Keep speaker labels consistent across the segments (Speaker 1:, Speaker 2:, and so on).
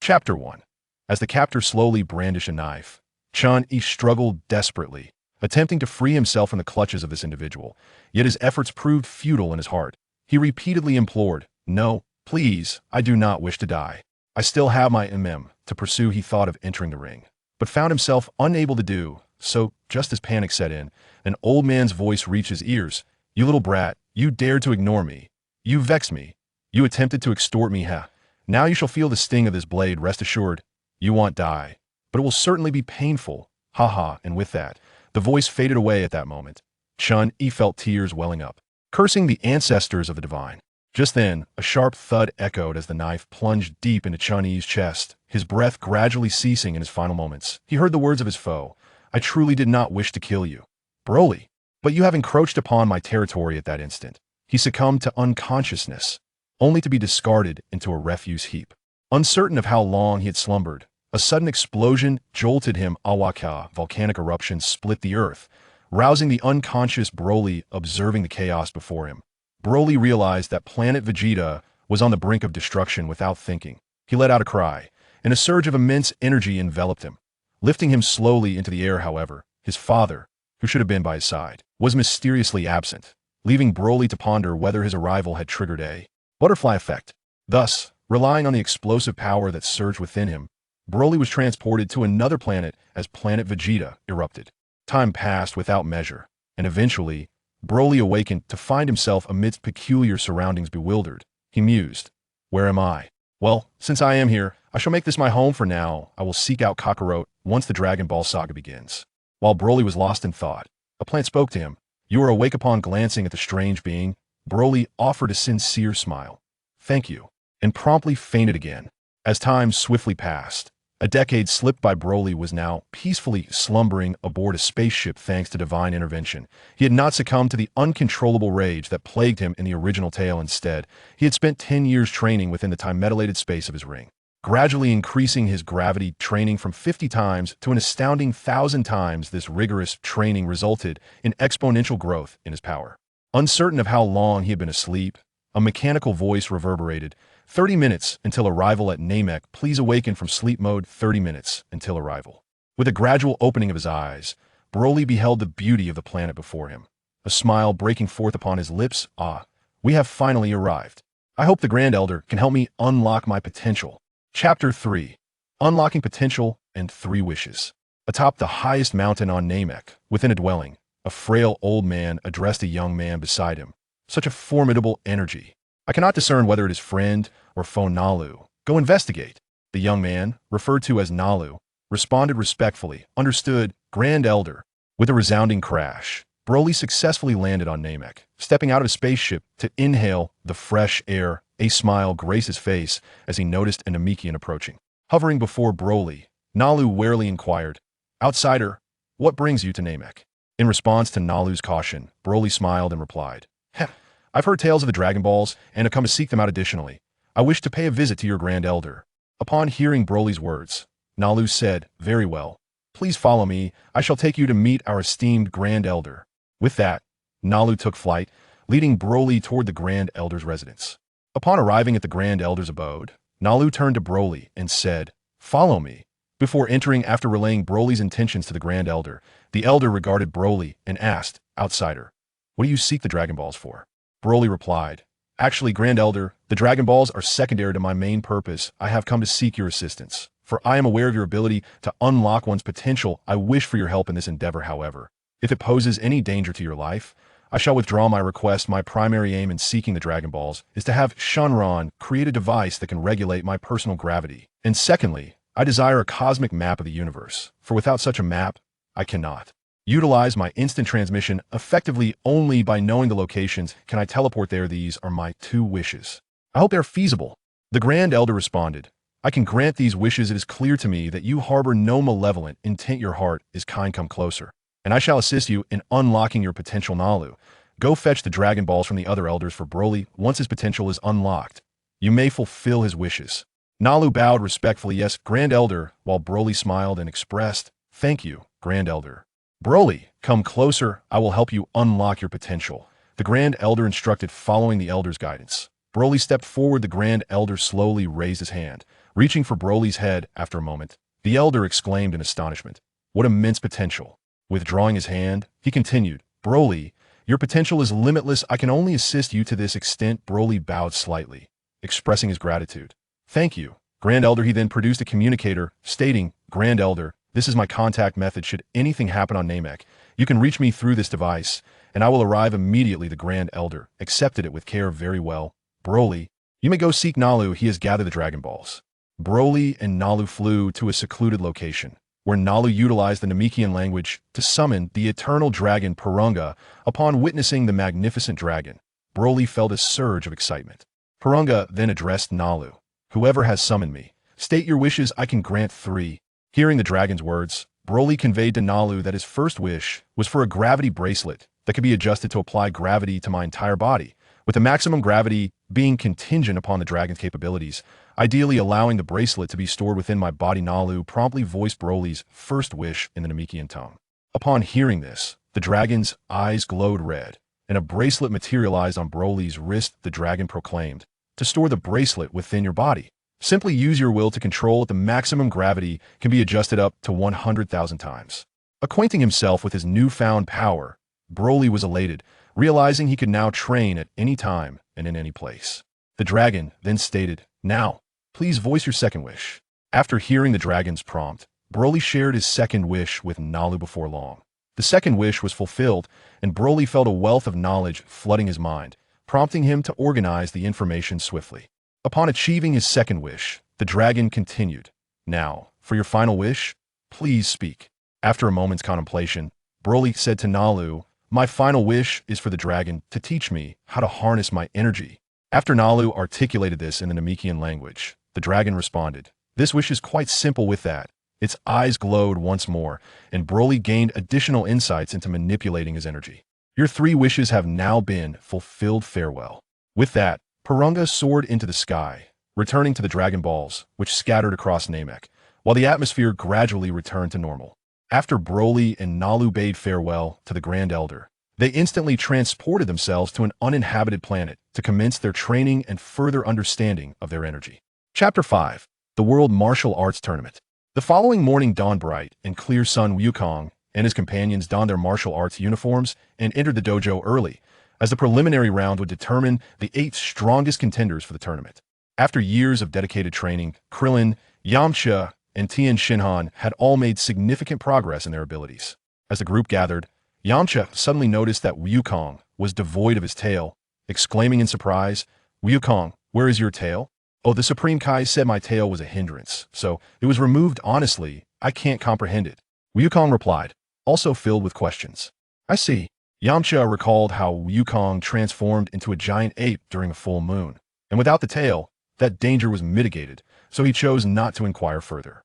Speaker 1: Chapter 1. As the captor slowly brandished a knife, Chun-Yi struggled desperately, attempting to free himself from the clutches of this individual, yet his efforts proved futile in his heart. He repeatedly implored, "No, please, I do not wish to die. I still have my to pursue." He thought of entering the ring, but found himself unable to do so. Just as panic set in, an old man's voice reached his ears. "You little brat, you dared to ignore me. You vexed me. You attempted to extort me, ha. Now you shall feel the sting of this blade. Rest assured, you won't die, but it will certainly be painful. Ha ha." And with that, the voice faded away. At that moment, Chun-Yi felt tears welling up, cursing the ancestors of the divine. Just then, a sharp thud echoed as the knife plunged deep into Chun-Yi's chest, his breath gradually ceasing in his final moments. He heard the words of his foe. "I truly did not wish to kill you, Broly, but you have encroached upon my territory." At that instant, he succumbed to unconsciousness, only to be discarded into a refuse heap. Uncertain of how long he had slumbered, a sudden explosion jolted him. Awaka volcanic eruption split the earth, rousing the unconscious Broly. Observing the chaos before him, Broly realized that planet Vegeta was on the brink of destruction. Without thinking, he let out a cry, and a surge of immense energy enveloped him, lifting him slowly into the air. However, his father, who should have been by his side, was mysteriously absent, leaving Broly to ponder whether his arrival had triggered a butterfly effect. Thus, relying on the explosive power that surged within him, Broly was transported to another planet as planet Vegeta erupted. Time passed without measure, and eventually, Broly awakened to find himself amidst peculiar surroundings. Bewildered, he mused, "Where am I? Well, since I am here, I shall make this my home for now. I will seek out Kakarot once the Dragon Ball saga begins." While Broly was lost in thought, a plant spoke to him. "You were awake." Upon glancing at the strange being, Broly offered a sincere smile. "Thank you," and promptly fainted again. As time swiftly passed, a decade slipped by. Broly was now peacefully slumbering aboard a spaceship thanks to divine intervention. He had not succumbed to the uncontrollable rage that plagued him in the original tale. Instead, he had spent 10 years training within the time-metilated space of his ring, gradually increasing his gravity training from 50 times to an astounding 1,000 times. This rigorous training resulted in exponential growth in his power. Uncertain of how long he had been asleep, a mechanical voice reverberated. 30 minutes until arrival at Namek. Please awaken from sleep mode. 30 minutes until arrival." With a gradual opening of his eyes, Broly beheld the beauty of the planet before him, a smile breaking forth upon his lips. "Ah, we have finally arrived. I hope the Grand Elder can help me unlock my potential." Chapter 3. Unlocking Potential and 3 Wishes. Atop the highest mountain on Namek, within a dwelling, a frail old man addressed a young man beside him. Such a formidable energy. "I cannot discern whether it is friend or foe. Nalu, go investigate." The young man, referred to as Nalu, responded respectfully. "Understood, Grand Elder." With a resounding crash, Broly successfully landed on Namek, stepping out of his spaceship to inhale the fresh air. A smile graced his face as he noticed an Namekian approaching. Hovering before Broly, Nalu warily inquired, "Outsider, what brings you to Namek?" In response to Nalu's caution, Broly smiled and replied, "Heh, I've heard tales of the Dragon Balls and have come to seek them out. Additionally, I wish to pay a visit to your Grand Elder." Upon hearing Broly's words, Nalu said, "Very well. Please follow me. I shall take you to meet our esteemed Grand Elder." With that, Nalu took flight, leading Broly toward the Grand Elder's residence. Upon arriving at the Grand Elder's abode, Nalu turned to Broly and said, "Follow me." Before entering, after relaying Broly's intentions to the Grand Elder, the Elder regarded Broly and asked, "Outsider, what do you seek the Dragon Balls for?" Broly replied, "Actually, Grand Elder, the Dragon Balls are secondary to my main purpose. I have come to seek your assistance, for I am aware of your ability to unlock one's potential. I wish for your help in this endeavor. However, if it poses any danger to your life, I shall withdraw my request. My primary aim in seeking the Dragon Balls is to have Shenron create a device that can regulate my personal gravity. And secondly, I desire a cosmic map of the universe, for without such a map, I cannot utilize my instant transmission effectively. Only by knowing the locations can I teleport there. These are my 2 wishes. I hope they are feasible." The Grand Elder responded, "I can grant these wishes. It is clear to me that you harbor no malevolent intent. Your heart is kind. Come closer, and I shall assist you in unlocking your potential. Nalu, go fetch the Dragon Balls from the other elders for Broly. Once his potential is unlocked, you may fulfill his wishes." Nalu bowed respectfully. "Yes, Grand Elder," while Broly smiled and expressed, "Thank you, Grand Elder." "Broly, come closer. I will help you unlock your potential," the Grand Elder instructed. Following the Elder's guidance, Broly stepped forward. The Grand Elder slowly raised his hand, Reaching for Broly's head after a moment, the elder exclaimed in astonishment, "What immense potential!" Withdrawing his hand, he continued, "Broly, your potential is limitless. I can only assist you to this extent." Broly bowed slightly, expressing his gratitude. "Thank you, Grand Elder." He then produced a communicator, stating, "Grand Elder, this is my contact method. Should anything happen on Namek, you can reach me through this device, and I will arrive immediately." The Grand Elder accepted it with care. "Very well, Broly. You may go seek Nalu. He has gathered the Dragon Balls." Broly and Nalu flew to a secluded location, where Nalu utilized the Namekian language to summon the eternal dragon Purunga. Upon witnessing the magnificent dragon, Broly felt a surge of excitement. Purunga then addressed Nalu, "Whoever has summoned me, state your wishes. I can grant 3. Hearing the dragon's words, Broly conveyed to Nalu that his first wish was for a gravity bracelet that could be adjusted to apply gravity to my entire body, with the maximum gravity being contingent upon the dragon's capabilities, ideally allowing the bracelet to be stored within my body." Nalu promptly voiced Broly's first wish in the Namekian tongue. Upon hearing this, the dragon's eyes glowed red, and a bracelet materialized on Broly's wrist. The dragon proclaimed, "To store the bracelet within your body, simply use your will to control it. The maximum gravity can be adjusted up to 100,000 times." Acquainting himself with his newfound power, Broly was elated, realizing he could now train at any time and in any place. The dragon then stated, "Now, please voice your second wish." After hearing the dragon's prompt, Broly shared his second wish with Nalu. Before long, the second wish was fulfilled, and Broly felt a wealth of knowledge flooding his mind, prompting him to organize the information swiftly. Upon achieving his second wish, the dragon continued, "Now, for your final wish, please speak." After a moment's contemplation, Broly said to Nalu, "My final wish is for the dragon to teach me how to harness my energy." After Nalu articulated this in the Namekian language, the dragon responded, "This wish is quite simple." With that, its eyes glowed once more, and Broly gained additional insights into manipulating his energy. "Your 3 wishes have now been fulfilled. Farewell." With that, Purunga soared into the sky, returning to the Dragon Balls, which scattered across Namek, while the atmosphere gradually returned to normal. After Broly and Nalu bade farewell to the Grand Elder, they instantly transported themselves to an uninhabited planet to commence their training and further understanding of their energy. Chapter 5. The World Martial Arts Tournament. The following morning dawned bright and clear. Sun Wukong and his companions donned their martial arts uniforms and entered the dojo early, as the preliminary round would determine the 8 strongest contenders for the tournament. After years of dedicated training, Krillin, Yamcha, and Tien Shinhan had all made significant progress in their abilities. As the group gathered, Yamcha suddenly noticed that Wukong was devoid of his tail, exclaiming in surprise, "Wukong, where is your tail?" "Oh, the Supreme Kai said my tail was a hindrance, so it was removed. Honestly, I can't comprehend it," Wukong replied, also filled with questions. "I see." Yamcha recalled how Wukong transformed into a giant ape during a full moon, and without the tail, that danger was mitigated, so he chose not to inquire further.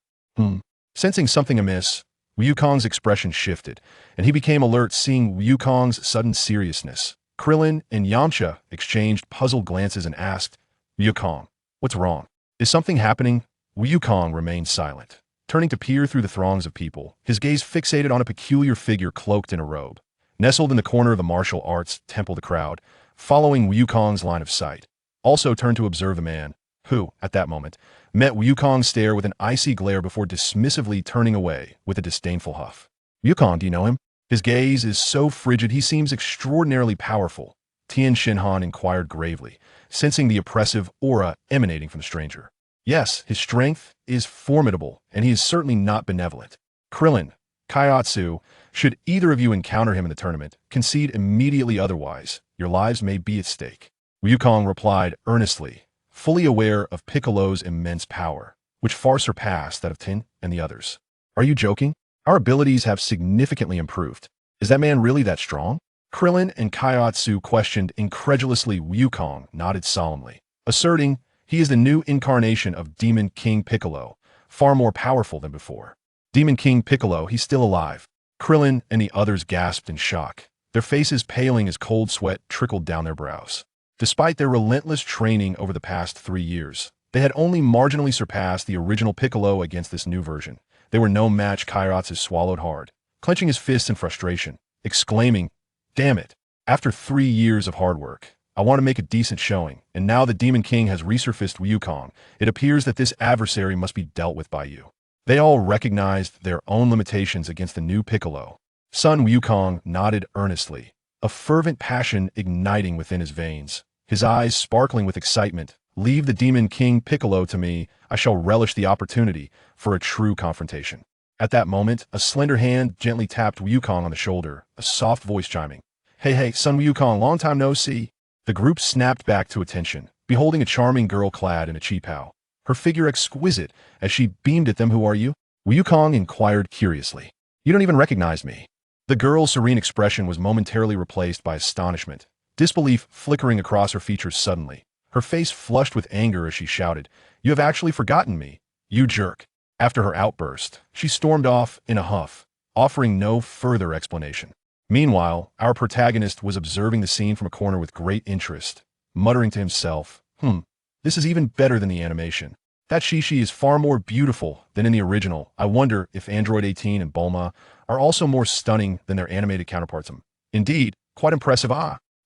Speaker 1: Sensing something amiss, Wukong's expression shifted, and he became alert. Seeing Wukong's sudden seriousness, Krillin and Yamcha exchanged puzzled glances and asked, "Wukong, what's wrong? Is something happening?" Wukong remained silent, turning to peer through the throngs of people, his gaze fixated on a peculiar figure cloaked in a robe. Nestled in the corner of the martial arts temple, the crowd, following Wukong's line of sight, also turned to observe the man, who, at that moment, met Wukong's stare with an icy glare before dismissively turning away with a disdainful huff. "Wukong, do you know him? His gaze is so frigid. He seems extraordinarily powerful," Tien Shinhan inquired gravely, sensing the oppressive aura emanating from the stranger. "Yes, his strength is formidable, and he is certainly not benevolent." Krillin, Kaiatsu, should either of you encounter him in the tournament, concede immediately, otherwise your lives may be at stake. Wukong replied earnestly, fully aware of Piccolo's immense power, which far surpassed that of Tin and the others. "Are you joking? Our abilities have significantly improved. Is that man really that strong?" Krillin and Kaiatsu questioned incredulously. Wukong nodded solemnly, asserting he is the new incarnation of Demon King Piccolo, far more powerful than before. "Demon King Piccolo, he's still alive." Krillin and the others gasped in shock, their faces paling as cold sweat trickled down their brows. Despite their relentless training over the past 3 years, they had only marginally surpassed the original Piccolo. Against this new version, they were no match. Kairatsu swallowed hard, clenching his fists in frustration, exclaiming, "Damn it." After 3 years of hard work, I want to make a decent showing, and now the Demon King has resurfaced Wukong. It appears that this adversary must be dealt with by you. They all recognized their own limitations against the new Piccolo. Sun Wukong nodded earnestly, a fervent passion igniting within his veins, his eyes sparkling with excitement. Leave the Demon King Piccolo to me. I shall relish the opportunity for a true confrontation. At that moment, a slender hand gently tapped Wukong on the shoulder, a soft voice chiming. Hey, Sun Wukong, long time no see. The group snapped back to attention, beholding a charming girl clad in a qipao, her figure exquisite as she beamed at them. Who are you? Wukong inquired curiously. You don't even recognize me. The girl's serene expression was momentarily replaced by astonishment, disbelief flickering across her features suddenly. Her face flushed with anger as she shouted, You have actually forgotten me, you jerk. After her outburst, she stormed off in a huff, offering no further explanation. Meanwhile, our protagonist was observing the scene from a corner with great interest, muttering to himself, this is even better than the animation. That Shishi is far more beautiful than in the original. I wonder if Android 18 and Bulma are also more stunning than their animated counterparts. Indeed, quite impressive.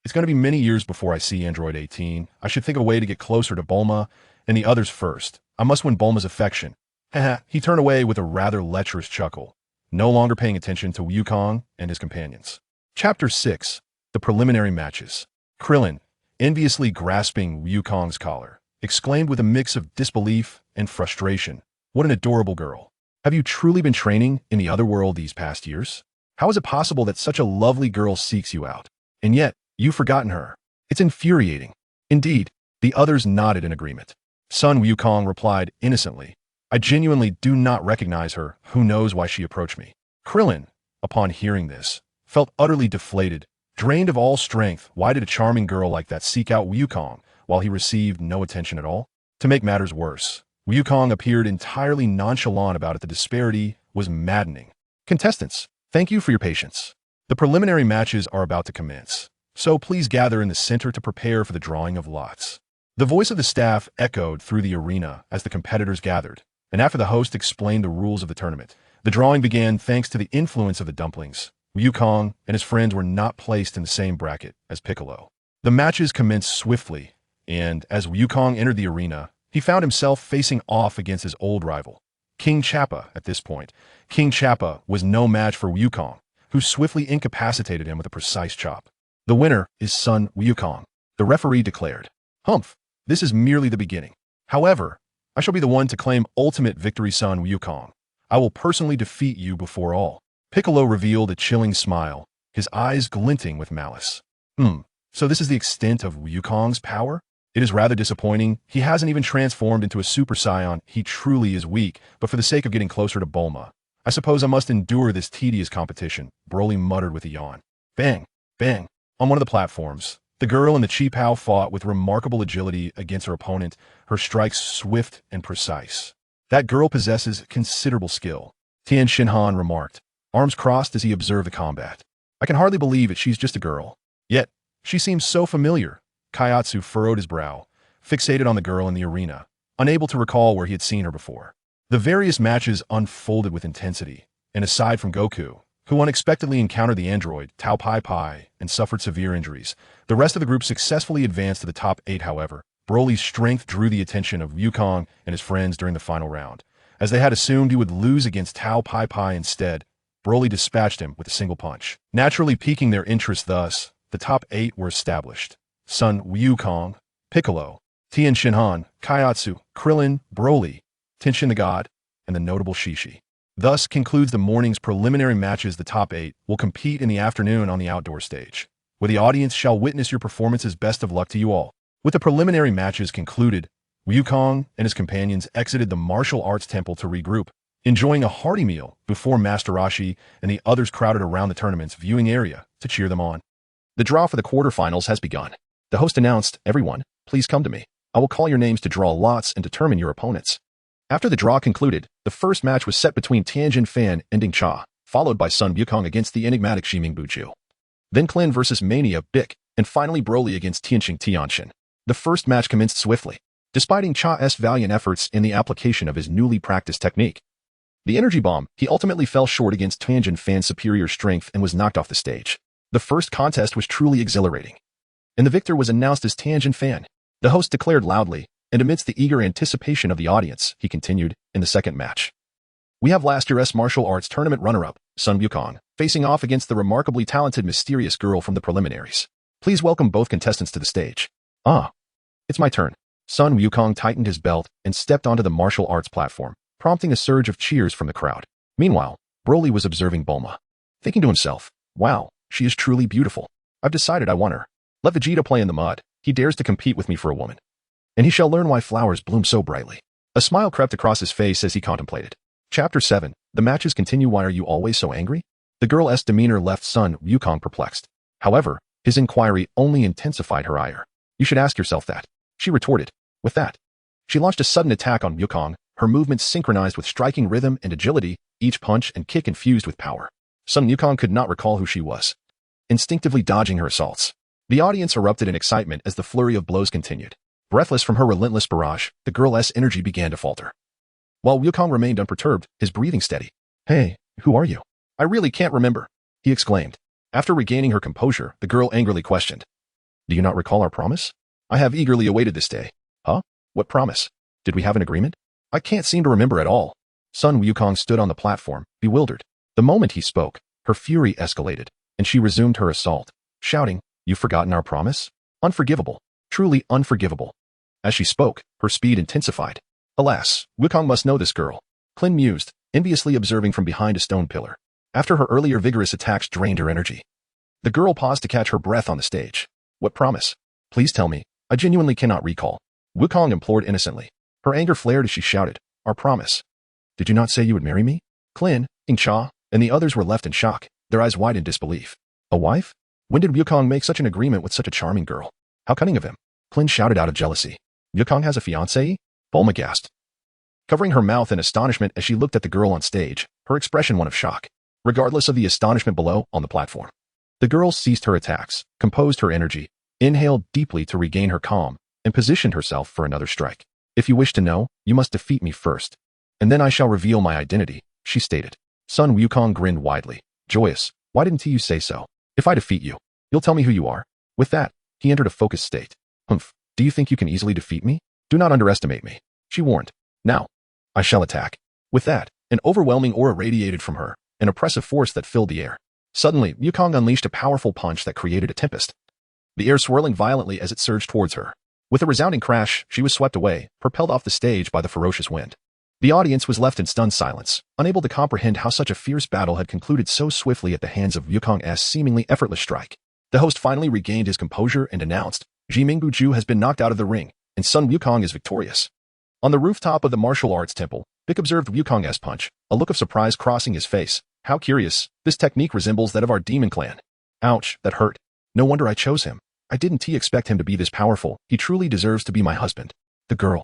Speaker 1: It's going to be many years before I see Android 18. I should think of a way to get closer to Bulma and the others first. I must win Bulma's affection. Haha, he turned away with a rather lecherous chuckle, no longer paying attention to Wukong and his companions. Chapter 6. The Preliminary Matches. Krillin, enviously grasping Wukong's collar, exclaimed with a mix of disbelief and frustration, What an adorable girl. Have you truly been training in the other world these past years? How is it possible that such a lovely girl seeks you out? And yet, you've forgotten her. It's infuriating. Indeed, the others nodded in agreement. Sun Wukong replied innocently, I genuinely do not recognize her. Who knows why she approached me? Krillin, upon hearing this, felt utterly deflated, drained of all strength. Why did a charming girl like that seek out Wukong while he received no attention at all? To make matters worse, Wukong appeared entirely nonchalant about it. The disparity was maddening. Contestants, thank you for your patience. The preliminary matches are about to commence, so please gather in the center to prepare for the drawing of lots. The voice of the staff echoed through the arena as the competitors gathered, and after the host explained the rules of the tournament, the drawing began. Thanks to the influence of the dumplings, Wukong and his friends were not placed in the same bracket as Piccolo. The matches commenced swiftly, and as Wukong entered the arena, he found himself facing off against his old rival, King Chappa. At this point, King Chappa was no match for Wukong, who swiftly incapacitated him with a precise chop. The winner is Sun Wukong, the referee declared. Humph, this is merely the beginning. However, I shall be the one to claim ultimate victory. Sun Wukong, I will personally defeat you before all. Piccolo revealed a chilling smile, his eyes glinting with malice. So this is the extent of Wukong's power? It is rather disappointing. He hasn't even transformed into a Super Saiyan. He truly is weak, but for the sake of getting closer to Bulma, I suppose I must endure this tedious competition, Broly muttered with a yawn. Bang, bang. On one of the platforms, the girl in the qipao fought with remarkable agility against her opponent, her strikes swift and precise. That girl possesses considerable skill, Tian Xinhan remarked, arms crossed as he observed the combat. I can hardly believe it. She's just a girl. Yet, she seems so familiar. Kaiatsu furrowed his brow, fixated on the girl in the arena, unable to recall where he had seen her before. The various matches unfolded with intensity, and aside from Goku, who unexpectedly encountered the android, Tao Pai Pai, and suffered severe injuries, the rest of the group successfully advanced to the top 8. However, Broly's strength drew the attention of Wukong and his friends during the final round. As they had assumed he would lose against Tao Pai Pai instead, Broly dispatched him with a single punch, naturally piquing their interest. Thus, the top 8 were established. Sun Wukong, Piccolo, Tian Xinhan, Kaiatsu, Krillin, Broly, Tenshin the God, and the notable Shishi. Thus concludes the morning's preliminary matches. The top 8 will compete in the afternoon on the outdoor stage, where the audience shall witness your performances. Best of luck to you all. With the preliminary matches concluded, Wukong and his companions exited the martial arts temple to regroup, enjoying a hearty meal before Master Roshi and the others crowded around the tournament's viewing area to cheer them on. The draw for the quarterfinals has begun. The host announced, Everyone, please come to me. I will call your names to draw lots and determine your opponents. After the draw concluded, the first match was set between Tianjin Fan and Ding Cha, followed by Sun Wukong against the enigmatic Shiming Buju. Then Klin versus Mania Bick, and finally Broly against Tianqing Tianxin. The first match commenced swiftly, despite Cha's valiant efforts in the application of his newly practiced technique. The energy bomb, he ultimately fell short against Tianjin Fan's superior strength and was knocked off the stage. The first contest was truly exhilarating. and the victor was announced as Tianjin Fan. The host declared loudly, and amidst the eager anticipation of the audience, he continued, in the second match. We have last year's martial arts tournament runner-up, Sun Wukong, facing off against the remarkably talented mysterious girl from the preliminaries. Please welcome both contestants to the stage. Ah, it's my turn. Sun Wukong tightened his belt and stepped onto the martial arts platform, prompting a surge of cheers from the crowd. Meanwhile, Broly was observing Bulma, thinking to himself, wow, she is truly beautiful. I've decided I want her. Let Vegeta play in the mud. He dares to compete with me for a woman. And he shall learn why flowers bloom so brightly. A smile crept across his face as he contemplated. Chapter 7. The matches continue. Why are you always so angry? The girl's demeanor left Sun Wukong perplexed. However, his inquiry only intensified her ire. You should ask yourself that, she retorted. With that, she launched a sudden attack on Wukong, her movements synchronized with striking rhythm and agility, each punch and kick infused with power. Sun Wukong could not recall who she was, instinctively dodging her assaults. The audience erupted in excitement as the flurry of blows continued. Breathless from her relentless barrage, the girl's energy began to falter. While Wukong remained unperturbed, his breathing steady. Hey, who are you? I really can't remember, he exclaimed. After regaining her composure, the girl angrily questioned. Do you not recall our promise? I have eagerly awaited this day. Huh? What promise? Did we have an agreement? I can't seem to remember at all. Sun Wukong stood on the platform, bewildered. The moment he spoke, her fury escalated, and she resumed her assault, shouting, You've forgotten our promise? Unforgivable. Truly unforgivable. As she spoke, her speed intensified. Alas, Wukong must know this girl. Klin mused, enviously observing from behind a stone pillar. After her earlier vigorous attacks drained her energy, the girl paused to catch her breath on the stage. What promise? Please tell me. I genuinely cannot recall. Wukong implored innocently. Her anger flared as she shouted, Our promise. Did you not say you would marry me? Klin, Ingcha, and the others were left in shock, their eyes wide in disbelief. A wife? When did Wukong make such an agreement with such a charming girl? How cunning of him. Klin shouted out of jealousy. Wukong has a fiancée? Bulma gasped, covering her mouth in astonishment as she looked at the girl on stage, her expression one of shock. Regardless of the astonishment below on the platform, the girl ceased her attacks, composed her energy, inhaled deeply to regain her calm, and positioned herself for another strike. If you wish to know, you must defeat me first, and then I shall reveal my identity, she stated. Sun Wukong grinned widely, joyous. Why didn't you say so? If I defeat you, you'll tell me who you are. With that, he entered a focused state. Humph, do you think you can easily defeat me? Do not underestimate me, she warned. Now, I shall attack. With that, an overwhelming aura radiated from her, an oppressive force that filled the air. Suddenly, Wukong unleashed a powerful punch that created a tempest, the air swirling violently as it surged towards her. With a resounding crash, she was swept away, propelled off the stage by the ferocious wind. The audience was left in stunned silence, unable to comprehend how such a fierce battle had concluded so swiftly at the hands of Wukong's seemingly effortless strike. The host finally regained his composure and announced, Jimingbuju has been knocked out of the ring, and Sun Wukong is victorious. On the rooftop of the martial arts temple, Vic observed Wukong's punch, a look of surprise crossing his face. How curious, this technique resembles that of our demon clan. Ouch, that hurt. No wonder I chose him. I didn't expect him to be this powerful. He truly deserves to be my husband. The girl,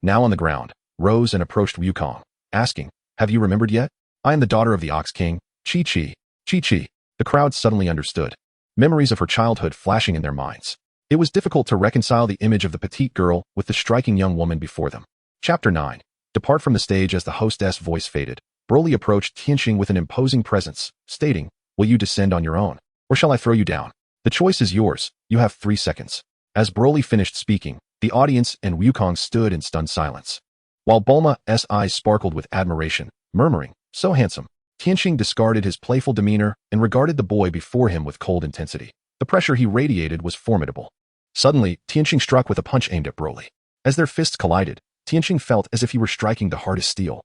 Speaker 1: now on the ground, rose and approached Wukong, asking, Have you remembered yet? I am the daughter of the Ox King, Chi-Chi. Chi-Chi. The crowd suddenly understood, memories of her childhood flashing in their minds. It was difficult to reconcile the image of the petite girl with the striking young woman before them. Chapter 9. Depart from the stage. As the hostess' voice faded, Broly approached Tianjin with an imposing presence, stating, Will you descend on your own, or shall I throw you down? The choice is yours. You have 3 seconds. As Broly finished speaking, the audience and Wukong stood in stunned silence, while Bulma's eyes sparkled with admiration, murmuring, So handsome. Tianjin discarded his playful demeanor and regarded the boy before him with cold intensity. The pressure he radiated was formidable. Suddenly, Tianjin struck with a punch aimed at Broly. As their fists collided, Tianjin felt as if he were striking the hardest steel,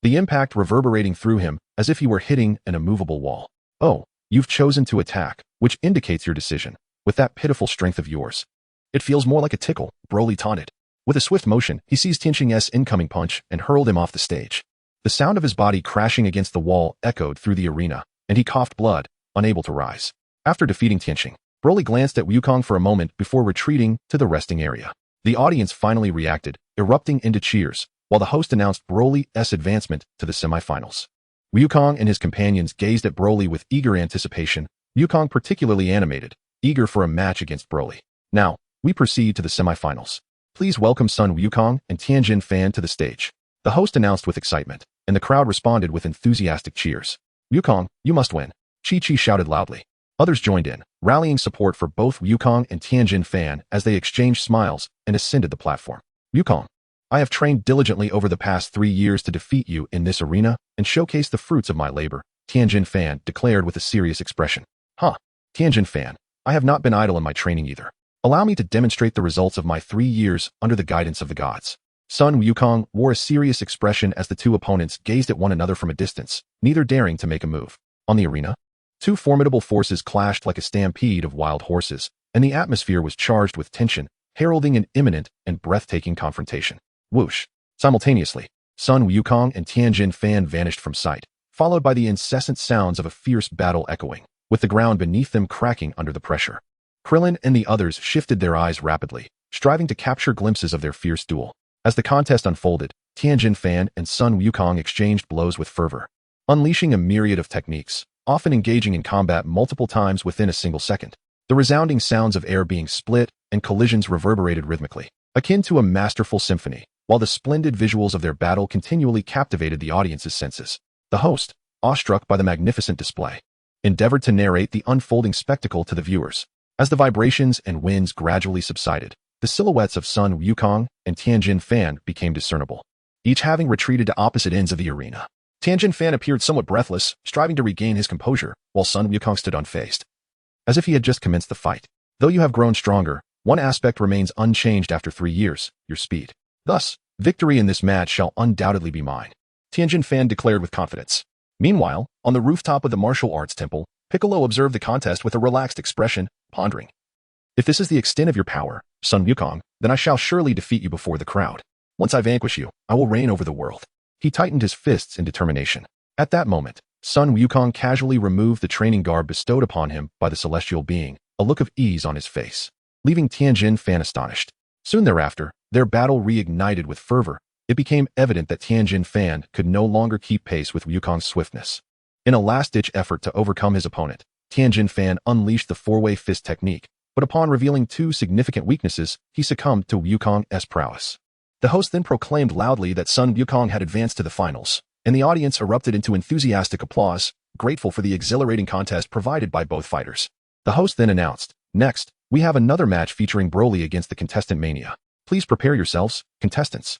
Speaker 1: the impact reverberating through him as if he were hitting an immovable wall. Oh, you've chosen to attack, which indicates your decision. With that pitiful strength of yours, it feels more like a tickle, Broly taunted. With a swift motion, he seized Tianjin's incoming punch and hurled him off the stage. The sound of his body crashing against the wall echoed through the arena, and he coughed blood, unable to rise. After defeating Tianjin, Broly glanced at Wukong for a moment before retreating to the resting area. The audience finally reacted, erupting into cheers, while the host announced Broly's advancement to the semifinals. Wukong and his companions gazed at Broly with eager anticipation, Wukong particularly animated, eager for a match against Broly. Now, we proceed to the semifinals. Please welcome Sun Wukong and Tianjin Fan to the stage, the host announced with excitement, and the crowd responded with enthusiastic cheers. Wukong, you must win, Chi-Chi shouted loudly. Others joined in, rallying support for both Wukong and Tianjin Fan as they exchanged smiles and ascended the platform. Wukong, I have trained diligently over the past 3 years to defeat you in this arena and showcase the fruits of my labor, Tianjin Fan declared with a serious expression. Tianjin Fan, I have not been idle in my training either. Allow me to demonstrate the results of my 3 years under the guidance of the gods. Sun Wukong wore a serious expression as the two opponents gazed at one another from a distance, neither daring to make a move. On the arena, two formidable forces clashed like a stampede of wild horses, and the atmosphere was charged with tension, heralding an imminent and breathtaking confrontation. Whoosh! Simultaneously, Sun Wukong and Tianjin Fan vanished from sight, followed by the incessant sounds of a fierce battle echoing, with the ground beneath them cracking under the pressure. Krillin and the others shifted their eyes rapidly, striving to capture glimpses of their fierce duel. As the contest unfolded, Tianjin Fan and Sun Wukong exchanged blows with fervor, unleashing a myriad of techniques, often engaging in combat multiple times within a single second. The resounding sounds of air being split and collisions reverberated rhythmically, akin to a masterful symphony, while the splendid visuals of their battle continually captivated the audience's senses. The host, awestruck by the magnificent display, endeavored to narrate the unfolding spectacle to the viewers. As the vibrations and winds gradually subsided, the silhouettes of Sun Wukong and Tianjin Fan became discernible, each having retreated to opposite ends of the arena. Tianjin Fan appeared somewhat breathless, striving to regain his composure, while Sun Wukong stood unfazed, as if he had just commenced the fight. Though you have grown stronger, one aspect remains unchanged after 3 years, your speed. Thus, victory in this match shall undoubtedly be mine, Tianjin Fan declared with confidence. Meanwhile, on the rooftop of the martial arts temple, Piccolo observed the contest with a relaxed expression, pondering. If this is the extent of your power, Sun Wukong, then I shall surely defeat you before the crowd. Once I vanquish you, I will reign over the world. He tightened his fists in determination. At that moment, Sun Wukong casually removed the training garb bestowed upon him by the celestial being, a look of ease on his face, leaving Tianjin Fan astonished. Soon thereafter, their battle reignited with fervor. It became evident that Tianjin Fan could no longer keep pace with Wukong's swiftness. In a last-ditch effort to overcome his opponent, Tianjin Fan unleashed the four-way fist technique, but upon revealing 2 significant weaknesses, he succumbed to Wukong's prowess. The host then proclaimed loudly that Sun Wukong had advanced to the finals, and the audience erupted into enthusiastic applause, grateful for the exhilarating contest provided by both fighters. The host then announced, "Next, we have another match featuring Broly against the contestant Mania. Please prepare yourselves, contestants."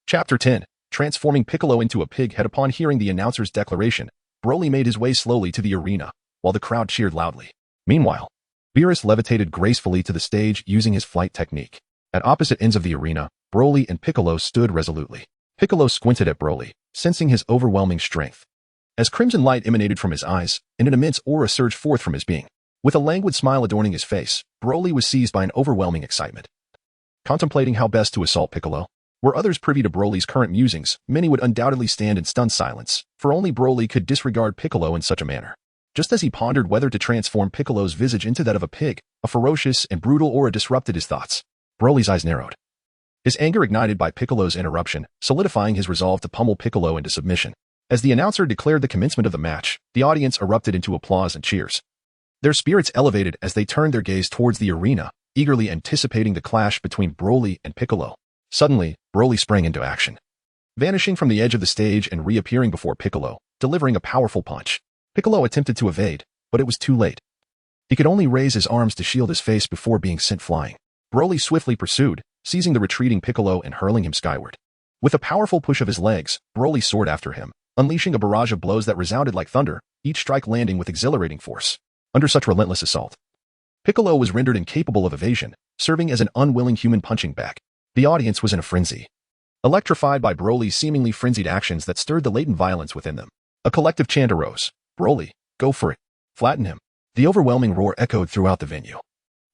Speaker 1: Chapter 10, Transforming Piccolo into a Pig Head. Upon hearing the announcer's declaration, Broly made his way slowly to the arena, while the crowd cheered loudly. Meanwhile, Beerus levitated gracefully to the stage using his flight technique. At opposite ends of the arena, Broly and Piccolo stood resolutely. Piccolo squinted at Broly, sensing his overwhelming strength. As crimson light emanated from his eyes, and an immense aura surged forth from his being. With a languid smile adorning his face, Broly was seized by an overwhelming excitement. Contemplating how best to assault Piccolo, were others privy to Broly's current musings, many would undoubtedly stand in stunned silence, for only Broly could disregard Piccolo in such a manner. Just as he pondered whether to transform Piccolo's visage into that of a pig, a ferocious and brutal aura disrupted his thoughts. Broly's eyes narrowed, his anger ignited by Piccolo's interruption, solidifying his resolve to pummel Piccolo into submission. As the announcer declared the commencement of the match, the audience erupted into applause and cheers. Their spirits elevated as they turned their gaze towards the arena, eagerly anticipating the clash between Broly and Piccolo. Suddenly, Broly sprang into action, vanishing from the edge of the stage and reappearing before Piccolo, delivering a powerful punch. Piccolo attempted to evade, but it was too late. He could only raise his arms to shield his face before being sent flying. Broly swiftly pursued, seizing the retreating Piccolo and hurling him skyward. With a powerful push of his legs, Broly soared after him, unleashing a barrage of blows that resounded like thunder, each strike landing with exhilarating force. Under such relentless assault, Piccolo was rendered incapable of evasion, serving as an unwilling human punching bag. The audience was in a frenzy, electrified by Broly's seemingly frenzied actions that stirred the latent violence within them. A collective chant arose. "Broly, go for it. Flatten him." The overwhelming roar echoed throughout the venue,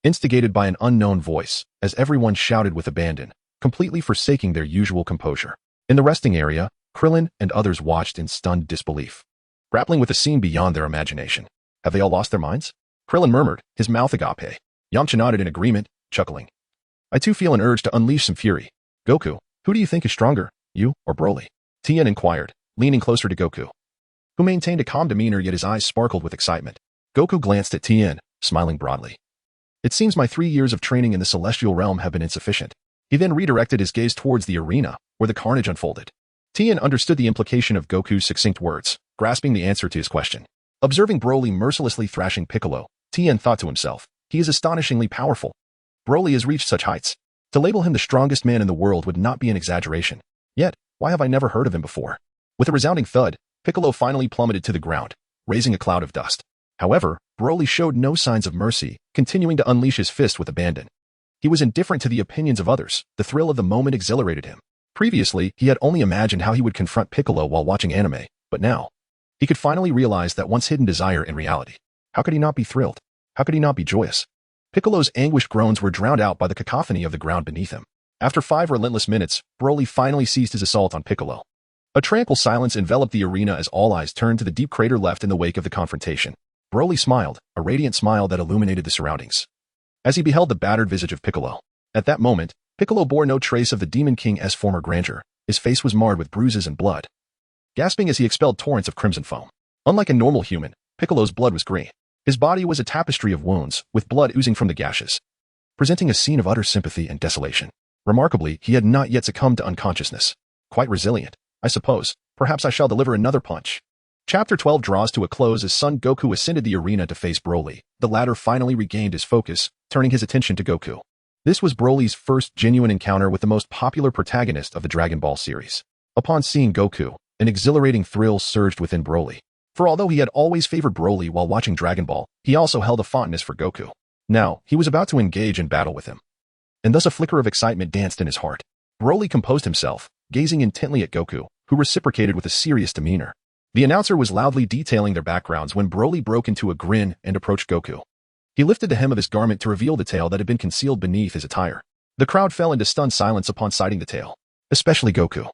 Speaker 1: instigated by an unknown voice, as everyone shouted with abandon, completely forsaking their usual composure. In the resting area, Krillin and others watched in stunned disbelief, grappling with a scene beyond their imagination. "Have they all lost their minds?" Krillin murmured, his mouth agape. Yamcha nodded in agreement, chuckling. "I too feel an urge to unleash some fury. Goku, who do you think is stronger, you or Broly?" Tien inquired, leaning closer to Goku, who maintained a calm demeanor yet his eyes sparkled with excitement. Goku glanced at Tien, smiling broadly. "It seems my 3 years of training in the celestial realm have been insufficient." He then redirected his gaze towards the arena, where the carnage unfolded. Tien understood the implication of Goku's succinct words, grasping the answer to his question. Observing Broly mercilessly thrashing Piccolo, Tien thought to himself. He is astonishingly powerful. Broly has reached such heights. To label him the strongest man in the world would not be an exaggeration. Yet, why have I never heard of him before? With a resounding thud, Piccolo finally plummeted to the ground, raising a cloud of dust. However, Broly showed no signs of mercy, continuing to unleash his fist with abandon. He was indifferent to the opinions of others. The thrill of the moment exhilarated him. Previously, he had only imagined how he would confront Piccolo while watching anime, but now, he could finally realize that once hidden desire in reality. How could he not be thrilled? How could he not be joyous? Piccolo's anguished groans were drowned out by the cacophony of the ground beneath him. After 5 relentless minutes, Broly finally ceased his assault on Piccolo. A tranquil silence enveloped the arena as all eyes turned to the deep crater left in the wake of the confrontation. Broly smiled, a radiant smile that illuminated the surroundings, as he beheld the battered visage of Piccolo. At that moment, Piccolo bore no trace of the Demon King's former grandeur. His face was marred with bruises and blood, gasping as he expelled torrents of crimson foam. Unlike a normal human, Piccolo's blood was green. His body was a tapestry of wounds, with blood oozing from the gashes, presenting a scene of utter sympathy and desolation. Remarkably, he had not yet succumbed to unconsciousness. Quite resilient, I suppose. Perhaps I shall deliver another punch. Chapter 12 draws to a close as Son Goku ascended the arena to face Broly. The latter finally regained his focus, turning his attention to Goku. This was Broly's first genuine encounter with the most popular protagonist of the Dragon Ball series. Upon seeing Goku, an exhilarating thrill surged within Broly. For although he had always favored Broly while watching Dragon Ball, he also held a fondness for Goku. Now, he was about to engage in battle with him, and thus a flicker of excitement danced in his heart. Broly composed himself, gazing intently at Goku, who reciprocated with a serious demeanor. The announcer was loudly detailing their backgrounds when Broly broke into a grin and approached Goku. He lifted the hem of his garment to reveal the tail that had been concealed beneath his attire. The crowd fell into stunned silence upon sighting the tail, especially Goku,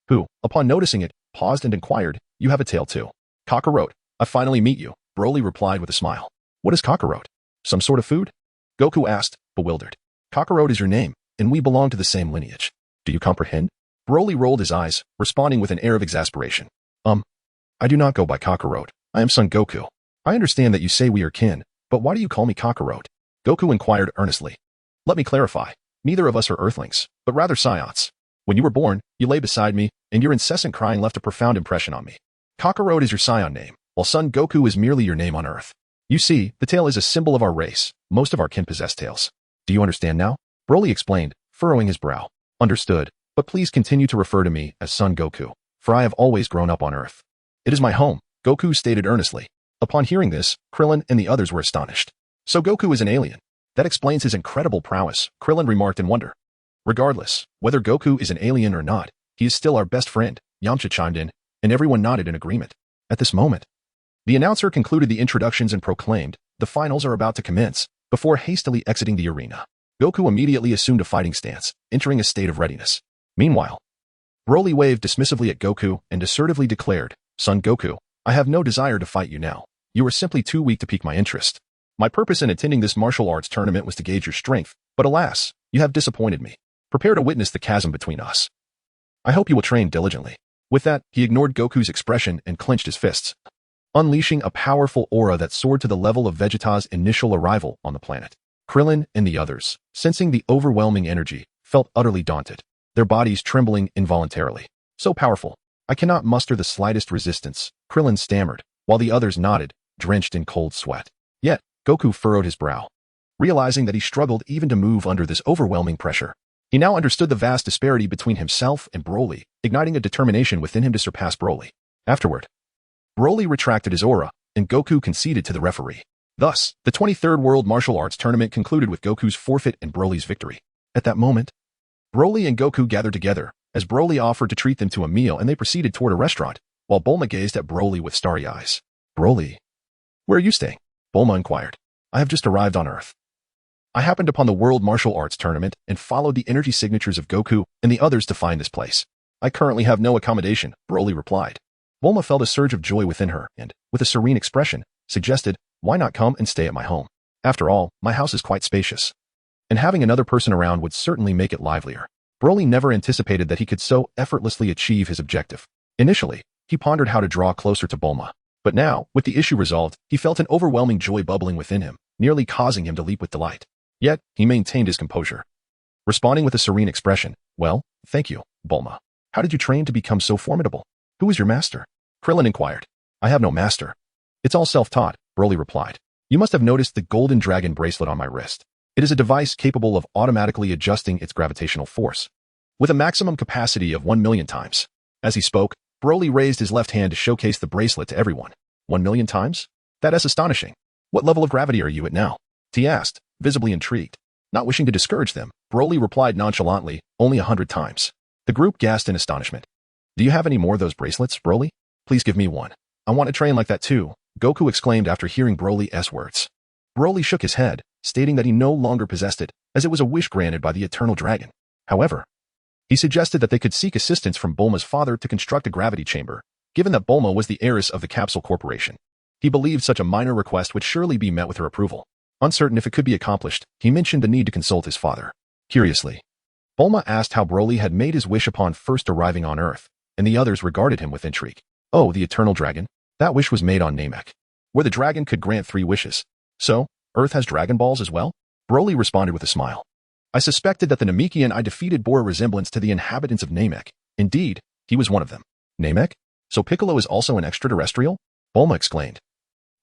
Speaker 1: who, upon noticing it, paused and inquired, "You have a tail too?" "Kakarot, I finally meet you," Broly replied with a smile. "What is Kakarot? Some sort of food?" Goku asked, bewildered. "Kakarot is your name, and we belong to the same lineage. Do you comprehend?" Broly rolled his eyes, responding with an air of exasperation. I do not go by Kakarot. I am Son Goku. I understand that you say we are kin, but why do you call me Kakarot?" Goku inquired earnestly. "Let me clarify. Neither of us are Earthlings, but rather Saiyans. When you were born, you lay beside me, and your incessant crying left a profound impression on me. Kakarot is your Saiyan name, while Son Goku is merely your name on Earth. You see, the tail is a symbol of our race. Most of our kin possess tails. Do you understand now?" Broly explained, furrowing his brow. "Understood, but please continue to refer to me as Son Goku, for I have always grown up on Earth. It is my home," Goku stated earnestly. Upon hearing this, Krillin and the others were astonished. "So Goku is an alien. That explains his incredible prowess," Krillin remarked in wonder. "Regardless, whether Goku is an alien or not, he is still our best friend," Yamcha chimed in, and everyone nodded in agreement. At this moment, the announcer concluded the introductions and proclaimed, "The finals are about to commence," before hastily exiting the arena. Goku immediately assumed a fighting stance, entering a state of readiness. Meanwhile, Broly waved dismissively at Goku and assertively declared, "Son Goku, I have no desire to fight you now. You are simply too weak to pique my interest. My purpose in attending this martial arts tournament was to gauge your strength, but alas, you have disappointed me. Prepare to witness the chasm between us. I hope you will train diligently." With that, he ignored Goku's expression and clenched his fists, unleashing a powerful aura that soared to the level of Vegeta's initial arrival on the planet. Krillin and the others, sensing the overwhelming energy, felt utterly daunted, their bodies trembling involuntarily. "So powerful. I cannot muster the slightest resistance," Krillin stammered, while the others nodded, drenched in cold sweat. Yet, Goku furrowed his brow, realizing that he struggled even to move under this overwhelming pressure. He now understood the vast disparity between himself and Broly, igniting a determination within him to surpass Broly. Afterward, Broly retracted his aura, and Goku conceded to the referee. Thus, the 23rd World Martial Arts Tournament concluded with Goku's forfeit and Broly's victory. At that moment, Broly and Goku gathered together, as Broly offered to treat them to a meal and they proceeded toward a restaurant, while Bulma gazed at Broly with starry eyes. "Broly, where are you staying?" Bulma inquired. "I have just arrived on Earth. I happened upon the World Martial Arts Tournament and followed the energy signatures of Goku and the others to find this place. I currently have no accommodation," Broly replied. Bulma felt a surge of joy within her and, with a serene expression, suggested, "Why not come and stay at my home? After all, my house is quite spacious, and having another person around would certainly make it livelier." Broly never anticipated that he could so effortlessly achieve his objective. Initially, he pondered how to draw closer to Bulma. But now, with the issue resolved, he felt an overwhelming joy bubbling within him, nearly causing him to leap with delight. Yet, he maintained his composure, responding with a serene expression, "Well, thank you, Bulma. How did you train to become so formidable? Who is your master?" Krillin inquired. "I have no master. It's all self-taught," Broly replied. You must have noticed the golden dragon bracelet on my wrist. It is a device capable of automatically adjusting its gravitational force, with a maximum capacity of 1 million times. As he spoke, Broly raised his left hand to showcase the bracelet to everyone. 1 million times? That is astonishing. What level of gravity are you at now? T asked, visibly intrigued. Not wishing to discourage them, Broly replied nonchalantly, only 100 times. The group gasped in astonishment. Do you have any more of those bracelets, Broly? Please give me one. I want to train like that too, Goku exclaimed after hearing Broly's words. Broly shook his head, stating that he no longer possessed it, as it was a wish granted by the Eternal Dragon. However, he suggested that they could seek assistance from Bulma's father to construct a gravity chamber, given that Bulma was the heiress of the Capsule Corporation. He believed such a minor request would surely be met with her approval. Uncertain if it could be accomplished, he mentioned the need to consult his father. Curiously, Bulma asked how Broly had made his wish upon first arriving on Earth, and the others regarded him with intrigue. Oh, the Eternal Dragon? That wish was made on Namek, where the dragon could grant 3 wishes. So, Earth has Dragon Balls as well? Broly responded with a smile. I suspected that the Namekian I defeated bore a resemblance to the inhabitants of Namek. Indeed, he was one of them. Namek? So Piccolo is also an extraterrestrial? Bulma exclaimed,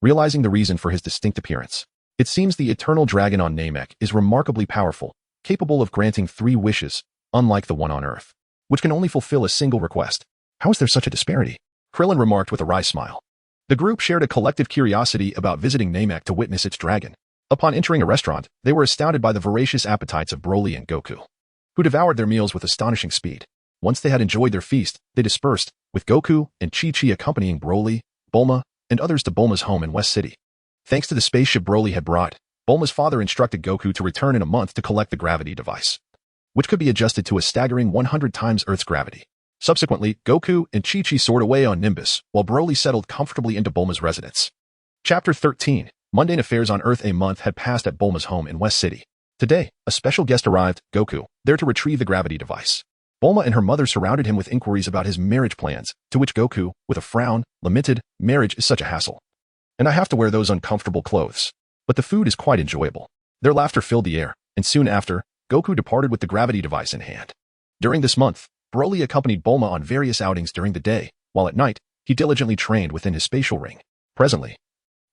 Speaker 1: realizing the reason for his distinct appearance. It seems the Eternal Dragon on Namek is remarkably powerful, capable of granting 3 wishes, unlike the one on Earth, which can only fulfill a single request. How is there such a disparity? Krillin remarked with a wry smile. The group shared a collective curiosity about visiting Namek to witness its dragon. Upon entering a restaurant, they were astounded by the voracious appetites of Broly and Goku, who devoured their meals with astonishing speed. Once they had enjoyed their feast, they dispersed, with Goku and Chi-Chi accompanying Broly, Bulma, and others to Bulma's home in West City. Thanks to the spaceship Broly had brought, Bulma's father instructed Goku to return in a month to collect the gravity device, which could be adjusted to a staggering 100 times Earth's gravity. Subsequently, Goku and Chi-Chi soared away on Nimbus, while Broly settled comfortably into Bulma's residence. Chapter 13. Mundane affairs on Earth. A month had passed at Bulma's home in West City. Today, a special guest arrived, Goku, there to retrieve the gravity device. Bulma and her mother surrounded him with inquiries about his marriage plans, to which Goku, with a frown, lamented, marriage is such a hassle. And I have to wear those uncomfortable clothes. But the food is quite enjoyable. Their laughter filled the air, and soon after, Goku departed with the gravity device in hand. During this month, Broly accompanied Bulma on various outings during the day, while at night, he diligently trained within his spatial ring. Presently,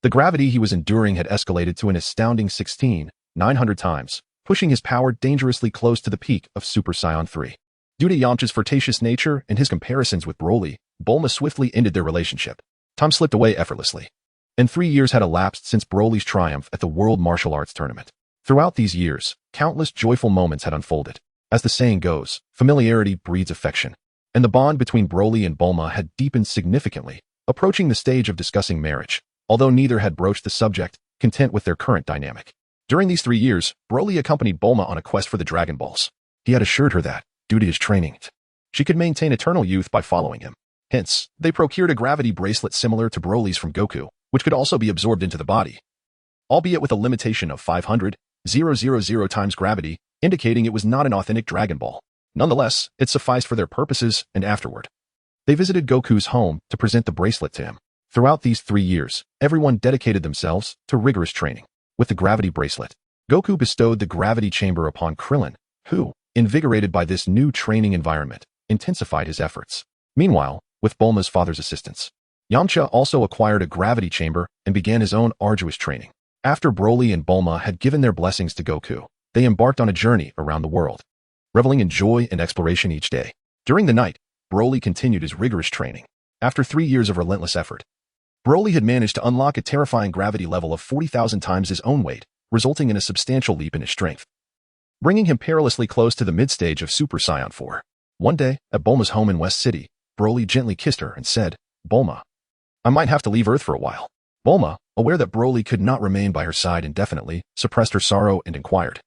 Speaker 1: the gravity he was enduring had escalated to an astounding 16,900 times, pushing his power dangerously close to the peak of Super Saiyan 3. Due to Yamcha's flirtatious nature and his comparisons with Broly, Bulma swiftly ended their relationship. Time slipped away effortlessly, and 3 years had elapsed since Broly's triumph at the World Martial Arts Tournament. Throughout these years, countless joyful moments had unfolded. As the saying goes, familiarity breeds affection, and the bond between Broly and Bulma had deepened significantly, approaching the stage of discussing marriage, although neither had broached the subject, content with their current dynamic. During these 3 years, Broly accompanied Bulma on a quest for the Dragon Balls. He had assured her that, due to his training, she could maintain eternal youth by following him. Hence, they procured a gravity bracelet similar to Broly's from Goku, which could also be absorbed into the body, albeit with a limitation of 500,000 times gravity, indicating it was not an authentic Dragon Ball. Nonetheless, it sufficed for their purposes, and afterward, they visited Goku's home to present the bracelet to him. Throughout these 3 years, everyone dedicated themselves to rigorous training. With the gravity bracelet, Goku bestowed the gravity chamber upon Krillin, who, invigorated by this new training environment, intensified his efforts. Meanwhile, with Bulma's father's assistance, Yamcha also acquired a gravity chamber and began his own arduous training. After Broly and Bulma had given their blessings to Goku, they embarked on a journey around the world, reveling in joy and exploration each day. During the night, Broly continued his rigorous training. After 3 years of relentless effort, Broly had managed to unlock a terrifying gravity level of 40,000 times his own weight, resulting in a substantial leap in his strength, bringing him perilously close to the mid-stage of Super Saiyan 4. One day, at Bulma's home in West City, Broly gently kissed her and said, "Bulma, I might have to leave Earth for a while." Bulma, aware that Broly could not remain by her side indefinitely, suppressed her sorrow and inquired,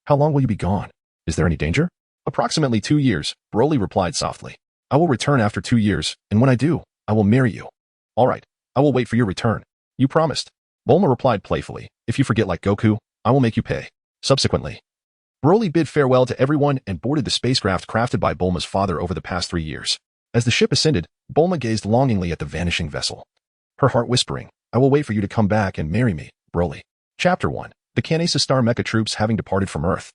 Speaker 1: "How long will you be gone? Is there any danger?" "Approximately 2 years," Broly replied softly. "I will return after 2 years, and when I do, I will marry you." "All right, I will wait for your return. You promised." Bulma replied playfully, "If you forget like Goku, I will make you pay." Subsequently, Broly bid farewell to everyone and boarded the spacecraft crafted by Bulma's father over the past 3 years. As the ship ascended, Bulma gazed longingly at the vanishing vessel, her heart whispering, "I will wait for you to come back and marry me, Broly." Chapter 1. The Kanesa Star Mecha troops having departed from Earth.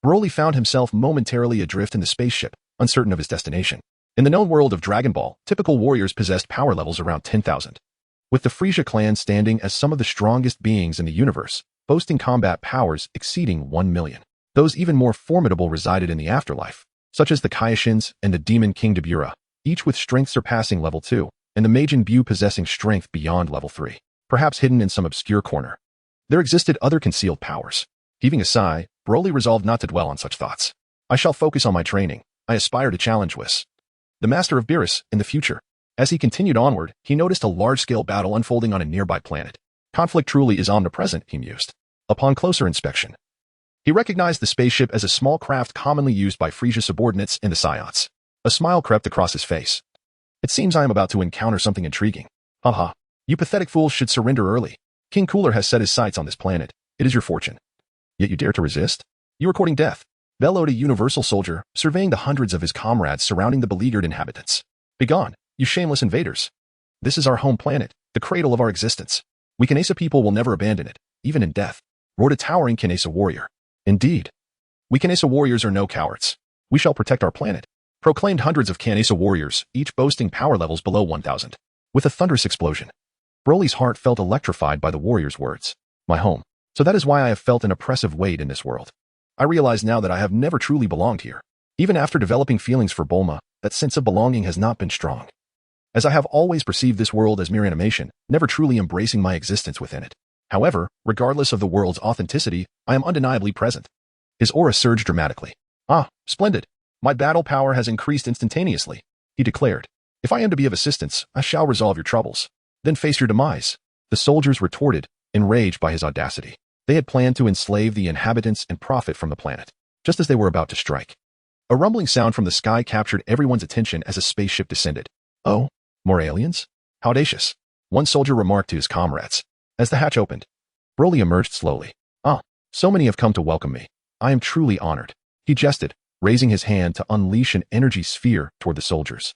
Speaker 1: Broly found himself momentarily adrift in the spaceship, uncertain of his destination. In the known world of Dragon Ball, typical warriors possessed power levels around 10,000. with the Frisia clan standing as some of the strongest beings in the universe, boasting combat powers exceeding 1 million. Those even more formidable resided in the afterlife, such as the Kaiashins and the Demon King Dabura, each with strength surpassing level 2, and the Majin Bu possessing strength beyond level 3, perhaps hidden in some obscure corner. There existed other concealed powers. Heaving a sigh, Broly resolved not to dwell on such thoughts. I shall focus on my training. I aspire to challenge Whis, the master of Beerus, in the future. As he continued onward, he noticed a large-scale battle unfolding on a nearby planet. Conflict truly is omnipresent, he mused. Upon closer inspection, he recognized the spaceship as a small craft commonly used by Frisia subordinates and the Saiyans. A smile crept across his face. It seems I am about to encounter something intriguing. Haha. You pathetic fools should surrender early. King Cooler has set his sights on this planet. It is your fortune. Yet you dare to resist? You are courting death, bellowed a universal soldier, surveying the hundreds of his comrades surrounding the beleaguered inhabitants. Begone, you shameless invaders. This is our home planet, the cradle of our existence. We Kanesa people will never abandon it, even in death, roared a towering Kanesa warrior. Indeed. We Kanesa warriors are no cowards. We shall protect our planet, proclaimed hundreds of Kanesa warriors, each boasting power levels below 1,000. With a thunderous explosion, Broly's heart felt electrified by the warrior's words. My home. So that is why I have felt an oppressive weight in this world. I realize now that I have never truly belonged here. Even after developing feelings for Bulma, that sense of belonging has not been strong. As I have always perceived this world as mere animation, never truly embracing my existence within it. However, regardless of the world's authenticity, I am undeniably present. His aura surged dramatically. Ah, splendid. My battle power has increased instantaneously, he declared. If I am to be of assistance, I shall resolve your troubles. Then face your demise. The soldiers retorted, enraged by his audacity. They had planned to enslave the inhabitants and profit from the planet, just as they were about to strike. A rumbling sound from the sky captured everyone's attention as a spaceship descended. Oh, more aliens? How audacious, one soldier remarked to his comrades. As the hatch opened, Broly emerged slowly. Ah, so many have come to welcome me. I am truly honored, he jested, raising his hand to unleash an energy sphere toward the soldiers,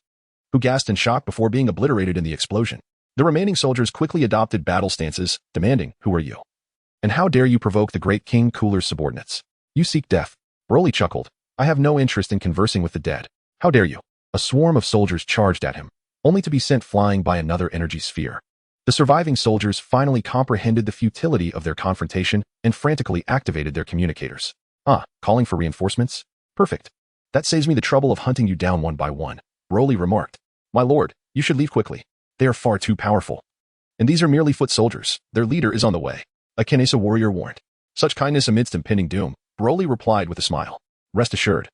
Speaker 1: who gasped in shock before being obliterated in the explosion. The remaining soldiers quickly adopted battle stances, demanding, Who are you? And how dare you provoke the great King Cooler's subordinates? You seek death. Broly chuckled. I have no interest in conversing with the dead. How dare you? A swarm of soldiers charged at him, only to be sent flying by another energy sphere. The surviving soldiers finally comprehended the futility of their confrontation and frantically activated their communicators. Ah, calling for reinforcements? Perfect. That saves me the trouble of hunting you down one by one, Broly remarked. My lord, you should leave quickly. They are far too powerful. And these are merely foot soldiers. Their leader is on the way. A Kanesa warrior warned. Such kindness amidst impending doom, Broly replied with a smile. Rest assured.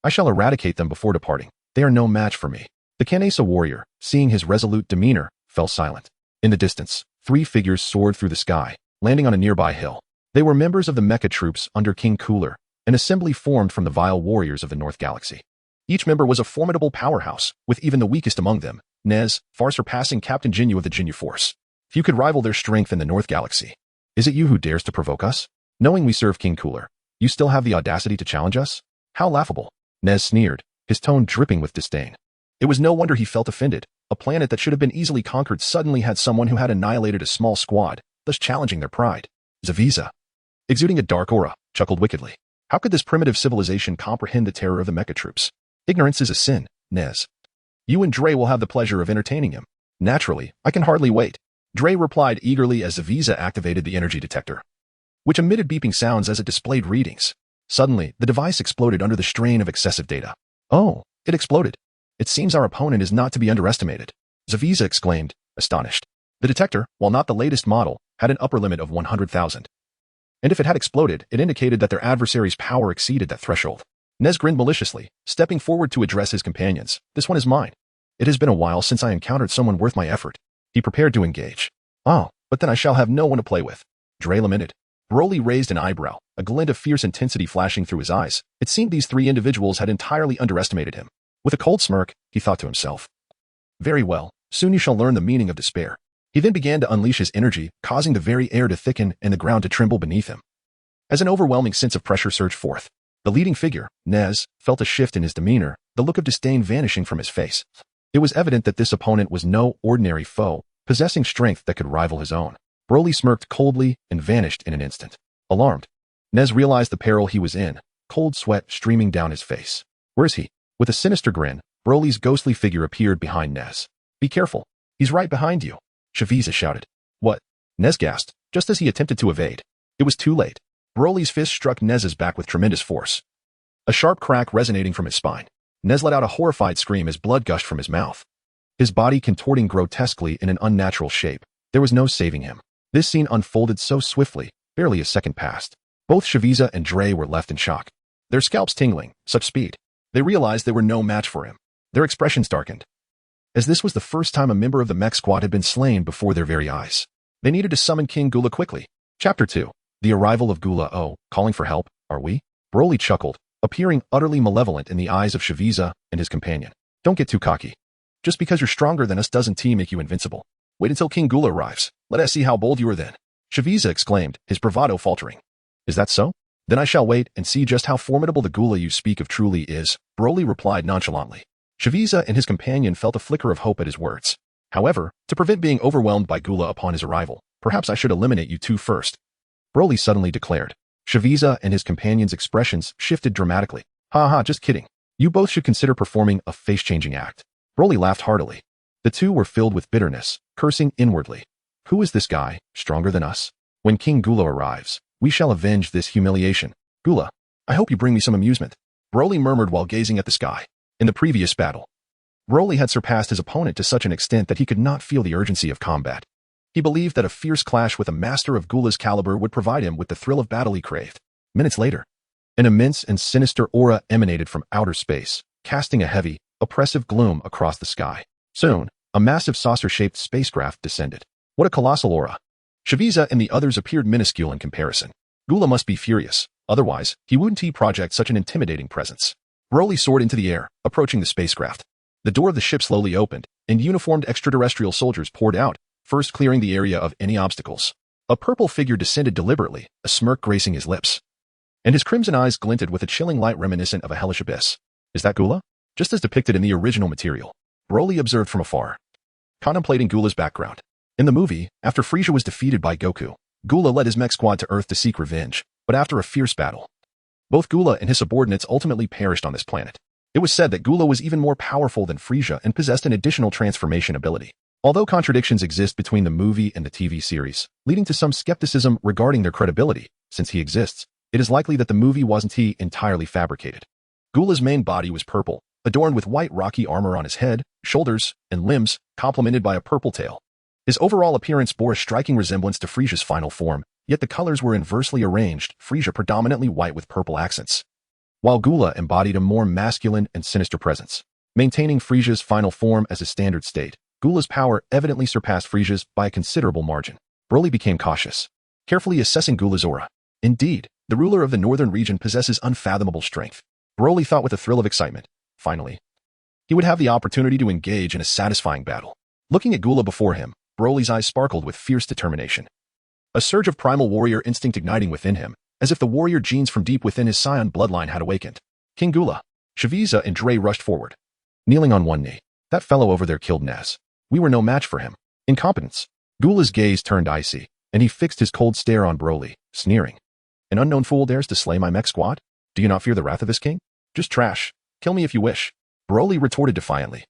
Speaker 1: I shall eradicate them before departing. They are no match for me. The Kanesa warrior, seeing his resolute demeanor, fell silent. In the distance, 3 figures soared through the sky, landing on a nearby hill. They were members of the mecha troops under King Cooler, an assembly formed from the vile warriors of the North Galaxy. Each member was a formidable powerhouse, with even the weakest among them, Nez, far surpassing Captain Ginyu of the Ginyu Force. Few could rival their strength in the North Galaxy. Is it you who dares to provoke us? Knowing we serve King Cooler, you still have the audacity to challenge us? How laughable. Nez sneered, his tone dripping with disdain. It was no wonder he felt offended. A planet that should have been easily conquered suddenly had someone who had annihilated a small squad, thus challenging their pride. Zaviza, exuding a dark aura, chuckled wickedly. How could this primitive civilization comprehend the terror of the mecha troops? Ignorance is a sin, Nez. You and Dre will have the pleasure of entertaining him. Naturally, I can hardly wait. Dre replied eagerly as Zaviza activated the energy detector, which emitted beeping sounds as it displayed readings. Suddenly, the device exploded under the strain of excessive data. Oh, it exploded. It seems our opponent is not to be underestimated, Zaviza exclaimed, astonished. The detector, while not the latest model, had an upper limit of 100,000. And if it had exploded, it indicated that their adversary's power exceeded that threshold. Nez grinned maliciously, stepping forward to address his companions. This one is mine. It has been a while since I encountered someone worth my effort. He prepared to engage. Oh, but then I shall have no one to play with, Dre lamented. Broly raised an eyebrow, a glint of fierce intensity flashing through his eyes. It seemed these 3 individuals had entirely underestimated him. With a cold smirk, he thought to himself. Very well, soon you shall learn the meaning of despair. He then began to unleash his energy, causing the very air to thicken and the ground to tremble beneath him. As an overwhelming sense of pressure surged forth, the leading figure, Nez, felt a shift in his demeanor, the look of disdain vanishing from his face. It was evident that this opponent was no ordinary foe, possessing strength that could rival his own. Broly smirked coldly and vanished in an instant. Alarmed, Nez realized the peril he was in, cold sweat streaming down his face. Where is he? With a sinister grin, Broly's ghostly figure appeared behind Nez. Be careful. He's right behind you. Shaviza shouted. What? Nez gasped, just as he attempted to evade. It was too late. Broly's fist struck Nez's back with tremendous force. A sharp crack resonating from his spine. Nez let out a horrified scream as blood gushed from his mouth. His body contorting grotesquely in an unnatural shape. There was no saving him. This scene unfolded so swiftly, barely a second passed. Both Shaviza and Dre were left in shock. Their scalps tingling, such speed. They realized they were no match for him. Their expressions darkened. As this was the first time a member of the mech squad had been slain before their very eyes. They needed to summon King Gula quickly. Chapter 2. The arrival of Gula. Oh, calling for help, are we? Broly chuckled, appearing utterly malevolent in the eyes of Shaviza and his companion. Don't get too cocky. Just because you're stronger than us doesn't make you invincible. Wait until King Gula arrives. Let us see how bold you are then. Shaviza exclaimed, his bravado faltering. Is that so? Then I shall wait and see just how formidable the Gula you speak of truly is, Broly replied nonchalantly. Shaviza and his companion felt a flicker of hope at his words. However, to prevent being overwhelmed by Gula upon his arrival, perhaps I should eliminate you two first. Broly suddenly declared. Shaviza and his companion's expressions shifted dramatically. Ha, just kidding. You both should consider performing a face-changing act. Broly laughed heartily. The two were filled with bitterness, cursing inwardly. Who is this guy, stronger than us? When King Gula arrives, we shall avenge this humiliation. Gula, I hope you bring me some amusement. Broly murmured while gazing at the sky. In the previous battle, Broly had surpassed his opponent to such an extent that he could not feel the urgency of combat. He believed that a fierce clash with a master of Gula's caliber would provide him with the thrill of battle he craved. Minutes later, an immense and sinister aura emanated from outer space, casting a heavy, oppressive gloom across the sky. Soon, a massive saucer-shaped spacecraft descended. What a colossal aura! Shaviza and the others appeared minuscule in comparison. Gula must be furious, otherwise, he wouldn't project such an intimidating presence. Broly soared into the air, approaching the spacecraft. The door of the ship slowly opened, and uniformed extraterrestrial soldiers poured out, first clearing the area of any obstacles. A purple figure descended deliberately, a smirk gracing his lips. And his crimson eyes glinted with a chilling light reminiscent of a hellish abyss. Is that Gula? Just as depicted in the original material. Broly observed from afar, contemplating Gula's background. In the movie, after Frieza was defeated by Goku, Gula led his mech squad to Earth to seek revenge, but after a fierce battle, both Gula and his subordinates ultimately perished on this planet. It was said that Gula was even more powerful than Frieza and possessed an additional transformation ability. Although contradictions exist between the movie and the TV series, leading to some skepticism regarding their credibility, since he exists, it is likely that the movie wasn't entirely fabricated. Gula's main body was purple, adorned with white rocky armor on his head, shoulders, and limbs, complemented by a purple tail. His overall appearance bore a striking resemblance to Frieza's final form, yet the colors were inversely arranged, Frieza predominantly white with purple accents, while Gula embodied a more masculine and sinister presence. Maintaining Frieza's final form as a standard state, Gula's power evidently surpassed Frieza's by a considerable margin. Broly became cautious, carefully assessing Gula's aura. Indeed, the ruler of the northern region possesses unfathomable strength. Broly thought with a thrill of excitement. Finally, he would have the opportunity to engage in a satisfying battle. Looking at Gula before him, Broly's eyes sparkled with fierce determination. A surge of primal warrior instinct igniting within him, as if the warrior genes from deep within his Saiyan bloodline had awakened. King Gula, Shaviza and Dre rushed forward, kneeling on one knee. That fellow over there killed Nez. We were no match for him. Incompetence. Gula's gaze turned icy, and he fixed his cold stare on Broly, sneering. An unknown fool dares to slay my mech squad? Do you not fear the wrath of this king? Just trash. Kill me if you wish. Broly retorted defiantly,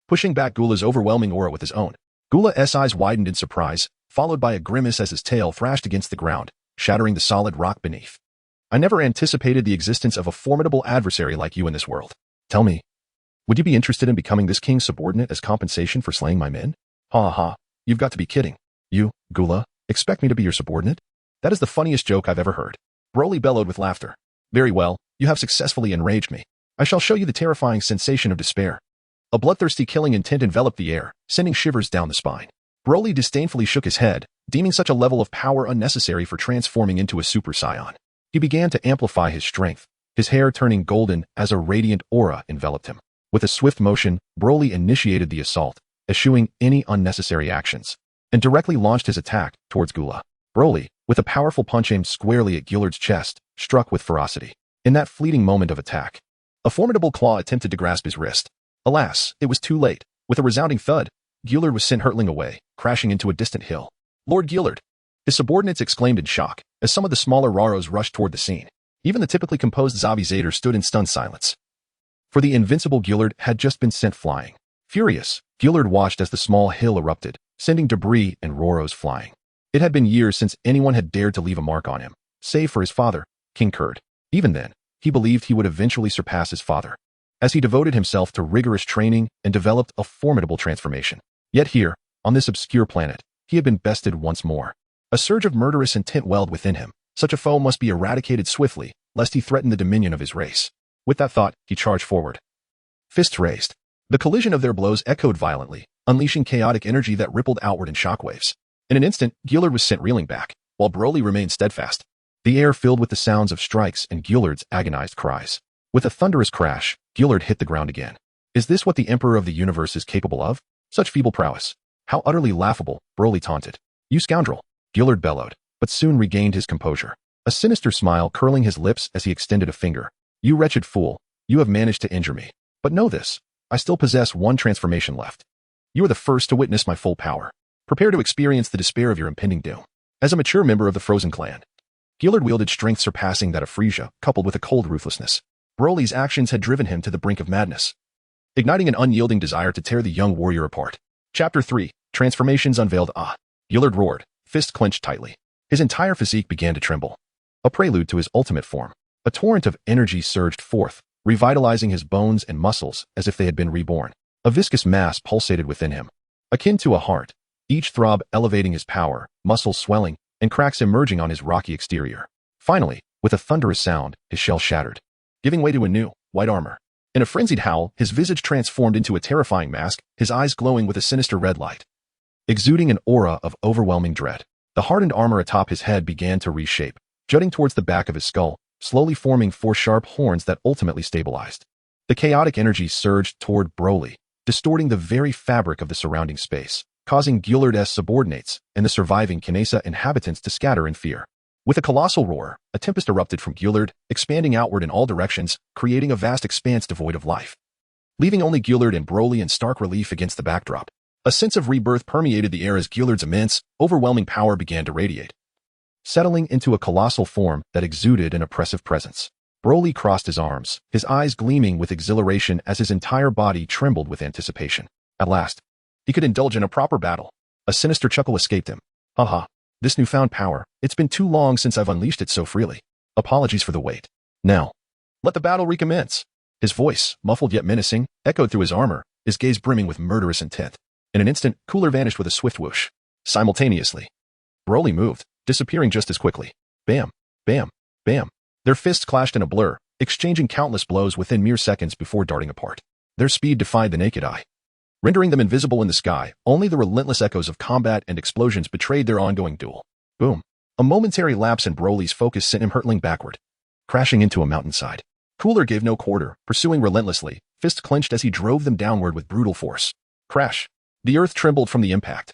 Speaker 1: pushing back Gula's overwhelming aura with his own. Gula's eyes widened in surprise, followed by a grimace as his tail thrashed against the ground, shattering the solid rock beneath. I never anticipated the existence of a formidable adversary like you in this world. Tell me, would you be interested in becoming this king's subordinate as compensation for slaying my men? Ha, you've got to be kidding. You, Gula, expect me to be your subordinate? That is the funniest joke I've ever heard. Broly bellowed with laughter. Very well, you have successfully enraged me. I shall show you the terrifying sensation of despair. A bloodthirsty killing intent enveloped the air, sending shivers down the spine. Broly disdainfully shook his head, deeming such a level of power unnecessary for transforming into a Super Saiyan. He began to amplify his strength, his hair turning golden as a radiant aura enveloped him. With a swift motion, Broly initiated the assault, eschewing any unnecessary actions, and directly launched his attack towards Gula. Broly, with a powerful punch aimed squarely at Gillard's chest, struck with ferocity. In that fleeting moment of attack, a formidable claw attempted to grasp his wrist. Alas, it was too late. With a resounding thud, Gillard was sent hurtling away, crashing into a distant hill. Lord Gillard! His subordinates exclaimed in shock, as some of the smaller Raros rushed toward the scene. Even the typically composed Zavi Zader stood in stunned silence. For the invincible Gillard had just been sent flying. Furious, Gillard watched as the small hill erupted, sending debris and Roros flying. It had been years since anyone had dared to leave a mark on him, save for his father, King Kurd. Even then, he believed he would eventually surpass his father, as he devoted himself to rigorous training and developed a formidable transformation. Yet here, on this obscure planet, he had been bested once more. A surge of murderous intent welled within him. Such a foe must be eradicated swiftly, lest he threaten the dominion of his race. With that thought, he charged forward. Fists raised. The collision of their blows echoed violently, unleashing chaotic energy that rippled outward in shockwaves. In an instant, Gillard was sent reeling back, while Broly remained steadfast. The air filled with the sounds of strikes and Gillard's agonized cries. With a thunderous crash, Gillard hit the ground again. Is this what the Emperor of the Universe is capable of? Such feeble prowess. How utterly laughable, Broly taunted. You scoundrel! Gillard bellowed, but soon regained his composure. A sinister smile curling his lips as he extended a finger. You wretched fool, you have managed to injure me. But know this, I still possess one transformation left. You are the first to witness my full power. Prepare to experience the despair of your impending doom. As a mature member of the Frozen clan, Gillard wielded strength surpassing that of Frisia, coupled with a cold ruthlessness. Broly's actions had driven him to the brink of madness, igniting an unyielding desire to tear the young warrior apart. Chapter 3, Transformations Unveiled. Gillard roared, fists clenched tightly. His entire physique began to tremble. A prelude to his ultimate form. A torrent of energy surged forth, revitalizing his bones and muscles as if they had been reborn. A viscous mass pulsated within him, akin to a heart, each throb elevating his power, muscles swelling, and cracks emerging on his rocky exterior. Finally, with a thunderous sound, his shell shattered, giving way to a new, white armor. In a frenzied howl, his visage transformed into a terrifying mask, his eyes glowing with a sinister red light, exuding an aura of overwhelming dread. The hardened armor atop his head began to reshape, jutting towards the back of his skull, slowly forming 4 sharp horns that ultimately stabilized. The chaotic energy surged toward Broly, distorting the very fabric of the surrounding space, causing Gillard's subordinates and the surviving Kinesa inhabitants to scatter in fear. With a colossal roar, a tempest erupted from Gillard, expanding outward in all directions, creating a vast expanse devoid of life, leaving only Gillard and Broly in stark relief against the backdrop. A sense of rebirth permeated the air as Gillard's immense, overwhelming power began to radiate, settling into a colossal form that exuded an oppressive presence. Broly crossed his arms, his eyes gleaming with exhilaration as his entire body trembled with anticipation. At last, he could indulge in a proper battle. A sinister chuckle escaped him. Haha, this newfound power, it's been too long since I've unleashed it so freely. Apologies for the wait. Now, let the battle recommence. His voice, muffled yet menacing, echoed through his armor, his gaze brimming with murderous intent. In an instant, Cooler vanished with a swift whoosh. Simultaneously, Broly moved, disappearing just as quickly. Bam, bam, bam. Their fists clashed in a blur, exchanging countless blows within mere seconds before darting apart. Their speed defied the naked eye, rendering them invisible in the sky. Only the relentless echoes of combat and explosions betrayed their ongoing duel. Boom. A momentary lapse in Broly's focus sent him hurtling backward, crashing into a mountainside. Cooler gave no quarter, pursuing relentlessly, fists clenched as he drove them downward with brutal force. Crash. The earth trembled from the impact.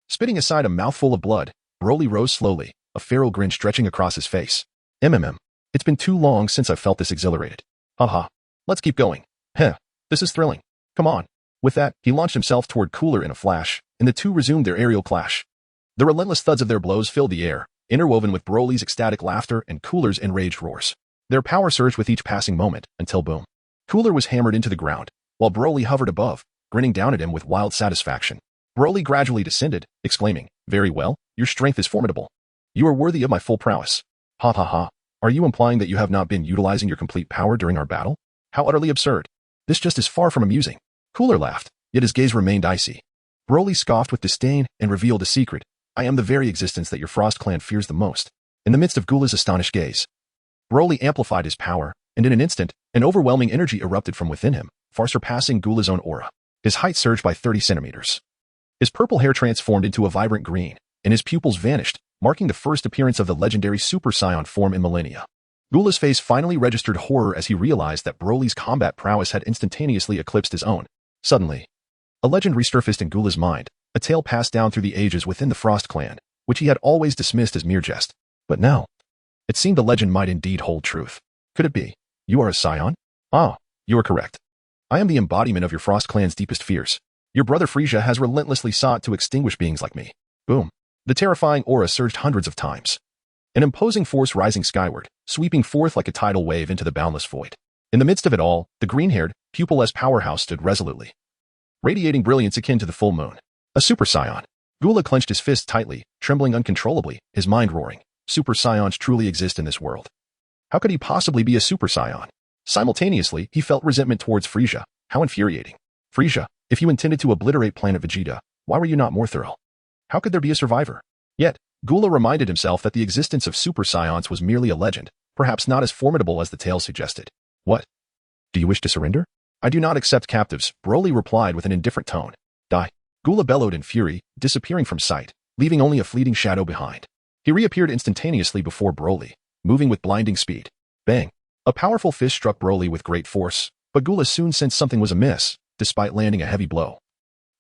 Speaker 1: Spitting aside a mouthful of blood, Broly rose slowly, a feral grin stretching across his face. It's been too long since I've felt this exhilarated. Haha. Let's keep going. Heh. This is thrilling. Come on. With that, he launched himself toward Cooler in a flash, and the two resumed their aerial clash. The relentless thuds of their blows filled the air, interwoven with Broly's ecstatic laughter and Cooler's enraged roars. Their power surged with each passing moment, until boom. Cooler was hammered into the ground, while Broly hovered above, grinning down at him with wild satisfaction. Broly gradually descended, exclaiming, "Very well, your strength is formidable. You are worthy of my full prowess." Ha ha ha. Are you implying that you have not been utilizing your complete power during our battle? How utterly absurd. This just is far from amusing. Cooler laughed, yet his gaze remained icy. Broly scoffed with disdain and revealed a secret. I am the very existence that your Frost clan fears the most. In the midst of Gula's astonished gaze, Broly amplified his power, and in an instant, an overwhelming energy erupted from within him, far surpassing Gula's own aura. His height surged by 30 centimeters. His purple hair transformed into a vibrant green, and his pupils vanished, marking the first appearance of the legendary Super Saiyan form in millennia. Gula's face finally registered horror as he realized that Broly's combat prowess had instantaneously eclipsed his own. Suddenly, a legend resurfaced in Gula's mind, a tale passed down through the ages within the Frost clan, which he had always dismissed as mere jest. But now, it seemed the legend might indeed hold truth. Could it be? You are a Saiyan? Ah, you are correct. I am the embodiment of your Frost clan's deepest fears. Your brother Frisia has relentlessly sought to extinguish beings like me. Boom. The terrifying aura surged hundreds of times, an imposing force rising skyward, sweeping forth like a tidal wave into the boundless void. In the midst of it all, the green-haired, pupil-less powerhouse stood resolutely, radiating brilliance akin to the full moon. A Super Saiyan. Gula clenched his fists tightly, trembling uncontrollably, his mind roaring. Super Saiyans truly exist in this world. How could he possibly be a Super Saiyan? Simultaneously, he felt resentment towards Frieza. How infuriating. Frieza, if you intended to obliterate planet Vegeta, why were you not more thorough? How could there be a survivor? Yet, Gula reminded himself that the existence of Super Saiyans was merely a legend, perhaps not as formidable as the tale suggested. What? Do you wish to surrender? I do not accept captives, Broly replied with an indifferent tone. Die. Gula bellowed in fury, disappearing from sight, leaving only a fleeting shadow behind. He reappeared instantaneously before Broly, moving with blinding speed. Bang! A powerful fist struck Broly with great force, but Gula soon sensed something was amiss, despite landing a heavy blow.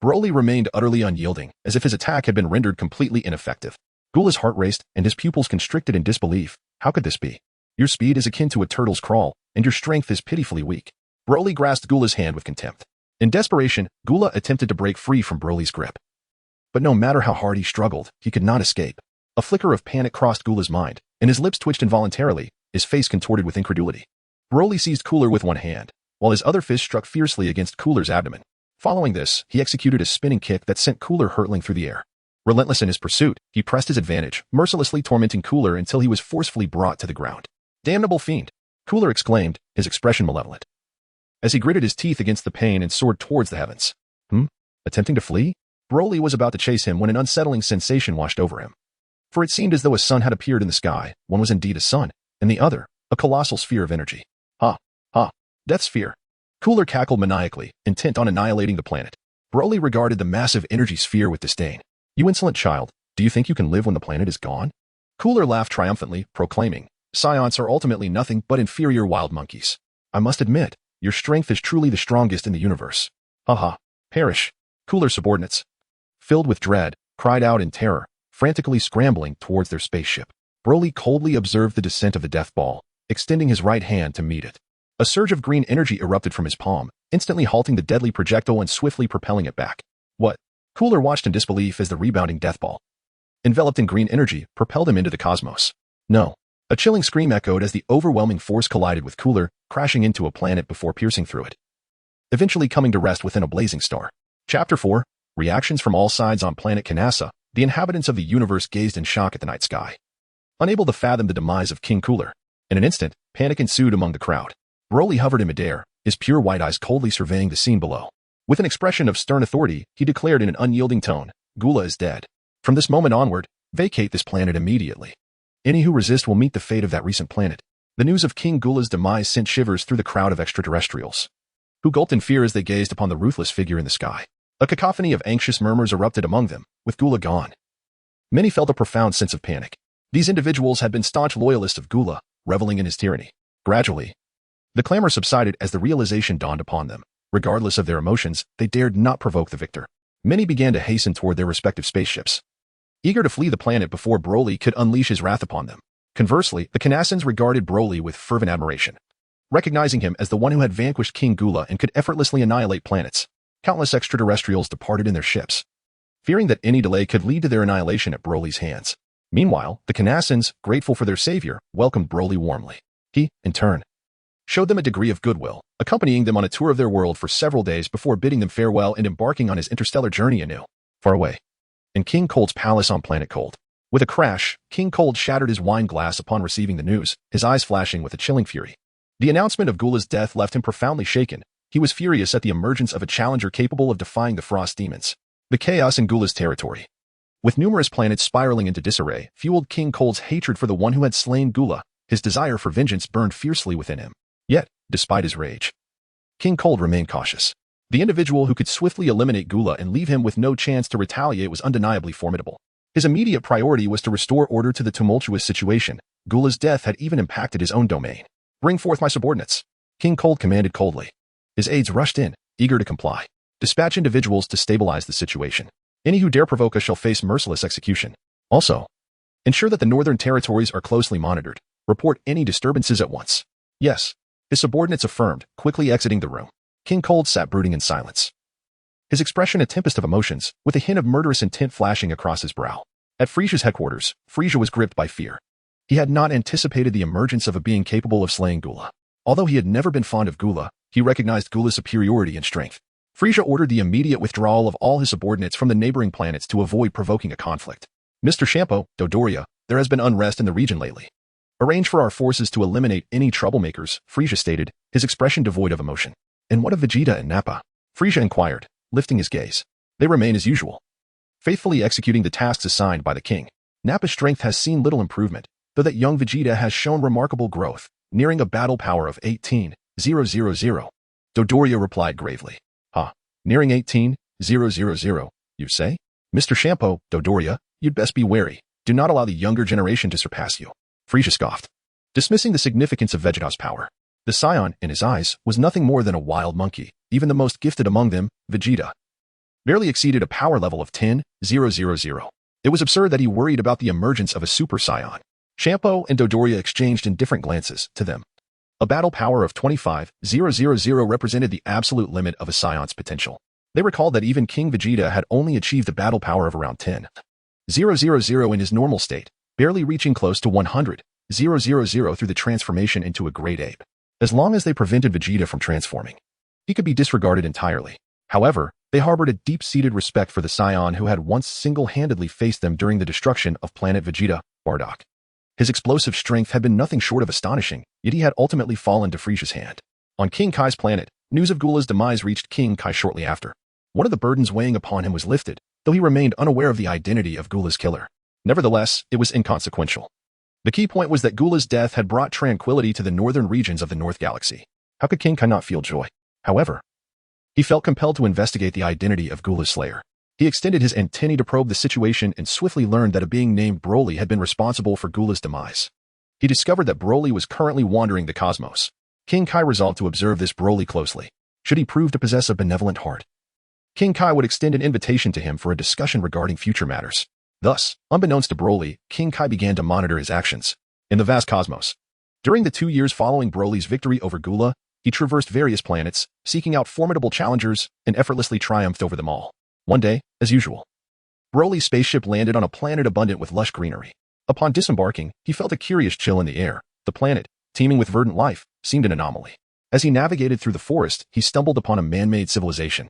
Speaker 1: Broly remained utterly unyielding, as if his attack had been rendered completely ineffective. Gula's heart raced, and his pupils constricted in disbelief. How could this be? Your speed is akin to a turtle's crawl, and your strength is pitifully weak. Broly grasped Gula's hand with contempt. In desperation, Gula attempted to break free from Broly's grip. But no matter how hard he struggled, he could not escape. A flicker of panic crossed Gula's mind, and his lips twitched involuntarily, his face contorted with incredulity. Broly seized Cooler with one hand, while his other fist struck fiercely against Cooler's abdomen. Following this, he executed a spinning kick that sent Cooler hurtling through the air. Relentless in his pursuit, he pressed his advantage, mercilessly tormenting Cooler until he was forcefully brought to the ground. Damnable fiend! Cooler exclaimed, his expression malevolent, as he gritted his teeth against the pain and soared towards the heavens. Attempting to flee? Broly was about to chase him when an unsettling sensation washed over him. For it seemed as though a sun had appeared in the sky. One was indeed a sun, and the other, a colossal sphere of energy. Ha! Death sphere! Cooler cackled maniacally, intent on annihilating the planet. Broly regarded the massive energy sphere with disdain. You insolent child, do you think you can live when the planet is gone? Cooler laughed triumphantly, proclaiming, Saiyans are ultimately nothing but inferior wild monkeys. I must admit, your strength is truly the strongest in the universe. Perish. Cooler's subordinates, filled with dread, cried out in terror, frantically scrambling towards their spaceship. Broly coldly observed the descent of the death ball, extending his right hand to meet it. A surge of green energy erupted from his palm, instantly halting the deadly projectile and swiftly propelling it back. What? Cooler watched in disbelief as the rebounding death ball, enveloped in green energy, propelled him into the cosmos. No. A chilling scream echoed as the overwhelming force collided with Cooler, crashing into a planet before piercing through it, eventually coming to rest within a blazing star. Chapter 4. Reactions from all sides on planet Kanasa. The inhabitants of the universe gazed in shock at the night sky, unable to fathom the demise of King Cooler. In an instant, panic ensued among the crowd. Broly hovered in midair, his pure white eyes coldly surveying the scene below. With an expression of stern authority, he declared in an unyielding tone, Gula is dead. From this moment onward, vacate this planet immediately. Any who resist will meet the fate of that recent planet. The news of King Gula's demise sent shivers through the crowd of extraterrestrials, who gulped in fear as they gazed upon the ruthless figure in the sky. A cacophony of anxious murmurs erupted among them, with Gula gone. Many felt a profound sense of panic. These individuals had been staunch loyalists of Gula, reveling in his tyranny. Gradually, the clamor subsided as the realization dawned upon them. Regardless of their emotions, they dared not provoke the victor. Many began to hasten toward their respective spaceships, eager to flee the planet before Broly could unleash his wrath upon them. Conversely, the Kanasans regarded Broly with fervent admiration, recognizing him as the one who had vanquished King Gula and could effortlessly annihilate planets. Countless extraterrestrials departed in their ships, fearing that any delay could lead to their annihilation at Broly's hands. Meanwhile, the Kanasans, grateful for their savior, welcomed Broly warmly. He, in turn, showed them a degree of goodwill, accompanying them on a tour of their world for several days before bidding them farewell and embarking on his interstellar journey anew. Far away, in King Cold's palace on planet Cold. With a crash, King Cold shattered his wine glass upon receiving the news, his eyes flashing with a chilling fury. The announcement of Gula's death left him profoundly shaken. He was furious at the emergence of a challenger capable of defying the Frost demons. The chaos in Gula's territory, with numerous planets spiraling into disarray, fueled King Cold's hatred for the one who had slain Gula. His desire for vengeance burned fiercely within him. Yet, despite his rage, King Cold remained cautious. The individual who could swiftly eliminate Gula and leave him with no chance to retaliate was undeniably formidable. His immediate priority was to restore order to the tumultuous situation. Gula's death had even impacted his own domain. Bring forth my subordinates, King Cold commanded coldly. His aides rushed in, eager to comply. Dispatch individuals to stabilize the situation. Any who dare provoke us shall face merciless execution. Also, ensure that the northern territories are closely monitored. Report any disturbances at once. Yes, his subordinates affirmed, quickly exiting the room. King Cold sat brooding in silence, his expression a tempest of emotions, with a hint of murderous intent flashing across his brow. At Frieza's headquarters, Frieza was gripped by fear. He had not anticipated the emergence of a being capable of slaying Gula. Although he had never been fond of Gula, he recognized Gula's superiority in strength. Frisia ordered the immediate withdrawal of all his subordinates from the neighboring planets to avoid provoking a conflict. Mr. Shampoo, Dodoria, there has been unrest in the region lately. Arrange for our forces to eliminate any troublemakers, Frisia stated, his expression devoid of emotion. And what of Vegeta and Nappa? Frisia inquired, lifting his gaze. They remain as usual, faithfully executing the tasks assigned by the king. Nappa's strength has seen little improvement, though that young Vegeta has shown remarkable growth, nearing a battle power of 18,000. Dodoria replied gravely. Nearing 18,000, you say? Mr. Shampoo, Dodoria, you'd best be wary. Do not allow the younger generation to surpass you. Frisia scoffed, dismissing the significance of Vegeta's power. The Saiyan, in his eyes, was nothing more than a wild monkey. Even the most gifted among them, Vegeta, barely exceeded a power level of 10,000. It was absurd that he worried about the emergence of a Super Saiyan. Shampoo and Dodoria exchanged indifferent glances. To them, a battle power of 25,000 represented the absolute limit of a Saiyan's potential. They recalled that even King Vegeta had only achieved a battle power of around 10,000 in his normal state, barely reaching close to 100,000 through the transformation into a great ape. As long as they prevented Vegeta from transforming, he could be disregarded entirely. However, they harbored a deep-seated respect for the Saiyan who had once single-handedly faced them during the destruction of planet Vegeta, Bardock. His explosive strength had been nothing short of astonishing, yet he had ultimately fallen to Frisia's hand. On King Kai's planet, news of Gula's demise reached King Kai shortly after. One of the burdens weighing upon him was lifted, though he remained unaware of the identity of Gula's killer. Nevertheless, it was inconsequential. The key point was that Gula's death had brought tranquility to the northern regions of the North Galaxy. How could King Kai not feel joy? However, he felt compelled to investigate the identity of Gula's slayer. He extended his antennae to probe the situation and swiftly learned that a being named Broly had been responsible for Gula's demise. He discovered that Broly was currently wandering the cosmos. King Kai resolved to observe this Broly closely. Should he prove to possess a benevolent heart, King Kai would extend an invitation to him for a discussion regarding future matters. Thus, unbeknownst to Broly, King Kai began to monitor his actions in the vast cosmos. During the 2 years following Broly's victory over Gula, he traversed various planets, seeking out formidable challengers, and effortlessly triumphed over them all. One day, as usual, Broly's spaceship landed on a planet abundant with lush greenery. Upon disembarking, he felt a curious chill in the air. The planet, teeming with verdant life, seemed an anomaly. As he navigated through the forest, he stumbled upon a man-made civilization.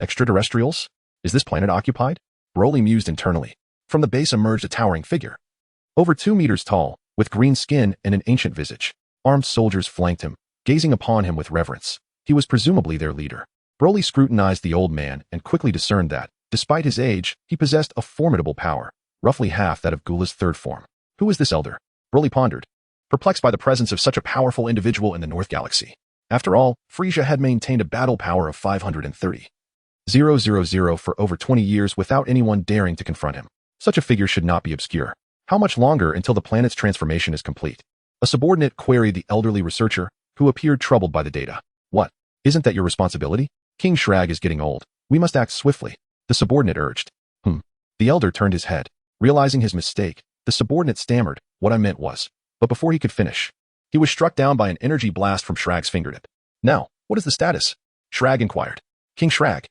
Speaker 1: Extraterrestrials? Is this planet occupied? Broly mused internally. From the base emerged a towering figure. Over 2 meters tall, with green skin and an ancient visage. Armed soldiers flanked him, gazing upon him with reverence. He was presumably their leader. Broly scrutinized the old man and quickly discerned that, despite his age, he possessed a formidable power, roughly half that of Gula's third form. Who is this elder? Broly pondered, perplexed by the presence of such a powerful individual in the North Galaxy. After all, Frisia had maintained a battle power of 530,000 for over 20 years without anyone daring to confront him. Such a figure should not be obscure. How much longer until the planet's transformation is complete? A subordinate queried the elderly researcher, who appeared troubled by the data. What? Isn't that your responsibility? King Shrag is getting old. We must act swiftly, the subordinate urged. The elder turned his head. Realizing his mistake, the subordinate stammered, what I meant was. But before he could finish, he was struck down by an energy blast from Shrag's fingertip. Now, what is the status? Shrag inquired. King Shrag.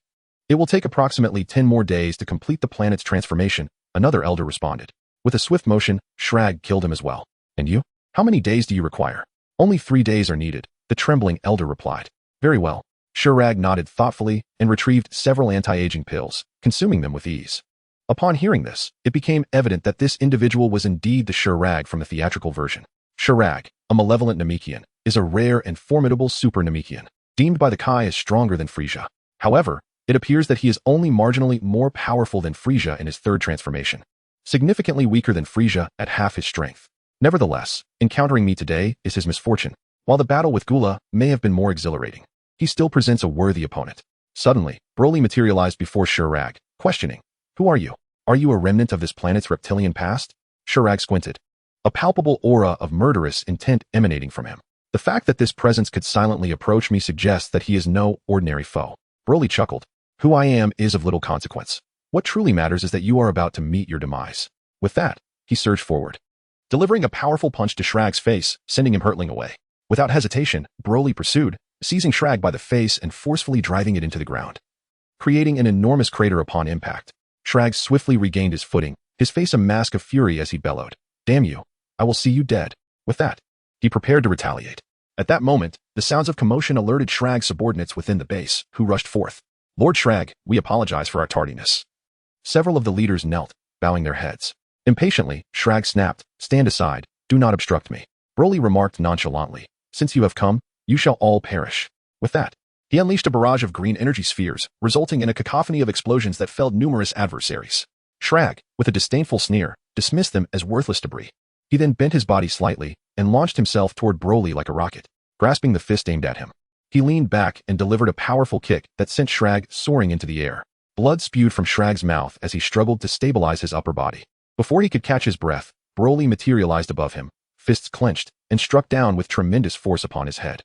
Speaker 1: It will take approximately 10 more days to complete the planet's transformation, another elder responded. With a swift motion, Shrag killed him as well. And you? How many days do you require? Only 3 days are needed, the trembling elder replied. Very well. Shrag nodded thoughtfully and retrieved several anti-aging pills, consuming them with ease. Upon hearing this, it became evident that this individual was indeed the Shrag from the theatrical version. Shrag, a malevolent Namekian, is a rare and formidable super Namekian, deemed by the Kai as stronger than Frisia. However, it appears that he is only marginally more powerful than Frisia in his third transformation, significantly weaker than Frisia at half his strength. Nevertheless, encountering me today is his misfortune. While the battle with Gula may have been more exhilarating, he still presents a worthy opponent. Suddenly, Broly materialized before Shrag, questioning, who are you? Are you a remnant of this planet's reptilian past? Shrag squinted, a palpable aura of murderous intent emanating from him. The fact that this presence could silently approach me suggests that he is no ordinary foe. Broly chuckled. Who I am is of little consequence. What truly matters is that you are about to meet your demise. With that, he surged forward, delivering a powerful punch to Shrag's face, sending him hurtling away. Without hesitation, Broly pursued, seizing Shrag by the face and forcefully driving it into the ground, creating an enormous crater upon impact. Shrag swiftly regained his footing, his face a mask of fury as he bellowed. Damn you! I will see you dead. With that, he prepared to retaliate. At that moment, the sounds of commotion alerted Shrag's subordinates within the base, who rushed forth. Lord Shrag, we apologize for our tardiness. Several of the leaders knelt, bowing their heads. Impatiently, Shrag snapped, stand aside, do not obstruct me. Broly remarked nonchalantly, since you have come, you shall all perish. With that, he unleashed a barrage of green energy spheres, resulting in a cacophony of explosions that felled numerous adversaries. Shrag, with a disdainful sneer, dismissed them as worthless debris. He then bent his body slightly and launched himself toward Broly like a rocket, grasping the fist aimed at him. He leaned back and delivered a powerful kick that sent Shrag soaring into the air. Blood spewed from Shrag's mouth as he struggled to stabilize his upper body. Before he could catch his breath, Broly materialized above him, fists clenched, and struck down with tremendous force upon his head.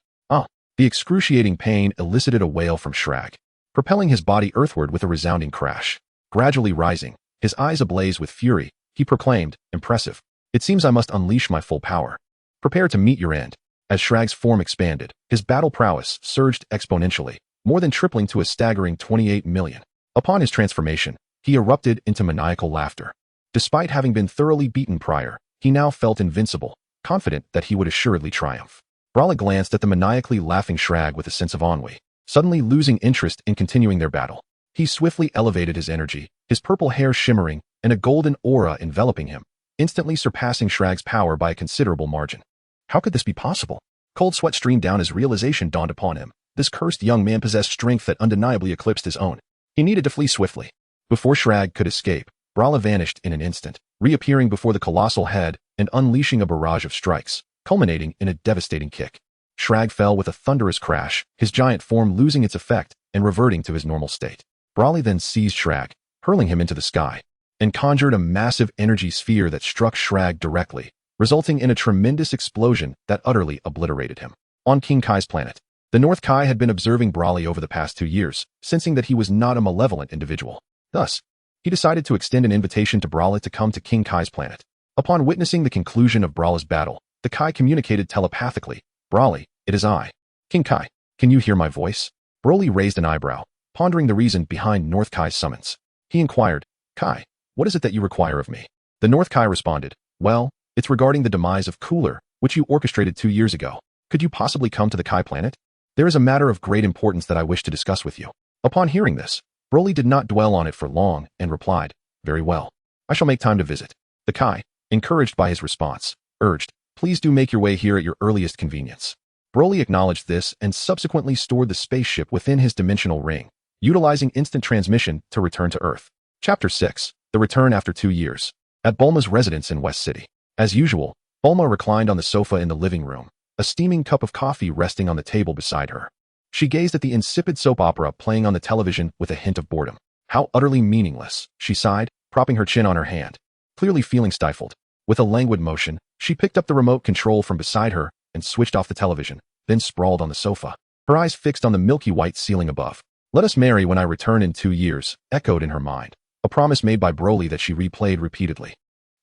Speaker 1: The excruciating pain elicited a wail from Shrag, propelling his body earthward with a resounding crash. Gradually rising, his eyes ablaze with fury, he proclaimed, impressive. It seems I must unleash my full power. Prepare to meet your end. As Shrag's form expanded, his battle prowess surged exponentially, more than tripling to a staggering 28 million. Upon his transformation, he erupted into maniacal laughter. Despite having been thoroughly beaten prior, he now felt invincible, confident that he would assuredly triumph. Broly glanced at the maniacally laughing Shrag with a sense of ennui, suddenly losing interest in continuing their battle. He swiftly elevated his energy, his purple hair shimmering and a golden aura enveloping him, instantly surpassing Shrag's power by a considerable margin. How could this be possible? Cold sweat streamed down as realization dawned upon him. This cursed young man possessed strength that undeniably eclipsed his own. He needed to flee swiftly. Before Shrag could escape, Broly vanished in an instant, reappearing before the colossal head and unleashing a barrage of strikes, culminating in a devastating kick. Shrag fell with a thunderous crash, his giant form losing its effect and reverting to his normal state. Broly then seized Shrag, hurling him into the sky, and conjured a massive energy sphere that struck Shrag directly, resulting in a tremendous explosion that utterly obliterated him. On King Kai's planet, the North Kai had been observing Broly over the past 2 years, sensing that he was not a malevolent individual. Thus, he decided to extend an invitation to Broly to come to King Kai's planet. Upon witnessing the conclusion of Broly's battle, the Kai communicated telepathically, Broly, it is I. King Kai, can you hear my voice? Broly raised an eyebrow, pondering the reason behind North Kai's summons. He inquired, Kai, what is it that you require of me? The North Kai responded, well, it's regarding the demise of Cooler, which you orchestrated 2 years ago. Could you possibly come to the Kai planet? There is a matter of great importance that I wish to discuss with you. Upon hearing this, Broly did not dwell on it for long and replied, very well. I shall make time to visit. The Kai, encouraged by his response, urged, please do make your way here at your earliest convenience. Broly acknowledged this and subsequently stored the spaceship within his dimensional ring, utilizing instant transmission to return to Earth. Chapter 6. The Return After 2 Years. At Bulma's residence in West City. As usual, Bulma reclined on the sofa in the living room, a steaming cup of coffee resting on the table beside her. She gazed at the insipid soap opera playing on the television with a hint of boredom. How utterly meaningless, she sighed, propping her chin on her hand, clearly feeling stifled. With a languid motion, she picked up the remote control from beside her and switched off the television, then sprawled on the sofa, her eyes fixed on the milky white ceiling above. Let us marry when I return in 2 years, echoed in her mind, a promise made by Broly that she replayed repeatedly.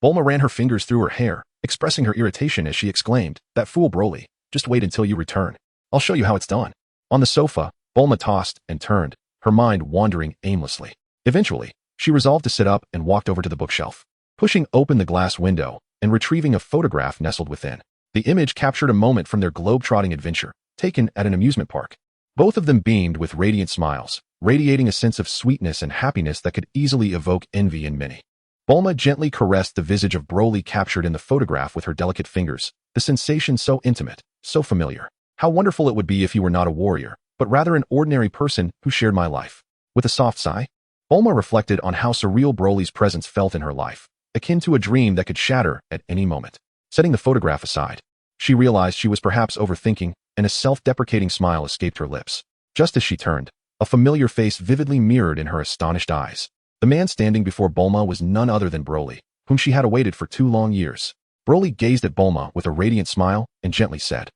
Speaker 1: Bulma ran her fingers through her hair, expressing her irritation as she exclaimed, that fool Broly, just wait until you return. I'll show you how it's done. On the sofa, Bulma tossed and turned, her mind wandering aimlessly. Eventually, she resolved to sit up and walked over to the bookshelf, pushing open the glass window and retrieving a photograph nestled within. The image captured a moment from their globe-trotting adventure, taken at an amusement park. Both of them beamed with radiant smiles, radiating a sense of sweetness and happiness that could easily evoke envy in many. Bulma gently caressed the visage of Broly captured in the photograph with her delicate fingers, the sensation so intimate, so familiar. How wonderful it would be if you were not a warrior, but rather an ordinary person who shared my life. With a soft sigh, Bulma reflected on how surreal Broly's presence felt in her life, akin to a dream that could shatter at any moment. Setting the photograph aside, she realized she was perhaps overthinking, and a self-deprecating smile escaped her lips. Just as she turned, a familiar face vividly mirrored in her astonished eyes. The man standing before Bulma was none other than Broly, whom she had awaited for 2 long years. Broly gazed at Bulma with a radiant smile and gently said,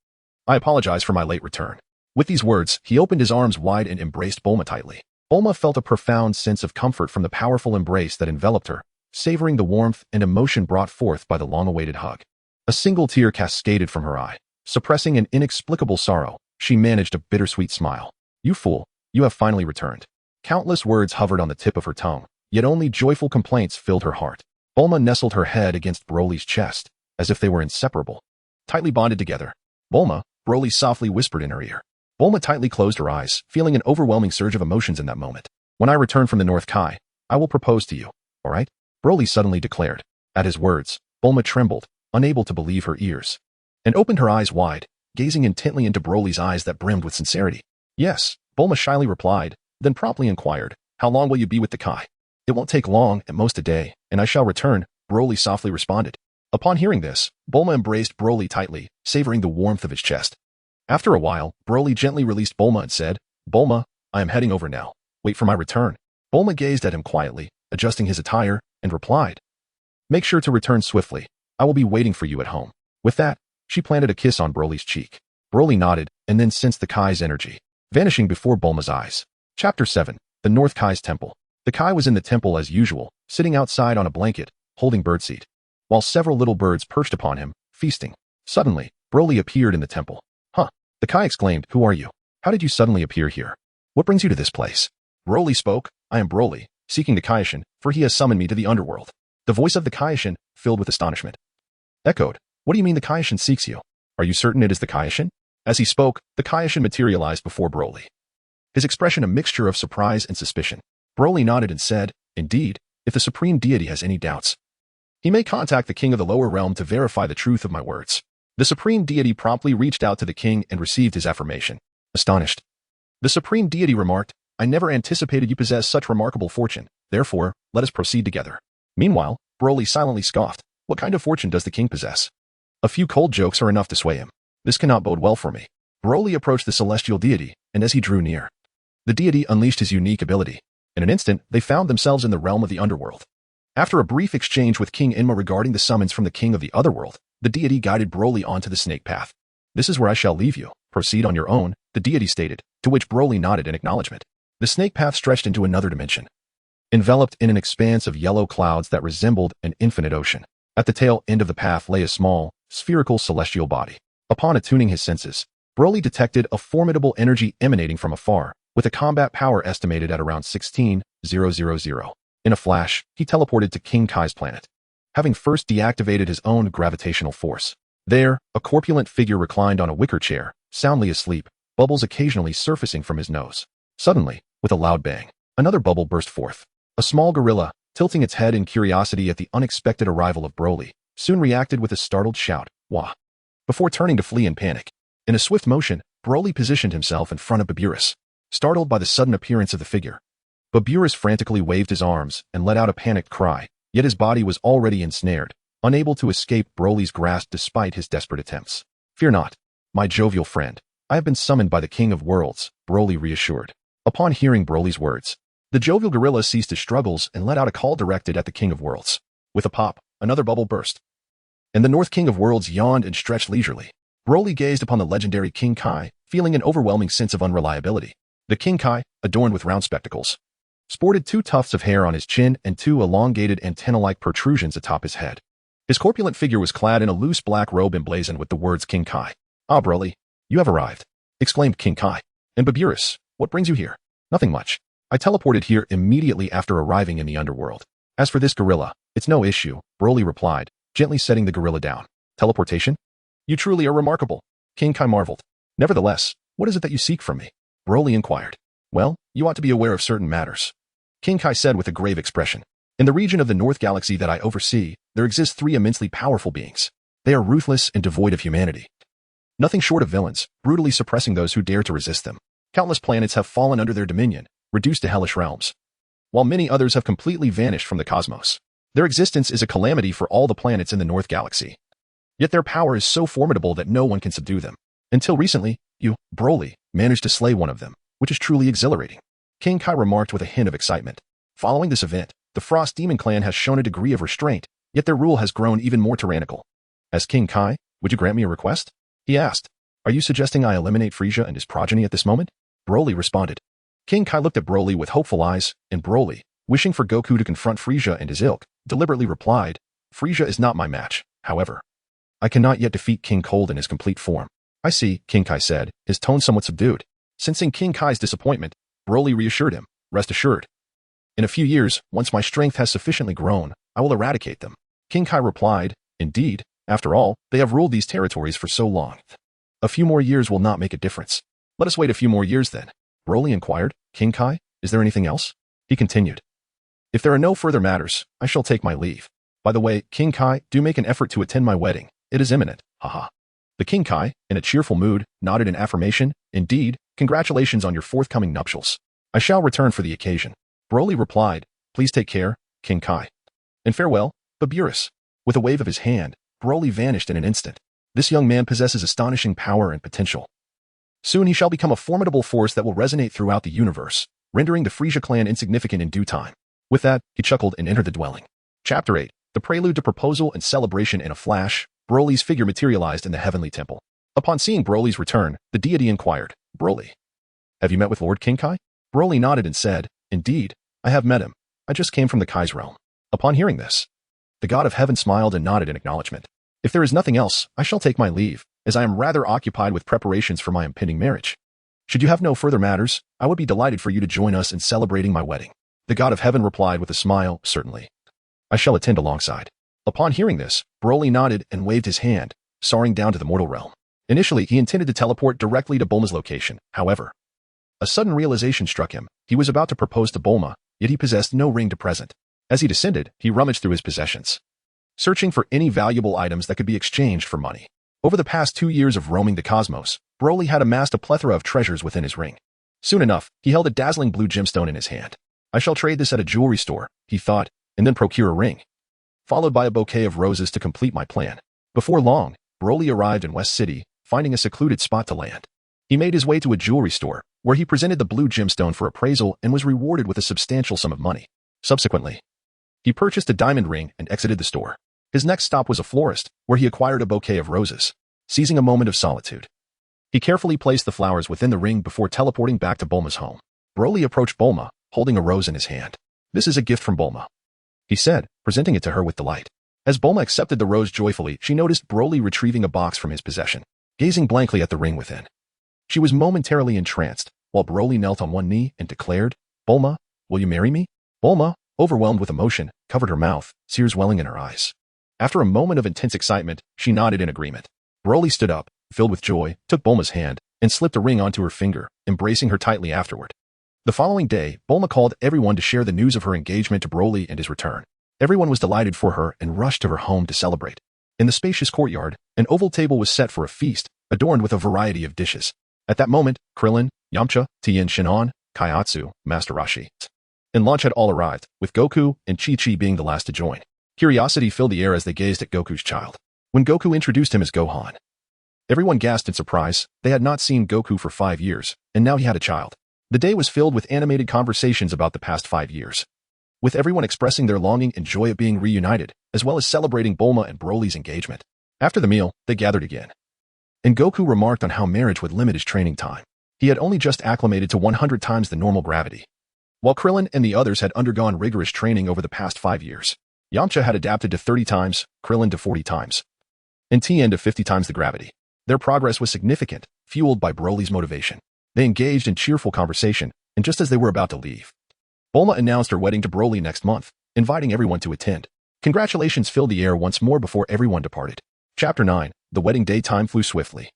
Speaker 1: I apologize for my late return. With these words, he opened his arms wide and embraced Bulma tightly. Bulma felt a profound sense of comfort from the powerful embrace that enveloped her, savoring the warmth and emotion brought forth by the long-awaited hug. A single tear cascaded from her eye. Suppressing an inexplicable sorrow, she managed a bittersweet smile. You fool, you have finally returned. Countless words hovered on the tip of her tongue, yet only joyful complaints filled her heart. Bulma nestled her head against Broly's chest, as if they were inseparable. Tightly bonded together, Bulma, Broly softly whispered in her ear. Bulma tightly closed her eyes, feeling an overwhelming surge of emotions in that moment. When I return from the North Kai, I will propose to you, all right? Broly suddenly declared. At his words, Bulma trembled, unable to believe her ears, and opened her eyes wide, gazing intently into Broly's eyes that brimmed with sincerity. Yes, Bulma shyly replied, then promptly inquired, how long will you be with the Kai? It won't take long, at most a day, and I shall return, Broly softly responded. Upon hearing this, Bulma embraced Broly tightly, savoring the warmth of his chest. After a while, Broly gently released Bulma and said, Bulma, I am heading over now. Wait for my return. Bulma gazed at him quietly, adjusting his attire, and replied, Make sure to return swiftly. I will be waiting for you at home. With that, she planted a kiss on Broly's cheek. Broly nodded, and then sensed the Kai's energy, vanishing before Bulma's eyes. Chapter 7. The North Kai's Temple. The Kai was in the temple as usual, sitting outside on a blanket, holding birdseed, while several little birds perched upon him, feasting. Suddenly, Broly appeared in the temple. Huh? The Kai exclaimed, Who are you? How did you suddenly appear here? What brings you to this place? Broly spoke, I am Broly, seeking the Kaioshin, for he has summoned me to the underworld. The voice of the Kaioshin, filled with astonishment, echoed, What do you mean the Kaioshin seeks you? Are you certain it is the Kaioshin? As he spoke, the Kaioshin materialized before Broly, his expression a mixture of surprise and suspicion. Broly nodded and said, Indeed, if the Supreme Deity has any doubts, he may contact the King of the Lower Realm to verify the truth of my words. The Supreme Deity promptly reached out to the King and received his affirmation. Astonished, the Supreme Deity remarked, I never anticipated you possess such remarkable fortune. Therefore, let us proceed together. Meanwhile, Broly silently scoffed. What kind of fortune does the king possess? A few cold jokes are enough to sway him. This cannot bode well for me. Broly approached the celestial deity, and as he drew near, the deity unleashed his unique ability. In an instant, they found themselves in the realm of the underworld. After a brief exchange with King Enma regarding the summons from the king of the otherworld, the deity guided Broly onto the snake path. This is where I shall leave you. Proceed on your own, the deity stated, to which Broly nodded in acknowledgement. The snake path stretched into another dimension, enveloped in an expanse of yellow clouds that resembled an infinite ocean. At the tail end of the path lay a small, spherical celestial body. Upon attuning his senses, Broly detected a formidable energy emanating from afar, with a combat power estimated at around 16,000. In a flash, he teleported to King Kai's planet, having first deactivated his own gravitational force. There, a corpulent figure reclined on a wicker chair, soundly asleep, bubbles occasionally surfacing from his nose. Suddenly, with a loud bang, another bubble burst forth. A small gorilla, tilting its head in curiosity at the unexpected arrival of Broly, soon reacted with a startled shout, Wah! Before turning to flee in panic. In a swift motion, Broly positioned himself in front of Baburus, startled by the sudden appearance of the figure. Baburus frantically waved his arms and let out a panicked cry, yet his body was already ensnared, unable to escape Broly's grasp despite his desperate attempts. Fear not, my jovial friend. I have been summoned by the King of Worlds, Broly reassured. Upon hearing Broly's words, the jovial gorilla ceased his struggles and let out a call directed at the King of Worlds. With a pop, another bubble burst, and the North King of Worlds yawned and stretched leisurely. Broly gazed upon the legendary King Kai, feeling an overwhelming sense of unreliability. The King Kai, adorned with round spectacles, sported 2 tufts of hair on his chin and 2 elongated antenna-like protrusions atop his head. His corpulent figure was clad in a loose black robe emblazoned with the words King Kai. Ah, Broly, you have arrived, exclaimed King Kai. And Baburus, what brings you here? Nothing much. I teleported here immediately after arriving in the underworld. As for this gorilla, it's no issue, Broly replied, gently setting the gorilla down. Teleportation? You truly are remarkable, King Kai marveled. Nevertheless, what is it that you seek from me? Broly inquired. Well, you ought to be aware of certain matters, King Kai said with a grave expression. In the region of the North Galaxy that I oversee, there exist 3 immensely powerful beings. They are ruthless and devoid of humanity. Nothing short of villains, brutally suppressing those who dare to resist them. Countless planets have fallen under their dominion, reduced to hellish realms, while many others have completely vanished from the cosmos. Their existence is a calamity for all the planets in the North Galaxy. Yet their power is so formidable that no one can subdue them. Until recently, you, Broly, managed to slay one of them, which is truly exhilarating, King Kai remarked with a hint of excitement. Following this event, the Frost Demon Clan has shown a degree of restraint, yet their rule has grown even more tyrannical. As King Kai, would you grant me a request? He asked. Are you suggesting I eliminate Frieza and his progeny at this moment? Broly responded. King Kai looked at Broly with hopeful eyes, and Broly, wishing for Goku to confront Frieza and his ilk, deliberately replied, Frieza is not my match, however. I cannot yet defeat King Cold in his complete form. I see, King Kai said, his tone somewhat subdued. Sensing King Kai's disappointment, Broly reassured him, rest assured. In a few years, once my strength has sufficiently grown, I will eradicate them. King Kai replied, indeed, after all, they have ruled these territories for so long. A few more years will not make a difference. Let us wait a few more years then. Broly inquired. King Kai, is there anything else? He continued. If there are no further matters, I shall take my leave. By the way, King Kai, do make an effort to attend my wedding. It is imminent. Haha. The King Kai, in a cheerful mood, nodded in affirmation. Indeed, congratulations on your forthcoming nuptials. I shall return for the occasion. Broly replied, please take care, King Kai. And farewell, Baburus. With a wave of his hand, Broly vanished in an instant. This young man possesses astonishing power and potential. Soon he shall become a formidable force that will resonate throughout the universe, rendering the Frisia clan insignificant in due time. With that, he chuckled and entered the dwelling. Chapter 8. The prelude to proposal and celebration. In a flash, Broly's figure materialized in the heavenly temple. Upon seeing Broly's return, the deity inquired, Broly, have you met with Lord King Kai? Broly nodded and said, indeed, I have met him. I just came from the Kai's realm. Upon hearing this, the god of heaven smiled and nodded in acknowledgement. If there is nothing else, I shall take my leave, as I am rather occupied with preparations for my impending marriage. Should you have no further matters, I would be delighted for you to join us in celebrating my wedding. The god of heaven replied with a smile, certainly. I shall attend alongside. Upon hearing this, Broly nodded and waved his hand, soaring down to the mortal realm. Initially, he intended to teleport directly to Bulma's location. However, a sudden realization struck him. He was about to propose to Bulma, yet he possessed no ring to present. As he descended, he rummaged through his possessions, searching for any valuable items that could be exchanged for money. Over the past 2 years of roaming the cosmos, Broly had amassed a plethora of treasures within his ring. Soon enough, he held a dazzling blue gemstone in his hand. I shall trade this at a jewelry store, he thought, and then procure a ring, followed by a bouquet of roses to complete my plan. Before long, Broly arrived in West City, finding a secluded spot to land. He made his way to a jewelry store, where he presented the blue gemstone for appraisal and was rewarded with a substantial sum of money. Subsequently, he purchased a diamond ring and exited the store. His next stop was a florist, where he acquired a bouquet of roses. Seizing a moment of solitude, he carefully placed the flowers within the ring before teleporting back to Bulma's home. Broly approached Bulma, holding a rose in his hand. This is a gift from Bulma, he said, presenting it to her with delight. As Bulma accepted the rose joyfully, she noticed Broly retrieving a box from his possession, gazing blankly at the ring within. She was momentarily entranced, while Broly knelt on one knee and declared, Bulma, will you marry me? Bulma, overwhelmed with emotion, covered her mouth, tears welling in her eyes. After a moment of intense excitement, she nodded in agreement. Broly stood up, filled with joy, took Bulma's hand, and slipped a ring onto her finger, embracing her tightly afterward. The following day, Bulma called everyone to share the news of her engagement to Broly and his return. Everyone was delighted for her and rushed to her home to celebrate. In the spacious courtyard, an oval table was set for a feast, adorned with a variety of dishes. At that moment, Krillin, Yamcha, Tien Shinhan, Kaiatsu, Master Roshi, and lunch had all arrived, with Goku and Chi-Chi being the last to join. Curiosity filled the air as they gazed at Goku's child. When Goku introduced him as Gohan, everyone gasped in surprise. They had not seen Goku for 5 years, and now he had a child. The day was filled with animated conversations about the past 5 years, with everyone expressing their longing and joy at being reunited, as well as celebrating Bulma and Broly's engagement. After the meal, they gathered again, and Goku remarked on how marriage would limit his training time. He had only just acclimated to 100 times the normal gravity, while Krillin and the others had undergone rigorous training over the past 5 years. Yamcha had adapted to 30 times, Krillin to 40 times, and Tien to 50 times the gravity. Their progress was significant, fueled by Broly's motivation. They engaged in cheerful conversation, and just as they were about to leave, Bulma announced her wedding to Broly next month, inviting everyone to attend. Congratulations filled the air once more before everyone departed. Chapter 9. The wedding day. Time flew swiftly,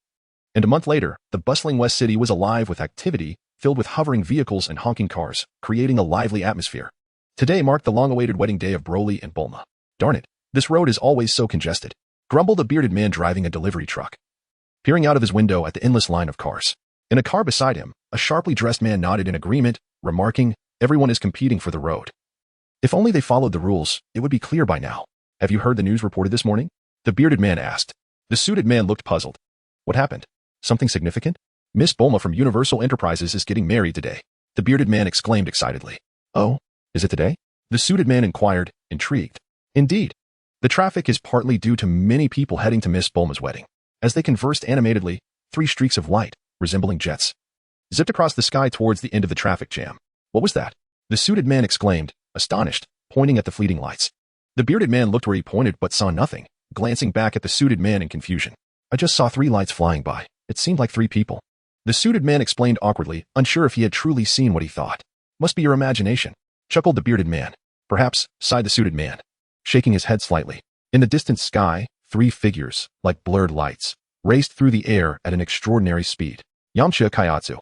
Speaker 1: and a month later, the bustling West City was alive with activity, filled with hovering vehicles and honking cars, creating a lively atmosphere. Today marked the long-awaited wedding day of Broly and Bulma. Darn it, this road is always so congested, grumbled a bearded man driving a delivery truck, peering out of his window at the endless line of cars. In a car beside him, a sharply dressed man nodded in agreement, remarking, everyone is competing for the road. If only they followed the rules, it would be clear by now. Have you heard the news reported this morning? The bearded man asked. The suited man looked puzzled. What happened? Something significant? Miss Bulma from Universal Enterprises is getting married today. The bearded man exclaimed excitedly. Oh, is it today? The suited man inquired, intrigued. Indeed. The traffic is partly due to many people heading to Miss Bulma's wedding. As they conversed animatedly, 3 streaks of light, resembling jets, zipped across the sky towards the end of the traffic jam. What was that? The suited man exclaimed, astonished, pointing at the fleeting lights. The bearded man looked where he pointed but saw nothing, glancing back at the suited man in confusion. I just saw 3 lights flying by. It seemed like 3 people. The suited man explained awkwardly, unsure if he had truly seen what he thought. Must be your imagination, chuckled the bearded man. Perhaps, sighed the suited man, shaking his head slightly. In the distant sky, 3 figures, like blurred lights, raced through the air at an extraordinary speed. Yamcha Kaiatsu.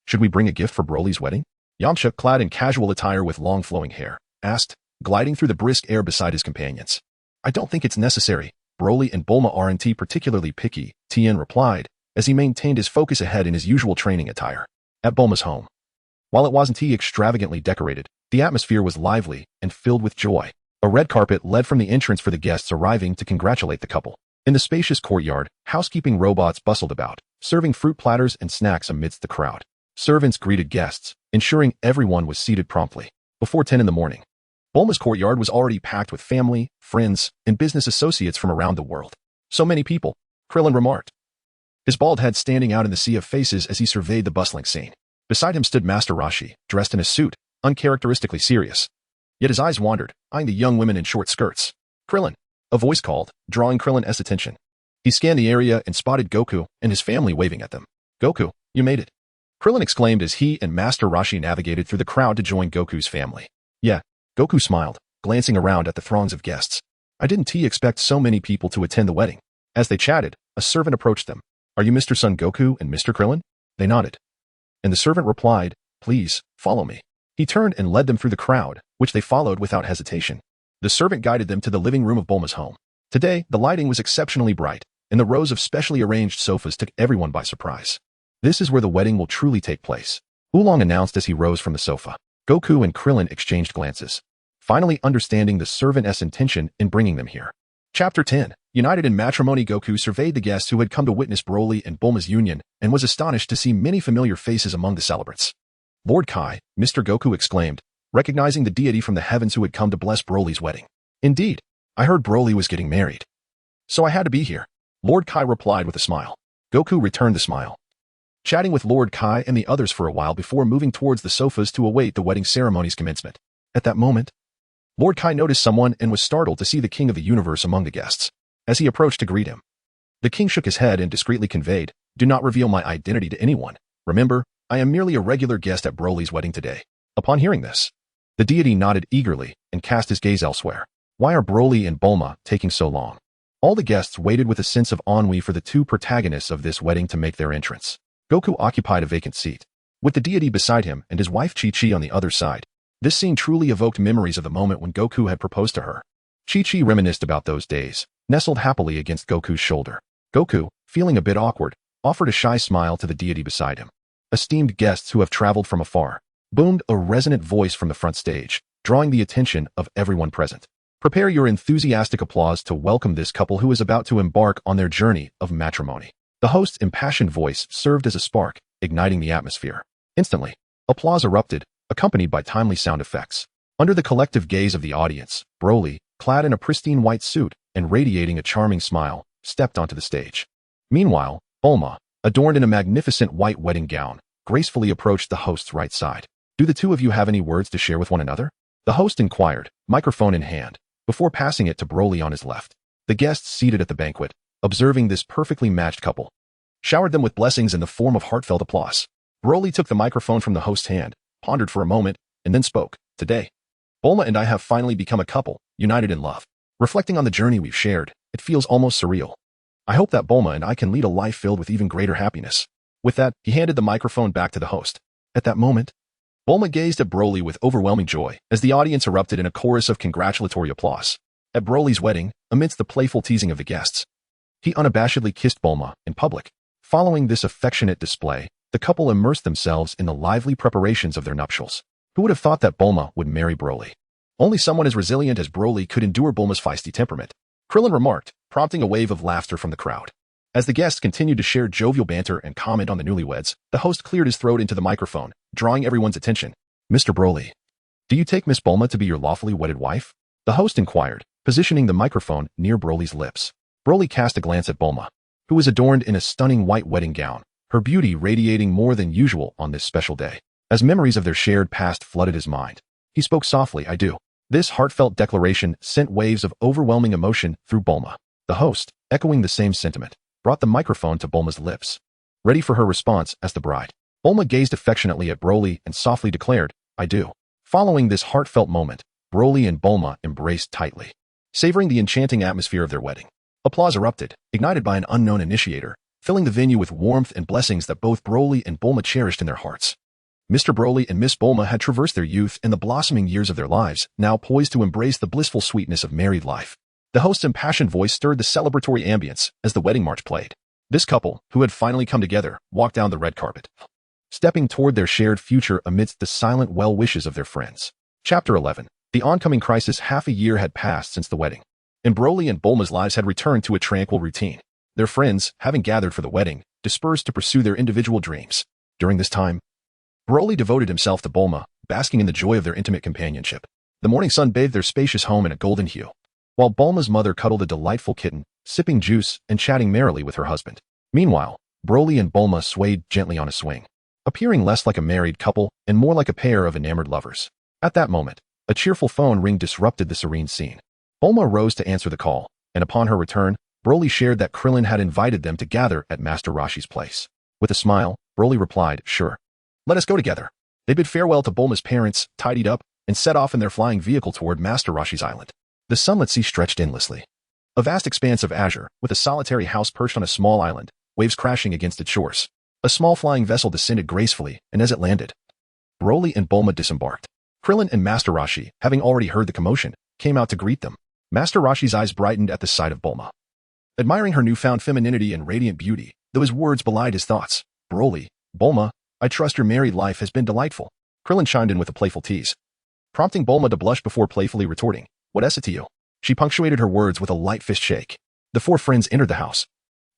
Speaker 1: Should we bring a gift for Broly's wedding? Yamcha, clad in casual attire with long flowing hair, asked, gliding through the brisk air beside his companions. I don't think it's necessary. Broly and Bulma aren't particularly picky, Tien replied, as he maintained his focus ahead in his usual training attire. At Bulma's home. While it wasn't extravagantly decorated, the atmosphere was lively and filled with joy. A red carpet led from the entrance for the guests arriving to congratulate the couple. In the spacious courtyard, housekeeping robots bustled about, serving fruit platters and snacks amidst the crowd. Servants greeted guests, ensuring everyone was seated promptly. Before 10 in the morning, Bulma's courtyard was already packed with family, friends, and business associates from around the world. So many people, Krillin remarked, his bald head standing out in the sea of faces as he surveyed the bustling scene. Beside him stood Master Roshi, dressed in a suit, uncharacteristically serious. Yet his eyes wandered, eyeing the young women in short skirts. Krillin, a voice called, drawing Krillin's attention. He scanned the area and spotted Goku and his family waving at them. Goku, you made it. Krillin exclaimed as he and Master Roshi navigated through the crowd to join Goku's family. Yeah, Goku smiled, glancing around at the throngs of guests. I didn't expect so many people to attend the wedding. As they chatted, a servant approached them. Are you Mr. Son Goku and Mr. Krillin? They nodded. And the servant replied, please, follow me. He turned and led them through the crowd, which they followed without hesitation. The servant guided them to the living room of Bulma's home. Today, the lighting was exceptionally bright, and the rows of specially arranged sofas took everyone by surprise. This is where the wedding will truly take place, Oolong announced as he rose from the sofa. Goku and Krillin exchanged glances, finally understanding the servant's intention in bringing them here. Chapter 10. United in matrimony. Goku surveyed the guests who had come to witness Broly and Bulma's union and was astonished to see many familiar faces among the celebrants. Lord Kai, Mr. Goku exclaimed, recognizing the deity from the heavens who had come to bless Broly's wedding. Indeed, I heard Broly was getting married. So I had to be here. Lord Kai replied with a smile. Goku returned the smile, chatting with Lord Kai and the others for a while before moving towards the sofas to await the wedding ceremony's commencement. At that moment, Lord Kai noticed someone and was startled to see the king of the universe among the guests. As he approached to greet him, the king shook his head and discreetly conveyed, do not reveal my identity to anyone. Remember, I am merely a regular guest at Broly's wedding today. Upon hearing this, the deity nodded eagerly and cast his gaze elsewhere. Why are Broly and Bulma taking so long? All the guests waited with a sense of ennui for the two protagonists of this wedding to make their entrance. Goku occupied a vacant seat, with the deity beside him and his wife Chi-Chi on the other side. This scene truly evoked memories of the moment when Goku had proposed to her. Chi-Chi reminisced about those days, nestled happily against Goku's shoulder. Goku, feeling a bit awkward, offered a shy smile to the deity beside him. Esteemed guests who have traveled from afar, boomed a resonant voice from the front stage, drawing the attention of everyone present. Prepare your enthusiastic applause to welcome this couple who is about to embark on their journey of matrimony. The host's impassioned voice served as a spark, igniting the atmosphere. Instantly, applause erupted, accompanied by timely sound effects. Under the collective gaze of the audience, Broly, clad in a pristine white suit and radiating a charming smile, stepped onto the stage. Meanwhile, Bulma, adorned in a magnificent white wedding gown, gracefully approached the host's right side. Do the two of you have any words to share with one another? The host inquired, microphone in hand, before passing it to Broly on his left. The guests seated at the banquet, observing this perfectly matched couple, showered them with blessings in the form of heartfelt applause. Broly took the microphone from the host's hand, pondered for a moment, and then spoke. Today, Bulma and I have finally become a couple, united in love. Reflecting on the journey we've shared, it feels almost surreal. I hope that Bulma and I can lead a life filled with even greater happiness. With that, he handed the microphone back to the host. At that moment, Bulma gazed at Broly with overwhelming joy as the audience erupted in a chorus of congratulatory applause. At Broly's wedding, amidst the playful teasing of the guests, he unabashedly kissed Bulma in public. Following this affectionate display, the couple immersed themselves in the lively preparations of their nuptials. Who would have thought that Bulma would marry Broly? Only someone as resilient as Broly could endure Bulma's feisty temperament, Krillin remarked, prompting a wave of laughter from the crowd. As the guests continued to share jovial banter and comment on the newlyweds, the host cleared his throat into the microphone, drawing everyone's attention. Mr. Broly, do you take Miss Bulma to be your lawfully wedded wife? The host inquired, positioning the microphone near Broly's lips. Broly cast a glance at Bulma, who was adorned in a stunning white wedding gown, her beauty radiating more than usual on this special day. As memories of their shared past flooded his mind, he spoke softly, I do. This heartfelt declaration sent waves of overwhelming emotion through Bulma. The host, echoing the same sentiment, brought the microphone to Bulma's lips, ready for her response as the bride. Bulma gazed affectionately at Broly and softly declared, I do. Following this heartfelt moment, Broly and Bulma embraced tightly, savoring the enchanting atmosphere of their wedding. Applause erupted, ignited by an unknown initiator, filling the venue with warmth and blessings that both Broly and Bulma cherished in their hearts. Mr. Broly and Miss Bulma had traversed their youth and the blossoming years of their lives, now poised to embrace the blissful sweetness of married life. The host's impassioned voice stirred the celebratory ambience as the wedding march played. This couple, who had finally come together, walked down the red carpet, stepping toward their shared future amidst the silent well wishes of their friends. Chapter 11. The oncoming crisis. Half a year had passed since the wedding, and Broly and Bulma's lives had returned to a tranquil routine. Their friends, having gathered for the wedding, dispersed to pursue their individual dreams. During this time, Broly devoted himself to Bulma, basking in the joy of their intimate companionship. The morning sun bathed their spacious home in a golden hue, while Bulma's mother cuddled a delightful kitten, sipping juice and chatting merrily with her husband. Meanwhile, Broly and Bulma swayed gently on a swing, appearing less like a married couple and more like a pair of enamored lovers. At that moment, a cheerful phone ring disrupted the serene scene. Bulma rose to answer the call, and upon her return, Broly shared that Krillin had invited them to gather at Master Roshi's place. With a smile, Broly replied, "Sure. Let us go together." They bid farewell to Bulma's parents, tidied up, and set off in their flying vehicle toward Master Roshi's island. The sunlit sea stretched endlessly. A vast expanse of azure, with a solitary house perched on a small island, waves crashing against its shores. A small flying vessel descended gracefully, and as it landed, Broly and Bulma disembarked. Krillin and Master Roshi, having already heard the commotion, came out to greet them. Master Roshi's eyes brightened at the sight of Bulma, admiring her newfound femininity and radiant beauty, though his words belied his thoughts. "Broly, Bulma, I trust your married life has been delightful." Krillin chimed in with a playful tease, prompting Bulma to blush before playfully retorting, "What is it to you?" She punctuated her words with a light fist shake. The four friends entered the house,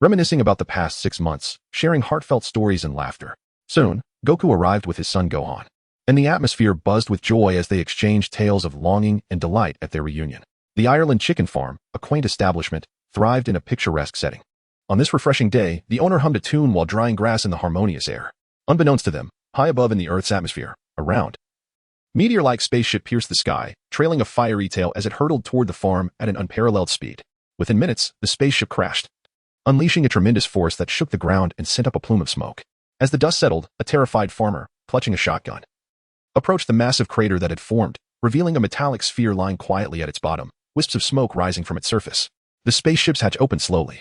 Speaker 1: reminiscing about the past 6 months, sharing heartfelt stories and laughter. Soon, Goku arrived with his son Gohan, and the atmosphere buzzed with joy as they exchanged tales of longing and delight at their reunion. The Ireland Chicken Farm, a quaint establishment, thrived in a picturesque setting. On this refreshing day, the owner hummed a tune while drying grass in the harmonious air. Unbeknownst to them, high above in the Earth's atmosphere, around, meteor-like spaceship pierced the sky, trailing a fiery tail as it hurtled toward the farm at an unparalleled speed. Within minutes, the spaceship crashed, unleashing a tremendous force that shook the ground and sent up a plume of smoke. As the dust settled, a terrified farmer, clutching a shotgun, approached the massive crater that had formed, revealing a metallic sphere lying quietly at its bottom, wisps of smoke rising from its surface. The spaceship's hatch opened slowly,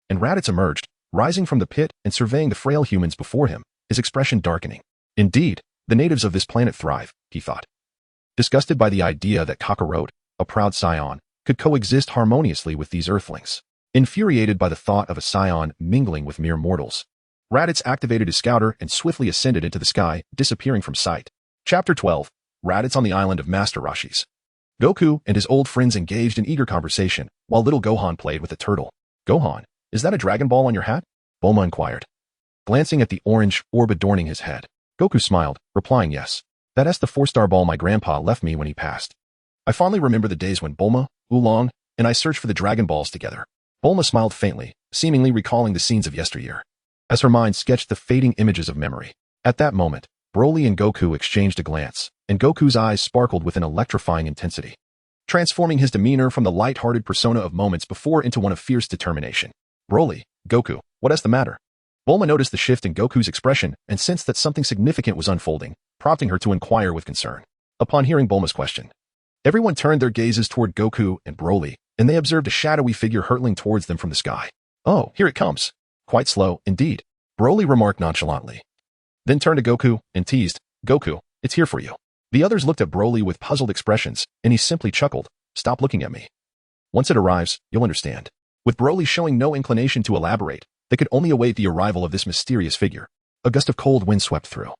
Speaker 1: and Raditz emerged, rising from the pit and surveying the frail humans before him, his expression darkening. Indeed, the natives of this planet thrive, he thought, disgusted by the idea that Kakarot, a proud scion, could coexist harmoniously with these earthlings. Infuriated by the thought of a scion mingling with mere mortals, Raditz activated his scouter and swiftly ascended into the sky, disappearing from sight. Chapter 12. Raditz on the island of Master Roshi's. Goku and his old friends engaged in eager conversation, while little Gohan played with a turtle. "Gohan, is that a Dragon Ball on your hat?" Bulma inquired, glancing at the orange orb adorning his head. Goku smiled, replying, "Yes. That's the 4-star ball my grandpa left me when he passed. I fondly remember the days when Bulma, Oolong, and I searched for the Dragon Balls together." Bulma smiled faintly, seemingly recalling the scenes of yesteryear, as her mind sketched the fading images of memory. At that moment, Broly and Goku exchanged a glance, and Goku's eyes sparkled with an electrifying intensity, transforming his demeanor from the light-hearted persona of moments before into one of fierce determination. "Broly, Goku, what is the matter?" Bulma noticed the shift in Goku's expression and sensed that something significant was unfolding, prompting her to inquire with concern. Upon hearing Bulma's question, everyone turned their gazes toward Goku and Broly, and they observed a shadowy figure hurtling towards them from the sky. "Oh, here it comes. Quite slow, indeed," Broly remarked nonchalantly, then turned to Goku and teased, "Goku, it's here for you." The others looked at Broly with puzzled expressions, and he simply chuckled, "Stop looking at me. Once it arrives, you'll understand." With Broly showing no inclination to elaborate, they could only await the arrival of this mysterious figure. A gust of cold wind swept through,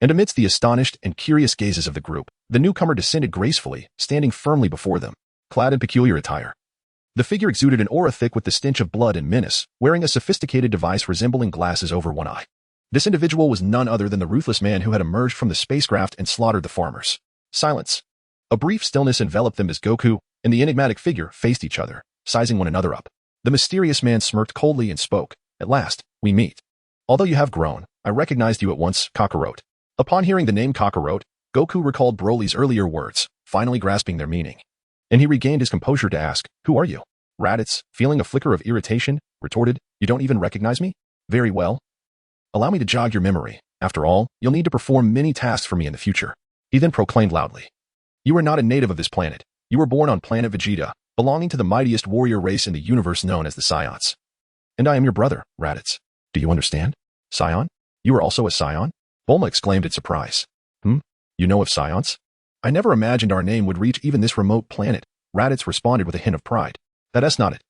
Speaker 1: and amidst the astonished and curious gazes of the group, the newcomer descended gracefully, standing firmly before them, clad in peculiar attire. The figure exuded an aura thick with the stench of blood and menace, wearing a sophisticated device resembling glasses over one eye. This individual was none other than the ruthless man who had emerged from the spacecraft and slaughtered the farmers. Silence. A brief stillness enveloped them as Goku and the enigmatic figure faced each other, sizing one another up. The mysterious man smirked coldly and spoke, "At last, we meet. Although you have grown, I recognized you at once, Kakarot." Upon hearing the name Kakarot, Goku recalled Broly's earlier words, finally grasping their meaning, and he regained his composure to ask, "Who are you?" Raditz, feeling a flicker of irritation, retorted, "You don't even recognize me? Very well. Allow me to jog your memory. After all, you'll need to perform many tasks for me in the future." He then proclaimed loudly, "You are not a native of this planet. You were born on planet Vegeta, belonging to the mightiest warrior race in the universe known as the Saiyans. And I am your brother, Raditz." Do you understand? Scion? You are also a Scion? Bulma exclaimed in surprise. You know of Scions? I never imagined our name would reach even this remote planet. Raditz responded with a hint of pride. That's not it.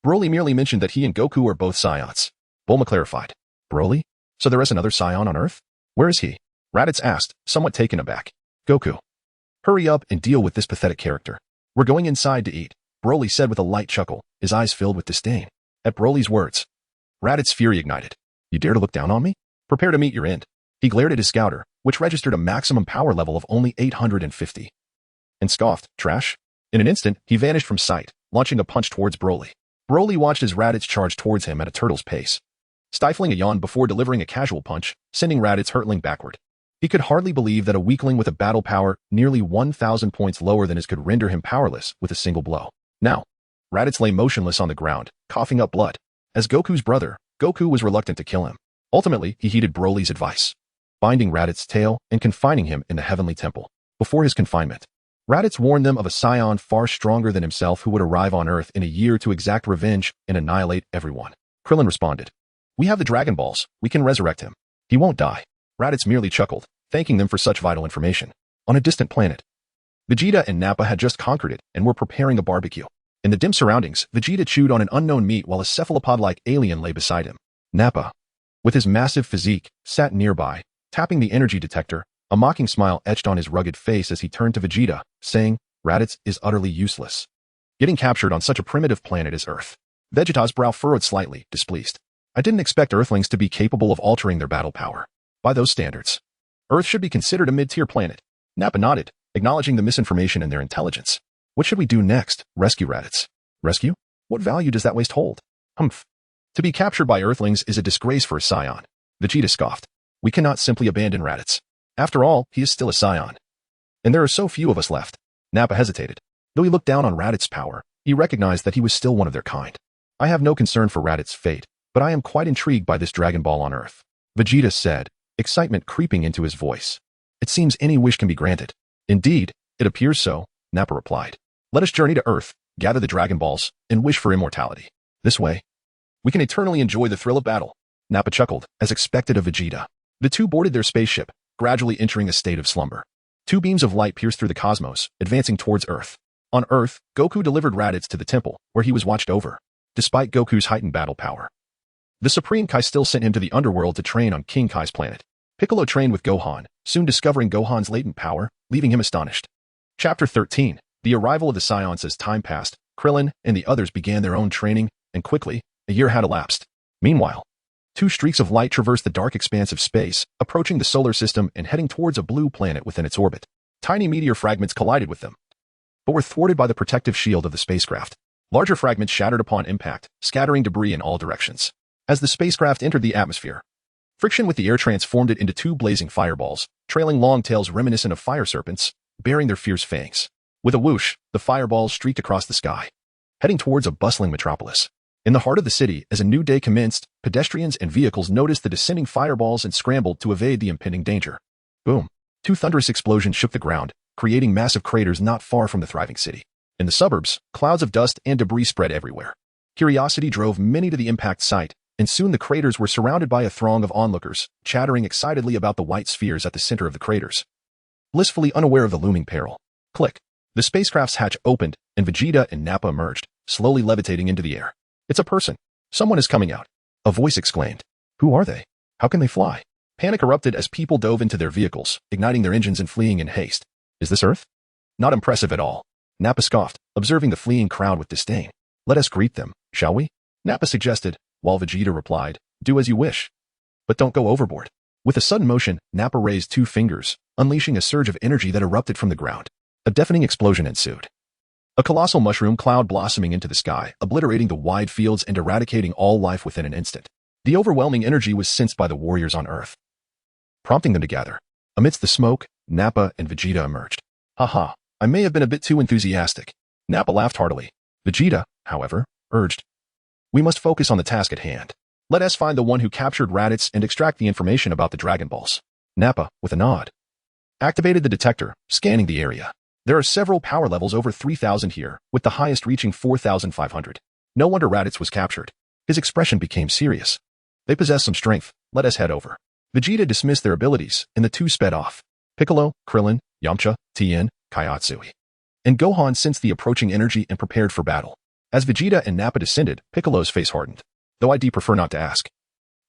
Speaker 1: Broly merely mentioned that he and Goku are both Scions. Bulma clarified. Broly? So there is another Scion on Earth? Where is he? Raditz asked, somewhat taken aback. Goku. Hurry up and deal with this pathetic character. We're going inside to eat, Broly said with a light chuckle, his eyes filled with disdain. At Broly's words, Raditz's fury ignited. You dare to look down on me? Prepare to meet your end. He glared at his scouter, which registered a maximum power level of only 850. And scoffed, trash. In an instant, he vanished from sight, launching a punch towards Broly. Broly watched as Raditz charged towards him at a turtle's pace, stifling a yawn before delivering a casual punch, sending Raditz hurtling backward. He could hardly believe that a weakling with a battle power nearly 1,000 points lower than his could render him powerless with a single blow. Now, Raditz lay motionless on the ground, coughing up blood. As Goku's brother, Goku was reluctant to kill him. Ultimately, he heeded Broly's advice, binding Raditz's tail and confining him in the Heavenly Temple. Before his confinement, Raditz warned them of a Scion far stronger than himself who would arrive on Earth in a year to exact revenge and annihilate everyone. Krillin responded, We have the Dragon Balls, we can resurrect him. He won't die. Raditz merely chuckled, thanking them for such vital information. On a distant planet, Vegeta and Nappa had just conquered it and were preparing a barbecue. In the dim surroundings, Vegeta chewed on an unknown meat while a cephalopod-like alien lay beside him. Nappa, with his massive physique, sat nearby, tapping the energy detector. A mocking smile etched on his rugged face as he turned to Vegeta, saying, Raditz is utterly useless. Getting captured on such a primitive planet as Earth. Vegeta's brow furrowed slightly, displeased. I didn't expect Earthlings to be capable of altering their battle power. By those standards, Earth should be considered a mid-tier planet. Nappa nodded, acknowledging the misinformation in their intelligence. What should we do next? Rescue Raditz. Rescue? What value does that waste hold? Humph. To be captured by Earthlings is a disgrace for a Scion. Vegeta scoffed. We cannot simply abandon Raditz. After all, he is still a Scion. And there are so few of us left. Nappa hesitated. Though he looked down on Raditz's power, he recognized that he was still one of their kind. I have no concern for Raditz's fate, but I am quite intrigued by this Dragon Ball on Earth. Vegeta said, excitement creeping into his voice. It seems any wish can be granted. Indeed, it appears so, Nappa replied. Let us journey to Earth, gather the Dragon Balls, and wish for immortality. This way, we can eternally enjoy the thrill of battle. Nappa chuckled, as expected of Vegeta. The two boarded their spaceship, gradually entering a state of slumber. Two beams of light pierced through the cosmos, advancing towards Earth. On Earth, Goku delivered Raditz to the temple, where he was watched over. Despite Goku's heightened battle power, the Supreme Kai still sent him to the underworld to train on King Kai's planet. Piccolo trained with Gohan, soon discovering Gohan's latent power, leaving him astonished. Chapter 13. The arrival of the Scions. As time passed, Krillin and the others began their own training, and quickly, a year had elapsed. Meanwhile, two streaks of light traversed the dark expanse of space, approaching the solar system and heading towards a blue planet within its orbit. Tiny meteor fragments collided with them, but were thwarted by the protective shield of the spacecraft. Larger fragments shattered upon impact, scattering debris in all directions. As the spacecraft entered the atmosphere, friction with the air transformed it into two blazing fireballs, trailing long tails reminiscent of fire serpents, bearing their fierce fangs. With a whoosh, the fireballs streaked across the sky, heading towards a bustling metropolis. In the heart of the city, as a new day commenced, pedestrians and vehicles noticed the descending fireballs and scrambled to evade the impending danger. Boom. Two thunderous explosions shook the ground, creating massive craters not far from the thriving city. In the suburbs, clouds of dust and debris spread everywhere. Curiosity drove many to the impact site, and soon the craters were surrounded by a throng of onlookers, chattering excitedly about the white spheres at the center of the craters. Blissfully unaware of the looming peril. Click. The spacecraft's hatch opened, and Vegeta and Nappa emerged, slowly levitating into the air. It's a person. Someone is coming out. A voice exclaimed. Who are they? How can they fly? Panic erupted as people dove into their vehicles, igniting their engines and fleeing in haste. Is this Earth? Not impressive at all. Nappa scoffed, observing the fleeing crowd with disdain. Let us greet them, shall we? Nappa suggested, while Vegeta replied, do as you wish. But don't go overboard. With a sudden motion, Nappa raised two fingers, unleashing a surge of energy that erupted from the ground. A deafening explosion ensued. A colossal mushroom cloud blossoming into the sky, obliterating the wide fields and eradicating all life within an instant. The overwhelming energy was sensed by the warriors on Earth, prompting them to gather. Amidst the smoke, Nappa and Vegeta emerged. Haha, I may have been a bit too enthusiastic. Nappa laughed heartily. Vegeta, however, urged. We must focus on the task at hand. Let us find the one who captured Raditz and extract the information about the Dragon Balls. Nappa, with a nod, activated the detector, scanning the area. There are several power levels over 3,000 here, with the highest reaching 4,500. No wonder Raditz was captured. His expression became serious. They possess some strength. Let us head over. Vegeta dismissed their abilities, and the two sped off. Piccolo, Krillin, Yamcha, Tien, Kaiatsui, and Gohan sensed the approaching energy and prepared for battle. As Vegeta and Nappa descended, Piccolo's face hardened. Though I'd prefer not to ask.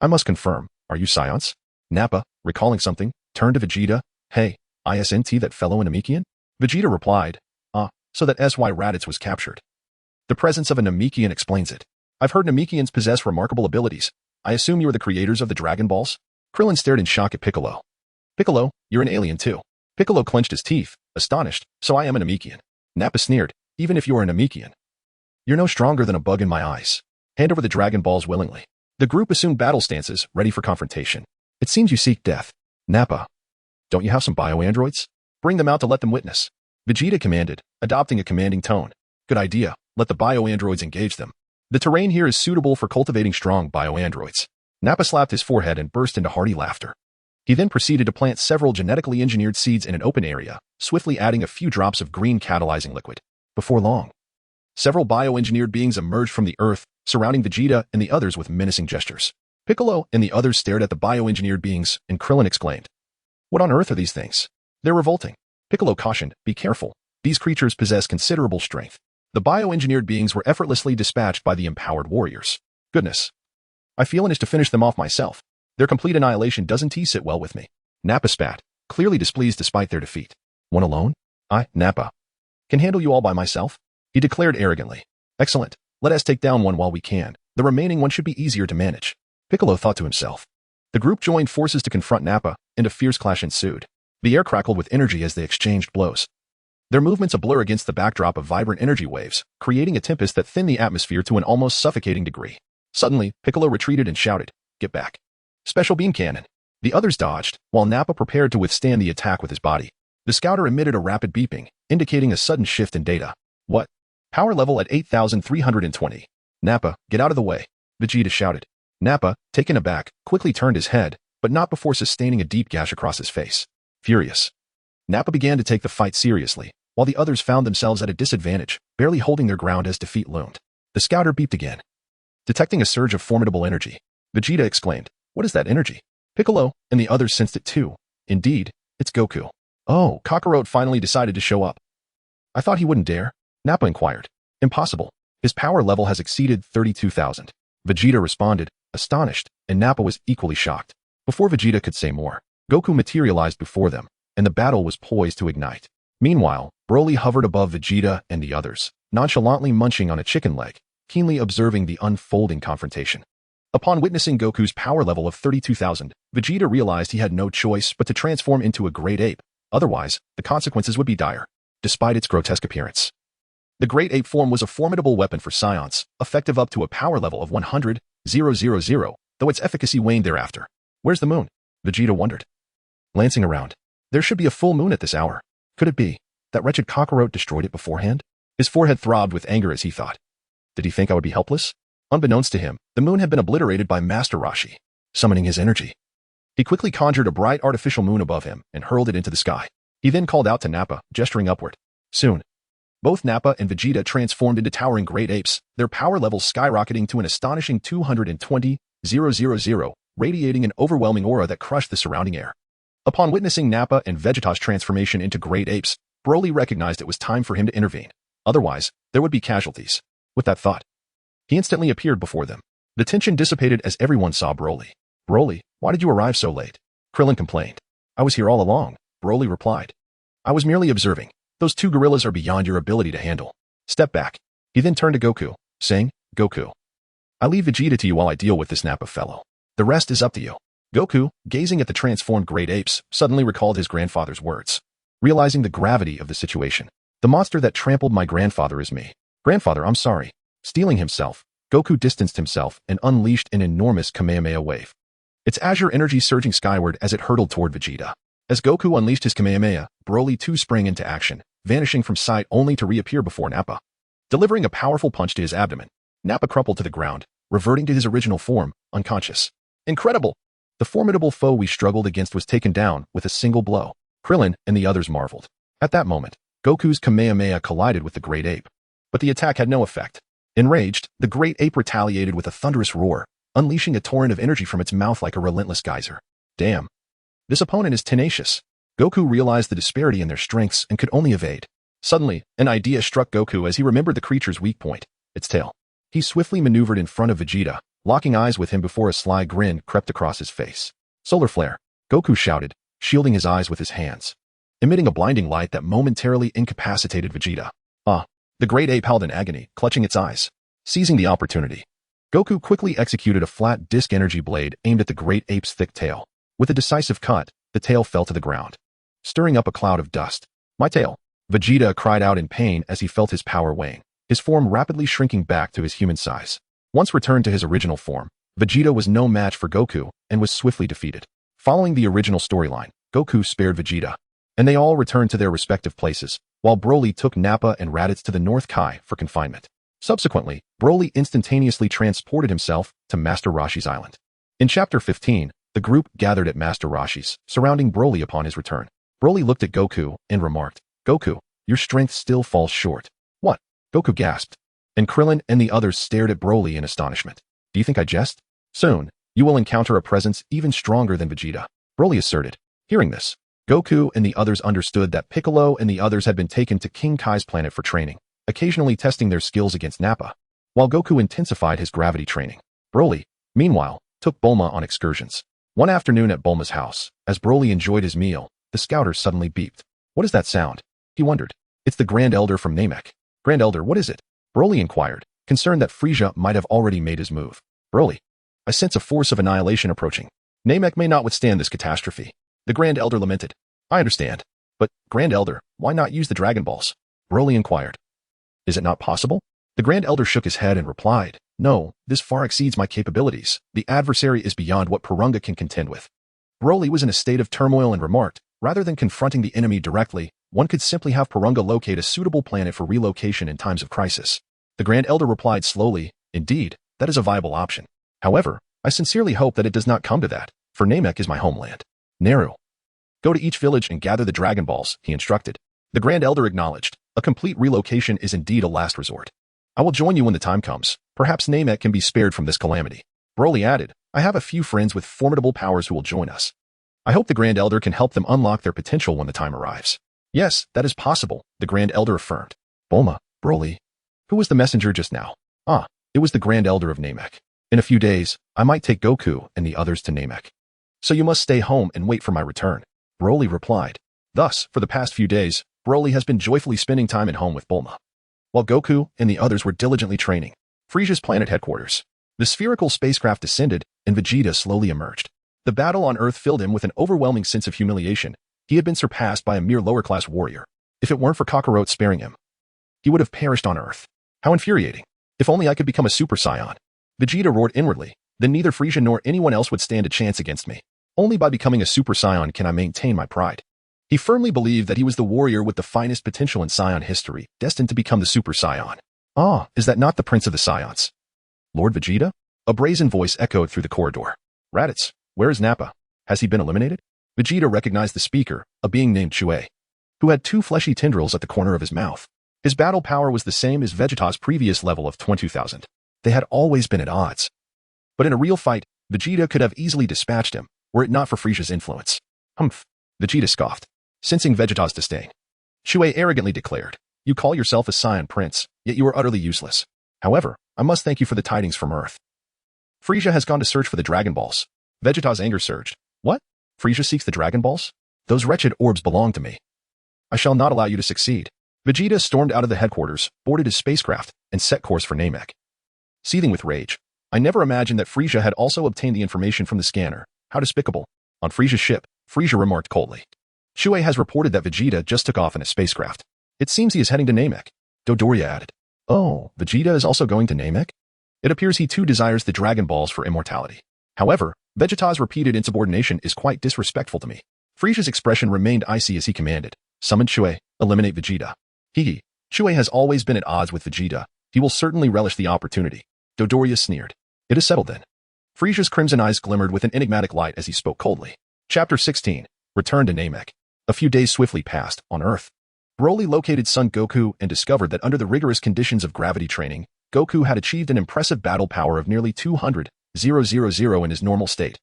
Speaker 1: I must confirm, are you Saiyans? Nappa, recalling something, turned to Vegeta. Hey, isn't that fellow an Namekian? Vegeta replied, so that's why Raditz was captured. The presence of a Namekian explains it. I've heard Namekians possess remarkable abilities. I assume you are the creators of the Dragon Balls? Krillin stared in shock at Piccolo. Piccolo, you're an alien too. Piccolo clenched his teeth, astonished, so I am a Namekian. Nappa sneered, even if you are a Namekian. You're no stronger than a bug in my eyes. Hand over the Dragon Balls willingly. The group assumed battle stances, ready for confrontation. It seems you seek death. Nappa, don't you have some bioandroids? Bring them out to let them witness. Vegeta commanded, adopting a commanding tone. Good idea, let the bioandroids engage them. The terrain here is suitable for cultivating strong bioandroids. Nappa slapped his forehead and burst into hearty laughter. He then proceeded to plant several genetically engineered seeds in an open area, swiftly adding a few drops of green catalyzing liquid. Before long, several bioengineered beings emerged from the earth, surrounding Vegeta and the others with menacing gestures. Piccolo and the others stared at the bioengineered beings, and Krillin exclaimed, "What on earth are these things? They're revolting." Piccolo cautioned, "Be careful. These creatures possess considerable strength." The bioengineered beings were effortlessly dispatched by the empowered warriors. Goodness. I feel an itch to finish them off myself. Their complete annihilation doesn't sit well with me. Nappa spat, clearly displeased despite their defeat. One alone? I, Nappa, can handle you all by myself? He declared arrogantly. Excellent. Let us take down one while we can. The remaining one should be easier to manage. Piccolo thought to himself. The group joined forces to confront Nappa, and a fierce clash ensued. The air crackled with energy as they exchanged blows. Their movements a blur against the backdrop of vibrant energy waves, creating a tempest that thinned the atmosphere to an almost suffocating degree. Suddenly, Piccolo retreated and shouted, "Get back. Special beam cannon." The others dodged, while Nappa prepared to withstand the attack with his body. The scouter emitted a rapid beeping, indicating a sudden shift in data. What? Power level at 8,320. Nappa, get out of the way, Vegeta shouted. Nappa, taken aback, quickly turned his head, but not before sustaining a deep gash across his face. Furious, Nappa began to take the fight seriously, while the others found themselves at a disadvantage, barely holding their ground as defeat loomed. The scouter beeped again. Detecting a surge of formidable energy, Vegeta exclaimed, "What is that energy?" Piccolo and the others sensed it too. Indeed, it's Goku. Oh, Kakarot finally decided to show up. I thought he wouldn't dare, Nappa inquired. Impossible. His power level has exceeded 32,000. Vegeta responded, astonished, and Nappa was equally shocked. Before Vegeta could say more, Goku materialized before them, and the battle was poised to ignite. Meanwhile, Broly hovered above Vegeta and the others, nonchalantly munching on a chicken leg, keenly observing the unfolding confrontation. Upon witnessing Goku's power level of 32,000, Vegeta realized he had no choice but to transform into a great ape. Otherwise, the consequences would be dire, despite its grotesque appearance. The great ape form was a formidable weapon for Saiyans, effective up to a power level of 100,000, though its efficacy waned thereafter. Where's the moon? Vegeta wondered. Glancing around, there should be a full moon at this hour. Could it be that wretched Kakarot destroyed it beforehand? His forehead throbbed with anger as he thought. Did he think I would be helpless? Unbeknownst to him, the moon had been obliterated by Master Roshi, summoning his energy. He quickly conjured a bright artificial moon above him and hurled it into the sky. He then called out to Nappa, gesturing upward. Soon, both Nappa and Vegeta transformed into towering great apes, their power levels skyrocketing to an astonishing 220,000, radiating an overwhelming aura that crushed the surrounding air. Upon witnessing Nappa and Vegeta's transformation into great apes, Broly recognized it was time for him to intervene. Otherwise, there would be casualties. With that thought, he instantly appeared before them. The tension dissipated as everyone saw Broly. Broly, why did you arrive so late? Krillin complained. I was here all along, Broly replied. I was merely observing. Those two gorillas are beyond your ability to handle. Step back. He then turned to Goku, saying, Goku, I leave Vegeta to you while I deal with this Nappa fellow. The rest is up to you. Goku, gazing at the transformed great apes, suddenly recalled his grandfather's words. Realizing the gravity of the situation, the monster that trampled my grandfather is me. Grandfather, I'm sorry. Steeling himself, Goku distanced himself and unleashed an enormous Kamehameha wave. Its azure energy surging skyward as it hurtled toward Vegeta. As Goku unleashed his Kamehameha, Broly too sprang into action, vanishing from sight only to reappear before Nappa. Delivering a powerful punch to his abdomen, Nappa crumpled to the ground, reverting to his original form, unconscious. Incredible! The formidable foe we struggled against was taken down with a single blow. Krillin and the others marveled. At that moment, Goku's Kamehameha collided with the great ape. But the attack had no effect. Enraged, the great ape retaliated with a thunderous roar, unleashing a torrent of energy from its mouth like a relentless geyser. Damn. This opponent is tenacious. Goku realized the disparity in their strengths and could only evade. Suddenly, an idea struck Goku as he remembered the creature's weak point, its tail. He swiftly maneuvered in front of Vegeta, locking eyes with him before a sly grin crept across his face. Solar flare, Goku shouted, shielding his eyes with his hands, emitting a blinding light that momentarily incapacitated Vegeta. The great ape howled in agony, clutching its eyes. Seizing the opportunity, Goku quickly executed a flat disc energy blade aimed at the great ape's thick tail. With a decisive cut, the tail fell to the ground, stirring up a cloud of dust. My tail! Vegeta cried out in pain as he felt his power wane, his form rapidly shrinking back to his human size. Once returned to his original form, Vegeta was no match for Goku and was swiftly defeated. Following the original storyline, Goku spared Vegeta, and they all returned to their respective places, while Broly took Nappa and Raditz to the North Kai for confinement. Subsequently, Broly instantaneously transported himself to Master Roshi's island. In Chapter 15, the group gathered at Master Roshi's, surrounding Broly upon his return. Broly looked at Goku and remarked, Goku, your strength still falls short. What? Goku gasped, and Krillin and the others stared at Broly in astonishment. Do you think I jest? Soon, you will encounter a presence even stronger than Vegeta, Broly asserted. Hearing this, Goku and the others understood that Piccolo and the others had been taken to King Kai's planet for training, occasionally testing their skills against Nappa, while Goku intensified his gravity training. Broly, meanwhile, took Bulma on excursions. One afternoon at Bulma's house, as Broly enjoyed his meal, the scouter suddenly beeped. What is that sound? He wondered. It's the Grand Elder from Namek. Grand Elder, what is it? Broly inquired, concerned that Frieza might have already made his move. Broly, I sense a force of annihilation approaching. Namek may not withstand this catastrophe. The Grand Elder lamented. I understand. But, Grand Elder, why not use the Dragon Balls? Broly inquired. Is it not possible? The Grand Elder shook his head and replied, No, this far exceeds my capabilities. The adversary is beyond what Purunga can contend with. Broly was in a state of turmoil and remarked, rather than confronting the enemy directly, one could simply have Purunga locate a suitable planet for relocation in times of crisis. The Grand Elder replied slowly, Indeed, that is a viable option. However, I sincerely hope that it does not come to that, for Namek is my homeland. Naru. Go to each village and gather the Dragon Balls, he instructed. The Grand Elder acknowledged, a complete relocation is indeed a last resort. I will join you when the time comes. Perhaps Namek can be spared from this calamity. Broly added, I have a few friends with formidable powers who will join us. I hope the Grand Elder can help them unlock their potential when the time arrives. Yes, that is possible, the Grand Elder affirmed. Bulma, Broly. Who was the messenger just now? It was the Grand Elder of Namek. In a few days, I might take Goku and the others to Namek. So you must stay home and wait for my return. Broly replied. Thus, for the past few days, Broly has been joyfully spending time at home with Bulma, while Goku and the others were diligently training. Frieza's planet headquarters. The spherical spacecraft descended, and Vegeta slowly emerged. The battle on Earth filled him with an overwhelming sense of humiliation. He had been surpassed by a mere lower-class warrior. If it weren't for Kakarot sparing him, he would have perished on Earth. How infuriating. If only I could become a Super Saiyan. Vegeta roared inwardly. Then neither Frieza nor anyone else would stand a chance against me. Only by becoming a Super Saiyan can I maintain my pride. He firmly believed that he was the warrior with the finest potential in Saiyan history, destined to become the Super Saiyan. Is that not the Prince of the Saiyans? Lord Vegeta? A brazen voice echoed through the corridor. Raditz, where is Nappa? Has he been eliminated? Vegeta recognized the speaker, a being named Chue, who had two fleshy tendrils at the corner of his mouth. His battle power was the same as Vegeta's previous level of 22,000. They had always been at odds. But in a real fight, Vegeta could have easily dispatched him, were it not for Frieza's influence. Humph. Vegeta scoffed, sensing Vegeta's disdain. Chue arrogantly declared, You call yourself a Saiyan Prince, yet you are utterly useless. However, I must thank you for the tidings from Earth. Frieza has gone to search for the Dragon Balls. Vegeta's anger surged. What? Frieza seeks the Dragon Balls? Those wretched orbs belong to me. I shall not allow you to succeed. Vegeta stormed out of the headquarters, boarded his spacecraft, and set course for Namek. Seething with rage, I never imagined that Frieza had also obtained the information from the scanner. How despicable. On Frieza's ship, Frieza remarked coldly. Chue has reported that Vegeta just took off in a spacecraft. It seems he is heading to Namek. Dodoria added. Oh, Vegeta is also going to Namek? It appears he too desires the Dragon Balls for immortality. However, Vegeta's repeated insubordination is quite disrespectful to me. Frieza's expression remained icy as he commanded. Summon Chue, eliminate Vegeta. Chue has always been at odds with Vegeta. He will certainly relish the opportunity. Dodoria sneered. It is settled then. Frieza's crimson eyes glimmered with an enigmatic light as he spoke coldly. Chapter 16. Return to Namek. A few days swiftly passed, on Earth. Broly located Son Goku and discovered that under the rigorous conditions of gravity training, Goku had achieved an impressive battle power of nearly 200, in his normal state,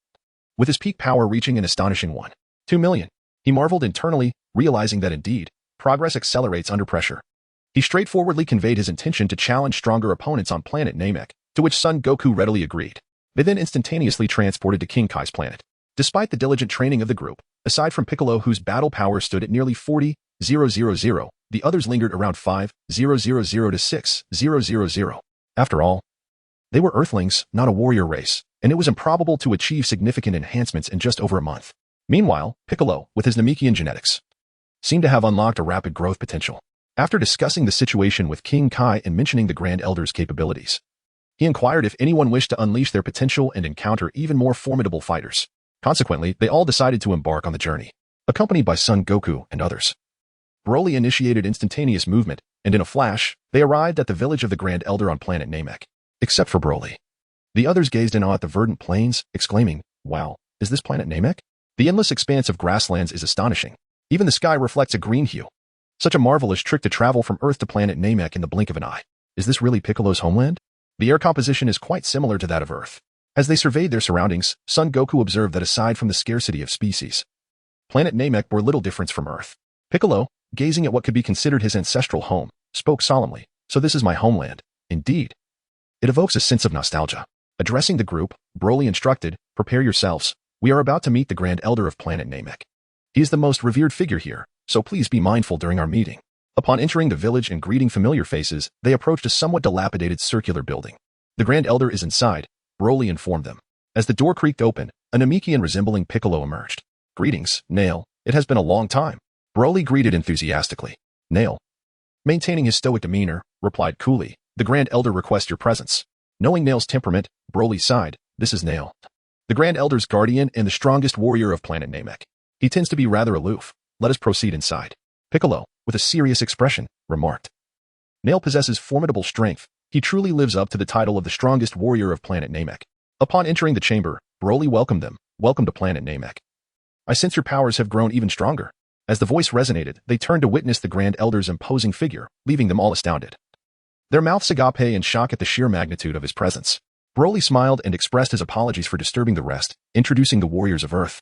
Speaker 1: with his peak power reaching an astonishing 1.2 million. He marveled internally, realizing that indeed, progress accelerates under pressure. He straightforwardly conveyed his intention to challenge stronger opponents on planet Namek, to which Son Goku readily agreed. They then instantaneously transported to King Kai's planet. Despite the diligent training of the group, aside from Piccolo whose battle power stood at nearly 40,000, the others lingered around 5,000 to 6,000. After all, they were Earthlings, not a warrior race, and it was improbable to achieve significant enhancements in just over a month. Meanwhile, Piccolo, with his Namekian genetics, seemed to have unlocked a rapid growth potential. After discussing the situation with King Kai and mentioning the Grand Elder's capabilities, he inquired if anyone wished to unleash their potential and encounter even more formidable fighters. Consequently, they all decided to embark on the journey, accompanied by Son Goku and others. Broly initiated instantaneous movement, and in a flash, they arrived at the village of the Grand Elder on planet Namek. Except for Broly. The others gazed in awe at the verdant plains, exclaiming, "Wow, is this planet Namek? The endless expanse of grasslands is astonishing. Even the sky reflects a green hue. Such a marvelous trick to travel from Earth to planet Namek in the blink of an eye. Is this really Piccolo's homeland? The air composition is quite similar to that of Earth." As they surveyed their surroundings, Son Goku observed that aside from the scarcity of species, planet Namek bore little difference from Earth. Piccolo, gazing at what could be considered his ancestral home, spoke solemnly, "So this is my homeland. Indeed. It evokes a sense of nostalgia." Addressing the group, Broly instructed, "Prepare yourselves. We are about to meet the Grand Elder of planet Namek. He is the most revered figure here, so please be mindful during our meeting." Upon entering the village and greeting familiar faces, they approached a somewhat dilapidated circular building. "The Grand Elder is inside," Broly informed them. As the door creaked open, a Namekian resembling Piccolo emerged. "Greetings, Nail. It has been a long time." Broly greeted enthusiastically. Nail, maintaining his stoic demeanor, replied coolly, "The Grand Elder requests your presence." Knowing Nail's temperament, Broly sighed. "This is Nail, the Grand Elder's guardian and the strongest warrior of planet Namek. He tends to be rather aloof. Let us proceed inside." Piccolo, with a serious expression, remarked. "Nail possesses formidable strength. He truly lives up to the title of the strongest warrior of planet Namek." Upon entering the chamber, Broly welcomed them. "Welcome to planet Namek. I sense your powers have grown even stronger." As the voice resonated, they turned to witness the Grand Elder's imposing figure, leaving them all astounded. Their mouths agape in shock at the sheer magnitude of his presence. Broly smiled and expressed his apologies for disturbing the rest, introducing the warriors of Earth,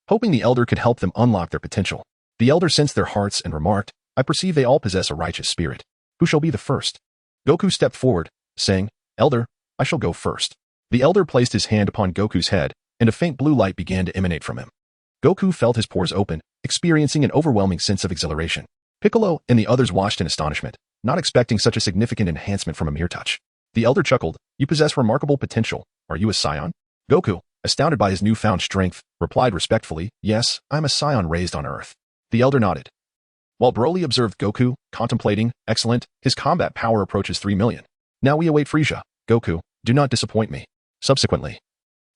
Speaker 1: hoping the Elder could help them unlock their potential. The Elder sensed their hearts and remarked, "I perceive they all possess a righteous spirit. Who shall be the first?" Goku stepped forward, saying, "Elder, I shall go first." The Elder placed his hand upon Goku's head, and a faint blue light began to emanate from him. Goku felt his pores open, experiencing an overwhelming sense of exhilaration. Piccolo and the others watched in astonishment, not expecting such a significant enhancement from a mere touch. The Elder chuckled, "You possess remarkable potential. Are you a Saiyan?" Goku, astounded by his newfound strength, replied respectfully, "Yes, I am a Saiyan raised on Earth." The Elder nodded. While Broly observed Goku, contemplating, "Excellent, his combat power approaches 3 million. Now we await Frieza. Goku, do not disappoint me." Subsequently,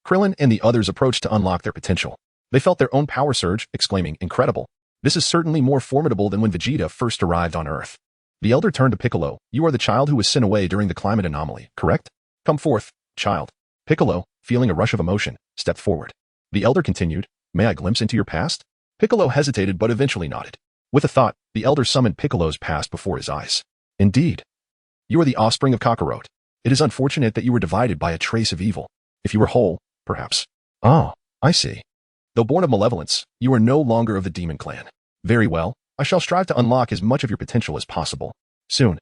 Speaker 1: Krillin and the others approached to unlock their potential. They felt their own power surge, exclaiming, "Incredible. This is certainly more formidable than when Vegeta first arrived on Earth." The Elder turned to Piccolo. "You are the child who was sent away during the climate anomaly, correct? Come forth, child." Piccolo, feeling a rush of emotion, stepped forward. The Elder continued, "May I glimpse into your past?" Piccolo hesitated but eventually nodded. With a thought, the Elder summoned Piccolo's past before his eyes. "Indeed. You are the offspring of Kakarot. It is unfortunate that you were divided by a trace of evil. If you were whole, perhaps." "Oh, I see. Though born of malevolence, you are no longer of the demon clan. Very well, I shall strive to unlock as much of your potential as possible. Soon."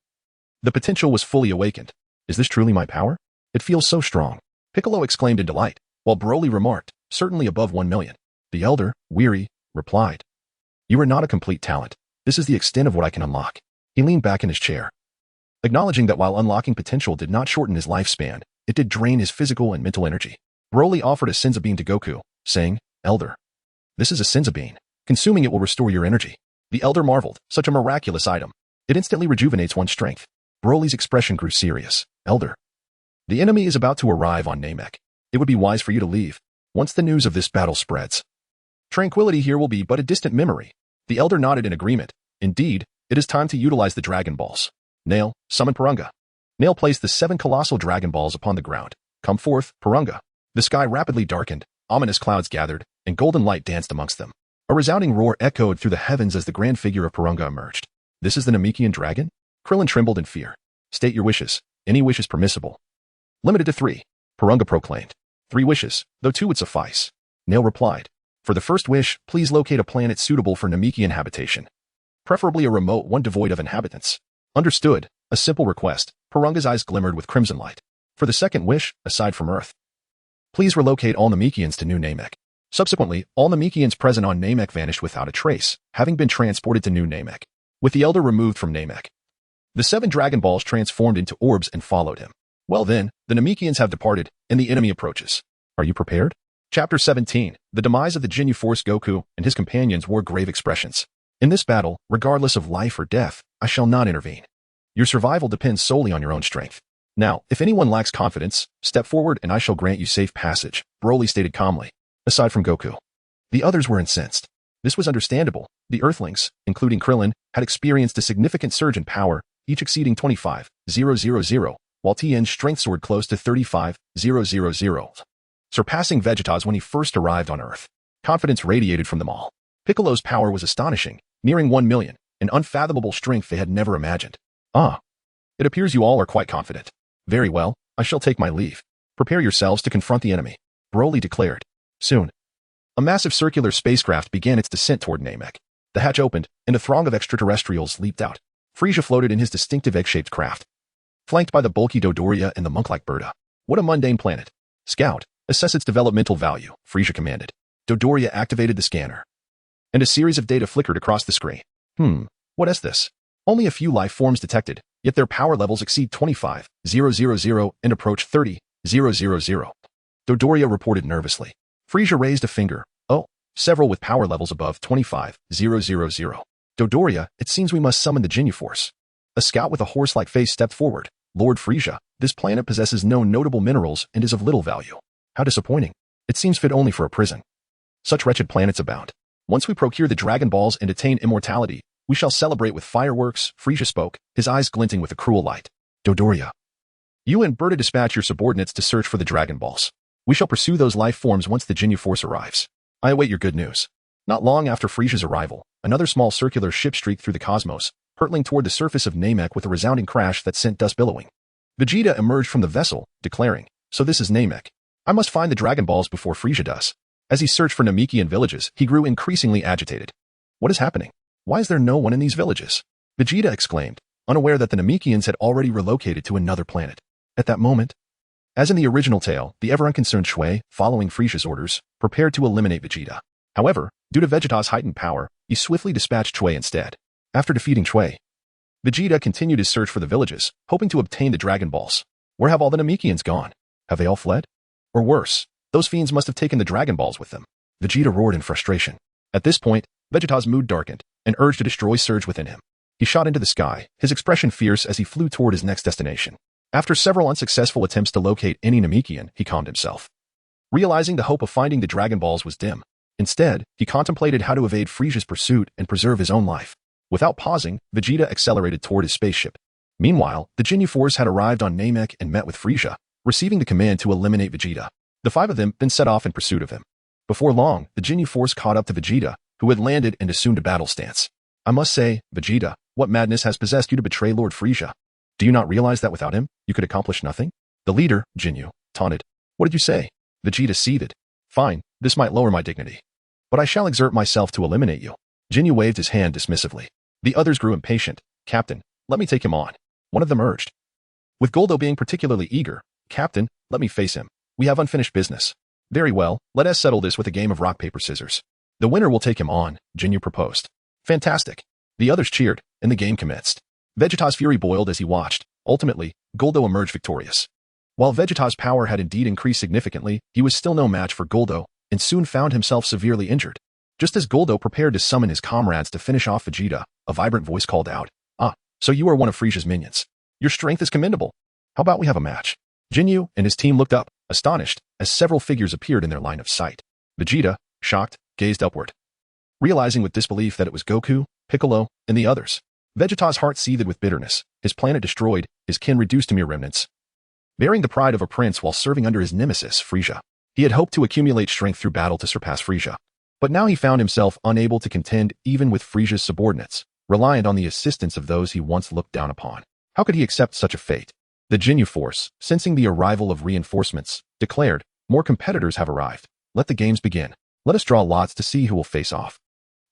Speaker 1: The potential was fully awakened. "Is this truly my power? It feels so strong." Piccolo exclaimed in delight, while Broly remarked, "Certainly above 1 million. The Elder, weary, replied, "You are not a complete talent. This is the extent of what I can unlock." He leaned back in his chair, acknowledging that while unlocking potential did not shorten his lifespan, it did drain his physical and mental energy. Broly offered a Senza bean to Goku, saying, "Elder, this is a Senza bean. Consuming it will restore your energy." The Elder marveled, "Such a miraculous item. It instantly rejuvenates one's strength." Broly's expression grew serious. "Elder, the enemy is about to arrive on Namek. It would be wise for you to leave once the news of this battle spreads. Tranquility here will be but a distant memory." The Elder nodded in agreement. "Indeed, it is time to utilize the Dragon Balls. Nail, summon Purunga." Nail placed the 7 colossal Dragon Balls upon the ground. "Come forth, Purunga." The sky rapidly darkened, ominous clouds gathered, and golden light danced amongst them. A resounding roar echoed through the heavens as the grand figure of Purunga emerged. "This is the Namekian dragon?" Krillin trembled in fear. "State your wishes. Any wish is permissible. Limited to 3. Purunga proclaimed. 3 wishes, though 2 would suffice. Nail replied. For the first wish, please locate a planet suitable for Namekian habitation. Preferably a remote one devoid of inhabitants. Understood, a simple request. Purunga's eyes glimmered with crimson light. For the second wish, aside from Earth, please relocate all Namekians to New Namek. Subsequently, all Namekians present on Namek vanished without a trace, having been transported to New Namek. With the Elder removed from Namek, the 7 Dragon Balls transformed into orbs and followed him. Well then, the Namekians have departed, and the enemy approaches. Are you prepared? Chapter 17. The demise of the Ginyu Force. Goku and his companions wore grave expressions. In this battle, regardless of life or death, I shall not intervene. Your survival depends solely on your own strength. Now, if anyone lacks confidence, step forward and I shall grant you safe passage, Broly stated calmly. Aside from Goku, the others were incensed. This was understandable. The Earthlings, including Krillin, had experienced a significant surge in power, each exceeding 25,000, while Tien's strength soared close to 35,000, surpassing Vegeta's when he first arrived on Earth. Confidence radiated from them all. Piccolo's power was astonishing, nearing 1 million, an unfathomable strength they had never imagined. Ah, it appears you all are quite confident. Very well, I shall take my leave. Prepare yourselves to confront the enemy, Broly declared. Soon, a massive circular spacecraft began its descent toward Namek. The hatch opened, and a throng of extraterrestrials leaped out. Frieza floated in his distinctive egg-shaped craft, flanked by the bulky Dodoria and the monk-like Berta. What a mundane planet. Scout, assess its developmental value, Frieza commanded. Dodoria activated the scanner, and a series of data flickered across the screen. What is this? Only a few life forms detected, yet their power levels exceed 25,000 and approach 30,000. Dodoria reported nervously. Frieza raised a finger. Oh, several with power levels above 25,000. Dodoria, it seems we must summon the Ginyu Force. A scout with a horse-like face stepped forward. Lord Frieza, this planet possesses no notable minerals and is of little value. How disappointing. It seems fit only for a prison. Such wretched planets abound. Once we procure the Dragon Balls and attain immortality, we shall celebrate with fireworks, Frieza spoke, his eyes glinting with a cruel light. Dodoria, you and Berta dispatch your subordinates to search for the Dragon Balls. We shall pursue those life forms once the Ginyu Force arrives. I await your good news. Not long after Frieza's arrival, another small circular ship streaked through the cosmos, hurtling toward the surface of Namek with a resounding crash that sent dust billowing. Vegeta emerged from the vessel, declaring, so this is Namek. I must find the Dragon Balls before Frieza does. As he searched for Namekian villages, he grew increasingly agitated. What is happening? Why is there no one in these villages? Vegeta exclaimed, unaware that the Namekians had already relocated to another planet. At that moment, as in the original tale, the ever-unconcerned Shui, following Frieza's orders, prepared to eliminate Vegeta. However, due to Vegeta's heightened power, he swiftly dispatched Shui instead. After defeating Shui, Vegeta continued his search for the villages, hoping to obtain the Dragon Balls. Where have all the Namekians gone? Have they all fled? Or worse, those fiends must have taken the Dragon Balls with them. Vegeta roared in frustration. At this point, Vegeta's mood darkened, an urge to destroy surged within him. He shot into the sky, his expression fierce as he flew toward his next destination. After several unsuccessful attempts to locate any Namekian, he calmed himself, realizing the hope of finding the Dragon Balls was dim. Instead, he contemplated how to evade Frieza's pursuit and preserve his own life. Without pausing, Vegeta accelerated toward his spaceship. Meanwhile, the Ginyu Force had arrived on Namek and met with Frieza, receiving the command to eliminate Vegeta. The 5 of them then set off in pursuit of him. Before long, the Ginyu Force caught up to Vegeta, who had landed and assumed a battle stance. I must say, Vegeta, what madness has possessed you to betray Lord Frieza? Do you not realize that without him, you could accomplish nothing? The leader, Ginyu, taunted. What did you say? Vegeta seethed. Fine, this might lower my dignity, but I shall exert myself to eliminate you. Ginyu waved his hand dismissively. The others grew impatient. Captain, let me take him on. One of them urged. With Goldo being particularly eager, Captain, let me face him. We have unfinished business. Very well, let us settle this with a game of rock, paper, scissors. The winner will take him on, Ginyu proposed. Fantastic. The others cheered, and the game commenced. Vegeta's fury boiled as he watched. Ultimately, Goldo emerged victorious. While Vegeta's power had indeed increased significantly, he was still no match for Goldo, and soon found himself severely injured. Just as Goldo prepared to summon his comrades to finish off Vegeta, a vibrant voice called out, Ah, so you are one of Frieza's minions. Your strength is commendable. How about we have a match? Ginyu and his team looked up, astonished, as several figures appeared in their line of sight. Vegeta, shocked, gazed upward, realizing with disbelief that it was Goku, Piccolo, and the others. Vegeta's heart seethed with bitterness, his planet destroyed, his kin reduced to mere remnants. Bearing the pride of a prince while serving under his nemesis, Frieza, he had hoped to accumulate strength through battle to surpass Frieza. But now he found himself unable to contend even with Frieza's subordinates, reliant on the assistance of those he once looked down upon. How could he accept such a fate? The Ginyu Force, sensing the arrival of reinforcements, declared, "More competitors have arrived. Let the games begin. Let us draw lots to see who will face off."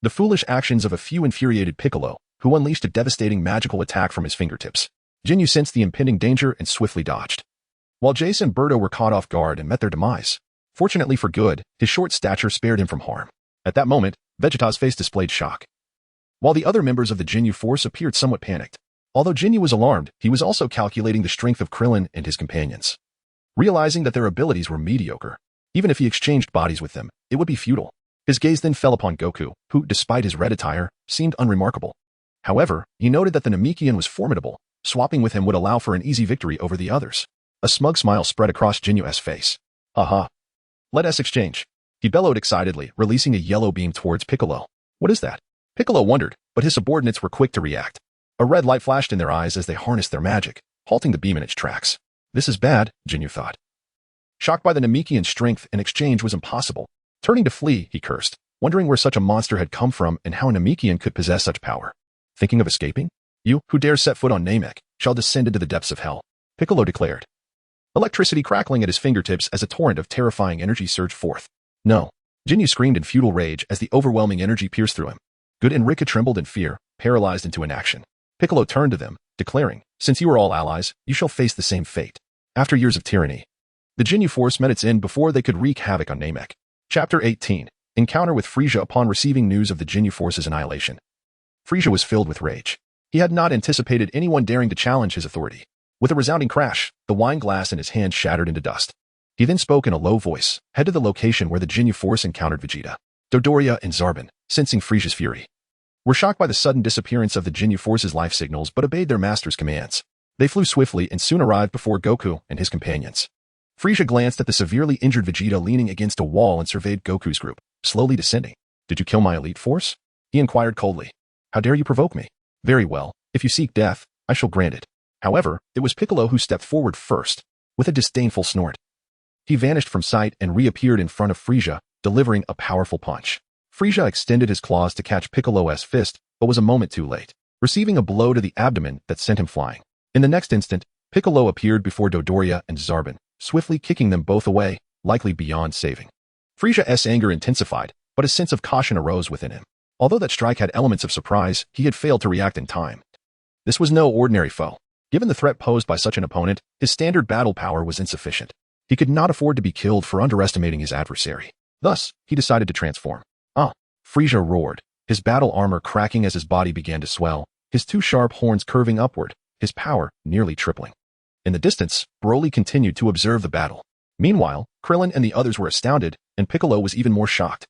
Speaker 1: The foolish actions of a few infuriated Piccolo, who unleashed a devastating magical attack from his fingertips. Ginyu sensed the impending danger and swiftly dodged. While Jace and Birdo were caught off guard and met their demise. Fortunately for good, his short stature spared him from harm. At that moment, Vegeta's face displayed shock, while the other members of the Ginyu Force appeared somewhat panicked. Although Ginyu was alarmed, he was also calculating the strength of Krillin and his companions. Realizing that their abilities were mediocre, even if he exchanged bodies with them, it would be futile. His gaze then fell upon Goku, who, despite his red attire, seemed unremarkable. However, he noted that the Namekian was formidable. Swapping with him would allow for an easy victory over the others. A smug smile spread across Jinyu's face. "Aha. Let us exchange." He bellowed excitedly, releasing a yellow beam towards Piccolo. "What is that?" Piccolo wondered, but his subordinates were quick to react. A red light flashed in their eyes as they harnessed their magic, halting the beam in its tracks. This is bad, Ginyu thought. Shocked by the Namekian's strength, an exchange was impossible. Turning to flee, he cursed, wondering where such a monster had come from and how a Namekian could possess such power. Thinking of escaping? "You, who dares set foot on Namek, shall descend into the depths of hell," Piccolo declared. Electricity crackling at his fingertips as a torrent of terrifying energy surged forth. "No." Ginyu screamed in futile rage as the overwhelming energy pierced through him. Good and Rika trembled in fear, paralyzed into inaction. Piccolo turned to them, declaring, "Since you are all allies, you shall face the same fate." After years of tyranny, the Ginyu Force met its end before they could wreak havoc on Namek. Chapter 18. Encounter with Frieza upon receiving news of the Ginyu Force's annihilation. Frieza was filled with rage. He had not anticipated anyone daring to challenge his authority. With a resounding crash, the wine glass in his hand shattered into dust. He then spoke in a low voice, head to the location where the Ginyu Force encountered Vegeta. Dodoria and Zarbon, sensing Frieza's fury, were shocked by the sudden disappearance of the Ginyu Force's life signals but obeyed their master's commands. They flew swiftly and soon arrived before Goku and his companions. Frieza glanced at the severely injured Vegeta leaning against a wall and surveyed Goku's group, slowly descending. "Did you kill my elite force?" he inquired coldly. "How dare you provoke me? Very well, if you seek death, I shall grant it." However, it was Piccolo who stepped forward first, with a disdainful snort. He vanished from sight and reappeared in front of Frieza, delivering a powerful punch. Frieza extended his claws to catch Piccolo's fist, but was a moment too late, receiving a blow to the abdomen that sent him flying. In the next instant, Piccolo appeared before Dodoria and Zarbon, swiftly kicking them both away, likely beyond saving. Frieza's anger intensified, but a sense of caution arose within him. Although that strike had elements of surprise, he had failed to react in time. This was no ordinary foe. Given the threat posed by such an opponent, his standard battle power was insufficient. He could not afford to be killed for underestimating his adversary. Thus, he decided to transform. "Ah!" Frieza roared, his battle armor cracking as his body began to swell, his two sharp horns curving upward, his power nearly tripling. In the distance, Broly continued to observe the battle. Meanwhile, Krillin and the others were astounded, and Piccolo was even more shocked,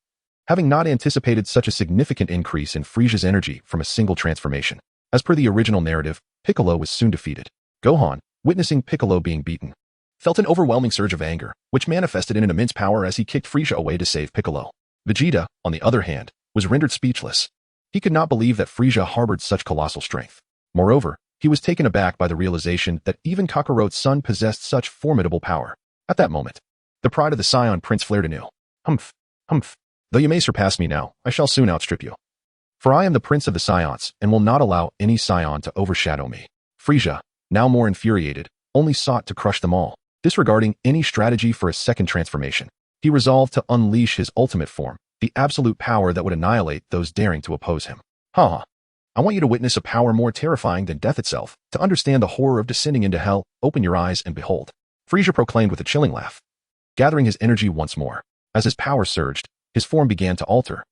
Speaker 1: having not anticipated such a significant increase in Frieza's energy from a single transformation. As per the original narrative, Piccolo was soon defeated. Gohan, witnessing Piccolo being beaten, felt an overwhelming surge of anger, which manifested in an immense power as he kicked Frieza away to save Piccolo. Vegeta, on the other hand, was rendered speechless. He could not believe that Frieza harbored such colossal strength. Moreover, he was taken aback by the realization that even Kakarot's son possessed such formidable power. At that moment, the pride of the Saiyan Prince flared anew. Humph, humph. Though you may surpass me now, I shall soon outstrip you. For I am the Prince of the Saiyans, and will not allow any Saiyan to overshadow me. Frieza, now more infuriated, only sought to crush them all, disregarding any strategy for a second transformation. He resolved to unleash his ultimate form, the absolute power that would annihilate those daring to oppose him. Ha! I want you to witness a power more terrifying than death itself, to understand the horror of descending into hell. Open your eyes and behold. Frieza proclaimed with a chilling laugh, gathering his energy once more. As his power surged, his form began to alter.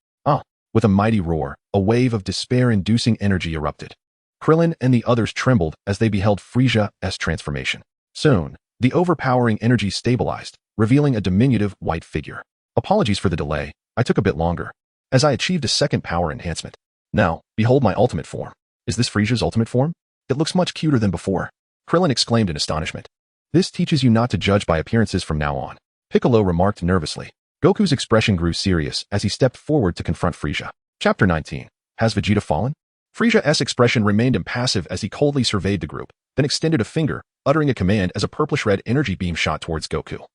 Speaker 1: With a mighty roar, a wave of despair-inducing energy erupted. Krillin and the others trembled as they beheld Frieza's transformation. Soon, the overpowering energy stabilized, revealing a diminutive white figure. Apologies for the delay, I took a bit longer, as I achieved a second power enhancement. Now, behold my ultimate form. Is this Frieza's ultimate form? It looks much cuter than before. Krillin exclaimed in astonishment. This teaches you not to judge by appearances from now on, Piccolo remarked nervously. Goku's expression grew serious as he stepped forward to confront Frieza. Chapter 19. Has Vegeta fallen? Frieza's expression remained impassive as he coldly surveyed the group, then extended a finger, uttering a command as a purplish-red energy beam shot towards Goku.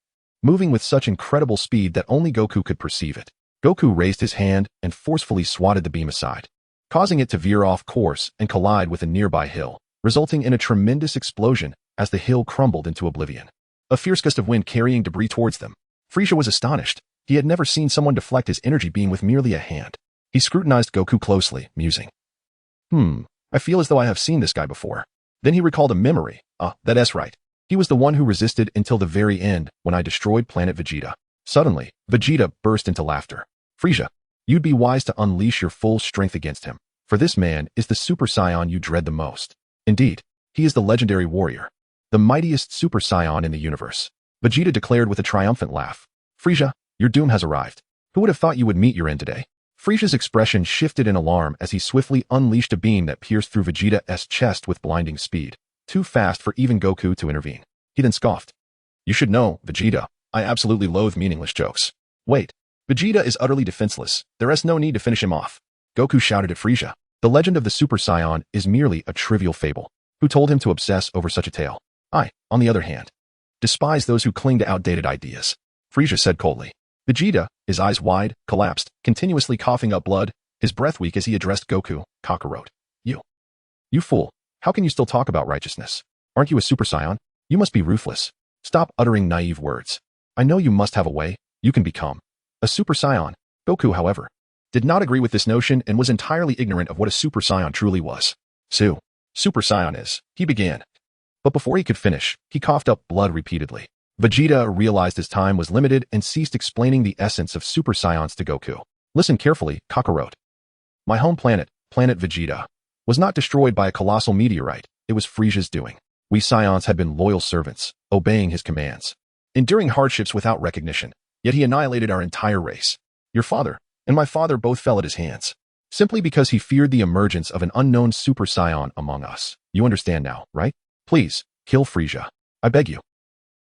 Speaker 1: Moving with such incredible speed that only Goku could perceive it, Goku raised his hand and forcefully swatted the beam aside, causing it to veer off course and collide with a nearby hill, resulting in a tremendous explosion as the hill crumbled into oblivion. A fierce gust of wind carrying debris towards them. Frieza was astonished. He had never seen someone deflect his energy beam with merely a hand. He scrutinized Goku closely, musing. I feel as though I have seen this guy before. Then he recalled a memory. That's right. He was the one who resisted until the very end when I destroyed planet Vegeta. Suddenly, Vegeta burst into laughter. Frieza, you'd be wise to unleash your full strength against him, for this man is the Super Saiyan you dread the most. Indeed, he is the legendary warrior, the mightiest Super Saiyan in the universe. Vegeta declared with a triumphant laugh. Frieza, your doom has arrived. Who would have thought you would meet your end today? Frieza's expression shifted in alarm as he swiftly unleashed a beam that pierced through Vegeta's chest with blinding speed, too fast for even Goku to intervene. He then scoffed. You should know, Vegeta, I absolutely loathe meaningless jokes. Wait, Vegeta is utterly defenseless. There is no need to finish him off. Goku shouted at Frieza. The legend of the Super Saiyan is merely a trivial fable. Who told him to obsess over such a tale? I, on the other hand, despise those who cling to outdated ideas. Frieza said coldly. Vegeta, his eyes wide, collapsed, continuously coughing up blood, his breath weak as he addressed Goku, Kakarot. You fool. How can you still talk about righteousness? Aren't you a Super Saiyan? You must be ruthless. Stop uttering naive words. I know you must have a way. You can become a Super Saiyan. Goku, however, did not agree with this notion and was entirely ignorant of what a Super Saiyan truly was. Super Saiyan is, he began. But before he could finish, he coughed up blood repeatedly. Vegeta realized his time was limited and ceased explaining the essence of Super Saiyans to Goku. Listen carefully, Kakarot. My home planet, Planet Vegeta, was not destroyed by a colossal meteorite. It was Frieza's doing. We Saiyans had been loyal servants, obeying his commands, enduring hardships without recognition, yet he annihilated our entire race. Your father and my father both fell at his hands, simply because he feared the emergence of an unknown Super Saiyan among us. You understand now, right? Please, kill Frieza. I beg you.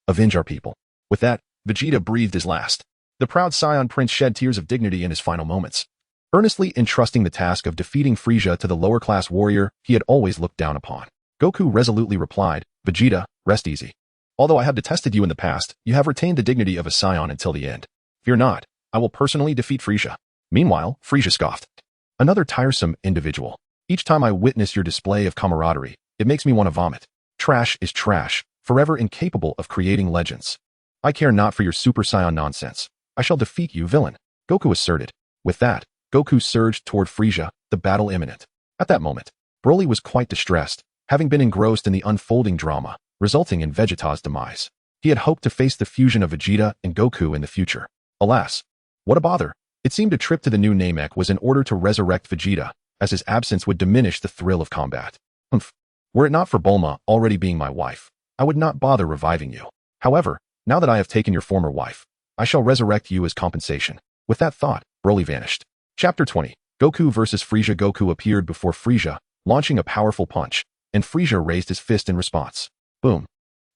Speaker 1: Avenge our people. With that, Vegeta breathed his last. The proud Saiyan prince shed tears of dignity in his final moments, earnestly entrusting the task of defeating Frieza to the lower-class warrior he had always looked down upon. Goku resolutely replied, Vegeta, rest easy. Although I have detested you in the past, you have retained the dignity of a Saiyan until the end. Fear not, I will personally defeat Frieza. Meanwhile, Frieza scoffed. Another tiresome individual. Each time I witness your display of camaraderie, it makes me want to vomit. Trash is trash, forever incapable of creating legends. I care not for your Super Saiyan nonsense. I shall defeat you, villain, Goku asserted. With that, Goku surged toward Frieza, the battle imminent. At that moment, Broly was quite distressed, having been engrossed in the unfolding drama, resulting in Vegeta's demise. He had hoped to face the fusion of Vegeta and Goku in the future. Alas, what a bother. It seemed a trip to the new Namek was in order to resurrect Vegeta, as his absence would diminish the thrill of combat. Were it not for Bulma already being my wife, I would not bother reviving you. However, now that I have taken your former wife, I shall resurrect you as compensation. With that thought, Broly vanished. Chapter 20. Goku vs. Frieza. Goku appeared before Frieza, launching a powerful punch, and Frieza raised his fist in response. Boom.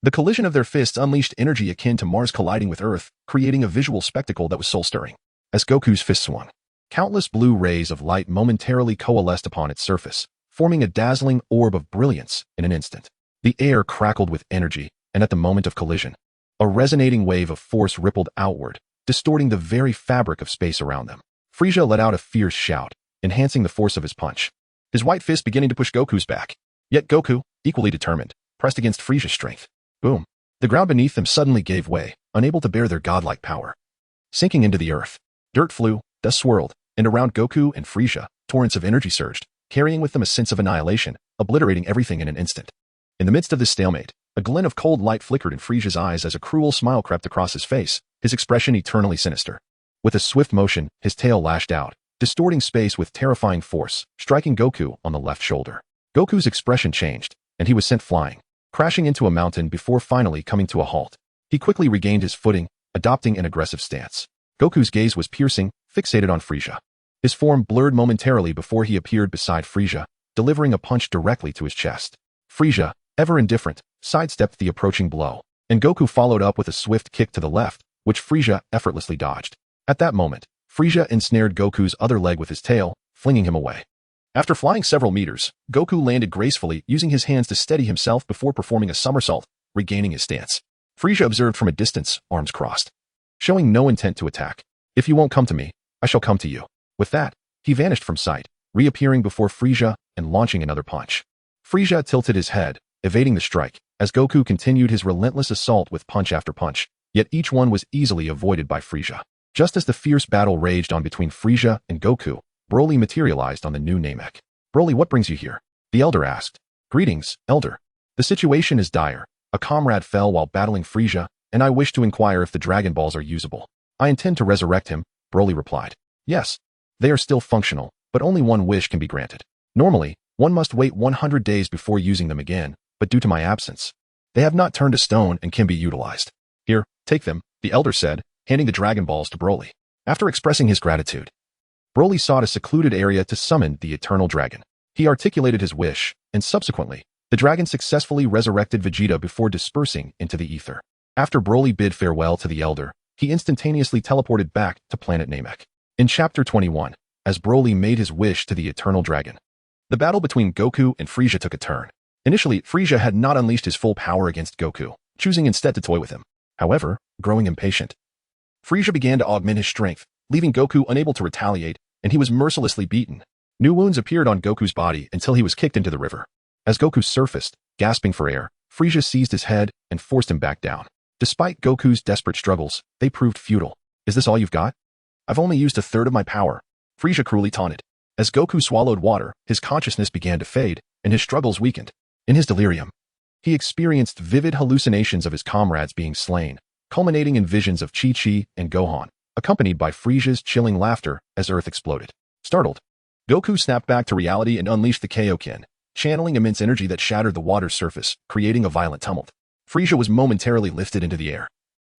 Speaker 1: The collision of their fists unleashed energy akin to Mars colliding with Earth, creating a visual spectacle that was soul-stirring. As Goku's fist swung, countless blue rays of light momentarily coalesced upon its surface, forming a dazzling orb of brilliance in an instant. The air crackled with energy, and at the moment of collision, a resonating wave of force rippled outward, distorting the very fabric of space around them. Frieza let out a fierce shout, enhancing the force of his punch, his white fist beginning to push Goku's back. Yet Goku, equally determined, pressed against Frieza's strength. Boom. The ground beneath them suddenly gave way, unable to bear their godlike power. Sinking into the earth, dirt flew, dust swirled, and around Goku and Frieza, torrents of energy surged, carrying with them a sense of annihilation, obliterating everything in an instant. In the midst of this stalemate, a glint of cold light flickered in Frieza's eyes as a cruel smile crept across his face, his expression eternally sinister. With a swift motion, his tail lashed out, distorting space with terrifying force, striking Goku on the left shoulder. Goku's expression changed, and he was sent flying, crashing into a mountain before finally coming to a halt. He quickly regained his footing, adopting an aggressive stance. Goku's gaze was piercing, fixated on Frieza. His form blurred momentarily before he appeared beside Frieza, delivering a punch directly to his chest. Frieza, ever indifferent, sidestepped the approaching blow, and Goku followed up with a swift kick to the left, which Frieza effortlessly dodged. At that moment, Frieza ensnared Goku's other leg with his tail, flinging him away. After flying several meters, Goku landed gracefully, using his hands to steady himself before performing a somersault, regaining his stance. Frieza observed from a distance, arms crossed, showing no intent to attack. If you won't come to me, I shall come to you. With that, he vanished from sight, reappearing before Frieza and launching another punch. Frieza tilted his head, evading the strike, as Goku continued his relentless assault with punch after punch, yet each one was easily avoided by Frieza. Just as the fierce battle raged on between Frieza and Goku, Broly materialized on the new Namek. Broly, what brings you here? The Elder asked. Greetings, Elder. The situation is dire. A comrade fell while battling Frieza, and I wish to inquire if the Dragon Balls are usable. I intend to resurrect him, Broly replied. Yes. They are still functional, but only one wish can be granted. Normally, one must wait 100 days before using them again, but due to my absence, they have not turned to stone and can be utilized. Here, take them, the Elder said, handing the Dragon Balls to Broly. After expressing his gratitude, Broly sought a secluded area to summon the Eternal Dragon. He articulated his wish, and subsequently, the dragon successfully resurrected Vegeta before dispersing into the ether. After Broly bid farewell to the Elder, he instantaneously teleported back to planet Namek. In Chapter 21, as Broly made his wish to the Eternal Dragon, the battle between Goku and Frieza took a turn. Initially, Frieza had not unleashed his full power against Goku, choosing instead to toy with him. However, growing impatient, Frieza began to augment his strength, leaving Goku unable to retaliate, and he was mercilessly beaten. New wounds appeared on Goku's body until he was kicked into the river. As Goku surfaced, gasping for air, Frieza seized his head and forced him back down. Despite Goku's desperate struggles, they proved futile. Is this all you've got? I've only used a third of my power, Frieza cruelly taunted. As Goku swallowed water, his consciousness began to fade, and his struggles weakened. In his delirium, he experienced vivid hallucinations of his comrades being slain, culminating in visions of Chi-Chi and Gohan, accompanied by Frieza's chilling laughter as Earth exploded. Startled, Goku snapped back to reality and unleashed the Kaioken, channeling immense energy that shattered the water's surface, creating a violent tumult. Frieza was momentarily lifted into the air,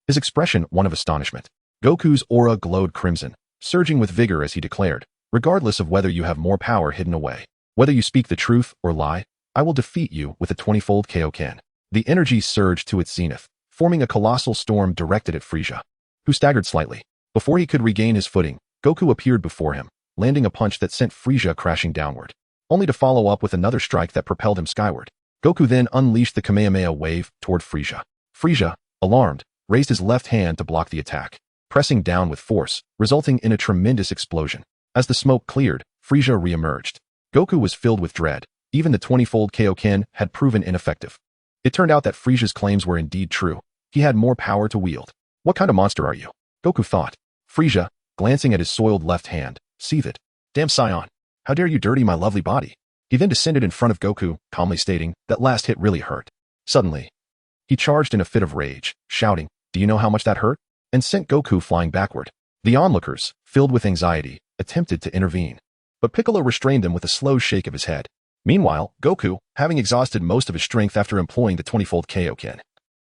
Speaker 1: his expression one of astonishment. Goku's aura glowed crimson, surging with vigor as he declared, regardless of whether you have more power hidden away, whether you speak the truth or lie, I will defeat you with a 20-fold Kaioken. The energy surged to its zenith, forming a colossal storm directed at Frieza, who staggered slightly. Before he could regain his footing, Goku appeared before him, landing a punch that sent Frieza crashing downward, only to follow up with another strike that propelled him skyward. Goku then unleashed the Kamehameha wave toward Frieza. Frieza, alarmed, raised his left hand to block the attack, pressing down with force, resulting in a tremendous explosion. As the smoke cleared, Frieza re-emerged. Goku was filled with dread. Even the 20-fold Kaioken had proven ineffective. It turned out that Frieza's claims were indeed true. He had more power to wield. What kind of monster are you? Goku thought. Frieza, glancing at his soiled left hand, seethed. Damn Saiyan, how dare you dirty my lovely body? He then descended in front of Goku, calmly stating, that last hit really hurt. Suddenly, he charged in a fit of rage, shouting, do you know how much that hurt? And sent Goku flying backward. The onlookers, filled with anxiety, attempted to intervene, but Piccolo restrained them with a slow shake of his head. Meanwhile, Goku, having exhausted most of his strength after employing the 20-fold Kaioken,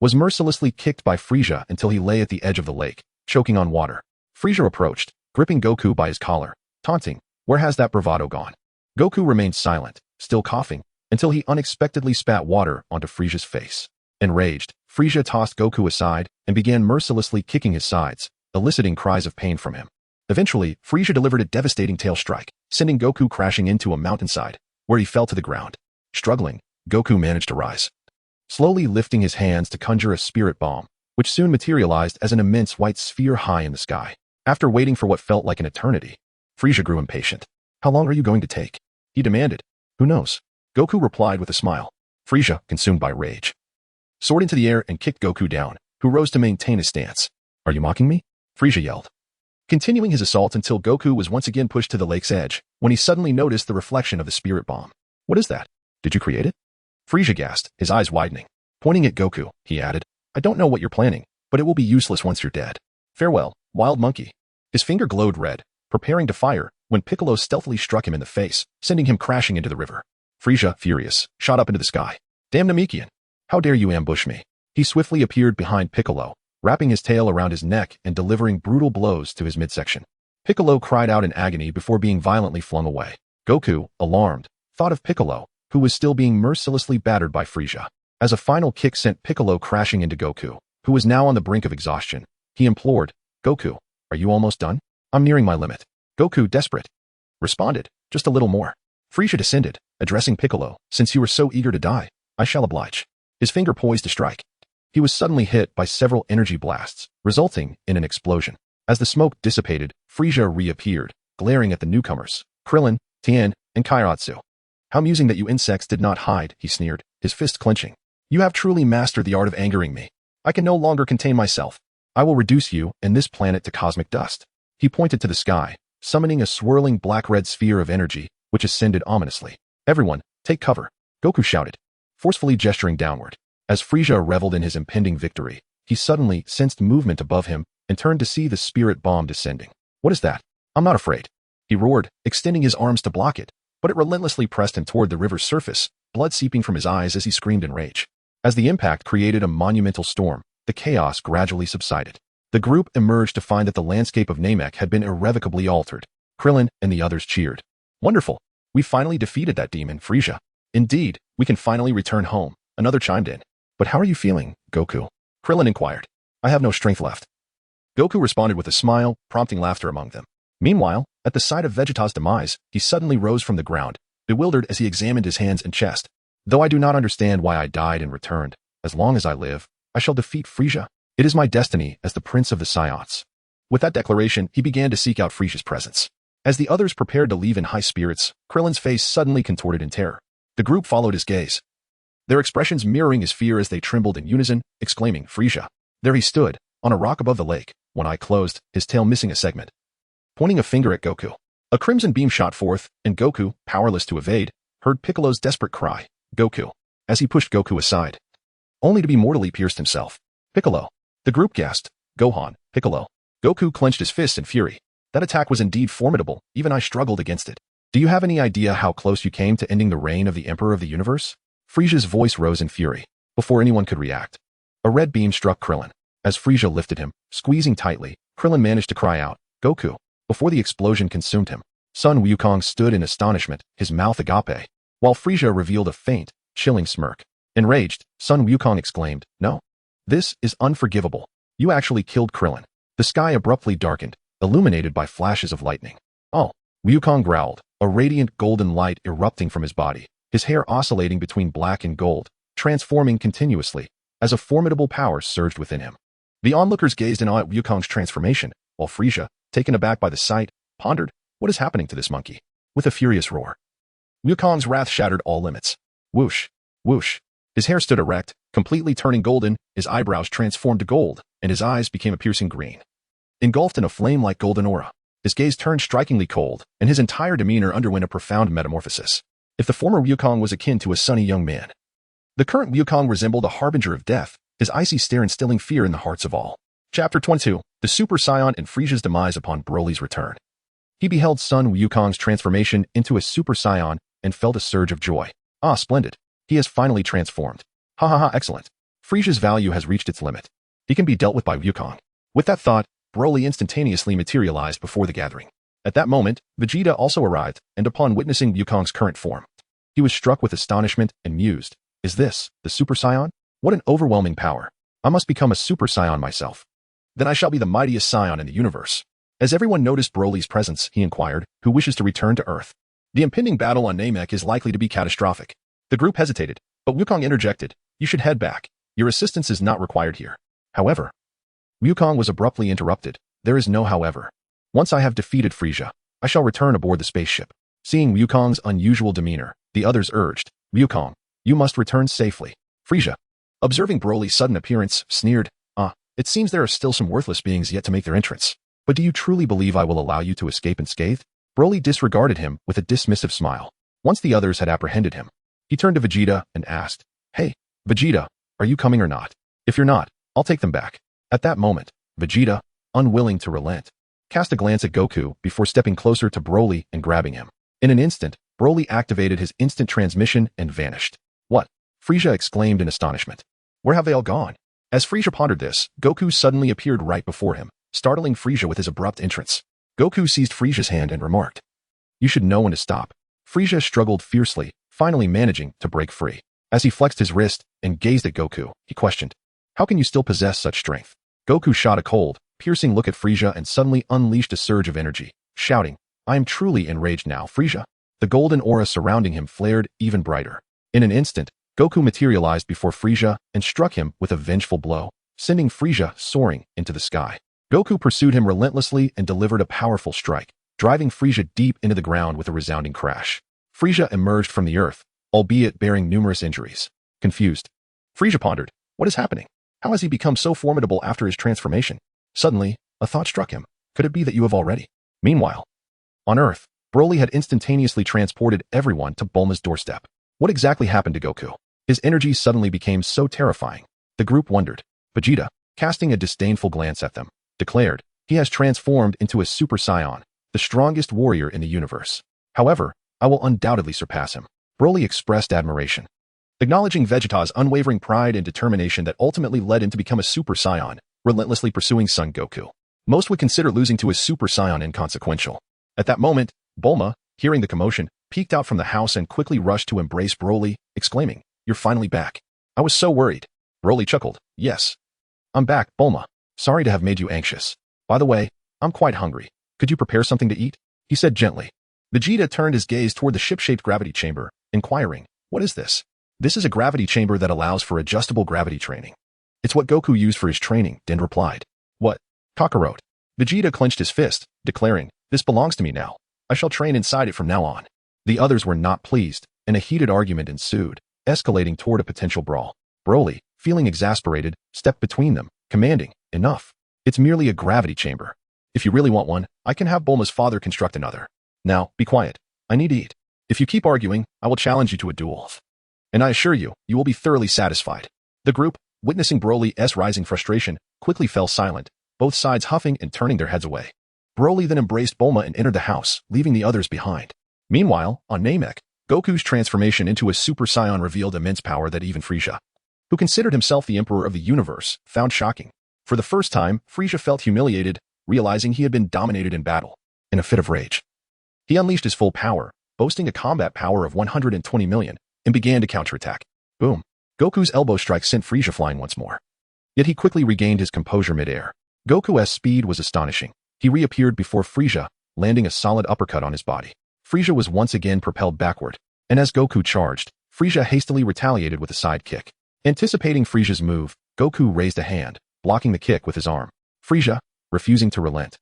Speaker 1: was mercilessly kicked by Frieza until he lay at the edge of the lake, choking on water. Frieza approached, gripping Goku by his collar, taunting, where has that bravado gone? Goku remained silent, still coughing, until he unexpectedly spat water onto Frieza's face. Enraged, Frieza tossed Goku aside and began mercilessly kicking his sides, eliciting cries of pain from him. Eventually, Frieza delivered a devastating tail strike, sending Goku crashing into a mountainside, where he fell to the ground. Struggling, Goku managed to rise, slowly lifting his hands to conjure a spirit bomb, which soon materialized as an immense white sphere high in the sky. After waiting for what felt like an eternity, Frieza grew impatient. How long are you going to take? He demanded. Who knows? Goku replied with a smile. Frieza, consumed by rage, soared into the air and kicked Goku down, who rose to maintain his stance. Are you mocking me? Frieza yelled, continuing his assault until Goku was once again pushed to the lake's edge, when he suddenly noticed the reflection of the spirit bomb. What is that? Did you create it? Frieza gasped, his eyes widening. Pointing at Goku, he added, I don't know what you're planning, but it will be useless once you're dead. Farewell, wild monkey. His finger glowed red, preparing to fire, when Piccolo stealthily struck him in the face, sending him crashing into the river. Frieza, furious, shot up into the sky. Damn Namekian! How dare you ambush me? He swiftly appeared behind Piccolo, wrapping his tail around his neck and delivering brutal blows to his midsection. Piccolo cried out in agony before being violently flung away. Goku, alarmed, thought of Piccolo, who was still being mercilessly battered by Frieza. As a final kick sent Piccolo crashing into Goku, who was now on the brink of exhaustion, he implored, Goku, are you almost done? I'm nearing my limit. Goku, desperate, responded, just a little more. Frieza descended, addressing Piccolo, since you were so eager to die, I shall oblige. His finger poised to strike. He was suddenly hit by several energy blasts, resulting in an explosion. As the smoke dissipated, Frieza reappeared, glaring at the newcomers, Krillin, Tien, and Kairatsu. How amusing that you insects did not hide, he sneered, his fist clenching. You have truly mastered the art of angering me. I can no longer contain myself. I will reduce you and this planet to cosmic dust. He pointed to the sky, summoning a swirling black-red sphere of energy, which ascended ominously. Everyone, take cover, Goku shouted, forcefully gesturing downward. As Frieza reveled in his impending victory, he suddenly sensed movement above him and turned to see the spirit bomb descending. What is that? I'm not afraid, he roared, extending his arms to block it, but it relentlessly pressed him toward the river's surface, blood seeping from his eyes as he screamed in rage. As the impact created a monumental storm, the chaos gradually subsided. The group emerged to find that the landscape of Namek had been irrevocably altered. Krillin and the others cheered. Wonderful! We finally defeated that demon, Frieza. Indeed, we can finally return home, another chimed in. But how are you feeling, Goku? Krillin inquired. I have no strength left. Goku responded with a smile, prompting laughter among them. Meanwhile, at the sight of Vegeta's demise, he suddenly rose from the ground, bewildered as he examined his hands and chest. Though I do not understand why I died and returned, as long as I live, I shall defeat Frieza. It is my destiny as the Prince of the Saiyans. With that declaration, he began to seek out Frieza's presence. As the others prepared to leave in high spirits, Krillin's face suddenly contorted in terror. The group followed his gaze, their expressions mirroring his fear as they trembled in unison, exclaiming, Frieza. There he stood, on a rock above the lake, one eye closed, his tail missing a segment. Pointing a finger at Goku. A crimson beam shot forth, and Goku, powerless to evade, heard Piccolo's desperate cry, Goku, as he pushed Goku aside, only to be mortally pierced himself. Piccolo. The group gasped, Gohan, Piccolo. Goku clenched his fists in fury. That attack was indeed formidable, even I struggled against it. Do you have any idea how close you came to ending the reign of the Emperor of the Universe? Frieza's voice rose in fury. Before anyone could react, a red beam struck Krillin. As Frieza lifted him, squeezing tightly, Krillin managed to cry out, Goku, before the explosion consumed him. Sun Wukong stood in astonishment, his mouth agape, while Frieza revealed a faint, chilling smirk. Enraged, Sun Wukong exclaimed, No. This is unforgivable. You actually killed Krillin. The sky abruptly darkened, illuminated by flashes of lightning. Oh, Wukong growled, a radiant golden light erupting from his body, his hair oscillating between black and gold, transforming continuously, as a formidable power surged within him. The onlookers gazed in awe at Wukong's transformation, while Frieza, taken aback by the sight, pondered, what is happening to this monkey? With a furious roar, Wukong's wrath shattered all limits. Whoosh, whoosh. His hair stood erect, completely turning golden, his eyebrows transformed to gold, and his eyes became a piercing green. Engulfed in a flame-like golden aura, his gaze turned strikingly cold, and his entire demeanor underwent a profound metamorphosis. If the former Wukong was akin to a sunny young man, the current Wukong resembled a harbinger of death, his icy stare instilling fear in the hearts of all. Chapter 22. The Super Saiyan and Frieza's demise upon Broly's return. He beheld Sun Wukong's transformation into a Super Saiyan and felt a surge of joy. Ah, splendid. He has finally transformed. Ha ha ha, excellent. Frieza's value has reached its limit. He can be dealt with by Wukong. With that thought, Broly instantaneously materialized before the gathering. At that moment, Vegeta also arrived, and upon witnessing Wukong's current form, he was struck with astonishment and mused, Is this the Super Saiyan? What an overwhelming power. I must become a Super Saiyan myself. Then I shall be the mightiest Saiyan in the universe. As everyone noticed Broly's presence, he inquired, who wishes to return to Earth? The impending battle on Namek is likely to be catastrophic. The group hesitated, but Wukong interjected, You should head back. Your assistance is not required here. However, Wukong was abruptly interrupted. There is no however. Once I have defeated Frieza, I shall return aboard the spaceship. Seeing Wukong's unusual demeanor, the others urged, Wukong, you must return safely. Frieza, observing Broly's sudden appearance, sneered, it seems there are still some worthless beings yet to make their entrance. But do you truly believe I will allow you to escape unscathed? Broly disregarded him with a dismissive smile. Once the others had apprehended him, he turned to Vegeta and asked, Hey, Vegeta, are you coming or not? If you're not, I'll take them back. At that moment, Vegeta, unwilling to relent, cast a glance at Goku before stepping closer to Broly and grabbing him. In an instant, Broly activated his instant transmission and vanished. What? Frieza exclaimed in astonishment. Where have they all gone? As Frieza pondered this, Goku suddenly appeared right before him, startling Frieza with his abrupt entrance. Goku seized Frieza's hand and remarked, You should know when to stop. Frieza struggled fiercely, finally managing to break free. As he flexed his wrist and gazed at Goku, he questioned, How can you still possess such strength? Goku shot a cold, piercing look at Frieza and suddenly unleashed a surge of energy, shouting, I am truly enraged now, Frieza. The golden aura surrounding him flared even brighter. In an instant, Goku materialized before Frieza and struck him with a vengeful blow, sending Frieza soaring into the sky. Goku pursued him relentlessly and delivered a powerful strike, driving Frieza deep into the ground with a resounding crash. Frieza emerged from the earth, albeit bearing numerous injuries. Confused, Frieza pondered. What is happening? How has he become so formidable after his transformation? Suddenly, a thought struck him. Could it be that you have already? Meanwhile, on Earth, Broly had instantaneously transported everyone to Bulma's doorstep. What exactly happened to Goku? His energy suddenly became so terrifying. The group wondered. Vegeta, casting a disdainful glance at them, declared, he has transformed into a Super Saiyan, the strongest warrior in the universe. However, I will undoubtedly surpass him. Broly expressed admiration, acknowledging Vegeta's unwavering pride and determination that ultimately led him to become a Super Saiyan, relentlessly pursuing Son Goku. Most would consider losing to a Super Saiyan inconsequential. At that moment, Bulma, hearing the commotion, peeked out from the house and quickly rushed to embrace Broly, exclaiming, "You're finally back. I was so worried." Broly chuckled, "Yes. I'm back, Bulma. Sorry to have made you anxious. By the way, I'm quite hungry. Could you prepare something to eat?" he said gently. Vegeta turned his gaze toward the ship-shaped gravity chamber, inquiring, "What is this?" "This is a gravity chamber that allows for adjustable gravity training. It's what Goku used for his training," Din replied. "What?" Kakarot. Vegeta clenched his fist, declaring, "This belongs to me now. I shall train inside it from now on." The others were not pleased, and a heated argument ensued, escalating toward a potential brawl. Broly, feeling exasperated, stepped between them, commanding, "Enough. It's merely a gravity chamber. If you really want one, I can have Bulma's father construct another. Now, be quiet. I need to eat. If you keep arguing, I will challenge you to a duel. And I assure you, you will be thoroughly satisfied." The group, witnessing Broly's rising frustration, quickly fell silent, both sides huffing and turning their heads away. Broly then embraced Bulma and entered the house, leaving the others behind. Meanwhile, on Namek, Goku's transformation into a Super Saiyan revealed immense power that even Frieza, who considered himself the emperor of the universe, found shocking. For the first time, Frieza felt humiliated, realizing he had been dominated in battle. In a fit of rage, he unleashed his full power, boasting a combat power of 120 million, and began to counterattack. Boom! Goku's elbow strike sent Frieza flying once more. Yet he quickly regained his composure mid-air. Goku's speed was astonishing. He reappeared before Frieza, landing a solid uppercut on his body. Frieza was once again propelled backward, and as Goku charged, Frieza hastily retaliated with a side kick. Anticipating Frieza's move, Goku raised a hand, blocking the kick with his arm. Frieza, refusing to relent,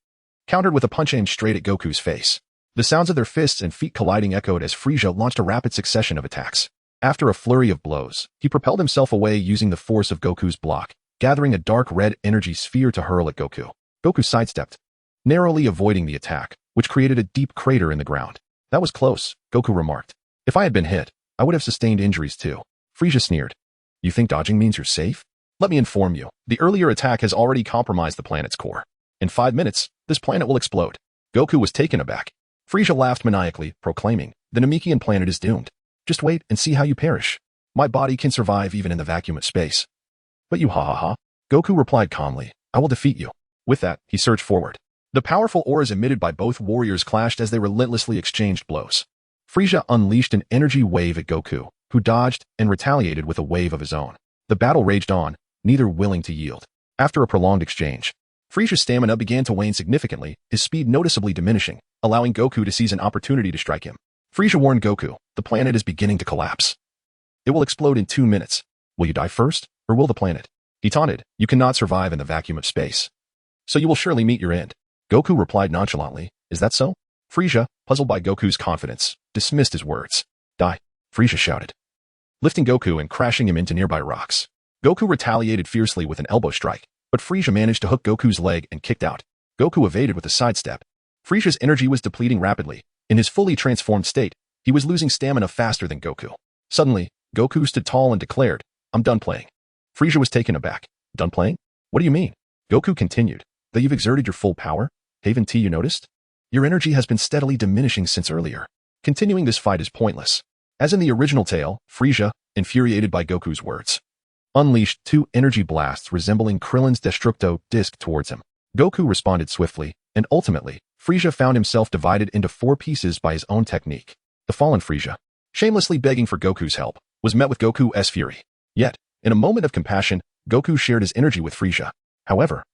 Speaker 1: countered with a punch aimed straight at Goku's face. The sounds of their fists and feet colliding echoed as Frieza launched a rapid succession of attacks. After a flurry of blows, he propelled himself away using the force of Goku's block, gathering a dark red energy sphere to hurl at Goku. Goku sidestepped, narrowly avoiding the attack, which created a deep crater in the ground. "That was close," Goku remarked. "If I had been hit, I would have sustained injuries too." Frieza sneered. "You think dodging means you're safe? Let me inform you, the earlier attack has already compromised the planet's core. In 5 minutes, this planet will explode." Goku was taken aback. Frieza laughed maniacally, proclaiming, "The Namekian planet is doomed. Just wait and see how you perish. My body can survive even in the vacuum of space." "But you ha ha ha." Goku replied calmly, "I will defeat you." With that, he surged forward. The powerful auras emitted by both warriors clashed as they relentlessly exchanged blows. Frieza unleashed an energy wave at Goku, who dodged and retaliated with a wave of his own. The battle raged on, neither willing to yield. After a prolonged exchange, Frieza's stamina began to wane significantly, his speed noticeably diminishing, allowing Goku to seize an opportunity to strike him. Frieza warned Goku, "The planet is beginning to collapse. It will explode in 2 minutes. Will you die first, or will the planet?" He taunted, "You cannot survive in the vacuum of space, so you will surely meet your end." Goku replied nonchalantly, "Is that so?" Frieza, puzzled by Goku's confidence, dismissed his words. "Die!" Frieza shouted, lifting Goku and crashing him into nearby rocks. Goku retaliated fiercely with an elbow strike, but Frieza managed to hook Goku's leg and kicked out. Goku evaded with a sidestep. Frieza's energy was depleting rapidly. In his fully transformed state, he was losing stamina faster than Goku. Suddenly, Goku stood tall and declared, "I'm done playing." Frieza was taken aback. "Done playing? What do you mean?" Goku continued, "Though you've exerted your full power, haven't you noticed? Your energy has been steadily diminishing since earlier. Continuing this fight is pointless." As in the original tale, Frieza, infuriated by Goku's words, unleashed 2 energy blasts resembling Krillin's Destructo disc towards him. Goku responded swiftly, and ultimately, Frieza found himself divided into 4 pieces by his own technique. The fallen Frieza, shamelessly begging for Goku's help, was met with Goku's fury. Yet, in a moment of compassion, Goku shared his energy with Frieza. However,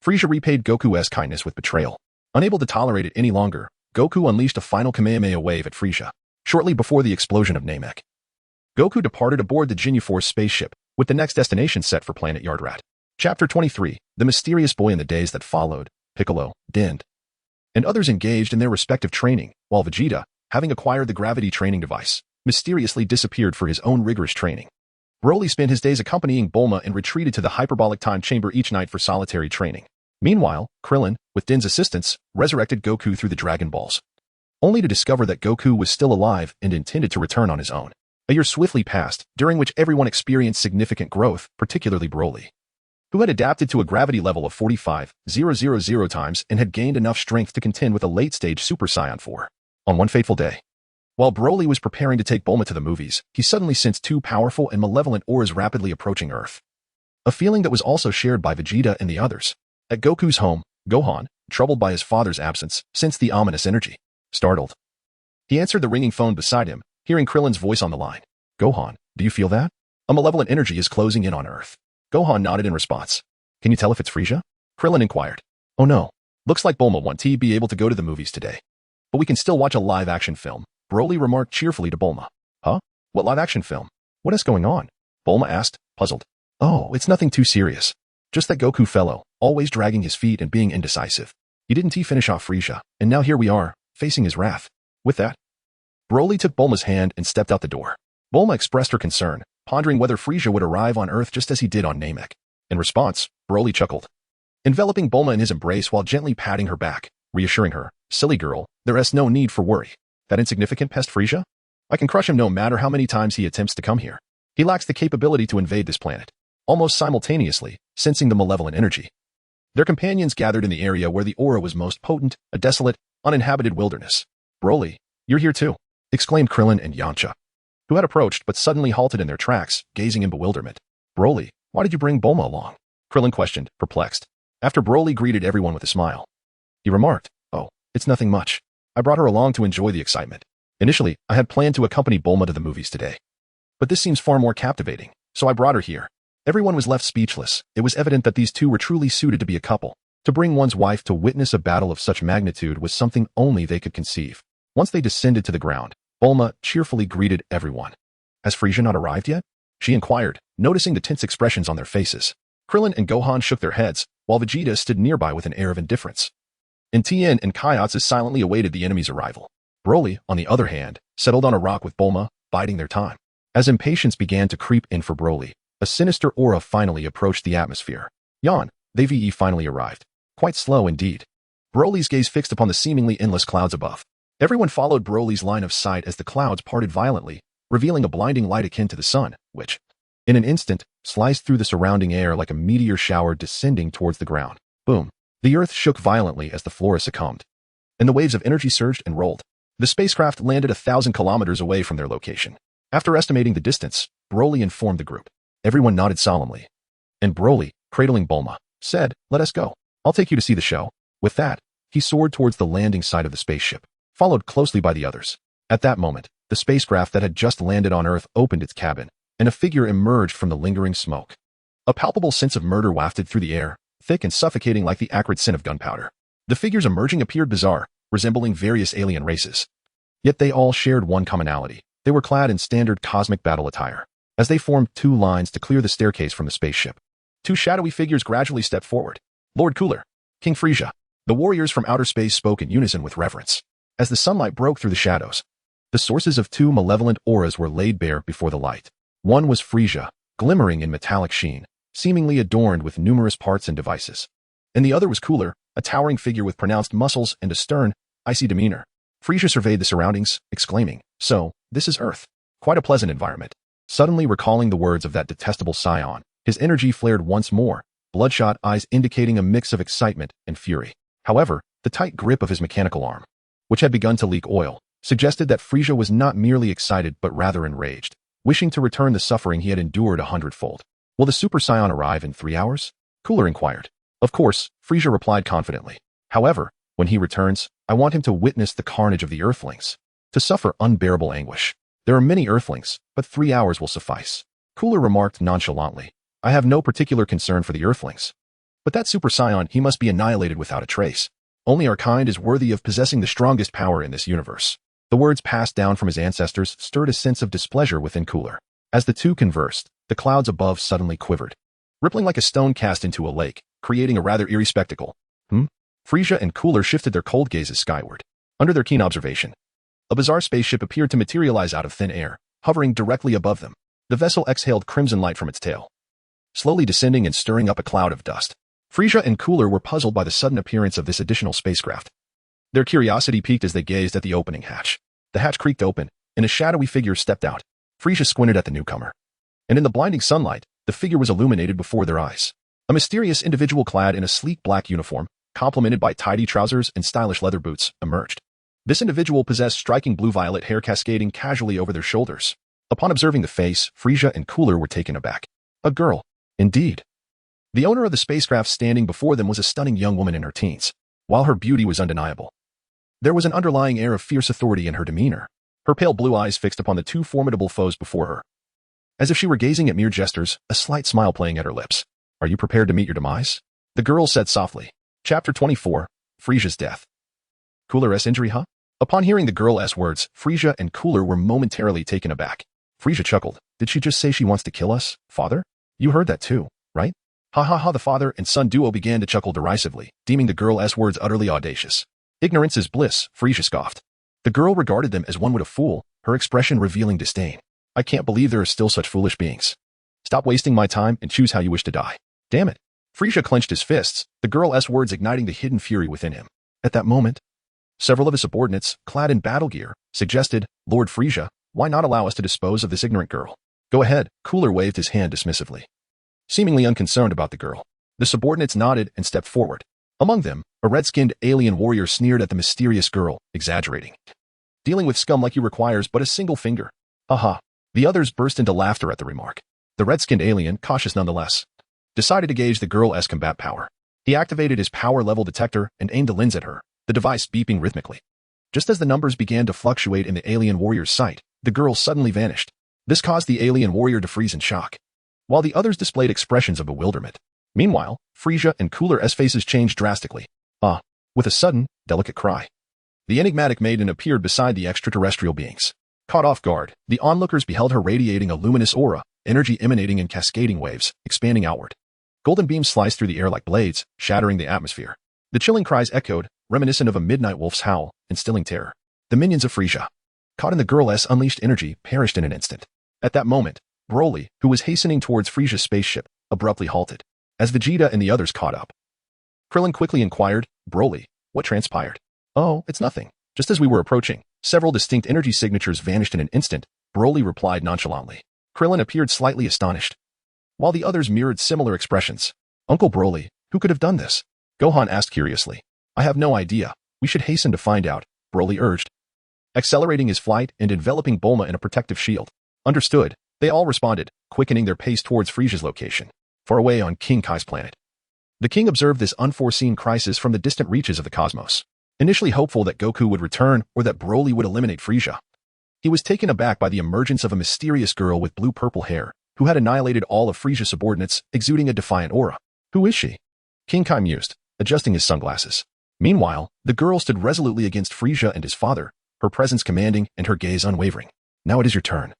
Speaker 1: Frieza repaid Goku's kindness with betrayal. Unable to tolerate it any longer, Goku unleashed a final Kamehameha wave at Frieza. Shortly before the explosion of Namek, Goku departed aboard the Ginyu Force spaceship, with the next destination set for planet Yardrat. Chapter 23, The Mysterious Boy in the days that followed, Piccolo, Din, and others engaged in their respective training, while Vegeta, having acquired the gravity training device, mysteriously disappeared for his own rigorous training. Broly spent his days accompanying Bulma and retreated to the hyperbolic time chamber each night for solitary training. Meanwhile, Krillin, with Din's assistance, resurrected Goku through the Dragon Balls, only to discover that Goku was still alive and intended to return on his own. A year swiftly passed, during which everyone experienced significant growth, particularly Broly, who had adapted to a gravity level of 45,000 times and had gained enough strength to contend with a late-stage Super Saiyan 4. On one fateful day, while Broly was preparing to take Bulma to the movies, he suddenly sensed two powerful and malevolent auras rapidly approaching Earth. A feeling that was also shared by Vegeta and the others. At Goku's home, Gohan, troubled by his father's absence, sensed the ominous energy. Startled, he answered the ringing phone beside him, hearing Krillin's voice on the line. Gohan, do you feel that? A malevolent energy is closing in on Earth. Gohan nodded in response. Can you tell if it's Frieza? Krillin inquired. Oh no. Looks like Bulma won't be able to go to the movies today. But we can still watch a live-action film, Broly remarked cheerfully to Bulma. Huh? What live-action film? What is going on? Bulma asked, puzzled. Oh, it's nothing too serious. Just that Goku fellow, always dragging his feet and being indecisive. He didn't finish off Frieza, and now here we are, facing his wrath. With that, Broly took Bulma's hand and stepped out the door. Bulma expressed her concern, pondering whether Frieza would arrive on Earth just as he did on Namek. In response, Broly chuckled, enveloping Bulma in his embrace while gently patting her back, reassuring her, silly girl, there is no need for worry. That insignificant pest Frieza? I can crush him no matter how many times he attempts to come here. He lacks the capability to invade this planet. Almost simultaneously, sensing the malevolent energy, their companions gathered in the area where the aura was most potent, a desolate, uninhabited wilderness. Broly, you're here too, exclaimed Krillin and Yamcha, who had approached but suddenly halted in their tracks, gazing in bewilderment. Broly, why did you bring Bulma along? Krillin questioned, perplexed. After Broly greeted everyone with a smile, he remarked, oh, it's nothing much. I brought her along to enjoy the excitement. Initially, I had planned to accompany Bulma to the movies today. But this seems far more captivating, so I brought her here. Everyone was left speechless. It was evident that these two were truly suited to be a couple. To bring one's wife to witness a battle of such magnitude was something only they could conceive. Once they descended to the ground, Bulma cheerfully greeted everyone. Has Frieza not arrived yet? She inquired, noticing the tense expressions on their faces. Krillin and Gohan shook their heads, while Vegeta stood nearby with an air of indifference. And Tien and Kaiatsu silently awaited the enemy's arrival. Broly, on the other hand, settled on a rock with Bulma, biding their time. As impatience began to creep in for Broly, a sinister aura finally approached the atmosphere. Yawn, they VE finally arrived. Quite slow indeed. Broly's gaze fixed upon the seemingly endless clouds above. Everyone followed Broly's line of sight as the clouds parted violently, revealing a blinding light akin to the sun, which, in an instant, sliced through the surrounding air like a meteor shower descending towards the ground. Boom. The earth shook violently as the flora succumbed, and the waves of energy surged and rolled. The spacecraft landed 1,000 kilometers away from their location. After estimating the distance, Broly informed the group. Everyone nodded solemnly. And Broly, cradling Bulma, said, let us go. I'll take you to see the show. With that, he soared towards the landing site of the spaceship, followed closely by the others. At that moment, the spacecraft that had just landed on Earth opened its cabin, and a figure emerged from the lingering smoke. A palpable sense of murder wafted through the air, thick and suffocating like the acrid scent of gunpowder. The figures emerging appeared bizarre, resembling various alien races. Yet they all shared one commonality. They were clad in standard cosmic battle attire. As they formed two lines to clear the staircase from the spaceship, two shadowy figures gradually stepped forward. Lord Cooler, King Frieza. The warriors from outer space spoke in unison with reverence. As the sunlight broke through the shadows, the sources of two malevolent auras were laid bare before the light. One was Frieza, glimmering in metallic sheen, seemingly adorned with numerous parts and devices. And the other was Cooler, a towering figure with pronounced muscles and a stern, icy demeanor. Frieza surveyed the surroundings, exclaiming, so, this is Earth. Quite a pleasant environment. Suddenly recalling the words of that detestable Scion, his energy flared once more, bloodshot eyes indicating a mix of excitement and fury. However, the tight grip of his mechanical arm, which had begun to leak oil, suggested that Frieza was not merely excited but rather enraged, wishing to return the suffering he had endured 100-fold. Will the Super Saiyan arrive in 3 hours? Cooler inquired. Of course, Frieza replied confidently. However, when he returns, I want him to witness the carnage of the Earthlings, to suffer unbearable anguish. There are many Earthlings, but 3 hours will suffice. Cooler remarked nonchalantly. I have no particular concern for the Earthlings. But that Super Saiyan, he must be annihilated without a trace. Only our kind is worthy of possessing the strongest power in this universe. The words passed down from his ancestors stirred a sense of displeasure within Cooler. As the two conversed, the clouds above suddenly quivered, rippling like a stone cast into a lake, creating a rather eerie spectacle. Frieza and Cooler shifted their cold gazes skyward. Under their keen observation, a bizarre spaceship appeared to materialize out of thin air, hovering directly above them. The vessel exhaled crimson light from its tail, slowly descending and stirring up a cloud of dust. Frisia and Cooler were puzzled by the sudden appearance of this additional spacecraft. Their curiosity piqued as they gazed at the opening hatch. The hatch creaked open, and a shadowy figure stepped out. Frisia squinted at the newcomer, and in the blinding sunlight, the figure was illuminated before their eyes. A mysterious individual clad in a sleek black uniform, complemented by tidy trousers and stylish leather boots, emerged. This individual possessed striking blue-violet hair cascading casually over their shoulders. Upon observing the face, Frisia and Cooler were taken aback. A girl, indeed. The owner of the spacecraft standing before them was a stunning young woman in her teens. While her beauty was undeniable, there was an underlying air of fierce authority in her demeanor, her pale blue eyes fixed upon the two formidable foes before her. As if she were gazing at mere jesters, a slight smile playing at her lips. Are you prepared to meet your demise? The girl said softly. Chapter 24, Frisia's Death. Cooler's injury, huh? Upon hearing the girl's words, Frisia and Cooler were momentarily taken aback. Frisia chuckled. Did she just say she wants to kill us, father? You heard that too, right? Ha ha ha. The father and son duo began to chuckle derisively, deeming the girl's words utterly audacious. Ignorance is bliss, Frisia scoffed. The girl regarded them as one would a fool, her expression revealing disdain. I can't believe there are still such foolish beings. Stop wasting my time and choose how you wish to die. Damn it. Frisia clenched his fists, the girl's words igniting the hidden fury within him. At that moment, several of his subordinates, clad in battle gear, suggested, Lord Frisia, why not allow us to dispose of this ignorant girl? Go ahead. Cooler waved his hand dismissively. Seemingly unconcerned about the girl, the subordinates nodded and stepped forward. Among them, a red-skinned alien warrior sneered at the mysterious girl, exaggerating. Dealing with scum like you requires but a single finger. Aha. The others burst into laughter at the remark. The red-skinned alien, cautious nonetheless, decided to gauge the girl's combat power. He activated his power level detector and aimed a lens at her, the device beeping rhythmically. Just as the numbers began to fluctuate in the alien warrior's sight, the girl suddenly vanished. This caused the alien warrior to freeze in shock, while the others displayed expressions of bewilderment. Meanwhile, Frisia and Cooler's faces changed drastically. With a sudden, delicate cry, the enigmatic maiden appeared beside the extraterrestrial beings. Caught off guard, the onlookers beheld her radiating a luminous aura, energy emanating in cascading waves, expanding outward. Golden beams sliced through the air like blades, shattering the atmosphere. The chilling cries echoed, reminiscent of a midnight wolf's howl, instilling terror. The minions of Frisia, caught in the girl's unleashed energy, perished in an instant. At that moment, Broly, who was hastening towards Frisia's spaceship, abruptly halted. As Vegeta and the others caught up, Krillin quickly inquired, Broly, what transpired? Oh, it's nothing. Just as we were approaching, several distinct energy signatures vanished in an instant, Broly replied nonchalantly. Krillin appeared slightly astonished, while the others mirrored similar expressions. Uncle Broly, who could have done this? Gohan asked curiously. I have no idea. We should hasten to find out, Broly urged, accelerating his flight and enveloping Bulma in a protective shield. Understood, they all responded, quickening their pace towards Frisia's location, far away on King Kai's planet. The king observed this unforeseen crisis from the distant reaches of the cosmos, initially hopeful that Goku would return or that Broly would eliminate Frisia. He was taken aback by the emergence of a mysterious girl with blue-purple hair, who had annihilated all of Frisia's subordinates, exuding a defiant aura. Who is she? King Kai mused, adjusting his sunglasses. Meanwhile, the girl stood resolutely against Frisia and his father, her presence commanding and her gaze unwavering. Now it is your turn,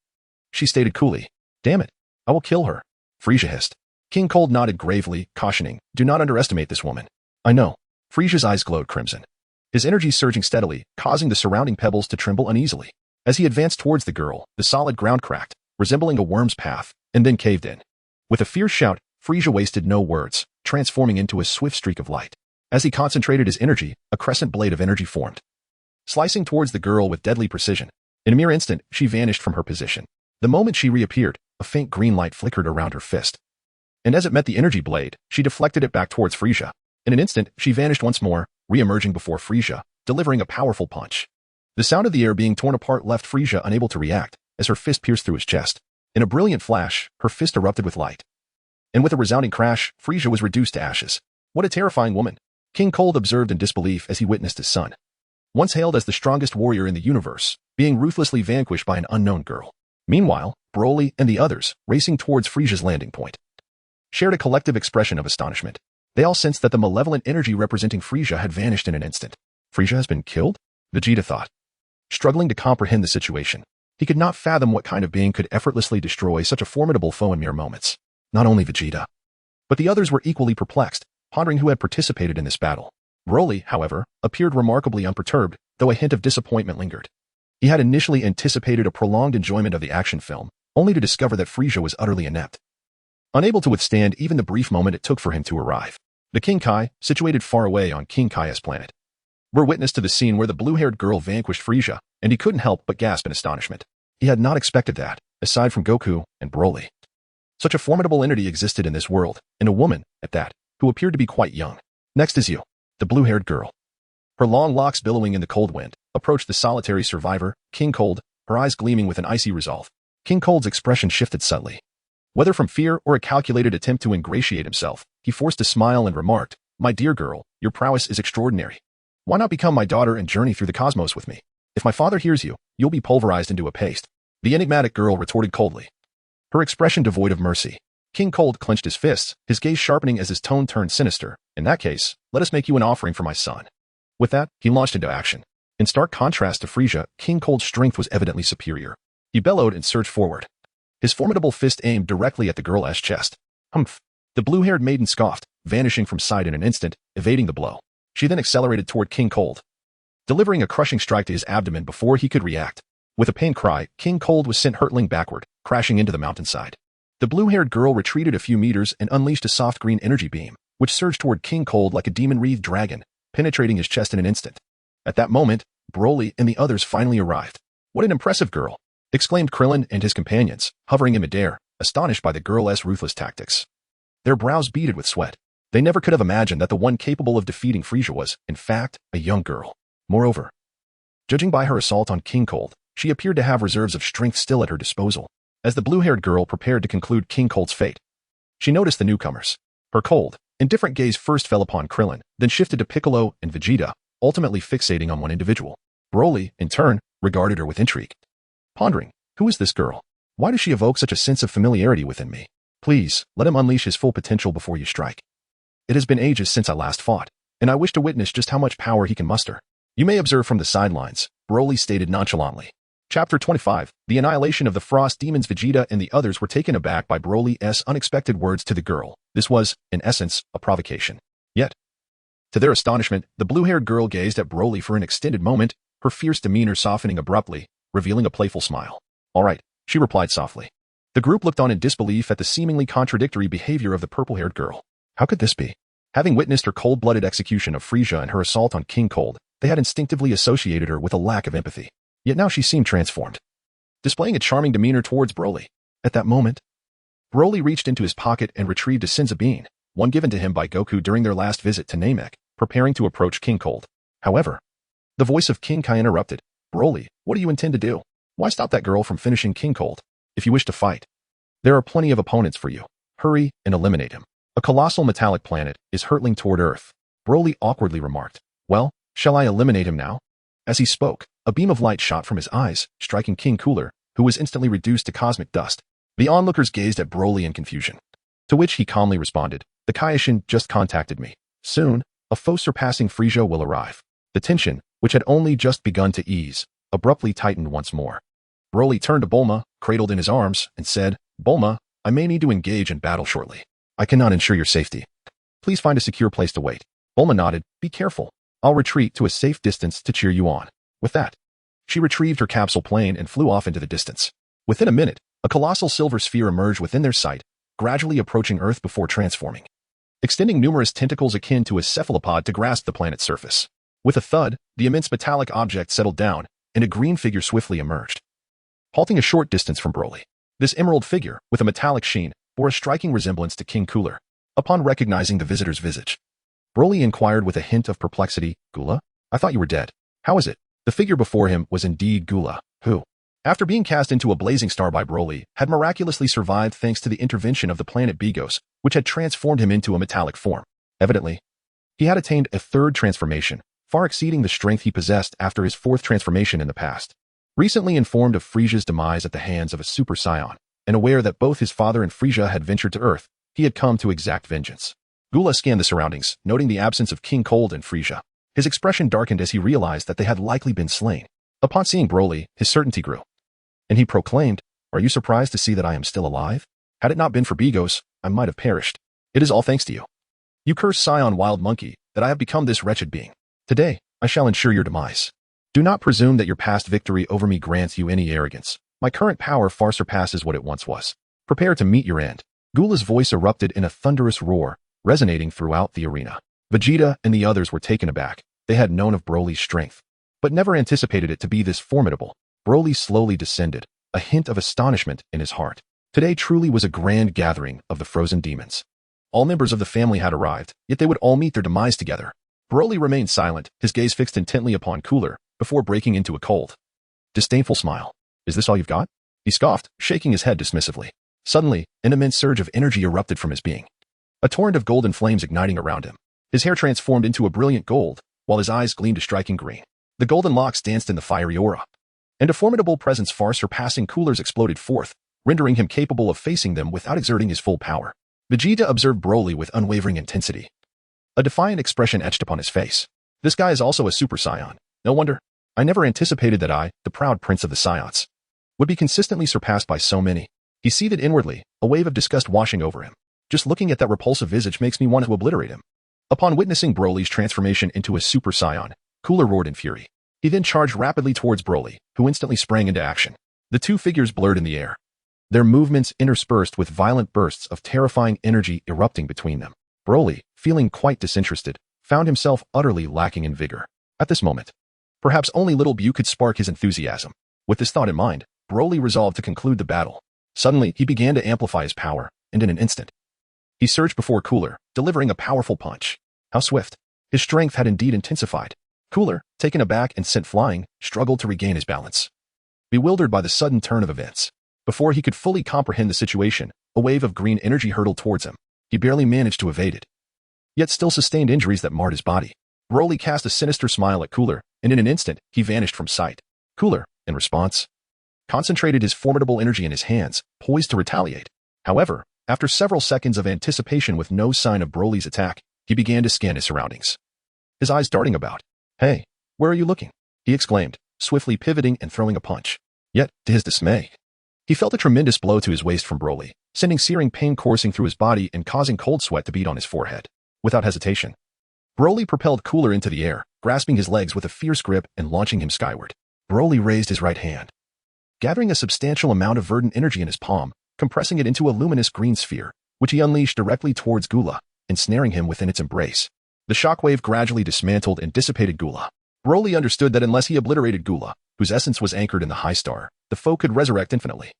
Speaker 1: she stated coolly. Damn it, I will kill her, Frisia hissed. King Cold nodded gravely, cautioning, do not underestimate this woman. I know. Frisia's eyes glowed crimson, his energy surging steadily, causing the surrounding pebbles to tremble uneasily. As he advanced towards the girl, the solid ground cracked, resembling a worm's path, and then caved in. With a fierce shout, Frisia wasted no words, transforming into a swift streak of light. As he concentrated his energy, a crescent blade of energy formed, slicing towards the girl with deadly precision. In a mere instant, she vanished from her position. The moment she reappeared, a faint green light flickered around her fist, and as it met the energy blade, she deflected it back towards Frisia. In an instant, she vanished once more, re-emerging before Frisia, delivering a powerful punch. The sound of the air being torn apart left Frisia unable to react, as her fist pierced through his chest. In a brilliant flash, her fist erupted with light, and with a resounding crash, Frisia was reduced to ashes. What a terrifying woman! King Cold observed in disbelief as he witnessed his son, once hailed as the strongest warrior in the universe, being ruthlessly vanquished by an unknown girl. Meanwhile, Broly and the others, racing towards Frisia's landing point, shared a collective expression of astonishment. They all sensed that the malevolent energy representing Frisia had vanished in an instant. Frisia has been killed? Vegeta thought, struggling to comprehend the situation. He could not fathom what kind of being could effortlessly destroy such a formidable foe in mere moments. Not only Vegeta, but the others were equally perplexed, pondering who had participated in this battle. Broly, however, appeared remarkably unperturbed, though a hint of disappointment lingered. He had initially anticipated a prolonged enjoyment of the action film, only to discover that Frisia was utterly inept. Unable to withstand even the brief moment it took for him to arrive. The King Kai, situated far away on King Kai's planet, were witness to the scene where the blue-haired girl vanquished Frisia, and he couldn't help but gasp in astonishment. He had not expected that, aside from Goku and Broly. Such a formidable entity existed in this world, and a woman, at that, who appeared to be quite young. Next is you, the blue-haired girl. Her long locks billowing in the cold wind, approached the solitary survivor, King Cold, her eyes gleaming with an icy resolve. King Cold's expression shifted subtly. Whether from fear or a calculated attempt to ingratiate himself, he forced a smile and remarked, "My dear girl, your prowess is extraordinary. Why not become my daughter and journey through the cosmos with me? If my father hears you, you'll be pulverized into a paste." The enigmatic girl retorted coldly, her expression devoid of mercy. King Cold clenched his fists, his gaze sharpening as his tone turned sinister. "In that case, let us make you an offering for my son." With that, he launched into action. In stark contrast to Frisia, King Cold's strength was evidently superior. He bellowed and surged forward, his formidable fist aimed directly at the girl's chest. Humph! The blue-haired maiden scoffed, vanishing from sight in an instant, evading the blow. She then accelerated toward King Cold, delivering a crushing strike to his abdomen before he could react. With a pained cry, King Cold was sent hurtling backward, crashing into the mountainside. The blue-haired girl retreated a few meters and unleashed a soft green energy beam, which surged toward King Cold like a demon-wreathed dragon, penetrating his chest in an instant. At that moment, Broly and the others finally arrived. "What an impressive girl!" exclaimed Krillin and his companions, hovering in midair, astonished by the girl's ruthless tactics. Their brows beaded with sweat. They never could have imagined that the one capable of defeating Frisia was, in fact, a young girl. Moreover, judging by her assault on King Cold, she appeared to have reserves of strength still at her disposal. As the blue-haired girl prepared to conclude King Cold's fate, she noticed the newcomers. Her cold, indifferent gaze first fell upon Krillin, then shifted to Piccolo and Vegeta, ultimately fixating on one individual. Broly, in turn, regarded her with intrigue. Pondering, who is this girl? Why does she evoke such a sense of familiarity within me? Please, let him unleash his full potential before you strike. It has been ages since I last fought, and I wish to witness just how much power he can muster. You may observe from the sidelines, Broly stated nonchalantly. Chapter 25, The Annihilation of the Frost Demons. Vegeta and the others were taken aback by Broly's unexpected words to the girl. This was, in essence, a provocation. Yet, to their astonishment, the blue-haired girl gazed at Broly for an extended moment, her fierce demeanor softening abruptly, revealing a playful smile. "All right," she replied softly. The group looked on in disbelief at the seemingly contradictory behavior of the purple-haired girl. How could this be? Having witnessed her cold-blooded execution of Frisia and her assault on King Cold, they had instinctively associated her with a lack of empathy. Yet now she seemed transformed, displaying a charming demeanor towards Broly. At that moment, Broly reached into his pocket and retrieved a Senzu bean, one given to him by Goku during their last visit to Namek, preparing to approach King Cold. However, the voice of King Kai interrupted. "Broly, what do you intend to do? Why stop that girl from finishing King Cold? If you wish to fight, there are plenty of opponents for you. Hurry and eliminate him." A colossal metallic planet is hurtling toward Earth. Broly awkwardly remarked. "Well, shall I eliminate him now?" As he spoke, a beam of light shot from his eyes, striking King Cooler, who was instantly reduced to cosmic dust. The onlookers gazed at Broly in confusion, to which he calmly responded, "The Kaioshin just contacted me. Soon, a foe surpassing Frisia will arrive." The tension, which had only just begun to ease, abruptly tightened once more. Broly turned to Bulma, cradled in his arms, and said, "Bulma, I may need to engage in battle shortly. I cannot ensure your safety. Please find a secure place to wait." Bulma nodded. "Be careful. I'll retreat to a safe distance to cheer you on." With that, she retrieved her capsule plane and flew off into the distance. Within a minute, a colossal silver sphere emerged within their sight, gradually approaching Earth before transforming, extending numerous tentacles akin to a cephalopod to grasp the planet's surface. With a thud, the immense metallic object settled down, and a green figure swiftly emerged, halting a short distance from Broly. This emerald figure, with a metallic sheen, bore a striking resemblance to King Cooler. Upon recognizing the visitor's visage, Broly inquired with a hint of perplexity, "Gula? I thought you were dead. How is it?" The figure before him was indeed Gula, who, after being cast into a blazing star by Broly, had miraculously survived thanks to the intervention of the planet Bigos, which had transformed him into a metallic form. Evidently, he had attained a third transformation, far exceeding the strength he possessed after his fourth transformation in the past. Recently informed of Frisia's demise at the hands of a Super Saiyan, and aware that both his father and Frisia had ventured to Earth, he had come to exact vengeance. Gula scanned the surroundings, noting the absence of King Cold and Frisia. His expression darkened as he realized that they had likely been slain. Upon seeing Broly, his certainty grew, and he proclaimed, "Are you surprised to see that I am still alive? Had it not been for Bigos, I might have perished. It is all thanks to you. You cursed Saiyan wild monkey, that I have become this wretched being. Today, I shall ensure your demise. Do not presume that your past victory over me grants you any arrogance. My current power far surpasses what it once was. Prepare to meet your end. Gula's voice erupted in a thunderous roar, resonating throughout the arena. Vegeta and the others were taken aback. They had known of Broly's strength, but never anticipated it to be this formidable. Broly slowly descended, a hint of astonishment in his heart. Today truly was a grand gathering of the frozen demons. All members of the family had arrived, yet they would all meet their demise together. Broly remained silent, his gaze fixed intently upon Cooler, before breaking into a cold, disdainful smile. Is this all you've got? He scoffed, shaking his head dismissively. Suddenly, an immense surge of energy erupted from his being. A torrent of golden flames igniting around him. His hair transformed into a brilliant gold, while his eyes gleamed a striking green. The golden locks danced in the fiery aura. And a formidable presence far surpassing Cooler's exploded forth, rendering him capable of facing them without exerting his full power. Vegeta observed Broly with unwavering intensity. A defiant expression etched upon his face. This guy is also a Super Saiyan. No wonder. I never anticipated that I, the proud prince of the Saiyans, would be consistently surpassed by so many. He seethed inwardly, a wave of disgust washing over him. Just looking at that repulsive visage makes me want to obliterate him. Upon witnessing Broly's transformation into a Super Saiyan, Cooler roared in fury. He then charged rapidly towards Broly, who instantly sprang into action. The two figures blurred in the air, their movements interspersed with violent bursts of terrifying energy erupting between them. Broly, feeling quite disinterested, found himself utterly lacking in vigor. At this moment, perhaps only Little Bu could spark his enthusiasm. With this thought in mind, Broly resolved to conclude the battle. Suddenly, he began to amplify his power, and in an instant, he surged before Cooler, delivering a powerful punch. How swift! His strength had indeed intensified. Cooler, taken aback and sent flying, struggled to regain his balance. Bewildered by the sudden turn of events, before he could fully comprehend the situation, a wave of green energy hurtled towards him. He barely managed to evade it, yet still sustained injuries that marred his body. Broly cast a sinister smile at Cooler, and in an instant, he vanished from sight. Cooler, in response, concentrated his formidable energy in his hands, poised to retaliate. However, after several seconds of anticipation with no sign of Broly's attack, he began to scan his surroundings, his eyes darting about. Hey, where are you looking? He exclaimed, swiftly pivoting and throwing a punch. Yet, to his dismay, he felt a tremendous blow to his waist from Broly, sending searing pain coursing through his body and causing cold sweat to bead on his forehead. Without hesitation, Broly propelled Cooler into the air, grasping his legs with a fierce grip and launching him skyward. Broly raised his right hand, gathering a substantial amount of verdant energy in his palm, compressing it into a luminous green sphere, which he unleashed directly towards Gula, ensnaring him within its embrace. The shockwave gradually dismantled and dissipated Gula. Broly understood that unless he obliterated Gula, whose essence was anchored in the high star, the foe could resurrect infinitely.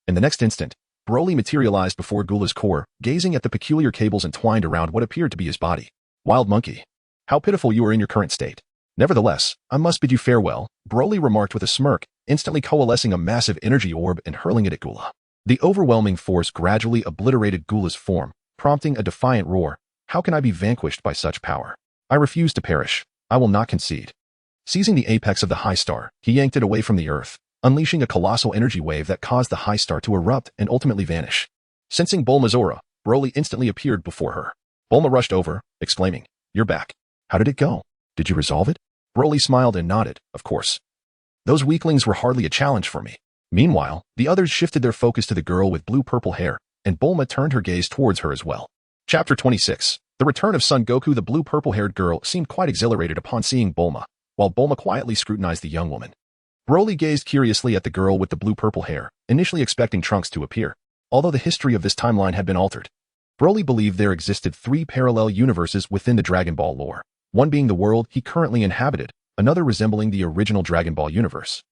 Speaker 1: In the next instant, Broly materialized before Gula's core, gazing at the peculiar cables entwined around what appeared to be his body. Wild monkey, how pitiful you are in your current state. Nevertheless, I must bid you farewell, Broly remarked with a smirk, instantly coalescing a massive energy orb and hurling it at Gula. The overwhelming force gradually obliterated Gula's form, prompting a defiant roar. How can I be vanquished by such power? I refuse to perish. I will not concede. Seizing the apex of the high star, he yanked it away from the earth, unleashing a colossal energy wave that caused the high star to erupt and ultimately vanish. Sensing Bulma's aura, Broly instantly appeared before her. Bulma rushed over, exclaiming, "You're back. How did it go? Did you resolve it?" Broly smiled and nodded, of course. Those weaklings were hardly a challenge for me. Meanwhile, the others shifted their focus to the girl with blue-purple hair, and Bulma turned her gaze towards her as well. Chapter 26. The return of Son Goku. The blue-purple-haired girl seemed quite exhilarated upon seeing Bulma, while Bulma quietly scrutinized the young woman. Broly gazed curiously at the girl with the blue-purple hair, initially expecting Trunks to appear. Although the history of this timeline had been altered, Broly believed there existed 3 parallel universes within the Dragon Ball lore, one being the world he currently inhabited, another resembling the original Dragon Ball universe,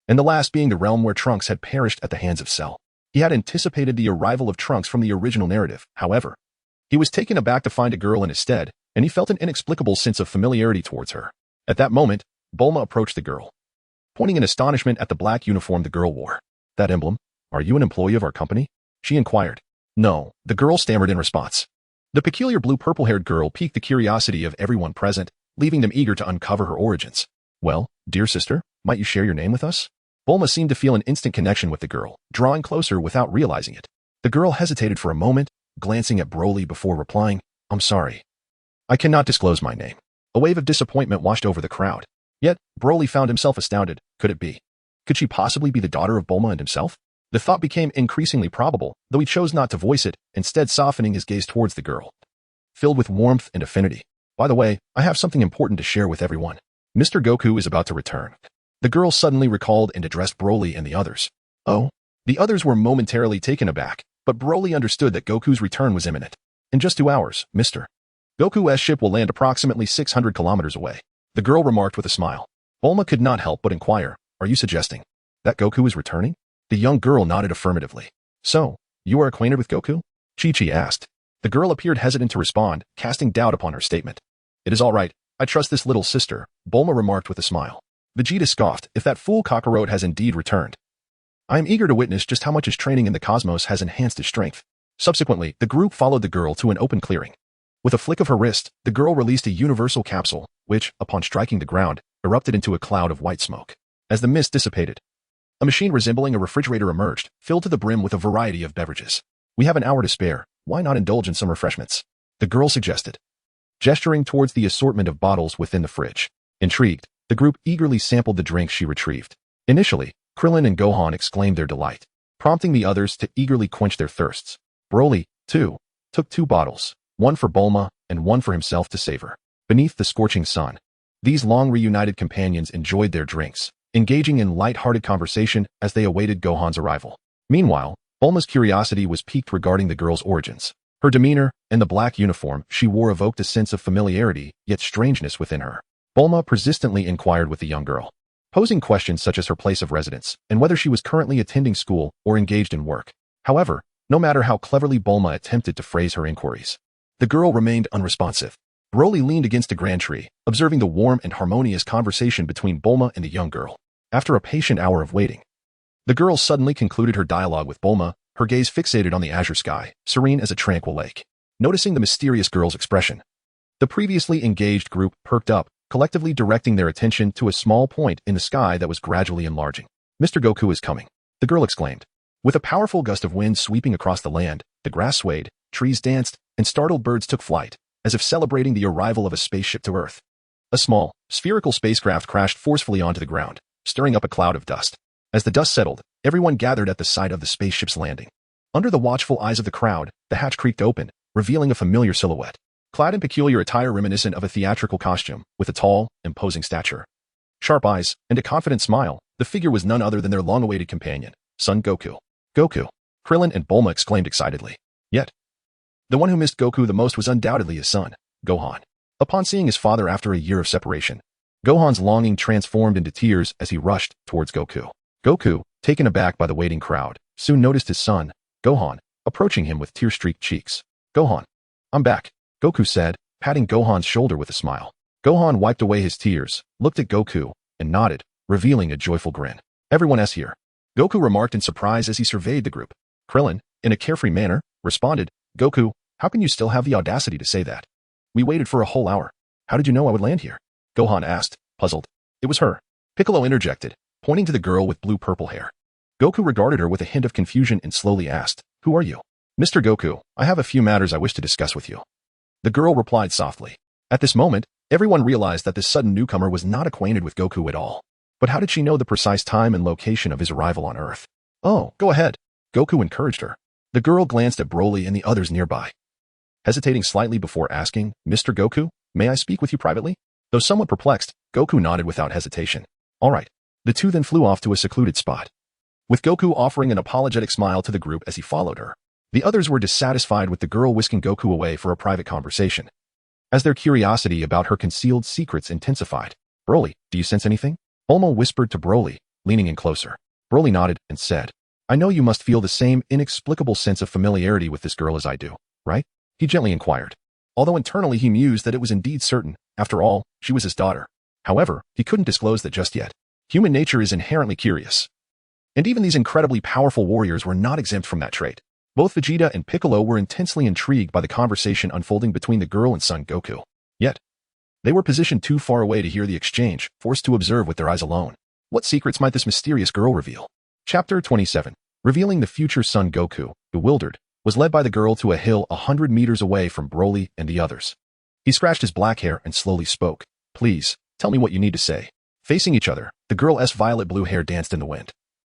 Speaker 1: and the last being the realm where Trunks had perished at the hands of Cell. He had anticipated the arrival of Trunks from the original narrative, however. He was taken aback to find a girl in his stead, and he felt an inexplicable sense of familiarity towards her. At that moment, Bulma approached the girl, pointing in astonishment at the black uniform the girl wore. "That emblem? Are you an employee of our company?" she inquired. "No," the girl stammered in response. The peculiar blue-purple-haired girl piqued the curiosity of everyone present, leaving them eager to uncover her origins. "Well, dear sister, might you share your name with us?" Bulma seemed to feel an instant connection with the girl, drawing closer without realizing it. The girl hesitated for a moment, glancing at Broly before replying, "I'm sorry. I cannot disclose my name." A wave of disappointment washed over the crowd. Yet, Broly found himself astounded. Could it be? Could she possibly be the daughter of Bulma and himself? The thought became increasingly probable, though he chose not to voice it, instead softening his gaze towards the girl, filled with warmth and affinity. "By the way, I have something important to share with everyone. Mr. Goku is about to return." The girl suddenly recalled and addressed Broly and the others. Oh? The others were momentarily taken aback, but Broly understood that Goku's return was imminent. In just 2 hours, Mr. Goku's ship will land approximately 600 kilometers away. The girl remarked with a smile. Bulma could not help but inquire, are you suggesting that Goku is returning? The young girl nodded affirmatively. So, you are acquainted with Goku? Chi-Chi asked. The girl appeared hesitant to respond, casting doubt upon her statement. It is all right. I trust this little sister, Bulma remarked with a smile. Vegeta scoffed, if that fool Kakarot has indeed returned. I am eager to witness just how much his training in the cosmos has enhanced his strength. Subsequently, the group followed the girl to an open clearing. With a flick of her wrist, the girl released a universal capsule, which, upon striking the ground, erupted into a cloud of white smoke. As the mist dissipated, a machine resembling a refrigerator emerged, filled to the brim with a variety of beverages. We have an hour to spare, why not indulge in some refreshments? The girl suggested, gesturing towards the assortment of bottles within the fridge. Intrigued, the group eagerly sampled the drinks she retrieved. Initially, Krillin and Gohan exclaimed their delight, prompting the others to eagerly quench their thirsts. Broly, too, took 2 bottles, one for Bulma and one for himself to savor. Beneath the scorching sun, these long reunited companions enjoyed their drinks, engaging in light-hearted conversation as they awaited Gohan's arrival. Meanwhile, Bulma's curiosity was piqued regarding the girl's origins. Her demeanor and the black uniform she wore evoked a sense of familiarity, yet strangeness within her. Bulma persistently inquired with the young girl, posing questions such as her place of residence and whether she was currently attending school or engaged in work. However, no matter how cleverly Bulma attempted to phrase her inquiries, the girl remained unresponsive. Broly leaned against a grand tree, observing the warm and harmonious conversation between Bulma and the young girl. After a patient hour of waiting, the girl suddenly concluded her dialogue with Bulma, her gaze fixated on the azure sky, serene as a tranquil lake. Noticing the mysterious girl's expression, the previously engaged group perked up, collectively directing their attention to a small point in the sky that was gradually enlarging. Mr. Goku is coming, the girl exclaimed. With a powerful gust of wind sweeping across the land, the grass swayed, trees danced, and startled birds took flight, as if celebrating the arrival of a spaceship to Earth. A small, spherical spacecraft crashed forcefully onto the ground, stirring up a cloud of dust. As the dust settled, everyone gathered at the site of the spaceship's landing. Under the watchful eyes of the crowd, the hatch creaked open, revealing a familiar silhouette. Clad in peculiar attire reminiscent of a theatrical costume, with a tall, imposing stature, sharp eyes, and a confident smile, the figure was none other than their long-awaited companion, Son Goku. Goku! Krillin and Bulma exclaimed excitedly. Yet, the one who missed Goku the most was undoubtedly his son, Gohan. Upon seeing his father after a year of separation, Gohan's longing transformed into tears as he rushed towards Goku. Goku, taken aback by the waiting crowd, soon noticed his son, Gohan, approaching him with tear-streaked cheeks. Gohan, I'm back, Goku said, patting Gohan's shoulder with a smile. Gohan wiped away his tears, looked at Goku, and nodded, revealing a joyful grin. Everyone is here, Goku remarked in surprise as he surveyed the group. Krillin, in a carefree manner, responded, Goku, how can you still have the audacity to say that? We waited for a whole hour. How did you know I would land here? Gohan asked, puzzled. It was her. Piccolo interjected, pointing to the girl with blue-purple hair. Goku regarded her with a hint of confusion and slowly asked, Who are you? Mr. Goku, I have a few matters I wish to discuss with you. The girl replied softly. At this moment, everyone realized that this sudden newcomer was not acquainted with Goku at all. But how did she know the precise time and location of his arrival on Earth? Oh, go ahead. Goku encouraged her. The girl glanced at Broly and the others nearby, hesitating slightly before asking, Mr. Goku, may I speak with you privately? Though somewhat perplexed, Goku nodded without hesitation. All right. The two then flew off to a secluded spot, with Goku offering an apologetic smile to the group as he followed her. The others were dissatisfied with the girl whisking Goku away for a private conversation, as their curiosity about her concealed secrets intensified. Broly, do you sense anything? Bulma whispered to Broly, leaning in closer. Broly nodded and said, I know you must feel the same inexplicable sense of familiarity with this girl as I do, right? He gently inquired, although internally he mused that it was indeed certain. After all, she was his daughter. However, he couldn't disclose that just yet. Human nature is inherently curious, and even these incredibly powerful warriors were not exempt from that trait. Both Vegeta and Piccolo were intensely intrigued by the conversation unfolding between the girl and Son Goku. Yet, they were positioned too far away to hear the exchange, forced to observe with their eyes alone. What secrets might this mysterious girl reveal? Chapter 27. Revealing the future Son Goku, bewildered, was led by the girl to a hill 100 meters away from Broly and the others. He scratched his black hair and slowly spoke. Please, tell me what you need to say. Facing each other, the girl's violet-blue hair danced in the wind,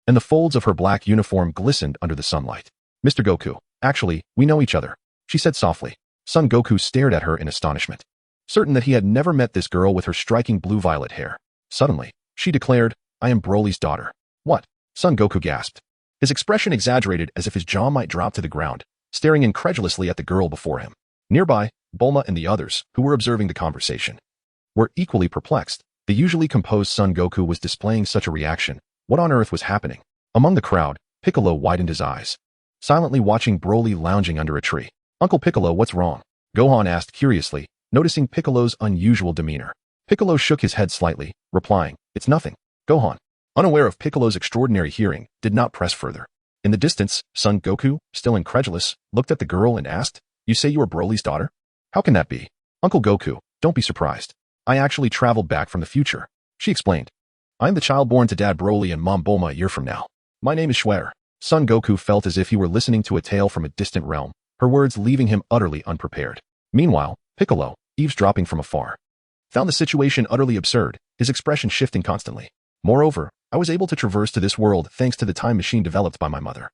Speaker 1: and the folds of her black uniform glistened under the sunlight. Mr. Goku, actually, we know each other, she said softly. Son Goku stared at her in astonishment, certain that he had never met this girl with her striking blue-violet hair. Suddenly, she declared, I am Broly's daughter. What? Son Goku gasped. his expression exaggerated as if his jaw might drop to the ground, staring incredulously at the girl before him. Nearby, Bulma and the others, who were observing the conversation, were equally perplexed. The usually composed Son Goku was displaying such a reaction. What on earth was happening? Among the crowd, Piccolo widened his eyes, silently watching Broly lounging under a tree. Uncle Piccolo, what's wrong? Gohan asked curiously, noticing Piccolo's unusual demeanor. Piccolo shook his head slightly, replying, "It's nothing." Gohan, unaware of Piccolo's extraordinary hearing, did not press further. In the distance, Son Goku, still incredulous, looked at the girl and asked, "You say you are Broly's daughter? How can that be?" "Uncle Goku, don't be surprised. I actually traveled back from the future," she explained. "I am the child born to Dad Broly and Mom Bulma a year from now. My name is Schwer." Son Goku felt as if he were listening to a tale from a distant realm, her words leaving him utterly unprepared. Meanwhile, Piccolo, eavesdropping from afar, found the situation utterly absurd, his expression shifting constantly. "Moreover, I was able to traverse to this world thanks to the time machine developed by my mother,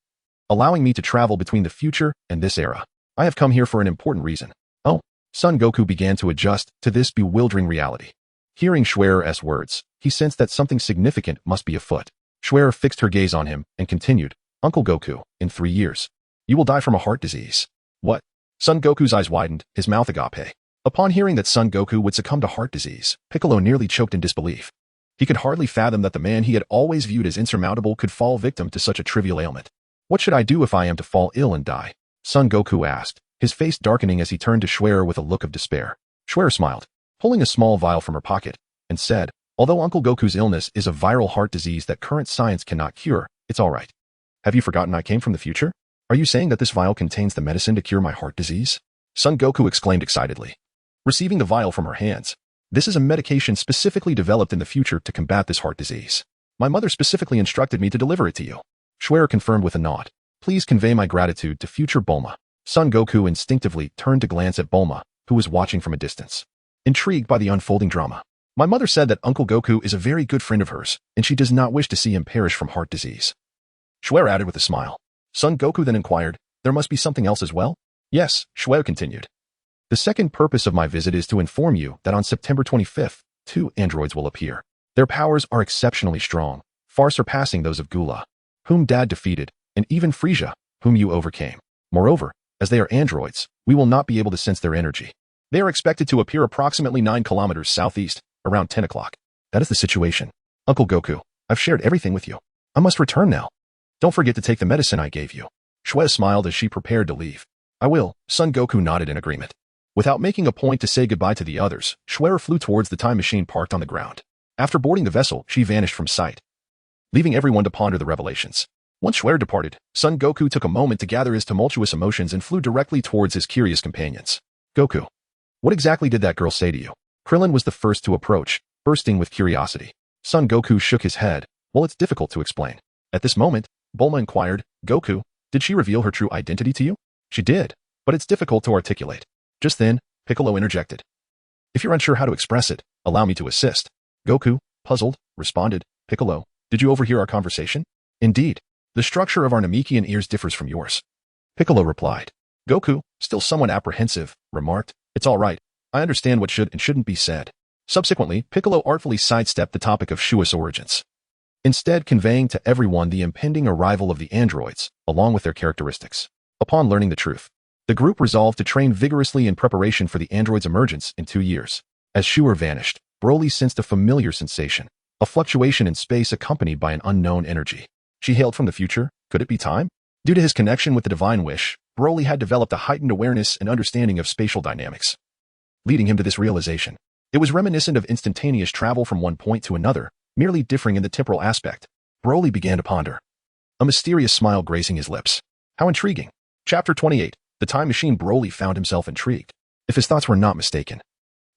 Speaker 1: allowing me to travel between the future and this era. I have come here for an important reason." Oh, Son Goku began to adjust to this bewildering reality. Hearing Schwer's words, he sensed that something significant must be afoot. Schwer fixed her gaze on him and continued, "Uncle Goku, in 3 years, you will die from a heart disease." "What?" Son Goku's eyes widened, his mouth agape. Upon hearing that Son Goku would succumb to heart disease, Piccolo nearly choked in disbelief. He could hardly fathom that the man he had always viewed as insurmountable could fall victim to such a trivial ailment. "What should I do if I am to fall ill and die?" Son Goku asked, his face darkening as he turned to Schwer with a look of despair. Schwer smiled, pulling a small vial from her pocket, and said, "Although Uncle Goku's illness is a viral heart disease that current science cannot cure, it's all right. Have you forgotten I came from the future? Are you saying that this vial contains the medicine to cure my heart disease?" Son Goku exclaimed excitedly, receiving the vial from her hands. "This is a medication specifically developed in the future to combat this heart disease. My mother specifically instructed me to deliver it to you." Schwer confirmed with a nod. "Please convey my gratitude to future Bulma." Son Goku instinctively turned to glance at Bulma, who was watching from a distance, intrigued by the unfolding drama. "My mother said that Uncle Goku is a very good friend of hers, and she does not wish to see him perish from heart disease." Schwer added with a smile. Son Goku then inquired, "There must be something else as well?" "Yes," Schwer continued. "The second purpose of my visit is to inform you that on September 25th, 2 androids will appear. Their powers are exceptionally strong, far surpassing those of Gula, whom Dad defeated, and even Frieza, whom you overcame. Moreover, as they are androids, we will not be able to sense their energy. They are expected to appear approximately 9 kilometers southeast, around 10 o'clock. That is the situation. Uncle Goku, I've shared everything with you. I must return now. Don't forget to take the medicine I gave you." Schwer smiled as she prepared to leave. "I will." Son Goku nodded in agreement. Without making a point to say goodbye to the others, Schwer flew towards the time machine parked on the ground. After boarding the vessel, she vanished from sight, leaving everyone to ponder the revelations. Once Schwer departed, Son Goku took a moment to gather his tumultuous emotions and flew directly towards his curious companions. "Goku, what exactly did that girl say to you?" Krillin was the first to approach, bursting with curiosity. Son Goku shook his head. "Well, it's difficult to explain." At this moment, Bulma inquired, "Goku, did she reveal her true identity to you?" "She did, but it's difficult to articulate." Just then, Piccolo interjected. "If you're unsure how to express it, allow me to assist." Goku, puzzled, responded, "Piccolo, did you overhear our conversation?" "Indeed. The structure of our Namekian ears differs from yours," Piccolo replied. Goku, still somewhat apprehensive, remarked, "It's all right. I understand what should and shouldn't be said." Subsequently, Piccolo artfully sidestepped the topic of Shua's origins, instead conveying to everyone the impending arrival of the androids, along with their characteristics. Upon learning the truth, the group resolved to train vigorously in preparation for the androids' emergence in 2 years. As Shua vanished, Broly sensed a familiar sensation, a fluctuation in space accompanied by an unknown energy. She hailed from the future. Could it be time? Due to his connection with the Divine Wish, Broly had developed a heightened awareness and understanding of spatial dynamics, leading him to this realization. It was reminiscent of instantaneous travel from one point to another, merely differing in the temporal aspect. Broly began to ponder, a mysterious smile gracing his lips. How intriguing. Chapter 28. The time machine. Broly found himself intrigued. If his thoughts were not mistaken,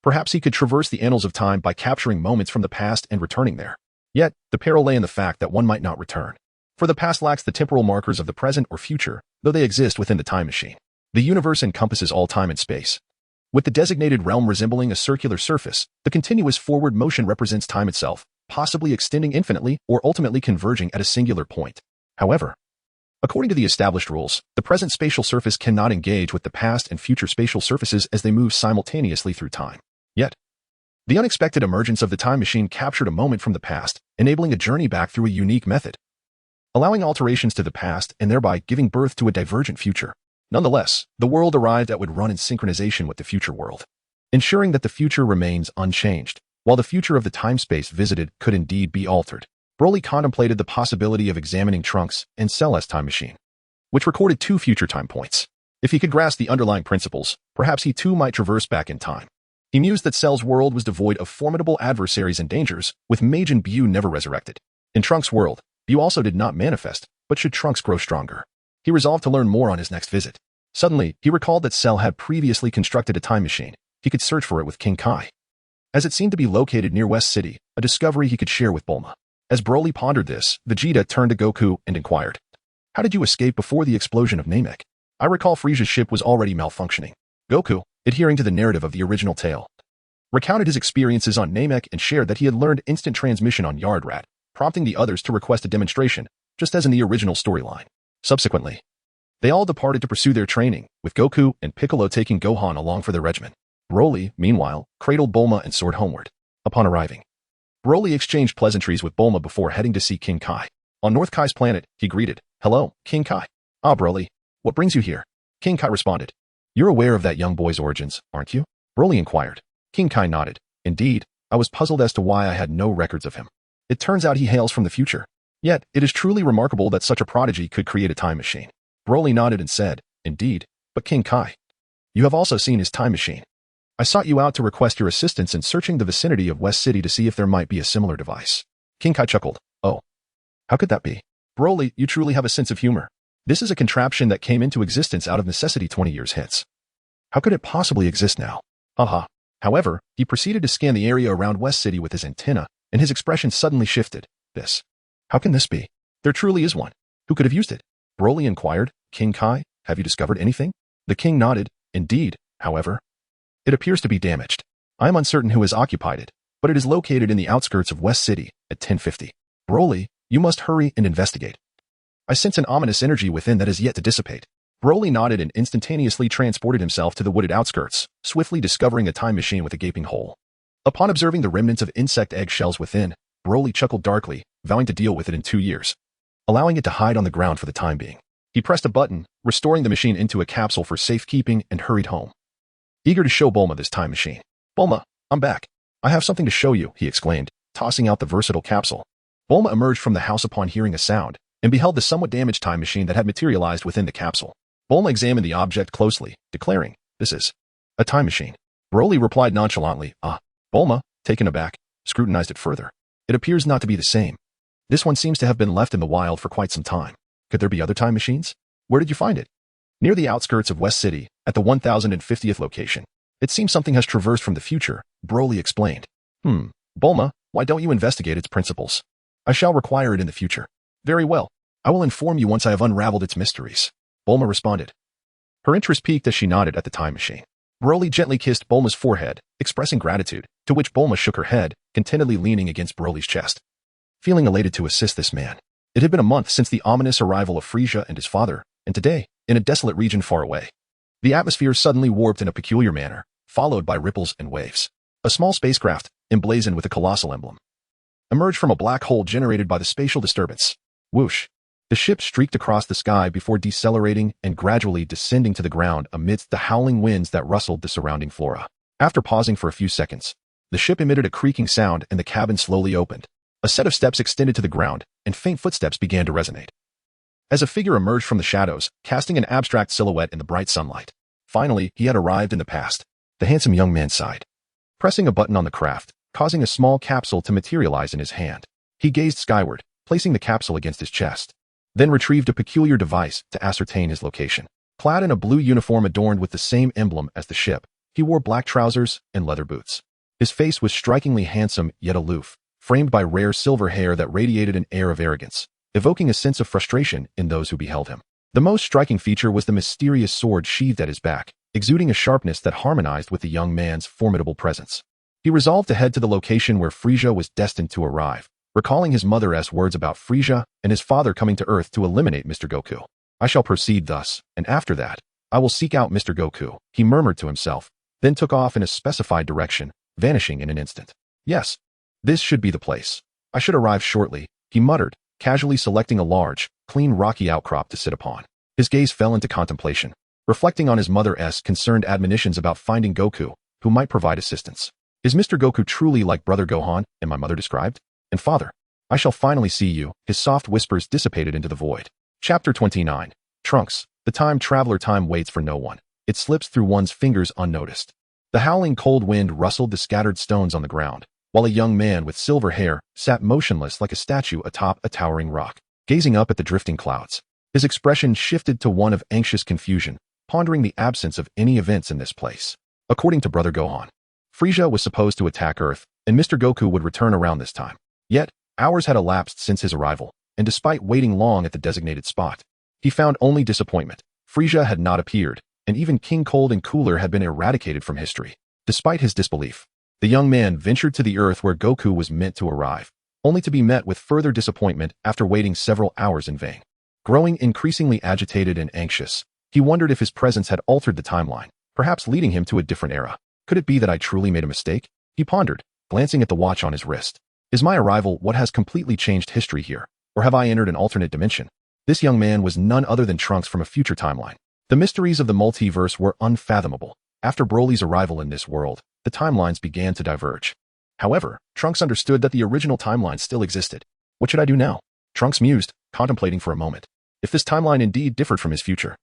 Speaker 1: perhaps he could traverse the annals of time by capturing moments from the past and returning there. Yet, the peril lay in the fact that one might not return. For the past lacks the temporal markers of the present or future, though they exist within the time machine. The universe encompasses all time and space. With the designated realm resembling a circular surface, the continuous forward motion represents time itself, possibly extending infinitely or ultimately converging at a singular point. However, according to the established rules, the present spatial surface cannot engage with the past and future spatial surfaces as they move simultaneously through time. Yet, the unexpected emergence of the time machine captured a moment from the past, enabling a journey back through a unique method. allowing alterations to the past and thereby giving birth to a divergent future. Nonetheless, the world arrived that would run in synchronization with the future world, ensuring that the future remains unchanged, while the future of the time-space visited could indeed be altered. Broly contemplated the possibility of examining Trunks and Cell's time machine, which recorded 2 future time points. If he could grasp the underlying principles, perhaps he too might traverse back in time. He mused that Cell's world was devoid of formidable adversaries and dangers, with Majin Buu never resurrected. In Trunks' world, Buu also did not manifest, but should Trunks grow stronger, he resolved to learn more on his next visit. Suddenly, he recalled that Cell had previously constructed a time machine. He could search for it with King Kai, as it seemed to be located near West City, a discovery he could share with Bulma. As Broly pondered this, Vegeta turned to Goku and inquired, "How did you escape before the explosion of Namek?" "I recall Frieza's ship was already malfunctioning." Goku, adhering to the narrative of the original tale, recounted his experiences on Namek and shared that he had learned instant transmission on Yardrat, prompting the others to request a demonstration, just as in the original storyline. Subsequently, they all departed to pursue their training, with Goku and Piccolo taking Gohan along for their regimen. Broly, meanwhile, cradled Bulma and soared homeward. Upon arriving, Broly exchanged pleasantries with Bulma before heading to see King Kai. On North Kai's planet, he greeted, "Hello, King Kai." "Ah, Broly, what brings you here?" King Kai responded, "You're aware of that young boy's origins, aren't you?" Broly inquired. King Kai nodded. "Indeed, I was puzzled as to why I had no records of him. It turns out he hails from the future. Yet, it is truly remarkable that such a prodigy could create a time machine." Broly nodded and said, "Indeed, but King Kai, you have also seen his time machine. I sought you out to request your assistance in searching the vicinity of West City to see if there might be a similar device." King Kai chuckled. "Oh, how could that be?" "Broly, you truly have a sense of humor. This is a contraption that came into existence out of necessity 20 years hence. How could it possibly exist now? Haha." However, he proceeded to scan the area around West City with his antenna, and his expression suddenly shifted. How can this be? There truly is one. Who could have used it?" Broly inquired. "King Kai, have you discovered anything?" The king nodded. "Indeed, however, it appears to be damaged. I am uncertain who has occupied it, but it is located in the outskirts of West City at 1050. Broly, you must hurry and investigate. I sense an ominous energy within that is yet to dissipate." Broly nodded and instantaneously transported himself to the wooded outskirts, swiftly discovering a time machine with a gaping hole. Upon observing the remnants of insect eggshells within, Broly chuckled darkly, vowing to deal with it in 2 years, allowing it to hide on the ground for the time being. He pressed a button, restoring the machine into a capsule for safekeeping, and hurried home, eager to show Bulma this time machine. "Bulma, I'm back. I have something to show you," he exclaimed, tossing out the versatile capsule. Bulma emerged from the house upon hearing a sound, and beheld the somewhat damaged time machine that had materialized within the capsule. Bulma examined the object closely, declaring, "This is a time machine." Broly replied nonchalantly, "Ah." Bulma, taken aback, scrutinized it further. "It appears not to be the same. This one seems to have been left in the wild for quite some time. Could there be other time machines? Where did you find it?" "Near the outskirts of West City, at the 1050th location. It seems something has traversed from the future," Broly explained. Bulma, why don't you investigate its principles? I shall require it in the future." "Very well. I will inform you once I have unraveled its mysteries," Bulma responded. Her interest piqued as she nodded at the time machine. Broly gently kissed Bulma's forehead, expressing gratitude, to which Bulma shook her head, contentedly leaning against Broly's chest, feeling elated to assist this man. It had been a month since the ominous arrival of Frieza and his father, and today, in a desolate region far away, the atmosphere suddenly warped in a peculiar manner, followed by ripples and waves. A small spacecraft, emblazoned with a colossal emblem, emerged from a black hole generated by the spatial disturbance. Whoosh! The ship streaked across the sky before decelerating and gradually descending to the ground amidst the howling winds that rustled the surrounding flora. After pausing for a few seconds, the ship emitted a creaking sound and the cabin slowly opened. A set of steps extended to the ground, and faint footsteps began to resonate, as a figure emerged from the shadows, casting an abstract silhouette in the bright sunlight. Finally, he had arrived in the past. The handsome young man sighed, pressing a button on the craft, causing a small capsule to materialize in his hand. He gazed skyward, placing the capsule against his chest, then retrieved a peculiar device to ascertain his location. Clad in a blue uniform adorned with the same emblem as the ship, he wore black trousers and leather boots. His face was strikingly handsome yet aloof, framed by rare silver hair that radiated an air of arrogance, evoking a sense of frustration in those who beheld him. The most striking feature was the mysterious sword sheathed at his back, exuding a sharpness that harmonized with the young man's formidable presence. He resolved to head to the location where Frieza was destined to arrive, recalling his mother's words about Frieza and his father coming to Earth to eliminate Mr. Goku. "I shall proceed thus, and after that, I will seek out Mr. Goku," he murmured to himself, then took off in a specified direction, vanishing in an instant. "Yes, this should be the place. I should arrive shortly," he muttered, casually selecting a large, clean rocky outcrop to sit upon. His gaze fell into contemplation, reflecting on his mother's concerned admonitions about finding Goku, who might provide assistance. Is Mr. Goku truly like Brother Gohan, and my mother described? And father, I shall finally see you. His soft whispers dissipated into the void. Chapter 29. Trunks. The time traveler. Time waits for no one. It slips through one's fingers unnoticed. The howling cold wind rustled the scattered stones on the ground, while a young man with silver hair sat motionless like a statue atop a towering rock, gazing up at the drifting clouds. His expression shifted to one of anxious confusion, pondering the absence of any events in this place. According to Brother Gohan, Frieza was supposed to attack Earth, and Mr. Goku would return around this time. Yet, hours had elapsed since his arrival, and despite waiting long at the designated spot, he found only disappointment. Frieza had not appeared, and even King Cold and Cooler had been eradicated from history. Despite his disbelief, the young man ventured to the Earth where Goku was meant to arrive, only to be met with further disappointment after waiting several hours in vain. Growing increasingly agitated and anxious, he wondered if his presence had altered the timeline, perhaps leading him to a different era. Could it be that I truly made a mistake? He pondered, glancing at the watch on his wrist. Is my arrival what has completely changed history here, or have I entered an alternate dimension? This young man was none other than Trunks from a future timeline. The mysteries of the multiverse were unfathomable. After Broly's arrival in this world, the timelines began to diverge. However, Trunks understood that the original timeline still existed. What should I do now? Trunks mused, contemplating for a moment. If this timeline indeed differed from his future,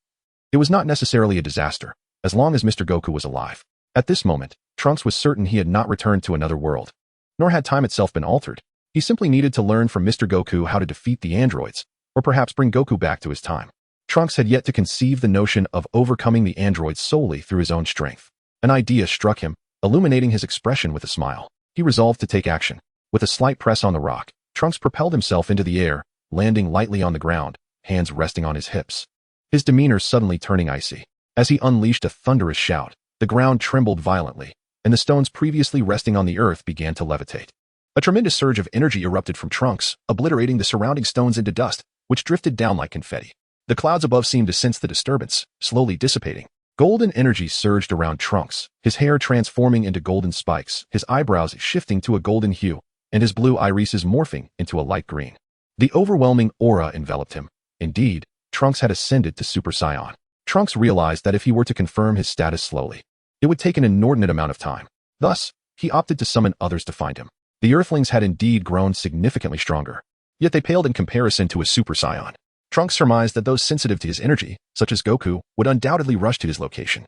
Speaker 1: it was not necessarily a disaster, as long as Mr. Goku was alive. At this moment, Trunks was certain he had not returned to another world, nor had time itself been altered. He simply needed to learn from Mr. Goku how to defeat the androids, or perhaps bring Goku back to his time. Trunks had yet to conceive the notion of overcoming the androids solely through his own strength. An idea struck him, illuminating his expression with a smile. He resolved to take action. With a slight press on the rock, Trunks propelled himself into the air, landing lightly on the ground, hands resting on his hips. His demeanor suddenly turning icy. As he unleashed a thunderous shout, the ground trembled violently, and the stones previously resting on the earth began to levitate. A tremendous surge of energy erupted from Trunks, obliterating the surrounding stones into dust, which drifted down like confetti. The clouds above seemed to sense the disturbance, slowly dissipating. Golden energy surged around Trunks, his hair transforming into golden spikes, his eyebrows shifting to a golden hue, and his blue irises morphing into a light green. The overwhelming aura enveloped him. Indeed, Trunks had ascended to Super Saiyan. Trunks realized that if he were to confirm his status slowly, it would take an inordinate amount of time. Thus, he opted to summon others to find him. The Earthlings had indeed grown significantly stronger, yet they paled in comparison to a Super Saiyan. Trunks surmised that those sensitive to his energy, such as Goku, would undoubtedly rush to his location.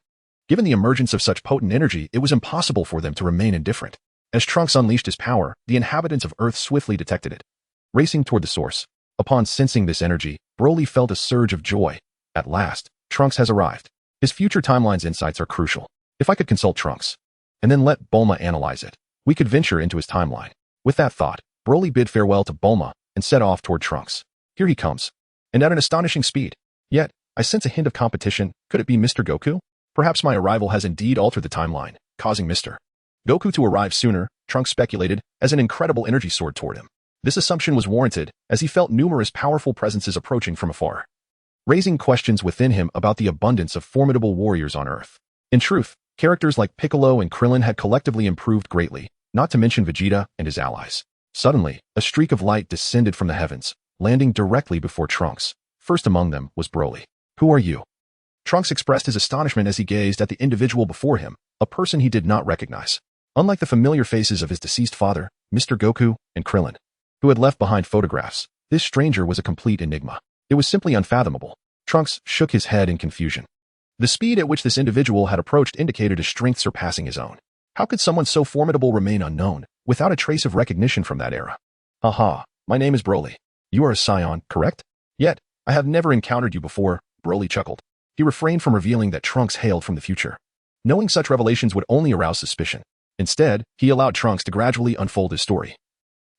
Speaker 1: Given the emergence of such potent energy, it was impossible for them to remain indifferent. As Trunks unleashed his power, the inhabitants of Earth swiftly detected it, racing toward the source. Upon sensing this energy, Broly felt a surge of joy. At last, Trunks has arrived. His future timeline's insights are crucial. If I could consult Trunks, and then let Bulma analyze it, we could venture into his timeline. With that thought, Broly bid farewell to Bulma and set off toward Trunks. Here he comes, and at an astonishing speed. Yet, I sense a hint of competition. Could it be Mr. Goku? Perhaps my arrival has indeed altered the timeline, causing Mr. Goku to arrive sooner, Trunks speculated, as an incredible energy soared toward him. This assumption was warranted, as he felt numerous powerful presences approaching from afar, raising questions within him about the abundance of formidable warriors on Earth. In truth, characters like Piccolo and Krillin had collectively improved greatly, not to mention Vegeta and his allies. Suddenly, a streak of light descended from the heavens, landing directly before Trunks. First among them was Broly. Who are you? Trunks expressed his astonishment as he gazed at the individual before him, a person he did not recognize. Unlike the familiar faces of his deceased father, Mr. Goku, and Krillin, who had left behind photographs, this stranger was a complete enigma. It was simply unfathomable. Trunks shook his head in confusion. The speed at which this individual had approached indicated a strength surpassing his own. How could someone so formidable remain unknown, without a trace of recognition from that era? Haha, my name is Broly. You are a Saiyan, correct? Yet, I have never encountered you before, Broly chuckled. He refrained from revealing that Trunks hailed from the future, knowing such revelations would only arouse suspicion. Instead, he allowed Trunks to gradually unfold his story,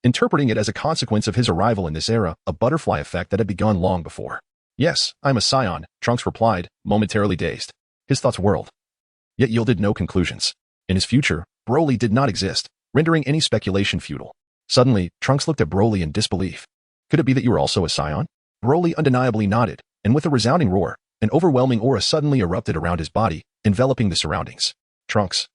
Speaker 1: interpreting it as a consequence of his arrival in this era, a butterfly effect that had begun long before. Yes, I'm a Saiyan, Trunks replied, momentarily dazed. His thoughts whirled, yet yielded no conclusions. In his future, Broly did not exist, rendering any speculation futile. Suddenly, Trunks looked at Broly in disbelief. Could it be that you were also a Saiyan? Broly undeniably nodded, and with a resounding roar, an overwhelming aura suddenly erupted around his body, enveloping the surroundings. Trunks,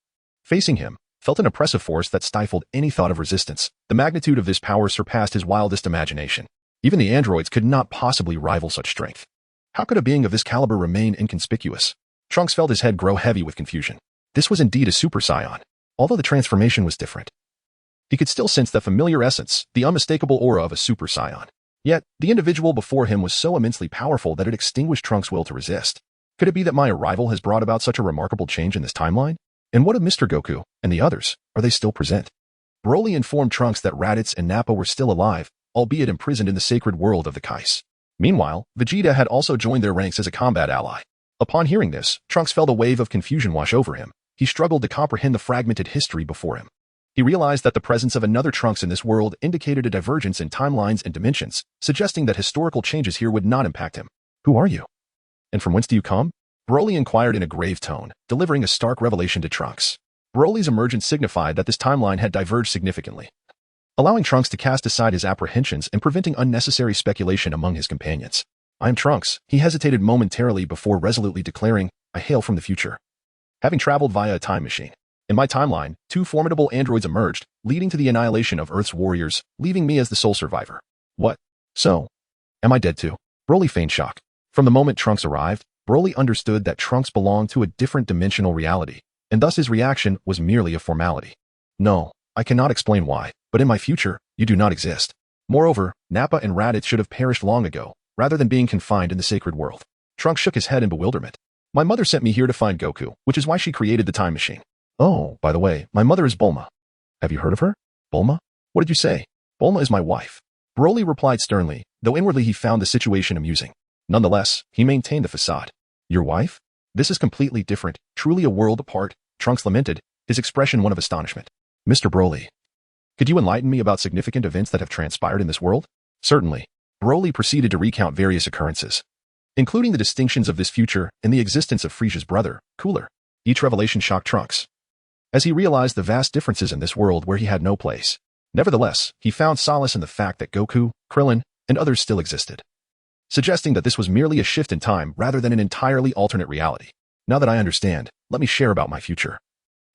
Speaker 1: facing him, felt an oppressive force that stifled any thought of resistance. The magnitude of this power surpassed his wildest imagination. Even the androids could not possibly rival such strength. How could a being of this caliber remain inconspicuous? Trunks felt his head grow heavy with confusion. This was indeed a Super Saiyan, although the transformation was different. He could still sense the familiar essence, the unmistakable aura of a Super Saiyan. Yet, the individual before him was so immensely powerful that it extinguished Trunks' will to resist. Could it be that my arrival has brought about such a remarkable change in this timeline? And what of Mr. Goku and the others? Are they still present? Broly informed Trunks that Raditz and Nappa were still alive, albeit imprisoned in the sacred world of the Kais. Meanwhile, Vegeta had also joined their ranks as a combat ally. Upon hearing this, Trunks felt a wave of confusion wash over him. He struggled to comprehend the fragmented history before him. He realized that the presence of another Trunks in this world indicated a divergence in timelines and dimensions, suggesting that historical changes here would not impact him. Who are you? And from whence do you come? Broly inquired in a grave tone, delivering a stark revelation to Trunks. Broly's emergence signified that this timeline had diverged significantly, allowing Trunks to cast aside his apprehensions and preventing unnecessary speculation among his companions. I am Trunks. He hesitated momentarily before resolutely declaring, I hail from the future. Having traveled via a time machine. In my timeline, two formidable androids emerged, leading to the annihilation of Earth's warriors, leaving me as the sole survivor. What? So? Am I dead too? Broly feigned shock. From the moment Trunks arrived, Broly understood that Trunks belonged to a different dimensional reality, and thus his reaction was merely a formality. No, I cannot explain why, but in my future, you do not exist. Moreover, Nappa and Raditz should have perished long ago, rather than being confined in the sacred world. Trunks shook his head in bewilderment. My mother sent me here to find Goku, which is why she created the time machine. Oh, by the way, my mother is Bulma. Have you heard of her? Bulma? What did you say? Bulma is my wife. Broly replied sternly, though inwardly he found the situation amusing. Nonetheless, he maintained the facade. Your wife? This is completely different, truly a world apart, Trunks lamented, his expression one of astonishment. Mr. Broly, could you enlighten me about significant events that have transpired in this world? Certainly. Broly proceeded to recount various occurrences, including the distinctions of this future and the existence of Frisia's brother, Cooler. Each revelation shocked Trunks, as he realized the vast differences in this world where he had no place. Nevertheless, he found solace in the fact that Goku, Krillin, and others still existed, suggesting that this was merely a shift in time rather than an entirely alternate reality. Now that I understand, let me share about my future.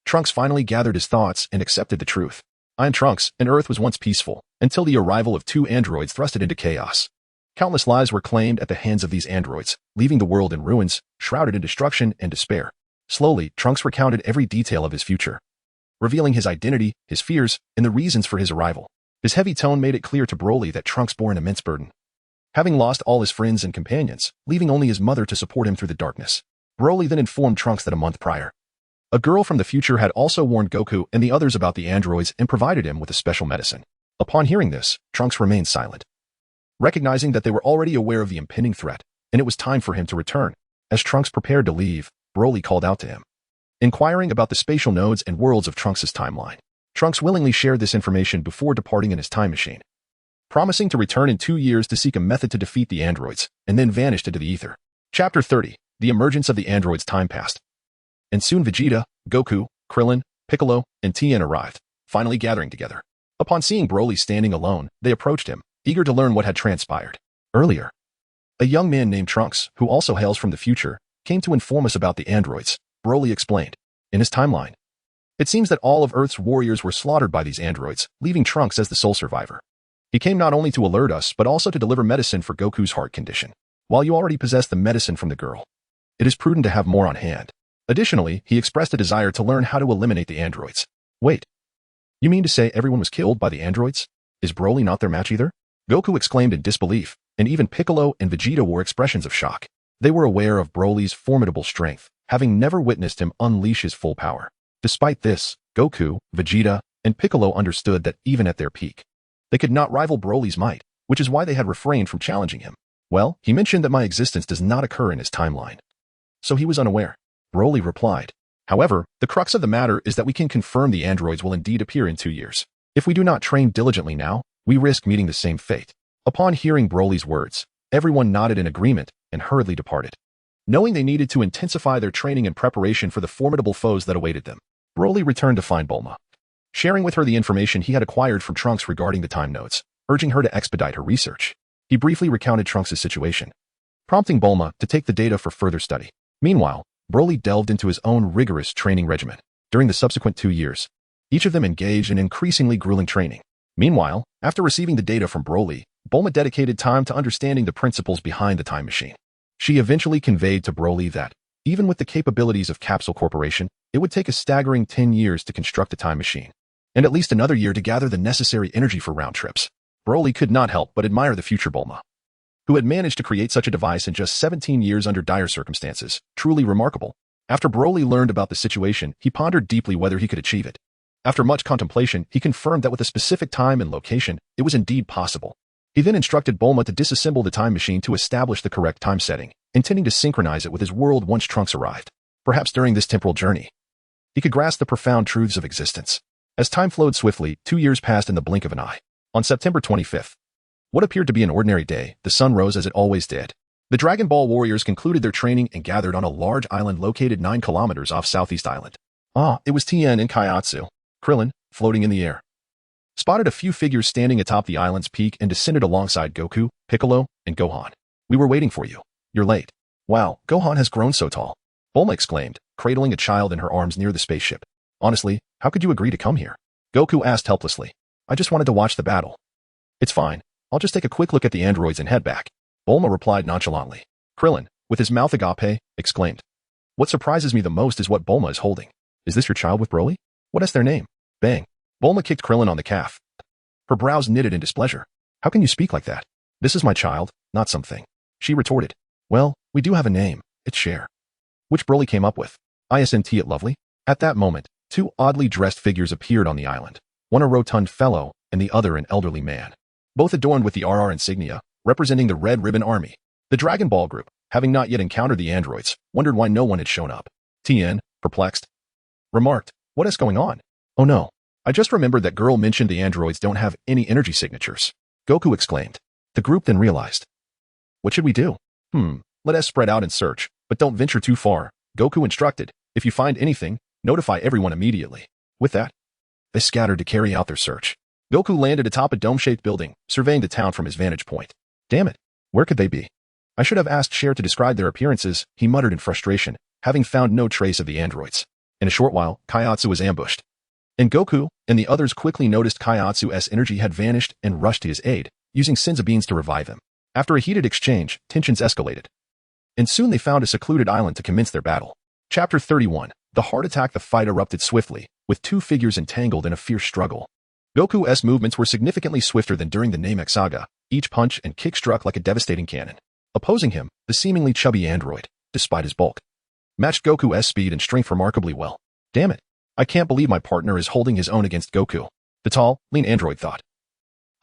Speaker 1: Trunks finally gathered his thoughts and accepted the truth. I am Trunks, and Earth was once peaceful, until the arrival of two androids thrust it into chaos. Countless lives were claimed at the hands of these androids, leaving the world in ruins, shrouded in destruction and despair. Slowly, Trunks recounted every detail of his future, revealing his identity, his fears, and the reasons for his arrival. His heavy tone made it clear to Broly that Trunks bore an immense burden, having lost all his friends and companions, leaving only his mother to support him through the darkness. Broly then informed Trunks that a month prior, a girl from the future had also warned Goku and the others about the androids and provided him with a special medicine. Upon hearing this, Trunks remained silent, recognizing that they were already aware of the impending threat, and it was time for him to return. As Trunks prepared to leave, Broly called out to him, inquiring about the spatial nodes and worlds of Trunks' timeline. Trunks willingly shared this information before departing in his time machine, promising to return in 2 years to seek a method to defeat the androids, and then vanished into the ether. Chapter 30. The emergence of the androids. Time passed, and soon Vegeta, Goku, Krillin, Piccolo, and Tien arrived, finally gathering together. Upon seeing Broly standing alone, they approached him, eager to learn what had transpired. Earlier, a young man named Trunks, who also hails from the future, came to inform us about the androids, Broly explained. In his timeline, it seems that all of Earth's warriors were slaughtered by these androids, leaving Trunks as the sole survivor. He came not only to alert us, but also to deliver medicine for Goku's heart condition. While you already possess the medicine from the girl, it is prudent to have more on hand. Additionally, he expressed a desire to learn how to eliminate the androids. Wait, you mean to say everyone was killed by the androids? Is Broly not their match either? Goku exclaimed in disbelief, and even Piccolo and Vegeta wore expressions of shock. They were aware of Broly's formidable strength, having never witnessed him unleash his full power. Despite this, Goku, Vegeta, and Piccolo understood that even at their peak, they could not rival Broly's might, which is why they had refrained from challenging him. Well, he mentioned that my existence does not occur in his timeline, so he was unaware. Broly replied. However, the crux of the matter is that we can confirm the androids will indeed appear in 2 years. If we do not train diligently now, we risk meeting the same fate. Upon hearing Broly's words, everyone nodded in agreement and hurriedly departed, knowing they needed to intensify their training in preparation for the formidable foes that awaited them. Broly returned to find Bulma, sharing with her the information he had acquired from Trunks regarding the time nodes, urging her to expedite her research. He briefly recounted Trunks' situation, prompting Bulma to take the data for further study. Meanwhile, Broly delved into his own rigorous training regimen. During the subsequent 2 years, each of them engaged in increasingly grueling training. Meanwhile, after receiving the data from Broly, Bulma dedicated time to understanding the principles behind the time machine. She eventually conveyed to Broly that, even with the capabilities of Capsule Corporation, it would take a staggering 10 years to construct a time machine, and at least another year to gather the necessary energy for round trips. Broly could not help but admire the future Bulma, who had managed to create such a device in just 17 years under dire circumstances. Truly remarkable. After Broly learned about the situation, he pondered deeply whether he could achieve it. After much contemplation, he confirmed that with a specific time and location, it was indeed possible. He then instructed Bulma to disassemble the time machine to establish the correct time setting, intending to synchronize it with his world once Trunks arrived. Perhaps during this temporal journey, he could grasp the profound truths of existence. As time flowed swiftly, 2 years passed in the blink of an eye. On September 25th, what appeared to be an ordinary day, the sun rose as it always did. The Dragon Ball warriors concluded their training and gathered on a large island located 9 kilometers off Southeast Island. It was Tien and Kaiatsu, Krillin, floating in the air. Spotted a few figures standing atop the island's peak and descended alongside Goku, Piccolo, and Gohan. We were waiting for you. You're late. Wow, Gohan has grown so tall. Bulma exclaimed, cradling a child in her arms near the spaceship. Honestly, how could you agree to come here? Goku asked helplessly. I just wanted to watch the battle. It's fine. I'll just take a quick look at the androids and head back. Bulma replied nonchalantly. Krillin, with his mouth agape, exclaimed. What surprises me the most is what Bulma is holding. Is this your child with Broly? What is their name? Bang. Bulma kicked Krillin on the calf. Her brows knitted in displeasure. How can you speak like that? This is my child, not something. She retorted. Well, we do have a name. It's Cher. Which Broly came up with. Isn't it lovely? At that moment, 2 oddly dressed figures appeared on the island. One a rotund fellow, and the other an elderly man. Both adorned with the RR insignia, representing the Red Ribbon Army. The Dragon Ball group, having not yet encountered the androids, wondered why no one had shown up. Tien, perplexed, remarked, what is going on? Oh no. I just remembered that girl mentioned the androids don't have any energy signatures. Goku exclaimed. The group then realized. What should we do? Let us spread out and search, but don't venture too far. Goku instructed. If you find anything, notify everyone immediately. With that, they scattered to carry out their search. Goku landed atop a dome-shaped building, surveying the town from his vantage point. Damn it, where could they be? I should have asked Cher to describe their appearances, he muttered in frustration, having found no trace of the androids. In a short while, Kaiatsu was ambushed. And Goku and the others quickly noticed Kaiatsu's energy had vanished and rushed to his aid, using Senzu beans to revive him. After a heated exchange, tensions escalated. And soon they found a secluded island to commence their battle. Chapter 31. The heart attack. The fight erupted swiftly, with 2 figures entangled in a fierce struggle. Goku's movements were significantly swifter than during the Namek saga. Each punch and kick struck like a devastating cannon. Opposing him, the seemingly chubby android, despite his bulk, matched Goku's speed and strength remarkably well. Damn it. I can't believe my partner is holding his own against Goku. The tall, lean android thought.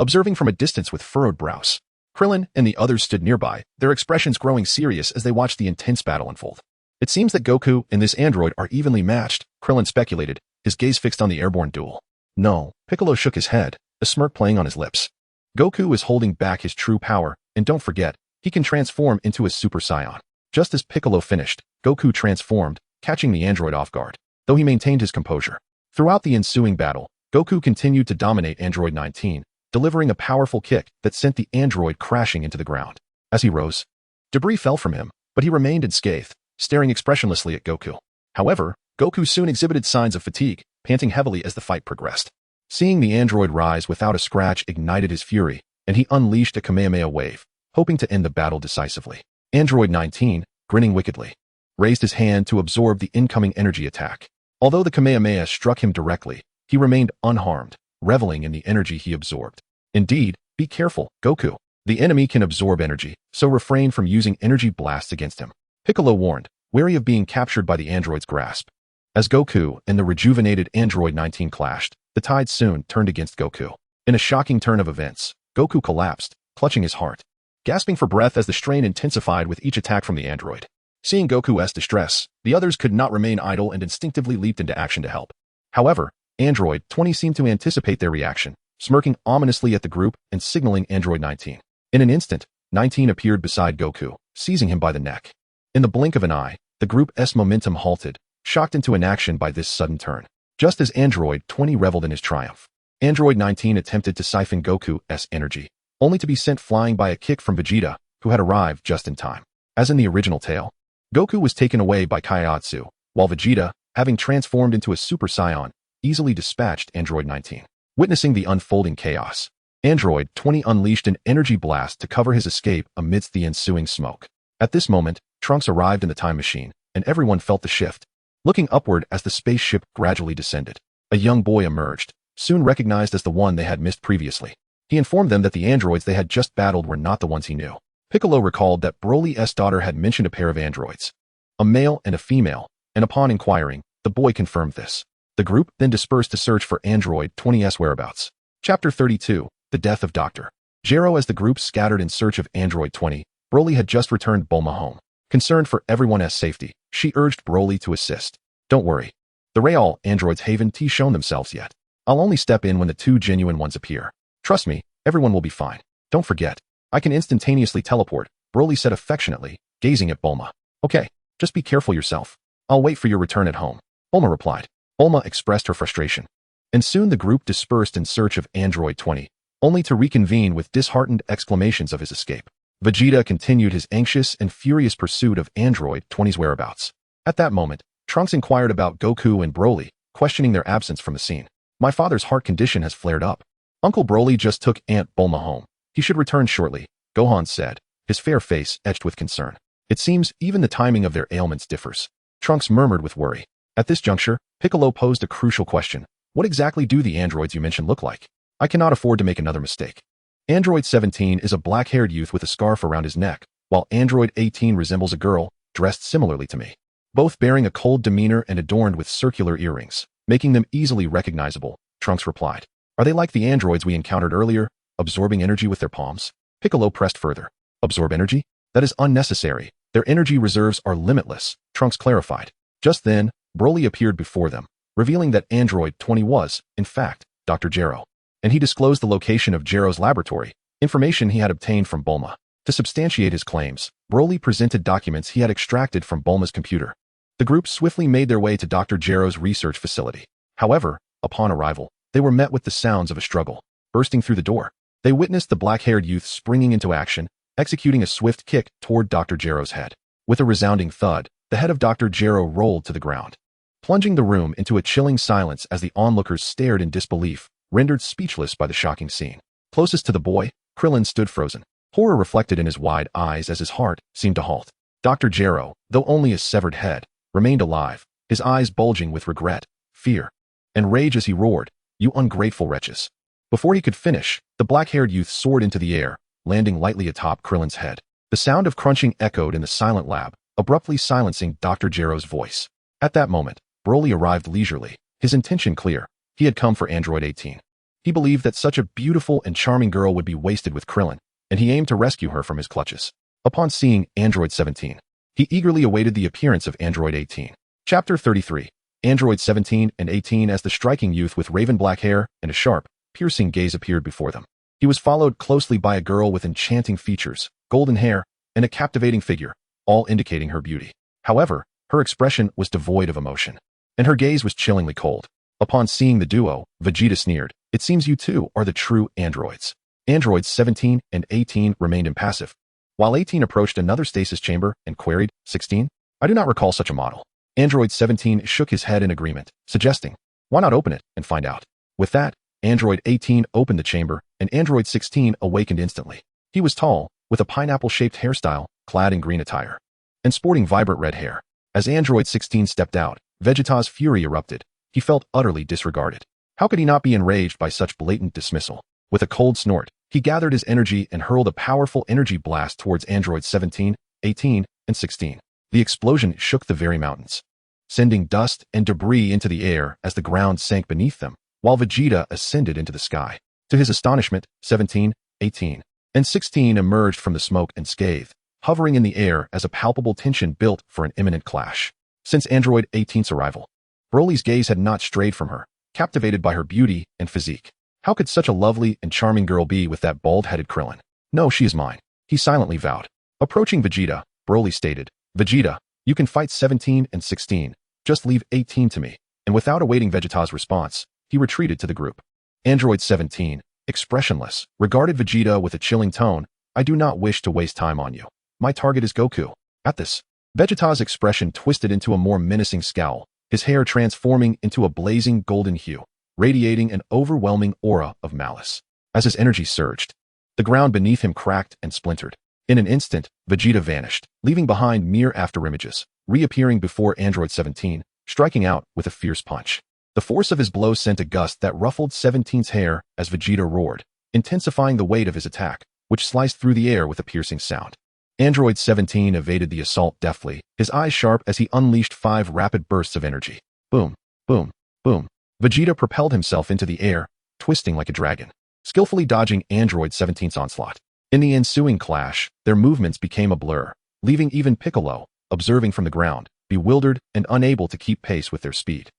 Speaker 1: Observing from a distance with furrowed brows, Krillin and the others stood nearby, their expressions growing serious as they watched the intense battle unfold. It seems that Goku and this android are evenly matched, Krillin speculated, his gaze fixed on the airborne duel. No, Piccolo shook his head, a smirk playing on his lips. Goku is holding back his true power, and don't forget, he can transform into a Super Saiyan. Just as Piccolo finished, Goku transformed, catching the android off guard, though he maintained his composure. Throughout the ensuing battle, Goku continued to dominate Android 19, delivering a powerful kick that sent the android crashing into the ground. As he rose, debris fell from him, but he remained unscathed, staring expressionlessly at Goku. However, Goku soon exhibited signs of fatigue, panting heavily as the fight progressed. Seeing the android rise without a scratch ignited his fury, and he unleashed a Kamehameha wave, hoping to end the battle decisively. Android 19, grinning wickedly, raised his hand to absorb the incoming energy attack. Although the Kamehameha struck him directly, he remained unharmed, reveling in the energy he absorbed. Indeed, be careful, Goku. The enemy can absorb energy, so refrain from using energy blasts against him. Piccolo warned, wary of being captured by the android's grasp. As Goku and the rejuvenated Android 19 clashed, the tide soon turned against Goku. In a shocking turn of events, Goku collapsed, clutching his heart, gasping for breath as the strain intensified with each attack from the android. Seeing Goku's distress, the others could not remain idle and instinctively leaped into action to help. However, Android 20 seemed to anticipate their reaction, smirking ominously at the group and signaling Android 19. In an instant, 19 appeared beside Goku, seizing him by the neck. In the blink of an eye, the group's momentum halted, shocked into inaction by this sudden turn. Just as Android 20 reveled in his triumph, Android 19 attempted to siphon Goku's energy, only to be sent flying by a kick from Vegeta, who had arrived just in time. As in the original tale, Goku was taken away by Kaiatsu, while Vegeta, having transformed into a Super Saiyan, easily dispatched Android 19. Witnessing the unfolding chaos, Android 20 unleashed an energy blast to cover his escape amidst the ensuing smoke. At this moment, Trunks arrived in the time machine, and everyone felt the shift. Looking upward as the spaceship gradually descended, a young boy emerged, soon recognized as the one they had missed previously. He informed them that the androids they had just battled were not the ones he knew. Piccolo recalled that Broly's daughter had mentioned a pair of androids, a male and a female, and upon inquiring, the boy confirmed this. The group then dispersed to search for Android 20's whereabouts. Chapter 32, The Death of Dr. Gero. As the group scattered in search of Android 20, Broly had just returned Bulma home. Concerned for everyone's safety, she urged Broly to assist. Don't worry. The real androids haven't shown themselves yet. I'll only step in when the two genuine ones appear. Trust me, everyone will be fine. Don't forget, I can instantaneously teleport, Broly said affectionately, gazing at Bulma. Okay, just be careful yourself. I'll wait for your return at home, Bulma replied. Bulma expressed her frustration. And soon the group dispersed in search of Android 20, only to reconvene with disheartened exclamations of his escape. Vegeta continued his anxious and furious pursuit of Android 20's whereabouts. At that moment, Trunks inquired about Goku and Broly, questioning their absence from the scene. My father's heart condition has flared up. Uncle Broly just took Aunt Bulma home. He should return shortly, Gohan said, his fair face etched with concern. It seems even the timing of their ailments differs. Trunks murmured with worry. At this juncture, Piccolo posed a crucial question. What exactly do the androids you mentioned look like? I cannot afford to make another mistake. Android 17 is a black-haired youth with a scarf around his neck, while Android 18 resembles a girl, dressed similarly to me. Both bearing a cold demeanor and adorned with circular earrings, making them easily recognizable, Trunks replied. Are they like the androids we encountered earlier, absorbing energy with their palms? Piccolo pressed further. Absorb energy? That is unnecessary. Their energy reserves are limitless, Trunks clarified. Just then, Broly appeared before them, revealing that Android 20 was, in fact, Dr. Gero. And he disclosed the location of Gero's laboratory, information he had obtained from Bulma. To substantiate his claims, Broly presented documents he had extracted from Bulma's computer. The group swiftly made their way to Dr. Gero's research facility. However, upon arrival, they were met with the sounds of a struggle. Bursting through the door, they witnessed the black-haired youth springing into action, executing a swift kick toward Dr. Gero's head. With a resounding thud, the head of Dr. Gero rolled to the ground, plunging the room into a chilling silence as the onlookers stared in disbelief, rendered speechless by the shocking scene. Closest to the boy, Krillin stood frozen, horror reflected in his wide eyes as his heart seemed to halt. Dr. Gero, though only a severed head, remained alive, his eyes bulging with regret, fear, and rage as he roared, "You ungrateful wretches." Before he could finish, the black-haired youth soared into the air, landing lightly atop Krillin's head. The sound of crunching echoed in the silent lab, abruptly silencing Dr. Gero's voice. At that moment, Broly arrived leisurely, his intention clear. He had come for Android 18. He believed that such a beautiful and charming girl would be wasted with Krillin, and he aimed to rescue her from his clutches. Upon seeing Android 17, he eagerly awaited the appearance of Android 18. Chapter 33. Android 17 and 18. As the striking youth with raven black hair and a sharp, piercing gaze appeared before them, he was followed closely by a girl with enchanting features, golden hair, and a captivating figure, all indicating her beauty. However, her expression was devoid of emotion, and her gaze was chillingly cold. Upon seeing the duo, Vegeta sneered, "It seems you two are the true androids." Androids 17 and 18 remained impassive, while 18 approached another stasis chamber and queried, 16? I do not recall such a model. Android 17 shook his head in agreement, suggesting, why not open it and find out? With that, Android 18 opened the chamber, and Android 16 awakened instantly. He was tall, with a pineapple-shaped hairstyle, clad in green attire, and sporting vibrant red hair. As Android 16 stepped out, Vegeta's fury erupted. He felt utterly disregarded. How could he not be enraged by such blatant dismissal? With a cold snort, he gathered his energy and hurled a powerful energy blast towards Android 17, 18, and 16. The explosion shook the very mountains, sending dust and debris into the air as the ground sank beneath them, while Vegeta ascended into the sky. To his astonishment, 17, 18, and 16 emerged from the smoke unscathed, hovering in the air as a palpable tension built for an imminent clash. Since Android 18's arrival, Broly's gaze had not strayed from her, captivated by her beauty and physique. How could such a lovely and charming girl be with that bald-headed Krillin? No, she is mine, he silently vowed. Approaching Vegeta, Broly stated, Vegeta, you can fight 17 and 16, just leave 18 to me. And without awaiting Vegeta's response, he retreated to the group. Android 17, expressionless, regarded Vegeta with a chilling tone. I do not wish to waste time on you. My target is Goku. At this, Vegeta's expression twisted into a more menacing scowl, his hair transforming into a blazing golden hue, radiating an overwhelming aura of malice. As his energy surged, the ground beneath him cracked and splintered. In an instant, Vegeta vanished, leaving behind mere afterimages, reappearing before Android 17, striking out with a fierce punch. The force of his blow sent a gust that ruffled 17's hair as Vegeta roared, intensifying the weight of his attack, which sliced through the air with a piercing sound. Android 17 evaded the assault deftly, his eyes sharp as he unleashed 5 rapid bursts of energy. Boom, boom, boom. Vegeta propelled himself into the air, twisting like a dragon, skillfully dodging Android 17's onslaught. In the ensuing clash, their movements became a blur, leaving even Piccolo, observing from the ground, bewildered and unable to keep pace with their speed.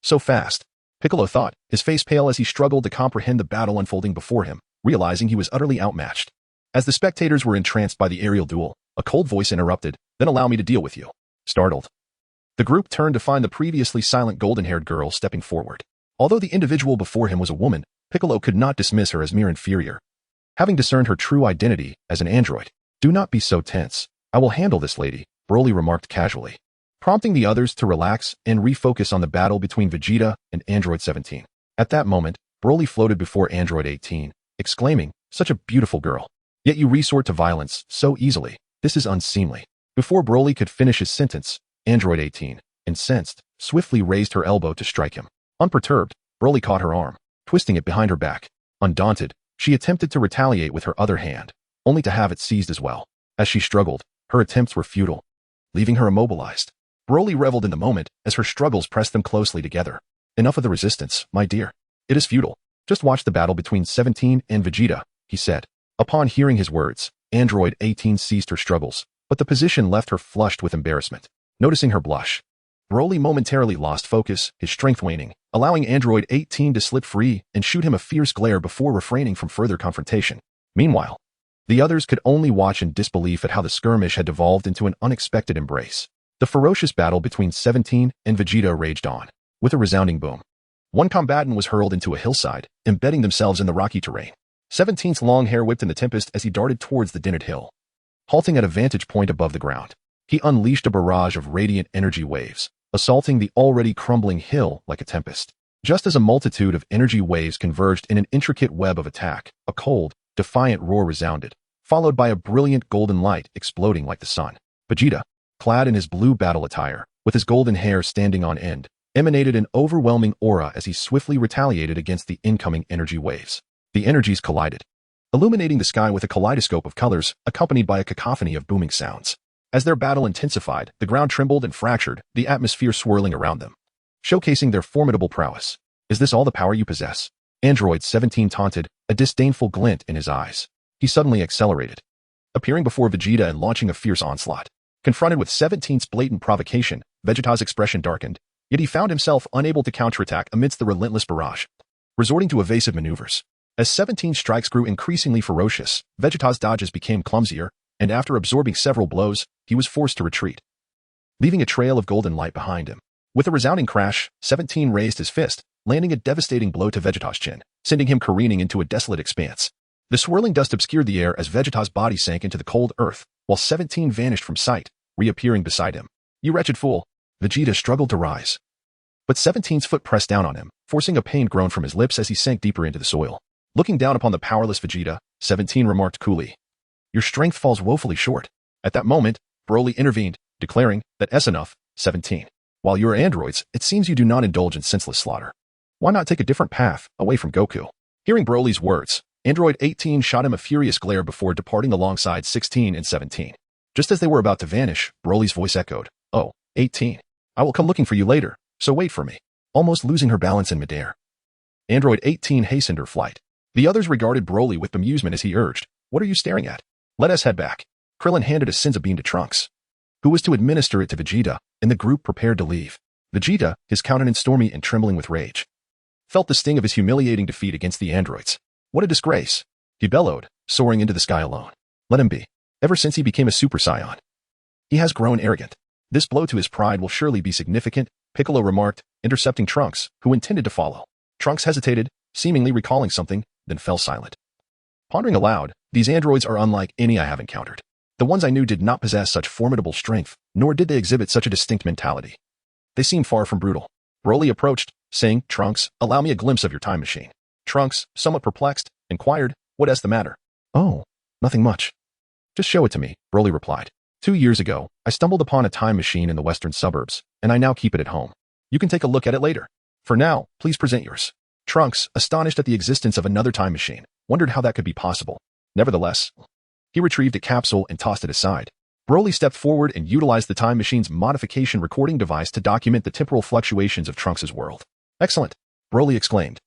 Speaker 1: So fast, Piccolo thought, his face pale as he struggled to comprehend the battle unfolding before him, realizing he was utterly outmatched. As the spectators were entranced by the aerial duel, a cold voice interrupted, "Then allow me to deal with you." Startled, the group turned to find the previously silent golden-haired girl stepping forward. Although the individual before him was a woman, Piccolo could not dismiss her as mere inferior. Having discerned her true identity as an android, "Do not be so tense. I will handle this, lady," Broly remarked casually, prompting the others to relax and refocus on the battle between Vegeta and Android 17. At that moment, Broly floated before Android 18, exclaiming, "Such a beautiful girl. Yet you resort to violence so easily. This is unseemly." Before Broly could finish his sentence, Android 18, incensed, swiftly raised her elbow to strike him. Unperturbed, Broly caught her arm, twisting it behind her back. Undaunted, she attempted to retaliate with her other hand, only to have it seized as well. As she struggled, her attempts were futile, leaving her immobilized. Broly reveled in the moment as her struggles pressed them closely together. "Enough of the resistance, my dear. It is futile. Just watch the battle between 17 and Vegeta," he said. Upon hearing his words, Android 18 ceased her struggles, but the position left her flushed with embarrassment. Noticing her blush, Broly momentarily lost focus, his strength waning, allowing Android 18 to slip free and shoot him a fierce glare before refraining from further confrontation. Meanwhile, the others could only watch in disbelief at how the skirmish had devolved into an unexpected embrace. The ferocious battle between 17 and Vegeta raged on. With a resounding boom, one combatant was hurled into a hillside, embedding themselves in the rocky terrain. 17's long hair whipped in the tempest as he darted towards the dinted hill. Halting at a vantage point above the ground, he unleashed a barrage of radiant energy waves, assaulting the already crumbling hill like a tempest. Just as a multitude of energy waves converged in an intricate web of attack, a cold, defiant roar resounded, followed by a brilliant golden light exploding like the sun. Vegeta, clad in his blue battle attire, with his golden hair standing on end, emanated an overwhelming aura as he swiftly retaliated against the incoming energy waves. The energies collided, illuminating the sky with a kaleidoscope of colors accompanied by a cacophony of booming sounds. As their battle intensified, the ground trembled and fractured, the atmosphere swirling around them, showcasing their formidable prowess. "Is this all the power you possess?" Android 17 taunted, a disdainful glint in his eyes. He suddenly accelerated, appearing before Vegeta and launching a fierce onslaught. Confronted with 17's blatant provocation, Vegeta's expression darkened, yet he found himself unable to counterattack amidst the relentless barrage, resorting to evasive maneuvers. As 17's strikes grew increasingly ferocious, Vegeta's dodges became clumsier, and after absorbing several blows, he was forced to retreat, leaving a trail of golden light behind him. With a resounding crash, 17 raised his fist, landing a devastating blow to Vegeta's chin, sending him careening into a desolate expanse. The swirling dust obscured the air as Vegeta's body sank into the cold earth, while 17 vanished from sight, reappearing beside him. "You wretched fool!" Vegeta struggled to rise, but 17's foot pressed down on him, forcing a pained groan from his lips as he sank deeper into the soil. Looking down upon the powerless Vegeta, 17 remarked coolly, "Your strength falls woefully short." At that moment, Broly intervened, declaring that "'S enough, 17. While you are androids, it seems you do not indulge in senseless slaughter. Why not take a different path, away from Goku?" Hearing Broly's words, Android 18 shot him a furious glare before departing alongside 16 and 17. Just as they were about to vanish, Broly's voice echoed, "Oh, 18. I will come looking for you later, so wait for me." Almost losing her balance in midair, Android 18 hastened her flight. The others regarded Broly with bemusement as he urged, "What are you staring at? Let us head back." Krillin handed a Senzu bean to Trunks, who was to administer it to Vegeta, and the group prepared to leave. Vegeta, his countenance stormy and trembling with rage, felt the sting of his humiliating defeat against the androids. "What a disgrace!" he bellowed, soaring into the sky alone. "Let him be. Ever since he became a Super Saiyan, he has grown arrogant. This blow to his pride will surely be significant," Piccolo remarked, intercepting Trunks, who intended to follow. Trunks hesitated, seemingly recalling something, then fell silent. Pondering aloud, "These androids are unlike any I have encountered. The ones I knew did not possess such formidable strength, nor did they exhibit such a distinct mentality. They seem far from brutal." Broly approached, saying, "Trunks, allow me a glimpse of your time machine." Trunks, somewhat perplexed, inquired, "What's the matter?" "Oh, nothing much. Just show it to me," Broly replied. "2 years ago, I stumbled upon a time machine in the western suburbs, and I now keep it at home. You can take a look at it later. For now, please present yours." Trunks, astonished at the existence of another time machine, wondered how that could be possible. Nevertheless, he retrieved a capsule and tossed it aside. Broly stepped forward and utilized the time machine's modification recording device to document the temporal fluctuations of Trunks' world. "Excellent," Broly exclaimed.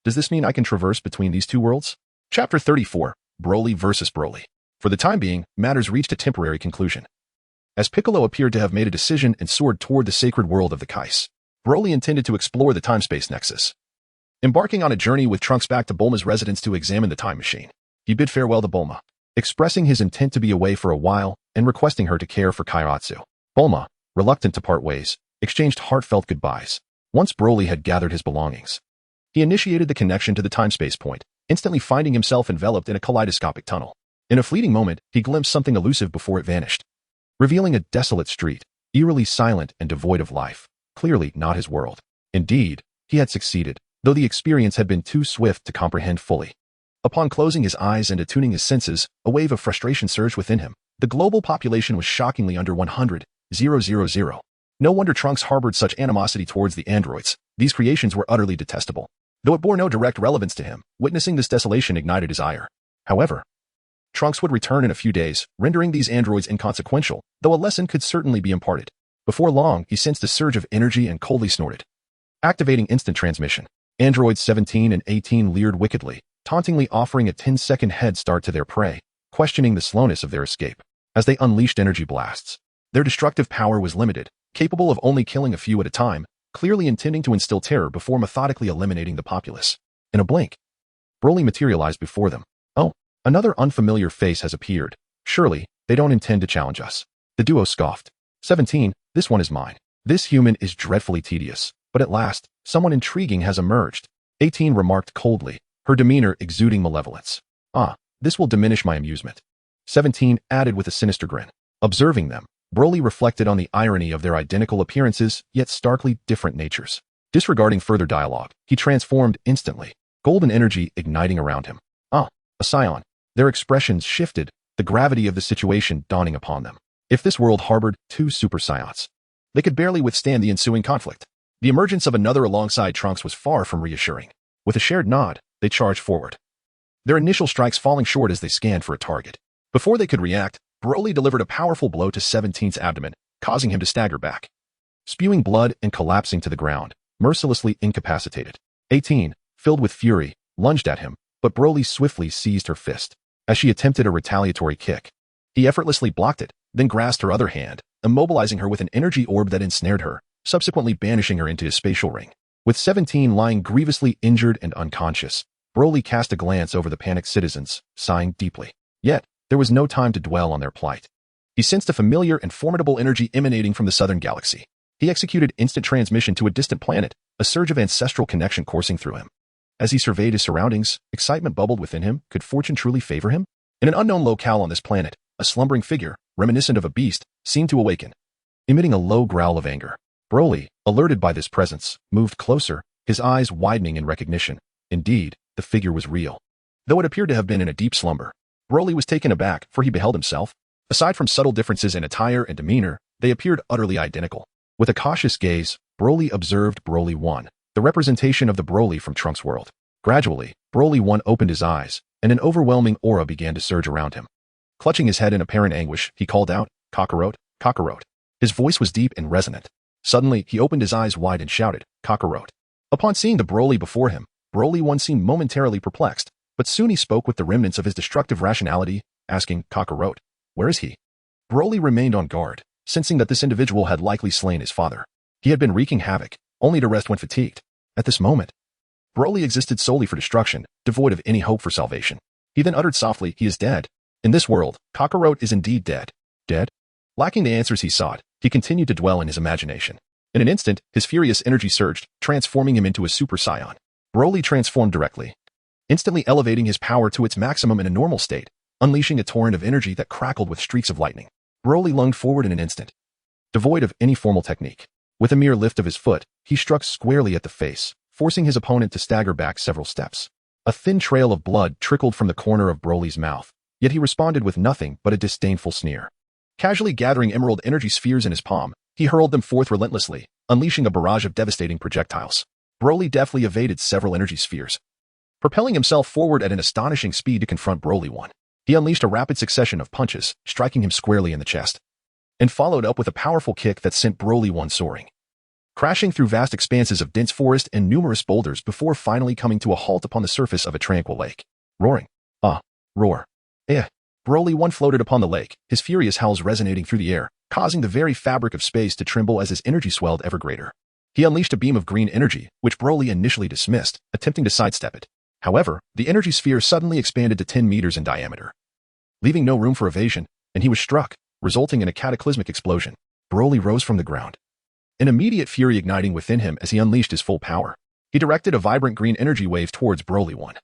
Speaker 1: "Does this mean I can traverse between these two worlds?" Chapter 34, Broly vs. Broly. For the time being, matters reached a temporary conclusion. As Piccolo appeared to have made a decision and soared toward the sacred world of the Kais, Broly intended to explore the time-space nexus. Embarking on a journey with Trunks back to Bulma's residence to examine the time machine, he bid farewell to Bulma, expressing his intent to be away for a while and requesting her to care for Kairatsu. Bulma, reluctant to part ways, exchanged heartfelt goodbyes. Once Broly had gathered his belongings, he initiated the connection to the time-space point, instantly finding himself enveloped in a kaleidoscopic tunnel. In a fleeting moment, he glimpsed something elusive before it vanished, revealing a desolate street, eerily silent and devoid of life. Clearly not his world. Indeed, he had succeeded, though the experience had been too swift to comprehend fully. Upon closing his eyes and attuning his senses, a wave of frustration surged within him. The global population was shockingly under 100,000. No wonder Trunks harbored such animosity towards the androids. These creations were utterly detestable. Though it bore no direct relevance to him, witnessing this desolation ignited his ire. However, Trunks would return in a few days, rendering these androids inconsequential, though a lesson could certainly be imparted. Before long, he sensed a surge of energy and coldly snorted. Activating instant transmission. Androids 17 and 18 leered wickedly, tauntingly offering a 10-second head start to their prey, questioning the slowness of their escape. As they unleashed energy blasts, their destructive power was limited, capable of only killing a few at a time, clearly intending to instill terror before methodically eliminating the populace. In a blink, Broly materialized before them. "Oh, another unfamiliar face has appeared. Surely, they don't intend to challenge us." The duo scoffed. 17, "This one is mine. This human is dreadfully tedious, but at last, someone intriguing has emerged." 18 remarked coldly, her demeanor exuding malevolence. "Ah, this will diminish my amusement." 17 added with a sinister grin. Observing them, Broly reflected on the irony of their identical appearances, yet starkly different natures. Disregarding further dialogue, he transformed instantly, golden energy igniting around him. "Ah, a Saiyan." Their expressions shifted, the gravity of the situation dawning upon them. If this world harbored two Super Saiyans, they could barely withstand the ensuing conflict. The emergence of another alongside Trunks was far from reassuring. With a shared nod, they charged forward, their initial strikes falling short as they scanned for a target. Before they could react, Broly delivered a powerful blow to 17's abdomen, causing him to stagger back, spewing blood and collapsing to the ground, mercilessly incapacitated. 18, filled with fury, lunged at him, but Broly swiftly seized her fist. As she attempted a retaliatory kick, he effortlessly blocked it, then grasped her other hand, immobilizing her with an energy orb that ensnared her, subsequently banishing her into his spatial ring. With 17 lying grievously injured and unconscious, Broly cast a glance over the panicked citizens, sighing deeply. Yet, there was no time to dwell on their plight. He sensed a familiar and formidable energy emanating from the southern galaxy. He executed instant transmission to a distant planet, a surge of ancestral connection coursing through him. As he surveyed his surroundings, excitement bubbled within him. Could fortune truly favor him? In an unknown locale on this planet, a slumbering figure, reminiscent of a beast, seemed to awaken, emitting a low growl of anger. Broly, alerted by this presence, moved closer, his eyes widening in recognition. Indeed, the figure was real. Though it appeared to have been in a deep slumber, Broly was taken aback, for he beheld himself. Aside from subtle differences in attire and demeanor, they appeared utterly identical. With a cautious gaze, Broly observed Broly 1, the representation of the Broly from Trunks' world. Gradually, Broly 1 opened his eyes, and an overwhelming aura began to surge around him. Clutching his head in apparent anguish, he called out, "Kakarot, Kakarot." His voice was deep and resonant. Suddenly, he opened his eyes wide and shouted, "Kakarot." Upon seeing the Broly before him, Broly 1 seemed momentarily perplexed, but soon he spoke with the remnants of his destructive rationality, asking, "Kakarot, where is he?" Broly remained on guard, sensing that this individual had likely slain his father. He had been wreaking havoc, only to rest when fatigued. At this moment, Broly existed solely for destruction, devoid of any hope for salvation. He then uttered softly, "He is dead." In this world, Kakarot is indeed dead. Dead? Lacking the answers he sought, he continued to dwell in his imagination. In an instant, his furious energy surged, transforming him into a Super Saiyan. Broly transformed directly, instantly elevating his power to its maximum in a normal state, unleashing a torrent of energy that crackled with streaks of lightning. Broly lunged forward in an instant, devoid of any formal technique. With a mere lift of his foot, he struck squarely at the face, forcing his opponent to stagger back several steps. A thin trail of blood trickled from the corner of Broly's mouth, yet he responded with nothing but a disdainful sneer. Casually gathering emerald energy spheres in his palm, he hurled them forth relentlessly, unleashing a barrage of devastating projectiles. Broly deftly evaded several energy spheres, propelling himself forward at an astonishing speed to confront Broly 1. He unleashed a rapid succession of punches, striking him squarely in the chest, and followed up with a powerful kick that sent Broly 1 soaring, crashing through vast expanses of dense forest and numerous boulders before finally coming to a halt upon the surface of a tranquil lake. Roaring. Roar. Broly 1 floated upon the lake, his furious howls resonating through the air, causing the very fabric of space to tremble as his energy swelled ever greater. He unleashed a beam of green energy, which Broly initially dismissed, attempting to sidestep it. However, the energy sphere suddenly expanded to 10 meters in diameter, leaving no room for evasion, and he was struck, resulting in a cataclysmic explosion. Broly rose from the ground, an immediate fury igniting within him as he unleashed his full power. He directed a vibrant green energy wave towards Broly 1,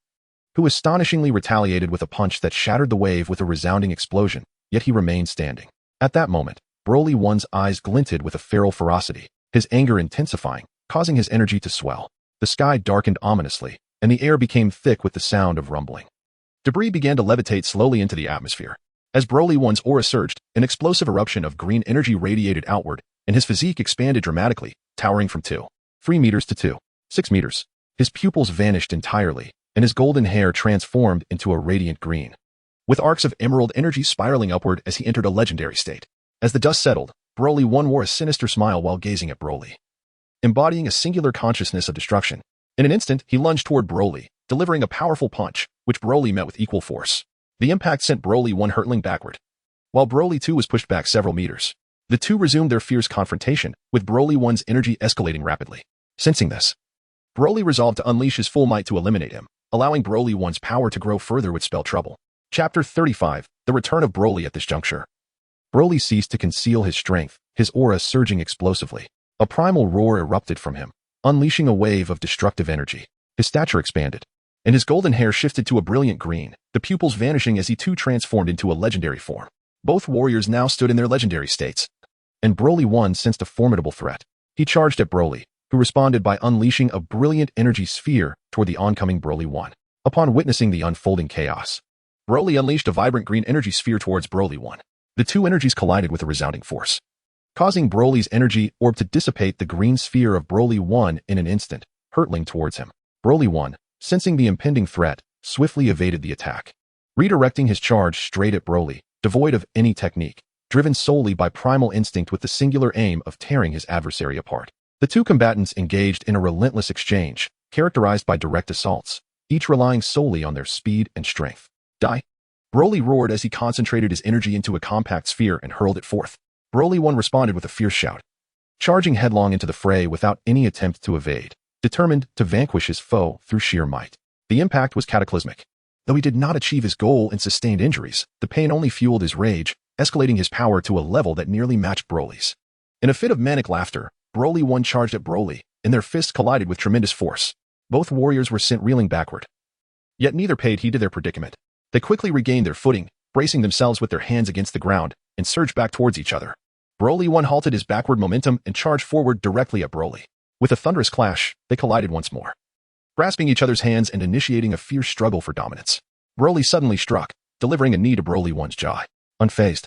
Speaker 1: who astonishingly retaliated with a punch that shattered the wave with a resounding explosion, yet he remained standing. At that moment, Broly 1's eyes glinted with a feral ferocity, his anger intensifying, causing his energy to swell. The sky darkened ominously, and the air became thick with the sound of rumbling. Debris began to levitate slowly into the atmosphere. As Broly 1's aura surged, an explosive eruption of green energy radiated outward, and his physique expanded dramatically, towering from 3 meters to 6 meters. His pupils vanished entirely, and his golden hair transformed into a radiant green, with arcs of emerald energy spiraling upward as he entered a legendary state. As the dust settled, Broly 1 wore a sinister smile while gazing at Broly, embodying a singular consciousness of destruction. In an instant, he lunged toward Broly, delivering a powerful punch, which Broly met with equal force. The impact sent Broly 1 hurtling backward, while Broly 2 was pushed back several meters. The two resumed their fierce confrontation, with Broly 1's energy escalating rapidly. Sensing this, Broly resolved to unleash his full might to eliminate him, allowing Broly 1's power to grow further would spell trouble. Chapter 35, The Return of Broly. At this juncture, Broly ceased to conceal his strength, his aura surging explosively. A primal roar erupted from him, unleashing a wave of destructive energy. His stature expanded, and his golden hair shifted to a brilliant green, the pupils vanishing as he too transformed into a legendary form. Both warriors now stood in their legendary states, and Broly 1 sensed a formidable threat. He charged at Broly, who responded by unleashing a brilliant energy sphere toward the oncoming Broly 1. Upon witnessing the unfolding chaos, Broly unleashed a vibrant green energy sphere towards Broly 1. The two energies collided with a resounding force, causing Broly's energy orb to dissipate the green sphere of Broly 1 in an instant, hurtling towards him. Broly 1, sensing the impending threat, swiftly evaded the attack, redirecting his charge straight at Broly, devoid of any technique, driven solely by primal instinct with the singular aim of tearing his adversary apart. The two combatants engaged in a relentless exchange, characterized by direct assaults, each relying solely on their speed and strength. Die! Broly roared as he concentrated his energy into a compact sphere and hurled it forth. Broly 1 responded with a fierce shout, charging headlong into the fray without any attempt to evade, determined to vanquish his foe through sheer might. The impact was cataclysmic. Though he did not achieve his goal and sustained injuries, the pain only fueled his rage, escalating his power to a level that nearly matched Broly's. In a fit of manic laughter, Broly 1 charged at Broly, and their fists collided with tremendous force. Both warriors were sent reeling backward. Yet neither paid heed to their predicament. They quickly regained their footing, bracing themselves with their hands against the ground, and surged back towards each other. Broly 1 halted his backward momentum and charged forward directly at Broly. With a thunderous clash, they collided once more, grasping each other's hands and initiating a fierce struggle for dominance. Broly suddenly struck, delivering a knee to Broly 1's jaw. Unfazed,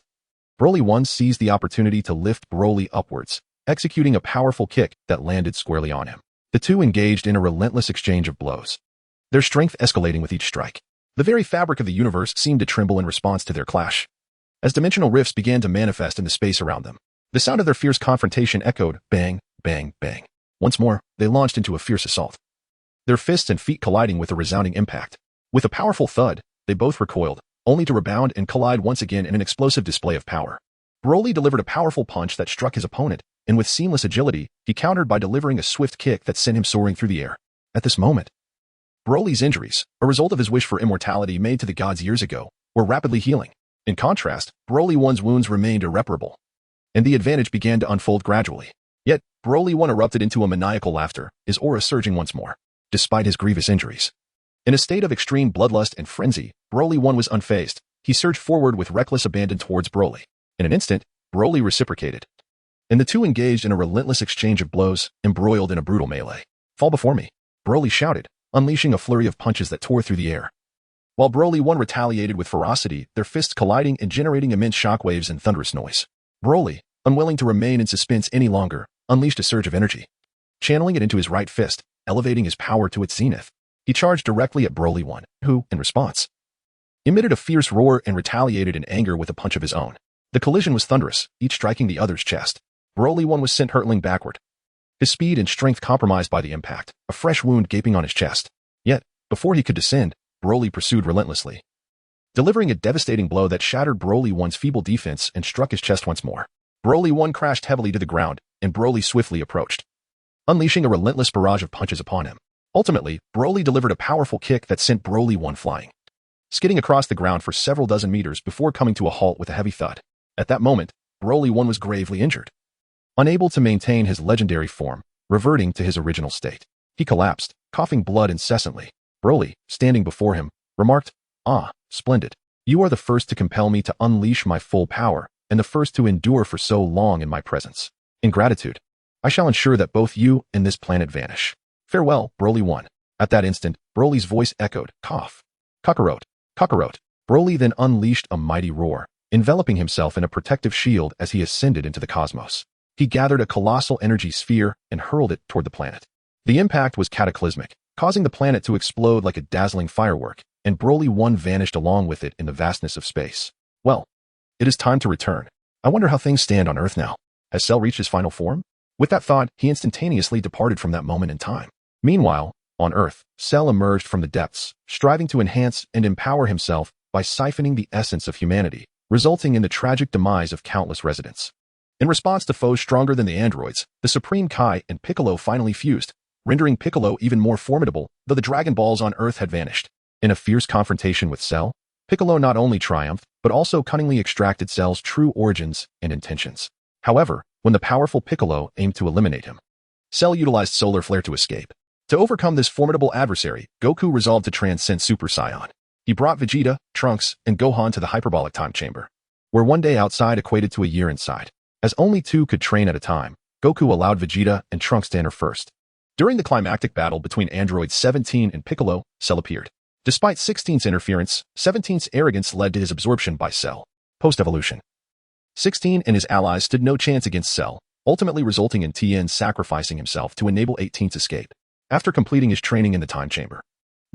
Speaker 1: Broly 1 seized the opportunity to lift Broly upwards, executing a powerful kick that landed squarely on him. The two engaged in a relentless exchange of blows, their strength escalating with each strike. The very fabric of the universe seemed to tremble in response to their clash, as dimensional rifts began to manifest in the space around them. The sound of their fierce confrontation echoed, bang, bang, bang. Once more, they launched into a fierce assault, their fists and feet colliding with a resounding impact. With a powerful thud, they both recoiled, only to rebound and collide once again in an explosive display of power. Broly delivered a powerful punch that struck his opponent, and with seamless agility, he countered by delivering a swift kick that sent him soaring through the air. At this moment, Broly's injuries, a result of his wish for immortality made to the gods years ago, were rapidly healing. In contrast, Broly 1's wounds remained irreparable, and the advantage began to unfold gradually. Yet, Broly 1 erupted into a maniacal laughter, his aura surging once more, despite his grievous injuries. In a state of extreme bloodlust and frenzy, Broly 1 was unfazed. He surged forward with reckless abandon towards Broly. In an instant, Broly reciprocated, and the two engaged in a relentless exchange of blows, embroiled in a brutal melee. Fall before me, Broly shouted, unleashing a flurry of punches that tore through the air. While Broly 1 retaliated with ferocity, their fists colliding and generating immense shockwaves and thunderous noise. Broly, unwilling to remain in suspense any longer, unleashed a surge of energy. Channeling it into his right fist, elevating his power to its zenith, he charged directly at Broly 1, who, in response, emitted a fierce roar and retaliated in anger with a punch of his own. The collision was thunderous, each striking the other's chest. Broly 1 was sent hurtling backward, his speed and strength compromised by the impact, a fresh wound gaping on his chest. Yet, before he could descend, Broly pursued relentlessly, delivering a devastating blow that shattered Broly 1's feeble defense and struck his chest once more. Broly 1 crashed heavily to the ground, and Broly swiftly approached, unleashing a relentless barrage of punches upon him. Ultimately, Broly delivered a powerful kick that sent Broly 1 flying, skidding across the ground for several dozen meters before coming to a halt with a heavy thud. At that moment, Broly 1 was gravely injured, unable to maintain his legendary form, reverting to his original state. He collapsed, coughing blood incessantly. Broly, standing before him, remarked, "Ah, splendid. You are the first to compel me to unleash my full power, and the first to endure for so long in my presence. In gratitude, I shall ensure that both you and this planet vanish. Farewell, Broly 1. At that instant, Broly's voice echoed, "Cough. Kakarot. Kakarot." Broly then unleashed a mighty roar, enveloping himself in a protective shield as he ascended into the cosmos. He gathered a colossal energy sphere and hurled it toward the planet. The impact was cataclysmic, causing the planet to explode like a dazzling firework, and Broly 1 vanished along with it in the vastness of space. Well, it is time to return. I wonder how things stand on Earth now. Has Cell reached his final form? With that thought, he instantaneously departed from that moment in time. Meanwhile, on Earth, Cell emerged from the depths, striving to enhance and empower himself by siphoning the essence of humanity, resulting in the tragic demise of countless residents. In response to foes stronger than the androids, the Supreme Kai and Piccolo finally fused, rendering Piccolo even more formidable, though the Dragon Balls on Earth had vanished. In a fierce confrontation with Cell, Piccolo not only triumphed, but also cunningly extracted Cell's true origins and intentions. However, when the powerful Piccolo aimed to eliminate him, Cell utilized Solar Flare to escape. To overcome this formidable adversary, Goku resolved to transcend Super Saiyan. He brought Vegeta, Trunks, and Gohan to the hyperbolic time chamber, where one day outside equated to a year inside. As only two could train at a time, Goku allowed Vegeta and Trunks to enter first. During the climactic battle between androids 17 and Piccolo, Cell appeared. Despite 16's interference, 17's arrogance led to his absorption by Cell. Post-evolution, 16 and his allies stood no chance against Cell, ultimately resulting in Tien sacrificing himself to enable 18's escape. After completing his training in the time chamber,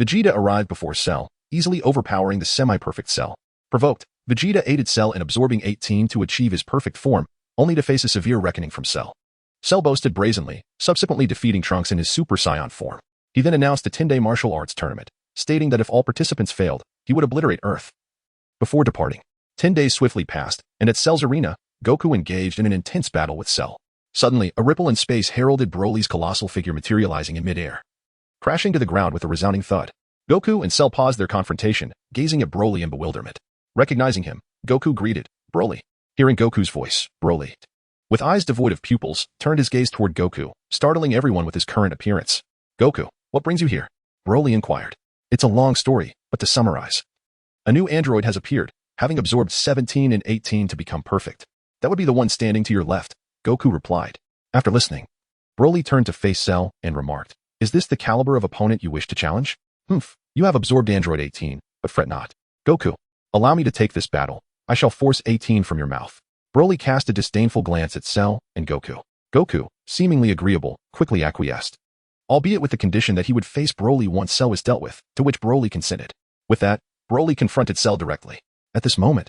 Speaker 1: Vegeta arrived before Cell, easily overpowering the semi-perfect Cell. Provoked, Vegeta aided Cell in absorbing 18 to achieve his perfect form, only to face a severe reckoning from Cell. Cell boasted brazenly, subsequently defeating Trunks in his Super Saiyan form. He then announced a 10-day martial arts tournament, stating that if all participants failed, he would obliterate Earth. Before departing, 10 days swiftly passed, and at Cell's arena, Goku engaged in an intense battle with Cell. Suddenly, a ripple in space heralded Broly's colossal figure materializing in midair, crashing to the ground with a resounding thud. Goku and Cell paused their confrontation, gazing at Broly in bewilderment. Recognizing him, Goku greeted, "Broly." Hearing Goku's voice, Broly, with eyes devoid of pupils, turned his gaze toward Goku, startling everyone with his current appearance. "Goku, what brings you here?" Broly inquired. "It's a long story, but to summarize, a new android has appeared, having absorbed 17 and 18 to become perfect. That would be the one standing to your left," Goku replied. After listening, Broly turned to face Cell and remarked, "Is this the caliber of opponent you wish to challenge? Humph, you have absorbed android 18, but fret not. Goku, allow me to take this battle. I shall force 18 from your mouth." Broly cast a disdainful glance at Cell and Goku. Goku, seemingly agreeable, quickly acquiesced, albeit with the condition that he would face Broly once Cell was dealt with, to which Broly consented. With that, Broly confronted Cell directly. At this moment,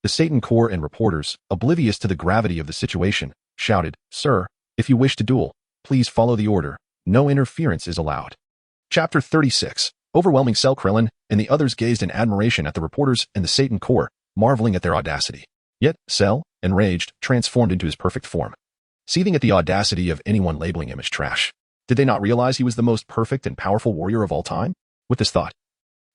Speaker 1: the Satan Corps and reporters, oblivious to the gravity of the situation, shouted, "Sir, if you wish to duel, please follow the order. No interference is allowed." Chapter 36. Overwhelming Cell. Krillin and the others gazed in admiration at the reporters and the Satan Corps, marveling at their audacity. Yet, Cell, enraged, transformed into his perfect form, seething at the audacity of anyone labeling him as trash. Did they not realize he was the most perfect and powerful warrior of all time? With this thought,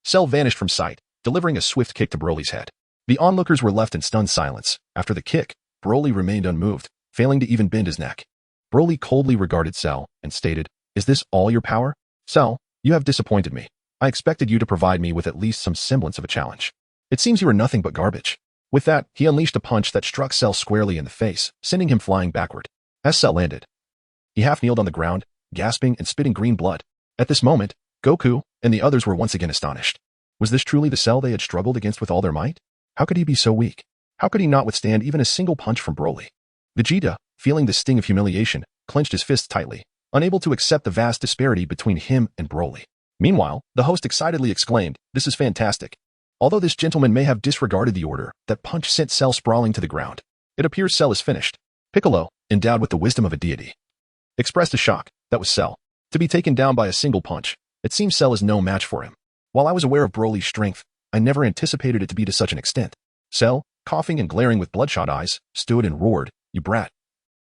Speaker 1: Cell vanished from sight, delivering a swift kick to Broly's head. The onlookers were left in stunned silence. After the kick, Broly remained unmoved, failing to even bend his neck. Broly coldly regarded Cell and stated, "Is this all your power? Cell, you have disappointed me. I expected you to provide me with at least some semblance of a challenge. It seems you are nothing but garbage." With that, he unleashed a punch that struck Cell squarely in the face, sending him flying backward. As Cell landed, he half kneeled on the ground, gasping and spitting green blood. At this moment, Goku and the others were once again astonished. Was this truly the Cell they had struggled against with all their might? How could he be so weak? How could he not withstand even a single punch from Broly? Vegeta, feeling the sting of humiliation, clenched his fists tightly, unable to accept the vast disparity between him and Broly. Meanwhile, the host excitedly exclaimed, "This is fantastic." Although this gentleman may have disregarded the order, that punch sent Cell sprawling to the ground. It appears Cell is finished. Piccolo, endowed with the wisdom of a deity, expressed a shock. That was Cell. To be taken down by a single punch, it seems Cell is no match for him. While I was aware of Broly's strength, I never anticipated it to be to such an extent. Cell, coughing and glaring with bloodshot eyes, stood and roared, "You brat.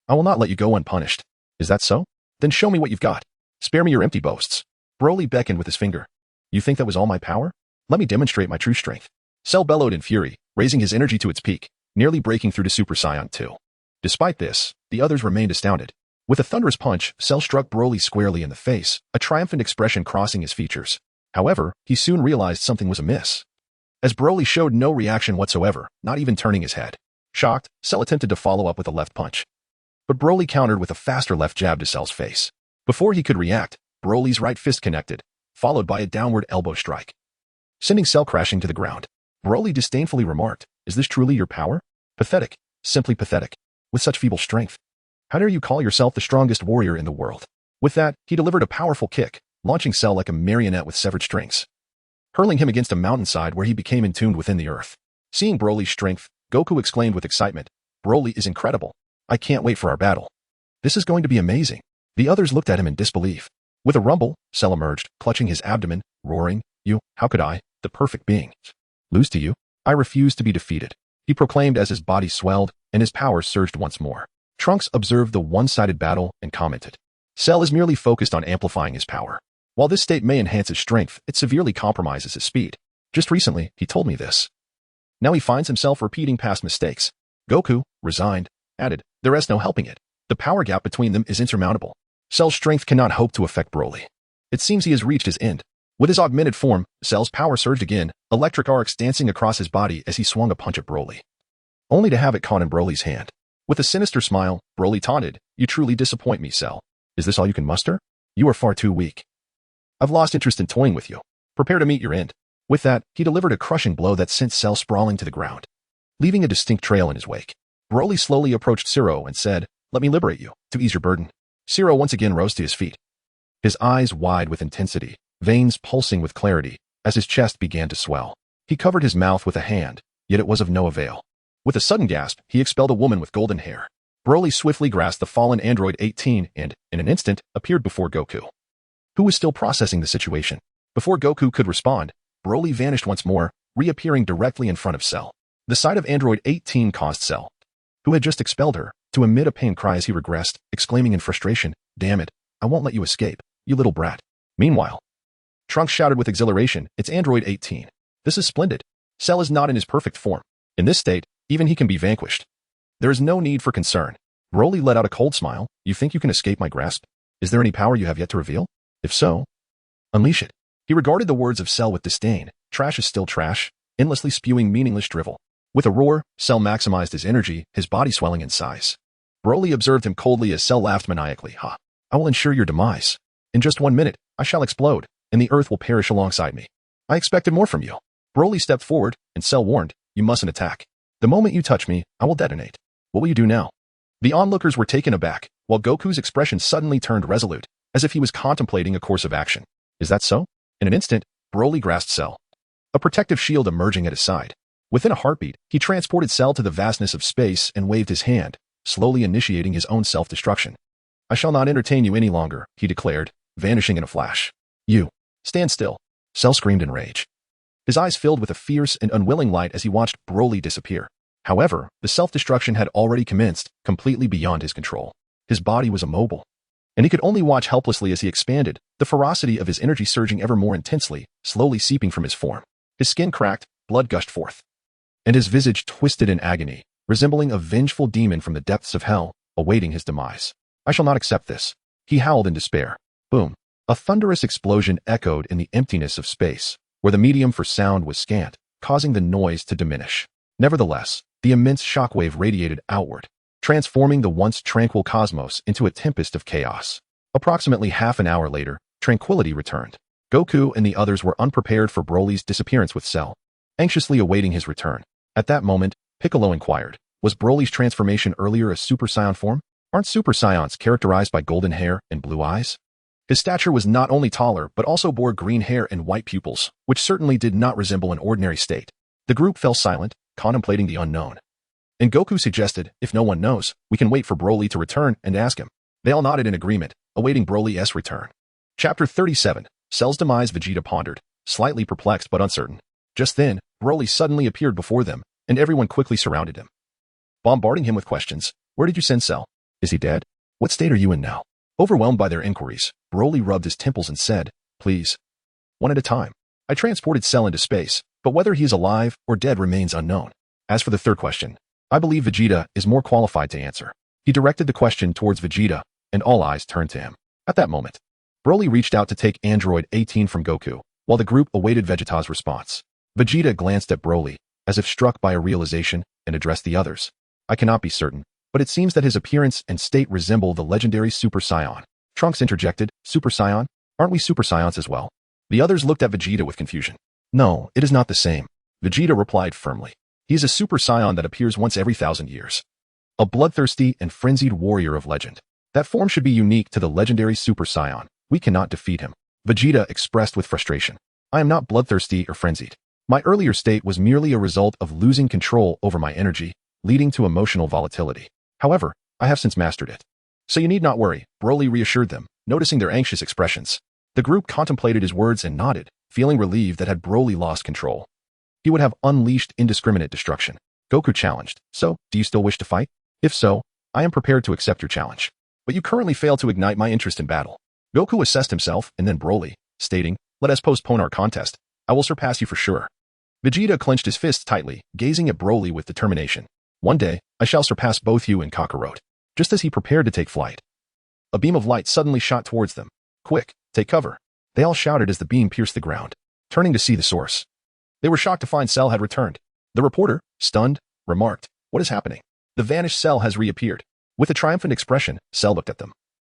Speaker 1: I will not let you go unpunished." "Is that so? Then show me what you've got. Spare me your empty boasts." Broly beckoned with his finger. "You think that was all my power? Let me demonstrate my true strength." Cell bellowed in fury, raising his energy to its peak, nearly breaking through to Super Saiyan 2. Despite this, the others remained astounded. With a thunderous punch, Cell struck Broly squarely in the face, a triumphant expression crossing his features. However, he soon realized something was amiss, as Broly showed no reaction whatsoever, not even turning his head. Shocked, Cell attempted to follow up with a left punch. But Broly countered with a faster left jab to Cell's face. Before he could react, Broly's right fist connected, followed by a downward elbow strike, sending Cell crashing to the ground. Broly disdainfully remarked, "Is this truly your power? Pathetic. Simply pathetic. With such feeble strength. How dare you call yourself the strongest warrior in the world?" With that, he delivered a powerful kick, launching Cell like a marionette with severed strings, hurling him against a mountainside where he became entombed within the earth. Seeing Broly's strength, Goku exclaimed with excitement, "Broly is incredible. I can't wait for our battle. This is going to be amazing." The others looked at him in disbelief. With a rumble, Cell emerged, clutching his abdomen, roaring, How could I, the perfect being, lose to you? I refuse to be defeated," he proclaimed as his body swelled and his powers surged once more. Trunks observed the one-sided battle and commented, "Cell is merely focused on amplifying his power. While this state may enhance his strength, it severely compromises his speed. Just recently, he told me this. Now he finds himself repeating past mistakes." Goku, resigned, added, "There is no helping it. The power gap between them is insurmountable. Cell's strength cannot hope to affect Broly. It seems he has reached his end." With his augmented form, Cell's power surged again, electric arcs dancing across his body as he swung a punch at Broly, only to have it caught in Broly's hand. With a sinister smile, Broly taunted, "You truly disappoint me, Cell. Is this all you can muster? You are far too weak. I've lost interest in toying with you. Prepare to meet your end." With that, he delivered a crushing blow that sent Cell sprawling to the ground, leaving a distinct trail in his wake. Broly slowly approached Zero and said, "Let me liberate you, to ease your burden." Zero once again rose to his feet, his eyes wide with intensity, veins pulsing with clarity, as his chest began to swell. He covered his mouth with a hand, yet it was of no avail. With a sudden gasp, he expelled a woman with golden hair. Broly swiftly grasped the fallen android 18 and, in an instant, appeared before Goku, who was still processing the situation. Before Goku could respond, Broly vanished once more, reappearing directly in front of Cell. The sight of android 18 caused Cell, who had just expelled her, to emit a pained cry as he regressed, exclaiming in frustration, "Damn it, I won't let you escape, you little brat." Meanwhile, Trunks shouted with exhilaration, "It's android 18. This is splendid. Cell is not in his perfect form. In this state, even he can be vanquished. There is no need for concern." Broly let out a cold smile. "You think you can escape my grasp? Is there any power you have yet to reveal? If so, unleash it." He regarded the words of Cell with disdain. Trash is still trash, endlessly spewing meaningless drivel. With a roar, Cell maximized his energy, his body swelling in size. Broly observed him coldly as Cell laughed maniacally. "Ha! I will ensure your demise. In just 1 minute, I shall explode, and the earth will perish alongside me. I expected more from you." Broly stepped forward, and Cell warned, "You mustn't attack. The moment you touch me, I will detonate. What will you do now?" The onlookers were taken aback, while Goku's expression suddenly turned resolute, as if he was contemplating a course of action. "Is that so?" In an instant, Broly grasped Cell, a protective shield emerging at his side. Within a heartbeat, he transported Cell to the vastness of space and waved his hand, slowly initiating his own self-destruction. "I shall not entertain you any longer," he declared, vanishing in a flash. "You, stand still," Cell screamed in rage. His eyes filled with a fierce and unwilling light as he watched Broly disappear. However, the self-destruction had already commenced, completely beyond his control. His body was immobile, and he could only watch helplessly as he expanded, the ferocity of his energy surging ever more intensely, slowly seeping from his form. His skin cracked, blood gushed forth, and his visage twisted in agony, resembling a vengeful demon from the depths of hell, awaiting his demise. "I shall not accept this," he howled in despair. Boom! A thunderous explosion echoed in the emptiness of space, where the medium for sound was scant, causing the noise to diminish. Nevertheless, the immense shockwave radiated outward, transforming the once tranquil cosmos into a tempest of chaos. Approximately half an hour later, tranquility returned. Goku and the others were unprepared for Broly's disappearance with Cell, anxiously awaiting his return. At that moment, Piccolo inquired, was Broly's transformation earlier a Super Saiyan form? Aren't Super Saiyans characterized by golden hair and blue eyes? His stature was not only taller but also bore green hair and white pupils, which certainly did not resemble an ordinary state. The group fell silent, contemplating the unknown. And Goku suggested, if no one knows, we can wait for Broly to return and ask him. They all nodded in agreement, awaiting Broly's return. Chapter 37. Cell's demise. Vegeta pondered, slightly perplexed but uncertain. Just then, Broly suddenly appeared before them, and everyone quickly surrounded him, bombarding him with questions. Where did you send Cell? Is he dead? What state are you in now? Overwhelmed by their inquiries, Broly rubbed his temples and said, please, one at a time. I transported Cell into space, but whether he is alive or dead remains unknown. As for the third question, I believe Vegeta is more qualified to answer. He directed the question towards Vegeta, and all eyes turned to him. At that moment, Broly reached out to take Android 18 from Goku, while the group awaited Vegeta's response. Vegeta glanced at Broly, as if struck by a realization, and addressed the others. I cannot be certain, but it seems that his appearance and state resemble the legendary Super Saiyan. Trunks interjected, Super Saiyan? Aren't we Super Saiyans as well? The others looked at Vegeta with confusion. No, it is not the same. Vegeta replied firmly. He is a Super Saiyan that appears once every 1,000 years. A bloodthirsty and frenzied warrior of legend. That form should be unique to the legendary Super Saiyan. We cannot defeat him. Vegeta expressed with frustration. I am not bloodthirsty or frenzied. My earlier state was merely a result of losing control over my energy, leading to emotional volatility. However, I have since mastered it. So you need not worry, Broly reassured them, noticing their anxious expressions. The group contemplated his words and nodded, feeling relieved that had Broly lost control, he would have unleashed indiscriminate destruction. Goku challenged, so, do you still wish to fight? If so, I am prepared to accept your challenge. But you currently fail to ignite my interest in battle. Goku assessed himself and then Broly, stating, let us postpone our contest. I will surpass you for sure. Vegeta clenched his fists tightly, gazing at Broly with determination. One day, I shall surpass both you and Kakarot. Just as he prepared to take flight, a beam of light suddenly shot towards them. Quick, take cover. They all shouted as the beam pierced the ground, turning to see the source. They were shocked to find Cell had returned. The reporter, stunned, remarked, what is happening? The vanished Cell has reappeared. With a triumphant expression, Cell looked at them.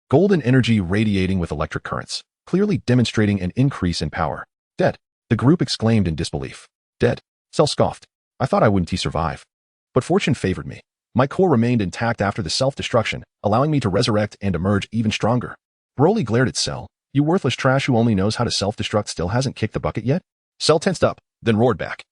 Speaker 1: Golden energy radiating with electric currents, clearly demonstrating an increase in power. Dead. The group exclaimed in disbelief. Dead. Cell scoffed. I thought I wouldn't survive. But fortune favored me. My core remained intact after the self-destruction, allowing me to resurrect and emerge even stronger. Broly glared at Cell. You worthless trash who only knows how to self-destruct still hasn't kicked the bucket yet? Cell tensed up, then roared back.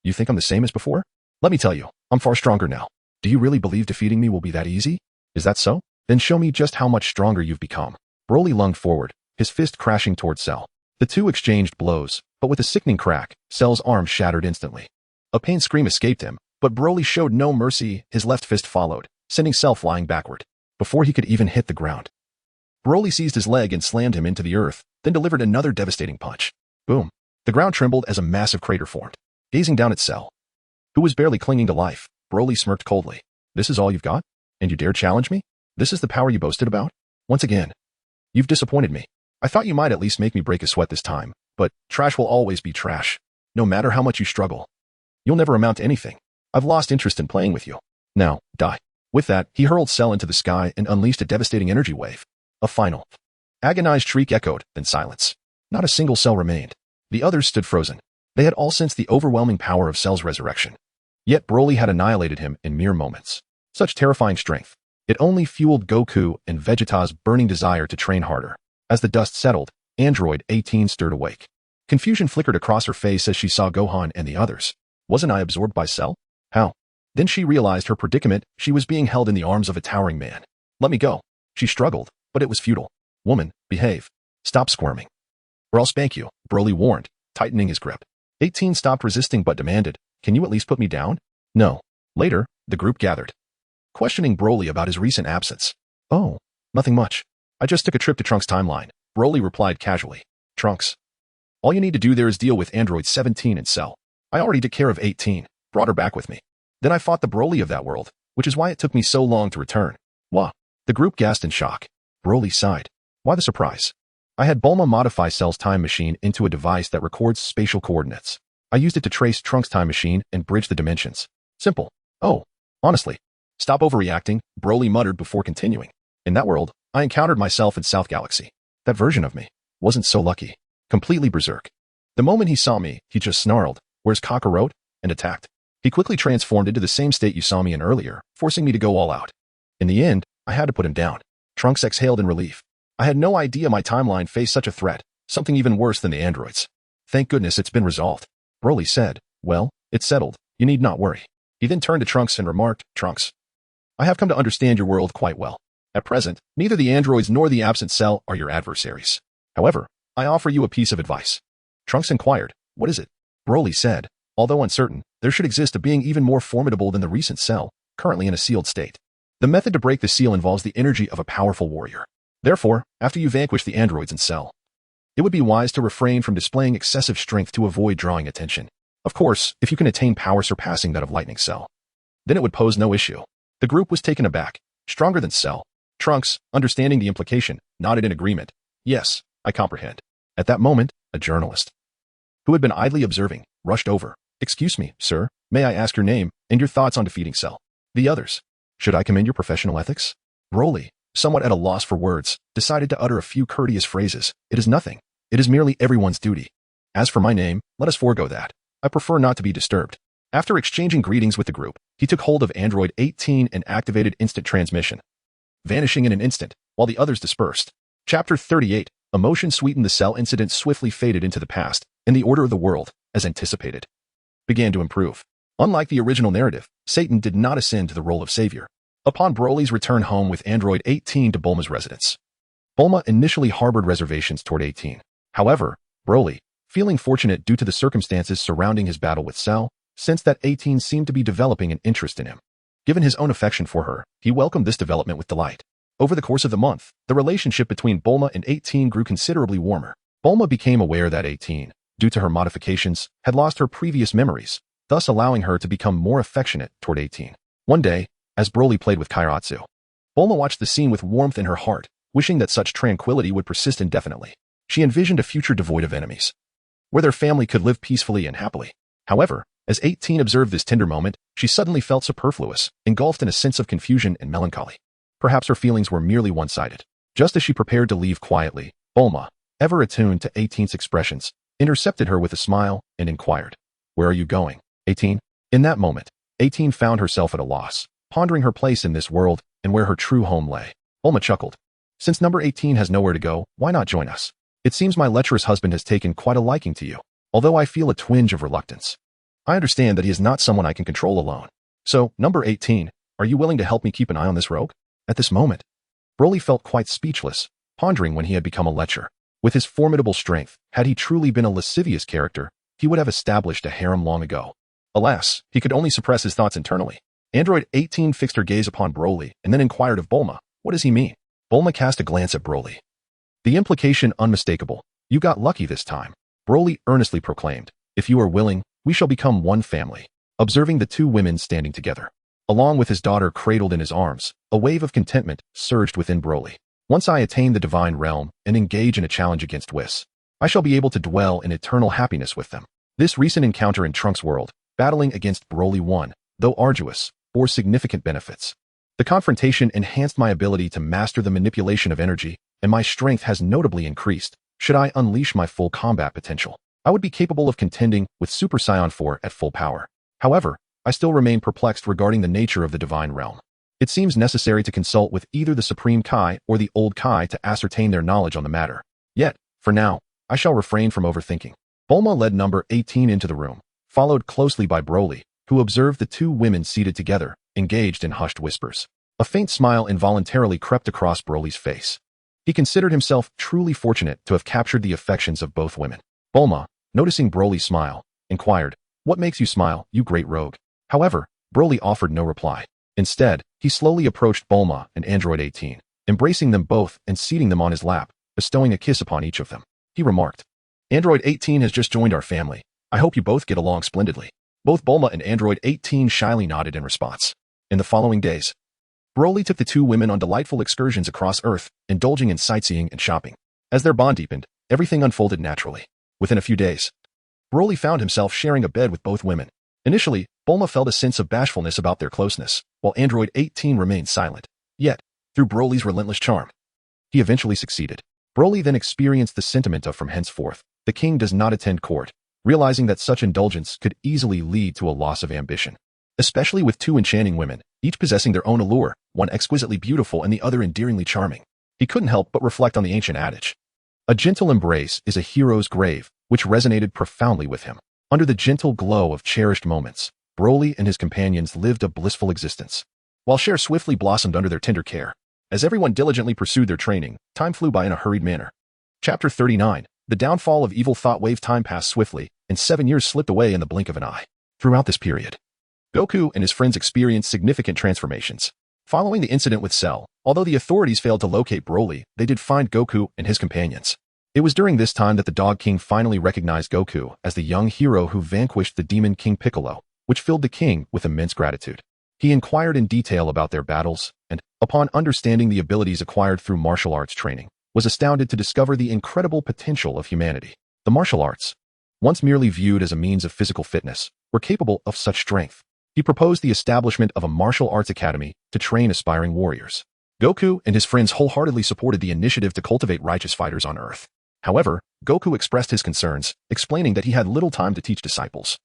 Speaker 1: You think I'm the same as before? Let me tell you, I'm far stronger now. Do you really believe defeating me will be that easy? Is that so? Then show me just how much stronger you've become. Broly lunged forward, his fist crashing toward Cell. The two exchanged blows, but with a sickening crack, Cell's arm shattered instantly. A pain scream escaped him, but Broly showed no mercy. His left fist followed, sending Cell flying backward. Before he could even hit the ground, Broly seized his leg and slammed him into the earth, then delivered another devastating punch. Boom. The ground trembled as a massive crater formed. Gazing down at Cell, who was barely clinging to life, Broly smirked coldly. This is all you've got? And you dare challenge me? This is the power you boasted about? Once again, you've disappointed me. I thought you might at least make me break a sweat this time, but trash will always be trash. No matter how much you struggle, you'll never amount to anything. I've lost interest in playing with you. Now, die. With that, he hurled Cell into the sky and unleashed a devastating energy wave. A final, agonized shriek echoed, then silence. Not a single Cell remained. The others stood frozen. They had all sensed the overwhelming power of Cell's resurrection. Yet Broly had annihilated him in mere moments. Such terrifying strength. It only fueled Goku and Vegeta's burning desire to train harder. As the dust settled, Android 18 stirred awake. Confusion flickered across her face as she saw Gohan and the others. Wasn't I absorbed by Cell? How? Then she realized her predicament. She was being held in the arms of a towering man. Let me go. She struggled, but it was futile. Woman, behave. Stop squirming, or I'll spank you, Broly warned, tightening his grip. 18 stopped resisting but demanded, can you at least put me down? No. Later, the group gathered, questioning Broly about his recent absence. Oh, nothing much. I just took a trip to Trunks' timeline, Broly replied casually. Trunks. All you need to do there is deal with Android 17 and Cell. I already took care of 18, brought her back with me. Then I fought the Broly of that world, which is why it took me so long to return. Wah. The group gasped in shock. Broly sighed. Why the surprise? I had Bulma modify Cell's time machine into a device that records spatial coordinates. I used it to trace Trunks' time machine and bridge the dimensions. Simple. Oh, honestly. Stop overreacting, Broly muttered before continuing. In that world, I encountered myself in South Galaxy. That version of me wasn't so lucky. completely berserk. The moment he saw me, he just snarled, "Where's Kakarot?" and attacked. He quickly transformed into the same state you saw me in earlier, forcing me to go all out. In the end, I had to put him down. Trunks exhaled in relief. I had no idea my timeline faced such a threat, something even worse than the androids. Thank goodness it's been resolved. Broly said, "Well, it's settled. You need not worry." He then turned to Trunks and remarked, "Trunks, I have come to understand your world quite well. At present, neither the androids nor the absent cell are your adversaries. However, I offer you a piece of advice." Trunks inquired, "What is it?" Broly said, "Although uncertain, there should exist a being even more formidable than the recent cell, currently in a sealed state. The method to break the seal involves the energy of a powerful warrior. Therefore, after you vanquish the androids and cell, it would be wise to refrain from displaying excessive strength to avoid drawing attention. Of course, if you can attain power surpassing that of Lightning Cell, then it would pose no issue." The group was taken aback. Stronger than Cell. Trunks, understanding the implication, nodded in agreement. "Yes, I comprehend." At that moment, a journalist, who had been idly observing, rushed over. "Excuse me, sir, may I ask your name and your thoughts on defeating Cell?" The others, "Should I commend your professional ethics?" Broly, somewhat at a loss for words, decided to utter a few courteous phrases. "It is nothing. It is merely everyone's duty. As for my name, let us forego that. I prefer not to be disturbed." After exchanging greetings with the group, he took hold of Android 18 and activated instant transmission, vanishing in an instant, while the others dispersed. Chapter 38, Emotion sweetened. The Cell incident swiftly faded into the past, and the order of the world, as anticipated, began to improve. Unlike the original narrative, Satan did not ascend to the role of savior. Upon Broly's return home with Android 18 to Bulma's residence, Bulma initially harbored reservations toward 18. However, Broly, feeling fortunate due to the circumstances surrounding his battle with Cell, sensed that 18 seemed to be developing an interest in him. Given his own affection for her, he welcomed this development with delight. Over the course of the month, the relationship between Bulma and 18 grew considerably warmer. Bulma became aware that 18, due to her modifications, had lost her previous memories, thus allowing her to become more affectionate toward 18. One day, as Broly played with Kairatsu, Bulma watched the scene with warmth in her heart, wishing that such tranquility would persist indefinitely. She envisioned a future devoid of enemies, where their family could live peacefully and happily. However, as 18 observed this tender moment, she suddenly felt superfluous, engulfed in a sense of confusion and melancholy. Perhaps her feelings were merely one-sided. Just as she prepared to leave quietly, Bulma, ever attuned to 18's expressions, intercepted her with a smile and inquired, "Where are you going, 18? In that moment, 18 found herself at a loss, pondering her place in this world and where her true home lay. Bulma chuckled. "Since number 18 has nowhere to go, why not join us? It seems my lecherous husband has taken quite a liking to you, although I feel a twinge of reluctance. I understand that he is not someone I can control alone. So, number 18, are you willing to help me keep an eye on this rogue?" At this moment, Broly felt quite speechless, pondering when he had become a lecher. With his formidable strength, had he truly been a lascivious character, he would have established a harem long ago. Alas, he could only suppress his thoughts internally. Android 18 fixed her gaze upon Broly and then inquired of Bulma, "What does he mean?" Bulma cast a glance at Broly. The implication unmistakable. "You got lucky this time," Broly earnestly proclaimed. "If you are willing, we shall become one family." Observing the two women standing together, along with his daughter cradled in his arms, a wave of contentment surged within Broly. "Once I attain the divine realm and engage in a challenge against Whis, I shall be able to dwell in eternal happiness with them." This recent encounter in Trunks' world, battling against Broly 1, though arduous, bore significant benefits. The confrontation enhanced my ability to master the manipulation of energy, and my strength has notably increased. Should I unleash my full combat potential, I would be capable of contending with Super Saiyan 4 at full power. However, I still remain perplexed regarding the nature of the divine realm. It seems necessary to consult with either the Supreme Kai or the Old Kai to ascertain their knowledge on the matter. Yet, for now, I shall refrain from overthinking. Bulma led number 18 into the room, followed closely by Broly, who observed the two women seated together, engaged in hushed whispers. A faint smile involuntarily crept across Broly's face. He considered himself truly fortunate to have captured the affections of both women. Bulma, noticing Broly's smile, inquired, "What makes you smile, you great rogue?" However, Broly offered no reply. Instead, he slowly approached Bulma and Android 18, embracing them both and seating them on his lap, bestowing a kiss upon each of them. He remarked, "Android 18 has just joined our family. I hope you both get along splendidly." Both Bulma and Android 18 shyly nodded in response. In the following days, Broly took the two women on delightful excursions across Earth, indulging in sightseeing and shopping. As their bond deepened, everything unfolded naturally. Within a few days, Broly found himself sharing a bed with both women. Initially, Bulma felt a sense of bashfulness about their closeness, while Android 18 remained silent. Yet, through Broly's relentless charm, he eventually succeeded. Broly then experienced the sentiment of from henceforth, the king does not attend court, realizing that such indulgence could easily lead to a loss of ambition. Especially with two enchanting women, each possessing their own allure, one exquisitely beautiful and the other endearingly charming. He couldn't help but reflect on the ancient adage. A gentle embrace is a hero's grave, which resonated profoundly with him. Under the gentle glow of cherished moments, Broly and his companions lived a blissful existence, while Cher swiftly blossomed under their tender care. As everyone diligently pursued their training, time flew by in a hurried manner. Chapter 39. The downfall of evil thought wave. Time passed swiftly, and 7 years slipped away in the blink of an eye. Throughout this period, Goku and his friends experienced significant transformations. Following the incident with Cell, although the authorities failed to locate Broly, they did find Goku and his companions. It was during this time that the Dog King finally recognized Goku as the young hero who vanquished the Demon King Piccolo, which filled the king with immense gratitude. He inquired in detail about their battles, and, upon understanding the abilities acquired through martial arts training, was astounded to discover the incredible potential of humanity. The martial arts, once merely viewed as a means of physical fitness, were capable of such strength. He proposed the establishment of a martial arts academy to train aspiring warriors. Goku and his friends wholeheartedly supported the initiative to cultivate righteous fighters on Earth. However, Goku expressed his concerns, explaining that he had little time to teach disciples,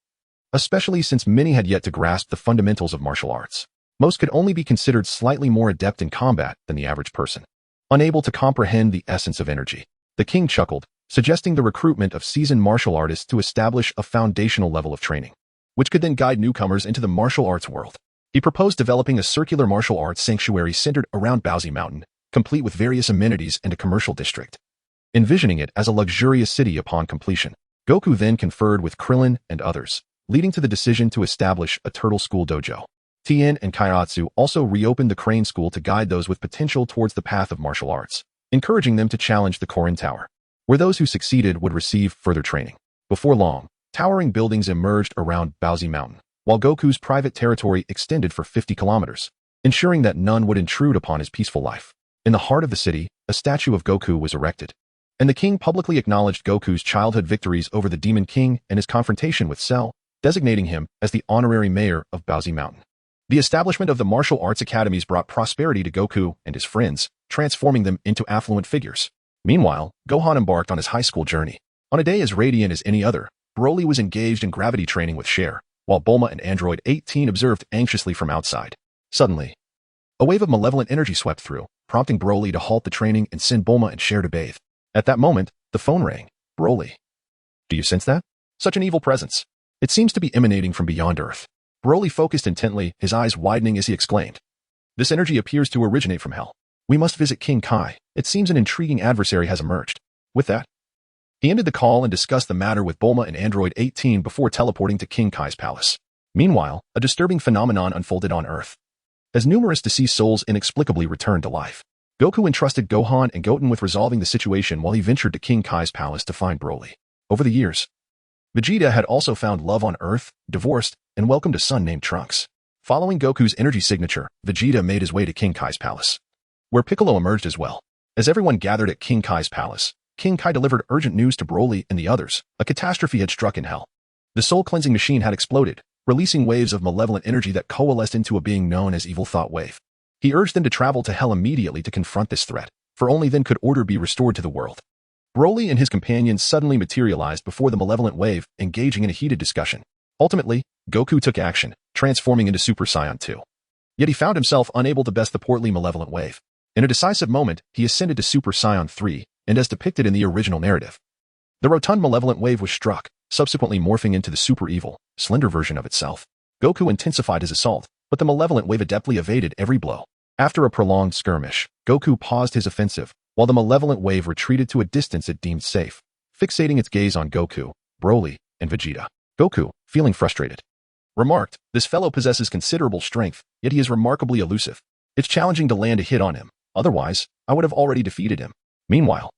Speaker 1: especially since many had yet to grasp the fundamentals of martial arts. Most could only be considered slightly more adept in combat than the average person. Unable to comprehend the essence of energy, the king chuckled, suggesting the recruitment of seasoned martial artists to establish a foundational level of training, which could then guide newcomers into the martial arts world. He proposed developing a circular martial arts sanctuary centered around Baozi Mountain, complete with various amenities and a commercial district. Envisioning it as a luxurious city upon completion, Goku then conferred with Krillin and others, leading to the decision to establish a Turtle School dojo. Tien and Kairatsu also reopened the Crane School to guide those with potential towards the path of martial arts, encouraging them to challenge the Korin Tower, where those who succeeded would receive further training. Before long, towering buildings emerged around Baozi Mountain, while Goku's private territory extended for 50 kilometers, ensuring that none would intrude upon his peaceful life. In the heart of the city, a statue of Goku was erected, and the king publicly acknowledged Goku's childhood victories over the Demon King and his confrontation with Cell, designating him as the honorary mayor of Baozi Mountain. The establishment of the martial arts academies brought prosperity to Goku and his friends, transforming them into affluent figures. Meanwhile, Gohan embarked on his high school journey. On a day as radiant as any other, Broly was engaged in gravity training with Cher, while Bulma and Android 18 observed anxiously from outside. Suddenly, a wave of malevolent energy swept through, prompting Broly to halt the training and send Bulma and Cher to bathe. At that moment, the phone rang. Broly. Do you sense that? Such an evil presence. It seems to be emanating from beyond Earth. Broly focused intently, his eyes widening as he exclaimed. This energy appears to originate from hell. We must visit King Kai. It seems an intriguing adversary has emerged. With that, he ended the call and discussed the matter with Bulma and Android 18 before teleporting to King Kai's palace. Meanwhile, a disturbing phenomenon unfolded on Earth. As numerous deceased souls inexplicably returned to life, Goku entrusted Gohan and Goten with resolving the situation while he ventured to King Kai's palace to find Broly. Over the years, Vegeta had also found love on Earth, divorced, and welcomed a son named Trunks. Following Goku's energy signature, Vegeta made his way to King Kai's palace, where Piccolo emerged as well. As everyone gathered at King Kai's palace, King Kai delivered urgent news to Broly and the others. A catastrophe had struck in hell. The soul-cleansing machine had exploded, releasing waves of malevolent energy that coalesced into a being known as Evil Thought Wave. He urged them to travel to hell immediately to confront this threat, for only then could order be restored to the world. Broly and his companions suddenly materialized before the malevolent wave, engaging in a heated discussion. Ultimately, Goku took action, transforming into Super Saiyan 2. Yet he found himself unable to best the portly malevolent wave. In a decisive moment, he ascended to Super Saiyan 3, and as depicted in the original narrative, the rotund malevolent wave was struck, subsequently morphing into the super evil, slender version of itself. Goku intensified his assault, but the malevolent wave adeptly evaded every blow. After a prolonged skirmish, Goku paused his offensive, while the malevolent wave retreated to a distance it deemed safe, fixating its gaze on Goku, Broly, and Vegeta. Goku, feeling frustrated, remarked, "This fellow possesses considerable strength, yet he is remarkably elusive. It's challenging to land a hit on him, otherwise, I would have already defeated him." Meanwhile,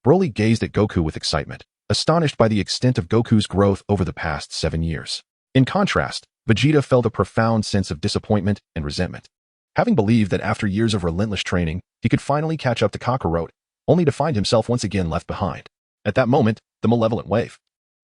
Speaker 1: Broly gazed at Goku with excitement, astonished by the extent of Goku's growth over the past 7 years. In contrast, Vegeta felt a profound sense of disappointment and resentment, having believed that after years of relentless training, he could finally catch up to Kakarot, only to find himself once again left behind. At that moment, the malevolent wave,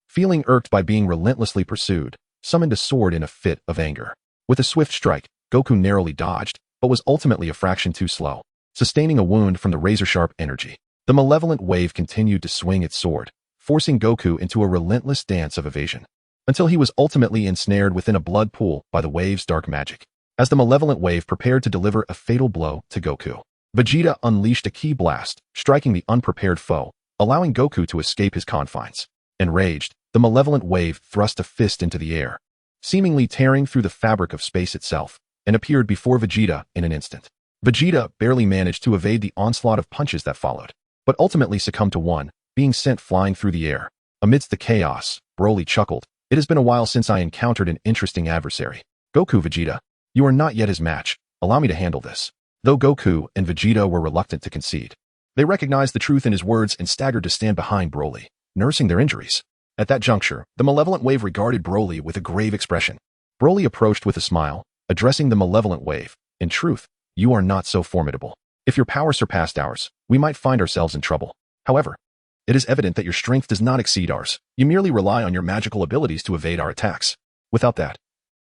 Speaker 1: feeling irked by being relentlessly pursued, summoned a sword in a fit of anger. With a swift strike, Goku narrowly dodged, but was ultimately a fraction too slow, sustaining a wound from the razor-sharp energy. The malevolent wave continued to swing its sword, forcing Goku into a relentless dance of evasion, until he was ultimately ensnared within a blood pool by the wave's dark magic. As the malevolent wave prepared to deliver a fatal blow to Goku, Vegeta unleashed a ki blast, striking the unprepared foe, allowing Goku to escape his confines. Enraged, the malevolent wave thrust a fist into the air, seemingly tearing through the fabric of space itself, and appeared before Vegeta in an instant. Vegeta barely managed to evade the onslaught of punches that followed, but ultimately succumbed to one, being sent flying through the air. Amidst the chaos, Broly chuckled. It has been a while since I encountered an interesting adversary. Goku, Vegeta, you are not yet his match. Allow me to handle this. Though Goku and Vegeta were reluctant to concede, they recognized the truth in his words and staggered to stand behind Broly, nursing their injuries. At that juncture, the malevolent wave regarded Broly with a grave expression. Broly approached with a smile, addressing the malevolent wave. In truth, you are not so formidable. If your power surpassed ours, we might find ourselves in trouble. However, it is evident that your strength does not exceed ours. You merely rely on your magical abilities to evade our attacks. Without that,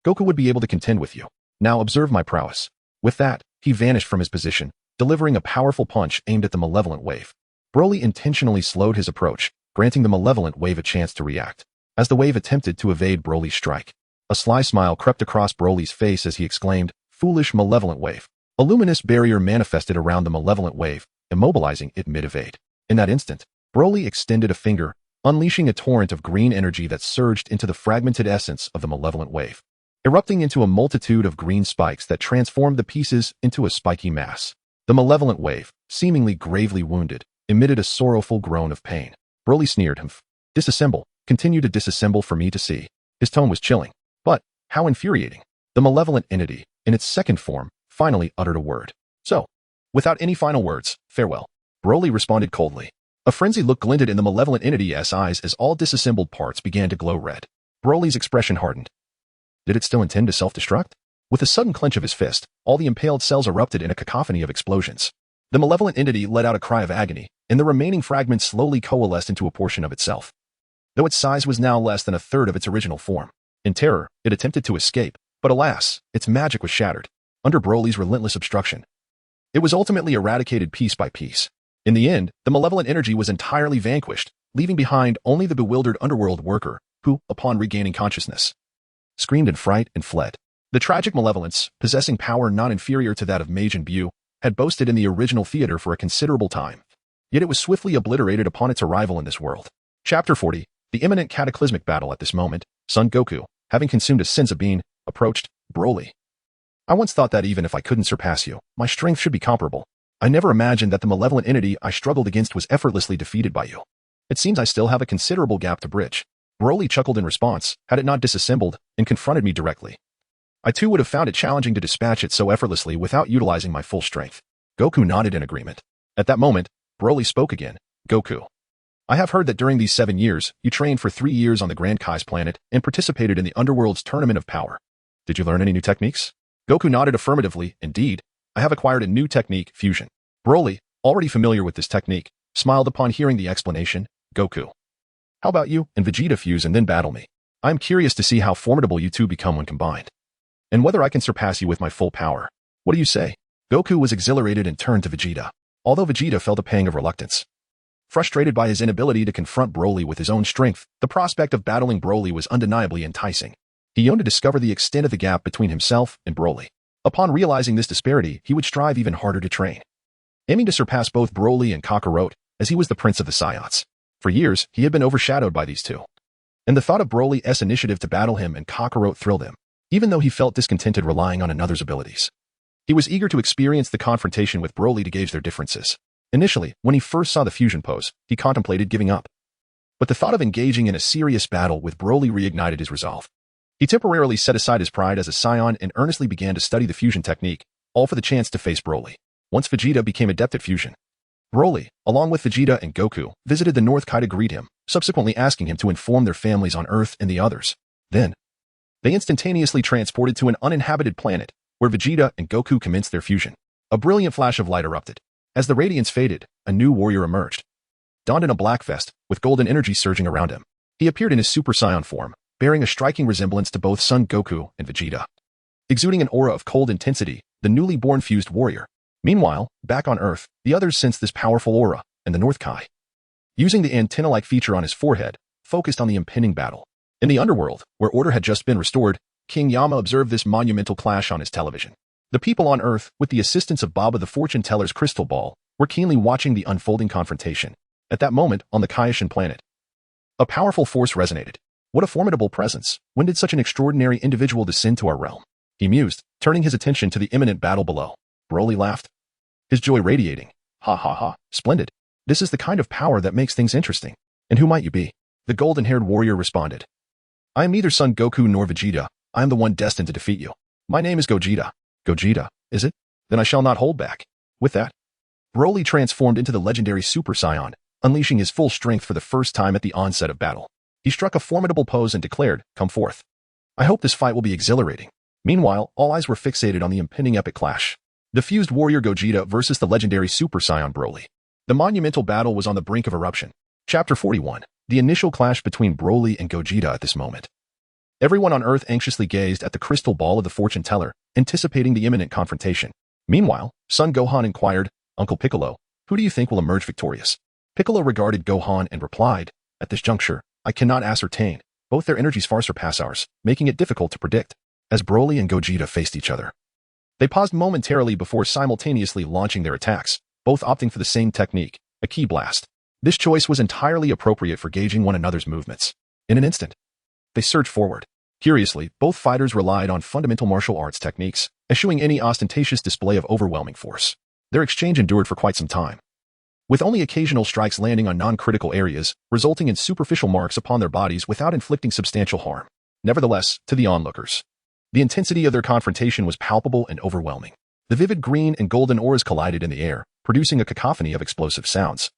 Speaker 1: Goku would be able to contend with you. Now observe my prowess. With that, he vanished from his position, delivering a powerful punch aimed at the malevolent wave. Broly intentionally slowed his approach, granting the malevolent wave a chance to react. As the wave attempted to evade Broly's strike, a sly smile crept across Broly's face as he exclaimed, "Foolish malevolent wave." A luminous barrier manifested around the malevolent wave, immobilizing it mid-evade. In that instant, Broly extended a finger, unleashing a torrent of green energy that surged into the fragmented essence of the malevolent wave, erupting into a multitude of green spikes that transformed the pieces into a spiky mass. The malevolent wave, seemingly gravely wounded, emitted a sorrowful groan of pain. Broly sneered him. "Disassemble. Continue to disassemble for me to see." His tone was chilling. But, how infuriating. The malevolent entity, in its second form, finally uttered a word. "So, without any final words, farewell." Broly responded coldly. A frenzied look glinted in the malevolent entity's eyes as all disassembled parts began to glow red. Broly's expression hardened. Did it still intend to self-destruct? With a sudden clench of his fist, all the impaled cells erupted in a cacophony of explosions. The malevolent entity let out a cry of agony, and the remaining fragments slowly coalesced into a portion of itself. Though its size was now less than a third of its original form. In terror, it attempted to escape, but alas, its magic was shattered. Under Broly's relentless obstruction, it was ultimately eradicated piece by piece. In the end, the malevolent energy was entirely vanquished, leaving behind only the bewildered underworld worker, who, upon regaining consciousness, screamed in fright and fled. The tragic malevolence, possessing power not inferior to that of Majin Buu, had boasted in the original theater for a considerable time. Yet it was swiftly obliterated upon its arrival in this world. Chapter 40, the imminent cataclysmic battle. At this moment, Son Goku, having consumed a Senzu bean, approached Broly. "I once thought that even if I couldn't surpass you, my strength should be comparable. I never imagined that the malevolent entity I struggled against was effortlessly defeated by you. It seems I still have a considerable gap to bridge." Broly chuckled in response, had it not disassembled, and confronted me directly. I too would have found it challenging to dispatch it so effortlessly without utilizing my full strength. Goku nodded in agreement. At that moment, Broly spoke again. "Goku, I have heard that during these 7 years, you trained for 3 years on the Grand Kai's planet and participated in the Underworld's Tournament of Power. Did you learn any new techniques?" Goku nodded affirmatively. "Indeed, I have acquired a new technique, fusion." Broly, already familiar with this technique, smiled upon hearing the explanation. "Goku, how about you and Vegeta fuse and then battle me? I am curious to see how formidable you two become when combined, and whether I can surpass you with my full power. What do you say?" Goku was exhilarated and turned to Vegeta, although Vegeta felt a pang of reluctance. Frustrated by his inability to confront Broly with his own strength, the prospect of battling Broly was undeniably enticing. He yearned to discover the extent of the gap between himself and Broly. Upon realizing this disparity, he would strive even harder to train, aiming to surpass both Broly and Kakarot, as he was the prince of the Saiyans. For years, he had been overshadowed by these two, and the thought of Broly's initiative to battle him and Kakarot thrilled him, even though he felt discontented relying on another's abilities. He was eager to experience the confrontation with Broly to gauge their differences. Initially, when he first saw the fusion pose, he contemplated giving up. But the thought of engaging in a serious battle with Broly reignited his resolve. He temporarily set aside his pride as a Saiyan and earnestly began to study the fusion technique, all for the chance to face Broly. Once Vegeta became adept at fusion, Broly, along with Vegeta and Goku, visited the North Kai to greet him, subsequently asking him to inform their families on Earth and the others. Then, they instantaneously transported to an uninhabited planet, where Vegeta and Goku commenced their fusion. A brilliant flash of light erupted. As the radiance faded, a new warrior emerged, donned in a black vest, with golden energy surging around him. He appeared in his Super Saiyan form, bearing a striking resemblance to both Son Goku and Vegeta. Exuding an aura of cold intensity, the newly born fused warrior. Meanwhile, back on Earth, the others sensed this powerful aura, and the North Kai using the antenna-like feature on his forehead, focused on the impending battle. In the underworld, where order had just been restored, King Yama observed this monumental clash on his television. The people on Earth, with the assistance of Baba the fortune teller's crystal ball, were keenly watching the unfolding confrontation. At that moment, on the Kaishan planet, a powerful force resonated. What a formidable presence! When did such an extraordinary individual descend to our realm? He mused, turning his attention to the imminent battle below. Broly laughed, his joy radiating. Ha ha ha, splendid. This is the kind of power that makes things interesting. And who might you be? The golden-haired warrior responded. I am neither Son Goku nor Vegeta. I am the one destined to defeat you. My name is Gogeta. Gogeta, is it? Then I shall not hold back. With that, Broly transformed into the legendary Super Saiyan, unleashing his full strength for the first time at the onset of battle. He struck a formidable pose and declared, "Come forth. I hope this fight will be exhilarating." Meanwhile, all eyes were fixated on the impending epic clash. The fused warrior Gogeta versus the legendary Super Saiyan Broly. The monumental battle was on the brink of eruption. Chapter 41. The initial clash between Broly and Gogeta at this moment. Everyone on Earth anxiously gazed at the crystal ball of the fortune teller, anticipating the imminent confrontation. Meanwhile, Son Gohan inquired, "Uncle Piccolo, who do you think will emerge victorious?" Piccolo regarded Gohan and replied, "At this juncture, I cannot ascertain. Both their energies far surpass ours, making it difficult to predict." As Broly and Gogeta faced each other, they paused momentarily before simultaneously launching their attacks, both opting for the same technique, a ki blast. This choice was entirely appropriate for gauging one another's movements. In an instant, they surged forward. Curiously, both fighters relied on fundamental martial arts techniques, eschewing any ostentatious display of overwhelming force. Their exchange endured for quite some time, with only occasional strikes landing on non-critical areas, resulting in superficial marks upon their bodies without inflicting substantial harm. Nevertheless, to the onlookers, the intensity of their confrontation was palpable and overwhelming. The vivid green and golden auras collided in the air, producing a cacophony of explosive sounds,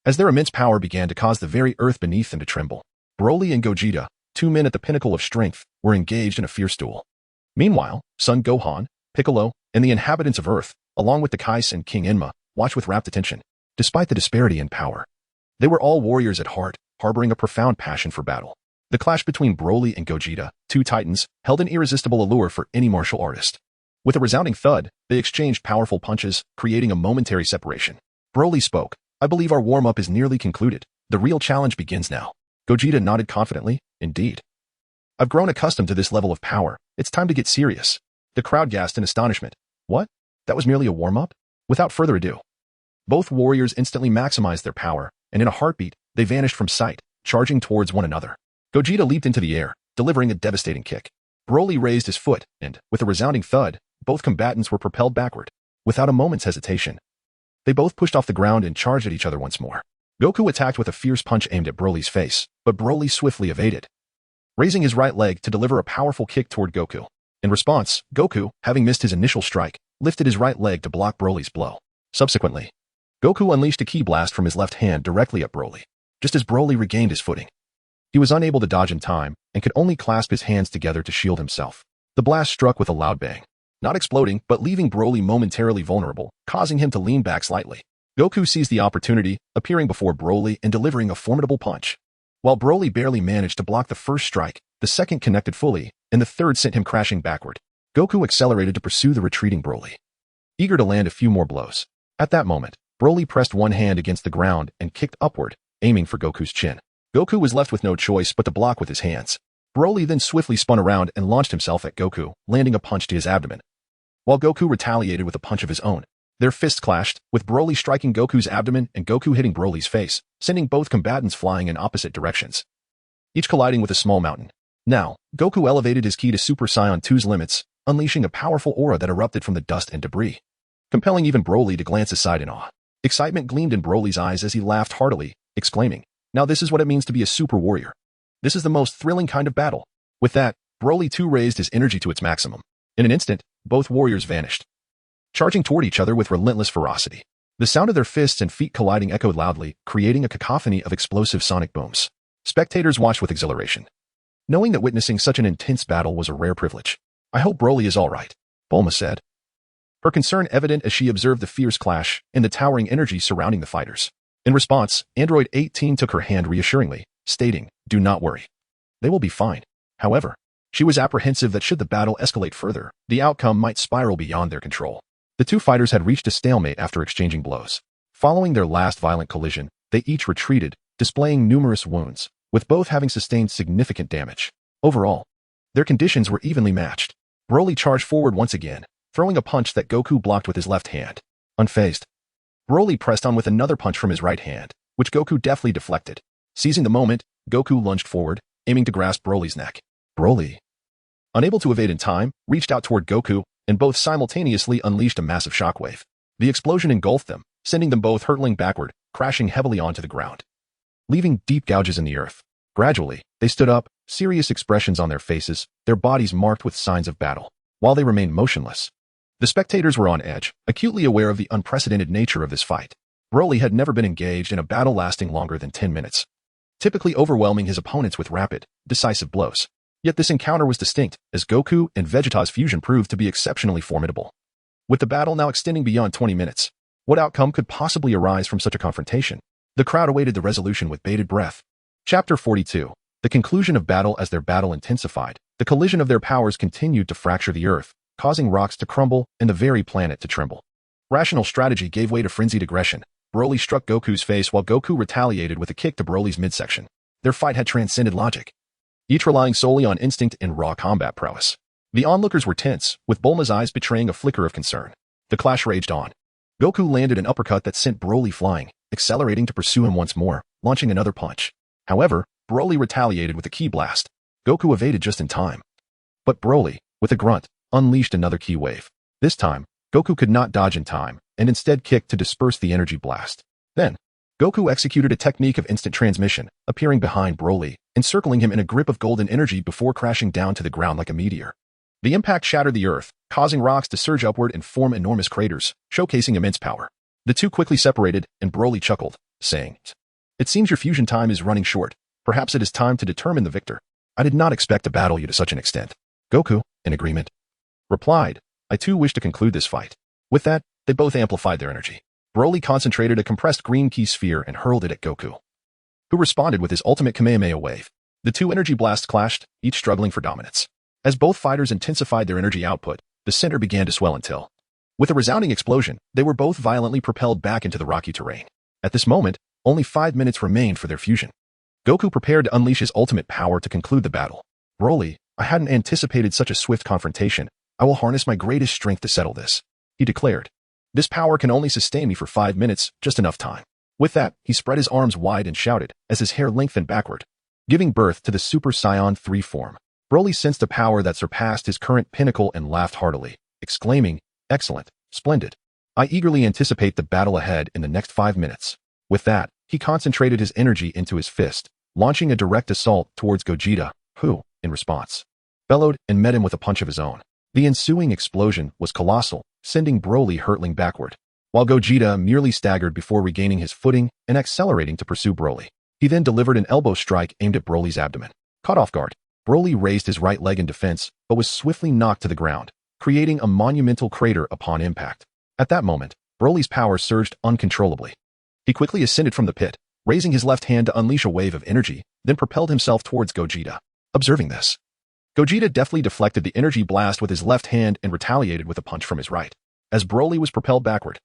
Speaker 1: as their immense power began to cause the very earth beneath them to tremble. Broly and Gogeta, two men at the pinnacle of strength, were engaged in a fierce duel. Meanwhile, Son Gohan, Piccolo, and the inhabitants of Earth, along with the Kais and King Enma, watched with rapt attention. Despite the disparity in power, they were all warriors at heart, harboring a profound passion for battle. The clash between Broly and Gogeta, two titans, held an irresistible allure for any martial artist. With a resounding thud, they exchanged powerful punches, creating a momentary separation. Broly spoke, "I believe our warm-up is nearly concluded. The real challenge begins now." Gogeta nodded confidently, "Indeed. I've grown accustomed to this level of power. It's time to get serious." The crowd gasped in astonishment. What? That was merely a warm-up? Without further ado, both warriors instantly maximized their power, and in a heartbeat, they vanished from sight, charging towards one another. Gogeta leaped into the air, delivering a devastating kick. Broly raised his foot, and, with a resounding thud, both combatants were propelled backward. Without a moment's hesitation, they both pushed off the ground and charged at each other once more. Goku attacked with a fierce punch aimed at Broly's face, but Broly swiftly evaded, raising his right leg to deliver a powerful kick toward Goku. In response, Goku, having missed his initial strike, lifted his right leg to block Broly's blow. Subsequently, Goku unleashed a ki blast from his left hand directly at Broly. Just as Broly regained his footing, he was unable to dodge in time and could only clasp his hands together to shield himself. The blast struck with a loud bang, not exploding but leaving Broly momentarily vulnerable, causing him to lean back slightly. Goku seized the opportunity, appearing before Broly and delivering a formidable punch. While Broly barely managed to block the first strike, the second connected fully, and the third sent him crashing backward. Goku accelerated to pursue the retreating Broly, eager to land a few more blows. At that moment, Broly pressed one hand against the ground and kicked upward, aiming for Goku's chin. Goku was left with no choice but to block with his hands. Broly then swiftly spun around and launched himself at Goku, landing a punch to his abdomen, while Goku retaliated with a punch of his own. Their fists clashed, with Broly striking Goku's abdomen and Goku hitting Broly's face, sending both combatants flying in opposite directions, each colliding with a small mountain. Now, Goku elevated his ki to Super Saiyan 2's limits, unleashing a powerful aura that erupted from the dust and debris, compelling even Broly to glance aside in awe. Excitement gleamed in Broly's eyes as he laughed heartily, exclaiming, "Now this is what it means to be a super warrior. This is the most thrilling kind of battle." With that, Broly too raised his energy to its maximum. In an instant, both warriors vanished, charging toward each other with relentless ferocity. The sound of their fists and feet colliding echoed loudly, creating a cacophony of explosive sonic booms. Spectators watched with exhilaration, knowing that witnessing such an intense battle was a rare privilege. "I hope Broly is all right," Bulma said, her concern evident as she observed the fierce clash and the towering energy surrounding the fighters. In response, Android 18 took her hand reassuringly, stating, "Do not worry. They will be fine." However, she was apprehensive that should the battle escalate further, the outcome might spiral beyond their control. The two fighters had reached a stalemate after exchanging blows. Following their last violent collision, they each retreated, displaying numerous wounds, with both having sustained significant damage. Overall, their conditions were evenly matched. Broly charged forward once again, throwing a punch that Goku blocked with his left hand. Unfazed, Broly pressed on with another punch from his right hand, which Goku deftly deflected. Seizing the moment, Goku lunged forward, aiming to grasp Broly's neck. Broly, unable to evade in time, reached out toward Goku, and both simultaneously unleashed a massive shockwave. The explosion engulfed them, sending them both hurtling backward, crashing heavily onto the ground, leaving deep gouges in the earth. Gradually, they stood up, serious expressions on their faces, their bodies marked with signs of battle. While they remained motionless, the spectators were on edge, acutely aware of the unprecedented nature of this fight. Broly had never been engaged in a battle lasting longer than 10 minutes, typically overwhelming his opponents with rapid, decisive blows. Yet this encounter was distinct, as Goku and Vegeta's fusion proved to be exceptionally formidable. With the battle now extending beyond 20 minutes, what outcome could possibly arise from such a confrontation? The crowd awaited the resolution with bated breath. Chapter 42. The conclusion of battle. As their battle intensified, the collision of their powers continued to fracture the earth, causing rocks to crumble and the very planet to tremble. Rational strategy gave way to frenzied aggression. Broly struck Goku's face while Goku retaliated with a kick to Broly's midsection. Their fight had transcended logic, each relying solely on instinct and raw combat prowess. The onlookers were tense, with Bulma's eyes betraying a flicker of concern. The clash raged on. Goku landed an uppercut that sent Broly flying, accelerating to pursue him once more, launching another punch. However, Broly retaliated with a ki blast. Goku evaded just in time. But Broly, with a grunt, unleashed another ki wave. This time, Goku could not dodge in time, and instead kicked to disperse the energy blast. Then, Goku executed a technique of instant transmission, appearing behind Broly, encircling him in a grip of golden energy before crashing down to the ground like a meteor. The impact shattered the earth, causing rocks to surge upward and form enormous craters, showcasing immense power. The two quickly separated, and Broly chuckled, saying, "It seems your fusion time is running short. Perhaps it is time to determine the victor. I did not expect to battle you to such an extent." Goku, in agreement, replied, "I too wish to conclude this fight." With that, they both amplified their energy. Broly concentrated a compressed green ki sphere and hurled it at Goku, who responded with his ultimate Kamehameha wave. The two energy blasts clashed, each struggling for dominance. As both fighters intensified their energy output, the center began to swell until, with a resounding explosion, they were both violently propelled back into the rocky terrain. At this moment, only 5 minutes remained for their fusion. Goku prepared to unleash his ultimate power to conclude the battle. "Broly, I hadn't anticipated such a swift confrontation. I will harness my greatest strength to settle this," he declared. "This power can only sustain me for 5 minutes, just enough time." With that, he spread his arms wide and shouted, as his hair lengthened backward, giving birth to the Super Saiyan 3 form. Broly sensed a power that surpassed his current pinnacle and laughed heartily, exclaiming, "Excellent, splendid. I eagerly anticipate the battle ahead in the next 5 minutes." With that, he concentrated his energy into his fist, launching a direct assault towards Gogeta, who, in response, bellowed and met him with a punch of his own. The ensuing explosion was colossal, sending Broly hurtling backward, while Gogeta merely staggered before regaining his footing and accelerating to pursue Broly. He then delivered an elbow strike aimed at Broly's abdomen. Caught off guard, Broly raised his right leg in defense, but was swiftly knocked to the ground, creating a monumental crater upon impact. At that moment, Broly's power surged uncontrollably. He quickly ascended from the pit, raising his left hand to unleash a wave of energy, then propelled himself towards Gogeta. Observing this, Gogeta deftly deflected the energy blast with his left hand and retaliated with a punch from his right. As Broly was propelled backward,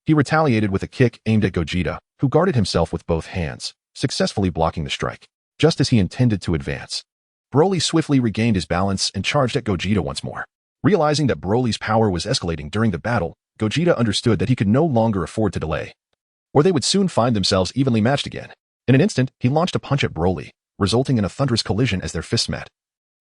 Speaker 1: he retaliated with a kick aimed at Gogeta, who guarded himself with both hands, successfully blocking the strike. Just as he intended to advance, Broly swiftly regained his balance and charged at Gogeta once more. Realizing that Broly's power was escalating during the battle, Gogeta understood that he could no longer afford to delay, or they would soon find themselves evenly matched again. In an instant, he launched a punch at Broly, resulting in a thunderous collision as their fists met,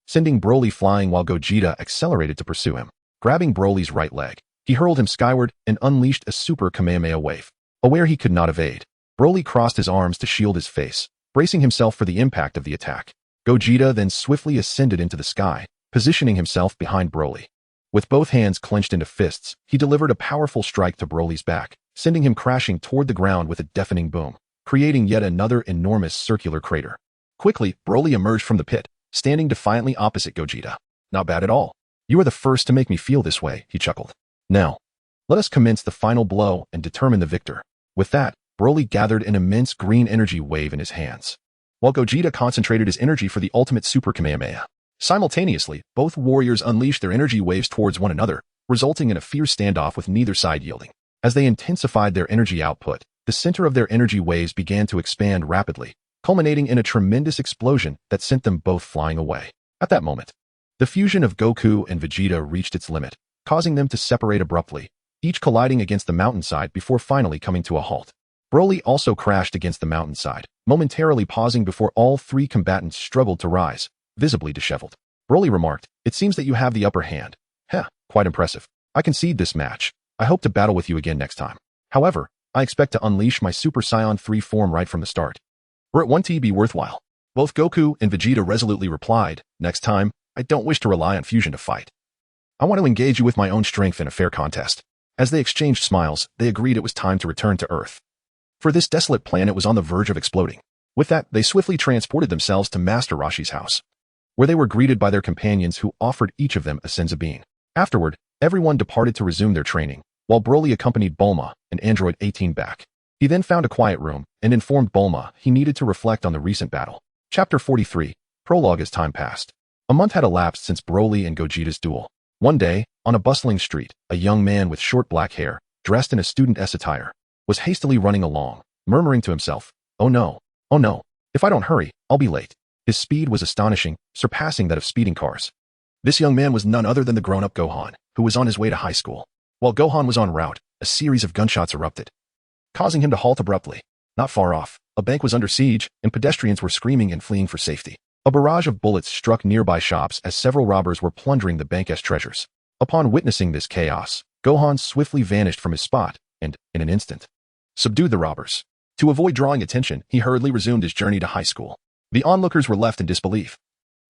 Speaker 1: sending Broly flying while Gogeta accelerated to pursue him. Grabbing Broly's right leg, he hurled him skyward and unleashed a super Kamehameha wave. Aware he could not evade, Broly crossed his arms to shield his face, bracing himself for the impact of the attack. Gogeta then swiftly ascended into the sky, positioning himself behind Broly. With both hands clenched into fists, he delivered a powerful strike to Broly's back, sending him crashing toward the ground with a deafening boom, creating yet another enormous circular crater. Quickly, Broly emerged from the pit, standing defiantly opposite Gogeta. "Not bad at all. You are the first to make me feel this way," he chuckled. "Now, let us commence the final blow and determine the victor." With that, Broly gathered an immense green energy wave in his hands, while Gogeta concentrated his energy for the ultimate Super Kamehameha. Simultaneously, both warriors unleashed their energy waves towards one another, resulting in a fierce standoff with neither side yielding. As they intensified their energy output, the center of their energy waves began to expand rapidly, culminating in a tremendous explosion that sent them both flying away. At that moment, the fusion of Goku and Vegeta reached its limit, causing them to separate abruptly, each colliding against the mountainside before finally coming to a halt. Broly also crashed against the mountainside, momentarily pausing before all three combatants struggled to rise, visibly disheveled. Broly remarked, "It seems that you have the upper hand. Heh, quite impressive. I concede this match. I hope to battle with you again next time. However, I expect to unleash my Super Saiyan 3 form right from the start. Or it won't be worthwhile." Both Goku and Vegeta resolutely replied, "Next time, I don't wish to rely on fusion to fight. I want to engage you with my own strength in a fair contest." As they exchanged smiles, they agreed it was time to return to Earth. For this desolate planet was on the verge of exploding. With that, they swiftly transported themselves to Master Roshi's house, where they were greeted by their companions who offered each of them a senzu bean. Afterward, everyone departed to resume their training, while Broly accompanied Bulma and Android 18 back. He then found a quiet room and informed Bulma he needed to reflect on the recent battle. Chapter 43, Prologue. As time passed, a month had elapsed since Broly and Gogeta's duel. One day, on a bustling street, a young man with short black hair, dressed in a student-esque attire, was hastily running along, murmuring to himself, oh no, if I don't hurry, I'll be late." His speed was astonishing, surpassing that of speeding cars. This young man was none other than the grown-up Gohan, who was on his way to high school. While Gohan was en route, a series of gunshots erupted, causing him to halt abruptly. Not far off, a bank was under siege, and pedestrians were screaming and fleeing for safety. A barrage of bullets struck nearby shops as several robbers were plundering the bank's treasures. Upon witnessing this chaos, Gohan swiftly vanished from his spot and, in an instant, subdued the robbers. To avoid drawing attention, he hurriedly resumed his journey to high school. The onlookers were left in disbelief,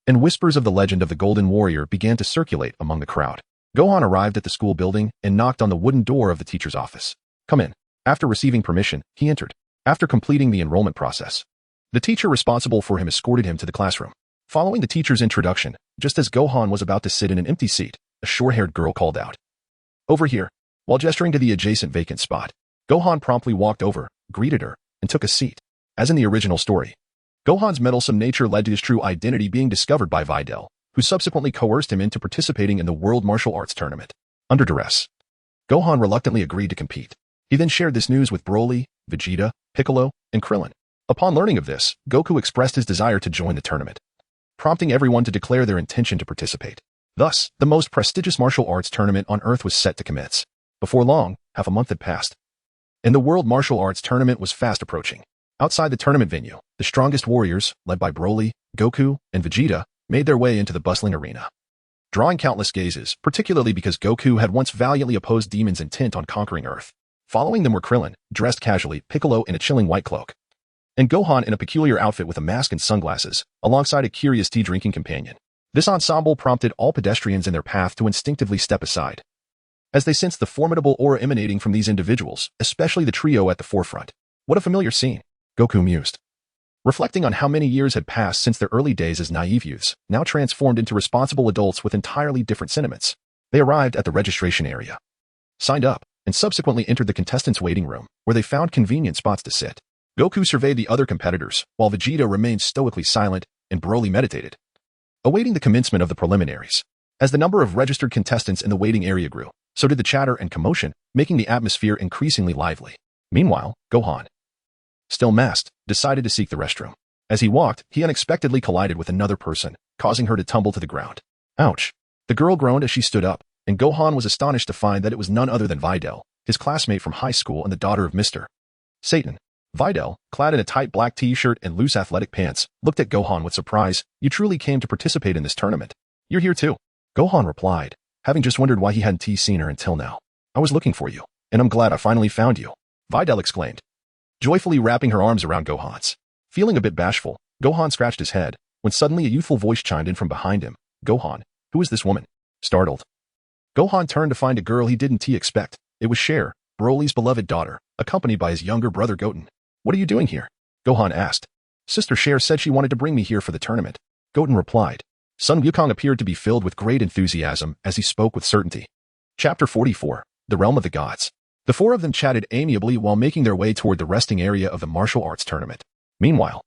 Speaker 1: and whispers of the legend of the Golden Warrior began to circulate among the crowd. Gohan arrived at the school building and knocked on the wooden door of the teacher's office. "Come in." After receiving permission, he entered. After completing the enrollment process, the teacher responsible for him escorted him to the classroom. Following the teacher's introduction, just as Gohan was about to sit in an empty seat, a short-haired girl called out, "Over here." While gesturing to the adjacent vacant spot, Gohan promptly walked over, greeted her, and took a seat. As in the original story, Gohan's meddlesome nature led to his true identity being discovered by Videl, who subsequently coerced him into participating in the World Martial Arts Tournament. Under duress, Gohan reluctantly agreed to compete. He then shared this news with Broly, Vegeta, Piccolo, and Krillin. Upon learning of this, Goku expressed his desire to join the tournament, prompting everyone to declare their intention to participate. Thus, the most prestigious martial arts tournament on Earth was set to commence. Before long, half a month had passed, and the World Martial Arts Tournament was fast approaching. Outside the tournament venue, the strongest warriors, led by Broly, Goku, and Vegeta, made their way into the bustling arena, drawing countless gazes, particularly because Goku had once valiantly opposed demons intent on conquering Earth. Following them were Krillin, dressed casually, Piccolo in a chilling white cloak, and Gohan in a peculiar outfit with a mask and sunglasses, alongside a curious tea-drinking companion. This ensemble prompted all pedestrians in their path to instinctively step aside, as they sensed the formidable aura emanating from these individuals, especially the trio at the forefront. What a familiar scene, Goku mused, reflecting on how many years had passed since their early days as naive youths, now transformed into responsible adults with entirely different sentiments. They arrived at the registration area, signed up, and subsequently entered the contestants' waiting room, where they found convenient spots to sit. Goku surveyed the other competitors, while Vegeta remained stoically silent and Broly meditated, awaiting the commencement of the preliminaries. As the number of registered contestants in the waiting area grew, so did the chatter and commotion, making the atmosphere increasingly lively. Meanwhile, Gohan, still masked, decided to seek the restroom. As he walked, he unexpectedly collided with another person, causing her to tumble to the ground. Ouch! The girl groaned as she stood up, and Gohan was astonished to find that it was none other than Videl, his classmate from high school and the daughter of Mr. Satan. Videl, clad in a tight black t-shirt and loose athletic pants, looked at Gohan with surprise. "You truly came to participate in this tournament. You're here too," Gohan replied, having just wondered why he hadn't seen her until now. "I was looking for you, and I'm glad I finally found you," Videl exclaimed, joyfully wrapping her arms around Gohan's. Feeling a bit bashful, Gohan scratched his head, when suddenly a youthful voice chimed in from behind him. "Gohan, who is this woman?" Startled, Gohan turned to find a girl he didn't expect. It was Cher, Broly's beloved daughter, accompanied by his younger brother Goten. "What are you doing here?" Gohan asked. "Sister Cher said she wanted to bring me here for the tournament," Goten replied. Sun Wukong appeared to be filled with great enthusiasm as he spoke with certainty. Chapter 44, The Realm of the Gods. The four of them chatted amiably while making their way toward the resting area of the martial arts tournament. Meanwhile,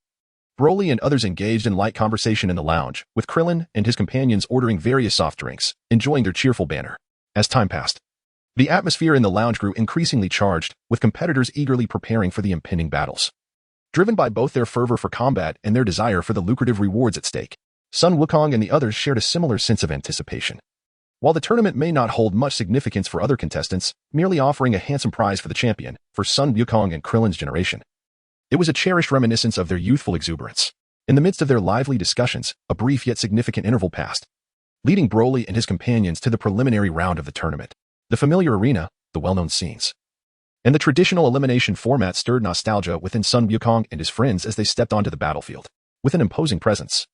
Speaker 1: Broly and others engaged in light conversation in the lounge, with Krillin and his companions ordering various soft drinks, enjoying their cheerful banter. As time passed, The atmosphere in the lounge grew increasingly charged, with competitors eagerly preparing for the impending battles. Driven by both their fervor for combat and their desire for the lucrative rewards at stake, Sun Wukong and the others shared a similar sense of anticipation. While the tournament may not hold much significance for other contestants, merely offering a handsome prize for the champion, for Sun Wukong and Krillin's generation, it was a cherished reminiscence of their youthful exuberance. In the midst of their lively discussions, a brief yet significant interval passed, leading Broly and his companions to the preliminary round of the tournament. The familiar arena, the well-known scenes, and the traditional elimination format stirred nostalgia within Sun Wukong and his friends as they stepped onto the battlefield. With an imposing presence,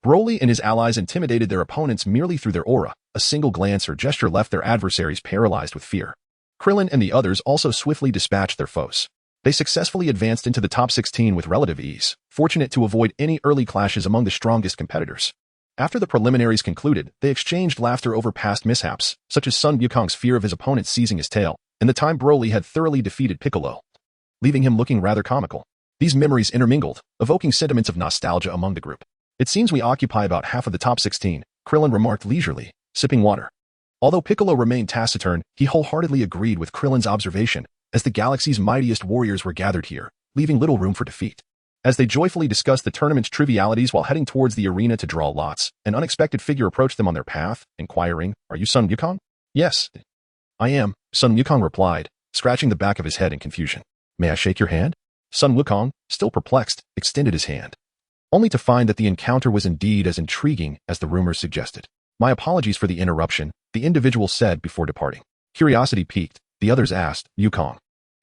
Speaker 1: Broly and his allies intimidated their opponents merely through their aura. A single glance or gesture left their adversaries paralyzed with fear. Krillin and the others also swiftly dispatched their foes. They successfully advanced into the top 16 with relative ease, fortunate to avoid any early clashes among the strongest competitors. After the preliminaries concluded, they exchanged laughter over past mishaps, such as Sun Wukong's fear of his opponent seizing his tail, and the time Broly had thoroughly defeated Piccolo, leaving him looking rather comical. These memories intermingled, evoking sentiments of nostalgia among the group. It seems we occupy about half of the top 16, Krillin remarked leisurely, sipping water. Although Piccolo remained taciturn, he wholeheartedly agreed with Krillin's observation, as the galaxy's mightiest warriors were gathered here, leaving little room for defeat. As they joyfully discussed the tournament's trivialities while heading towards the arena to draw lots, an unexpected figure approached them on their path, inquiring, "Are you Sun Wukong?" "Yes, I am," Sun Wukong replied, scratching the back of his head in confusion. "May I shake your hand?" Sun Wukong, still perplexed, extended his hand, only to find that the encounter was indeed as intriguing as the rumors suggested. "My apologies for the interruption," the individual said before departing. Curiosity piqued, the others asked, "Wukong,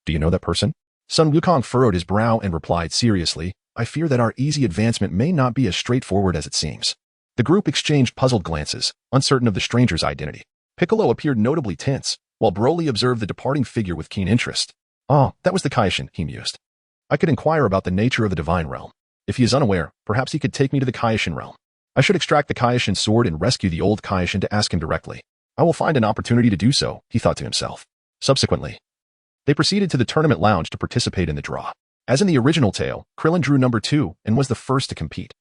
Speaker 1: do you know that person?" Sun Wukong furrowed his brow and replied seriously, "I fear that our easy advancement may not be as straightforward as it seems." The group exchanged puzzled glances, uncertain of the stranger's identity. Piccolo appeared notably tense, while Broly observed the departing figure with keen interest. "Oh, that was the Kaishin," he mused. "I could inquire about the nature of the divine realm. If he is unaware, perhaps he could take me to the Kaishin realm. I should extract the Kaishin sword and rescue the old Kaishin to ask him directly. I will find an opportunity to do so," he thought to himself. Subsequently, they proceeded to the tournament lounge to participate in the draw. As in the original tale, Krillin drew number 2 and was the first to compete,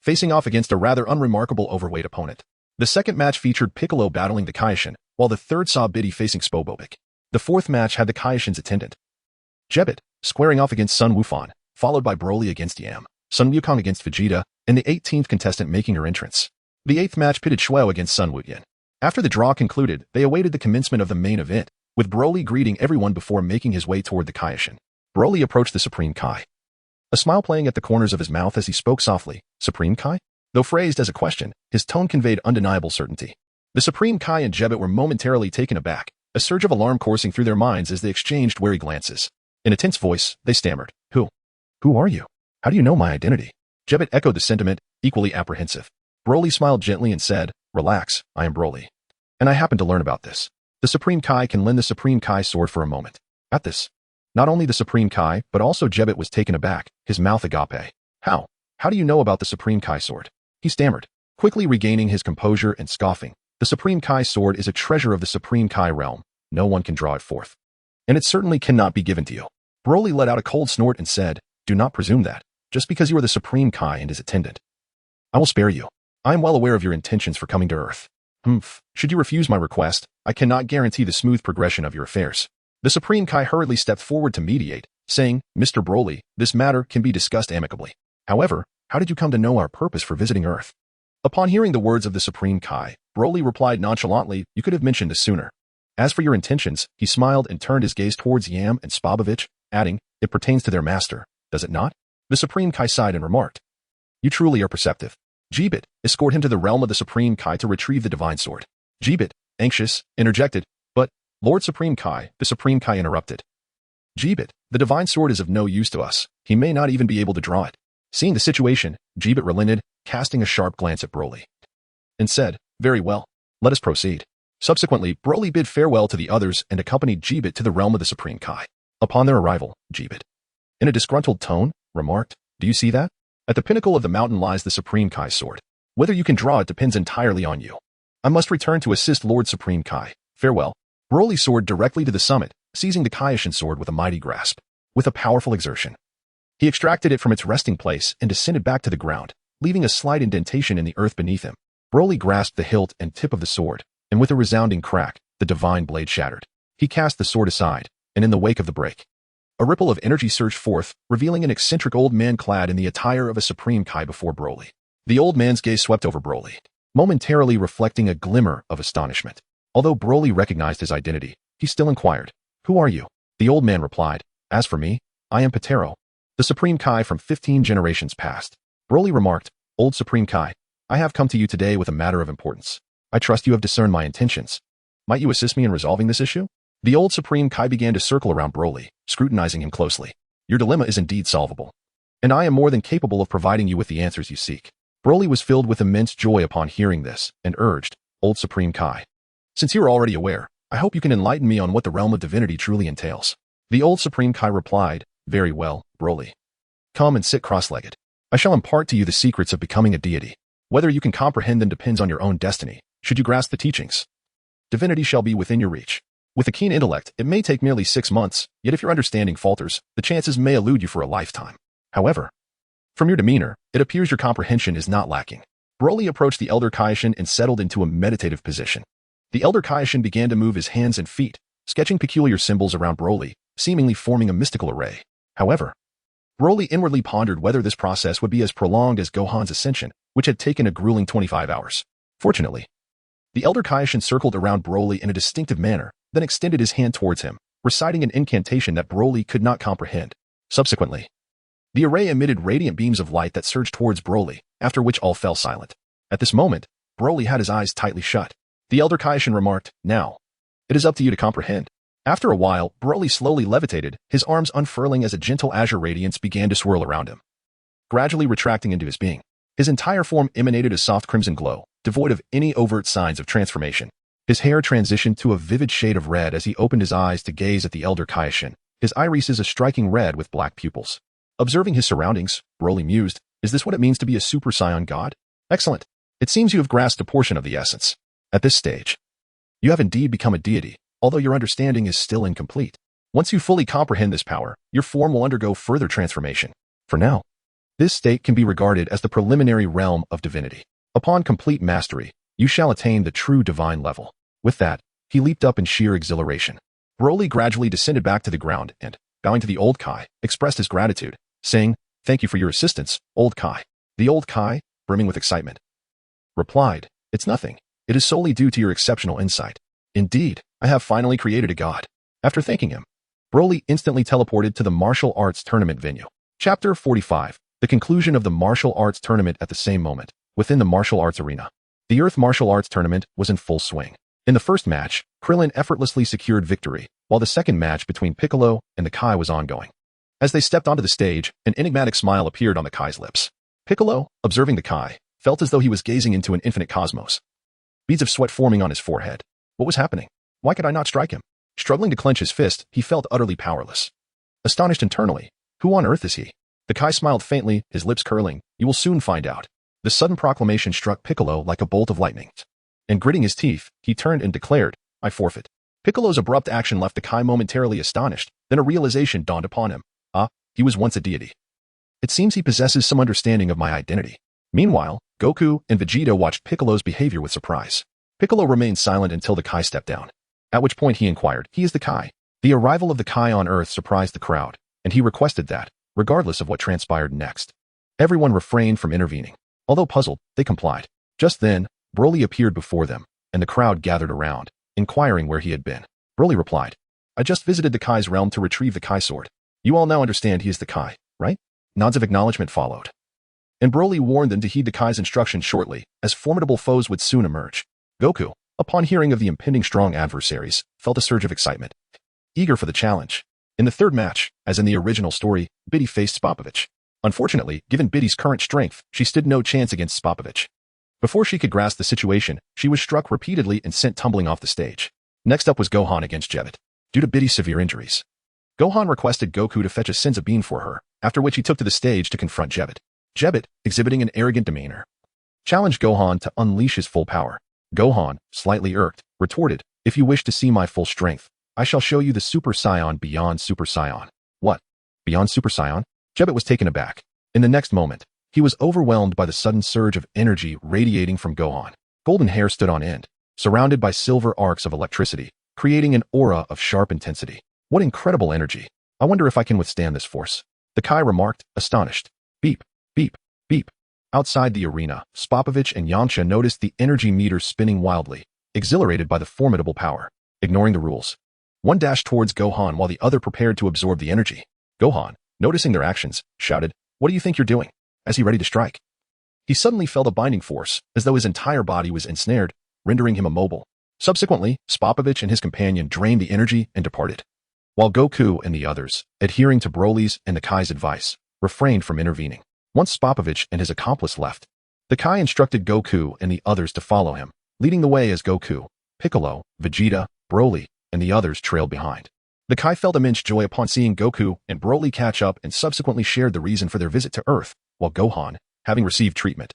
Speaker 1: facing off against a rather unremarkable overweight opponent. The second match featured Piccolo battling the Kaishin, while the third saw Biddy facing Spobobic. The fourth match had the Kaishin's attendant, Jebit, squaring off against Sun Wufan, followed by Broly against Yam, Sun Wukong against Vegeta, and the 18th contestant making her entrance. The 8th match pitted Shuo against Sun Wuyan. After the draw concluded, they awaited the commencement of the main event, with Broly greeting everyone before making his way toward the Kaishin. Broly approached the Supreme Kai, a smile playing at the corners of his mouth as he spoke softly. "Supreme Kai?" Though phrased as a question, his tone conveyed undeniable certainty. The Supreme Kai and Jebit were momentarily taken aback, a surge of alarm coursing through their minds as they exchanged wary glances. In a tense voice, they stammered, Who are you? How do you know my identity?" Jebit echoed the sentiment, equally apprehensive. Broly smiled gently and said, "Relax, I am Broly. And I happen to learn about this. The Supreme Kai can lend the Supreme Kai sword for a moment." At this, not only the Supreme Kai, but also Jebit was taken aback, his mouth agape. How? How do you know about the Supreme Kai sword?" He stammered, quickly regaining his composure and scoffing. "The Supreme Kai sword is a treasure of the Supreme Kai realm. No one can draw it forth. And it certainly cannot be given to you." Broly let out a cold snort and said, "Do not presume that, just because you are the Supreme Kai and his attendant, I will spare you. I am well aware of your intentions for coming to Earth. Should you refuse my request, I cannot guarantee the smooth progression of your affairs." The Supreme Kai hurriedly stepped forward to mediate, saying, "Mr. Broly, this matter can be discussed amicably. However, how did you come to know our purpose for visiting Earth?" Upon hearing the words of the Supreme Kai, Broly replied nonchalantly, "You could have mentioned this sooner. As for your intentions," he smiled and turned his gaze towards Yam and Spobovich, adding, "It pertains to their master, does it not?" The Supreme Kai sighed and remarked, "You truly are perceptive." Jebit, escort him to the realm of the Supreme Kai to retrieve the divine sword. Jebit, anxious, interjected, "But, Lord Supreme Kai," the Supreme Kai interrupted. "Jebit, the divine sword is of no use to us. He may not even be able to draw it." Seeing the situation, Jebit relented, casting a sharp glance at Broly, and said, "Very well, let us proceed." Subsequently, Broly bid farewell to the others and accompanied Jebit to the realm of the Supreme Kai. Upon their arrival, Jebit, in a disgruntled tone, remarked, "Do you see that? At the pinnacle of the mountain lies the Supreme Kai sword. Whether you can draw it depends entirely on you. I must return to assist Lord Supreme Kai. Farewell." Broly soared directly to the summit, seizing the Kaishin sword with a mighty grasp. With a powerful exertion, he extracted it from its resting place and descended back to the ground, leaving a slight indentation in the earth beneath him. Broly grasped the hilt and tip of the sword, and with a resounding crack, the divine blade shattered. He cast the sword aside, and in the wake of the break, a ripple of energy surged forth, revealing an eccentric old man clad in the attire of a supreme Kai before Broly. The old man's gaze swept over Broly, momentarily reflecting a glimmer of astonishment. Although Broly recognized his identity, he still inquired, "Who are you?" The old man replied, "As for me, I am Patero, the supreme Kai from 15 generations past." Broly remarked, "Old supreme Kai, I have come to you today with a matter of importance. I trust you have discerned my intentions. Might you assist me in resolving this issue?" The old supreme Kai began to circle around Broly, scrutinizing him closely. "Your dilemma is indeed solvable, and I am more than capable of providing you with the answers you seek." Broly was filled with immense joy upon hearing this, and urged, "Old supreme Kai, since you are already aware, I hope you can enlighten me on what the realm of divinity truly entails." The old supreme Kai replied, "Very well, Broly. Come and sit cross-legged. I shall impart to you the secrets of becoming a deity. Whether you can comprehend them depends on your own destiny. Should you grasp the teachings, divinity shall be within your reach. With a keen intellect, it may take merely 6 months, yet if your understanding falters, the chances may elude you for a lifetime. However, from your demeanor, it appears your comprehension is not lacking." Broly approached the Elder Kaishin and settled into a meditative position. The Elder Kaishin began to move his hands and feet, sketching peculiar symbols around Broly, seemingly forming a mystical array. However, Broly inwardly pondered whether this process would be as prolonged as Gohan's ascension, which had taken a grueling 25 hours. Fortunately, the Elder Kaishin circled around Broly in a distinctive manner, then extended his hand towards him, reciting an incantation that Broly could not comprehend. Subsequently, the array emitted radiant beams of light that surged towards Broly, after which all fell silent. At this moment, Broly had his eyes tightly shut. The Elder Kaishin remarked, "Now, it is up to you to comprehend." After a while, Broly slowly levitated, his arms unfurling as a gentle azure radiance began to swirl around him, gradually retracting into his being. His entire form emanated a soft crimson glow, devoid of any overt signs of transformation. His hair transitioned to a vivid shade of red as he opened his eyes to gaze at the Elder Kaishin, his irises a striking red with black pupils. Observing his surroundings, Broly mused, "Is this what it means to be a Super Saiyan God? Excellent. It seems you have grasped a portion of the essence. At this stage, you have indeed become a deity, although your understanding is still incomplete. Once you fully comprehend this power, your form will undergo further transformation. For now, this state can be regarded as the preliminary realm of divinity. Upon complete mastery, you shall attain the true divine level." With that, he leaped up in sheer exhilaration. Broly gradually descended back to the ground and, bowing to the old Kai, expressed his gratitude, saying, "Thank you for your assistance, old Kai." The old Kai, brimming with excitement, replied, "It's nothing. It is solely due to your exceptional insight. Indeed, I have finally created a god." After thanking him, Broly instantly teleported to the martial arts tournament venue. Chapter 45. The conclusion of the martial arts tournament. At the same moment, within the martial arts arena, the Earth martial arts tournament was in full swing. In the first match, Krillin effortlessly secured victory, while the second match between Piccolo and the Kai was ongoing. As they stepped onto the stage, an enigmatic smile appeared on the Kai's lips. Piccolo, observing the Kai, felt as though he was gazing into an infinite cosmos, beads of sweat forming on his forehead. What was happening? Why could I not strike him? Struggling to clench his fist, he felt utterly powerless. Astonished internally, who on earth is he? The Kai smiled faintly, his lips curling. "You will soon find out." The sudden proclamation struck Piccolo like a bolt of lightning, and gritting his teeth, he turned and declared, "I forfeit." Piccolo's abrupt action left the Kai momentarily astonished, then a realization dawned upon him. He was once a deity. It seems he possesses some understanding of my identity. Meanwhile, Goku and Vegeta watched Piccolo's behavior with surprise. Piccolo remained silent until the Kai stepped down, at which point he inquired, "He is the Kai." The arrival of the Kai on Earth surprised the crowd, and he requested that, regardless of what transpired next, everyone refrained from intervening. Although puzzled, they complied. Just then, Broly appeared before them, and the crowd gathered around, inquiring where he had been. Broly replied, "I just visited the Kai's realm to retrieve the Kai sword. You all now understand he is the Kai, right?" Nods of acknowledgement followed, and Broly warned them to heed the Kai's instructions shortly, as formidable foes would soon emerge. Goku, upon hearing of the impending strong adversaries, felt a surge of excitement, eager for the challenge. In the third match, as in the original story, Biddy faced Spopovich. Unfortunately, given Biddy's current strength, she stood no chance against Spopovich. Before she could grasp the situation, she was struck repeatedly and sent tumbling off the stage. Next up was Gohan against Jebit. Due to Biddy's severe injuries, Gohan requested Goku to fetch a Senzu bean for her, after which he took to the stage to confront Jebit. Jebit, exhibiting an arrogant demeanor, challenged Gohan to unleash his full power. Gohan, slightly irked, retorted, "If you wish to see my full strength, I shall show you the Super Saiyan beyond Super Saiyan." "What? Beyond Super Saiyan?" Jebit was taken aback. In the next moment, he was overwhelmed by the sudden surge of energy radiating from Gohan. Golden hair stood on end, surrounded by silver arcs of electricity, creating an aura of sharp intensity. What incredible energy! I wonder if I can withstand this force. The Kai remarked, astonished. Beep, beep, beep. Outside the arena, Spopovich and Yamcha noticed the energy meter spinning wildly, exhilarated by the formidable power. Ignoring the rules, one dashed towards Gohan while the other prepared to absorb the energy. Gohan, noticing their actions, shouted, "What do you think you're doing?" as he ready to strike. He suddenly felt a binding force, as though his entire body was ensnared, rendering him immobile. Subsequently, Spopovich and his companion drained the energy and departed, while Goku and the others, adhering to Broly's and the Kai's advice, refrained from intervening. Once Spopovich and his accomplice left, the Kai instructed Goku and the others to follow him, leading the way as Goku, Piccolo, Vegeta, Broly, and the others trailed behind. The Kai felt immense joy upon seeing Goku and Broly catch up and subsequently shared the reason for their visit to Earth, while Gohan, having received treatment,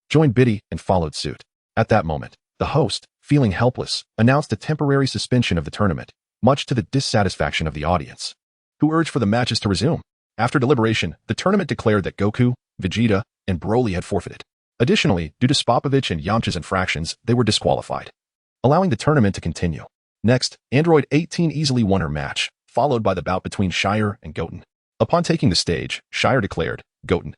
Speaker 1: joined Biddy and followed suit. At that moment, the host, feeling helpless, announced a temporary suspension of the tournament, much to the dissatisfaction of the audience, who urged for the matches to resume. After deliberation, the tournament declared that Goku, Vegeta, and Broly had forfeited. Additionally, due to Spopovich and Yamcha's infractions, they were disqualified, allowing the tournament to continue. Next, Android 18 easily won her match, followed by the bout between Shire and Goten. Upon taking the stage, Shire declared, "Goten,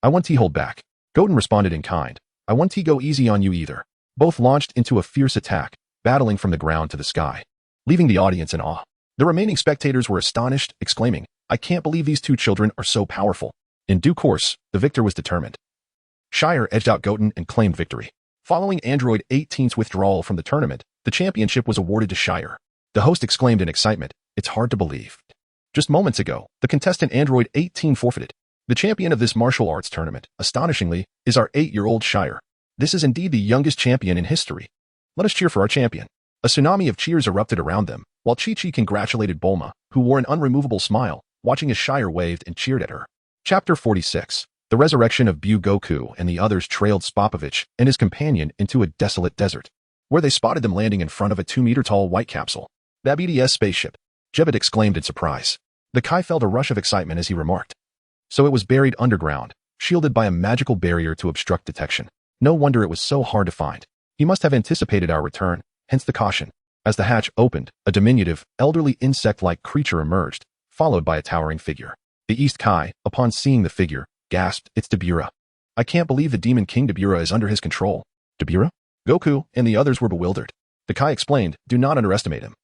Speaker 1: I want to hold back." Goten responded in kind, "I want to go easy on you either." Both launched into a fierce attack, battling from the ground to the sky, leaving the audience in awe. The remaining spectators were astonished, exclaiming, "I can't believe these two children are so powerful." In due course, the victor was determined. Shire edged out Goten and claimed victory. Following Android 18's withdrawal from the tournament, the championship was awarded to Shire. The host exclaimed in excitement, "It's hard to believe. Just moments ago, the contestant Android 18 forfeited. The champion of this martial arts tournament, astonishingly, is our 8-year-old Shire. This is indeed the youngest champion in history. Let us cheer for our champion." A tsunami of cheers erupted around them, while Chi-Chi congratulated Bulma, who wore an unremovable smile, watching as Shire waved and cheered at her. Chapter 46. The resurrection of Goku and the others trailed Spopovich and his companion into a desolate desert, where they spotted them landing in front of a 2-meter-tall white capsule. "That BDS spaceship," Jebet exclaimed in surprise. The Kai felt a rush of excitement as he remarked. So it was buried underground, shielded by a magical barrier to obstruct detection. No wonder it was so hard to find. He must have anticipated our return, hence the caution. As the hatch opened, a diminutive, elderly insect-like creature emerged, followed by a towering figure. The East Kai, upon seeing the figure, gasped, "It's Dabura. I can't believe the Demon King Dabura is under his control." "Dabura?" Goku and the others were bewildered. The Kai explained, "Do not underestimate him.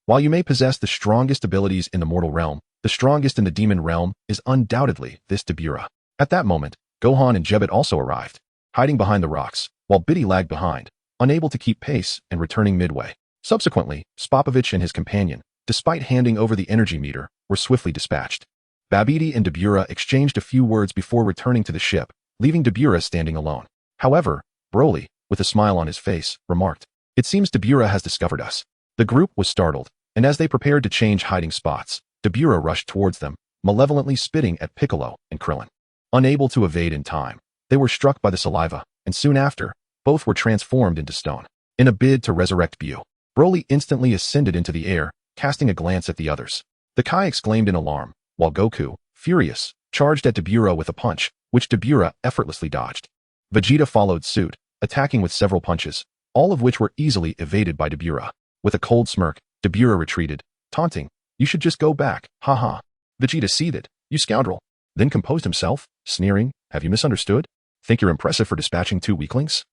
Speaker 1: While you may possess the strongest abilities in the mortal realm, the strongest in the demon realm is undoubtedly this Dabura." At that moment, Gohan and Jebet also arrived, hiding behind the rocks, while Biddy lagged behind, unable to keep pace and returning midway. Subsequently, Spopovich and his companion, despite handing over the energy meter, were swiftly dispatched. Babidi and Dabura exchanged a few words before returning to the ship, leaving Dabura standing alone. However, Broly, with a smile on his face, remarked, "It seems Dabura has discovered us." The group was startled, and as they prepared to change hiding spots, Dabura rushed towards them, malevolently spitting at Piccolo and Krillin. Unable to evade in time, they were struck by the saliva, and soon after, both were transformed into stone. In a bid to resurrect Bu, Broly instantly ascended into the air, casting a glance at the others. The Kai exclaimed in alarm, while Goku, furious, charged at Dabura with a punch, which Dabura effortlessly dodged. Vegeta followed suit, attacking with several punches, all of which were easily evaded by Dabura. With a cold smirk, Dabura retreated, taunting, "You should just go back, haha." Vegeta seethed, "You scoundrel," then composed himself, sneering, "Have you misunderstood? Think you're impressive for dispatching 2 weaklings?"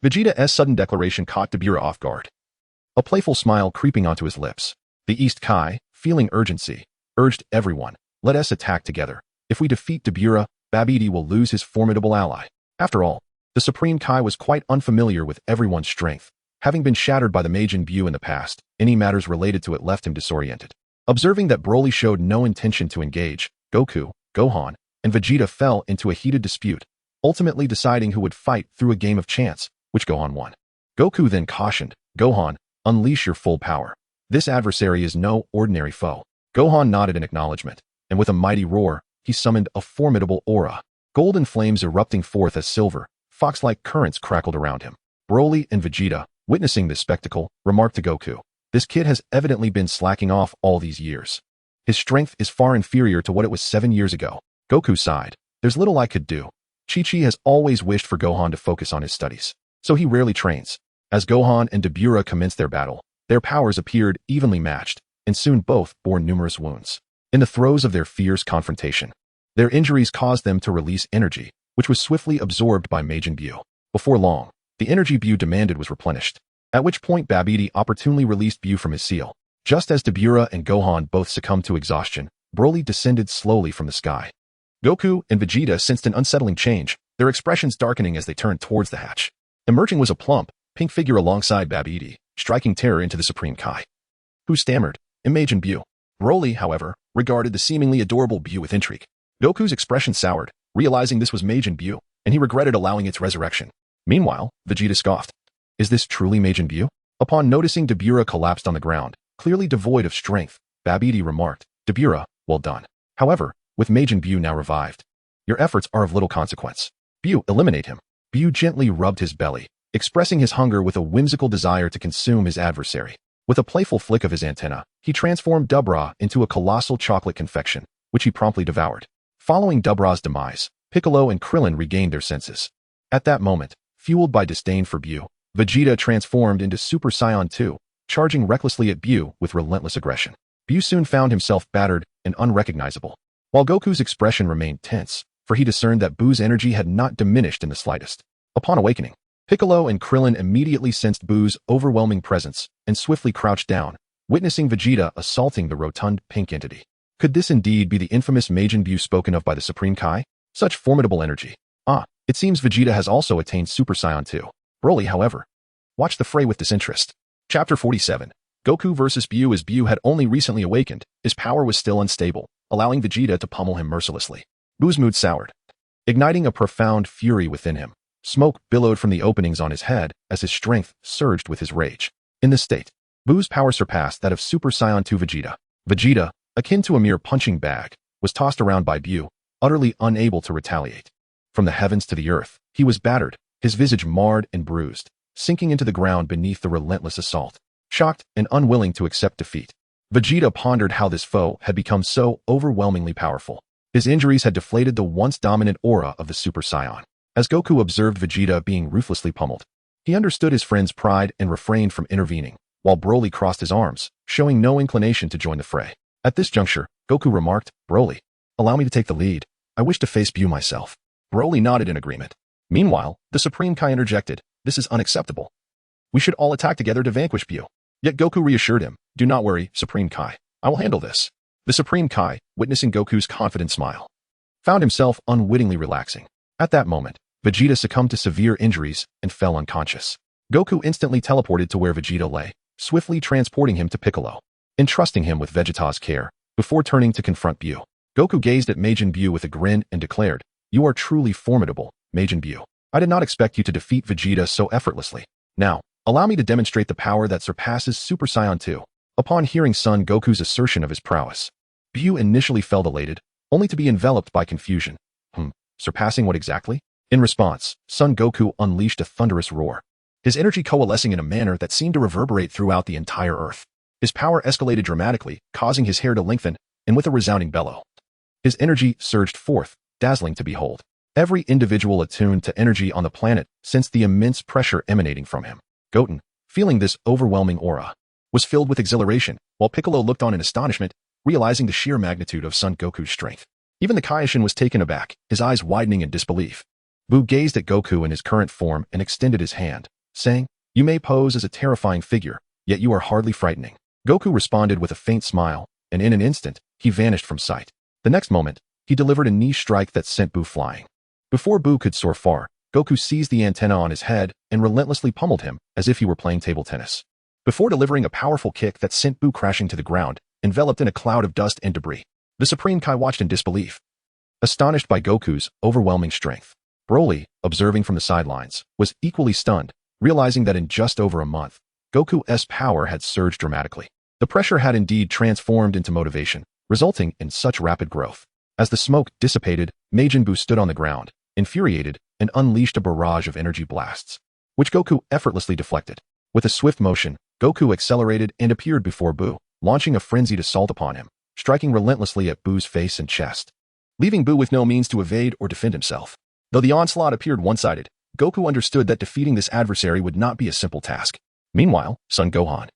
Speaker 1: Vegeta's sudden declaration caught Dabura off guard, a playful smile creeping onto his lips. The East Kai, feeling urgency, urged everyone, "Let us attack together. If we defeat Dabura, Babidi will lose his formidable ally." After all, the Supreme Kai was quite unfamiliar with everyone's strength. Having been shattered by the Majin Buu in the past, any matters related to it left him disoriented. Observing that Broly showed no intention to engage, Goku, Gohan, and Vegeta fell into a heated dispute, ultimately deciding who would fight through a game of chance, which Gohan won. Goku then cautioned, "Gohan, unleash your full power. This adversary is no ordinary foe." Gohan nodded in acknowledgement, and with a mighty roar, he summoned a formidable aura, golden flames erupting forth as silver, fox-like currents crackled around him. Broly and Vegeta, witnessing this spectacle, remarked to Goku, "This kid has evidently been slacking off all these years. His strength is far inferior to what it was 7 years ago." Goku sighed, "There's little I could do. Chi-Chi has always wished for Gohan to focus on his studies, so he rarely trains. As Gohan and Dabura commenced their battle, their powers appeared evenly matched, and soon both bore numerous wounds. In the throes of their fierce confrontation, their injuries caused them to release energy, which was swiftly absorbed by Majin Buu. Before long, the energy Buu demanded was replenished, at which point Babidi opportunely released Buu from his seal. Just as Dabura and Gohan both succumbed to exhaustion, Broly descended slowly from the sky. Goku and Vegeta sensed an unsettling change, their expressions darkening as they turned towards the hatch. Emerging was a plump, pink figure alongside Babidi, striking terror into the Supreme Kai, who stammered, "Imagine Buu." Broly, however, regarded the seemingly adorable Buu with intrigue. Goku's expression soured, realizing this was Majin Buu, and he regretted allowing its resurrection. Meanwhile, Vegeta scoffed. "Is this truly Majin Buu?" Upon noticing Dabura collapsed on the ground, clearly devoid of strength, Babidi remarked, "Dabura, well done. However, with Majin Buu now revived, your efforts are of little consequence. Buu, eliminate him." Buu gently rubbed his belly, expressing his hunger with a whimsical desire to consume his adversary. With a playful flick of his antenna, he transformed Dabura into a colossal chocolate confection, which he promptly devoured. Following Dabura's demise, Piccolo and Krillin regained their senses. At that moment, fueled by disdain for Buu, Vegeta transformed into Super Saiyan 2, charging recklessly at Buu with relentless aggression. Buu soon found himself battered and unrecognizable, while Goku's expression remained tense, for he discerned that Buu's energy had not diminished in the slightest. Upon awakening, Piccolo and Krillin immediately sensed Buu's overwhelming presence and swiftly crouched down, witnessing Vegeta assaulting the rotund pink entity. Could this indeed be the infamous Majin Buu spoken of by the Supreme Kai? Such formidable energy. It seems Vegeta has also attained Super Saiyan 2. Broly, however, watched the fray with disinterest. Chapter 47. Goku vs. Buu. As Buu had only recently awakened, his power was still unstable, allowing Vegeta to pummel him mercilessly. Buu's mood soured, igniting a profound fury within him. Smoke billowed from the openings on his head as his strength surged with his rage. In this state, Buu's power surpassed that of Super Saiyan 2 Vegeta. Vegeta, akin to a mere punching bag, was tossed around by Buu, utterly unable to retaliate. From the heavens to the earth, he was battered, his visage marred and bruised, sinking into the ground beneath the relentless assault. Shocked and unwilling to accept defeat, Vegeta pondered how this foe had become so overwhelmingly powerful. His injuries had deflated the once dominant aura of the Super Saiyan. As Goku observed Vegeta being ruthlessly pummeled, he understood his friend's pride and refrained from intervening, while Broly crossed his arms, showing no inclination to join the fray. At this juncture, Goku remarked, "Broly, allow me to take the lead. I wish to face Buu myself." Broly nodded in agreement. Meanwhile, the Supreme Kai interjected, "This is unacceptable. We should all attack together to vanquish Buu." Yet Goku reassured him, "Do not worry, Supreme Kai. I will handle this." The Supreme Kai, witnessing Goku's confident smile, found himself unwittingly relaxing. At that moment, Vegeta succumbed to severe injuries and fell unconscious. Goku instantly teleported to where Vegeta lay, swiftly transporting him to Piccolo, entrusting him with Vegeta's care, before turning to confront Buu. Goku gazed at Majin Buu with a grin and declared, "You are truly formidable, Majin Buu. I did not expect you to defeat Vegeta so effortlessly. Now, allow me to demonstrate the power that surpasses Super Saiyan 2. Upon hearing Son Goku's assertion of his prowess, Buu initially felt elated, only to be enveloped by confusion. Surpassing what exactly? In response, Son Goku unleashed a thunderous roar, his energy coalescing in a manner that seemed to reverberate throughout the entire earth. His power escalated dramatically, causing his hair to lengthen, and with a resounding bellow, his energy surged forth, dazzling to behold. Every individual attuned to energy on the planet sensed the immense pressure emanating from him. Goten, feeling this overwhelming aura, was filled with exhilaration, while Piccolo looked on in astonishment, realizing the sheer magnitude of Son Goku's strength. Even the Kaioshin was taken aback, his eyes widening in disbelief. Buu gazed at Goku in his current form and extended his hand, saying, "You may pose as a terrifying figure, yet you are hardly frightening." Goku responded with a faint smile, and in an instant, he vanished from sight. The next moment, he delivered a knee strike that sent Buu flying. Before Buu could soar far, Goku seized the antenna on his head and relentlessly pummeled him as if he were playing table tennis. Before delivering a powerful kick that sent Buu crashing to the ground, enveloped in a cloud of dust and debris. The Supreme Kai watched in disbelief, astonished by Goku's overwhelming strength. Broly, observing from the sidelines, was equally stunned, realizing that in just over a month, Goku's power had surged dramatically. The pressure had indeed transformed into motivation, resulting in such rapid growth. As the smoke dissipated, Majin Buu stood on the ground, infuriated, and unleashed a barrage of energy blasts, which Goku effortlessly deflected. With a swift motion, Goku accelerated and appeared before Buu, launching a frenzied assault upon him, striking relentlessly at Buu's face and chest, leaving Buu with no means to evade or defend himself. Though the onslaught appeared one-sided, Goku understood that defeating this adversary would not be a simple task. Meanwhile, Son Gohan,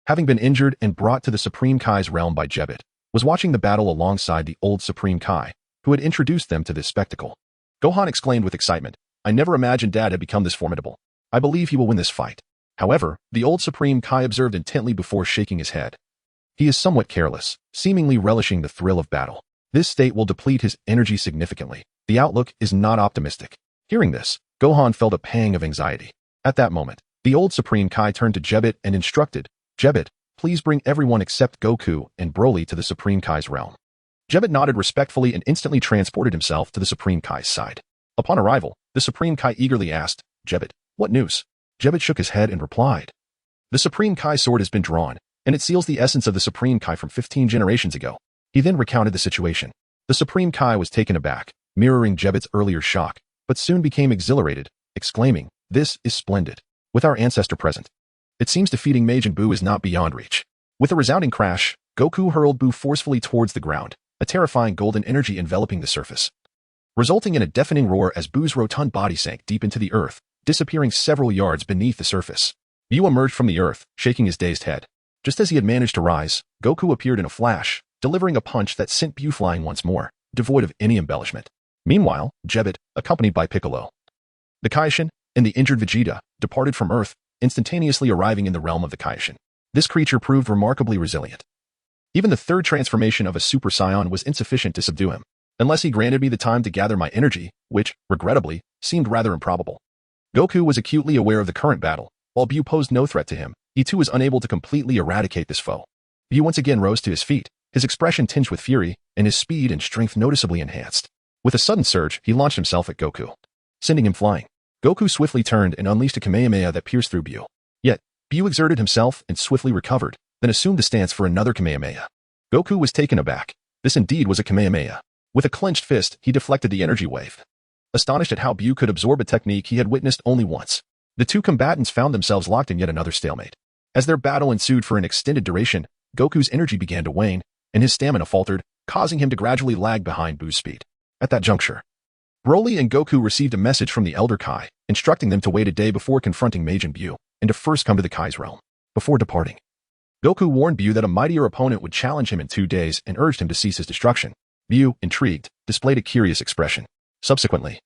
Speaker 1: having been injured and brought to the Supreme Kai's realm by Jebit, was watching the battle alongside the old Supreme Kai, who had introduced them to this spectacle. Gohan exclaimed with excitement, "I never imagined Dad had become this formidable. I believe he will win this fight." However, the old Supreme Kai observed intently before shaking his head. He is somewhat careless, seemingly relishing the thrill of battle. This state will deplete his energy significantly. The outlook is not optimistic. Hearing this, Gohan felt a pang of anxiety. At that moment, the old Supreme Kai turned to Jebit and instructed, "Jebit, please bring everyone except Goku and Broly to the Supreme Kai's realm." Jebit nodded respectfully and instantly transported himself to the Supreme Kai's side. Upon arrival, the Supreme Kai eagerly asked, "Jebit, what news?" Jebit shook his head and replied, "The Supreme Kai's sword has been drawn, and it seals the essence of the Supreme Kai from 15 generations ago." He then recounted the situation. The Supreme Kai was taken aback, mirroring Jebit's earlier shock, but soon became exhilarated, exclaiming, "This is splendid. With our ancestor present, it seems defeating Majin Buu is not beyond reach." With a resounding crash, Goku hurled Buu forcefully towards the ground, a terrifying golden energy enveloping the surface, resulting in a deafening roar as Buu's rotund body sank deep into the earth, disappearing several yards beneath the surface. Buu emerged from the earth, shaking his dazed head. Just as he had managed to rise, Goku appeared in a flash, delivering a punch that sent Buu flying once more, devoid of any embellishment. Meanwhile, Jebit, accompanied by Piccolo, the Kaishin, and the injured Vegeta, departed from Earth, instantaneously arriving in the realm of the Kaishin. This creature proved remarkably resilient. Even the third transformation of a Super Saiyan was insufficient to subdue him, unless he granted me the time to gather my energy, which, regrettably, seemed rather improbable. Goku was acutely aware of the current battle. While Buu posed no threat to him, he too was unable to completely eradicate this foe. Buu once again rose to his feet, his expression tinged with fury, and his speed and strength noticeably enhanced. With a sudden surge, he launched himself at Goku, sending him flying. Goku swiftly turned and unleashed a Kamehameha that pierced through Buu. Yet, Buu exerted himself and swiftly recovered, then assumed a stance for another Kamehameha. Goku was taken aback. This indeed was a Kamehameha. With a clenched fist, he deflected the energy wave, astonished at how Buu could absorb a technique he had witnessed only once. The two combatants found themselves locked in yet another stalemate. As their battle ensued for an extended duration, Goku's energy began to wane, and his stamina faltered, causing him to gradually lag behind Buu's speed. At that juncture, Broly and Goku received a message from the Elder Kai, instructing them to wait a day before confronting Majin Buu, and to first come to the Kai's realm. Before departing, Goku warned Buu that a mightier opponent would challenge him in 2 days and urged him to cease his destruction. Buu, intrigued, displayed a curious expression. Subsequently,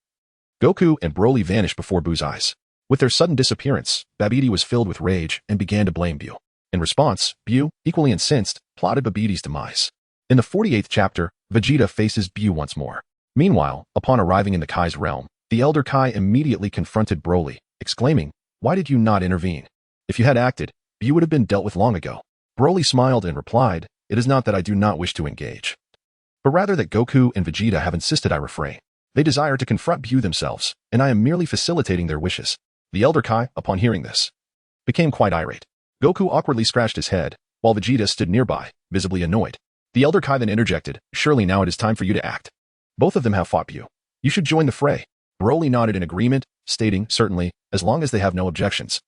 Speaker 1: Goku and Broly vanished before Buu's eyes. With their sudden disappearance, Babidi was filled with rage and began to blame Buu. In response, Buu, equally incensed, plotted Babidi's demise. In the 48th chapter, Vegeta faces Buu once more. Meanwhile, upon arriving in the Kai's realm, the Elder Kai immediately confronted Broly, exclaiming, "Why did you not intervene? If you had acted, Buu would have been dealt with long ago." Broly smiled and replied, "It is not that I do not wish to engage, but rather that Goku and Vegeta have insisted I refrain. They desire to confront Buu themselves, and I am merely facilitating their wishes." The Elder Kai, upon hearing this, became quite irate. Goku awkwardly scratched his head, while Vegeta stood nearby, visibly annoyed. The Elder Kai then interjected, "Surely now it is time for you to act. Both of them have fought Buu. You should join the fray." Broly nodded in agreement, stating, "Certainly, as long as they have no objections.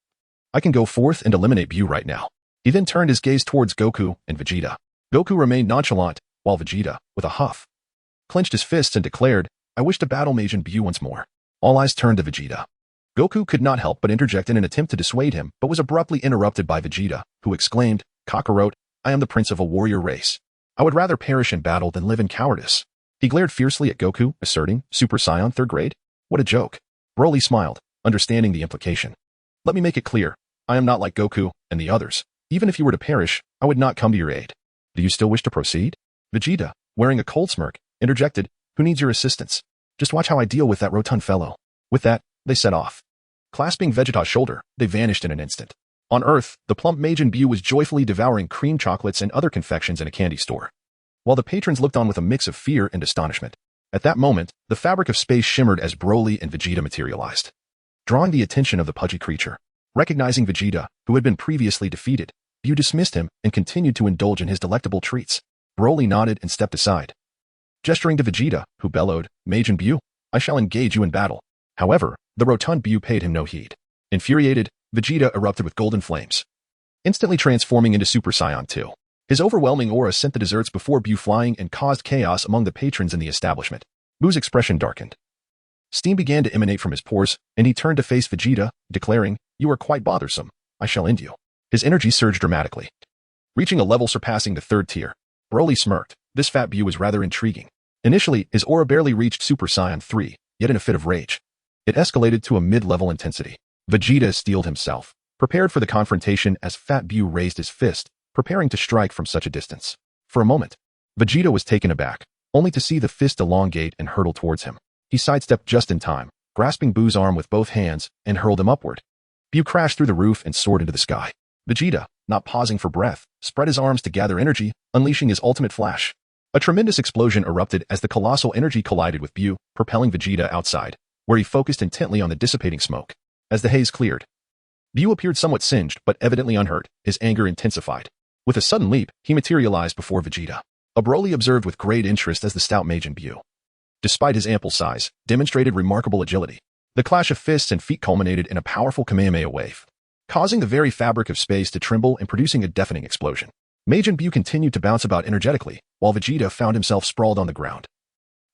Speaker 1: I can go forth and eliminate Buu right now." He then turned his gaze towards Goku and Vegeta. Goku remained nonchalant, while Vegeta, with a huff, clenched his fists and declared, "I wish to battle Majin Buu once more." All eyes turned to Vegeta. Goku could not help but interject in an attempt to dissuade him, but was abruptly interrupted by Vegeta, who exclaimed, "Kakarot, I am the prince of a warrior race. I would rather perish in battle than live in cowardice." He glared fiercely at Goku, asserting, "Super Saiyan 3rd grade? What a joke." Broly smiled, understanding the implication. "Let me make it clear. I am not like Goku and the others. Even if you were to perish, I would not come to your aid. Do you still wish to proceed?" Vegeta, wearing a cold smirk, interjected, "Who needs your assistance? Just watch how I deal with that rotund fellow." With that, they set off. Clasping Vegeta's shoulder, they vanished in an instant. On Earth, the plump Majin Buu was joyfully devouring cream chocolates and other confections in a candy store, while the patrons looked on with a mix of fear and astonishment. At that moment, the fabric of space shimmered as Broly and Vegeta materialized, drawing the attention of the pudgy creature. Recognizing Vegeta, who had been previously defeated, Buu dismissed him and continued to indulge in his delectable treats. Broly nodded and stepped aside, gesturing to Vegeta, who bellowed, "Majin Buu, I shall engage you in battle." However, the rotund Buu paid him no heed. Infuriated, Vegeta erupted with golden flames, instantly transforming into Super Saiyan 2. His overwhelming aura sent the desserts before Buu flying and caused chaos among the patrons in the establishment. Buu's expression darkened. Steam began to emanate from his pores, and he turned to face Vegeta, declaring, "You are quite bothersome. I shall end you." His energy surged dramatically, reaching a level surpassing the third tier. Broly smirked. This fat Buu was rather intriguing. Initially, his aura barely reached Super Saiyan 3, yet in a fit of rage, it escalated to a mid-level intensity. Vegeta steeled himself, prepared for the confrontation as Fat Buu raised his fist, preparing to strike from such a distance. For a moment, Vegeta was taken aback, only to see the fist elongate and hurtle towards him. He sidestepped just in time, grasping Buu's arm with both hands and hurled him upward. Buu crashed through the roof and soared into the sky. Vegeta, not pausing for breath, spread his arms to gather energy, unleashing his ultimate flash. A tremendous explosion erupted as the colossal energy collided with Buu, propelling Vegeta outside, where he focused intently on the dissipating smoke. As the haze cleared, Buu appeared somewhat singed but evidently unhurt. His anger intensified. With a sudden leap, he materialized before Vegeta. Broly observed with great interest as the stout Majin Buu, despite his ample size, demonstrated remarkable agility. The clash of fists and feet culminated in a powerful Kamehameha wave, causing the very fabric of space to tremble and producing a deafening explosion. Majin Buu continued to bounce about energetically, while Vegeta found himself sprawled on the ground,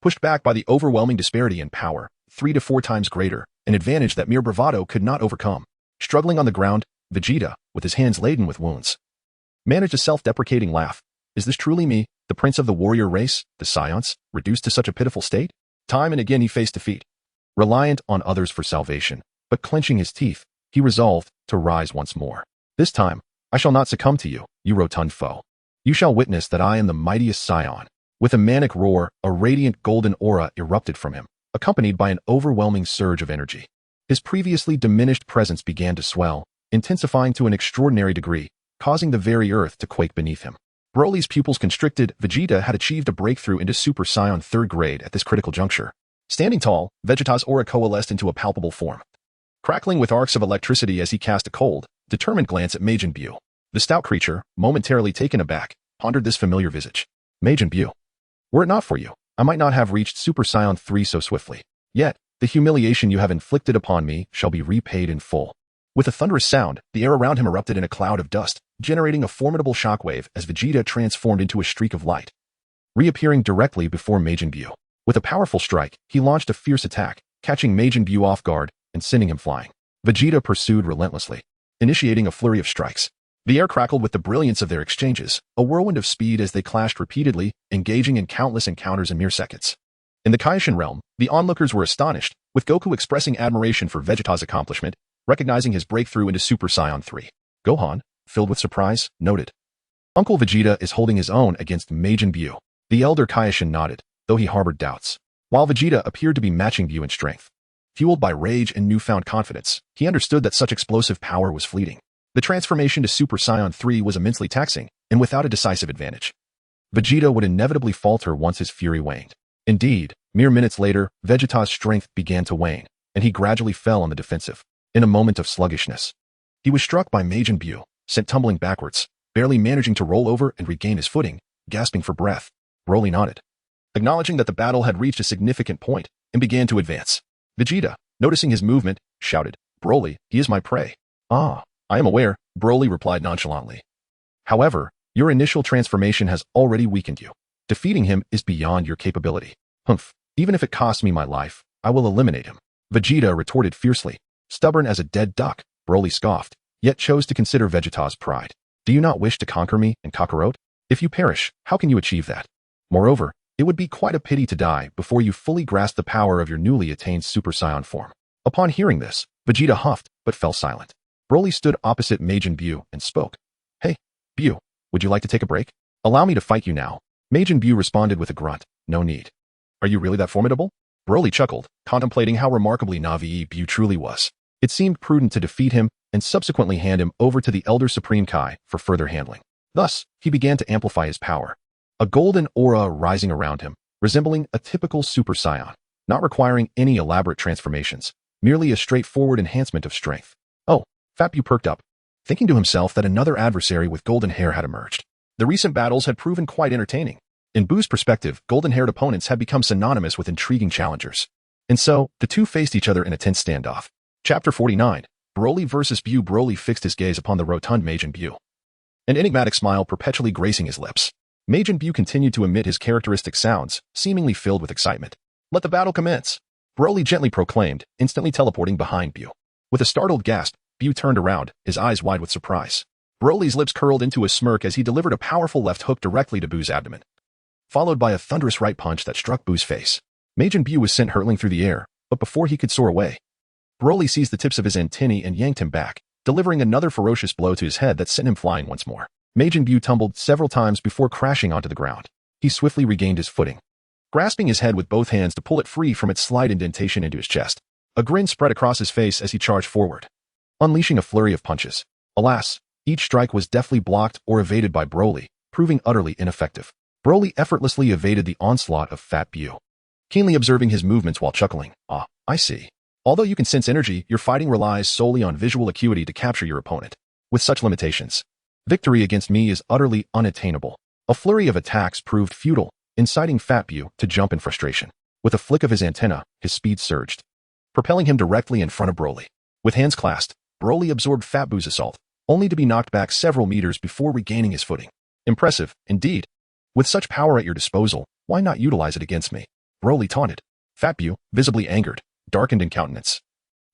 Speaker 1: pushed back by the overwhelming disparity in power, 3 to 4 times greater, an advantage that mere bravado could not overcome. Struggling on the ground, Vegeta, with his hands laden with wounds, managed a self-deprecating laugh. Is this truly me, the prince of the warrior race, the Saiyans, reduced to such a pitiful state? Time and again he faced defeat, reliant on others for salvation, but clenching his teeth, he resolved to rise once more. This time, I shall not succumb to you, you rotund foe. You shall witness that I am the mightiest Saiyan. With a manic roar, a radiant golden aura erupted from him, accompanied by an overwhelming surge of energy. His previously diminished presence began to swell, intensifying to an extraordinary degree, causing the very earth to quake beneath him. Broly's pupils constricted. Vegeta had achieved a breakthrough into Super Saiyan 3rd grade at this critical juncture. Standing tall, Vegeta's aura coalesced into a palpable form, crackling with arcs of electricity as he cast a cold, determined glance at Majin Buu. The stout creature, momentarily taken aback, pondered this familiar visage. Majin Buu, were it not for you, I might not have reached Super Saiyan 3 so swiftly. Yet, the humiliation you have inflicted upon me shall be repaid in full. With a thunderous sound, the air around him erupted in a cloud of dust, generating a formidable shockwave as Vegeta transformed into a streak of light, reappearing directly before Majin Buu. With a powerful strike, he launched a fierce attack, catching Majin Buu off guard and sending him flying. Vegeta pursued relentlessly, initiating a flurry of strikes. The air crackled with the brilliance of their exchanges, a whirlwind of speed as they clashed repeatedly, engaging in countless encounters in mere seconds. In the Kaishin realm, the onlookers were astonished, with Goku expressing admiration for Vegeta's accomplishment, recognizing his breakthrough into Super Saiyan 3. Gohan, filled with surprise, noted, Uncle Vegeta is holding his own against Majin Buu. The elder Kaishin nodded, though he harbored doubts. While Vegeta appeared to be matching Buu in strength, fueled by rage and newfound confidence, he understood that such explosive power was fleeting. The transformation to Super Saiyan 3 was immensely taxing, and without a decisive advantage, Vegeta would inevitably falter once his fury waned. Indeed, mere minutes later, Vegeta's strength began to wane, and he gradually fell on the defensive. In a moment of sluggishness, he was struck by Majin Buu, sent tumbling backwards, barely managing to roll over and regain his footing, gasping for breath. Broly nodded, acknowledging that the battle had reached a significant point, and began to advance. Vegeta, noticing his movement, shouted, Broly, he is my prey. Ah, I am aware, Broly replied nonchalantly. However, your initial transformation has already weakened you. Defeating him is beyond your capability. Humph, even if it costs me my life, I will eliminate him. Vegeta retorted fiercely. Stubborn as a dead duck, Broly scoffed, yet chose to consider Vegeta's pride. Do you not wish to conquer me and Kakarot? If you perish, how can you achieve that? Moreover, it would be quite a pity to die before you fully grasp the power of your newly attained Super Saiyan form. Upon hearing this, Vegeta huffed, but fell silent. Broly stood opposite Majin Buu and spoke. Hey, Buu, would you like to take a break? Allow me to fight you now. Majin Buu responded with a grunt. No need. Are you really that formidable? Broly chuckled, contemplating how remarkably Navi Buu truly was. It seemed prudent to defeat him and subsequently hand him over to the Elder Supreme Kai for further handling. Thus, he began to amplify his power, a golden aura rising around him, resembling a typical Super Saiyan, not requiring any elaborate transformations, merely a straightforward enhancement of strength. Oh, Fat Buu perked up, thinking to himself that another adversary with golden hair had emerged. The recent battles had proven quite entertaining. In Buu's perspective, golden-haired opponents had become synonymous with intriguing challengers. And so, the two faced each other in a tense standoff. Chapter 49, Broly vs. Buu. Broly fixed his gaze upon the rotund Majin Buu, an enigmatic smile perpetually gracing his lips. Majin Buu continued to emit his characteristic sounds, seemingly filled with excitement. Let the battle commence. Broly gently proclaimed, instantly teleporting behind Bu. With a startled gasp, Bu turned around, his eyes wide with surprise. Broly's lips curled into a smirk as he delivered a powerful left hook directly to Bu's abdomen, followed by a thunderous right punch that struck Bu's face. Majin Bu was sent hurtling through the air, but before he could soar away, Broly seized the tips of his antennae and yanked him back, delivering another ferocious blow to his head that sent him flying once more. Majin Bu tumbled several times before crashing onto the ground. He swiftly regained his footing, grasping his head with both hands to pull it free from its slight indentation into his chest. A grin spread across his face as he charged forward, unleashing a flurry of punches. Alas, each strike was deftly blocked or evaded by Broly, proving utterly ineffective. Broly effortlessly evaded the onslaught of Fat Bu, keenly observing his movements while chuckling. Ah, I see. Although you can sense energy, your fighting relies solely on visual acuity to capture your opponent. With such limitations, victory against me is utterly unattainable. A flurry of attacks proved futile, inciting Fat Bu to jump in frustration. With a flick of his antenna, his speed surged, propelling him directly in front of Broly. With hands clasped, Broly absorbed Fat Bu's assault, only to be knocked back several meters before regaining his footing. Impressive, indeed. With such power at your disposal, why not utilize it against me? Broly taunted. Fat Bu, visibly angered, darkened in countenance,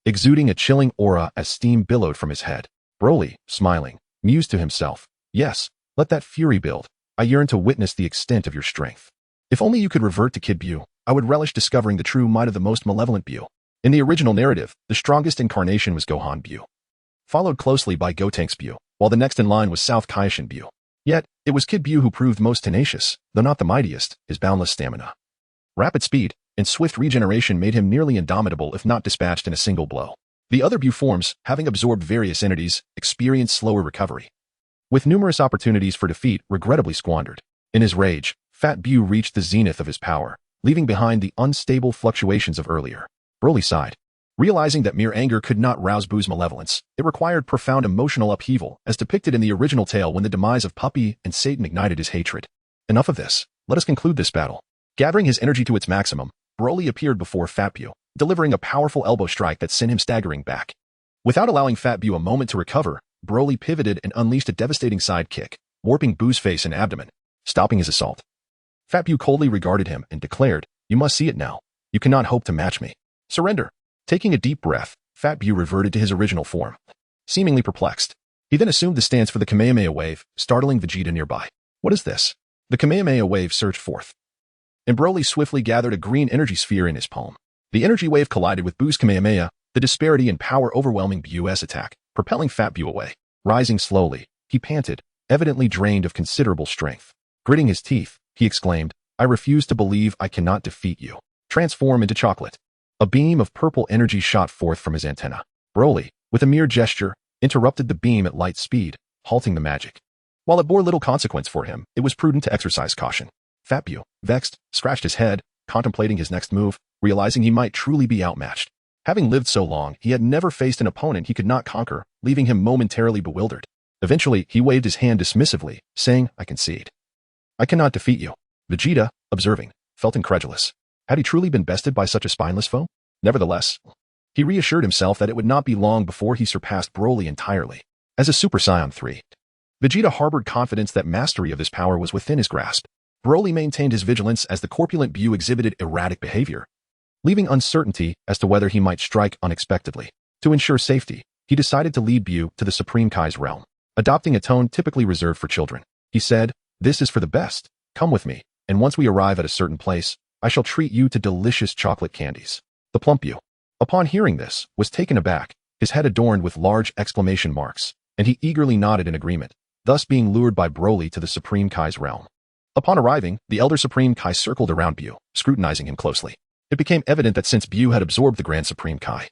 Speaker 1: exuding a chilling aura as steam billowed from his head. Broly, smiling, mused to himself, yes, let that fury build. I yearn to witness the extent of your strength. If only you could revert to Kid Bu, I would relish discovering the true might of the most malevolent Bu. In the original narrative, the strongest incarnation was Gohan Bu, followed closely by Gotenks Bu, while the next in line was South Kaishin Bu. Yet, it was Kid Bu who proved most tenacious, though not the mightiest, his boundless stamina, rapid speed, and swift regeneration made him nearly indomitable if not dispatched in a single blow. The other Bu forms, having absorbed various entities, experienced slower recovery, with numerous opportunities for defeat regrettably squandered. In his rage, Fat Bu reached the zenith of his power, leaving behind the unstable fluctuations of earlier. Broly sighed, realizing that mere anger could not rouse Bu's malevolence. It required profound emotional upheaval, as depicted in the original tale when the demise of Puppy and Satan ignited his hatred. Enough of this. Let us conclude this battle. Gathering his energy to its maximum, Broly appeared before Fat Bu, delivering a powerful elbow strike that sent him staggering back. Without allowing Fat Bu a moment to recover, Broly pivoted and unleashed a devastating side kick, warping Bu's face and abdomen, stopping his assault. Fat Bu coldly regarded him and declared, "You must see it now. You cannot hope to match me. Surrender." Taking a deep breath, Fat Bu reverted to his original form, seemingly perplexed. He then assumed the stance for the Kamehameha wave, startling Vegeta nearby. What is this? The Kamehameha wave surged forth, and Broly swiftly gathered a green energy sphere in his palm. The energy wave collided with Bu's Kamehameha, the disparity in power overwhelming Bu's attack, propelling Fat Bu away. Rising slowly, he panted, evidently drained of considerable strength. Gritting his teeth, he exclaimed, "I refuse to believe I cannot defeat you. Transform into chocolate." A beam of purple energy shot forth from his antenna. Broly, with a mere gesture, interrupted the beam at light speed, halting the magic. While it bore little consequence for him, it was prudent to exercise caution. Fat Bu, vexed, scratched his head, contemplating his next move, realizing he might truly be outmatched. Having lived so long, he had never faced an opponent he could not conquer, leaving him momentarily bewildered. Eventually, he waved his hand dismissively, saying, "I concede. I cannot defeat you." Vegeta, observing, felt incredulous. Had he truly been bested by such a spineless foe? Nevertheless, he reassured himself that it would not be long before he surpassed Broly entirely. As a Super Saiyan 3, Vegeta harbored confidence that mastery of his power was within his grasp. Broly maintained his vigilance as the corpulent Bu exhibited erratic behavior, leaving uncertainty as to whether he might strike unexpectedly. To ensure safety, he decided to lead Bu to the Supreme Kai's realm, adopting a tone typically reserved for children. He said, "This is for the best. Come with me, and once we arrive at a certain place, I shall treat you to delicious chocolate candies." The plump Bu, upon hearing this, was taken aback, his head adorned with large exclamation marks, and he eagerly nodded in agreement, thus being lured by Broly to the Supreme Kai's realm. Upon arriving, the Elder Supreme Kai circled around Bu, scrutinizing him closely. It became evident that since Bu had absorbed the Grand Supreme Kai,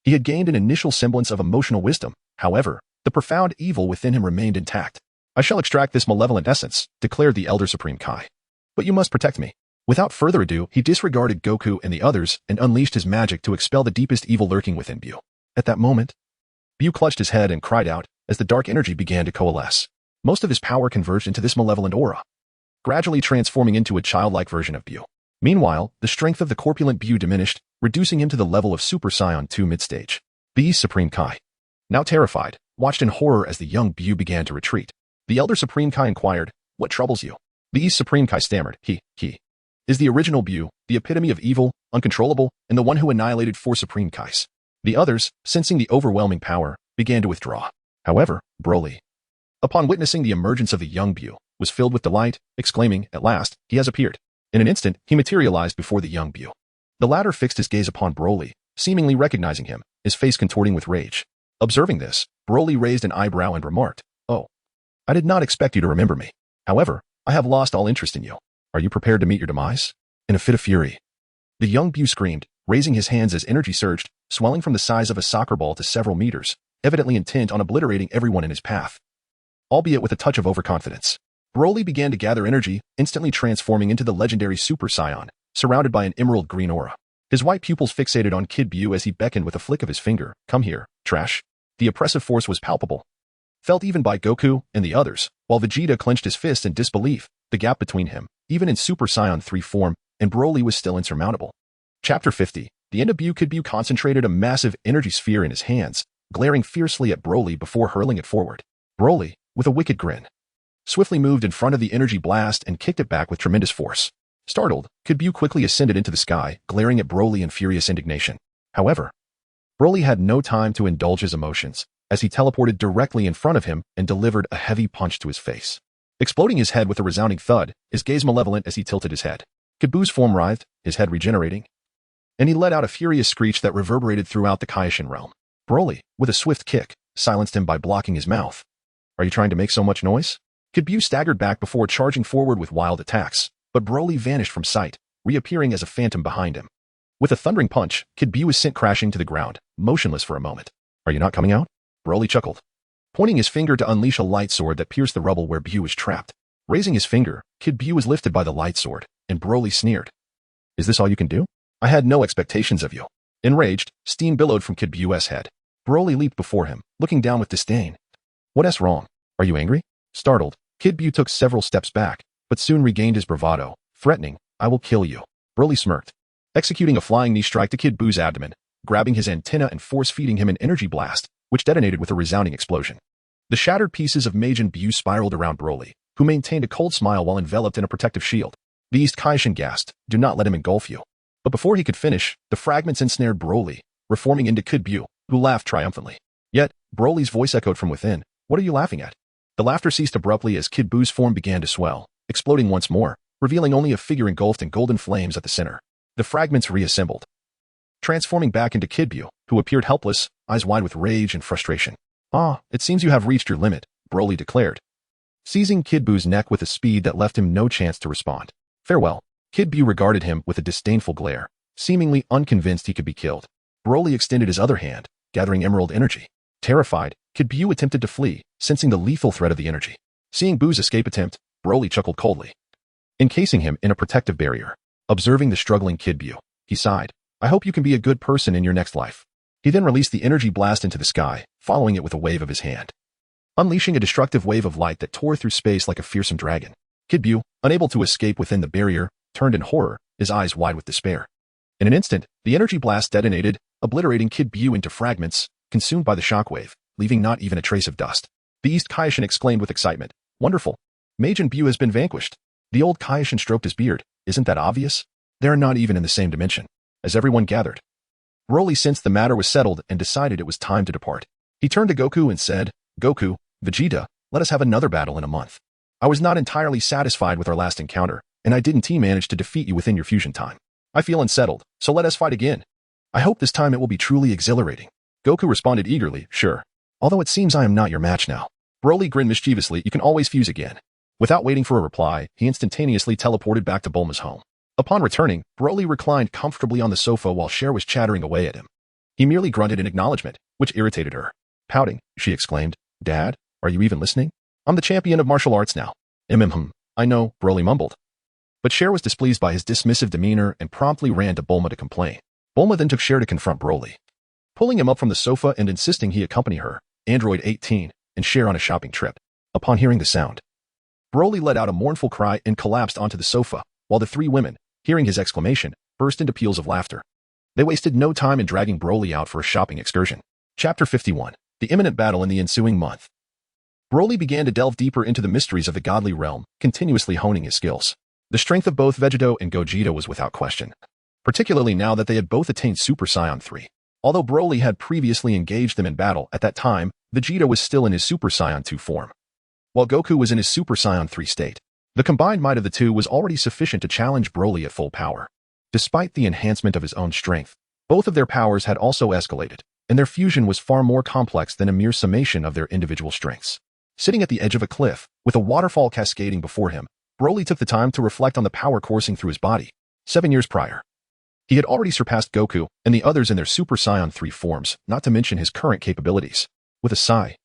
Speaker 1: he had gained an initial semblance of emotional wisdom. However, the profound evil within him remained intact. "I shall extract this malevolent essence," declared the Elder Supreme Kai. "But you must protect me." Without further ado, he disregarded Goku and the others and unleashed his magic to expel the deepest evil lurking within Bu. At that moment, Bu clutched his head and cried out as the dark energy began to coalesce. Most of his power converged into this malevolent aura, gradually transforming into a childlike version of Bu. Meanwhile, the strength of the corpulent Bu diminished, reducing him to the level of Super Saiyan 2 midstage. Bu's Supreme Kai, now terrified, watched in horror as the young Bu began to retreat. The Elder Supreme Kai inquired, "What troubles you?" Bu's Supreme Kai stammered, He is the original Bu, the epitome of evil, uncontrollable, and the one who annihilated four Supreme Kais. The others, sensing the overwhelming power, began to withdraw. However, Broly, upon witnessing the emergence of the young Bu, was filled with delight, exclaiming, "At last, he has appeared." In an instant, he materialized before the young Bu. The latter fixed his gaze upon Broly, seemingly recognizing him, his face contorting with rage. Observing this, Broly raised an eyebrow and remarked, "Oh, I did not expect you to remember me. However, I have lost all interest in you. Are you prepared to meet your demise?" In a fit of fury, the young Bu screamed, raising his hands as energy surged, swelling from the size of a soccer ball to several meters, evidently intent on obliterating everyone in his path. Albeit with a touch of overconfidence, Broly began to gather energy, instantly transforming into the legendary Super Saiyan, surrounded by an emerald green aura. His white pupils fixated on Kid Bu as he beckoned with a flick of his finger. "Come here, trash." The oppressive force was palpable, felt even by Goku and the others, while Vegeta clenched his fist in disbelief. The gap between him, even in Super Saiyan 3 form, and Broly was still insurmountable. Chapter 50. The end of Kid Bu concentrated a massive energy sphere in his hands, glaring fiercely at Broly before hurling it forward. Broly, with a wicked grin, swiftly moved in front of the energy blast and kicked it back with tremendous force. Startled, Kid Bu quickly ascended into the sky, glaring at Broly in furious indignation. However, Broly had no time to indulge his emotions, as he teleported directly in front of him and delivered a heavy punch to his face, exploding his head with a resounding thud, his gaze malevolent as he tilted his head. Kid Bu's form writhed, his head regenerating, and he let out a furious screech that reverberated throughout the Kaishin realm. Broly, with a swift kick, silenced him by blocking his mouth. "Are you trying to make so much noise?" Kid Bu staggered back before charging forward with wild attacks, but Broly vanished from sight, reappearing as a phantom behind him. With a thundering punch, Kid Bu was sent crashing to the ground, motionless for a moment. "Are you not coming out?" Broly chuckled, pointing his finger to unleash a light sword that pierced the rubble where Bu was trapped. Raising his finger, Kid Bu was lifted by the light sword, and Broly sneered, "Is this all you can do? I had no expectations of you." Enraged, steam billowed from Kid Bu's head. Broly leaped before him, looking down with disdain. "What's wrong? Are you angry?" Startled, Kid Bu took several steps back, but soon regained his bravado, threatening, "I will kill you." Broly smirked, executing a flying knee strike to Kid Bu's abdomen, grabbing his antenna and force-feeding him an energy blast, which detonated with a resounding explosion. The shattered pieces of Majin Bu spiraled around Broly, who maintained a cold smile while enveloped in a protective shield. The East Kaishin gasped, "Do not let him engulf you." But before he could finish, the fragments ensnared Broly, reforming into Kid Bu, who laughed triumphantly. Yet, Broly's voice echoed from within, "What are you laughing at?" The laughter ceased abruptly as Kid Bu's form began to swell, exploding once more, revealing only a figure engulfed in golden flames at the center. The fragments reassembled, transforming back into Kid Bu, who appeared helpless, eyes wide with rage and frustration. "Ah, it seems you have reached your limit," Broly declared, seizing Kid Bu's neck with a speed that left him no chance to respond. "Farewell." Kid Bu regarded him with a disdainful glare, seemingly unconvinced he could be killed. Broly extended his other hand, gathering emerald energy. Terrified, Kid Bu attempted to flee, sensing the lethal threat of the energy. Seeing Bu's escape attempt, Broly chuckled coldly, encasing him in a protective barrier. Observing the struggling Kid Bu, he sighed, "I hope you can be a good person in your next life." He then released the energy blast into the sky, following it with a wave of his hand, unleashing a destructive wave of light that tore through space like a fearsome dragon. Kid Bu, unable to escape within the barrier, turned in horror, his eyes wide with despair. In an instant, the energy blast detonated, obliterating Kid Bu into fragments, consumed by the shockwave, leaving not even a trace of dust. The East Kaishin exclaimed with excitement, "Wonderful! Majin Bu has been vanquished." The old Kaishin stroked his beard. "Isn't that obvious? They are not even in the same dimension." As everyone gathered, Broly sensed the matter was settled and decided it was time to depart. He turned to Goku and said, "Goku, Vegeta, let us have another battle in a month. I was not entirely satisfied with our last encounter, and I didn't manage to defeat you within your fusion time. I feel unsettled, so let us fight again. I hope this time it will be truly exhilarating." Goku responded eagerly, "Sure. Although it seems I am not your match now." Broly grinned mischievously, "You can always fuse again." Without waiting for a reply, he instantaneously teleported back to Bulma's home. Upon returning, Broly reclined comfortably on the sofa while Cher was chattering away at him. He merely grunted in acknowledgement, which irritated her. Pouting, she exclaimed, "Dad, are you even listening? I'm the champion of martial arts now." I know," Broly mumbled. But Cher was displeased by his dismissive demeanor and promptly ran to Bulma to complain. Bulma then took Cher to confront Broly, pulling him up from the sofa and insisting he accompany her, Android 18, and Cher on a shopping trip. Upon hearing the sound, Broly let out a mournful cry and collapsed onto the sofa, while the three women, hearing his exclamation, burst into peals of laughter. They wasted no time in dragging Broly out for a shopping excursion. Chapter 51. The imminent battle in the ensuing month. Broly began to delve deeper into the mysteries of the godly realm, continuously honing his skills. The strength of both Vegito and Gogeta was without question. particularly now that they had both attained Super Saiyan 3. Although Broly had previously engaged them in battle at that time, Vegeta was still in his Super Saiyan 2 form, while Goku was in his Super Saiyan 3 state. The combined might of the two was already sufficient to challenge Broly at full power. Despite the enhancement of his own strength, both of their powers had also escalated, and their fusion was far more complex than a mere summation of their individual strengths. Sitting at the edge of a cliff, with a waterfall cascading before him, Broly took the time to reflect on the power coursing through his body. 7 years prior, he had already surpassed Goku and the others in their Super Saiyan 3 forms, not to mention his current capabilities. With a sigh,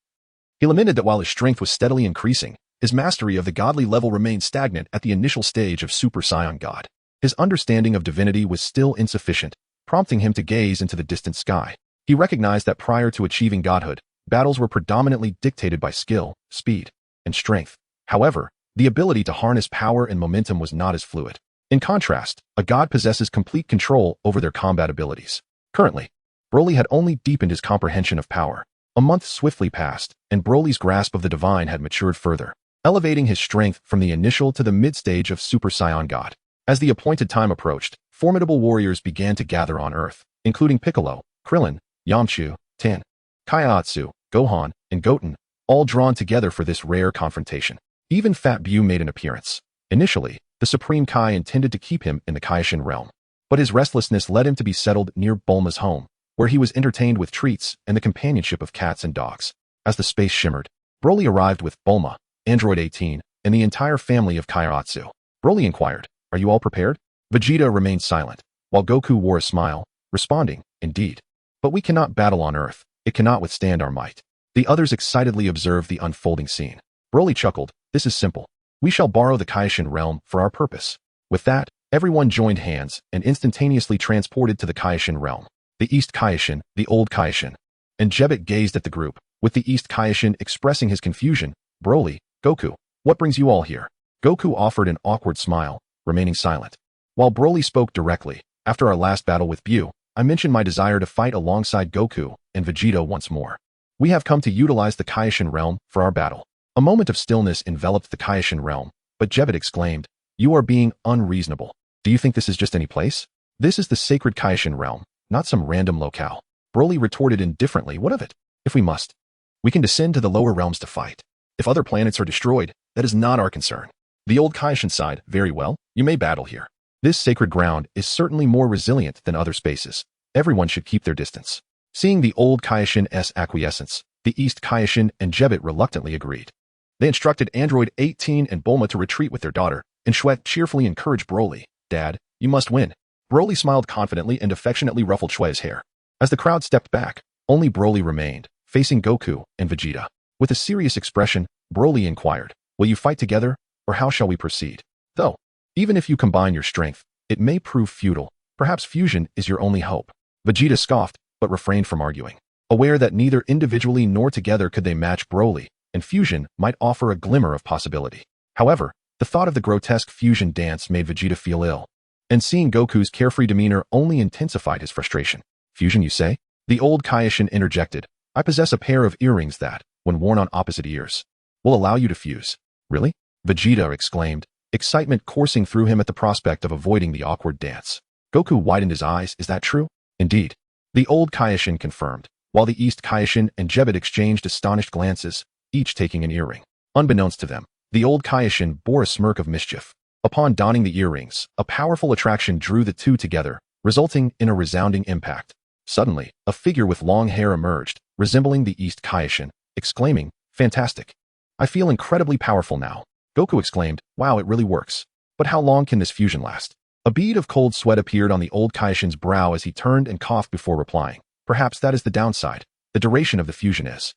Speaker 1: he lamented that while his strength was steadily increasing, his mastery of the godly level remained stagnant at the initial stage of Super Saiyan God. His understanding of divinity was still insufficient, prompting him to gaze into the distant sky. He recognized that prior to achieving godhood, battles were predominantly dictated by skill, speed, and strength. However, the ability to harness power and momentum was not as fluid. In contrast, a god possesses complete control over their combat abilities. Currently, Broly had only deepened his comprehension of power. A month swiftly passed, and Broly's grasp of the divine had matured further, elevating his strength from the initial to the mid-stage of Super Saiyan God. As the appointed time approached, formidable warriors began to gather on Earth, including Piccolo, Krillin, Yamchu, Tin, Kaiatsu, Gohan, and Goten, all drawn together for this rare confrontation. Even Fat Bu made an appearance. Initially, the Supreme Kai intended to keep him in the Kaishin realm, but his restlessness led him to be settled near Bulma's home, where he was entertained with treats and the companionship of cats and dogs. As the space shimmered, Broly arrived with Bulma, Android 18, and the entire family of Kairatsu. Broly inquired, "Are you all prepared?" Vegeta remained silent, while Goku wore a smile, responding, "Indeed. But we cannot battle on Earth. It cannot withstand our might." The others excitedly observed the unfolding scene. Broly chuckled, "This is simple. We shall borrow the Kaishin realm for our purpose." With that, everyone joined hands and instantaneously transported to the Kaishin realm. The East Kaishin, the Old Kaishin. And Jebbit gazed at the group, with the East Kaishin expressing his confusion. "Broly, Goku, what brings you all here?" Goku offered an awkward smile, remaining silent. While Broly spoke directly, "After our last battle with Bu, I mentioned my desire to fight alongside Goku and Vegeta once more. We have come to utilize the Kaishin realm for our battle." A moment of stillness enveloped the Kaishin realm, but Jebbit exclaimed, "You are being unreasonable. Do you think this is just any place? This is the sacred Kaishin realm, not some random locale." Broly retorted indifferently, "What of it? If we must, we can descend to the lower realms to fight. If other planets are destroyed, that is not our concern." The Old Kaishin sighed, "Very well, you may battle here. This sacred ground is certainly more resilient than other spaces. Everyone should keep their distance." Seeing the Old Kaishin's acquiescence, the East Kaishin and Jebbit reluctantly agreed. They instructed Android 18 and Bulma to retreat with their daughter, and Shuet cheerfully encouraged Broly, "Dad, you must win." Broly smiled confidently and affectionately ruffled Shue's hair. As the crowd stepped back, only Broly remained, facing Goku and Vegeta. With a serious expression, Broly inquired, "Will you fight together, or how shall we proceed? Though, even if you combine your strength, it may prove futile. Perhaps fusion is your only hope." Vegeta scoffed, but refrained from arguing. Aware that neither individually nor together could they match Broly, and fusion might offer a glimmer of possibility. However, the thought of the grotesque fusion dance made Vegeta feel ill, and seeing Goku's carefree demeanor only intensified his frustration. "Fusion, you say?" The Old Kaishin interjected, "I possess a pair of earrings that, when worn on opposite ears, will allow you to fuse." "Really?" Vegeta exclaimed, excitement coursing through him at the prospect of avoiding the awkward dance. Goku widened his eyes, "Is that true?" "Indeed." The Old Kaishin confirmed, while the East Kaishin and Jebbit exchanged astonished glances, each taking an earring. Unbeknownst to them, the Old Kaishin bore a smirk of mischief. Upon donning the earrings, a powerful attraction drew the two together, resulting in a resounding impact. Suddenly, a figure with long hair emerged, resembling the East Kaishin, exclaiming, "Fantastic. I feel incredibly powerful now." Goku exclaimed, "Wow, it really works. But how long can this fusion last?" A bead of cold sweat appeared on the Old Kaishin's brow as he turned and coughed before replying. "Perhaps that is the downside. The duration of the fusion is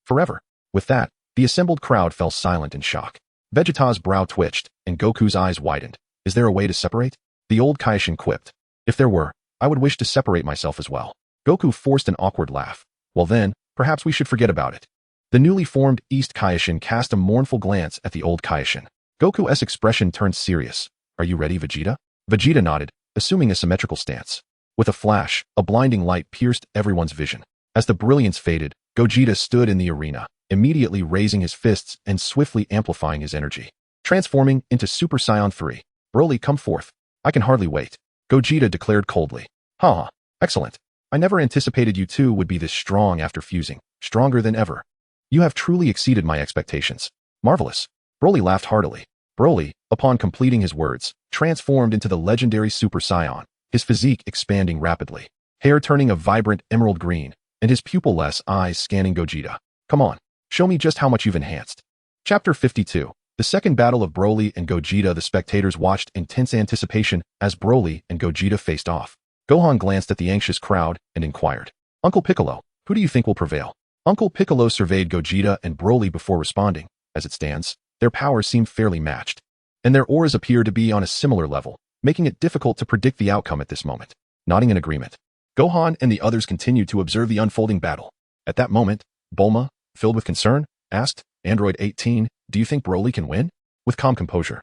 Speaker 1: forever." With that, the assembled crowd fell silent in shock. Vegeta's brow twitched, and Goku's eyes widened. "Is there a way to separate?" The Old Kaishin quipped. "If there were, I would wish to separate myself as well." Goku forced an awkward laugh. "Well then, perhaps we should forget about it." The newly formed East Kaishin cast a mournful glance at the Old Kaishin. Goku's expression turned serious. "Are you ready, Vegeta?" Vegeta nodded, assuming a symmetrical stance. With a flash, a blinding light pierced everyone's vision. As the brilliance faded, Gogeta stood in the arena, immediately raising his fists and swiftly amplifying his energy. Transforming into Super Saiyan 3. "Broly, come forth. I can hardly wait." Gogeta declared coldly. Haha, excellent. I never anticipated you two would be this strong after fusing, stronger than ever. You have truly exceeded my expectations. Marvelous. Broly laughed heartily. Broly, upon completing his words, transformed into the legendary Super Saiyan, his physique expanding rapidly, hair turning a vibrant emerald green, and his pupil-less eyes scanning Gogeta. Come on, show me just how much you've enhanced. Chapter 52. The second battle of Broly and Gogeta. The spectators watched in tense anticipation as Broly and Gogeta faced off. Gohan glanced at the anxious crowd and inquired, Uncle Piccolo, who do you think will prevail? Uncle Piccolo surveyed Gogeta and Broly before responding. As it stands, their powers seem fairly matched, and their auras appear to be on a similar level, making it difficult to predict the outcome at this moment. Nodding in agreement, Gohan and the others continued to observe the unfolding battle. At that moment, Bulma, filled with concern, asked, Android 18, do you think Broly can win? With calm composure.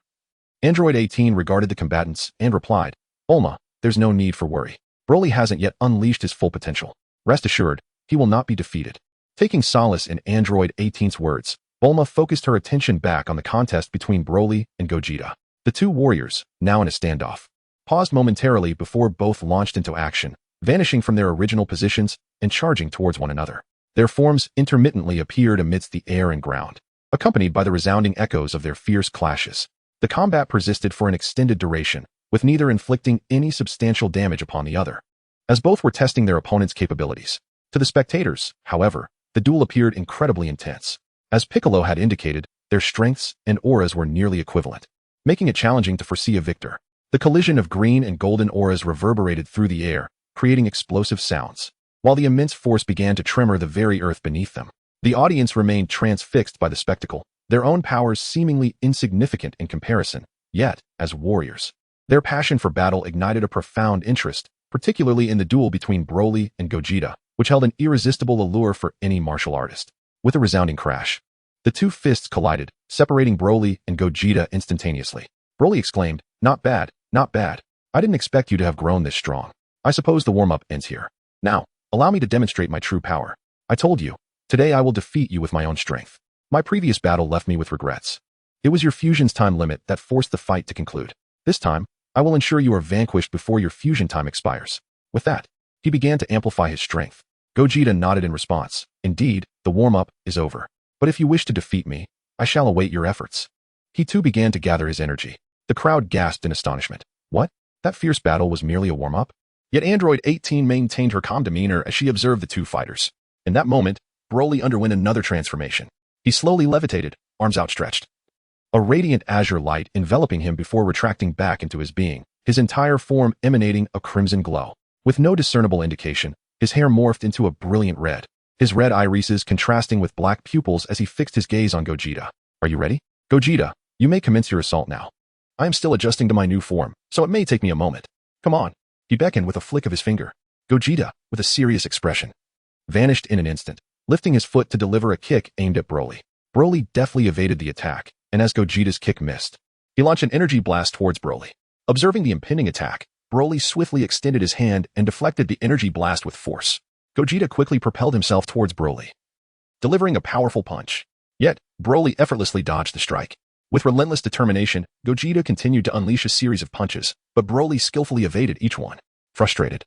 Speaker 1: Android 18 regarded the combatants and replied, Bulma, there's no need for worry. Broly hasn't yet unleashed his full potential. Rest assured, he will not be defeated. Taking solace in Android 18's words, Bulma focused her attention back on the contest between Broly and Gogeta. The two warriors, now in a standoff, paused momentarily before both launched into action, vanishing from their original positions and charging towards one another. Their forms intermittently appeared amidst the air and ground, accompanied by the resounding echoes of their fierce clashes. The combat persisted for an extended duration, with neither inflicting any substantial damage upon the other, as both were testing their opponent's capabilities. To the spectators, however, the duel appeared incredibly intense. As Piccolo had indicated, their strengths and auras were nearly equivalent, making it challenging to foresee a victor. The collision of green and golden auras reverberated through the air, creating explosive sounds, while the immense force began to tremor the very earth beneath them. The audience remained transfixed by the spectacle, their own powers seemingly insignificant in comparison, yet, as warriors, their passion for battle ignited a profound interest, particularly in the duel between Broly and Gogeta, which held an irresistible allure for any martial artist. With a resounding crash, the two fists collided, separating Broly and Gogeta instantaneously. Broly exclaimed, Not bad, not bad. I didn't expect you to have grown this strong. I suppose the warm-up ends here. Now, allow me to demonstrate my true power. I told you, today I will defeat you with my own strength. My previous battle left me with regrets. It was your fusion's time limit that forced the fight to conclude. This time, I will ensure you are vanquished before your fusion time expires. With that, he began to amplify his strength. Gogeta nodded in response. Indeed, the warm-up is over. But if you wish to defeat me, I shall await your efforts. He too began to gather his energy. The crowd gasped in astonishment. What? That fierce battle was merely a warm-up? Yet Android 18 maintained her calm demeanor as she observed the two fighters. In that moment, Broly underwent another transformation. He slowly levitated, arms outstretched, a radiant azure light enveloping him before retracting back into his being, his entire form emanating a crimson glow. With no discernible indication, his hair morphed into a brilliant red, his red irises contrasting with black pupils as he fixed his gaze on Gogeta. Are you ready? Gogeta, you may commence your assault now. I am still adjusting to my new form, so it may take me a moment. Come on. He beckoned with a flick of his finger. Gogeta, with a serious expression, vanished in an instant, lifting his foot to deliver a kick aimed at Broly. Broly deftly evaded the attack, and as Gogeta's kick missed, he launched an energy blast towards Broly. Observing the impending attack, Broly swiftly extended his hand and deflected the energy blast with force. Gogeta quickly propelled himself towards Broly, delivering a powerful punch. Yet, Broly effortlessly dodged the strike. With relentless determination, Gogeta continued to unleash a series of punches, but Broly skillfully evaded each one. Frustrated,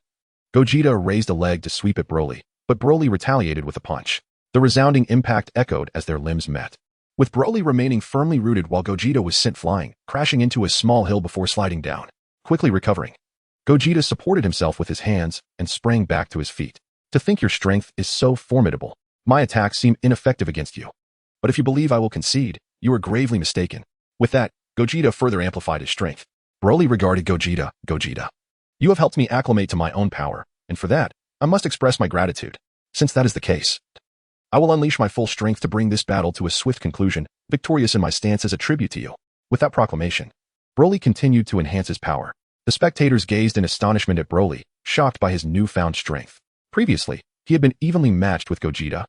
Speaker 1: Gogeta raised a leg to sweep at Broly, but Broly retaliated with a punch. The resounding impact echoed as their limbs met, with Broly remaining firmly rooted while Gogeta was sent flying, crashing into a small hill before sliding down. Quickly recovering, Gogeta supported himself with his hands and sprang back to his feet. To think your strength is so formidable, my attacks seem ineffective against you. But if you believe I will concede, you are gravely mistaken. With that, Gogeta further amplified his strength. Broly regarded Gogeta. Gogeta, you have helped me acclimate to my own power, and for that, I must express my gratitude. Since that is the case, I will unleash my full strength to bring this battle to a swift conclusion, victorious in my stance as a tribute to you. With that proclamation, Broly continued to enhance his power. The spectators gazed in astonishment at Broly, shocked by his newfound strength. Previously, he had been evenly matched with Gogeta,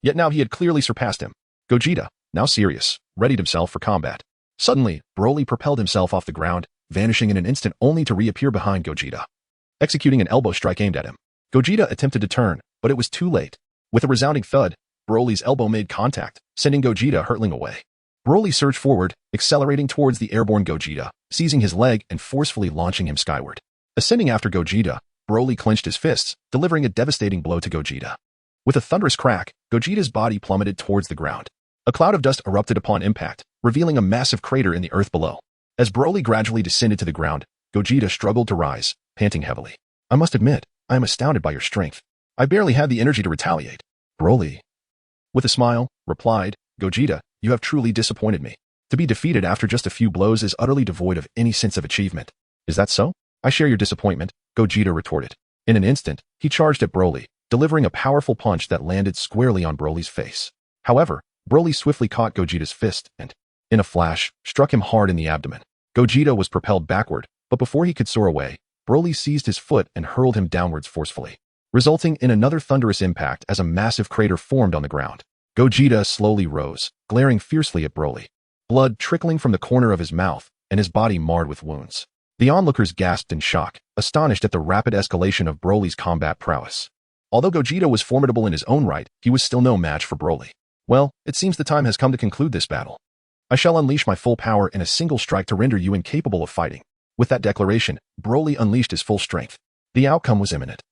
Speaker 1: yet now he had clearly surpassed him. Gogeta, now serious, readied himself for combat. Suddenly, Broly propelled himself off the ground, vanishing in an instant only to reappear behind Gogeta, executing an elbow strike aimed at him. Gogeta attempted to turn, but it was too late. With a resounding thud, Broly's elbow made contact, sending Gogeta hurtling away. Broly surged forward, accelerating towards the airborne Gogeta, seizing his leg and forcefully launching him skyward. Ascending after Gogeta, Broly clenched his fists, delivering a devastating blow to Gogeta. With a thunderous crack, Gogeta's body plummeted towards the ground. A cloud of dust erupted upon impact, revealing a massive crater in the earth below. As Broly gradually descended to the ground, Gogeta struggled to rise, panting heavily. I must admit, I am astounded by your strength. I barely had the energy to retaliate. Broly, with a smile, replied, Gogeta, you have truly disappointed me. To be defeated after just a few blows is utterly devoid of any sense of achievement. Is that so? I share your disappointment, Gogeta retorted. In an instant, he charged at Broly, delivering a powerful punch that landed squarely on Broly's face. However, Broly swiftly caught Gogeta's fist and, in a flash, struck him hard in the abdomen. Gogeta was propelled backward, but before he could soar away, Broly seized his foot and hurled him downwards forcefully, resulting in another thunderous impact as a massive crater formed on the ground. Gogeta slowly rose, glaring fiercely at Broly, blood trickling from the corner of his mouth and his body marred with wounds. The onlookers gasped in shock, astonished at the rapid escalation of Broly's combat prowess. Although Gogeta was formidable in his own right, he was still no match for Broly. Well, it seems the time has come to conclude this battle. I shall unleash my full power in a single strike to render you incapable of fighting. With that declaration, Broly unleashed his full strength. The outcome was imminent,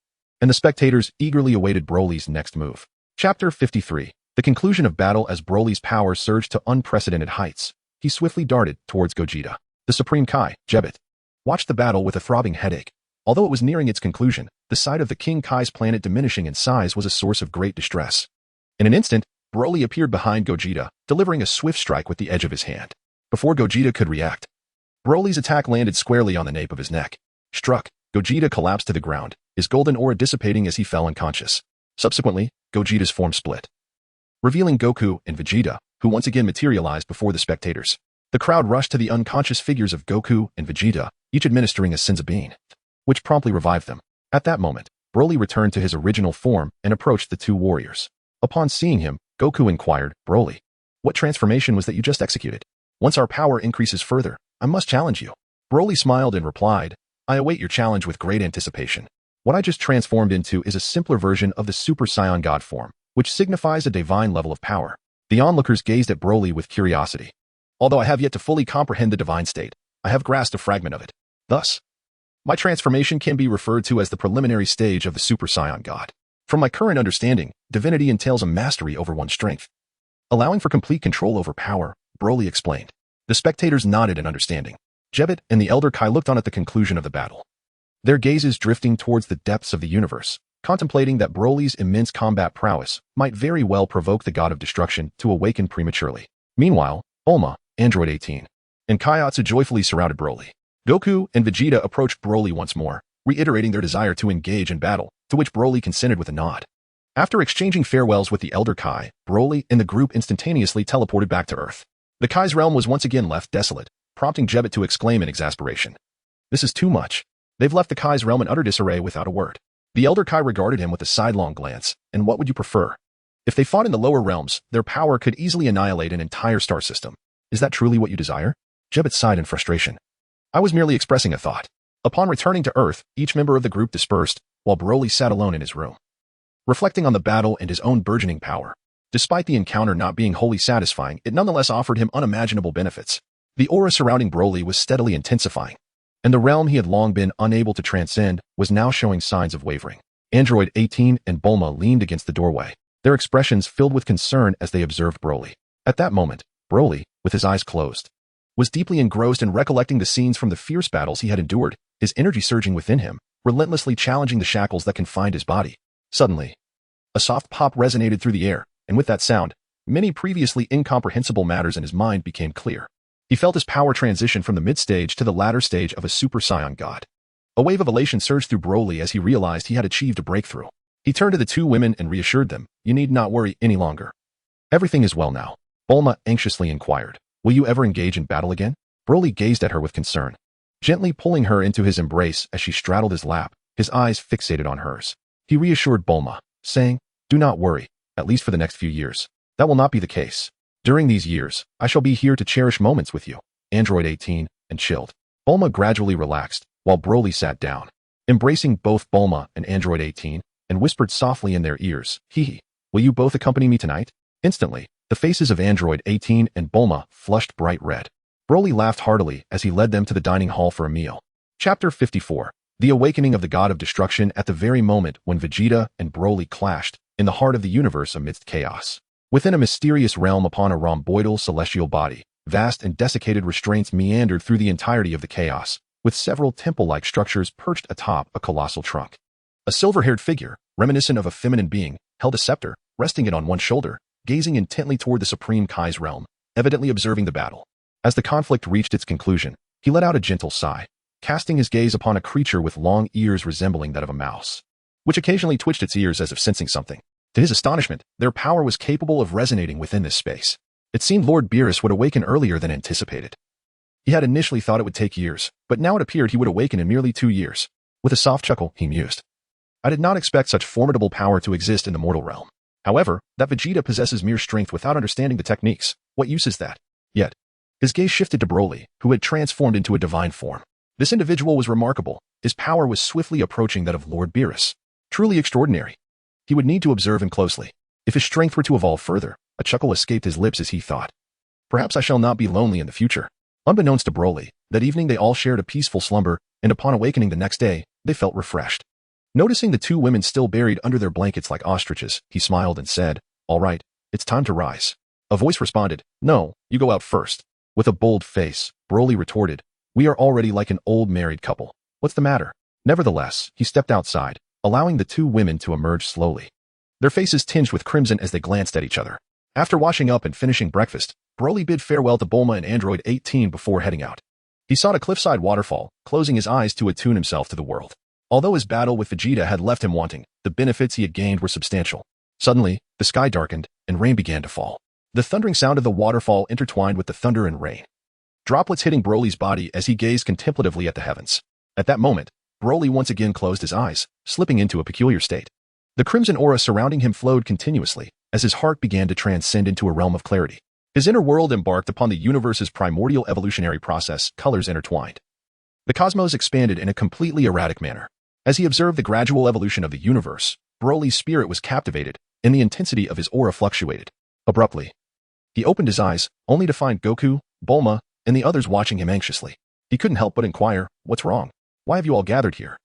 Speaker 1: and the spectators eagerly awaited Broly's next move. Chapter 53. The conclusion of battle. As Broly's power surged to unprecedented heights, he swiftly darted towards Gogeta. The Supreme Kai, Jebet, watched the battle with a throbbing headache. Although it was nearing its conclusion, the sight of the King Kai's planet diminishing in size was a source of great distress. In an instant, Broly appeared behind Gogeta, delivering a swift strike with the edge of his hand. Before Gogeta could react, Broly's attack landed squarely on the nape of his neck. Struck, Gogeta collapsed to the ground, his golden aura dissipating as he fell unconscious. Subsequently, Gogeta's form split, revealing Goku and Vegeta, who once again materialized before the spectators. The crowd rushed to the unconscious figures of Goku and Vegeta, each administering a Senzu Bean, which promptly revived them. At that moment, Broly returned to his original form and approached the two warriors. Upon seeing him, Goku inquired, Broly, what transformation was that you just executed? Once our power increases further, I must challenge you. Broly smiled and replied, I await your challenge with great anticipation. What I just transformed into is a simpler version of the Super Saiyan God form, which signifies a divine level of power. The onlookers gazed at Broly with curiosity. Although I have yet to fully comprehend the divine state, I have grasped a fragment of it. Thus, my transformation can be referred to as the preliminary stage of the Super Saiyan God. From my current understanding, divinity entails a mastery over one's strength, allowing for complete control over power, Broly explained. The spectators nodded in understanding. Jebet and the Elder Kai looked on at the conclusion of the battle, their gazes drifting towards the depths of the universe, contemplating that Broly's immense combat prowess might very well provoke the God of Destruction to awaken prematurely. Meanwhile, Bulma, Android 18, and Kaiatsu joyfully surrounded Broly. Goku and Vegeta approached Broly once more, reiterating their desire to engage in battle, to which Broly consented with a nod. After exchanging farewells with the Elder Kai, Broly and the group instantaneously teleported back to Earth. The Kai's realm was once again left desolate, prompting Jebet to exclaim in exasperation. This is too much. They've left the Kai's realm in utter disarray without a word. The Elder Kai regarded him with a sidelong glance, and what would you prefer? If they fought in the lower realms, their power could easily annihilate an entire star system. Is that truly what you desire? Jebet sighed in frustration. I was merely expressing a thought. Upon returning to Earth, each member of the group dispersed, while Broly sat alone in his room, reflecting on the battle and his own burgeoning power. Despite the encounter not being wholly satisfying, it nonetheless offered him unimaginable benefits. The aura surrounding Broly was steadily intensifying, and the realm he had long been unable to transcend was now showing signs of wavering. Android 18 and Bulma leaned against the doorway, their expressions filled with concern as they observed Broly. At that moment, Broly, with his eyes closed, was deeply engrossed in recollecting the scenes from the fierce battles he had endured, his energy surging within him, relentlessly challenging the shackles that confined his body. Suddenly, a soft pop resonated through the air, and with that sound, many previously incomprehensible matters in his mind became clear. He felt his power transition from the mid-stage to the latter stage of a Super Saiyan God. A wave of elation surged through Broly as he realized he had achieved a breakthrough. He turned to the two women and reassured them, you need not worry any longer. Everything is well now. Bulma anxiously inquired, will you ever engage in battle again? Broly gazed at her with concern, gently pulling her into his embrace as she straddled his lap, his eyes fixated on hers. He reassured Bulma, saying, do not worry, at least for the next few years. That will not be the case. During these years, I shall be here to cherish moments with you. Android 18, and chilled. Bulma gradually relaxed, while Broly sat down, embracing both Bulma and Android 18, and whispered softly in their ears, hee, will you both accompany me tonight? Instantly, the faces of Android 18 and Bulma flushed bright red. Broly laughed heartily as he led them to the dining hall for a meal. Chapter 54. The awakening of the god of destruction at the very moment when Vegeta and Broly clashed in the heart of the universe amidst chaos. Within a mysterious realm upon a rhomboidal celestial body, vast and desiccated restraints meandered through the entirety of the chaos, with several temple-like structures perched atop a colossal trunk. A silver-haired figure, reminiscent of a feminine being, held a scepter, resting it on one shoulder, gazing intently toward the Supreme Kai's realm, evidently observing the battle. As the conflict reached its conclusion, he let out a gentle sigh, casting his gaze upon a creature with long ears resembling that of a mouse, which occasionally twitched its ears as if sensing something. To his astonishment, their power was capable of resonating within this space. It seemed Lord Beerus would awaken earlier than anticipated. He had initially thought it would take years, but now it appeared he would awaken in merely 2 years. With a soft chuckle, he mused. I did not expect such formidable power to exist in the mortal realm. However, that Vegeta possesses mere strength without understanding the techniques. What use is that? Yet, his gaze shifted to Broly, who had transformed into a divine form. This individual was remarkable. His power was swiftly approaching that of Lord Beerus. Truly extraordinary. He would need to observe him closely. If his strength were to evolve further, a chuckle escaped his lips as he thought. Perhaps I shall not be lonely in the future. Unbeknownst to Broly, that evening they all shared a peaceful slumber, and upon awakening the next day, they felt refreshed. Noticing the 2 women still buried under their blankets like ostriches, he smiled and said, All right, it's time to rise. A voice responded, No, you go out first. With a bold face, Broly retorted, We are already like an old married couple. What's the matter? Nevertheless, he stepped outside, allowing the 2 women to emerge slowly. Their faces tinged with crimson as they glanced at each other. After washing up and finishing breakfast, Broly bid farewell to Bulma and Android 18 before heading out. He sought a cliffside waterfall, closing his eyes to attune himself to the world. Although his battle with Vegeta had left him wanting, the benefits he had gained were substantial. Suddenly, the sky darkened, and rain began to fall. The thundering sound of the waterfall intertwined with the thunder and rain, droplets hitting Broly's body as he gazed contemplatively at the heavens. At that moment, Broly once again closed his eyes, slipping into a peculiar state. The crimson aura surrounding him flowed continuously, as his heart began to transcend into a realm of clarity. His inner world embarked upon the universe's primordial evolutionary process, colors intertwined. The cosmos expanded in a completely erratic manner. As he observed the gradual evolution of the universe, Broly's spirit was captivated, and the intensity of his aura fluctuated. Abruptly, he opened his eyes, only to find Goku, Bulma, and the others watching him anxiously. He couldn't help but inquire, What's wrong? Why have you all gathered here?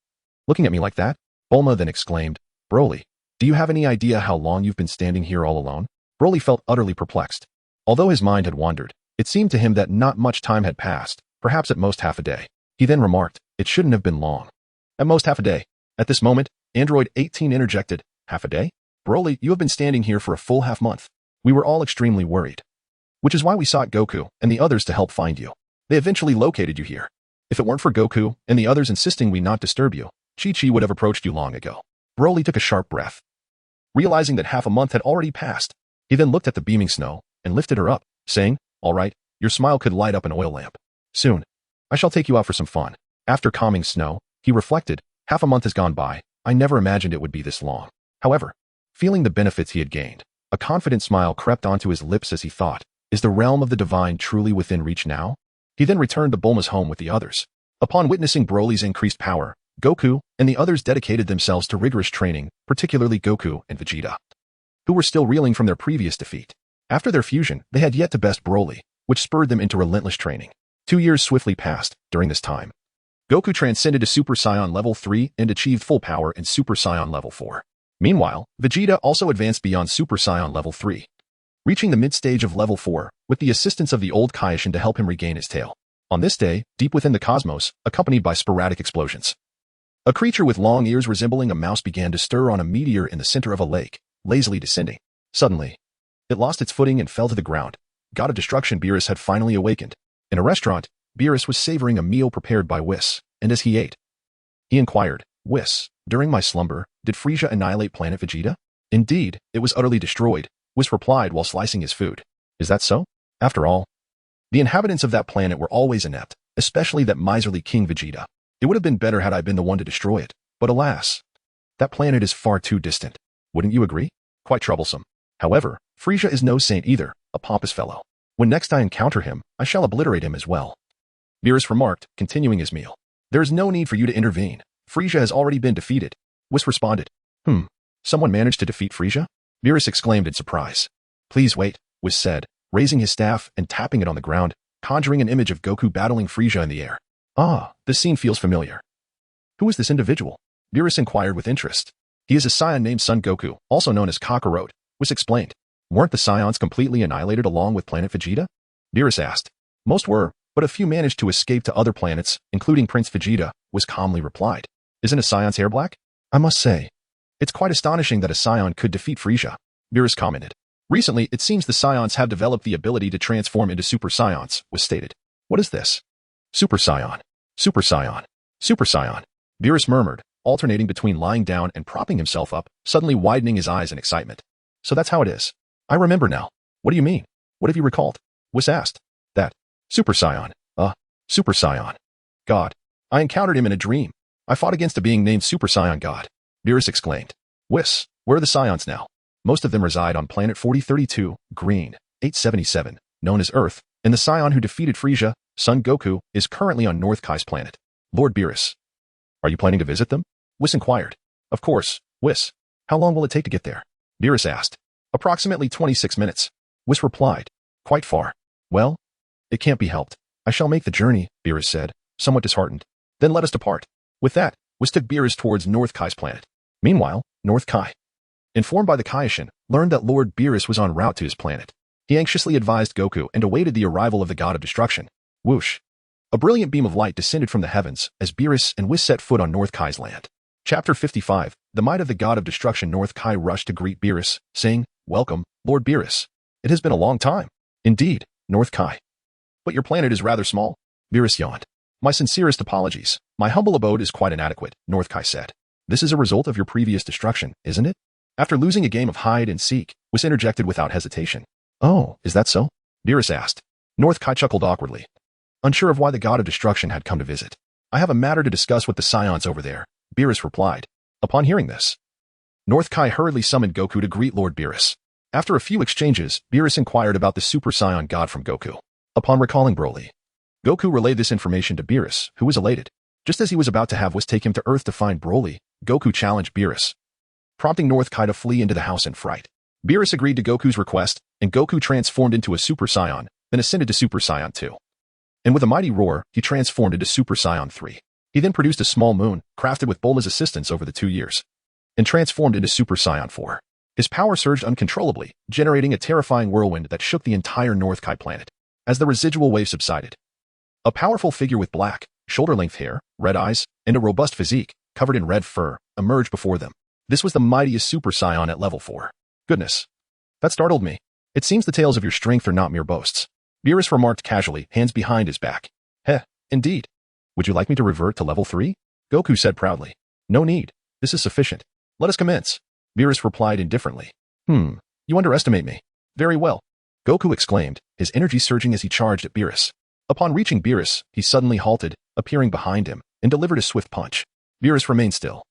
Speaker 1: Looking at me like that? Bulma then exclaimed, Broly, do you have any idea how long you've been standing here all alone? Broly felt utterly perplexed. Although his mind had wandered, it seemed to him that not much time had passed, perhaps at most half a day. He then remarked, It shouldn't have been long. At most half a day. At this moment, Android 18 interjected, Half a day? Broly, you have been standing here for a full half-month. We were all extremely worried. Which is why we sought Goku and the others to help find you. They eventually located you here. If it weren't for Goku and the others insisting we not disturb you, Chi-Chi would have approached you long ago. Broly took a sharp breath. Realizing that half a month had already passed, he then looked at the beaming snow and lifted her up, saying, All right, your smile could light up an oil lamp. Soon, I shall take you out for some fun. After calming Snow, he reflected, half a month has gone by, I never imagined it would be this long. However, feeling the benefits he had gained, a confident smile crept onto his lips as he thought, Is the realm of the divine truly within reach now? He then returned to Bulma's home with the others. Upon witnessing Broly's increased power, Goku and the others dedicated themselves to rigorous training, particularly Goku and Vegeta, who were still reeling from their previous defeat. After their fusion, they had yet to best Broly, which spurred them into relentless training. 2 years swiftly passed. During this time, Goku transcended to Super Saiyan level 3 and achieved full power in Super Saiyan level 4. Meanwhile, Vegeta also advanced beyond Super Saiyan level 3, reaching the mid-stage of level 4 with the assistance of the old Kaishin to help him regain his tail. On this day, deep within the cosmos, accompanied by sporadic explosions, a creature with long ears resembling a mouse began to stir on a meteor in the center of a lake, lazily descending. Suddenly, it lost its footing and fell to the ground. God of Destruction Beerus had finally awakened. In a restaurant, Beerus was savoring a meal prepared by Whis, and as he ate, he inquired, Whis, during my slumber, did Frieza annihilate planet Vegeta? Indeed, it was utterly destroyed, Whis replied while slicing his food. Is that so? After all, the inhabitants of that planet were always inept, especially that miserly King Vegeta. It would have been better had I been the one to destroy it, but alas, that planet is far too distant. Wouldn't you agree? Quite troublesome. However, Frieza is no saint either, a pompous fellow. When next I encounter him, I shall obliterate him as well. Beerus remarked, continuing his meal. There is no need for you to intervene. Frieza has already been defeated. Whis responded. Someone managed to defeat Frieza? Beerus exclaimed in surprise. Please wait, Whis said, raising his staff and tapping it on the ground, conjuring an image of Goku battling Frieza in the air. Ah, this scene feels familiar. Who is this individual? Beerus inquired with interest. He is a Saiyan named Son Goku, also known as Kakarot, Whis explained. Weren't the Saiyans completely annihilated along with planet Vegeta? Beerus asked. Most were, but a few managed to escape to other planets, including Prince Vegeta, Whis calmly replied. Isn't a Saiyan's hair black? I must say. It's quite astonishing that a Saiyan could defeat Frieza, Beerus commented. Recently, it seems the Saiyans have developed the ability to transform into Super Saiyans, Whis stated. What is this? Super Saiyan. Super Saiyan. Super Saiyan. Beerus murmured, alternating between lying down and propping himself up, suddenly widening his eyes in excitement. So that's how it is. I remember now. What do you mean? What have you recalled? Whis asked. That. Super Saiyan. Super Saiyan. God. I encountered him in a dream. I fought against a being named Super Saiyan God. Beerus exclaimed. Whis, where are the Saiyans now? Most of them reside on planet 4032, Green, 877, known as Earth, and the Saiyan who defeated Frieza, Son Goku, is currently on North Kai's planet. Lord Beerus. Are you planning to visit them? Whis inquired. Of course, Whis. How long will it take to get there? Beerus asked. Approximately 26 minutes. Whis replied. Quite far. Well, it can't be helped. I shall make the journey, Beerus said, somewhat disheartened. Then let us depart. With that, Whis took Beerus towards North Kai's planet. Meanwhile, North Kai, informed by the Kaioshin, learned that Lord Beerus was en route to his planet. He anxiously advised Goku and awaited the arrival of the god of destruction. Whoosh. A brilliant beam of light descended from the heavens as Beerus and Whis set foot on North Kai's land. Chapter 55, The Might of the God of Destruction. North Kai rushed to greet Beerus, saying, Welcome, Lord Beerus. It has been a long time. Indeed, North Kai. But your planet is rather small. Beerus yawned. My sincerest apologies. My humble abode is quite inadequate, North Kai said. This is a result of your previous destruction, isn't it? After losing a game of hide and seek, Whis interjected without hesitation. Oh, is that so? Beerus asked. North Kai chuckled awkwardly, unsure of why the god of destruction had come to visit. I have a matter to discuss with the Saiyans over there, Beerus replied. Upon hearing this, North Kai hurriedly summoned Goku to greet Lord Beerus. After a few exchanges, Beerus inquired about the Super Saiyan god from Goku. Upon recalling Broly, Goku relayed this information to Beerus, who was elated. Just as he was about to have Whis take him to Earth to find Broly, Goku challenged Beerus, prompting North Kai to flee into the house in fright. Beerus agreed to Goku's request, and Goku transformed into a Super Saiyan, then ascended to Super Saiyan 2. And with a mighty roar, he transformed into Super Saiyan 3. He then produced a small moon, crafted with Bulma's assistance over the 2 years, and transformed into Super Saiyan 4. His power surged uncontrollably, generating a terrifying whirlwind that shook the entire North Kai planet. As the residual wave subsided, a powerful figure with black, shoulder-length hair, red eyes, and a robust physique, covered in red fur, emerged before them. This was the mightiest Super Saiyan at level 4. Goodness. That startled me. It seems the tales of your strength are not mere boasts. Beerus remarked casually, hands behind his back. Heh, indeed. Would you like me to revert to level 3? Goku said proudly. No need. This is sufficient. Let us commence. Beerus replied indifferently. You underestimate me. Very well. Goku exclaimed, his energy surging as he charged at Beerus. Upon reaching Beerus, he suddenly halted, appearing behind him, and delivered a swift punch. Beerus remained still,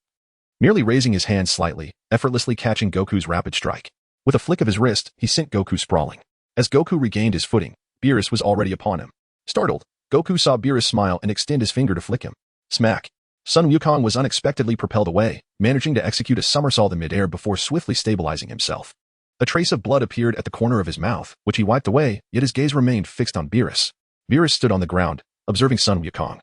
Speaker 1: merely raising his hand slightly, effortlessly catching Goku's rapid strike. With a flick of his wrist, he sent Goku sprawling. As Goku regained his footing, Beerus was already upon him. Startled, Goku saw Beerus smile and extend his finger to flick him. Smack. Sun Wukong was unexpectedly propelled away, managing to execute a somersault in midair before swiftly stabilizing himself. A trace of blood appeared at the corner of his mouth, which he wiped away, yet his gaze remained fixed on Beerus. Beerus stood on the ground, observing Sun Wukong,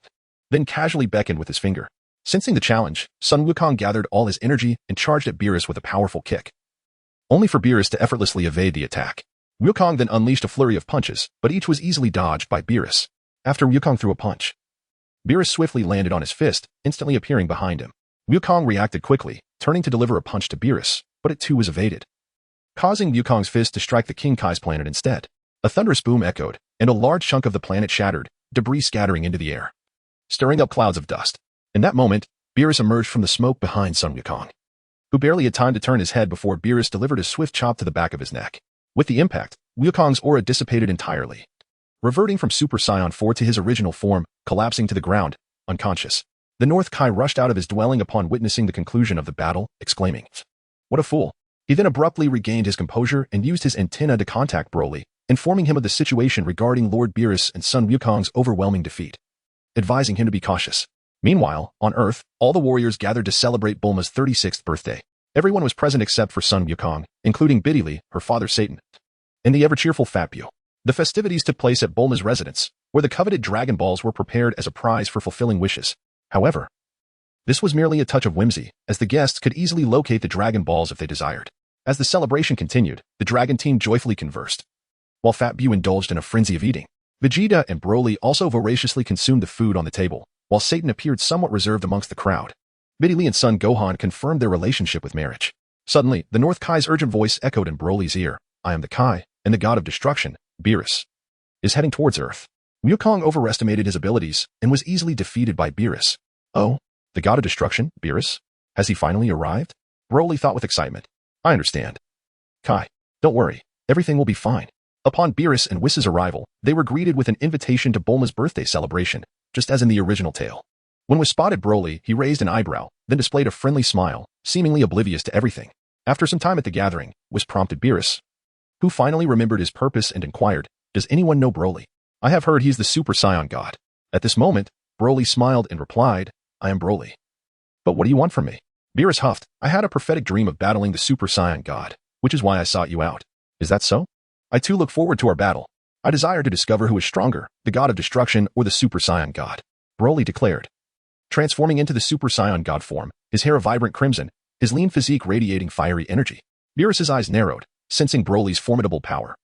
Speaker 1: then casually beckoned with his finger. Sensing the challenge, Sun Wukong gathered all his energy and charged at Beerus with a powerful kick, only for Beerus to effortlessly evade the attack. Wukong then unleashed a flurry of punches, but each was easily dodged by Beerus. After Wukong threw a punch, Beerus swiftly landed on his fist, instantly appearing behind him. Wukong reacted quickly, turning to deliver a punch to Beerus, but it too was evaded, causing Wukong's fist to strike the King Kai's planet instead. A thunderous boom echoed, and a large chunk of the planet shattered, debris scattering into the air, stirring up clouds of dust. In that moment, Beerus emerged from the smoke behind Sun Wukong, who barely had time to turn his head before Beerus delivered a swift chop to the back of his neck. With the impact, Wukong's aura dissipated entirely, reverting from Super Saiyan 4 to his original form, collapsing to the ground, unconscious. The North Kai rushed out of his dwelling upon witnessing the conclusion of the battle, exclaiming, "What a fool!" He then abruptly regained his composure and used his antenna to contact Broly, informing him of the situation regarding Lord Beerus and Sun Wukong's overwhelming defeat, advising him to be cautious. Meanwhile, on Earth, all the warriors gathered to celebrate Bulma's 36th birthday. Everyone was present except for Sun Wukong, including Biddyli, her father Satan, and the ever-cheerful Fat Buu. The festivities took place at Bulma's residence, where the coveted Dragon Balls were prepared as a prize for fulfilling wishes. However, This was merely a touch of whimsy, as the guests could easily locate the Dragon Balls if they desired. As the celebration continued, the Dragon team joyfully conversed, while Fat Bu indulged in a frenzy of eating. Vegeta and Broly also voraciously consumed the food on the table, while Satan appeared somewhat reserved amongst the crowd. Biddy and son Gohan confirmed their relationship with marriage. Suddenly, the North Kai's urgent voice echoed in Broly's ear. I am the Kai, and the god of destruction, Beerus, is heading towards Earth. Wukong overestimated his abilities and was easily defeated by Beerus. Oh, the god of destruction, Beerus? Has he finally arrived? Broly thought with excitement. I understand. Kai, don't worry, everything will be fine. Upon Beerus and Whis' arrival, they were greeted with an invitation to Bulma's birthday celebration, just as in the original tale. When Whis spotted Broly, he raised an eyebrow, then displayed a friendly smile, seemingly oblivious to everything. After some time at the gathering, Whis prompted Beerus, who finally remembered his purpose and inquired, does anyone know Broly? I have heard he's the Super Saiyan god. At this moment, Broly smiled and replied, I am Broly. But what do you want from me? Beerus huffed, I had a prophetic dream of battling the Super Saiyan god, which is why I sought you out. Is that so? I too look forward to our battle. I desire to discover who is stronger, the god of destruction or the Super Saiyan god. Broly declared. Transforming into the Super Saiyan god form, his hair a vibrant crimson, his lean physique radiating fiery energy. Beerus' eyes narrowed, sensing Broly's formidable power.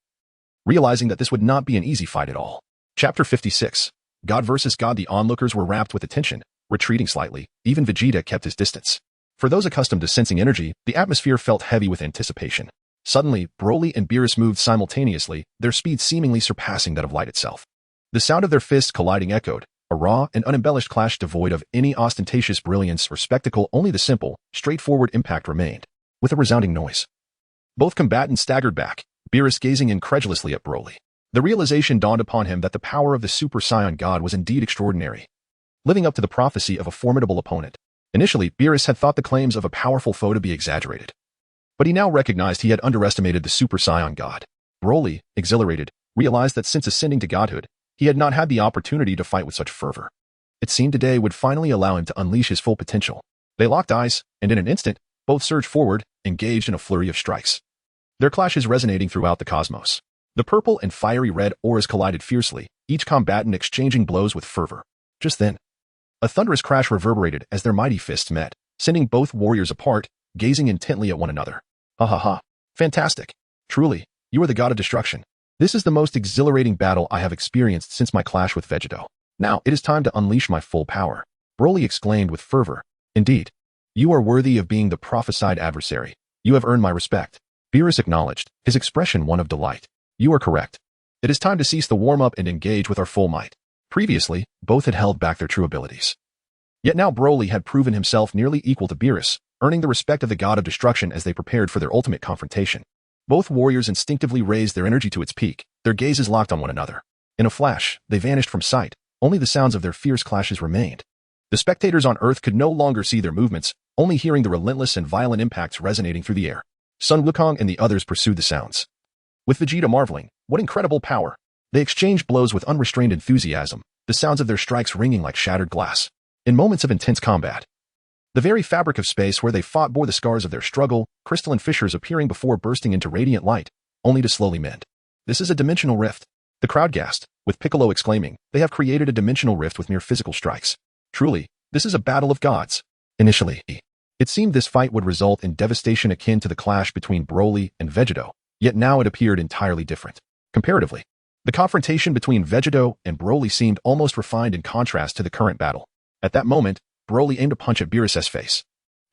Speaker 1: Realizing that this would not be an easy fight at all. Chapter 56. God vs. God. The onlookers were rapt with attention, retreating slightly. Even Vegeta kept his distance. For those accustomed to sensing energy, the atmosphere felt heavy with anticipation. Suddenly, Broly and Beerus moved simultaneously, their speed seemingly surpassing that of light itself. The sound of their fists colliding echoed, a raw and unembellished clash devoid of any ostentatious brilliance or spectacle. Only the simple, straightforward impact remained, with a resounding noise. Both combatants staggered back, Beerus gazing incredulously at Broly. The realization dawned upon him that the power of the Super Saiyan god was indeed extraordinary, living up to the prophecy of a formidable opponent. Initially, Beerus had thought the claims of a powerful foe to be exaggerated, but he now recognized he had underestimated the Super Saiyan god. Broly, exhilarated, realized that since ascending to godhood, he had not had the opportunity to fight with such fervor. It seemed today would finally allow him to unleash his full potential. They locked eyes, and in an instant, both surged forward, engaged in a flurry of strikes. Their clashes resonating throughout the cosmos. The purple and fiery red auras collided fiercely, each combatant exchanging blows with fervor. Just then, a thunderous crash reverberated as their mighty fists met, sending both warriors apart, gazing intently at one another. Ha ha ha. Fantastic. Truly, you are the god of destruction. This is the most exhilarating battle I have experienced since my clash with Vegito. Now it is time to unleash my full power. Broly exclaimed with fervor. Indeed, you are worthy of being the prophesied adversary. You have earned my respect. Beerus acknowledged, his expression one of delight. You are correct. It is time to cease the warm-up and engage with our full might. Previously, both had held back their true abilities. Yet now Broly had proven himself nearly equal to Beerus, earning the respect of the god of destruction as they prepared for their ultimate confrontation. Both warriors instinctively raised their energy to its peak, their gazes locked on one another. In a flash, they vanished from sight, only the sounds of their fierce clashes remained. The spectators on Earth could no longer see their movements, only hearing the relentless and violent impacts resonating through the air. Sun Wukong and the others pursued the sounds, with Vegeta marveling, what incredible power. They exchanged blows with unrestrained enthusiasm, the sounds of their strikes ringing like shattered glass. In moments of intense combat, the very fabric of space where they fought bore the scars of their struggle, crystalline fissures appearing before bursting into radiant light, only to slowly mend. This is a dimensional rift. The crowd gasped, with Piccolo exclaiming, they have created a dimensional rift with mere physical strikes. Truly, this is a battle of gods. Initially, it seemed this fight would result in devastation akin to the clash between Broly and Vegito, yet now it appeared entirely different. Comparatively, the confrontation between Vegito and Broly seemed almost refined in contrast to the current battle. At that moment, Broly aimed a punch at Beerus' face,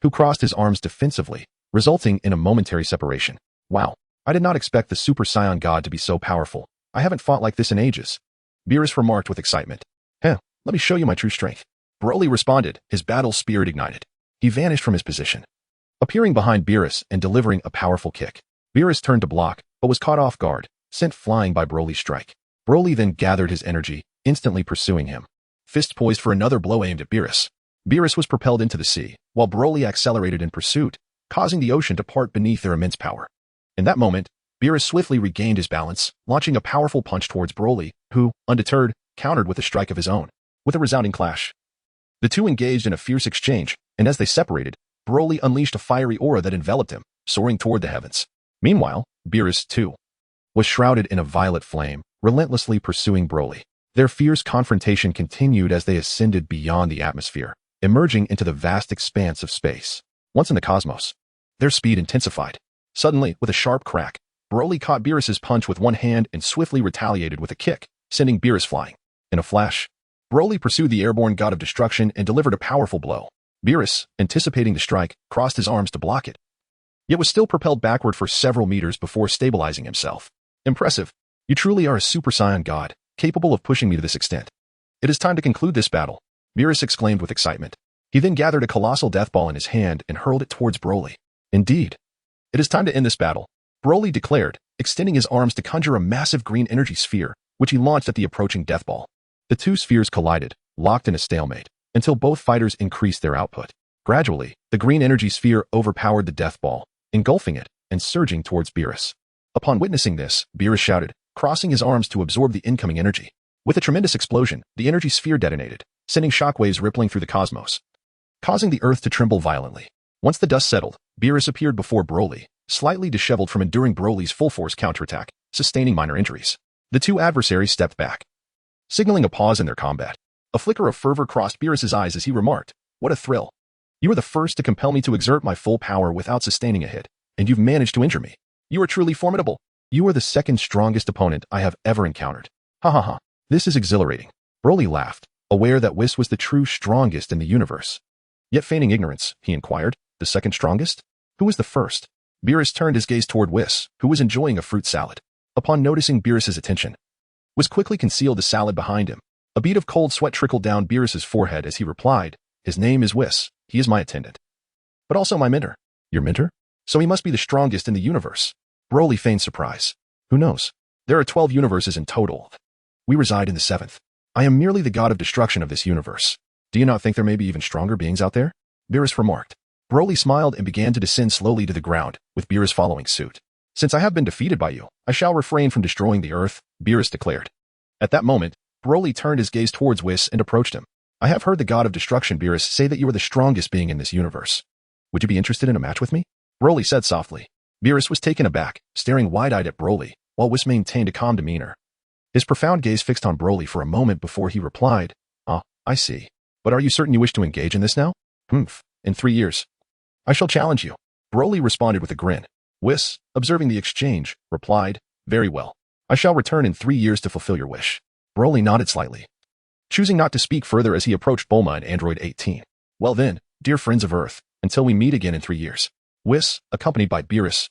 Speaker 1: who crossed his arms defensively, resulting in a momentary separation. Wow, I did not expect the Super Saiyan god to be so powerful. I haven't fought like this in ages. Beerus remarked with excitement. Let me show you my true strength. Broly responded, his battle spirit ignited. He vanished from his position, appearing behind Beerus and delivering a powerful kick. Beerus turned to block, but was caught off guard, sent flying by Broly's strike. Broly then gathered his energy, instantly pursuing him. Fist poised for another blow aimed at Beerus. Beerus was propelled into the sea, while Broly accelerated in pursuit, causing the ocean to part beneath their immense power. In that moment, Beerus swiftly regained his balance, launching a powerful punch towards Broly, who, undeterred, countered with a strike of his own. With a resounding clash, the two engaged in a fierce exchange, and as they separated, Broly unleashed a fiery aura that enveloped him, soaring toward the heavens. Meanwhile, Beerus, too, was shrouded in a violet flame, relentlessly pursuing Broly. Their fierce confrontation continued as they ascended beyond the atmosphere. emerging into the vast expanse of space. Once in the cosmos, their speed intensified. Suddenly, with a sharp crack, Broly caught Beerus's punch with one hand and swiftly retaliated with a kick, sending Beerus flying. In a flash, Broly pursued the airborne god of destruction and delivered a powerful blow. Beerus, anticipating the strike, crossed his arms to block it, yet was still propelled backward for several meters before stabilizing himself. Impressive. You truly are a Super Saiyan god, capable of pushing me to this extent. It is time to conclude this battle, Beerus exclaimed with excitement. He then gathered a colossal death ball in his hand and hurled it towards Broly. Indeed. It is time to end this battle, Broly declared, extending his arms to conjure a massive green energy sphere, which he launched at the approaching death ball. The two spheres collided, locked in a stalemate, until both fighters increased their output. Gradually, the green energy sphere overpowered the death ball, engulfing it and surging towards Beerus. Upon witnessing this, Beerus shouted, crossing his arms to absorb the incoming energy. With a tremendous explosion, the energy sphere detonated, sending shockwaves rippling through the cosmos, causing the earth to tremble violently. Once the dust settled, Beerus appeared before Broly, slightly disheveled from enduring Broly's full-force counterattack, sustaining minor injuries. The two adversaries stepped back, signaling a pause in their combat. A flicker of fervor crossed Beerus's eyes as he remarked, "What a thrill. You are the first to compel me to exert my full power without sustaining a hit, and you've managed to injure me. You are truly formidable. You are the second strongest opponent I have ever encountered. Ha ha ha. This is exhilarating." Broly laughed, aware that Whis was the true strongest in the universe. Yet feigning ignorance, he inquired, "The second strongest? Who was the first?" Beerus turned his gaze toward Whis, who was enjoying a fruit salad. Upon noticing Beerus's attention, Whis quickly concealed the salad behind him. A bead of cold sweat trickled down Beerus's forehead as he replied, "His name is Whis. He is my attendant, but also my mentor." "Your mentor? So he must be the strongest in the universe." Broly feigned surprise. "Who knows? There are 12 universes in total. We reside in the 7th. I am merely the god of destruction of this universe. Do you not think there may be even stronger beings out there?" Beerus remarked. Broly smiled and began to descend slowly to the ground, with Beerus following suit. "Since I have been defeated by you, I shall refrain from destroying the earth," Beerus declared. At that moment, Broly turned his gaze towards Whis and approached him. "I have heard the god of destruction, Beerus, say that you are the strongest being in this universe. Would you be interested in a match with me?" Broly said softly. Beerus was taken aback, staring wide-eyed at Broly, while Whis maintained a calm demeanor. His profound gaze fixed on Broly for a moment before he replied, "Ah, I see. But are you certain you wish to engage in this now?" In 3 years. I shall challenge you." Broly responded with a grin. Whis, observing the exchange, replied, "Very well. I shall return in 3 years to fulfill your wish." Broly nodded slightly, choosing not to speak further as he approached Bulma and Android 18. "Well then, dear friends of Earth, until we meet again in 3 years." Whis, accompanied by Beerus,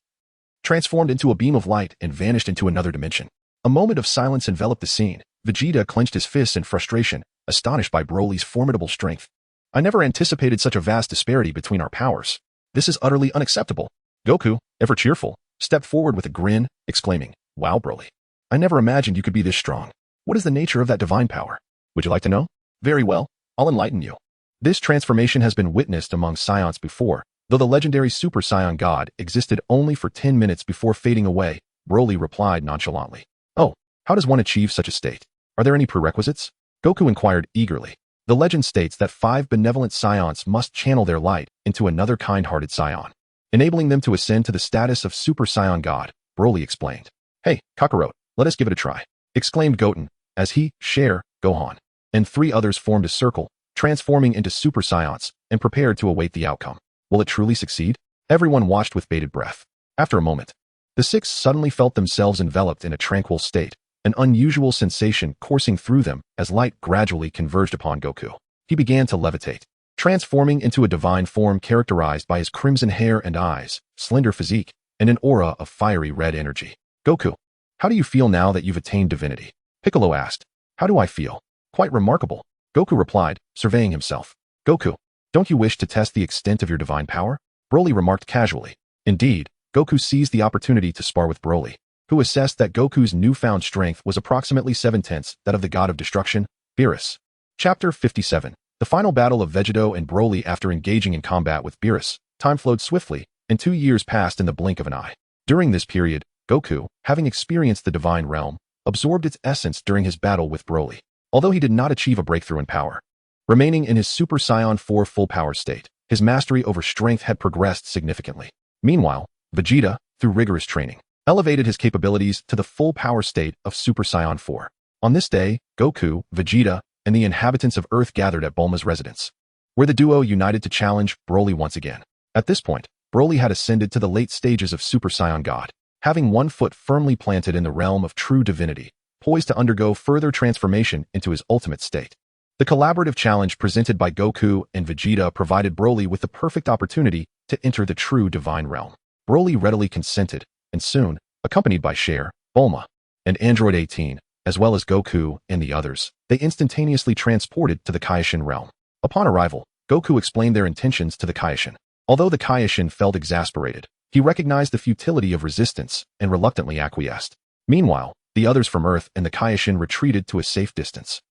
Speaker 1: transformed into a beam of light and vanished into another dimension. A moment of silence enveloped the scene. Vegeta clenched his fists in frustration, astonished by Broly's formidable strength. "I never anticipated such a vast disparity between our powers. This is utterly unacceptable." Goku, ever cheerful, stepped forward with a grin, exclaiming, "Wow, Broly. I never imagined you could be this strong. What is the nature of that divine power? Would you like to know? Very well, I'll enlighten you. This transformation has been witnessed among Saiyans before, though the legendary Super Saiyan God existed only for 10 minutes before fading away," Broly replied nonchalantly. "Oh, how does one achieve such a state? Are there any prerequisites?" Goku inquired eagerly. "The legend states that 5 benevolent Saiyans must channel their light into another kind-hearted Saiyan, enabling them to ascend to the status of Super Saiyan God," Broly explained. "Hey, Kakarot, let us give it a try," exclaimed Goten, as he, Cher, Gohan, and 3 others formed a circle, transforming into Super Saiyans, and prepared to await the outcome. Will it truly succeed? Everyone watched with bated breath. After a moment, the 6 suddenly felt themselves enveloped in a tranquil state, an unusual sensation coursing through them as light gradually converged upon Goku. He began to levitate, transforming into a divine form characterized by his crimson hair and eyes, slender physique, and an aura of fiery red energy. "Goku, how do you feel now that you've attained divinity?" Piccolo asked. "How do I feel? Quite remarkable," Goku replied, surveying himself. "Goku, don't you wish to test the extent of your divine power?" Broly remarked casually. Indeed, Goku seized the opportunity to spar with Broly, who assessed that Goku's newfound strength was approximately 7/10 that of the god of destruction, Beerus. Chapter 57. The final battle of Vegito and Broly. After engaging in combat with Beerus, time flowed swiftly, and 2 years passed in the blink of an eye. During this period, Goku, having experienced the divine realm, absorbed its essence during his battle with Broly, although he did not achieve a breakthrough in power. Remaining in his Super Saiyan 4 full power state, his mastery over strength had progressed significantly. Meanwhile, Vegeta, through rigorous training, elevated his capabilities to the full power state of Super Saiyan 4. On this day, Goku, Vegeta, and the inhabitants of Earth gathered at Bulma's residence. where the duo united to challenge Broly once again. At this point, Broly had ascended to the late stages of Super Saiyan God, having one foot firmly planted in the realm of true divinity, poised to undergo further transformation into his ultimate state. The collaborative challenge presented by Goku and Vegeta provided Broly with the perfect opportunity to enter the true divine realm. Broly readily consented, and soon, accompanied by Cher, Bulma, and Android 18, as well as Goku and the others, they instantaneously transported to the Kaioshin realm. Upon arrival, Goku explained their intentions to the Kaioshin. Although the Kaioshin felt exasperated, he recognized the futility of resistance and reluctantly acquiesced. Meanwhile, the others from Earth and the Kaioshin retreated to a safe distance,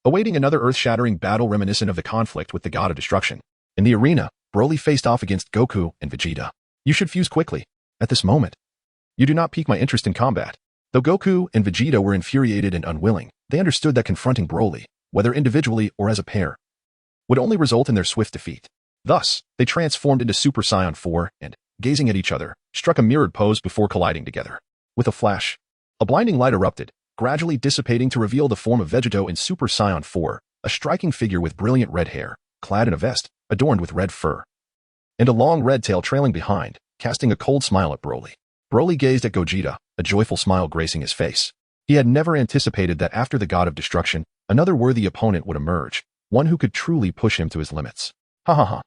Speaker 1: awaiting another earth-shattering battle reminiscent of the conflict with the God of Destruction. In the arena, Broly faced off against Goku and Vegeta. You should fuse quickly. At this moment, you do not pique my interest in combat. Though Goku and Vegeta were infuriated and unwilling, they understood that confronting Broly, whether individually or as a pair, would only result in their swift defeat. Thus, they transformed into Super Saiyan 4 and, gazing at each other, struck a mirrored pose before colliding together. With a flash, a blinding light erupted, gradually dissipating to reveal the form of Vegito in Super Saiyan 4, a striking figure with brilliant red hair, clad in a vest, adorned with red fur, and a long red tail trailing behind, casting a cold smile at Broly. Broly gazed at Gogeta, a joyful smile gracing his face. He had never anticipated that after the God of Destruction, another worthy opponent would emerge, one who could truly push him to his limits. Ha ha ha.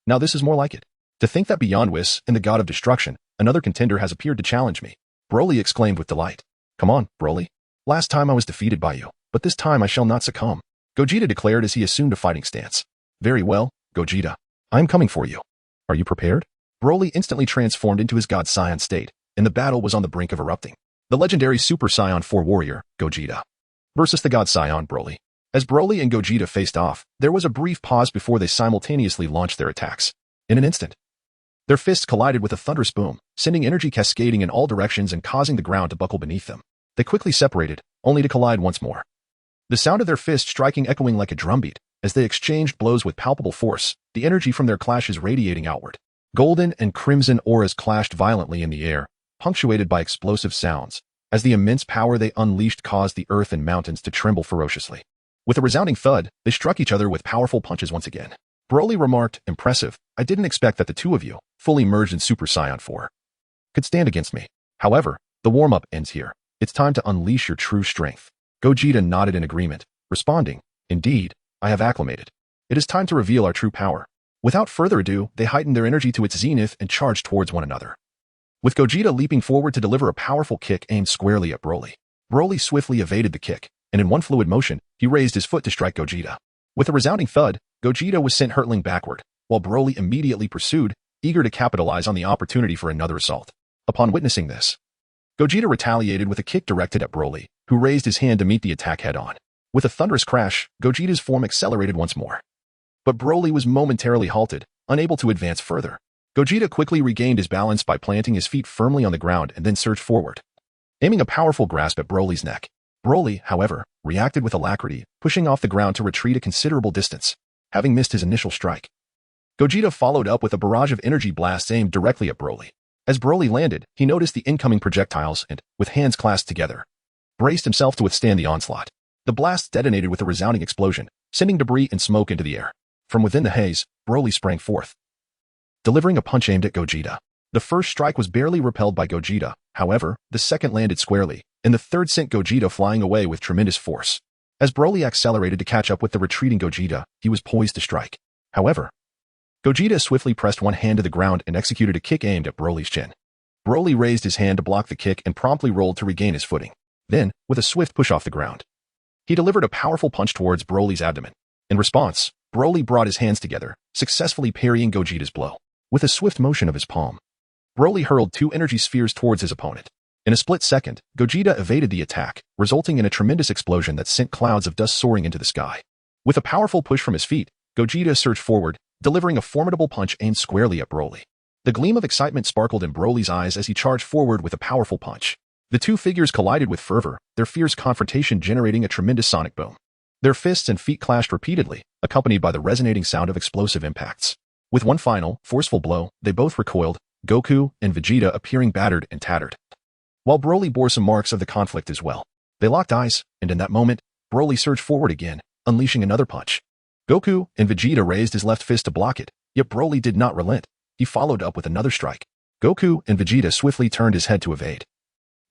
Speaker 1: Now this is more like it. To think that beyond Whis and the God of Destruction, another contender has appeared to challenge me. Broly exclaimed with delight. Come on, Broly. Last time I was defeated by you, but this time I shall not succumb. Gogeta declared as he assumed a fighting stance. Very well, Gogeta. I am coming for you. Are you prepared? Broly instantly transformed into his God Saiyan state, and the battle was on the brink of erupting. The legendary Super Saiyan 4 warrior, Gogeta, versus the God Saiyan Broly. As Broly and Gogeta faced off, there was a brief pause before they simultaneously launched their attacks. In an instant, their fists collided with a thunderous boom, sending energy cascading in all directions and causing the ground to buckle beneath them. They quickly separated, only to collide once more. The sound of their fists striking echoing like a drumbeat, as they exchanged blows with palpable force, the energy from their clashes radiating outward. Golden and crimson auras clashed violently in the air, punctuated by explosive sounds, as the immense power they unleashed caused the earth and mountains to tremble ferociously. With a resounding thud, they struck each other with powerful punches once again. Broly remarked, impressive, I didn't expect that the two of you, fully merged in Super Saiyan 4, could stand against me. However, the warm-up ends here. It's time to unleash your true strength. Gogeta nodded in agreement, responding, indeed, I have acclimated. It is time to reveal our true power. Without further ado, they heightened their energy to its zenith and charged towards one another. With Gogeta leaping forward to deliver a powerful kick aimed squarely at Broly. Broly swiftly evaded the kick, and in one fluid motion, he raised his foot to strike Gogeta. With a resounding thud, Gogeta was sent hurtling backward, while Broly immediately pursued, eager to capitalize on the opportunity for another assault. Upon witnessing this, Gogeta retaliated with a kick directed at Broly, who raised his hand to meet the attack head-on. With a thunderous crash, Gogeta's form accelerated once more. But Broly was momentarily halted, unable to advance further. Gogeta quickly regained his balance by planting his feet firmly on the ground and then surged forward, aiming a powerful grasp at Broly's neck. Broly, however, reacted with alacrity, pushing off the ground to retreat a considerable distance, having missed his initial strike. Gogeta followed up with a barrage of energy blasts aimed directly at Broly. As Broly landed, he noticed the incoming projectiles and, with hands clasped together, braced himself to withstand the onslaught. The blasts detonated with a resounding explosion, sending debris and smoke into the air. From within the haze, Broly sprang forth, delivering a punch aimed at Gogeta. The first strike was barely repelled by Gogeta, however, the second landed squarely, and the third sent Gogeta flying away with tremendous force. As Broly accelerated to catch up with the retreating Gogeta, he was poised to strike. However, Gogeta swiftly pressed one hand to the ground and executed a kick aimed at Broly's chin. Broly raised his hand to block the kick and promptly rolled to regain his footing. Then, with a swift push off the ground, he delivered a powerful punch towards Broly's abdomen. In response, Broly brought his hands together, successfully parrying Gogeta's blow. With a swift motion of his palm, Broly hurled two energy spheres towards his opponent. In a split second, Gogeta evaded the attack, resulting in a tremendous explosion that sent clouds of dust soaring into the sky. With a powerful push from his feet, Gogeta surged forward, delivering a formidable punch aimed squarely at Broly. The gleam of excitement sparkled in Broly's eyes as he charged forward with a powerful punch. The two figures collided with fervor, their fierce confrontation generating a tremendous sonic boom. Their fists and feet clashed repeatedly, accompanied by the resonating sound of explosive impacts. With one final, forceful blow, they both recoiled, Goku and Vegeta appearing battered and tattered, while Broly bore some marks of the conflict as well. They locked eyes, and in that moment, Broly surged forward again, unleashing another punch. Goku and Vegeta raised his left fist to block it, yet Broly did not relent. He followed up with another strike. Goku and Vegeta swiftly turned his head to evade,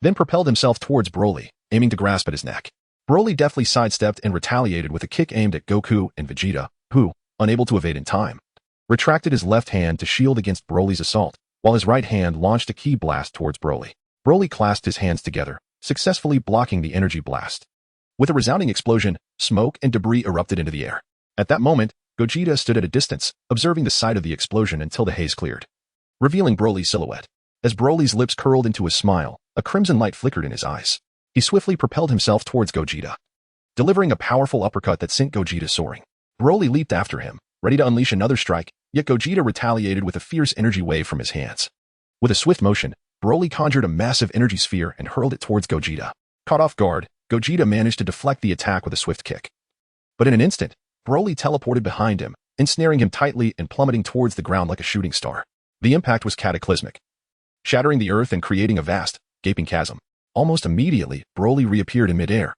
Speaker 1: then propelled himself towards Broly, aiming to grasp at his neck. Broly deftly sidestepped and retaliated with a kick aimed at Goku and Vegeta, who, unable to evade in time, retracted his left hand to shield against Broly's assault, while his right hand launched a ki blast towards Broly. Broly clasped his hands together, successfully blocking the energy blast. With a resounding explosion, smoke and debris erupted into the air. At that moment, Gogeta stood at a distance, observing the site of the explosion until the haze cleared, revealing Broly's silhouette. As Broly's lips curled into a smile, a crimson light flickered in his eyes. He swiftly propelled himself towards Gogeta, delivering a powerful uppercut that sent Gogeta soaring. Broly leaped after him, ready to unleash another strike, yet Gogeta retaliated with a fierce energy wave from his hands. With a swift motion, Broly conjured a massive energy sphere and hurled it towards Gogeta. Caught off guard, Gogeta managed to deflect the attack with a swift kick. But in an instant, Broly teleported behind him, ensnaring him tightly and plummeting towards the ground like a shooting star. The impact was cataclysmic, shattering the earth and creating a vast, gaping chasm. Almost immediately, Broly reappeared in midair,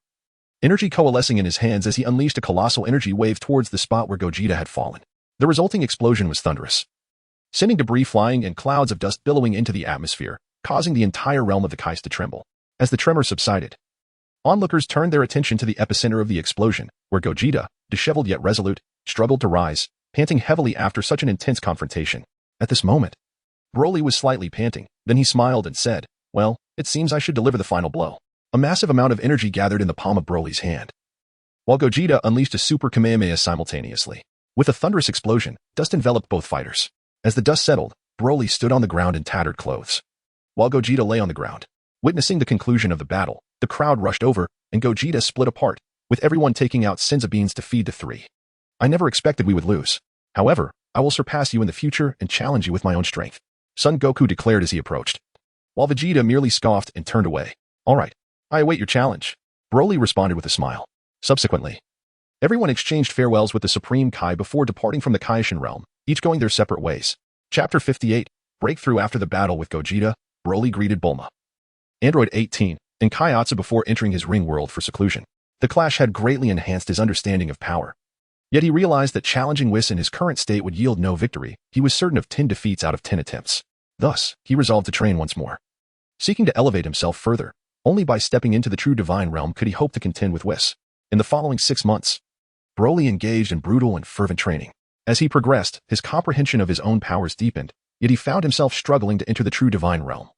Speaker 1: energy coalescing in his hands as he unleashed a colossal energy wave towards the spot where Gogeta had fallen. The resulting explosion was thunderous, sending debris flying and clouds of dust billowing into the atmosphere, causing the entire realm of the Kais to tremble. As the tremor subsided, onlookers turned their attention to the epicenter of the explosion, where Gogeta, disheveled yet resolute, struggled to rise, panting heavily after such an intense confrontation. At this moment, Broly was slightly panting, then he smiled and said, "Well, it seems I should deliver the final blow." A massive amount of energy gathered in the palm of Broly's hand, while Gogeta unleashed a super Kamehameha simultaneously. With a thunderous explosion, dust enveloped both fighters. As the dust settled, Broly stood on the ground in tattered clothes, while Gogeta lay on the ground. Witnessing the conclusion of the battle, the crowd rushed over, and Gogeta split apart, with everyone taking out senzu beans to feed the three. "I never expected we would lose. However, I will surpass you in the future and challenge you with my own strength," Son Goku declared as he approached, while Vegeta merely scoffed and turned away. "All right, I await your challenge," Broly responded with a smile. Subsequently, everyone exchanged farewells with the Supreme Kai before departing from the Kaishin realm, each going their separate ways. Chapter 58, Breakthrough. After the battle with Gogeta, Broly greeted Bulma, Android 18, and Kaiatsu before entering his ring world for seclusion. The clash had greatly enhanced his understanding of power. Yet he realized that challenging Whis in his current state would yield no victory. He was certain of 10 defeats out of 10 attempts. Thus, he resolved to train once more, seeking to elevate himself further. Only by stepping into the true divine realm could he hope to contend with Whis. In the following 6 months, Broly engaged in brutal and fervent training. As he progressed, his comprehension of his own powers deepened, yet he found himself struggling to enter the true divine realm,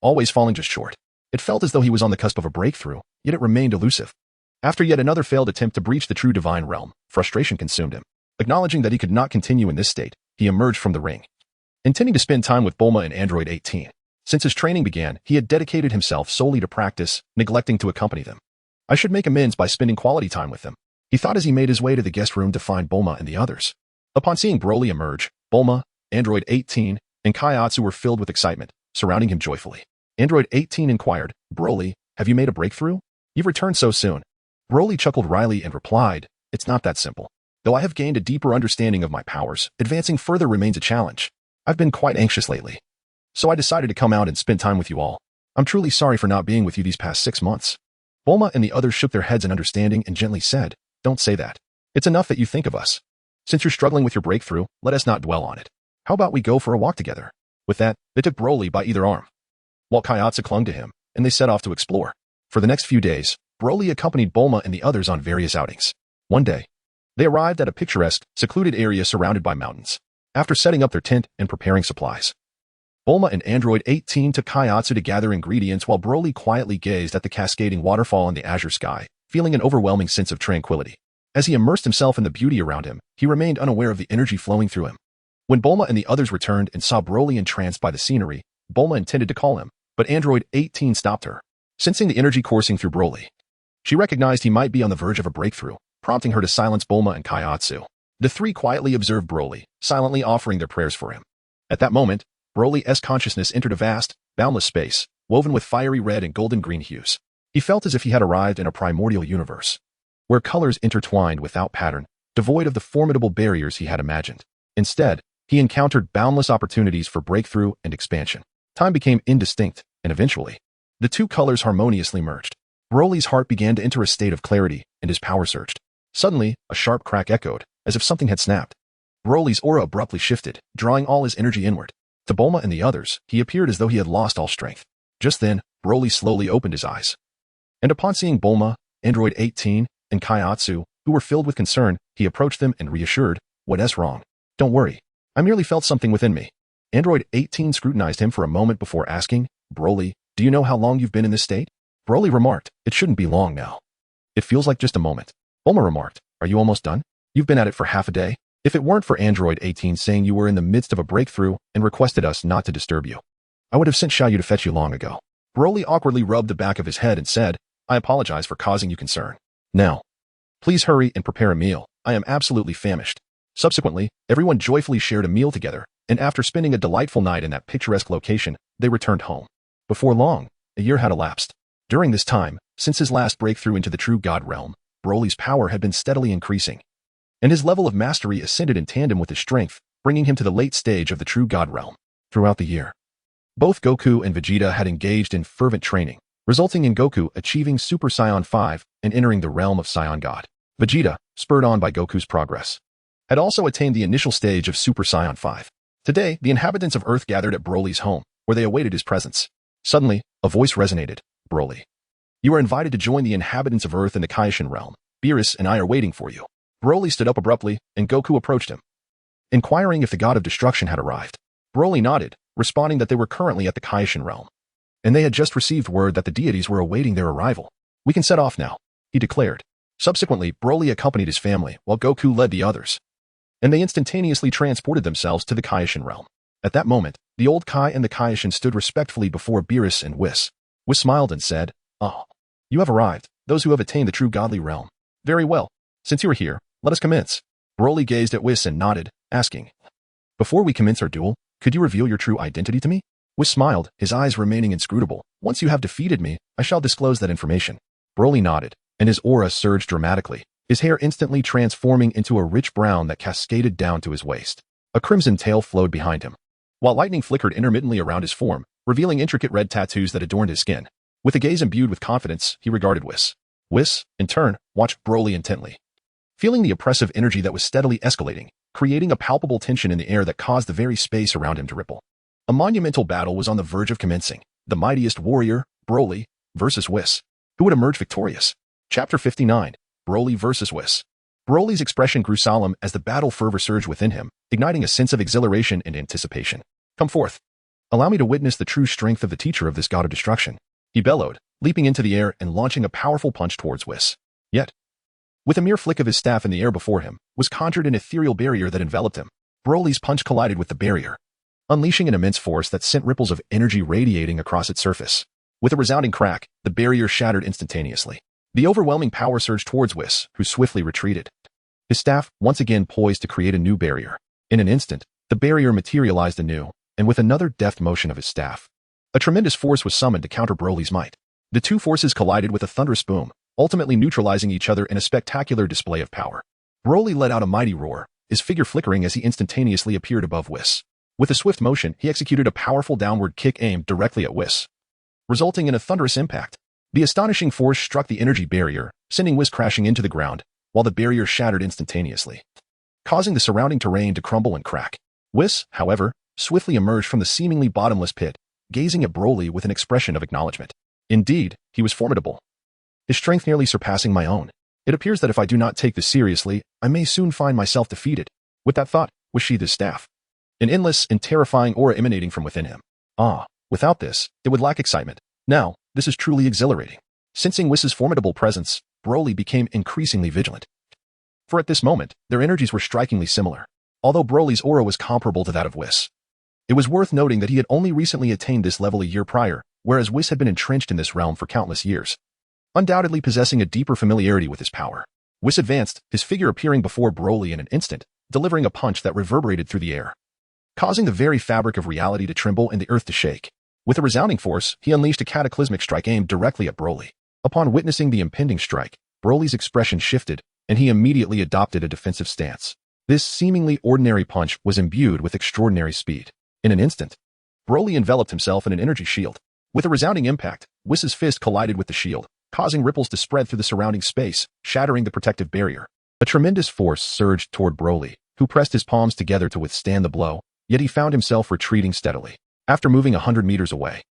Speaker 1: always falling just short. It felt as though he was on the cusp of a breakthrough, yet it remained elusive. After yet another failed attempt to breach the true divine realm, frustration consumed him. Acknowledging that he could not continue in this state, he emerged from the ring, intending to spend time with Bulma and Android 18. Since his training began, he had dedicated himself solely to practice, neglecting to accompany them. "I should make amends by spending quality time with them," he thought as he made his way to the guest room to find Bulma and the others. Upon seeing Broly emerge, Bulma, Android 18, and Kaiatsu were filled with excitement, surrounding him joyfully. Android 18 inquired, "Broly, have you made a breakthrough? You've returned so soon." Broly chuckled wryly and replied, "It's not that simple. Though I have gained a deeper understanding of my powers, advancing further remains a challenge. I've been quite anxious lately, so I decided to come out and spend time with you all. I'm truly sorry for not being with you these past 6 months." Bulma and the others shook their heads in understanding and gently said, "Don't say that. It's enough that you think of us. Since you're struggling with your breakthrough, let us not dwell on it. How about we go for a walk together?" With that, they took Broly by either arm, while Kaiatsu clung to him, and they set off to explore. For the next few days, Broly accompanied Bulma and the others on various outings. One day, they arrived at a picturesque, secluded area surrounded by mountains. After setting up their tent and preparing supplies, Bulma and Android 18 took Kaiatsu to gather ingredients while Broly quietly gazed at the cascading waterfall in the azure sky, feeling an overwhelming sense of tranquility. As he immersed himself in the beauty around him, he remained unaware of the energy flowing through him. When Bulma and the others returned and saw Broly entranced by the scenery, Bulma intended to call him, but Android 18 stopped her. Sensing the energy coursing through Broly, she recognized he might be on the verge of a breakthrough, prompting her to silence Bulma and Kaiatsu. The three quietly observed Broly, silently offering their prayers for him. At that moment, Broly's consciousness entered a vast, boundless space, woven with fiery red and golden green hues. He felt as if he had arrived in a primordial universe, where colors intertwined without pattern, devoid of the formidable barriers he had imagined. Instead, he encountered boundless opportunities for breakthrough and expansion. Time became indistinct, and eventually, the two colors harmoniously merged. Broly's heart began to enter a state of clarity, and his power surged. Suddenly, a sharp crack echoed, as if something had snapped. Broly's aura abruptly shifted, drawing all his energy inward. To Bulma and the others, he appeared as though he had lost all strength. Just then, Broly slowly opened his eyes. And upon seeing Bulma, Android 18, and Kaiatsu, who were filled with concern, he approached them and reassured, "What's wrong? Don't worry. I merely felt something within me." Android 18 scrutinized him for a moment before asking, "Broly, do you know how long you've been in this state?" Broly remarked, "It shouldn't be long now. It feels like just a moment." Bulma remarked, "Are you almost done? You've been at it for half a day. If it weren't for Android 18 saying you were in the midst of a breakthrough and requested us not to disturb you, I would have sent Xiaoyu to fetch you long ago." Broly awkwardly rubbed the back of his head and said, "I apologize for causing you concern. Now, please hurry and prepare a meal. I am absolutely famished." Subsequently, everyone joyfully shared a meal together, and after spending a delightful night in that picturesque location, they returned home. Before long, a year had elapsed. During this time, since his last breakthrough into the true God realm, Broly's power had been steadily increasing, and his level of mastery ascended in tandem with his strength, bringing him to the late stage of the true God realm. Throughout the year, both Goku and Vegeta had engaged in fervent training, resulting in Goku achieving Super Saiyan 5 and entering the realm of Saiyan God. Vegeta, spurred on by Goku's progress, had also attained the initial stage of Super Saiyan 5. Today, the inhabitants of Earth gathered at Broly's home, where they awaited his presence. Suddenly, a voice resonated. "Broly, you are invited to join the inhabitants of Earth in the Kaishin realm. Beerus and I are waiting for you." Broly stood up abruptly, and Goku approached him, inquiring if the god of destruction had arrived. Broly nodded, responding that they were currently at the Kaishin realm, and they had just received word that the deities were awaiting their arrival. "We can set off now," he declared. Subsequently, Broly accompanied his family, while Goku led the others, and they instantaneously transported themselves to the Kaishin realm. At that moment, the old Kai and the Kaishin stood respectfully before Beerus and Whis. Whis smiled and said, "Oh, you have arrived, those who have attained the true godly realm. Very well. Since you are here, let us commence." Broly gazed at Whis and nodded, asking, "Before we commence our duel, could you reveal your true identity to me?" Whis smiled, his eyes remaining inscrutable. "Once you have defeated me, I shall disclose that information." Broly nodded, and his aura surged dramatically, his hair instantly transforming into a rich brown that cascaded down to his waist. A crimson tail flowed behind him, while lightning flickered intermittently around his form, revealing intricate red tattoos that adorned his skin. With a gaze imbued with confidence, he regarded Whis. Whis, in turn, watched Broly intently, feeling the oppressive energy that was steadily escalating, creating a palpable tension in the air that caused the very space around him to ripple. A monumental battle was on the verge of commencing. The mightiest warrior, Broly, versus Whis. Who would emerge victorious? Chapter 59, Broly versus Whis. Broly's expression grew solemn as the battle fervor surged within him, igniting a sense of exhilaration and anticipation. "Come forth. Allow me to witness the true strength of the teacher of this god of destruction," he bellowed, leaping into the air and launching a powerful punch towards Whis. Yet, with a mere flick of his staff in the air before him, was conjured an ethereal barrier that enveloped him. Broly's punch collided with the barrier, unleashing an immense force that sent ripples of energy radiating across its surface. With a resounding crack, the barrier shattered instantaneously. The overwhelming power surged towards Whis, who swiftly retreated, his staff once again poised to create a new barrier. In an instant, the barrier materialized anew, and with another deft motion of his staff, a tremendous force was summoned to counter Broly's might. The two forces collided with a thunderous boom, ultimately neutralizing each other in a spectacular display of power. Broly let out a mighty roar, his figure flickering as he instantaneously appeared above Whis. With a swift motion, he executed a powerful downward kick aimed directly at Whis, resulting in a thunderous impact. The astonishing force struck the energy barrier, sending Whis crashing into the ground, while the barrier shattered instantaneously, causing the surrounding terrain to crumble and crack. Whis, however, swiftly emerged from the seemingly bottomless pit, gazing at Broly with an expression of acknowledgement. Indeed, he was formidable, his strength nearly surpassing my own. It appears that if I do not take this seriously, I may soon find myself defeated. With that thought, Whis sheathed his staff, an endless and terrifying aura emanating from within him. Without this, it would lack excitement. Now, this is truly exhilarating. Sensing Whis' formidable presence, Broly became increasingly vigilant. For at this moment, their energies were strikingly similar, although Broly's aura was comparable to that of Whis. It was worth noting that he had only recently attained this level a year prior, whereas Whis had been entrenched in this realm for countless years, undoubtedly possessing a deeper familiarity with his power. Whis advanced, his figure appearing before Broly in an instant, delivering a punch that reverberated through the air, causing the very fabric of reality to tremble and the earth to shake. With a resounding force, he unleashed a cataclysmic strike aimed directly at Broly. Upon witnessing the impending strike, Broly's expression shifted, and he immediately adopted a defensive stance. This seemingly ordinary punch was imbued with extraordinary speed. In an instant, Broly enveloped himself in an energy shield. With a resounding impact, Whis' fist collided with the shield, causing ripples to spread through the surrounding space, shattering the protective barrier. A tremendous force surged toward Broly, who pressed his palms together to withstand the blow, yet he found himself retreating steadily. After moving 100 meters away,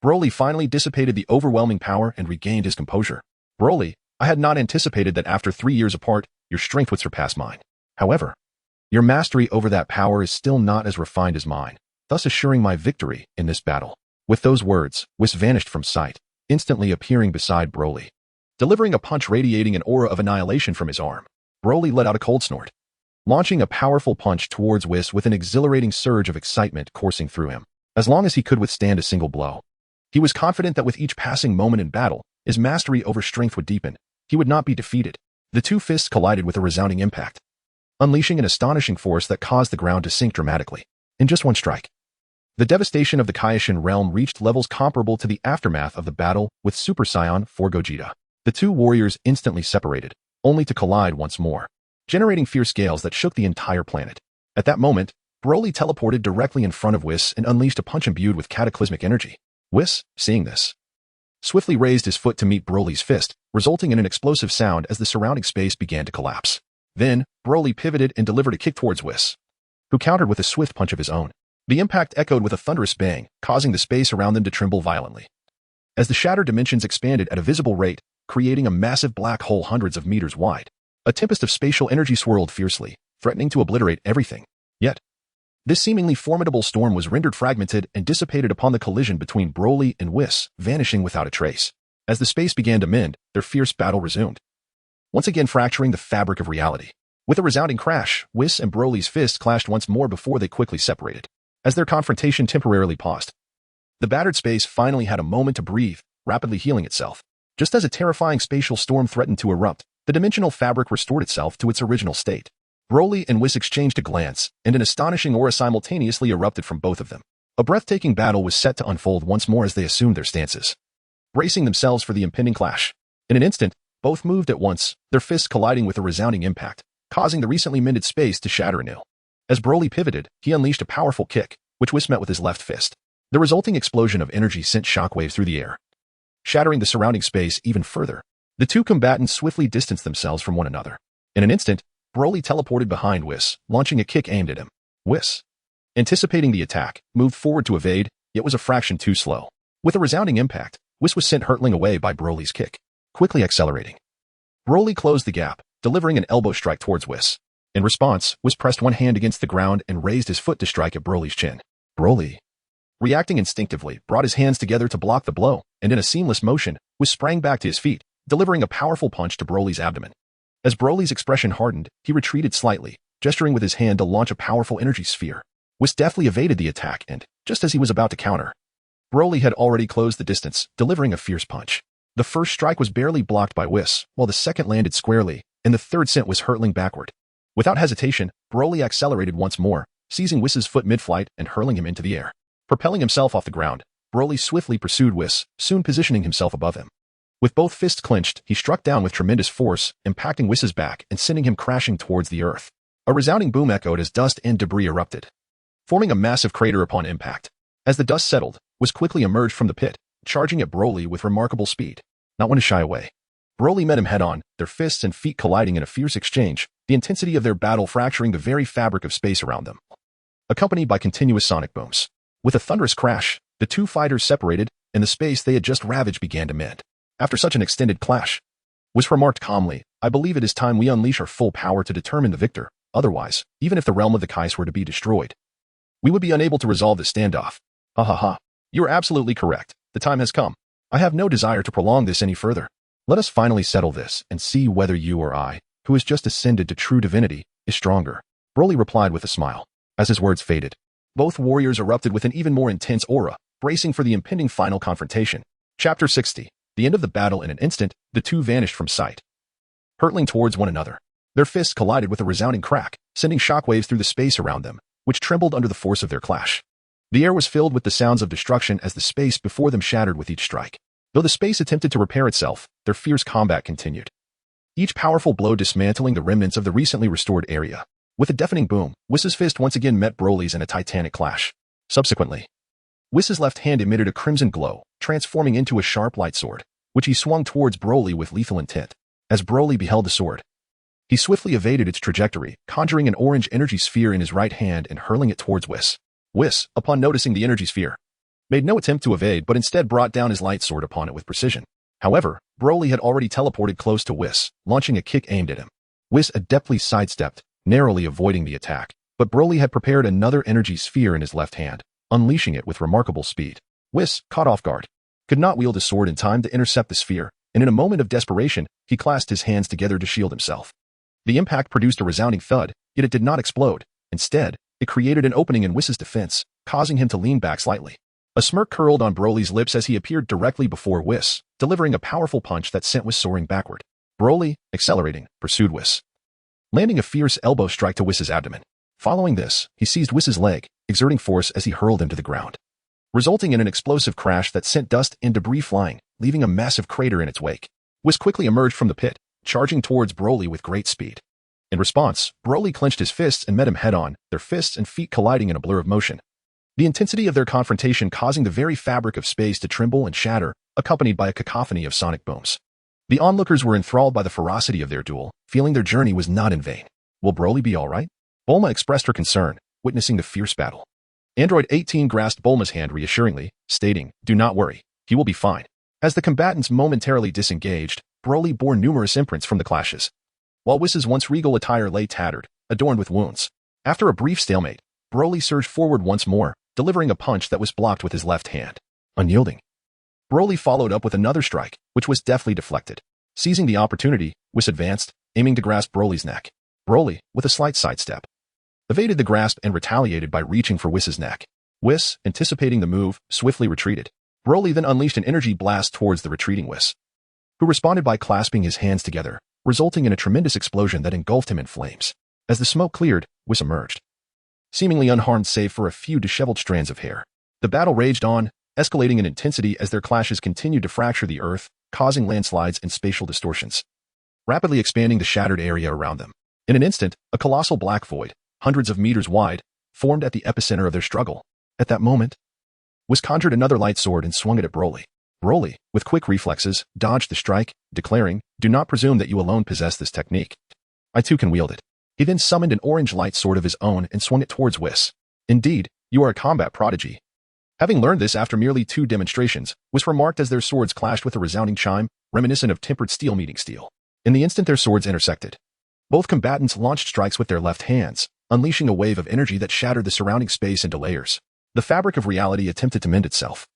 Speaker 1: Broly finally dissipated the overwhelming power and regained his composure. Broly, I had not anticipated that after 3 years apart, your strength would surpass mine. However, your mastery over that power is still not as refined as mine, thus assuring my victory in this battle. With those words, Whis vanished from sight, instantly appearing beside Broly, delivering a punch radiating an aura of annihilation from his arm. Broly let out a cold snort, launching a powerful punch towards Whis with an exhilarating surge of excitement coursing through him. As long as he could withstand a single blow, he was confident that with each passing moment in battle, his mastery over strength would deepen. He would not be defeated. The two fists collided with a resounding impact, unleashing an astonishing force that caused the ground to sink dramatically. In just one strike, the devastation of the Kaioshin realm reached levels comparable to the aftermath of the battle with Super Saiyan 4 Gogeta. The two warriors instantly separated, only to collide once more, generating fierce gales that shook the entire planet. At that moment, Broly teleported directly in front of Whis and unleashed a punch imbued with cataclysmic energy. Whis, seeing this, swiftly raised his foot to meet Broly's fist, resulting in an explosive sound as the surrounding space began to collapse. Then, Broly pivoted and delivered a kick towards Whis, who countered with a swift punch of his own. The impact echoed with a thunderous bang, causing the space around them to tremble violently. As the shattered dimensions expanded at a visible rate, creating a massive black hole hundreds of meters wide, a tempest of spatial energy swirled fiercely, threatening to obliterate everything. Yet, this seemingly formidable storm was rendered fragmented and dissipated upon the collision between Broly and Whis, vanishing without a trace. As the space began to mend, their fierce battle resumed, once again fracturing the fabric of reality. With a resounding crash, Whis and Broly's fists clashed once more before they quickly separated. As their confrontation temporarily paused, the battered space finally had a moment to breathe, rapidly healing itself. Just as a terrifying spatial storm threatened to erupt, the dimensional fabric restored itself to its original state. Broly and Whis exchanged a glance, and an astonishing aura simultaneously erupted from both of them. A breathtaking battle was set to unfold once more as they assumed their stances, bracing themselves for the impending clash. In an instant, both moved at once, their fists colliding with a resounding impact, causing the recently mended space to shatter anew. As Broly pivoted, he unleashed a powerful kick, which Whis met with his left fist. The resulting explosion of energy sent shockwaves through the air, shattering the surrounding space even further. The two combatants swiftly distanced themselves from one another. In an instant, Broly teleported behind Whis, launching a kick aimed at him. Whis, anticipating the attack, moved forward to evade, yet was a fraction too slow. With a resounding impact, Whis was sent hurtling away by Broly's kick, quickly accelerating. Broly closed the gap, delivering an elbow strike towards Whis. In response, Whis pressed one hand against the ground and raised his foot to strike at Broly's chin. Broly, reacting instinctively, brought his hands together to block the blow, and in a seamless motion, Whis sprang back to his feet, delivering a powerful punch to Broly's abdomen. As Broly's expression hardened, he retreated slightly, gesturing with his hand to launch a powerful energy sphere. Whis deftly evaded the attack and, just as he was about to counter, Broly had already closed the distance, delivering a fierce punch. The first strike was barely blocked by Whis, while the second landed squarely, and the third sent Whis hurtling backward. Without hesitation, Broly accelerated once more, seizing Whis's foot mid-flight and hurling him into the air. Propelling himself off the ground, Broly swiftly pursued Whis, soon positioning himself above him. With both fists clenched, he struck down with tremendous force, impacting Whis's back and sending him crashing towards the earth. A resounding boom echoed as dust and debris erupted, forming a massive crater upon impact. As the dust settled, Whis quickly emerged from the pit, charging at Broly with remarkable speed. Not one to shy away. Broly met him head-on, their fists and feet colliding in a fierce exchange, the intensity of their battle fracturing the very fabric of space around them, accompanied by continuous sonic booms. With a thunderous crash, the two fighters separated, and the space they had just ravaged began to mend. After such an extended clash, Whis remarked calmly, "I believe it is time we unleash our full power to determine the victor. Otherwise, even if the realm of the Kais were to be destroyed, we would be unable to resolve this standoff." Ha ha ha. You are absolutely correct. The time has come. I have no desire to prolong this any further. Let us finally settle this and see whether you or I, who has just ascended to true divinity, is stronger. Broly replied with a smile. As his words faded, both warriors erupted with an even more intense aura, bracing for the impending final confrontation. Chapter 60. The end of the battle. In an instant, the two vanished from sight, hurtling towards one another. Their fists collided with a resounding crack, sending shockwaves through the space around them, which trembled under the force of their clash. The air was filled with the sounds of destruction as the space before them shattered with each strike. Though the space attempted to repair itself, their fierce combat continued, each powerful blow dismantling the remnants of the recently restored area. With a deafening boom, Whis's fist once again met Broly's in a titanic clash. Subsequently, Whis's left hand emitted a crimson glow, transforming into a sharp light sword, which he swung towards Broly with lethal intent. As Broly beheld the sword, He swiftly evaded its trajectory, conjuring an orange energy sphere in his right hand and hurling it towards Whis. Whis, upon noticing the energy sphere, made no attempt to evade but instead brought down his light sword upon it with precision. However, Broly had already teleported close to Whis, launching a kick aimed at him. Whis adeptly sidestepped, narrowly avoiding the attack, but Broly had prepared another energy sphere in his left hand, unleashing it with remarkable speed. Whis, caught off guard, could not wield his sword in time to intercept the sphere, and in a moment of desperation, he clasped his hands together to shield himself. The impact produced a resounding thud, yet it did not explode. Instead, it created an opening in Whis' defense, causing him to lean back slightly. A smirk curled on Broly's lips as he appeared directly before Whis, delivering a powerful punch that sent Whis soaring backward. Broly, accelerating, pursued Whis, landing a fierce elbow strike to Whis' abdomen. Following this, he seized Whis' leg, exerting force as he hurled him to the ground, resulting in an explosive crash that sent dust and debris flying, leaving a massive crater in its wake. Whis quickly emerged from the pit, charging towards Broly with great speed. In response, Broly clenched his fists and met him head-on, their fists and feet colliding in a blur of motion. The intensity of their confrontation causing the very fabric of space to tremble and shatter, accompanied by a cacophony of sonic booms. The onlookers were enthralled by the ferocity of their duel, feeling their journey was not in vain. Will Broly be all right? Bulma expressed her concern, witnessing the fierce battle. Android 18 grasped Bulma's hand reassuringly, stating, "Do not worry, he will be fine." As the combatants momentarily disengaged, Broly bore numerous imprints from the clashes, while Whis' once regal attire lay tattered, adorned with wounds. After a brief stalemate, Broly surged forward once more, delivering a punch that was blocked with his left hand. Unyielding, Broly followed up with another strike, which was deftly deflected. Seizing the opportunity, Whis advanced, aiming to grasp Broly's neck. Broly, with a slight sidestep, evaded the grasp and retaliated by reaching for Whis' neck. Whis, anticipating the move, swiftly retreated. Broly then unleashed an energy blast towards the retreating Whis, who responded by clasping his hands together, resulting in a tremendous explosion that engulfed him in flames. As the smoke cleared, Whis emerged, seemingly unharmed save for a few disheveled strands of hair. The battle raged on, escalating in intensity as their clashes continued to fracture the earth, causing landslides and spatial distortions, rapidly expanding the shattered area around them. In an instant, a colossal black void, hundreds of meters wide, formed at the epicenter of their struggle. At that moment, Whis conjured another light sword and swung it at Broly. Broly, with quick reflexes, dodged the strike, declaring, "Do not presume that you alone possess this technique. I too can wield it." He then summoned an orange light sword of his own and swung it towards Whis. "Indeed, you are a combat prodigy." Having learned this after merely 2 demonstrations, Whis remarked as their swords clashed with a resounding chime, reminiscent of tempered steel meeting steel. In the instant their swords intersected, both combatants launched strikes with their left hands, unleashing a wave of energy that shattered the surrounding space into layers. The fabric of reality attempted to mend itself,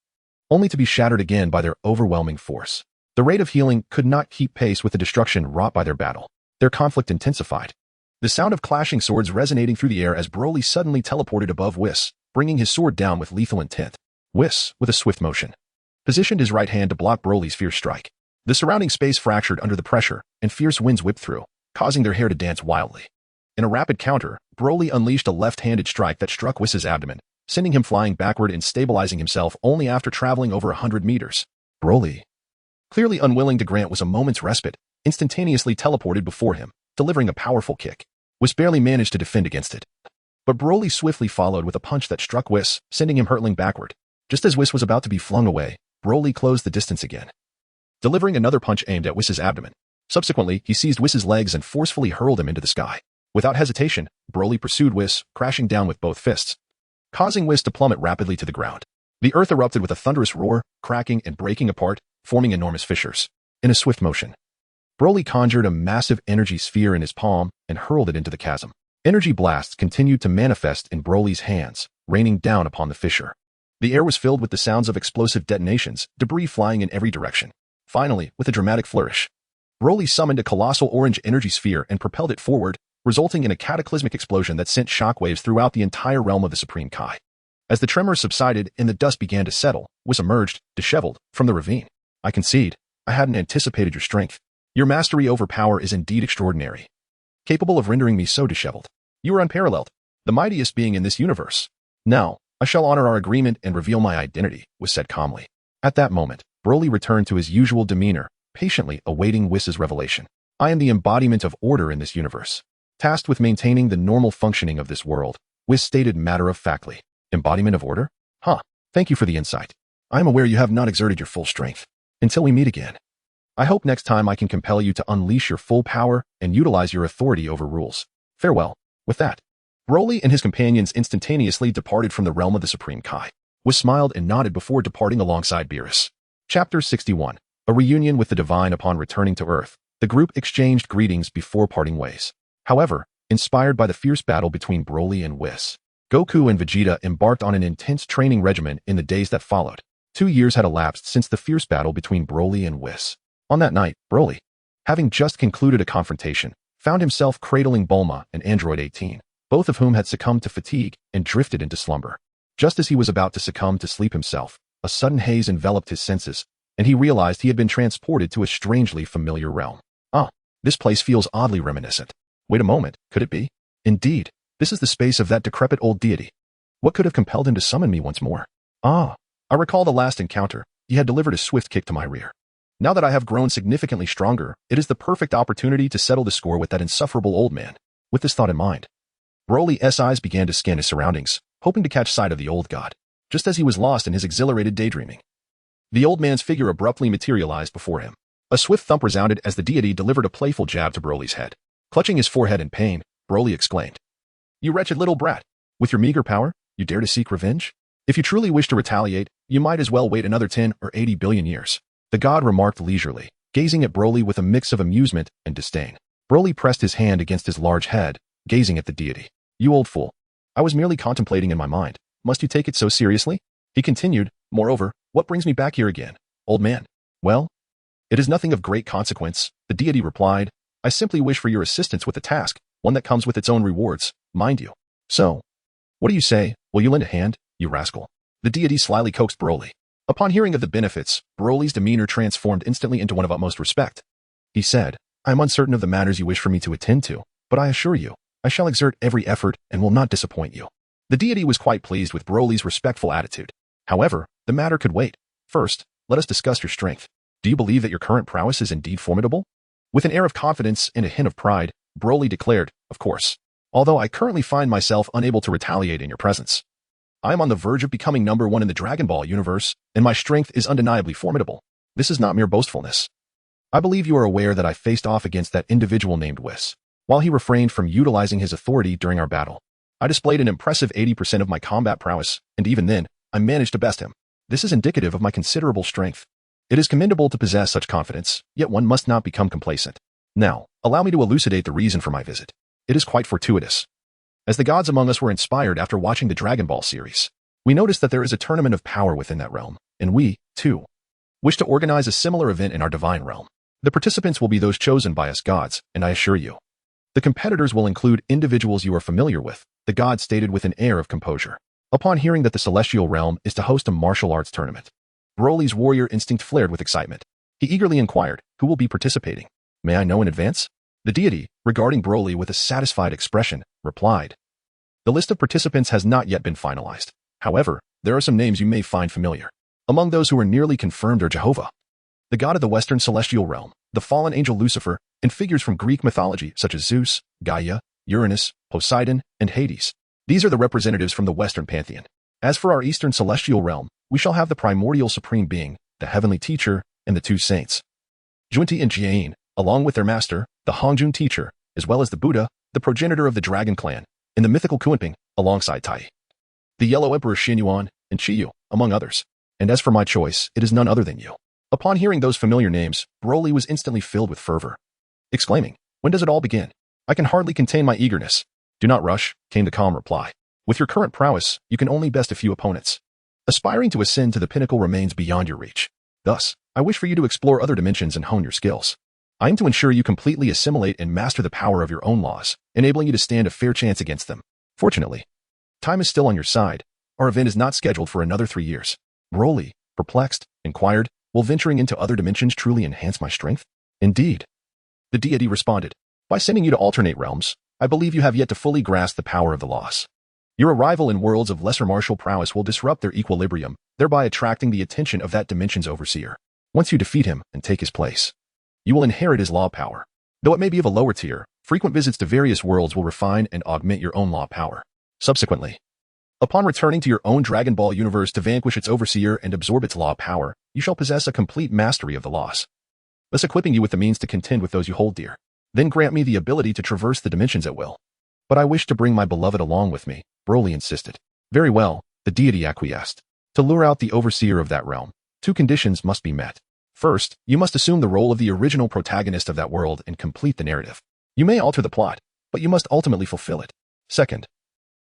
Speaker 1: only to be shattered again by their overwhelming force. The rate of healing could not keep pace with the destruction wrought by their battle. Their conflict intensified, the sound of clashing swords resonating through the air as Broly suddenly teleported above Whis, bringing his sword down with lethal intent. Whis, with a swift motion, positioned his right hand to block Broly's fierce strike. The surrounding space fractured under the pressure, and fierce winds whipped through, causing their hair to dance wildly. In a rapid counter, Broly unleashed a left-handed strike that struck Whis' abdomen, sending him flying backward and stabilizing himself only after traveling over 100 meters. Broly, clearly unwilling to grant Whis a moment's respite, instantaneously teleported before him, delivering a powerful kick. Whis barely managed to defend against it, but Broly swiftly followed with a punch that struck Whis, sending him hurtling backward. Just as Whis was about to be flung away, Broly closed the distance again, delivering another punch aimed at Whis' abdomen. Subsequently, he seized Whis' legs and forcefully hurled him into the sky. Without hesitation, Broly pursued Whis, crashing down with both fists, causing Whis to plummet rapidly to the ground. The earth erupted with a thunderous roar, cracking and breaking apart, forming enormous fissures. In a swift motion, Broly conjured a massive energy sphere in his palm and hurled it into the chasm. Energy blasts continued to manifest in Broly's hands, raining down upon the fissure. The air was filled with the sounds of explosive detonations, debris flying in every direction. Finally, with a dramatic flourish, Broly summoned a colossal orange energy sphere and propelled it forward, resulting in a cataclysmic explosion that sent shockwaves throughout the entire realm of the Supreme Kai. As the tremors subsided and the dust began to settle, Whis emerged, disheveled, from the ravine. "I concede, I hadn't anticipated your strength. Your mastery over power is indeed extraordinary, capable of rendering me so disheveled. You are unparalleled, the mightiest being in this universe. Now, I shall honor our agreement and reveal my identity," Whis said calmly. At that moment, Broly returned to his usual demeanor, patiently awaiting Whis' revelation. "I am the embodiment of order in this universe, tasked with maintaining the normal functioning of this world," Whis stated matter-of-factly. "Embodiment of order? Huh. Thank you for the insight. I am aware you have not exerted your full strength. Until we meet again, I hope next time I can compel you to unleash your full power and utilize your authority over rules. Farewell." With that, Broly and his companions instantaneously departed from the realm of the Supreme Kai. Was smiled and nodded before departing alongside Beerus. Chapter 61. A reunion with the Divine. Upon returning to Earth, the group exchanged greetings before parting ways. However, inspired by the fierce battle between Broly and Whis, Goku and Vegeta embarked on an intense training regimen in the days that followed. 2 years had elapsed since the fierce battle between Broly and Whis. On that night, Broly, having just concluded a confrontation, found himself cradling Bulma and Android 18, both of whom had succumbed to fatigue and drifted into slumber. Just as he was about to succumb to sleep himself, a sudden haze enveloped his senses, and he realized he had been transported to a strangely familiar realm. This place feels oddly reminiscent. Wait a moment, could it be? Indeed, this is the space of that decrepit old deity. What could have compelled him to summon me once more? I recall the last encounter. He had delivered a swift kick to my rear. Now that I have grown significantly stronger, it is the perfect opportunity to settle the score with that insufferable old man. With this thought in mind, Broly's eyes began to scan his surroundings, hoping to catch sight of the old god, just as he was lost in his exhilarated daydreaming. The old man's figure abruptly materialized before him. A swift thump resounded as the deity delivered a playful jab to Broly's head. Clutching his forehead in pain, Broly exclaimed, "You wretched little brat! With your meager power, you dare to seek revenge? If you truly wish to retaliate, you might as well wait another 10 or 80 billion years." The god remarked leisurely, gazing at Broly with a mix of amusement and disdain. Broly pressed his hand against his large head, gazing at the deity. "You old fool. I was merely contemplating in my mind. Must you take it so seriously?" He continued, "Moreover, what brings me back here again, old man?" "Well, it is nothing of great consequence," the deity replied. "I simply wish for your assistance with a task, one that comes with its own rewards, mind you. So, what do you say? Will you lend a hand, you rascal?" The deity slyly coaxed Broly. Upon hearing of the benefits, Broly's demeanor transformed instantly into one of utmost respect. He said, "I am uncertain of the matters you wish for me to attend to, but I assure you, I shall exert every effort and will not disappoint you." The deity was quite pleased with Broly's respectful attitude. However, the matter could wait. First, let us discuss your strength. Do you believe that your current prowess is indeed formidable? With an air of confidence and a hint of pride, Broly declared, "Of course. Although I currently find myself unable to retaliate in your presence, I am on the verge of becoming #1 in the Dragon Ball universe, and my strength is undeniably formidable. This is not mere boastfulness. I believe you are aware that I faced off against that individual named Whis. While he refrained from utilizing his authority during our battle, I displayed an impressive 80% of my combat prowess, and even then, I managed to best him. This is indicative of my considerable strength. It is commendable to possess such confidence, yet one must not become complacent. Now, allow me to elucidate the reason for my visit. It is quite fortuitous. As the gods among us were inspired after watching the Dragon Ball series, we noticed that there is a tournament of power within that realm, and we, too, wish to organize a similar event in our divine realm. The participants will be those chosen by us gods, and I assure you, the competitors will include individuals you are familiar with," the god stated with an air of composure. Upon hearing that the celestial realm is to host a martial arts tournament, Broly's warrior instinct flared with excitement. He eagerly inquired, "Who will be participating? May I know in advance?" The deity, regarding Broly with a satisfied expression, replied, "The list of participants has not yet been finalized. However, there are some names you may find familiar. Among those who are nearly confirmed are Jehovah, the god of the Western celestial realm, the fallen angel Lucifer, and figures from Greek mythology such as Zeus, Gaia, Uranus, Poseidon, and Hades. These are the representatives from the Western pantheon. As for our Eastern celestial realm, we shall have the primordial supreme being, the heavenly teacher, and the 2 saints, Junti and Jiayin, along with their master, the Hongjun teacher, as well as the Buddha, the progenitor of the Dragon Clan, and the mythical Kunping, alongside Tai, the Yellow Emperor Xinyuan, and Chiyu, among others. And as for my choice, it is none other than you." Upon hearing those familiar names, Broly was instantly filled with fervor, exclaiming, "When does it all begin? I can hardly contain my eagerness." "Do not rush," came the calm reply. "With your current prowess, you can only best a few opponents. Aspiring to ascend to the pinnacle remains beyond your reach. Thus, I wish for you to explore other dimensions and hone your skills. I aim to ensure you completely assimilate and master the power of your own laws, enabling you to stand a fair chance against them. Fortunately, time is still on your side. Our event is not scheduled for another 3 years." Broly, perplexed, inquired, "Will venturing into other dimensions truly enhance my strength?" "Indeed," the deity responded. "By sending you to alternate realms, I believe you have yet to fully grasp the power of the laws. Your arrival in worlds of lesser martial prowess will disrupt their equilibrium, thereby attracting the attention of that dimension's overseer. Once you defeat him and take his place, you will inherit his law power. Though it may be of a lower tier, frequent visits to various worlds will refine and augment your own law power. Subsequently, upon returning to your own Dragon Ball universe to vanquish its overseer and absorb its law power, you shall possess a complete mastery of the laws. thus equipping you with the means to contend with those you hold dear. Then grant me the ability to traverse the dimensions at will. But I wish to bring my beloved along with me, Broly insisted. Very well, the deity acquiesced. To lure out the overseer of that realm, 2 conditions must be met. First, you must assume the role of the original protagonist of that world and complete the narrative. You may alter the plot, but you must ultimately fulfill it. Second,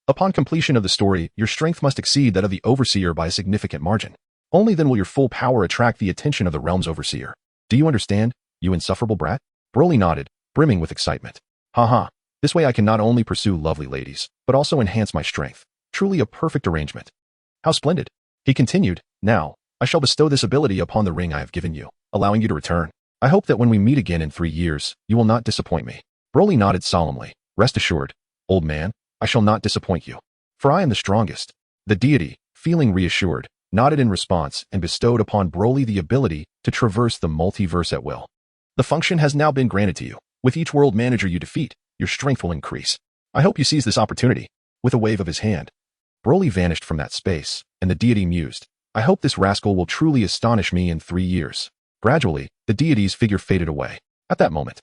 Speaker 1: upon completion of the story, your strength must exceed that of the overseer by a significant margin. Only then will your full power attract the attention of the realm's overseer. Do you understand, you insufferable brat? Broly nodded, brimming with excitement. Haha, this way I can not only pursue lovely ladies, but also enhance my strength. Truly a perfect arrangement. How splendid. He continued, now, I shall bestow this ability upon the ring I have given you, allowing you to return. I hope that when we meet again in 3 years, you will not disappoint me. Broly nodded solemnly. Rest assured, old man, I shall not disappoint you. For I am the strongest. The deity, feeling reassured, nodded in response and bestowed upon Broly the ability to traverse the multiverse at will. The function has now been granted to you. With each world manager you defeat, your strength will increase. I hope you seize this opportunity. With a wave of his hand, Broly vanished from that space, and the deity mused. I hope this rascal will truly astonish me in 3 years. Gradually, the deity's figure faded away. At that moment,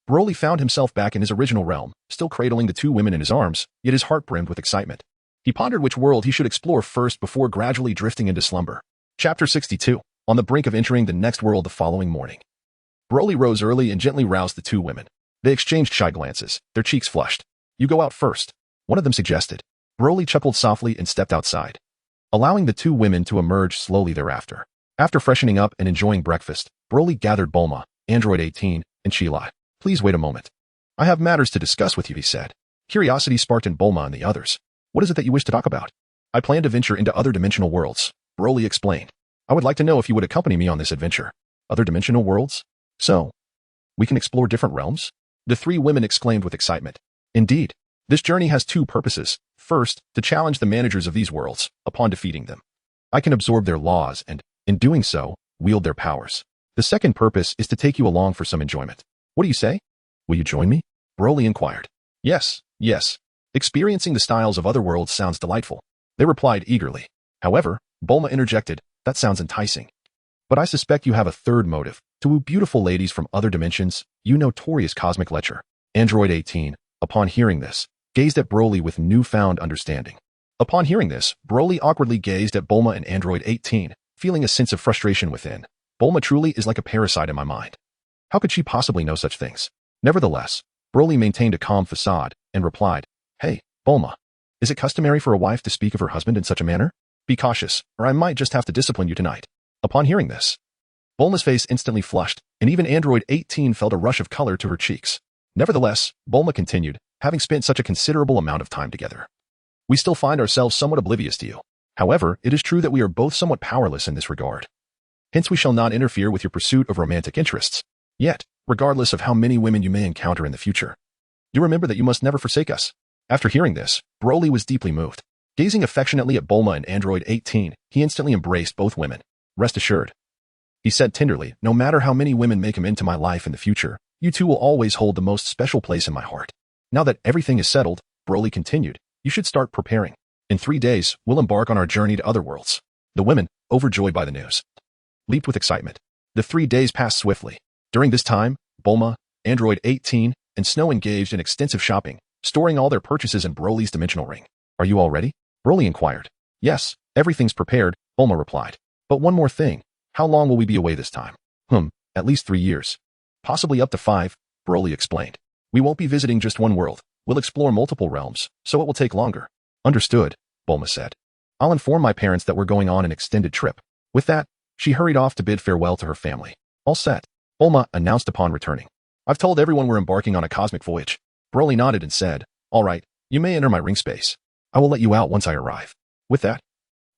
Speaker 1: Broly found himself back in his original realm, still cradling the 2 women in his arms, yet his heart brimmed with excitement. He pondered which world he should explore first before gradually drifting into slumber. Chapter 62. On the brink of entering the next world the following morning. Broly rose early and gently roused the 2 women. They exchanged shy glances, their cheeks flushed. You go out first, one of them suggested. Broly chuckled softly and stepped outside, allowing the 2 women to emerge slowly thereafter. After freshening up and enjoying breakfast, Broly gathered Bulma, Android 18, and Sheila. Please wait a moment. I have matters to discuss with you, he said. Curiosity sparked in Bulma and the others. What is it that you wish to talk about? I plan to venture into other dimensional worlds, Broly explained. I would like to know if you would accompany me on this adventure. Other dimensional worlds? So, we can explore different realms? The 3 women exclaimed with excitement. Indeed. This journey has 2 purposes. First, to challenge the managers of these worlds. Upon defeating them, I can absorb their laws and, in doing so, wield their powers. The second purpose is to take you along for some enjoyment. What do you say? Will you join me? Broly inquired. Yes, yes. Experiencing the styles of other worlds sounds delightful. They replied eagerly. However, Bulma interjected, that sounds enticing. But I suspect you have a third motive, to woo beautiful ladies from other dimensions, you notorious cosmic lecher. Android 18, upon hearing this, gazed at Broly with newfound understanding. Upon hearing this, Broly awkwardly gazed at Bulma and Android 18, feeling a sense of frustration within. Bulma truly is like a parasite in my mind. How could she possibly know such things? Nevertheless, Broly maintained a calm facade and replied, Hey, Bulma, is it customary for a wife to speak of her husband in such a manner? Be cautious, or I might just have to discipline you tonight. Upon hearing this, Bulma's face instantly flushed, and even Android 18 felt a rush of color to her cheeks. Nevertheless, Bulma continued, having spent such a considerable amount of time together. We still find ourselves somewhat oblivious to you. However, it is true that we are both somewhat powerless in this regard. Hence we shall not interfere with your pursuit of romantic interests. Yet, regardless of how many women you may encounter in the future, do remember that you must never forsake us. After hearing this, Broly was deeply moved. Gazing affectionately at Bulma and Android 18, he instantly embraced both women. Rest assured, he said tenderly, no matter how many women may come into my life in the future, you two will always hold the most special place in my heart. Now that everything is settled, Broly continued, you should start preparing. In 3 days, we'll embark on our journey to other worlds. The women, overjoyed by the news, leaped with excitement. The 3 days passed swiftly. During this time, Bulma, Android 18, and Snow engaged in extensive shopping, storing all their purchases in Broly's dimensional ring. Are you all ready? Broly inquired. Yes, everything's prepared, Bulma replied. But one more thing. How long will we be away this time? At least 3 years. Possibly up to 5, Broly explained. We won't be visiting just one world. We'll explore multiple realms, so it will take longer. Understood, Bulma said. I'll inform my parents that we're going on an extended trip. With that, she hurried off to bid farewell to her family. All set, Bulma announced upon returning. I've told everyone we're embarking on a cosmic voyage. Broly nodded and said, all right, you may enter my ring space. I will let you out once I arrive. With that,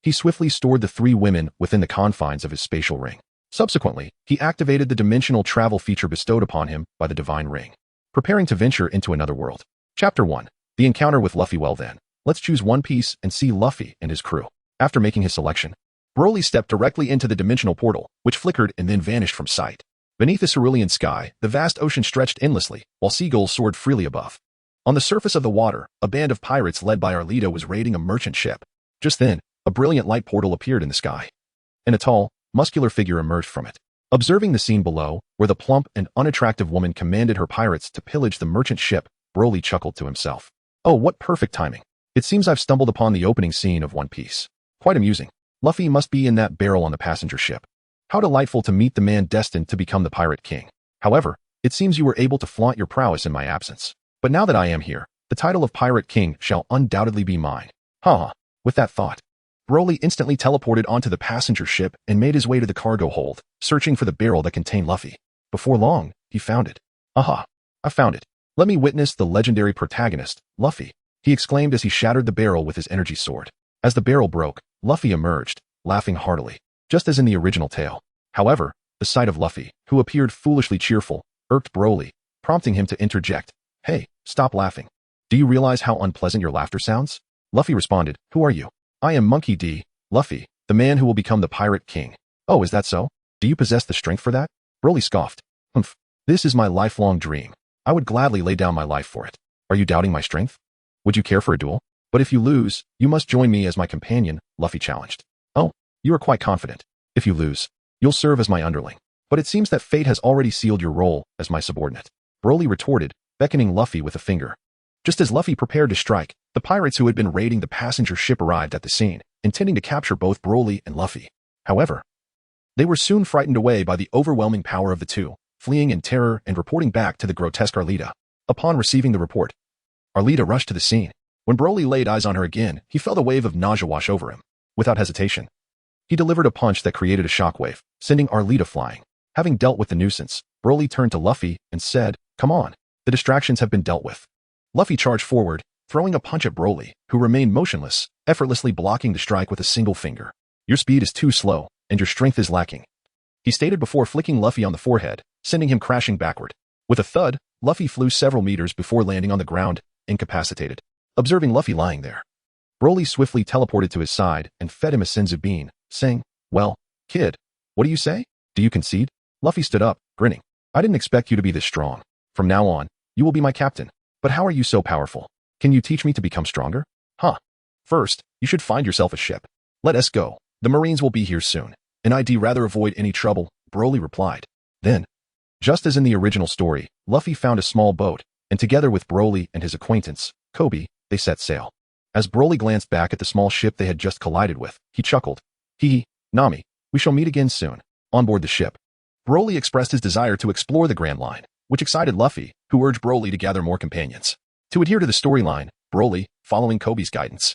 Speaker 1: he swiftly stored the 3 women within the confines of his spatial ring. Subsequently, he activated the dimensional travel feature bestowed upon him by the divine ring, preparing to venture into another world. Chapter 1. The encounter with Luffy. Well then, let's choose One Piece and see Luffy and his crew. After making his selection, Broly stepped directly into the dimensional portal, which flickered and then vanished from sight. Beneath the cerulean sky, the vast ocean stretched endlessly, while seagulls soared freely above. On the surface of the water, a band of pirates led by Arlito was raiding a merchant ship. Just then, a brilliant light portal appeared in the sky, and a tall, muscular figure emerged from it. Observing the scene below, where the plump and unattractive woman commanded her pirates to pillage the merchant ship, Broly chuckled to himself. Oh, what perfect timing. It seems I've stumbled upon the opening scene of One Piece. Quite amusing. Luffy must be in that barrel on the passenger ship. How delightful to meet the man destined to become the Pirate King. However, it seems you were able to flaunt your prowess in my absence. But now that I am here, the title of Pirate King shall undoubtedly be mine. Ha! With that thought, Broly instantly teleported onto the passenger ship and made his way to the cargo hold, searching for the barrel that contained Luffy. Before long, he found it. Aha! I found it. Let me witness the legendary protagonist, Luffy, he exclaimed as he shattered the barrel with his energy sword. As the barrel broke, Luffy emerged, laughing heartily, just as in the original tale. However, the sight of Luffy, who appeared foolishly cheerful, irked Broly, prompting him to interject. Hey, stop laughing. Do you realize how unpleasant your laughter sounds? Luffy responded, Who are you? I am Monkey D. Luffy, the man who will become the Pirate King. Oh, is that so? Do you possess the strength for that? Broly scoffed. Humph. This is my lifelong dream. I would gladly lay down my life for it. Are you doubting my strength? Would you care for a duel? But if you lose, you must join me as my companion, Luffy challenged. Oh, you are quite confident. If you lose, you'll serve as my underling. But it seems that fate has already sealed your role as my subordinate. Broly retorted, beckoning Luffy with a finger. Just as Luffy prepared to strike, the pirates who had been raiding the passenger ship arrived at the scene, intending to capture both Broly and Luffy. However, they were soon frightened away by the overwhelming power of the two, fleeing in terror and reporting back to the grotesque Arlita. Upon receiving the report, Arlita rushed to the scene. When Broly laid eyes on her again, he felt a wave of nausea wash over him. Without hesitation, he delivered a punch that created a shockwave, sending Arlita flying. Having dealt with the nuisance, Broly turned to Luffy and said, Come on, the distractions have been dealt with. Luffy charged forward, throwing a punch at Broly, who remained motionless, effortlessly blocking the strike with a single finger. Your speed is too slow, and your strength is lacking, he stated before flicking Luffy on the forehead, sending him crashing backward. With a thud, Luffy flew several meters before landing on the ground, incapacitated. Observing Luffy lying there, Broly swiftly teleported to his side and fed him a senzu bean, saying, Well, kid, what do you say? Do you concede? Luffy stood up, grinning. I didn't expect you to be this strong. From now on, you will be my captain. But how are you so powerful? Can you teach me to become stronger? Huh. First, you should find yourself a ship. Let us go. The Marines will be here soon, and I'd rather avoid any trouble, Broly replied. Then, just as in the original story, Luffy found a small boat, and together with Broly and his acquaintance, Kobe, they set sail. As Broly glanced back at the small ship they had just collided with, he chuckled. Nami, we shall meet again soon. On board the ship, Broly expressed his desire to explore the Grand Line, which excited Luffy, who urged Broly to gather more companions. To adhere to the storyline, Broly, following Kobe's guidance,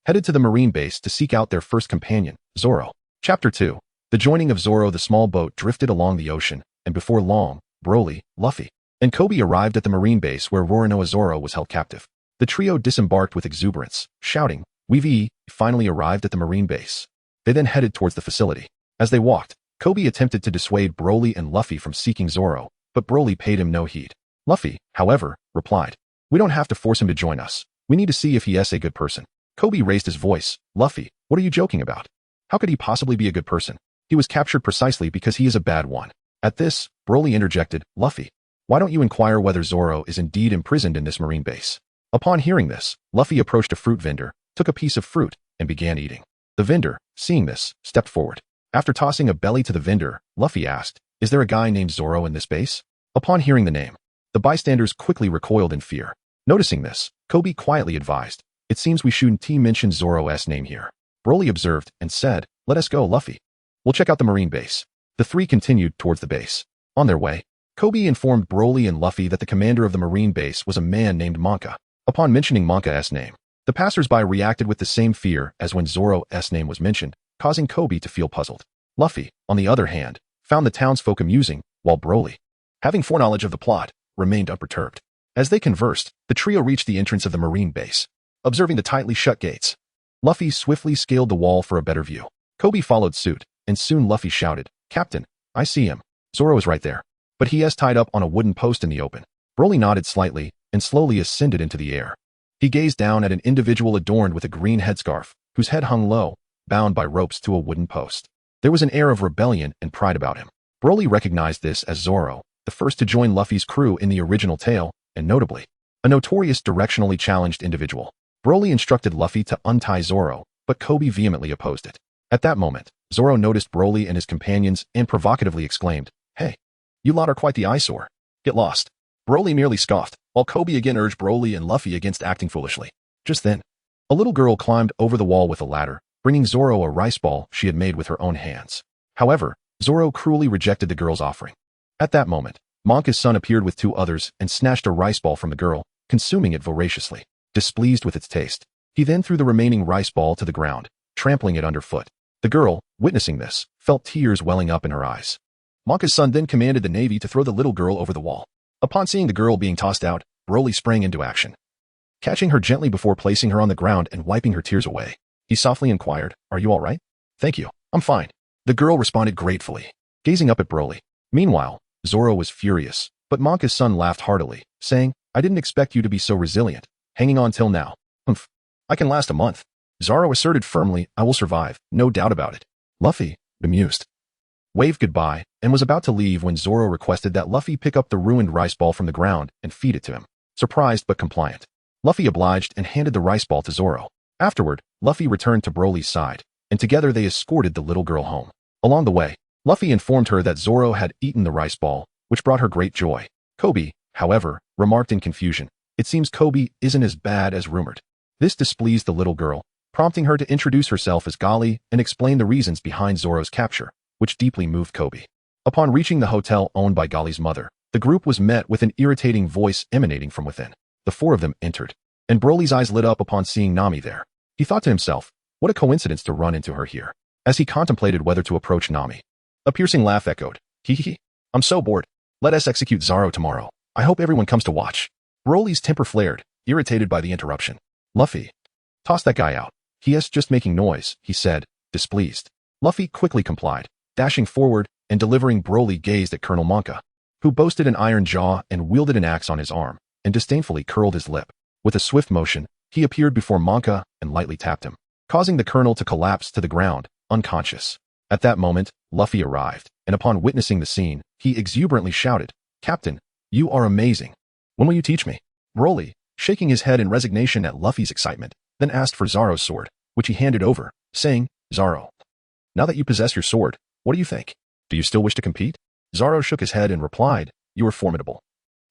Speaker 1: headed to the Marine base to seek out their first companion, Zoro. Chapter 2. The joining of Zoro. The small boat drifted along the ocean, and before long, Broly, Luffy, and Kobe arrived at the Marine base where Roronoa Zoro was held captive. The trio disembarked with exuberance, shouting, We've finally arrived at the Marine base. They then headed towards the facility. As they walked, Kobe attempted to dissuade Broly and Luffy from seeking Zoro, but Broly paid him no heed. Luffy, however, replied, We don't have to force him to join us. We need to see if he is a good person. Kobe raised his voice. Luffy, what are you joking about? How could he possibly be a good person? He was captured precisely because he is a bad one. At this, Broly interjected, Luffy, why don't you inquire whether Zoro is indeed imprisoned in this Marine base? Upon hearing this, Luffy approached a fruit vendor, took a piece of fruit, and began eating. The vendor, seeing this, stepped forward. After tossing a belly to the vendor, Luffy asked, Is there a guy named Zoro in this base? Upon hearing the name, the bystanders quickly recoiled in fear. Noticing this, Kobe quietly advised, It seems we shouldn't mention Zoro's name here. Broly observed and said, Let us go, Luffy. We'll check out the Marine base. The three continued towards the base. On their way, Kobe informed Broly and Luffy that the commander of the Marine base was a man named Monka. Upon mentioning Monka's name, the passers-by reacted with the same fear as when Zoro's name was mentioned, causing Kobe to feel puzzled. Luffy, on the other hand, found the townsfolk amusing, while Broly, having foreknowledge of the plot, remained unperturbed. As they conversed, the trio reached the entrance of the Marine base. Observing the tightly shut gates, Luffy swiftly scaled the wall for a better view. Kobe followed suit, and soon Luffy shouted, Captain, I see him. Zoro is right there. But he is tied up on a wooden post in the open. Broly nodded slightly, and slowly ascended into the air. He gazed down at an individual adorned with a green headscarf, whose head hung low, bound by ropes to a wooden post. There was an air of rebellion and pride about him. Broly recognized this as Zoro, the first to join Luffy's crew in the original tale, and notably, a notorious directionally challenged individual. Broly instructed Luffy to untie Zoro, but Kobe vehemently opposed it. At that moment, Zoro noticed Broly and his companions and provocatively exclaimed, "Hey, you lot are quite the eyesore. Get lost." Broly merely scoffed, while Kobe again urged Broly and Luffy against acting foolishly. Just then, a little girl climbed over the wall with a ladder, bringing Zoro a rice ball she had made with her own hands. However, Zoro cruelly rejected the girl's offering. At that moment, Monka's son appeared with two others and snatched a rice ball from the girl, consuming it voraciously. Displeased with its taste, he then threw the remaining rice ball to the ground, trampling it underfoot. The girl, witnessing this, felt tears welling up in her eyes. Monka's son then commanded the Navy to throw the little girl over the wall. Upon seeing the girl being tossed out, Broly sprang into action. Catching her gently before placing her on the ground and wiping her tears away, he softly inquired, "Are you all right?" "Thank you, I'm fine." The girl responded gratefully, gazing up at Broly. Meanwhile, Zoro was furious, but Monka's son laughed heartily, saying, "I didn't expect you to be so resilient, hanging on till now." "Humph, I can last a month." Zoro asserted firmly, "I will survive, no doubt about it." Luffy, bemused, waved goodbye and was about to leave when Zoro requested that Luffy pick up the ruined rice ball from the ground and feed it to him. Surprised but compliant, Luffy obliged and handed the rice ball to Zoro. Afterward, Luffy returned to Broly's side, and together they escorted the little girl home. Along the way, Luffy informed her that Zoro had eaten the rice ball, which brought her great joy. Kobe, however, remarked in confusion, "It seems Kobe isn't as bad as rumored." This displeased the little girl, prompting her to introduce herself as Gali and explain the reasons behind Zoro's capture, which deeply moved Kobe. Upon reaching the hotel owned by Gali's mother, the group was met with an irritating voice emanating from within. The four of them entered, and Broly's eyes lit up upon seeing Nami there. He thought to himself, what a coincidence to run into her here. As he contemplated whether to approach Nami, a piercing laugh echoed, "Hee hee, I'm so bored. Let us execute Zoro tomorrow. I hope everyone comes to watch." Broly's temper flared, irritated by the interruption. "Luffy, toss that guy out. He is just making noise," he said, displeased. Luffy quickly complied, dashing forward and delivering. Broly gazed at Colonel Monka, who boasted an iron jaw and wielded an axe on his arm, and disdainfully curled his lip. With a swift motion, he appeared before Monka and lightly tapped him, causing the colonel to collapse to the ground, unconscious. At that moment, Luffy arrived, and upon witnessing the scene, he exuberantly shouted, "Captain, you are amazing. When will you teach me?" Broly, shaking his head in resignation at Luffy's excitement, then asked for Zoro's sword, which he handed over, saying, "Zoro, now that you possess your sword, what do you think? Do you still wish to compete?" Zoro shook his head and replied, "You are formidable.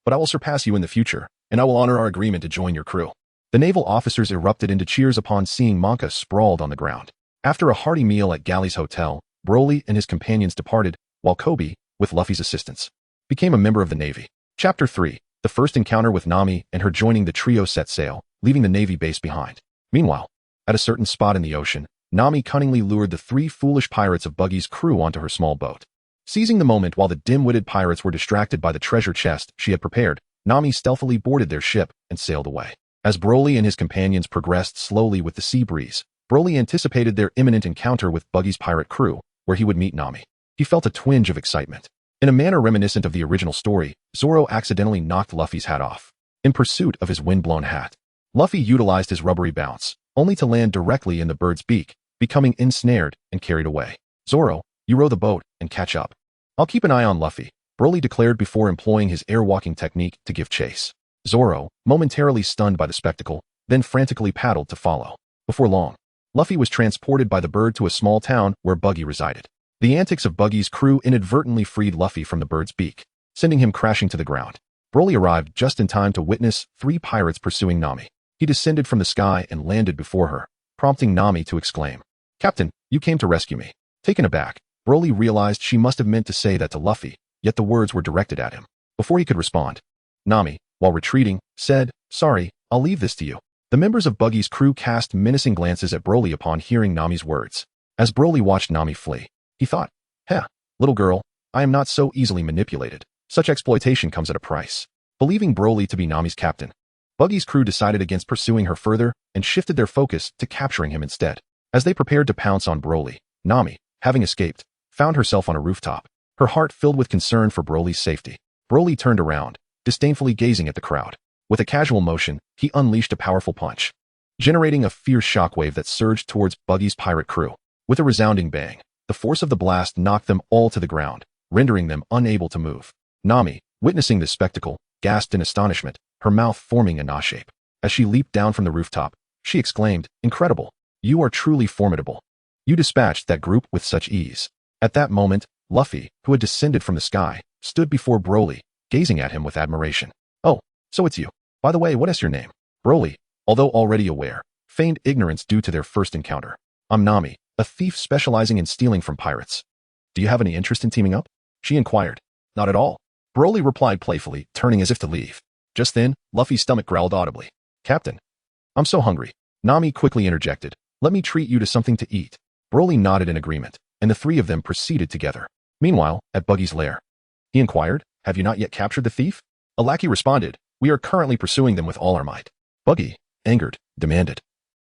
Speaker 1: But I will surpass you in the future, and I will honor our agreement to join your crew." The naval officers erupted into cheers upon seeing Monka sprawled on the ground. After a hearty meal at Galley's hotel, Broly and his companions departed, while Kobe, with Luffy's assistance, became a member of the Navy. Chapter 3. The first encounter with Nami and her joining the trio set sail, leaving the Navy base behind. Meanwhile, at a certain spot in the ocean, Nami cunningly lured the three foolish pirates of Buggy's crew onto her small boat. Seizing the moment while the dim-witted pirates were distracted by the treasure chest she had prepared, Nami stealthily boarded their ship and sailed away. As Broly and his companions progressed slowly with the sea breeze, Broly anticipated their imminent encounter with Buggy's pirate crew, where he would meet Nami. He felt a twinge of excitement. In a manner reminiscent of the original story, Zoro accidentally knocked Luffy's hat off. In pursuit of his windblown hat, Luffy utilized his rubbery bounce, only to land directly in the bird's beak, becoming ensnared and carried away. "Zoro, you row the boat and catch up. I'll keep an eye on Luffy," Broly declared before employing his air-walking technique to give chase. Zoro, momentarily stunned by the spectacle, then frantically paddled to follow. Before long, Luffy was transported by the bird to a small town where Buggy resided. The antics of Buggy's crew inadvertently freed Luffy from the bird's beak, sending him crashing to the ground. Broly arrived just in time to witness three pirates pursuing Nami. He descended from the sky and landed before her, prompting Nami to exclaim, "Captain, you came to rescue me." Taken aback, Broly realized she must have meant to say that to Luffy, yet the words were directed at him. Before he could respond, Nami, while retreating, said, "Sorry, I'll leave this to you." The members of Buggy's crew cast menacing glances at Broly upon hearing Nami's words. As Broly watched Nami flee, he thought, "Heh, little girl, I am not so easily manipulated. Such exploitation comes at a price." Believing Broly to be Nami's captain, Buggy's crew decided against pursuing her further and shifted their focus to capturing him instead. As they prepared to pounce on Broly, Nami, having escaped, found herself on a rooftop, her heart filled with concern for Broly's safety. Broly turned around, disdainfully gazing at the crowd. With a casual motion, he unleashed a powerful punch, generating a fierce shockwave that surged towards Buggy's pirate crew. With a resounding bang, the force of the blast knocked them all to the ground, rendering them unable to move. Nami, witnessing this spectacle, gasped in astonishment, her mouth forming a Na shape. As she leaped down from the rooftop, she exclaimed, "Incredible! You are truly formidable." You dispatched that group with such ease. At that moment, Luffy, who had descended from the sky, stood before Broly, gazing at him with admiration. Oh, so it's you. By the way, what is your name? Broly, although already aware, feigned ignorance due to their first encounter. I'm Nami, a thief specializing in stealing from pirates. Do you have any interest in teaming up? She inquired. Not at all. Broly replied playfully, turning as if to leave. Just then, Luffy's stomach growled audibly. Captain, I'm so hungry. Nami quickly interjected. Let me treat you to something to eat. Broly nodded in agreement, and the three of them proceeded together. Meanwhile, at Buggy's lair, he inquired, have you not yet captured the thief? A lackey responded, we are currently pursuing them with all our might. Buggy, angered, demanded.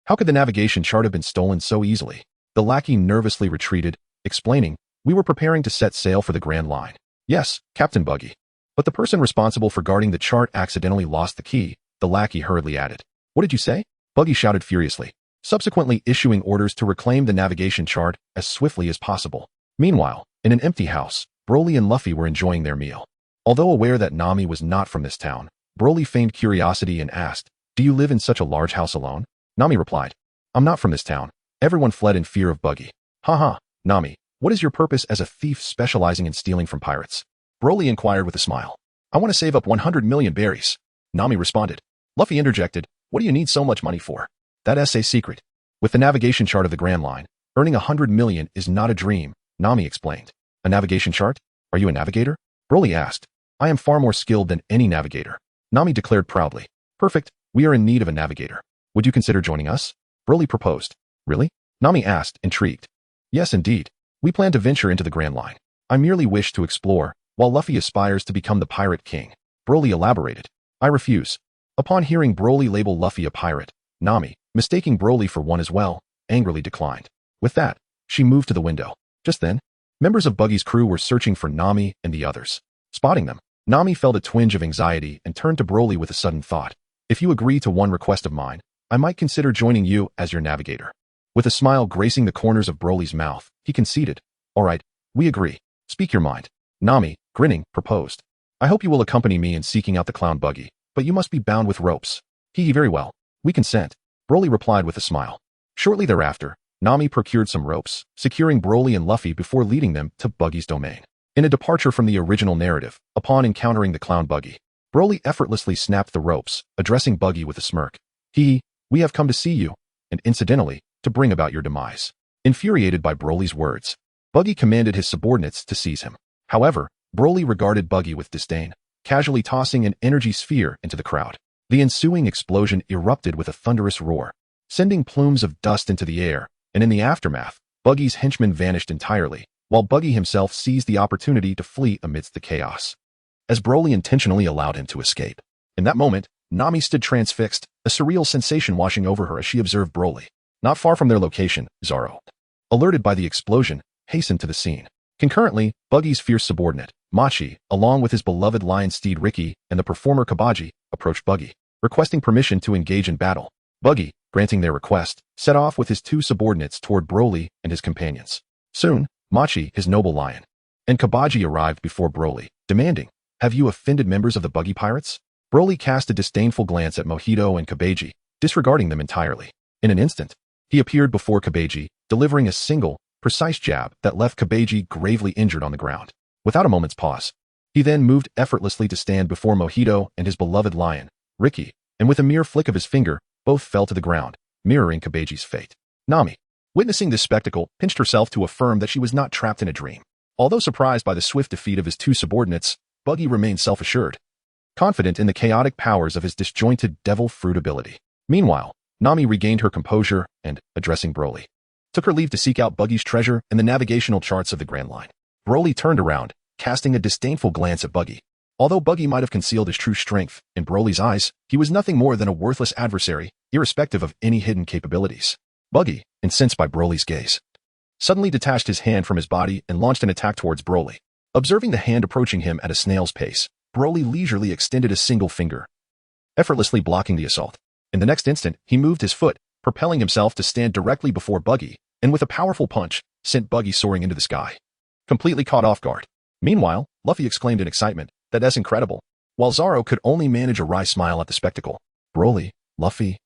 Speaker 1: How could the navigation chart have been stolen so easily? The lackey nervously retreated, explaining, we were preparing to set sail for the Grand Line. Yes, Captain Buggy. But the person responsible for guarding the chart accidentally lost the key, the lackey hurriedly added. What did you say? Buggy shouted furiously, subsequently issuing orders to reclaim the navigation chart as swiftly as possible. Meanwhile, in an empty house, Broly and Luffy were enjoying their meal. Although aware that Nami was not from this town, Broly feigned curiosity and asked, do you live in such a large house alone? Nami replied, I'm not from this town. Everyone fled in fear of Buggy. Haha, Nami, what is your purpose as a thief specializing in stealing from pirates? Broly inquired with a smile. I want to save up 100 million berries. Nami responded. Luffy interjected, what do you need so much money for? That's a secret. With the navigation chart of the Grand Line, earning 100 million is not a dream, Nami explained. A navigation chart? Are you a navigator? Broly asked. I am far more skilled than any navigator. Nami declared proudly. Perfect, we are in need of a navigator. Would you consider joining us? Broly proposed. Really? Nami asked, intrigued. Yes, indeed. We plan to venture into the Grand Line. I merely wish to explore, while Luffy aspires to become the Pirate King. Broly elaborated. I refuse. Upon hearing Broly label Luffy a pirate, Nami, mistaking Broly for one as well, angrily declined. With that, she moved to the window. Just then, members of Buggy's crew were searching for Nami and the others. Spotting them, Nami felt a twinge of anxiety and turned to Broly with a sudden thought. If you agree to one request of mine, I might consider joining you as your navigator. With a smile gracing the corners of Broly's mouth, he conceded. All right, we agree. Speak your mind. Nami, grinning, proposed. I hope you will accompany me in seeking out the clown Buggy, but you must be bound with ropes. Very well. We consent. Broly replied with a smile. Shortly thereafter, Nami procured some ropes, securing Broly and Luffy before leading them to Buggy's domain. In a departure from the original narrative, upon encountering the clown Buggy, Broly effortlessly snapped the ropes, addressing Buggy with a smirk. We have come to see you, and incidentally, to bring about your demise. Infuriated by Broly's words, Buggy commanded his subordinates to seize him. However, Broly regarded Buggy with disdain, casually tossing an energy sphere into the crowd. The ensuing explosion erupted with a thunderous roar, sending plumes of dust into the air, and in the aftermath, Buggy's henchmen vanished entirely, while Buggy himself seized the opportunity to flee amidst the chaos, as Broly intentionally allowed him to escape. In that moment, Nami stood transfixed, a surreal sensation washing over her as she observed Broly. Not far from their location, Zoro, alerted by the explosion, hastened to the scene. Concurrently, Buggy's fierce subordinate, Machi, along with his beloved lion steed Ricky and the performer Kabaji, approached Buggy, requesting permission to engage in battle. Buggy, granting their request, set off with his two subordinates toward Broly and his companions. Soon, Machi, his noble lion, and Kabaji arrived before Broly, demanding, have you offended members of the Buggy Pirates? Broly cast a disdainful glance at Mojito and Kabaji, disregarding them entirely. In an instant, he appeared before Kabaji, delivering a single, precise jab that left Kabaji gravely injured on the ground. Without a moment's pause, he then moved effortlessly to stand before Mojito and his beloved lion, Ricky, and with a mere flick of his finger, both fell to the ground, mirroring Kabaji's fate. Nami, witnessing this spectacle, pinched herself to affirm that she was not trapped in a dream. Although surprised by the swift defeat of his two subordinates, Buggy remained self-assured, confident in the chaotic powers of his disjointed devil fruit ability. Meanwhile, Nami regained her composure and, addressing Broly, took her leave to seek out Buggy's treasure and the navigational charts of the Grand Line. Broly turned around, casting a disdainful glance at Buggy. Although Buggy might have concealed his true strength, in Broly's eyes, he was nothing more than a worthless adversary, irrespective of any hidden capabilities. Buggy, incensed by Broly's gaze, suddenly detached his hand from his body and launched an attack towards Broly. Observing the hand approaching him at a snail's pace, Broly leisurely extended a single finger, effortlessly blocking the assault. In the next instant, he moved his foot, propelling himself to stand directly before Buggy, and with a powerful punch, sent Buggy soaring into the sky, completely caught off guard. Meanwhile, Luffy exclaimed in excitement, that's incredible, while Zoro could only manage a wry smile at the spectacle. Broly, Luffy,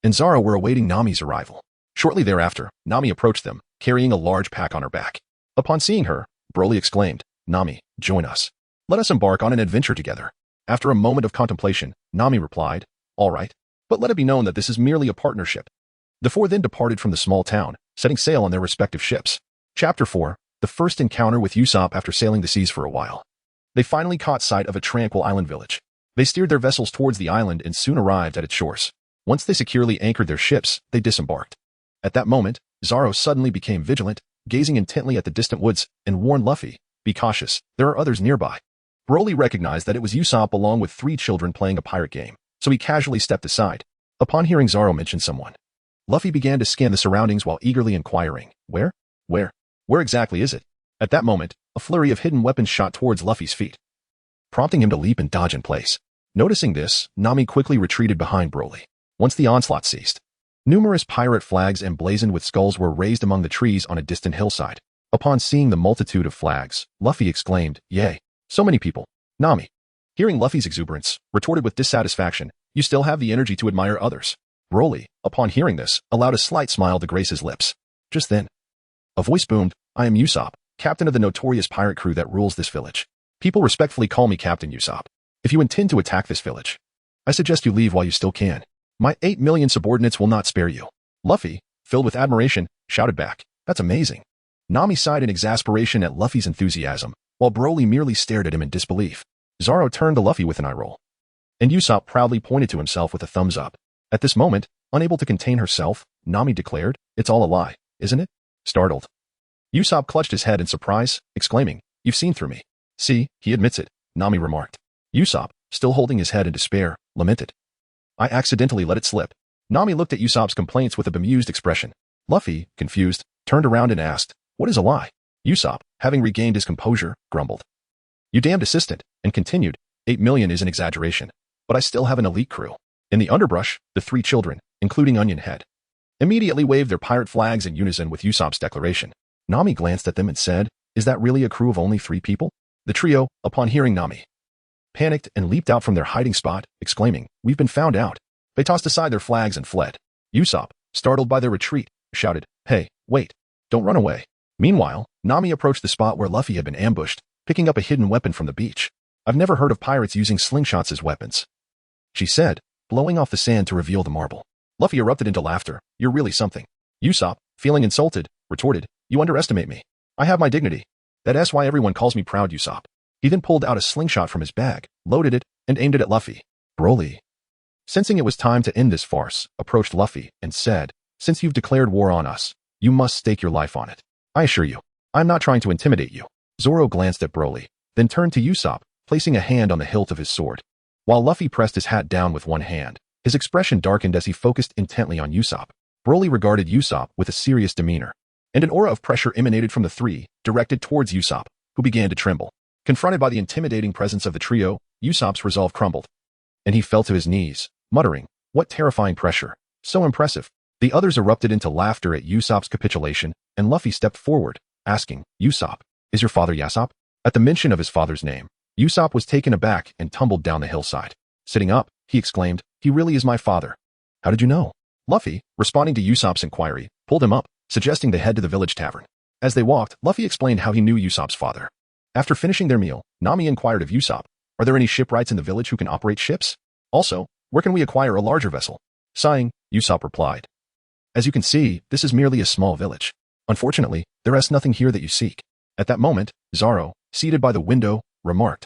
Speaker 1: and Zoro were awaiting Nami's arrival. Shortly thereafter, Nami approached them, carrying a large pack on her back. Upon seeing her, Broly exclaimed, "Nami, join us. Let us embark on an adventure together." After a moment of contemplation, Nami replied, "All right, but let it be known that this is merely a partnership." The four then departed from the small town, setting sail on their respective ships. Chapter 4, the first encounter with Usopp after sailing the seas for a while. They finally caught sight of a tranquil island village. They steered their vessels towards the island and soon arrived at its shores. Once they securely anchored their ships, they disembarked. At that moment, Zoro suddenly became vigilant, gazing intently at the distant woods, and warned Luffy, "Be cautious, there are others nearby." Broly recognized that it was Usopp along with 3 children playing a pirate game, so he casually stepped aside. Upon hearing Zoro mention someone, Luffy began to scan the surroundings while eagerly inquiring, Where exactly is it?" At that moment, a flurry of hidden weapons shot towards Luffy's feet, prompting him to leap and dodge in place. Noticing this, Nami quickly retreated behind Broly. Once the onslaught ceased, numerous pirate flags emblazoned with skulls were raised among the trees on a distant hillside. Upon seeing the multitude of flags, Luffy exclaimed, "Yay, so many people." Nami, hearing Luffy's exuberance, retorted with dissatisfaction, "You still have the energy to admire others." Broly, upon hearing this, allowed a slight smile to grace his lips. Just then, a voice boomed, "I am Usopp, captain of the notorious pirate crew that rules this village. People respectfully call me Captain Usopp. If you intend to attack this village, I suggest you leave while you still can. My 8 million subordinates will not spare you." Luffy, filled with admiration, shouted back, "That's amazing." Nami sighed in exasperation at Luffy's enthusiasm, while Broly merely stared at him in disbelief. Zoro turned to Luffy with an eye roll, and Usopp proudly pointed to himself with a thumbs up. At this moment, unable to contain herself, Nami declared, "It's all a lie, isn't it?" Startled, Usopp clutched his head in surprise, exclaiming, "You've seen through me." "See, he admits it," Nami remarked. Usopp, still holding his head in despair, lamented, "I accidentally let it slip." Nami looked at Usopp's complaints with a bemused expression. Luffy, confused, turned around and asked, "What is a lie?" Usopp, having regained his composure, grumbled, "You damned assistant," and continued, 8 million is an exaggeration, but I still have an elite crew." In the underbrush, the 3 children, including Onion Head, immediately waved their pirate flags in unison with Usopp's declaration. Nami glanced at them and said, "Is that really a crew of only 3 people?" The trio, upon hearing Nami, panicked and leaped out from their hiding spot, exclaiming, "We've been found out." They tossed aside their flags and fled. Usopp, startled by their retreat, shouted, "Hey, wait, don't run away." Meanwhile, Nami approached the spot where Luffy had been ambushed, picking up a hidden weapon from the beach. "I've never heard of pirates using slingshots as weapons," she said, blowing off the sand to reveal the marble. Luffy erupted into laughter. "You're really something." Usopp, feeling insulted, retorted, "You underestimate me. I have my dignity. That's why everyone calls me Proud Usopp." He then pulled out a slingshot from his bag, loaded it, and aimed it at Luffy. Broly, sensing it was time to end this farce, approached Luffy and said, "Since you've declared war on us, you must stake your life on it. I assure you, I'm not trying to intimidate you." Zoro glanced at Broly, then turned to Usopp, placing a hand on the hilt of his sword. While Luffy pressed his hat down with one hand, his expression darkened as he focused intently on Usopp. Broly regarded Usopp with a serious demeanor, and an aura of pressure emanated from the 3, directed towards Usopp, who began to tremble. Confronted by the intimidating presence of the trio, Usopp's resolve crumbled, and he fell to his knees, muttering, "What terrifying pressure! So impressive." The others erupted into laughter at Usopp's capitulation, and Luffy stepped forward, asking, "Usopp, is your father Yasopp?" At the mention of his father's name, Usopp was taken aback and tumbled down the hillside. Sitting up, he exclaimed, "He really is my father." "How did you know?" Luffy, responding to Usopp's inquiry, pulled him up, suggesting they head to the village tavern. As they walked, Luffy explained how he knew Usopp's father. After finishing their meal, Nami inquired of Usopp, "Are there any shipwrights in the village who can operate ships? Also, where can we acquire a larger vessel?" Sighing, Usopp replied, "As you can see, this is merely a small village. Unfortunately, there is nothing here that you seek." At that moment, Zoro, seated by the window, remarked,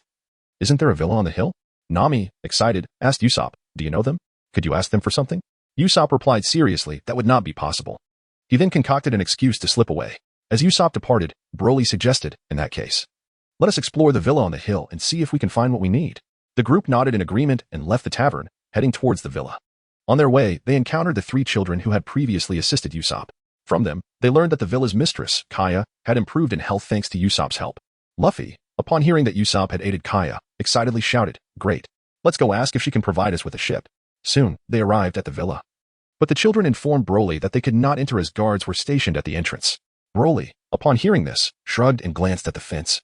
Speaker 1: "Isn't there a villa on the hill?" Nami, excited, asked Usopp, "Do you know them? Could you ask them for something?" Usopp replied seriously that would not be possible. He then concocted an excuse to slip away. As Usopp departed, Broly suggested, "In that case, let us explore the villa on the hill and see if we can find what we need." The group nodded in agreement and left the tavern, heading towards the villa. On their way, they encountered the 3 children who had previously assisted Usopp. From them, they learned that the villa's mistress, Kaya, had improved in health thanks to Usopp's help. Luffy, upon hearing that Usopp had aided Kaya, excitedly shouted, "Great! Let's go ask if she can provide us with a ship." Soon, they arrived at the villa. But the children informed Broly that they could not enter as guards were stationed at the entrance. Broly, upon hearing this, shrugged and glanced at the fence,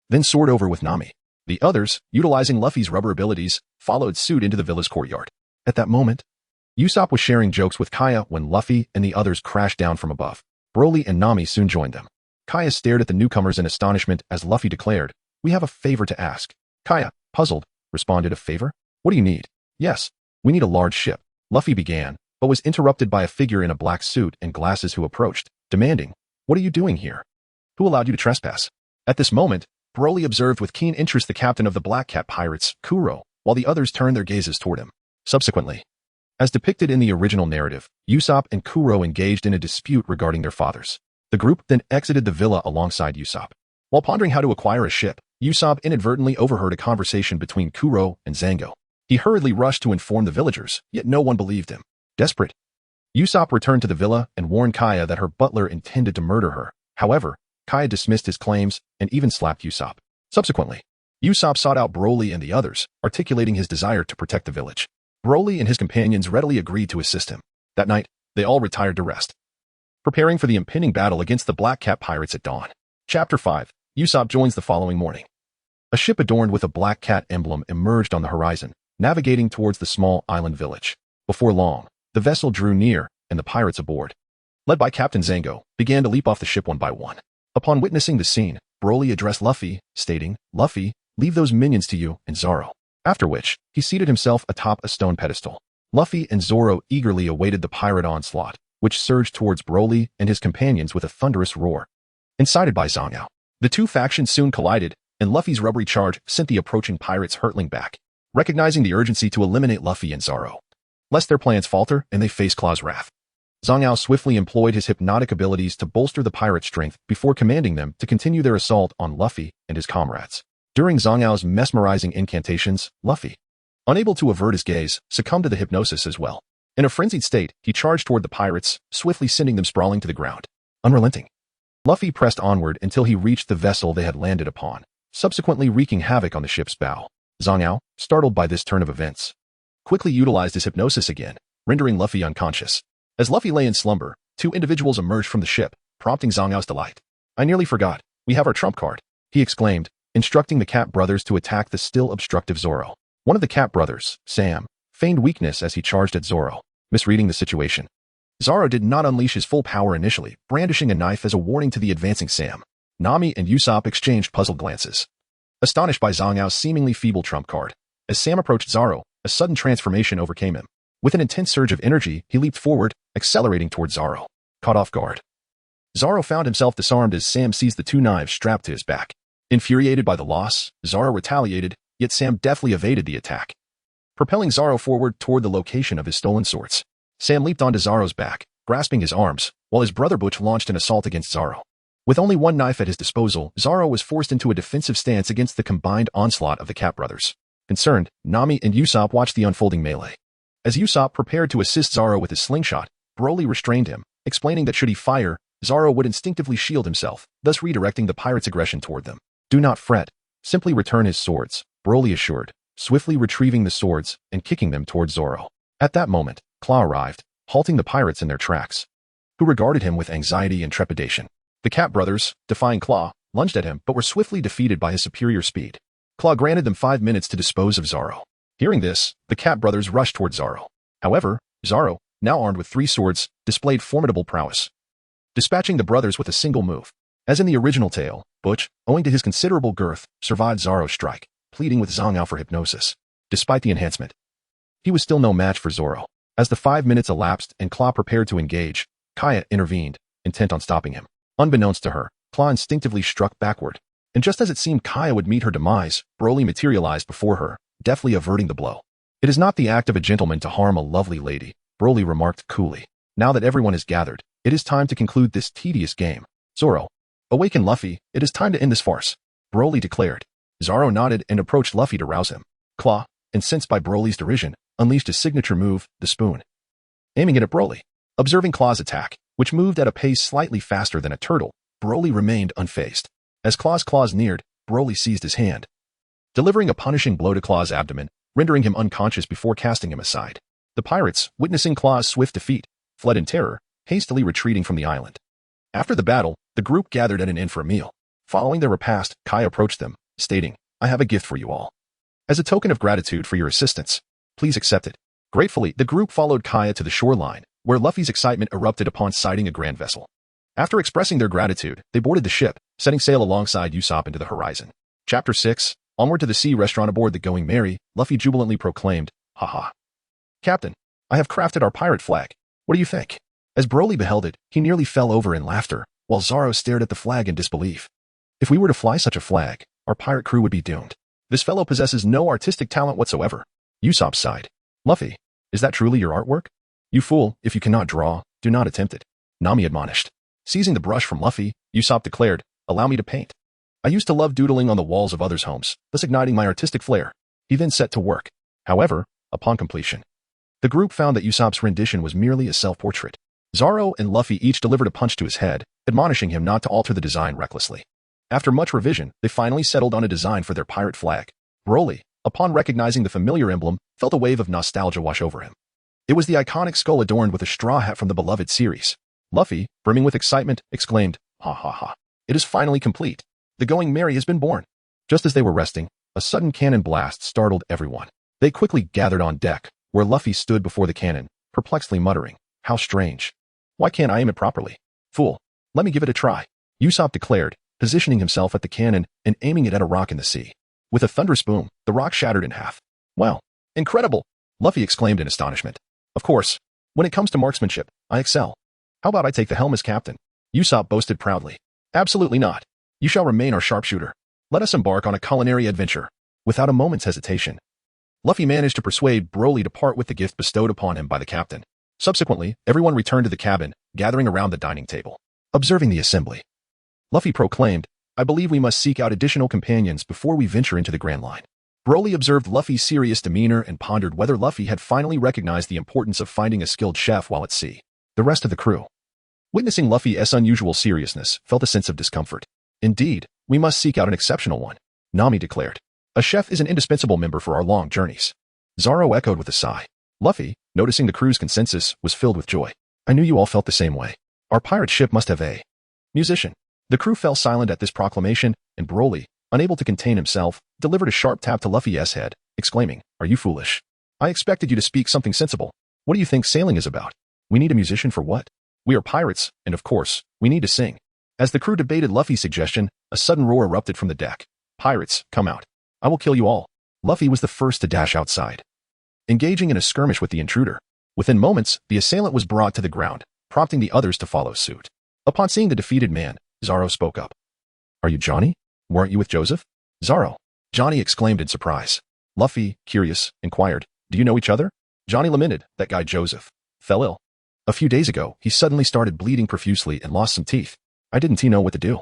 Speaker 1: then soared over with Nami. The others, utilizing Luffy's rubber abilities, followed suit into the villa's courtyard. At that moment, Usopp was sharing jokes with Kaya when Luffy and the others crashed down from above. Broly and Nami soon joined them. Kaya stared at the newcomers in astonishment as Luffy declared, "We have a favor to ask." Kaya, puzzled, responded, "A favor? What do you need?" "Yes, we need a large ship," Luffy began, but was interrupted by a figure in a black suit and glasses who approached, demanding, "What are you doing here? Who allowed you to trespass?" At this moment, Broly observed with keen interest the captain of the Black Cat Pirates, Kuro, while the others turned their gazes toward him. Subsequently, as depicted in the original narrative, Usopp and Kuro engaged in a dispute regarding their fathers. The group then exited the villa alongside Usopp. While pondering how to acquire a ship, Usopp inadvertently overheard a conversation between Kuro and Zango. He hurriedly rushed to inform the villagers, yet no one believed him. Desperate, Usopp returned to the villa and warned Kaya that her butler intended to murder her. However, Kaya dismissed his claims and even slapped Usopp. Subsequently, Usopp sought out Broly and the others, articulating his desire to protect the village. Broly and his companions readily agreed to assist him. That night, they all retired to rest, preparing for the impending battle against the Black Cat Pirates at dawn. Chapter 5. Usopp joins the following morning. A ship adorned with a black cat emblem emerged on the horizon, navigating towards the small island village. Before long, the vessel drew near, and the pirates aboard, led by Captain Zango, began to leap off the ship one by one. Upon witnessing the scene, Broly addressed Luffy, stating, "Luffy, leave those minions to you and Zoro." After which, he seated himself atop a stone pedestal. Luffy and Zoro eagerly awaited the pirate onslaught, which surged towards Broly and his companions with a thunderous roar. Incited by Zango, the two factions soon collided, and Luffy's rubbery charge sent the approaching pirates hurtling back, recognizing the urgency to eliminate Luffy and Zoro, lest their plans falter and they face Claw's wrath. Zango swiftly employed his hypnotic abilities to bolster the pirate strength before commanding them to continue their assault on Luffy and his comrades. During Zango's mesmerizing incantations, Luffy, unable to avert his gaze, succumbed to the hypnosis as well. In a frenzied state, he charged toward the pirates, swiftly sending them sprawling to the ground. Unrelenting, Luffy pressed onward until he reached the vessel they had landed upon, subsequently wreaking havoc on the ship's bow. Zango, startled by this turn of events, quickly utilized his hypnosis again, rendering Luffy unconscious. As Luffy lay in slumber, two individuals emerged from the ship, prompting Zango's delight. "I nearly forgot. We have our trump card," he exclaimed, instructing the Cat brothers to attack the still obstructive Zoro. One of the Cat brothers, Sam, feigned weakness as he charged at Zoro, misreading the situation. Zoro did not unleash his full power initially, brandishing a knife as a warning to the advancing Sam. Nami and Usopp exchanged puzzled glances, astonished by Zango's seemingly feeble trump card. As Sam approached Zoro, a sudden transformation overcame him. With an intense surge of energy, he leaped forward, accelerating towards Zoro. Caught off guard, Zoro found himself disarmed as Sam seized the two knives strapped to his back. Infuriated by the loss, Zoro retaliated, yet Sam deftly evaded the attack, propelling Zoro forward toward the location of his stolen swords. Sam leaped onto Zoro's back, grasping his arms, while his brother Butch launched an assault against Zoro. With only one knife at his disposal, Zoro was forced into a defensive stance against the combined onslaught of the Cat brothers. Concerned, Nami and Usopp watched the unfolding melee. As Usopp prepared to assist Zoro with his slingshot, Broly restrained him, explaining that should he fire, Zoro would instinctively shield himself, thus redirecting the pirates' aggression toward them. "Do not fret. Simply return his swords," Broly assured, swiftly retrieving the swords and kicking them towards Zoro. At that moment, Claw arrived, halting the pirates in their tracks, who regarded him with anxiety and trepidation. The Cat brothers, defying Claw, lunged at him but were swiftly defeated by his superior speed. Claw granted them 5 minutes to dispose of Zoro. Hearing this, the Cat brothers rushed toward Zoro. However, Zoro, now armed with 3 swords, displayed formidable prowess, dispatching the brothers with a single move. As in the original tale, Butch, owing to his considerable girth, survived Zoro's strike, pleading with Zango for hypnosis. Despite the enhancement, he was still no match for Zoro. As the 5 minutes elapsed and Claw prepared to engage, Kaya intervened, intent on stopping him. Unbeknownst to her, Claw instinctively struck backward, and just as it seemed Kaya would meet her demise, Broly materialized before her, deftly averting the blow. "It is not the act of a gentleman to harm a lovely lady," Broly remarked coolly. "Now that everyone is gathered, it is time to conclude this tedious game. Zoro, awaken Luffy, it is time to end this farce," Broly declared. Zoro nodded and approached Luffy to rouse him. Claw, incensed by Broly's derision, unleashed his signature move, the spoon, aiming it at Broly. Observing Claw's attack, which moved at a pace slightly faster than a turtle, Broly remained unfazed. As Claw's claws neared, Broly seized his hand, delivering a punishing blow to Claw's abdomen, rendering him unconscious before casting him aside. The pirates, witnessing Claw's swift defeat, fled in terror, hastily retreating from the island. After the battle, the group gathered at an inn for a meal. Following their repast, Kai approached them, stating, "I have a gift for you all. As a token of gratitude for your assistance, please accept it." Gratefully, the group followed Kaya to the shoreline, where Luffy's excitement erupted upon sighting a grand vessel. After expressing their gratitude, they boarded the ship, setting sail alongside Usopp into the horizon. Chapter 6. Onward to the sea restaurant aboard the Going Merry, Luffy jubilantly proclaimed, "Haha. Captain, I have crafted our pirate flag. What do you think?" As Broly beheld it, he nearly fell over in laughter, while Zoro stared at the flag in disbelief. If we were to fly such a flag, our pirate crew would be doomed. This fellow possesses no artistic talent whatsoever. Usopp sighed. Luffy, is that truly your artwork? You fool, if you cannot draw, do not attempt it. Nami admonished. Seizing the brush from Luffy, Usopp declared, "Allow me to paint." I used to love doodling on the walls of others' homes, thus igniting my artistic flair. He then set to work. However, upon completion, the group found that Usopp's rendition was merely a self-portrait. Zoro and Luffy each delivered a punch to his head, admonishing him not to alter the design recklessly. After much revision, they finally settled on a design for their pirate flag. Broly, upon recognizing the familiar emblem, felt a wave of nostalgia wash over him. It was the iconic skull adorned with a straw hat from the beloved series. Luffy, brimming with excitement, exclaimed, "Ha ha ha. It is finally complete. The Going Merry has been born." Just as they were resting, a sudden cannon blast startled everyone. They quickly gathered on deck, where Luffy stood before the cannon, perplexedly muttering, "How strange. Why can't I aim it properly? Fool, let me give it a try." Usopp declared, positioning himself at the cannon and aiming it at a rock in the sea. With a thunderous boom, the rock shattered in half. "Wow, incredible!" Luffy exclaimed in astonishment. "Of course, when it comes to marksmanship, I excel. How about I take the helm as captain?" Usopp boasted proudly. "Absolutely not. You shall remain our sharpshooter. Let us embark on a culinary adventure." Without a moment's hesitation, Luffy managed to persuade Broly to part with the gift bestowed upon him by the captain. Subsequently, everyone returned to the cabin, gathering around the dining table. Observing the assembly, Luffy proclaimed, "I believe we must seek out additional companions before we venture into the Grand Line." Broly observed Luffy's serious demeanor and pondered whether Luffy had finally recognized the importance of finding a skilled chef while at sea. The rest of the crew, witnessing Luffy's unusual seriousness, felt a sense of discomfort. "Indeed, we must seek out an exceptional one," Nami declared. "A chef is an indispensable member for our long journeys." Zoro echoed with a sigh. Luffy, noticing the crew's consensus, was filled with joy. "I knew you all felt the same way. Our pirate ship must have a musician." The crew fell silent at this proclamation, and Broly, unable to contain himself, delivered a sharp tap to Luffy's head, exclaiming, "Are you foolish? I expected you to speak something sensible. What do you think sailing is about? We need a musician for what? We are pirates, and of course, we need to sing." As the crew debated Luffy's suggestion, a sudden roar erupted from the deck. "Pirates, come out. I will kill you all." Luffy was the first to dash outside, engaging in a skirmish with the intruder. Within moments, the assailant was brought to the ground, prompting the others to follow suit. Upon seeing the defeated man, Zoro spoke up. "Are you Johnny? Weren't you with Joseph?" "Zoro," Johnny exclaimed in surprise. Luffy, curious, inquired, "Do you know each other?" Johnny lamented, "That guy Joseph fell ill. A few days ago, he suddenly started bleeding profusely and lost some teeth. I didn't know what to do.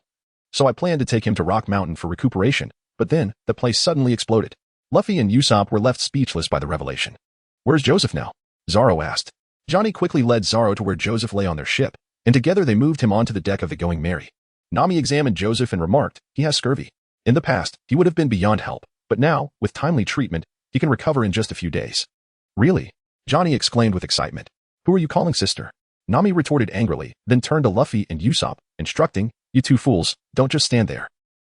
Speaker 1: So I planned to take him to Rock Mountain for recuperation, but then, the place suddenly exploded." Luffy and Usopp were left speechless by the revelation. "Where's Joseph now?" Zoro asked. Johnny quickly led Zoro to where Joseph lay on their ship, and together they moved him onto the deck of the Going Merry. Nami examined Joseph and remarked, "He has scurvy. In the past, he would have been beyond help, but now, with timely treatment, he can recover in just a few days." "Really?" Johnny exclaimed with excitement. "Who are you calling sister?" Nami retorted angrily, then turned to Luffy and Usopp, instructing, "You two fools, don't just stand there.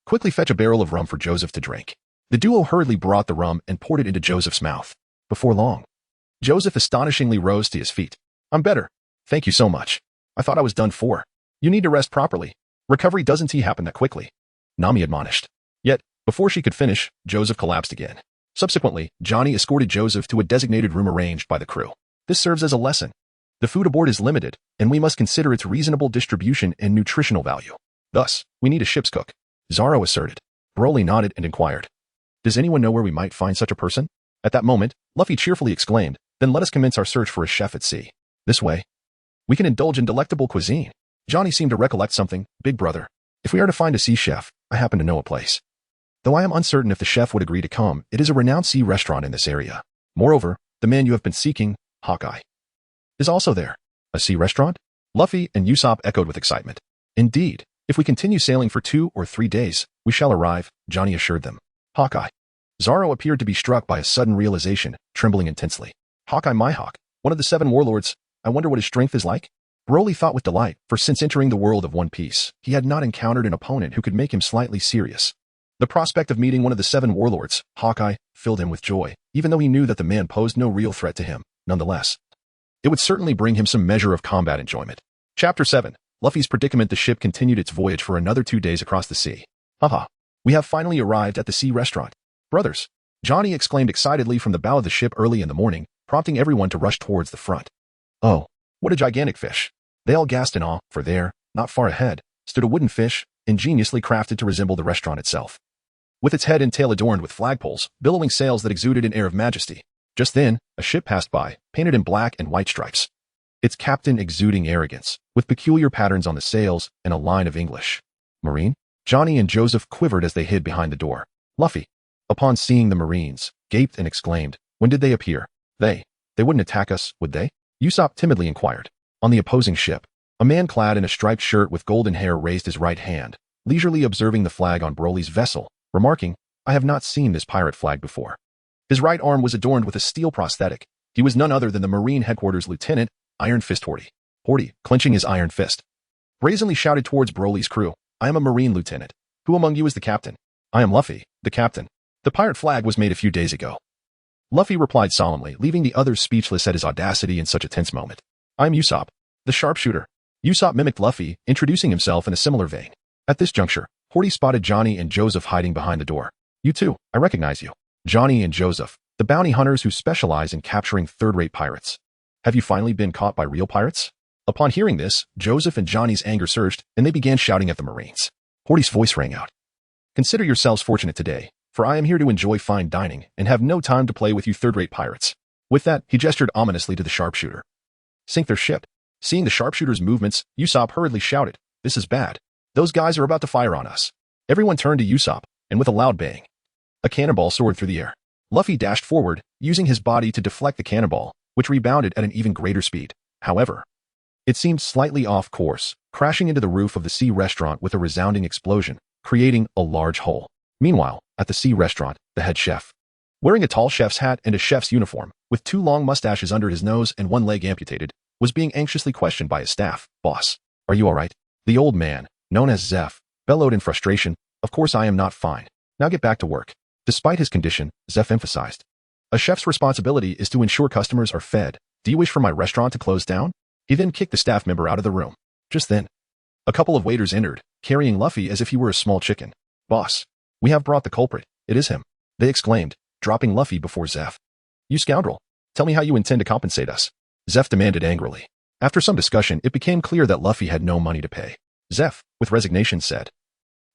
Speaker 1: Quickly fetch a barrel of rum for Joseph to drink." The duo hurriedly brought the rum and poured it into Joseph's mouth. Before long, Joseph astonishingly rose to his feet. "I'm better. Thank you so much. I thought I was done for. You need to rest properly. Recovery doesn't happen that quickly," Nami admonished. Yet, before she could finish, Joseph collapsed again. Subsequently, Johnny escorted Joseph to a designated room arranged by the crew. This serves as a lesson. The food aboard is limited, and we must consider its reasonable distribution and nutritional value. Thus, we need a ship's cook, Zoro asserted. Broly nodded and inquired, "Does anyone know where we might find such a person?" At that moment, Luffy cheerfully exclaimed, "Then let us commence our search for a chef at sea. This way, we can indulge in delectable cuisine." Johnny seemed to recollect something. "Big brother, if we are to find a sea chef, I happen to know a place. Though I am uncertain if the chef would agree to come, it is a renowned sea restaurant in this area. Moreover, the man you have been seeking, Hawkeye, is also there." "A sea restaurant?" Luffy and Usopp echoed with excitement. "Indeed, if we continue sailing for 2 or 3 days, we shall arrive," Johnny assured them. "Hawkeye." Zoro appeared to be struck by a sudden realization, trembling intensely. "Hawkeye Mihawk, one of the 7 warlords. I wonder what his strength is like?" Broly thought with delight, for since entering the world of One Piece, he had not encountered an opponent who could make him slightly serious. The prospect of meeting one of the 7 warlords, Hawkeye, filled him with joy, even though he knew that the man posed no real threat to him. Nonetheless, it would certainly bring him some measure of combat enjoyment. Chapter 7. Luffy's predicament. The ship continued its voyage for another 2 days across the sea. Haha. We have finally arrived at the sea restaurant. Brothers, Johnny exclaimed excitedly from the bow of the ship early in the morning, prompting everyone to rush towards the front. Oh, what a gigantic fish. They all gasped in awe, for there, not far ahead, stood a wooden fish, ingeniously crafted to resemble the restaurant itself. With its head and tail adorned with flagpoles, billowing sails that exuded an air of majesty. Just then, a ship passed by, painted in black and white stripes. Its captain exuding arrogance, with peculiar patterns on the sails and a line of English. Marine? Johnny and Joseph quivered as they hid behind the door. Luffy, upon seeing the Marines, gaped and exclaimed, when did they appear? They wouldn't attack us, would they? Usopp timidly inquired. On the opposing ship, a man clad in a striped shirt with golden hair raised his right hand, leisurely observing the flag on Broly's vessel, remarking, I have not seen this pirate flag before. His right arm was adorned with a steel prosthetic. He was none other than the Marine Headquarters Lieutenant, Iron Fist Horty. Horty, clenching his iron fist, brazenly shouted towards Broly's crew, I am a Marine Lieutenant. Who among you is the captain? I am Luffy, the captain. The pirate flag was made a few days ago. Luffy replied solemnly, leaving the others speechless at his audacity in such a tense moment. I am Usopp, the sharpshooter. Usopp mimicked Luffy, introducing himself in a similar vein. At this juncture, Horty spotted Johnny and Joseph hiding behind the door. You too, I recognize you. Johnny and Joseph, the bounty hunters who specialize in capturing third-rate pirates. Have you finally been caught by real pirates? Upon hearing this, Joseph and Johnny's anger surged, and they began shouting at the Marines. Horty's voice rang out. Consider yourselves fortunate today, for I am here to enjoy fine dining and have no time to play with you third-rate pirates. With that, he gestured ominously to the sharpshooter. Sink their ship. Seeing the sharpshooter's movements, Usopp hurriedly shouted, this is bad. Those guys are about to fire on us. Everyone turned to Usopp, and with a loud bang, a cannonball soared through the air. Luffy dashed forward, using his body to deflect the cannonball, which rebounded at an even greater speed. However, it seemed slightly off course, crashing into the roof of the sea restaurant with a resounding explosion, creating a large hole. Meanwhile, at the sea restaurant, the head chef, wearing a tall chef's hat and a chef's uniform, with 2 long mustaches under his nose and 1 leg amputated, was being anxiously questioned by his staff. Boss, are you all right? The old man, known as Zeph, bellowed in frustration. Of course I am not fine. Now get back to work. Despite his condition, Zeph emphasized, a chef's responsibility is to ensure customers are fed. Do you wish for my restaurant to close down? He then kicked the staff member out of the room. Just then, a couple of waiters entered, carrying Luffy as if he were a small chicken. Boss, we have brought the culprit. It is him, they exclaimed, dropping Luffy before Zeph. You scoundrel, tell me how you intend to compensate us. Zeph demanded angrily. After some discussion, it became clear that Luffy had no money to pay. Zeph, with resignation, said,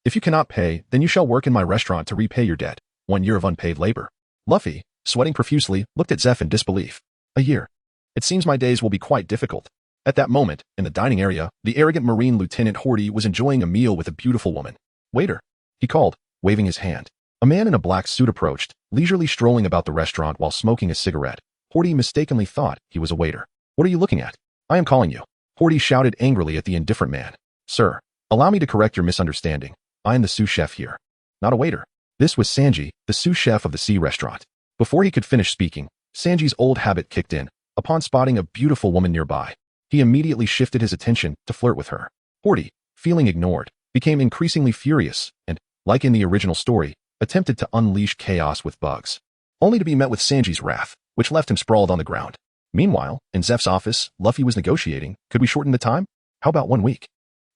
Speaker 1: if you cannot pay, then you shall work in my restaurant to repay your debt. 1 year of unpaid labor. Luffy, sweating profusely, looked at Zeph in disbelief. A year. It seems my days will be quite difficult. At that moment, in the dining area, the arrogant Marine Lieutenant Horty was enjoying a meal with a beautiful woman. Waiter, he called, waving his hand. A man in a black suit approached, leisurely strolling about the restaurant while smoking a cigarette. Horty mistakenly thought he was a waiter. What are you looking at? I am calling you. Horty shouted angrily at the indifferent man. Sir, allow me to correct your misunderstanding. I am the sous chef here, not a waiter. This was Sanji, the sous chef of the sea restaurant. Before he could finish speaking, Sanji's old habit kicked in. Upon spotting a beautiful woman nearby, he immediately shifted his attention to flirt with her. Horty, feeling ignored, became increasingly furious and, like in the original story, attempted to unleash chaos with bugs, only to be met with Sanji's wrath, which left him sprawled on the ground. Meanwhile, in Zeph's office, Luffy was negotiating. Could we shorten the time? How about 1 week?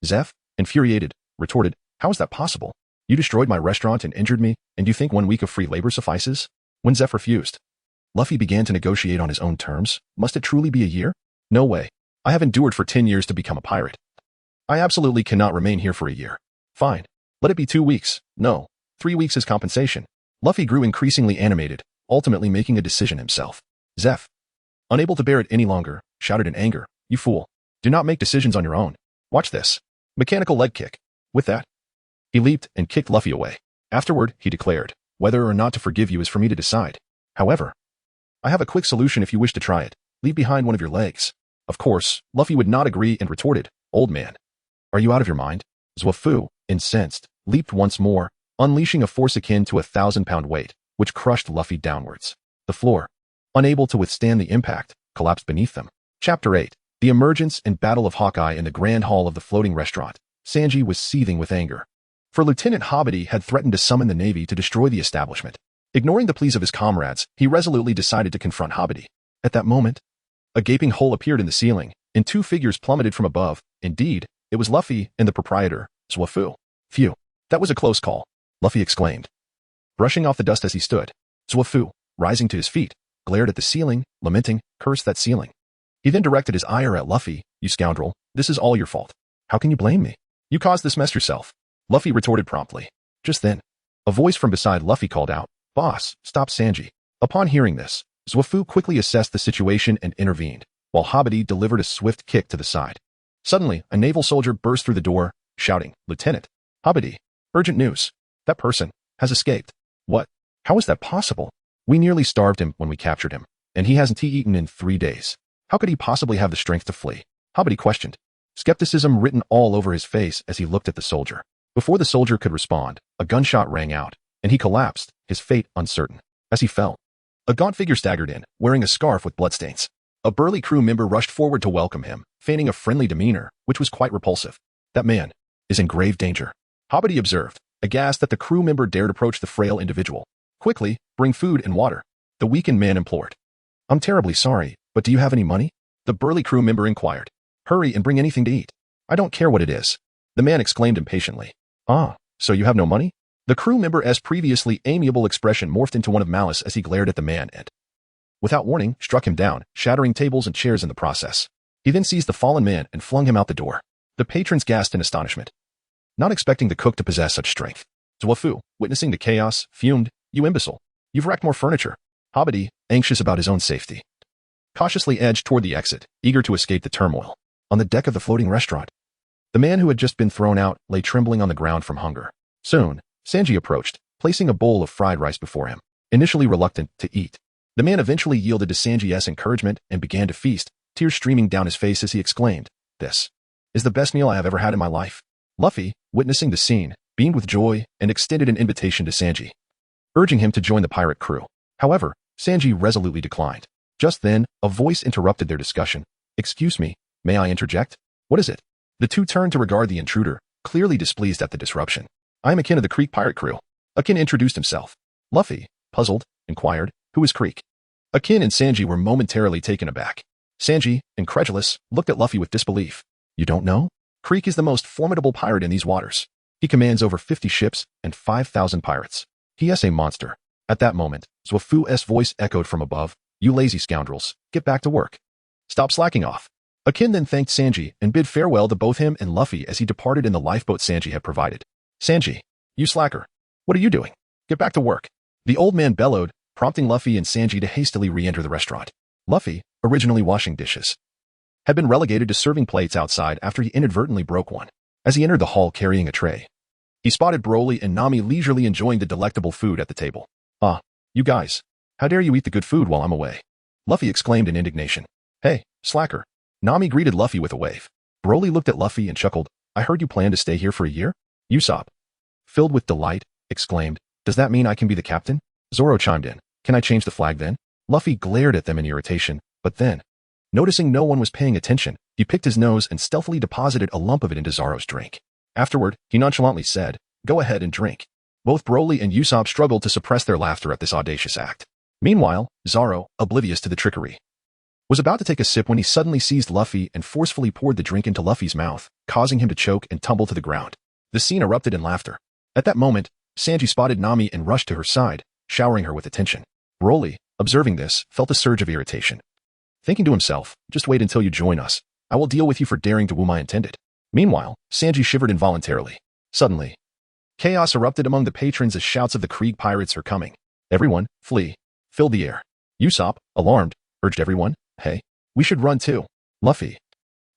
Speaker 1: Zeph, infuriated, retorted, how is that possible? You destroyed my restaurant and injured me, and you think 1 week of free labor suffices? When Zeph refused, Luffy began to negotiate on his own terms. Must it truly be a year? No way. I have endured for 10 years to become a pirate. I absolutely cannot remain here for a year. Fine. Let it be 2 weeks. No. 3 weeks as compensation. Luffy grew increasingly animated, ultimately making a decision himself. Zeph, unable to bear it any longer, shouted in anger, you fool. Do not make decisions on your own. Watch this. Mechanical leg kick. With that, he leaped and kicked Luffy away. Afterward, he declared, whether or not to forgive you is for me to decide. However, I have a quick solution if you wish to try it. Leave behind one of your legs. Of course, Luffy would not agree and retorted, old man, are you out of your mind? Zwafu, incensed, leaped once more, unleashing a force akin to 1,000-pound weight, which crushed Luffy downwards. The floor, unable to withstand the impact, collapsed beneath them. Chapter 8. The emergence and battle of Hawkeye in the grand hall of the floating restaurant. Sanji was seething with anger. For Lieutenant Hobbity had threatened to summon the Navy to destroy the establishment. Ignoring the pleas of his comrades, he resolutely decided to confront Hobbity. At that moment, a gaping hole appeared in the ceiling, and 2 figures plummeted from above. Indeed, It was Luffy and the proprietor, Zhuofu. Phew, that was a close call, Luffy exclaimed, brushing off the dust as he stood. Zhuofu, rising to his feet, glared at the ceiling, lamenting, curse that ceiling. He then directed his ire at Luffy. You scoundrel, this is all your fault. How can you blame me? You caused this mess yourself. Luffy retorted promptly. Just then, a voice from beside Luffy called out, Boss, stop Sanji. Upon hearing this, Zhuofu quickly assessed the situation and intervened, while Habadi delivered a swift kick to the side. Suddenly, a naval soldier burst through the door, shouting, Lieutenant, Habadi, urgent news. That person has escaped. What? How is that possible? We nearly starved him when we captured him, and he hasn't eaten in 3 days. How could he possibly have the strength to flee? Habadi questioned, skepticism written all over his face as he looked at the soldier. Before the soldier could respond, a gunshot rang out, and he collapsed, his fate uncertain. As he fell, a gaunt figure staggered in, wearing a scarf with bloodstains. A burly crew member rushed forward to welcome him, feigning a friendly demeanor, which was quite repulsive. That man is in grave danger, Habadi observed, aghast that the crew member dared approach the frail individual. Quickly, bring food and water, the weakened man implored. I'm terribly sorry, but do you have any money? The burly crew member inquired. Hurry and bring anything to eat. I don't care what it is, the man exclaimed impatiently. Ah, so you have no money? The crew member's previously amiable expression morphed into one of malice as he glared at the man and, without warning, struck him down, shattering tables and chairs in the process. He then seized the fallen man and flung him out the door. The patrons gasped in astonishment, not expecting the cook to possess such strength. Zhuofu, witnessing the chaos, fumed, You imbecile. You've wrecked more furniture. Habadi, anxious about his own safety, cautiously edged toward the exit, eager to escape the turmoil. On the deck of the floating restaurant, the man who had just been thrown out lay trembling on the ground from hunger. Soon, Sanji approached, placing a bowl of fried rice before him. Initially reluctant to eat, the man eventually yielded to Sanji's encouragement and began to feast, tears streaming down his face as he exclaimed, This is the best meal I have ever had in my life. Luffy, witnessing the scene, beamed with joy and extended an invitation to Sanji, urging him to join the pirate crew. However, Sanji resolutely declined. Just then, a voice interrupted their discussion. Excuse me, may I interject? What is it? The two turned to regard the intruder, clearly displeased at the disruption. I am Akin of the Creek pirate crew. Akin introduced himself. Luffy, puzzled, inquired, Who is Creek? Akin and Sanji were momentarily taken aback. Sanji, incredulous, looked at Luffy with disbelief. You don't know? Creek is the most formidable pirate in these waters. He commands over 50 ships and 5,000 pirates. He is a monster. At that moment, Zhuofu's voice echoed from above. You lazy scoundrels, get back to work. Stop slacking off. Akin then thanked Sanji and bid farewell to both him and Luffy as he departed in the lifeboat Sanji had provided. Sanji, you slacker. What are you doing? Get back to work. The old man bellowed, prompting Luffy and Sanji to hastily re-enter the restaurant. Luffy, originally washing dishes, had been relegated to serving plates outside after he inadvertently broke one. As he entered the hall carrying a tray, he spotted Broly and Nami leisurely enjoying the delectable food at the table. Ah, you guys. How dare you eat the good food while I'm away? Luffy exclaimed in indignation. Hey, slacker. Nami greeted Luffy with a wave. Broly looked at Luffy and chuckled. I heard you plan to stay here for a year? Usopp, filled with delight, exclaimed. Does that mean I can be the captain? Zoro chimed in. Can I change the flag then? Luffy glared at them in irritation, but then, noticing no one was paying attention, he picked his nose and stealthily deposited a lump of it into Zoro's drink. Afterward, he nonchalantly said, Go ahead and drink. Both Broly and Usopp struggled to suppress their laughter at this audacious act. Meanwhile, Zoro, oblivious to the trickery, was about to take a sip when he suddenly seized Luffy and forcefully poured the drink into Luffy's mouth, causing him to choke and tumble to the ground. The scene erupted in laughter. At that moment, Sanji spotted Nami and rushed to her side, showering her with attention. Broly, observing this, felt a surge of irritation. Thinking to himself, just wait until you join us. I will deal with you for daring to woo my intended. Meanwhile, Sanji shivered involuntarily. Suddenly, chaos erupted among the patrons as shouts of the Krieg pirates are coming. Everyone, flee. Filled the air. Usopp, alarmed, urged everyone, Hey, we should run too. Luffy,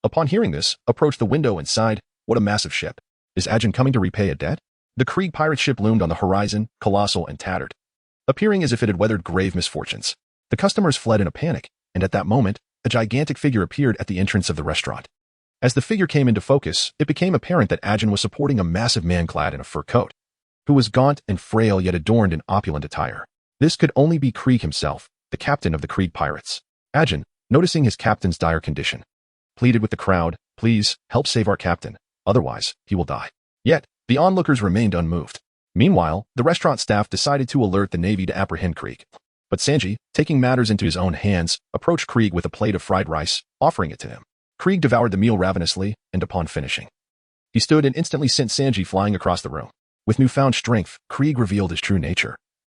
Speaker 1: upon hearing this, approached the window and sighed, What a massive ship. Is Ajin coming to repay a debt? The Krieg pirate ship loomed on the horizon, colossal and tattered, appearing as if it had weathered grave misfortunes. The customers fled in a panic, and at that moment, a gigantic figure appeared at the entrance of the restaurant. As the figure came into focus, it became apparent that Ajin was supporting a massive man clad in a fur coat, who was gaunt and frail yet adorned in opulent attire. This could only be Krieg himself, the captain of the Krieg pirates. Ajin, noticing his captain's dire condition, pleaded with the crowd, Please, help save our captain, otherwise, he will die. Yet, the onlookers remained unmoved. Meanwhile, the restaurant staff decided to alert the Navy to apprehend Krieg. But Sanji, taking matters into his own hands, approached Krieg with a plate of fried rice, offering it to him. Krieg devoured the meal ravenously, and upon finishing, He stood and instantly sent Sanji flying across the room. With newfound strength, Krieg revealed his true nature,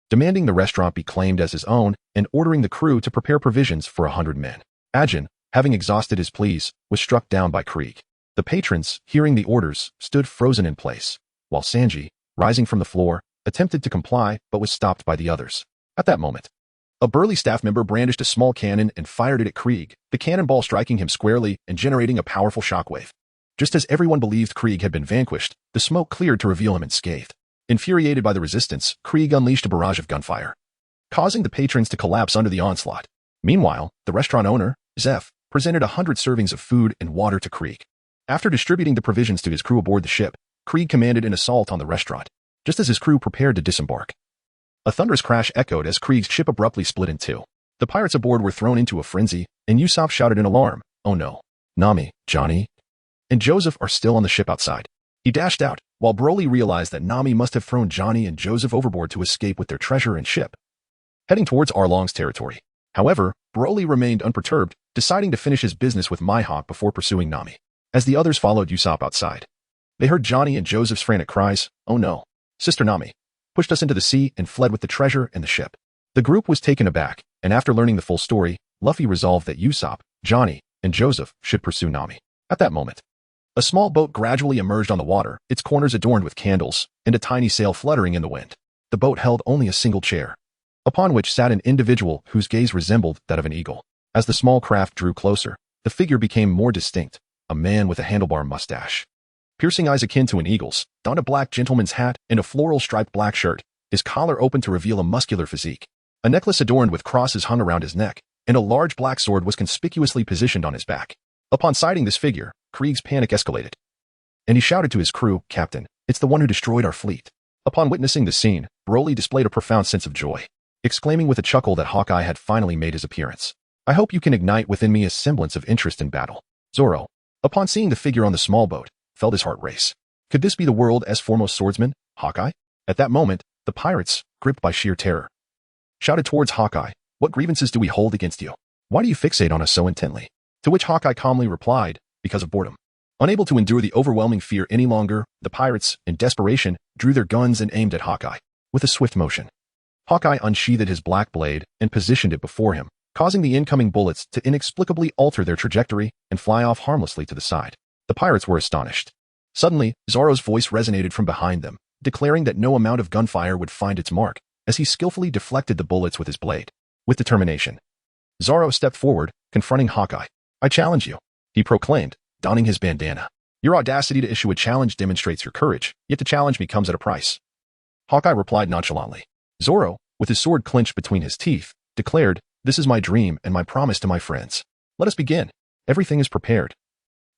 Speaker 1: demanding the restaurant be claimed as his own and ordering the crew to prepare provisions for 100 men. Ajin, having exhausted his pleas, was struck down by Krieg. The patrons, hearing the orders, stood frozen in place, while Sanji, rising from the floor, attempted to comply but was stopped by the others. At that moment, a burly staff member brandished a small cannon and fired it at Krieg, the cannonball striking him squarely and generating a powerful shockwave. Just as everyone believed Krieg had been vanquished, the smoke cleared to reveal him unscathed. Infuriated by the resistance, Krieg unleashed a barrage of gunfire, causing the patrons to collapse under the onslaught. Meanwhile, the restaurant owner, Zeph, presented 100 servings of food and water to Krieg. After distributing the provisions to his crew aboard the ship, Krieg commanded an assault on the restaurant, just as his crew prepared to disembark. A thunderous crash echoed as Krieg's ship abruptly split in two. The pirates aboard were thrown into a frenzy, and Usopp shouted in alarm, "Oh no! Nami, Johnny, and Joseph are still on the ship outside." He dashed out, while Broly realized that Nami must have thrown Johnny and Joseph overboard to escape with their treasure and ship, heading towards Arlong's territory. However, Broly remained unperturbed, deciding to finish his business with Mihawk before pursuing Nami. As the others followed Usopp outside, they heard Johnny and Joseph's frantic cries, "Oh no! Sister Nami pushed us into the sea and fled with the treasure and the ship." The group was taken aback, and after learning the full story, Luffy resolved that Usopp, Johnny, and Joseph should pursue Nami. At that moment, a small boat gradually emerged on the water, its corners adorned with candles, and a tiny sail fluttering in the wind. The boat held only a single chair, upon which sat an individual whose gaze resembled that of an eagle. As the small craft drew closer, the figure became more distinct, a man with a handlebar mustache, piercing eyes akin to an eagle's, donned a black gentleman's hat and a floral-striped black shirt, his collar open to reveal a muscular physique. A necklace adorned with crosses hung around his neck, and a large black sword was conspicuously positioned on his back. Upon sighting this figure, Krieg's panic escalated, and he shouted to his crew, "Captain, it's the one who destroyed our fleet." Upon witnessing the scene, Broly displayed a profound sense of joy, exclaiming with a chuckle that Hawkeye had finally made his appearance. "I hope you can ignite within me a semblance of interest in battle." Zoro, upon seeing the figure on the small boat, felt his heart race. Could this be the world's foremost swordsman, Hawkeye? At that moment, the pirates, gripped by sheer terror, shouted towards Hawkeye, "What grievances do we hold against you? Why do you fixate on us so intently?" To which Hawkeye calmly replied, "Because of boredom." Unable to endure the overwhelming fear any longer, the pirates, in desperation, drew their guns and aimed at Hawkeye. With a swift motion, Hawkeye unsheathed his black blade and positioned it before him, causing the incoming bullets to inexplicably alter their trajectory and fly off harmlessly to the side. The pirates were astonished. Suddenly, Zoro's voice resonated from behind them, declaring that no amount of gunfire would find its mark, as he skillfully deflected the bullets with his blade. With determination, Zoro stepped forward, confronting Hawkeye. "I challenge you," he proclaimed, donning his bandana. "Your audacity to issue a challenge demonstrates your courage, yet to challenge me comes at a price." Hawkeye replied nonchalantly. Zoro, with his sword clenched between his teeth, declared, "This is my dream and my promise to my friends. Let us begin. Everything is prepared.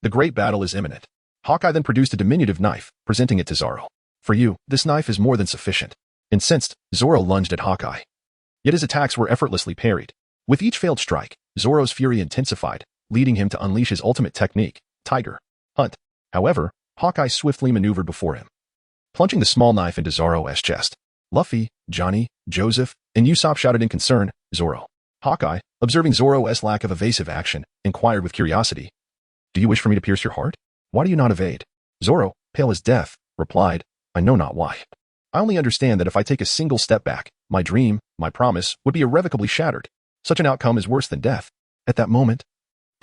Speaker 1: The great battle is imminent." Hawkeye then produced a diminutive knife, presenting it to Zoro. "For you, this knife is more than sufficient." Incensed, Zoro lunged at Hawkeye. Yet his attacks were effortlessly parried. With each failed strike, Zoro's fury intensified, leading him to unleash his ultimate technique, Tiger Hunt. However, Hawkeye swiftly maneuvered before him, plunging the small knife into Zoro's chest. Luffy, Johnny, Joseph, and Usopp shouted in concern, "Zoro." Hawkeye, observing Zoro's lack of evasive action, inquired with curiosity, "Do you wish for me to pierce your heart? Why do you not evade?" Zoro, pale as death, replied, "I know not why. I only understand that if I take a single step back, my dream, my promise, would be irrevocably shattered. Such an outcome is worse than death." At that moment,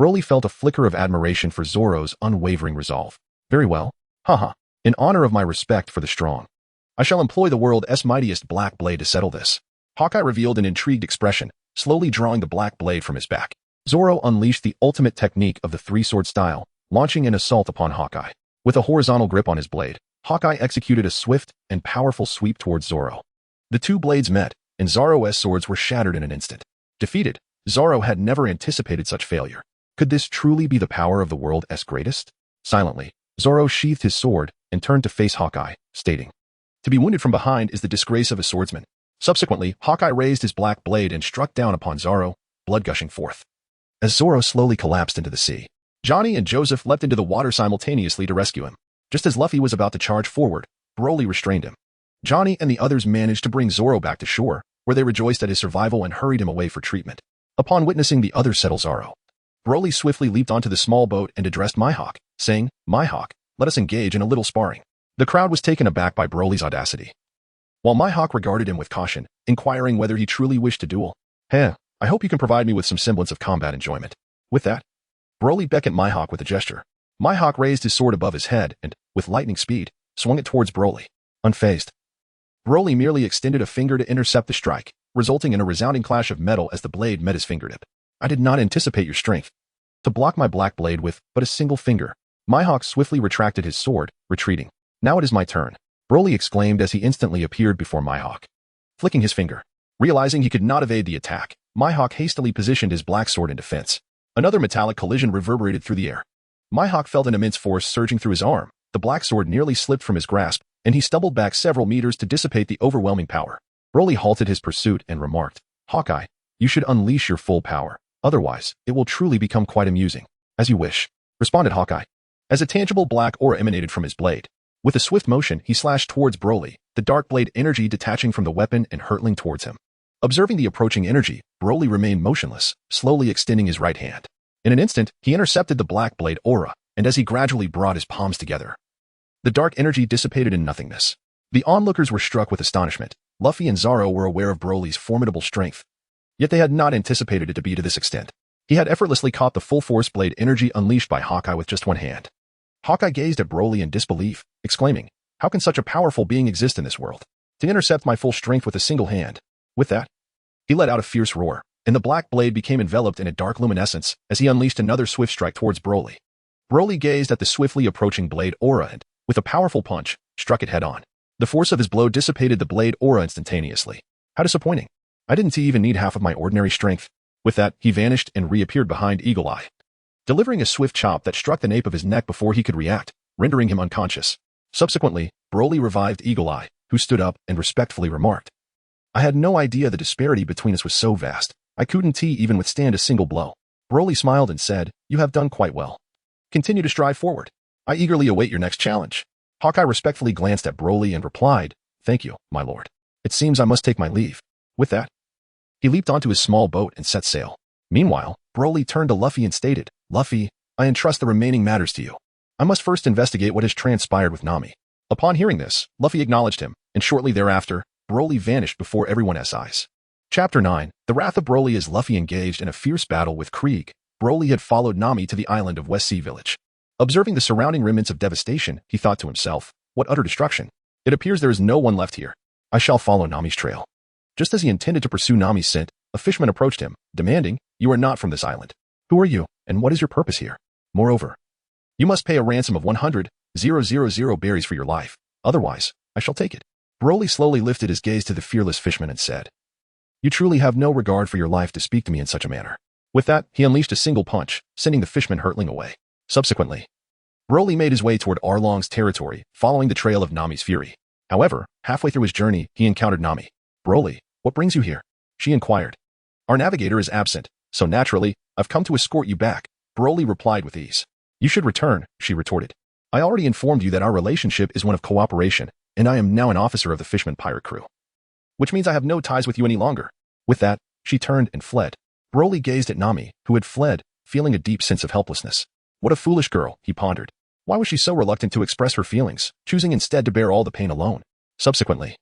Speaker 1: Broly felt a flicker of admiration for Zoro's unwavering resolve. "Very well. Haha. In honor of my respect for the strong, I shall employ the world's mightiest black blade to settle this." Hawkeye revealed an intrigued expression, slowly drawing the black blade from his back. Zoro unleashed the ultimate technique of the three-sword style, launching an assault upon Hawkeye. With a horizontal grip on his blade, Hawkeye executed a swift and powerful sweep towards Zoro. The two blades met, and Zoro's swords were shattered in an instant. Defeated, Zoro had never anticipated such failure. Could this truly be the power of the world's greatest? Silently, Zoro sheathed his sword and turned to face Hawkeye, stating, "To be wounded from behind is the disgrace of a swordsman." Subsequently, Hawkeye raised his black blade and struck down upon Zoro, blood gushing forth. As Zoro slowly collapsed into the sea, Johnny and Joseph leapt into the water simultaneously to rescue him. Just as Luffy was about to charge forward, Broly restrained him. Johnny and the others managed to bring Zoro back to shore, where they rejoiced at his survival and hurried him away for treatment. Upon witnessing the others settle Zoro, Broly swiftly leaped onto the small boat and addressed Mihawk, saying, "Mihawk, let us engage in a little sparring. The crowd was taken aback by Broly's audacity, while Mihawk regarded him with caution, inquiring whether he truly wished to duel. Heh, I hope you can provide me with some semblance of combat enjoyment. With that, Broly beckoned Mihawk with a gesture. Mihawk raised his sword above his head and, with lightning speed, swung it towards Broly. Unfazed, Broly merely extended a finger to intercept the strike, resulting in a resounding clash of metal as the blade met his fingertip. I did not anticipate your strength to block my black blade with but a single finger. Mihawk swiftly retracted his sword, retreating. Now it is my turn, Broly exclaimed as he instantly appeared before Mihawk, flicking his finger. Realizing he could not evade the attack, Mihawk hastily positioned his black sword in defense. Another metallic collision reverberated through the air. Mihawk felt an immense force surging through his arm. The black sword nearly slipped from his grasp, and he stumbled back several meters to dissipate the overwhelming power. Broly halted his pursuit and remarked, Hawkeye, you should unleash your full power. Otherwise, it will truly become quite amusing. As you wish, responded Hawkeye, as a tangible black aura emanated from his blade. With a swift motion, he slashed towards Broly, the dark blade energy detaching from the weapon and hurtling towards him. Observing the approaching energy, Broly remained motionless, slowly extending his right hand. In an instant, he intercepted the black blade aura, and as he gradually brought his palms together, the dark energy dissipated in nothingness. The onlookers were struck with astonishment. Luffy and Zoro were aware of Broly's formidable strength, yet they had not anticipated it to be to this extent. He had effortlessly caught the full force blade energy unleashed by Hawkeye with just one hand. Hawkeye gazed at Broly in disbelief, exclaiming, how can such a powerful being exist in this world? To intercept my full strength with a single hand. With that, he let out a fierce roar, and the black blade became enveloped in a dark luminescence as he unleashed another swift strike towards Broly. Broly gazed at the swiftly approaching blade aura and, with a powerful punch, struck it head-on. The force of his blow dissipated the blade aura instantaneously. How disappointing. I didn't even need half of my ordinary strength. With that, he vanished and reappeared behind Eagle Eye, delivering a swift chop that struck the nape of his neck before he could react, rendering him unconscious. Subsequently, Broly revived Eagle Eye, who stood up and respectfully remarked, I had no idea the disparity between us was so vast. I couldn't even withstand a single blow. Broly smiled and said, you have done quite well. Continue to strive forward. I eagerly await your next challenge. Hawkeye respectfully glanced at Broly and replied, thank you, my lord. It seems I must take my leave. With that, he leaped onto his small boat and set sail. Meanwhile, Broly turned to Luffy and stated, Luffy, I entrust the remaining matters to you. I must first investigate what has transpired with Nami. Upon hearing this, Luffy acknowledged him, and shortly thereafter, Broly vanished before everyone's eyes. Chapter 9, The Wrath of Broly. As Luffy engaged in a fierce battle with Krieg, Broly had followed Nami to the island of West Sea Village. Observing the surrounding remnants of devastation, he thought to himself, what utter destruction. It appears there is no one left here. I shall follow Nami's trail. Just as he intended to pursue Nami's scent, a fisherman approached him, demanding, you are not from this island. Who are you, and what is your purpose here? Moreover, you must pay a ransom of 100,000 berries for your life. Otherwise, I shall take it. Broly slowly lifted his gaze to the fearless fisherman and said, you truly have no regard for your life to speak to me in such a manner. With that, he unleashed a single punch, sending the fisherman hurtling away. Subsequently, Broly made his way toward Arlong's territory, following the trail of Nami's fury. However, halfway through his journey, he encountered Nami. Broly, what brings you here? She inquired. Our navigator is absent, so naturally, I've come to escort you back, Broly replied with ease. You should return, she retorted. I already informed you that our relationship is one of cooperation, and I am now an officer of the Fishman pirate crew, which means I have no ties with you any longer. With that, she turned and fled. Broly gazed at Nami, who had fled, feeling a deep sense of helplessness. What a foolish girl, he pondered. Why was she so reluctant to express her feelings, choosing instead to bear all the pain alone? Subsequently,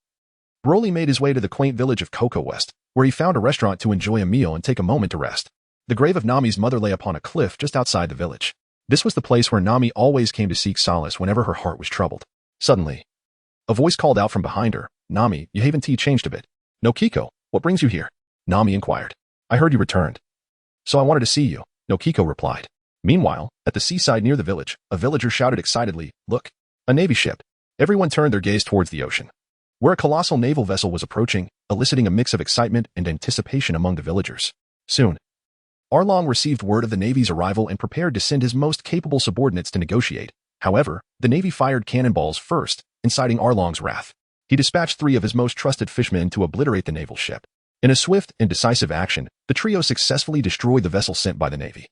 Speaker 1: Broly made his way to the quaint village of Cocoa West, where he found a restaurant to enjoy a meal and take a moment to rest. The grave of Nami's mother lay upon a cliff just outside the village. This was the place where Nami always came to seek solace whenever her heart was troubled. Suddenly, a voice called out from behind her, Nami, your haven tea changed a bit. No Kiko, what brings you here? Nami inquired. I heard you returned, so I wanted to see you, no Kiko replied. Meanwhile, at the seaside near the village, a villager shouted excitedly, look, a navy ship. Everyone turned their gaze towards the ocean, where a colossal naval vessel was approaching, eliciting a mix of excitement and anticipation among the villagers. Soon, Arlong received word of the Navy's arrival and prepared to send his most capable subordinates to negotiate. However, the Navy fired cannonballs first, inciting Arlong's wrath. He dispatched 3 of his most trusted fishmen to obliterate the naval ship. In a swift and decisive action, the trio successfully destroyed the vessel sent by the Navy.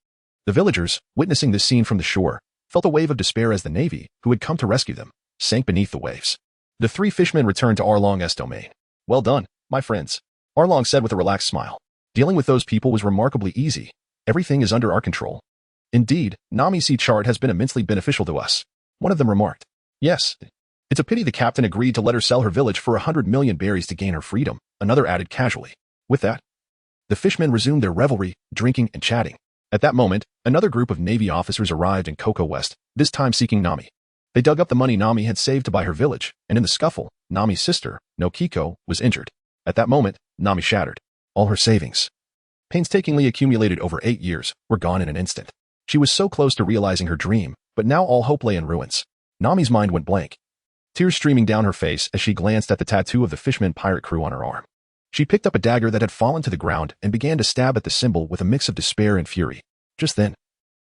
Speaker 1: The villagers, witnessing this scene from the shore, felt a wave of despair as the Navy, who had come to rescue them, sank beneath the waves. The 3 fishmen returned to Arlong's domain. Well done, my friends, Arlong said with a relaxed smile. Dealing with those people was remarkably easy. Everything is under our control. Indeed, Nami's sea chart has been immensely beneficial to us. One of them remarked. Yes. It's a pity the captain agreed to let her sell her village for 100 million berries to gain her freedom, another added casually. With that, the fishmen resumed their revelry, drinking and chatting. At that moment, another group of Navy officers arrived in Cocoa West, this time seeking Nami. They dug up the money Nami had saved to buy her village, and in the scuffle, Nami's sister, Nokiko, was injured. At that moment, Nami shattered. All her savings, painstakingly accumulated over 8 years, were gone in an instant. She was so close to realizing her dream, but now all hope lay in ruins. Nami's mind went blank, tears streaming down her face as she glanced at the tattoo of the Fishman pirate crew on her arm. She picked up a dagger that had fallen to the ground and began to stab at the symbol with a mix of despair and fury. Just then,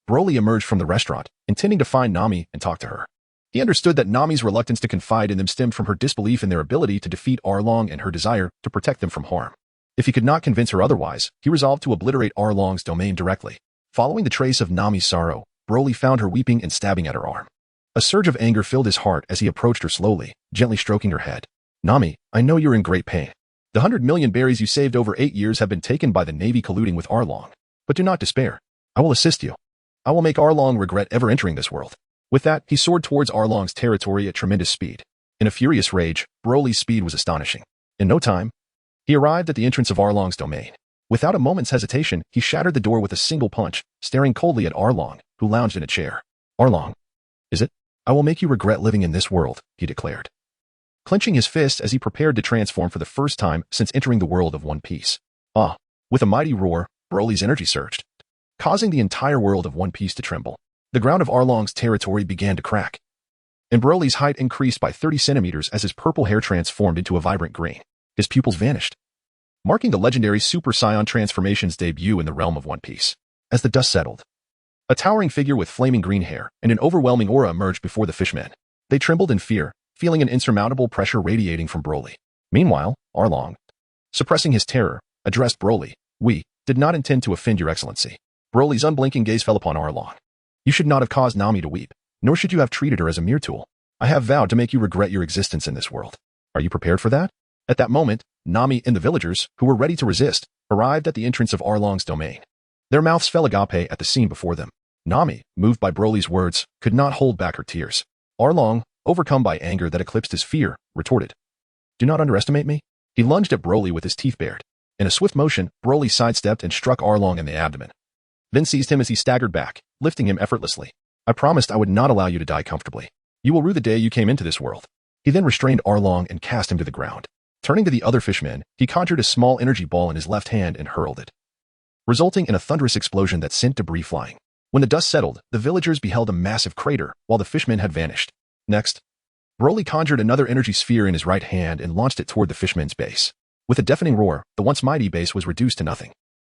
Speaker 1: Broly emerged from the restaurant, intending to find Nami and talk to her. He understood that Nami's reluctance to confide in them stemmed from her disbelief in their ability to defeat Arlong and her desire to protect them from harm. If he could not convince her otherwise, he resolved to obliterate Arlong's domain directly. Following the trace of Nami's sorrow, Broly found her weeping and stabbing at her arm. A surge of anger filled his heart as he approached her slowly, gently stroking her head. Nami, I know you're in great pain. The 100 million berries you saved over 8 years have been taken by the Navy colluding with Arlong. But do not despair. I will assist you. I will make Arlong regret ever entering this world. With that, he soared towards Arlong's territory at tremendous speed. In a furious rage, Broly's speed was astonishing. In no time, he arrived at the entrance of Arlong's domain. Without a moment's hesitation, he shattered the door with a single punch, staring coldly at Arlong, who lounged in a chair. Arlong, is it? I will make you regret living in this world, he declared, clenching his fist as he prepared to transform for the first time since entering the world of One Piece. Ah! With a mighty roar, Broly's energy surged, causing the entire world of One Piece to tremble. The ground of Arlong's territory began to crack, and Broly's height increased by 30 centimeters as his purple hair transformed into a vibrant green. His pupils vanished, marking the legendary Super Saiyan transformation's debut in the realm of One Piece. As the dust settled, a towering figure with flaming green hair and an overwhelming aura emerged before the fishmen. They trembled in fear, feeling an insurmountable pressure radiating from Broly. Meanwhile, Arlong, suppressing his terror, addressed Broly. We did not intend to offend your excellency. Broly's unblinking gaze fell upon Arlong. You should not have caused Nami to weep, nor should you have treated her as a mere tool. I have vowed to make you regret your existence in this world. Are you prepared for that? At that moment, Nami and the villagers, who were ready to resist, arrived at the entrance of Arlong's domain. Their mouths fell agape at the scene before them. Nami, moved by Broly's words, could not hold back her tears. Arlong, overcome by anger that eclipsed his fear, retorted, Do not underestimate me. He lunged at Broly with his teeth bared. In a swift motion, Broly sidestepped and struck Arlong in the abdomen, then seized him as he staggered back, lifting him effortlessly. I promised I would not allow you to die comfortably. You will rue the day you came into this world. He then restrained Arlong and cast him to the ground. Turning to the other fishmen, he conjured a small energy ball in his left hand and hurled it, resulting in a thunderous explosion that sent debris flying. When the dust settled, the villagers beheld a massive crater, while the fishmen had vanished. Next, Broly conjured another energy sphere in his right hand and launched it toward the fishmen's base. With a deafening roar, the once mighty base was reduced to nothing.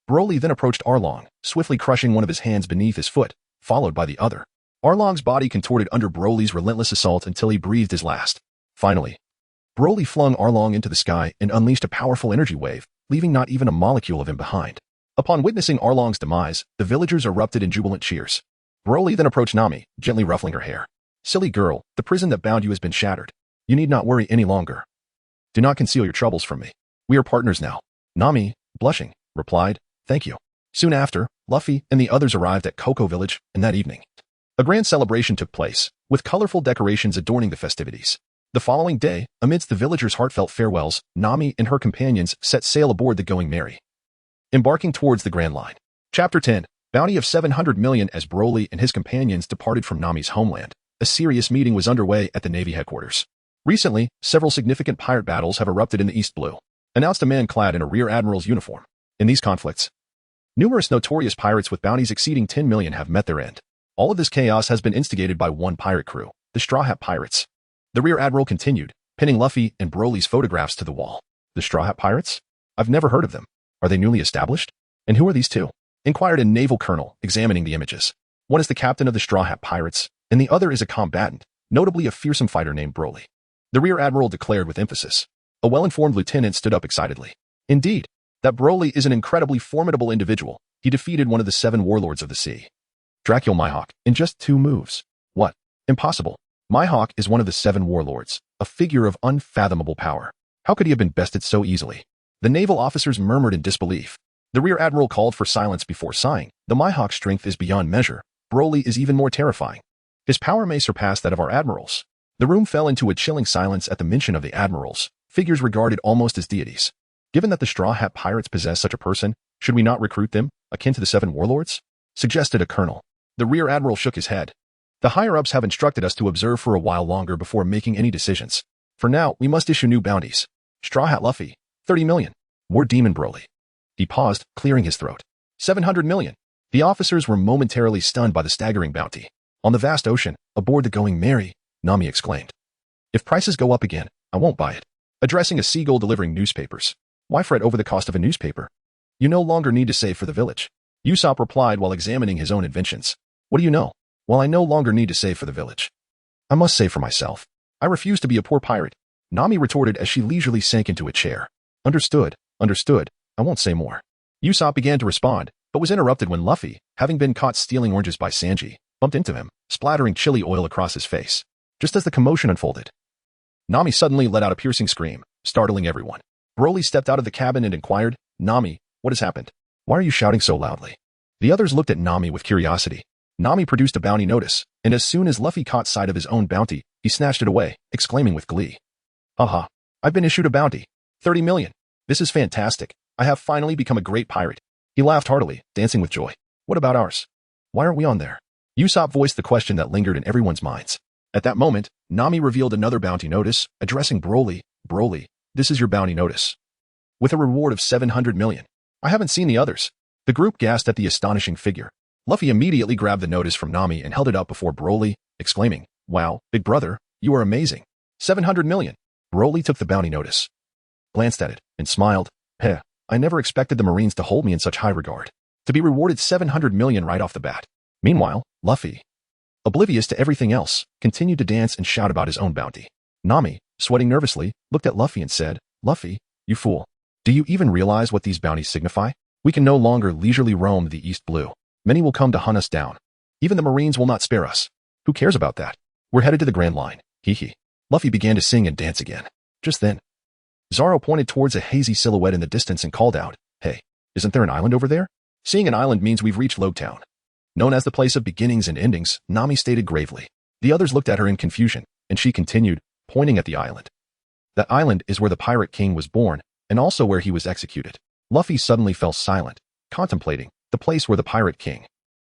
Speaker 1: Broly then approached Arlong, swiftly crushing one of his hands beneath his foot, followed by the other. Arlong's body contorted under Broly's relentless assault until he breathed his last. Finally, Broly flung Arlong into the sky and unleashed a powerful energy wave, leaving not even a molecule of him behind. Upon witnessing Arlong's demise, the villagers erupted in jubilant cheers. Broly then approached Nami, gently ruffling her hair. Silly girl, the prison that bound you has been shattered. You need not worry any longer. Do not conceal your troubles from me. We are partners now. Nami, blushing, replied, Thank you. Soon after, Luffy and the others arrived at Cocoa Village, and that evening, a grand celebration took place, with colorful decorations adorning the festivities. The following day, amidst the villagers' heartfelt farewells, Nami and her companions set sail aboard the Going Merry, embarking towards the Grand Line. Chapter 10, Bounty of 700 million. As Broly and his companions departed from Nami's homeland, a serious meeting was underway at the Navy headquarters. Recently, several significant pirate battles have erupted in the East Blue, announced a man clad in a Rear Admiral's uniform. In these conflicts, numerous notorious pirates with bounties exceeding 10 million have met their end. All of this chaos has been instigated by one pirate crew, the Straw Hat Pirates. The Rear Admiral continued, pinning Luffy and Broly's photographs to the wall. The Straw Hat Pirates? I've never heard of them. Are they newly established? And who are these two? Inquired a naval colonel, examining the images. One is the captain of the Straw Hat Pirates, and the other is a combatant, notably a fearsome fighter named Broly. The Rear Admiral declared with emphasis. A well-informed lieutenant stood up excitedly. Indeed, that Broly is an incredibly formidable individual. He defeated one of the 7 warlords of the sea, Dracula Mihawk, in just 2 moves. What? Impossible. Mihawk is one of the 7 warlords, a figure of unfathomable power. How could he have been bested so easily? The naval officers murmured in disbelief. The Rear Admiral called for silence before sighing. The Mihawk's strength is beyond measure. Broly is even more terrifying. His power may surpass that of our admirals. The room fell into a chilling silence at the mention of the admirals, figures regarded almost as deities. Given that the Straw Hat Pirates possess such a person, should we not recruit them, akin to the 7 warlords? Suggested a colonel. The rear admiral shook his head. The higher-ups have instructed us to observe for a while longer before making any decisions. For now, we must issue new bounties. Straw Hat Luffy, 30 million. War Demon Broly. He paused, clearing his throat. 700 million. The officers were momentarily stunned by the staggering bounty. On the vast ocean, aboard the Going Merry, Nami exclaimed. If prices go up again, I won't buy it. Addressing a seagull delivering newspapers. Why fret over the cost of a newspaper? You no longer need to save for the village. Usopp replied while examining his own inventions. What do you know? Well, I no longer need to save for the village. I must save for myself. I refuse to be a poor pirate. Nami retorted as she leisurely sank into a chair. Understood, understood. I won't say more. Usopp began to respond, but was interrupted when Luffy, having been caught stealing oranges by Sanji, bumped into him, splattering chili oil across his face. Just as the commotion unfolded, Nami suddenly let out a piercing scream, startling everyone. Broly stepped out of the cabin and inquired, Nami, what has happened? Why are you shouting so loudly? The others looked at Nami with curiosity. Nami produced a bounty notice, and as soon as Luffy caught sight of his own bounty, he snatched it away, exclaiming with glee. Haha, I've been issued a bounty. 30 million. This is fantastic. I have finally become a great pirate. He laughed heartily, dancing with joy. What about ours? Why aren't we on there? Usopp voiced the question that lingered in everyone's minds. At that moment, Nami revealed another bounty notice, addressing Broly. Broly, this is your bounty notice. With a reward of 700 million. I haven't seen the others. The group gasped at the astonishing figure. Luffy immediately grabbed the notice from Nami and held it up before Broly, exclaiming, Wow, big brother, you are amazing. 700 million. Broly took the bounty notice, glanced at it, and smiled. Heh, I never expected the Marines to hold me in such high regard. To be rewarded 700 million right off the bat. Meanwhile, Luffy, oblivious to everything else, continued to dance and shout about his own bounty. Nami, sweating nervously, looked at Luffy and said, Luffy, you fool. Do you even realize what these bounties signify? We can no longer leisurely roam the East Blue. Many will come to hunt us down. Even the Marines will not spare us. Who cares about that? We're headed to the Grand Line. Hee hee. Luffy began to sing and dance again. Just then, Zoro pointed towards a hazy silhouette in the distance and called out, Hey, isn't there an island over there? Seeing an island means we've reached Logtown. Known as the place of beginnings and endings, Nami stated gravely. The others looked at her in confusion, and she continued, pointing at the island. That island is where the Pirate King was born, and also where he was executed. Luffy suddenly fell silent, contemplating the place where the Pirate King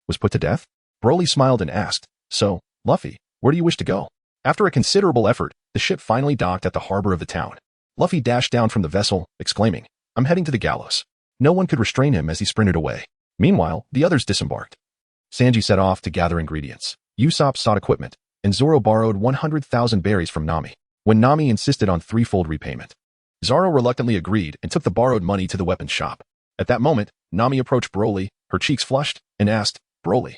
Speaker 1: was put to death. Broly smiled and asked, So, Luffy, where do you wish to go? After a considerable effort, the ship finally docked at the harbor of the town. Luffy dashed down from the vessel, exclaiming, I'm heading to the gallows. No one could restrain him as he sprinted away. Meanwhile, the others disembarked. Sanji set off to gather ingredients. Usopp sought equipment, and Zoro borrowed 100,000 berries from Nami. When Nami insisted on threefold repayment, Zoro reluctantly agreed and took the borrowed money to the weapons shop. At that moment, Nami approached Broly, her cheeks flushed, and asked, Broly,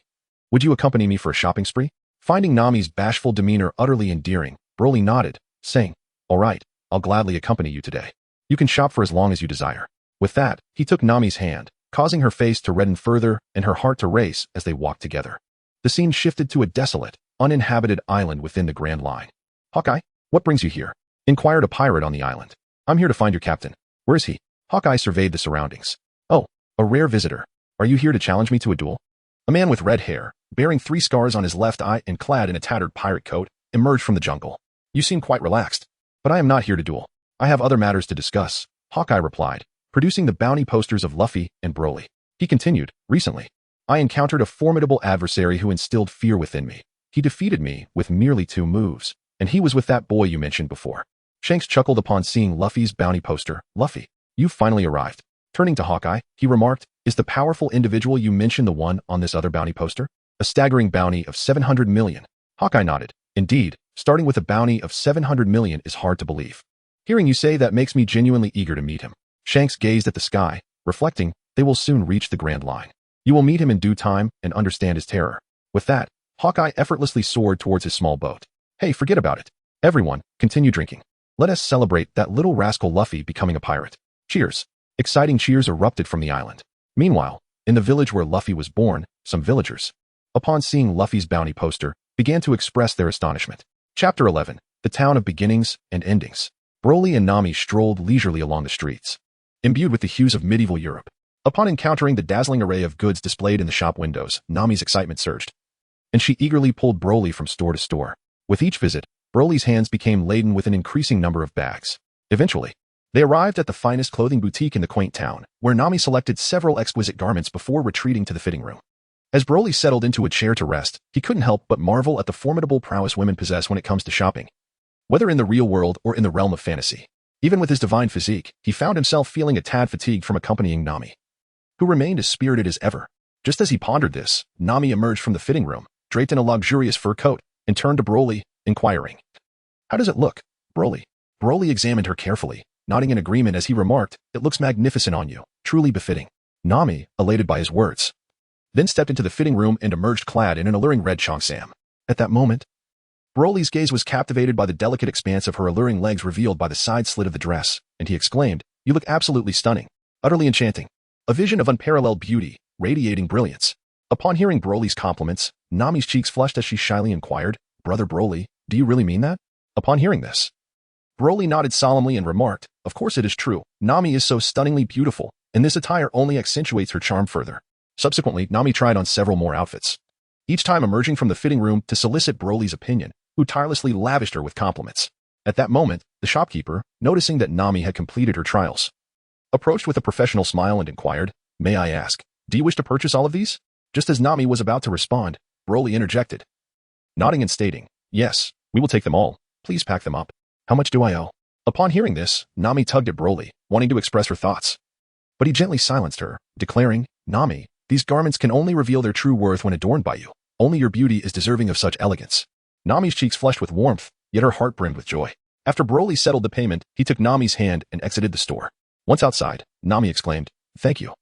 Speaker 1: would you accompany me for a shopping spree? Finding Nami's bashful demeanor utterly endearing, Broly nodded, saying, All right, I'll gladly accompany you today. You can shop for as long as you desire. With that, he took Nami's hand, causing her face to redden further and her heart to race as they walked together. The scene shifted to a desolate, uninhabited island within the Grand Line. Hawkeye, what brings you here? Inquired a pirate on the island. I'm here to find your captain. Where is he? Hawkeye surveyed the surroundings. Oh, a rare visitor. Are you here to challenge me to a duel? A man with red hair, bearing 3 scars on his left eye and clad in a tattered pirate coat, emerged from the jungle. You seem quite relaxed. But I am not here to duel. I have other matters to discuss, Hawkeye replied, producing the bounty posters of Luffy and Broly. He continued, Recently, I encountered a formidable adversary who instilled fear within me. He defeated me with merely 2 moves, and he was with that boy you mentioned before. Shanks chuckled upon seeing Luffy's bounty poster. Luffy, you've finally arrived. Turning to Hawkeye, he remarked, Is the powerful individual you mentioned the one on this other bounty poster? A staggering bounty of 700 million. Hawkeye nodded. Indeed, starting with a bounty of 700 million is hard to believe. Hearing you say that makes me genuinely eager to meet him. Shanks gazed at the sky, reflecting, they will soon reach the Grand Line. You will meet him in due time and understand his terror. With that, Hawkeye effortlessly soared towards his small boat. Hey, forget about it. Everyone, continue drinking. Let us celebrate that little rascal Luffy becoming a pirate. Cheers. Exciting cheers erupted from the island. Meanwhile, in the village where Luffy was born, some villagers, upon seeing Luffy's bounty poster, began to express their astonishment. Chapter 11. The Town of Beginnings and Endings. Broly and Nami strolled leisurely along the streets, imbued with the hues of medieval Europe. Upon encountering the dazzling array of goods displayed in the shop windows, Nami's excitement surged. and she eagerly pulled Broly from store to store. With each visit, Broly's hands became laden with an increasing number of bags. Eventually, they arrived at the finest clothing boutique in the quaint town, where Nami selected several exquisite garments before retreating to the fitting room. As Broly settled into a chair to rest, he couldn't help but marvel at the formidable prowess women possess when it comes to shopping. Whether in the real world or in the realm of fantasy, even with his divine physique, he found himself feeling a tad fatigued from accompanying Nami, who remained as spirited as ever. Just as he pondered this, Nami emerged from the fitting room, draped in a luxurious fur coat, and turned to Broly, inquiring, "How does it look, Broly?" Broly examined her carefully, nodding in agreement as he remarked, "It looks magnificent on you, truly befitting." Nami, elated by his words, then stepped into the fitting room and emerged clad in an alluring red cheongsam. At that moment, Broly's gaze was captivated by the delicate expanse of her alluring legs revealed by the side slit of the dress, and he exclaimed, "You look absolutely stunning, utterly enchanting. A vision of unparalleled beauty, radiating brilliance." Upon hearing Broly's compliments, Nami's cheeks flushed as she shyly inquired, "Brother Broly, do you really mean that?" Upon hearing this, Broly nodded solemnly and remarked, "Of course it is true. Nami is so stunningly beautiful, and this attire only accentuates her charm further." Subsequently, Nami tried on several more outfits, each time emerging from the fitting room to solicit Broly's opinion, who tirelessly lavished her with compliments. At that moment, the shopkeeper, noticing that Nami had completed her trials, approached with a professional smile and inquired, "May I ask, do you wish to purchase all of these?" Just as Nami was about to respond, Broly interjected, nodding and stating, "Yes, we will take them all. Please pack them up. How much do I owe?" Upon hearing this, Nami tugged at Broly, wanting to express her thoughts. But he gently silenced her, declaring, "Nami, these garments can only reveal their true worth when adorned by you. Only your beauty is deserving of such elegance." Nami's cheeks flushed with warmth, yet her heart brimmed with joy. After Broly settled the payment, he took Nami's hand and exited the store. Once outside, Nami exclaimed, "Thank you,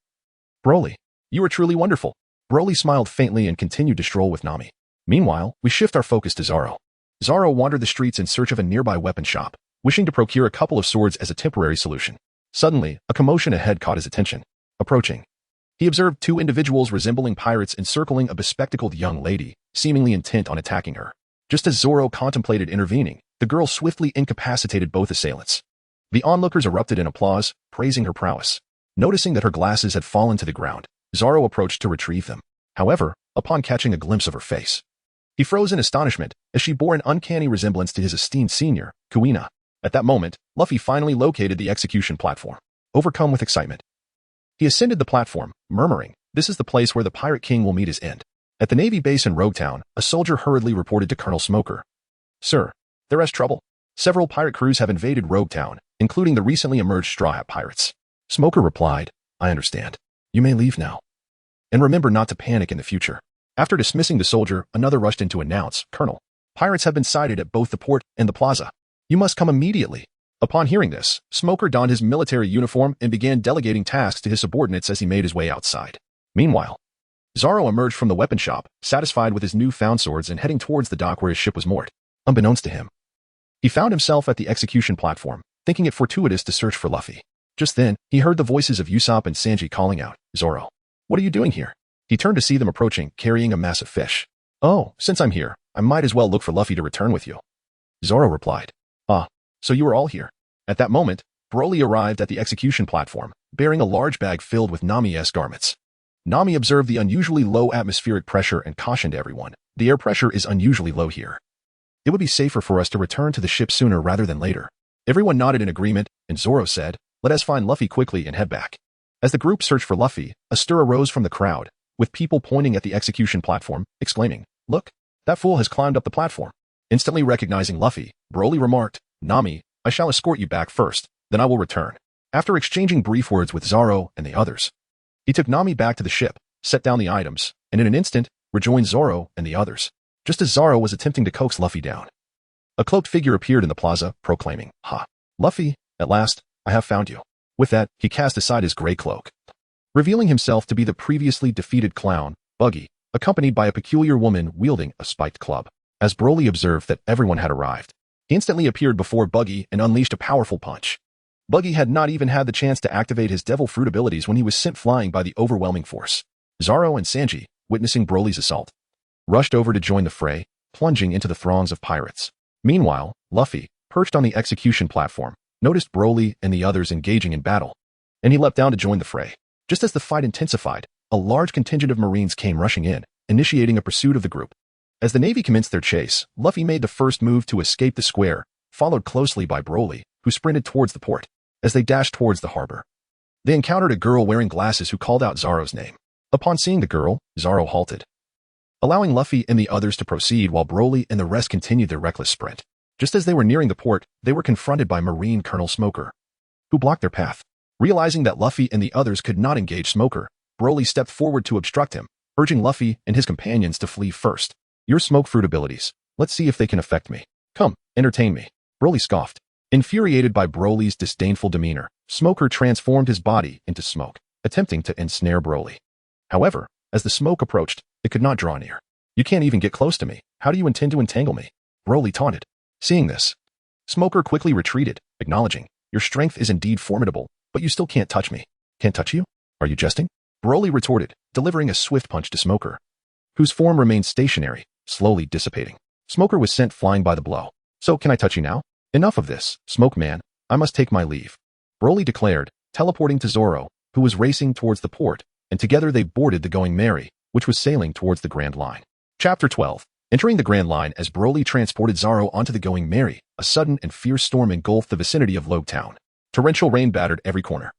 Speaker 1: Broly. You are truly wonderful." Broly smiled faintly and continued to stroll with Nami. Meanwhile, we shift our focus to Zoro. Zoro wandered the streets in search of a nearby weapon shop, wishing to procure a couple of swords as a temporary solution. Suddenly, a commotion ahead caught his attention. Approaching, he observed two individuals resembling pirates encircling a bespectacled young lady, seemingly intent on attacking her. Just as Zoro contemplated intervening, the girl swiftly incapacitated both assailants. The onlookers erupted in applause, praising her prowess. Noticing that her glasses had fallen to the ground, Zoro approached to retrieve them. However, upon catching a glimpse of her face, he froze in astonishment as she bore an uncanny resemblance to his esteemed senior, Kuina. At that moment, Luffy finally located the execution platform. Overcome with excitement, he ascended the platform, murmuring, "This is the place where the Pirate King will meet his end." At the Navy base in Rogue Town, a soldier hurriedly reported to Colonel Smoker, "Sir, there is trouble. Several pirate crews have invaded Rogue Town, including the recently emerged Straw Hat Pirates." Smoker replied, "I understand. You may leave now. And remember not to panic in the future." After dismissing the soldier, another rushed in to announce, "Colonel, pirates have been sighted at both the port and the plaza. You must come immediately." Upon hearing this, Smoker donned his military uniform and began delegating tasks to his subordinates as he made his way outside. Meanwhile, Zoro emerged from the weapon shop, satisfied with his newfound swords and heading towards the dock where his ship was moored. Unbeknownst to him, he found himself at the execution platform, thinking it fortuitous to search for Luffy. Just then, he heard the voices of Usopp and Sanji calling out, "Zoro, what are you doing here?" He turned to see them approaching, carrying a massive fish. "Oh, since I'm here, I might as well look for Luffy to return with you," Zoro replied. "Ah, so you are all here." At that moment, Broly arrived at the execution platform, bearing a large bag filled with Nami-esque garments. Nami observed the unusually low atmospheric pressure and cautioned everyone, "The air pressure is unusually low here. It would be safer for us to return to the ship sooner rather than later." Everyone nodded in agreement, and Zoro said, "Let us find Luffy quickly and head back." As the group searched for Luffy, a stir arose from the crowd, with people pointing at the execution platform, exclaiming, "Look, that fool has climbed up the platform." Instantly recognizing Luffy, Broly remarked, "Nami, I shall escort you back first, then I will return." After exchanging brief words with Zoro and the others, he took Nami back to the ship, set down the items, and in an instant, rejoined Zoro and the others. Just as Zoro was attempting to coax Luffy down, a cloaked figure appeared in the plaza, proclaiming, "Ha! Luffy, at last, I have found you." With that, he cast aside his gray cloak, revealing himself to be the previously defeated clown, Buggy, accompanied by a peculiar woman wielding a spiked club. As Broly observed that everyone had arrived, he instantly appeared before Buggy and unleashed a powerful punch. Buggy had not even had the chance to activate his devil fruit abilities when he was sent flying by the overwhelming force. Zoro and Sanji, witnessing Broly's assault, rushed over to join the fray, plunging into the throngs of pirates. Meanwhile, Luffy, perched on the execution platform, noticed Broly and the others engaging in battle, and he leapt down to join the fray. Just as the fight intensified, a large contingent of Marines came rushing in, initiating a pursuit of the group. As the Navy commenced their chase, Luffy made the first move to escape the square, followed closely by Broly, who sprinted towards the port. As they dashed towards the harbor, they encountered a girl wearing glasses who called out Zoro's name. Upon seeing the girl, Zoro halted, allowing Luffy and the others to proceed while Broly and the rest continued their reckless sprint. Just as they were nearing the port, they were confronted by Marine Colonel Smoker, who blocked their path. Realizing that Luffy and the others could not engage Smoker, Broly stepped forward to obstruct him, urging Luffy and his companions to flee first. Your smoke fruit abilities. Let's see if they can affect me. Come, entertain me. Broly scoffed. Infuriated by Broly's disdainful demeanor, Smoker transformed his body into smoke, attempting to ensnare Broly. However, as the smoke approached, it could not draw near. You can't even get close to me. How do you intend to entangle me? Broly taunted. Seeing this, Smoker quickly retreated, acknowledging, your strength is indeed formidable, but you still can't touch me. Can't touch you? Are you jesting? Broly retorted, delivering a swift punch to Smoker, whose form remained stationary, slowly dissipating. Smoker was sent flying by the blow. So can I touch you now? Enough of this, Smoke Man. I must take my leave. Broly declared, teleporting to Zoro, who was racing towards the port, and together they boarded the Going Merry, which was sailing towards the Grand Line. Chapter 12. Entering the Grand Line as Broly transported Zoro onto the Going Merry, a sudden and fierce storm engulfed the vicinity of Logue Town. Torrential rain battered every corner.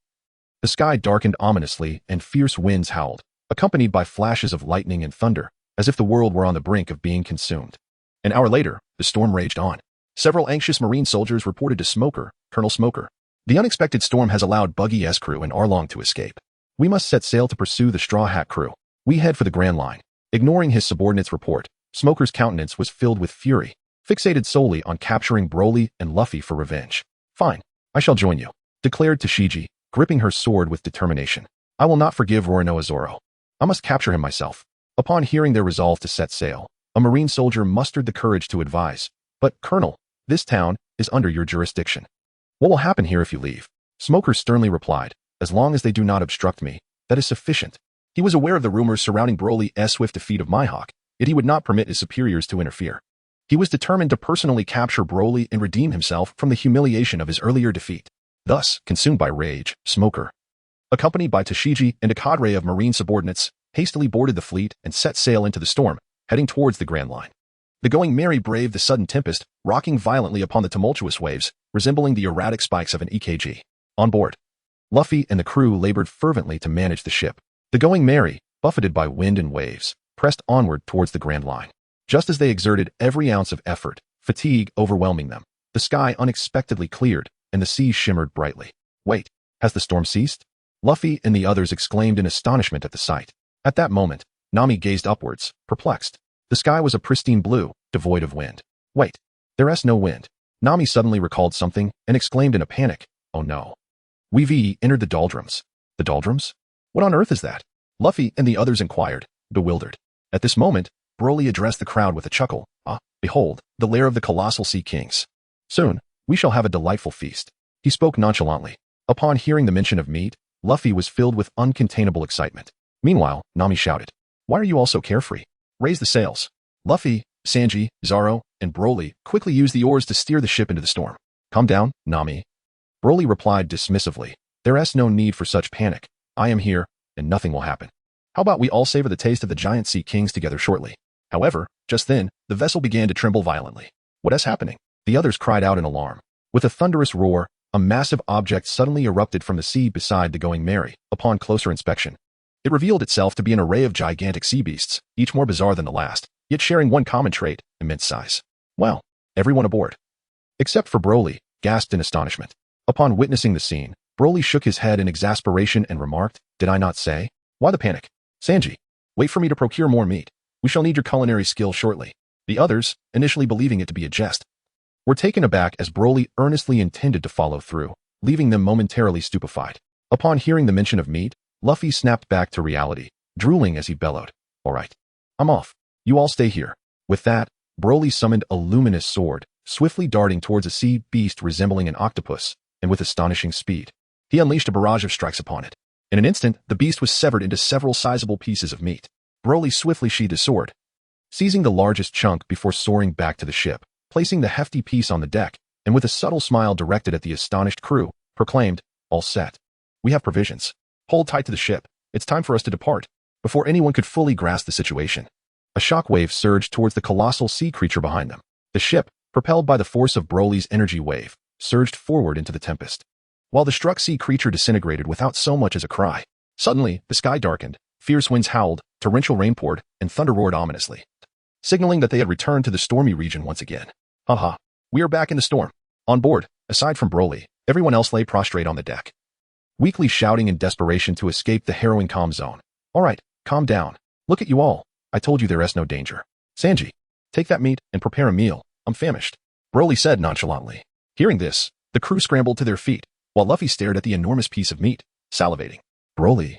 Speaker 1: The sky darkened ominously and fierce winds howled, accompanied by flashes of lightning and thunder, as if the world were on the brink of being consumed. An hour later, the storm raged on. Several anxious Marine soldiers reported to Smoker, Colonel Smoker. The unexpected storm has allowed Buggy's crew and Arlong to escape. We must set sail to pursue the Straw Hat crew. We head for the Grand Line. Ignoring his subordinate's report, Smoker's countenance was filled with fury, fixated solely on capturing Broly and Luffy for revenge. Fine, I shall join you, declared Tashigi, gripping her sword with determination. I will not forgive Roronoa Zoro. I must capture him myself. Upon hearing their resolve to set sail, a Marine soldier mustered the courage to advise, but, Colonel, this town is under your jurisdiction. What will happen here if you leave? Smoker sternly replied, as long as they do not obstruct me, that is sufficient. He was aware of the rumors surrounding Broly's swift defeat of Mihawk, yet he would not permit his superiors to interfere. He was determined to personally capture Broly and redeem himself from the humiliation of his earlier defeat. Thus, consumed by rage, Smoker, accompanied by Tashigi and a cadre of Marine subordinates, hastily boarded the fleet and set sail into the storm, heading towards the Grand Line. The Going Merry braved the sudden tempest, rocking violently upon the tumultuous waves, resembling the erratic spikes of an EKG. On board, Luffy and the crew labored fervently to manage the ship. The Going Merry, buffeted by wind and waves, pressed onward towards the Grand Line. Just as they exerted every ounce of effort, fatigue overwhelming them, the sky unexpectedly cleared, and the sea shimmered brightly. Wait, has the storm ceased? Luffy and the others exclaimed in astonishment at the sight. At that moment, Nami gazed upwards, perplexed. The sky was a pristine blue, devoid of wind. Wait, there's no wind. Nami suddenly recalled something and exclaimed in a panic, oh no. Weavy entered the doldrums. The doldrums? What on earth is that? Luffy and the others inquired, bewildered. At this moment, Broly addressed the crowd with a chuckle. Ah, behold, the lair of the colossal sea kings. Soon, we shall have a delightful feast. He spoke nonchalantly. Upon hearing the mention of meat, Luffy was filled with uncontainable excitement. Meanwhile, Nami shouted, why are you all so carefree? Raise the sails. Luffy, Sanji, Zoro, and Broly quickly used the oars to steer the ship into the storm. Calm down, Nami. Broly replied dismissively, there's no need for such panic. I am here, and nothing will happen. How about we all savor the taste of the giant sea kings together shortly? However, just then, the vessel began to tremble violently. What is happening? The others cried out in alarm. With a thunderous roar, a massive object suddenly erupted from the sea beside the Going Merry. Upon closer inspection, it revealed itself to be an array of gigantic sea beasts, each more bizarre than the last, yet sharing one common trait, immense size. Wow, everyone aboard, except for Broly, gasped in astonishment. Upon witnessing the scene, Broly shook his head in exasperation and remarked, did I not say? Why the panic? Sanji, wait for me to procure more meat. We shall need your culinary skill shortly. The others, initially believing it to be a jest, were taken aback as Broly earnestly intended to follow through, leaving them momentarily stupefied. Upon hearing the mention of meat, Luffy snapped back to reality, drooling as he bellowed, all right, I'm off. You all stay here. With that, Broly summoned a luminous sword, swiftly darting towards a sea beast resembling an octopus, and with astonishing speed, he unleashed a barrage of strikes upon it. In an instant, the beast was severed into several sizable pieces of meat. Broly swiftly sheathed his sword, seizing the largest chunk before soaring back to the ship, placing the hefty piece on the deck, and with a subtle smile directed at the astonished crew, proclaimed, all set. We have provisions. Hold tight to the ship. It's time for us to depart. Before anyone could fully grasp the situation, A shockwave surged towards the colossal sea creature behind them. The ship, propelled by the force of Broly's energy wave, surged forward into the tempest. While the struck sea creature disintegrated without so much as a cry. Suddenly, the sky darkened, fierce winds howled, torrential rain poured, and thunder roared ominously, signaling that they had returned to the stormy region once again. Haha, we are back in the storm. On board, aside from Broly, everyone else lay prostrate on the deck, weakly shouting in desperation to escape the harrowing calm zone. All right, calm down. Look at you all. I told you there is no danger. Sanji, take that meat and prepare a meal. I'm famished, Broly said nonchalantly. Hearing this, the crew scrambled to their feet, while Luffy stared at the enormous piece of meat, salivating. Broly,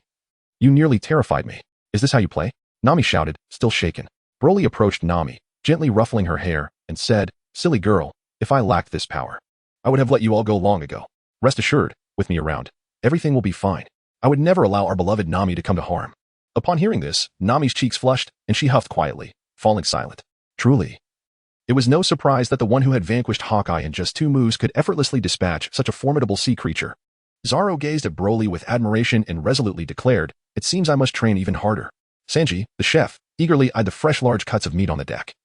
Speaker 1: you nearly terrified me. Is this how you play? Nami shouted, still shaken. Broly approached Nami, gently ruffling her hair, and said, silly girl, if I lacked this power, I would have let you all go long ago. Rest assured, with me around, everything will be fine. I would never allow our beloved Nami to come to harm. Upon hearing this, Nami's cheeks flushed, and she huffed quietly, falling silent. Truly, it was no surprise that the one who had vanquished Hawkeye in just 2 moves could effortlessly dispatch such a formidable sea creature. Zoro gazed at Broly with admiration and resolutely declared, it seems I must train even harder. Sanji, the chef, eagerly eyed the fresh large cuts of meat on the deck,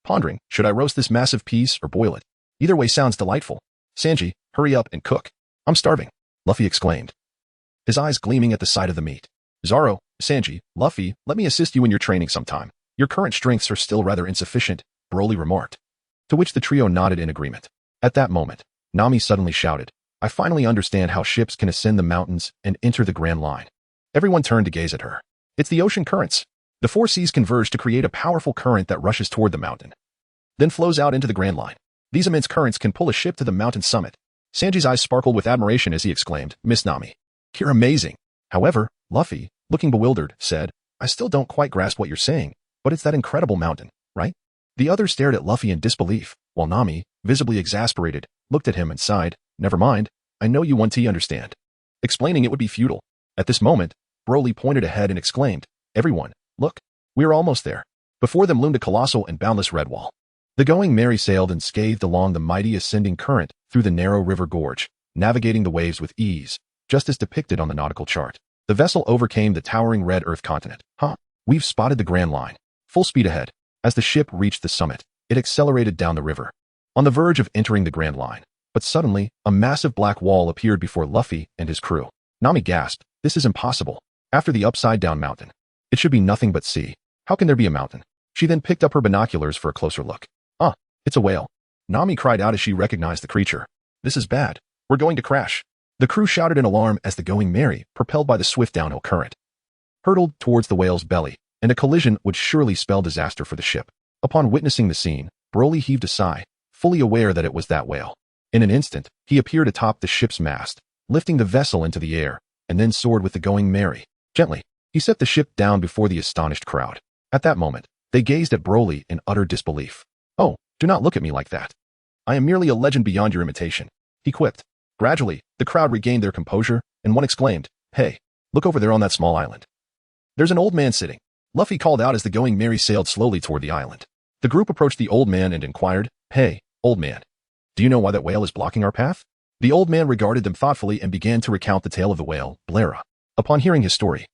Speaker 1: pondering, should I roast this massive piece or boil it? Either way sounds delightful. Sanji, hurry up and cook. I'm starving, Luffy exclaimed, his eyes gleaming at the sight of the meat. Zoro, Sanji, Luffy, let me assist you in your training sometime. Your current strengths are still rather insufficient, Broly remarked, to which the trio nodded in agreement. At that moment, Nami suddenly shouted, I finally understand how ships can ascend the mountains and enter the Grand Line. Everyone turned to gaze at her. It's the ocean currents. The 4 seas converge to create a powerful current that rushes toward the mountain, then flows out into the Grand Line. These immense currents can pull a ship to the mountain summit. Sanji's eyes sparkled with admiration as he exclaimed, Miss Nami, you're amazing. However, Luffy, looking bewildered, said, I still don't quite grasp what you're saying, but it's that incredible mountain, right? The others stared at Luffy in disbelief, while Nami, visibly exasperated, looked at him and sighed, never mind, I know you want to understand. Explaining it would be futile. At this moment, Broly pointed ahead and exclaimed, everyone, look, we're almost there. Before them loomed a colossal and boundless red wall. The Going Merry sailed unscathed along the mighty ascending current through the narrow river gorge, navigating the waves with ease, just as depicted on the nautical chart. The vessel overcame the towering red earth continent. We've spotted the Grand Line. Full speed ahead. As the ship reached the summit, it accelerated down the river, on the verge of entering the Grand Line. But suddenly, a massive black wall appeared before Luffy and his crew. Nami gasped, this is impossible. After the upside-down mountain, it should be nothing but sea. How can there be a mountain? She then picked up her binoculars for a closer look. It's a whale. Nami cried out as she recognized the creature. This is bad. We're going to crash. The crew shouted in alarm as the Going Merry, propelled by the swift downhill current, hurtled towards the whale's belly, and a collision would surely spell disaster for the ship. Upon witnessing the scene, Broly heaved a sigh, fully aware that it was that whale. In an instant, he appeared atop the ship's mast, lifting the vessel into the air, and then soared with the Going Merry. Gently, he set the ship down before the astonished crowd. At that moment, they gazed at Broly in utter disbelief. Oh, do not look at me like that. I am merely a legend beyond your imitation, he quipped. Gradually, the crowd regained their composure, and one exclaimed, hey, look over there on that small island. There's an old man sitting. Luffy called out as the Going Merry sailed slowly toward the island. The group approached the old man and inquired, hey, old man, do you know why that whale is blocking our path? The old man regarded them thoughtfully and began to recount the tale of the whale, Blera. Upon hearing his story,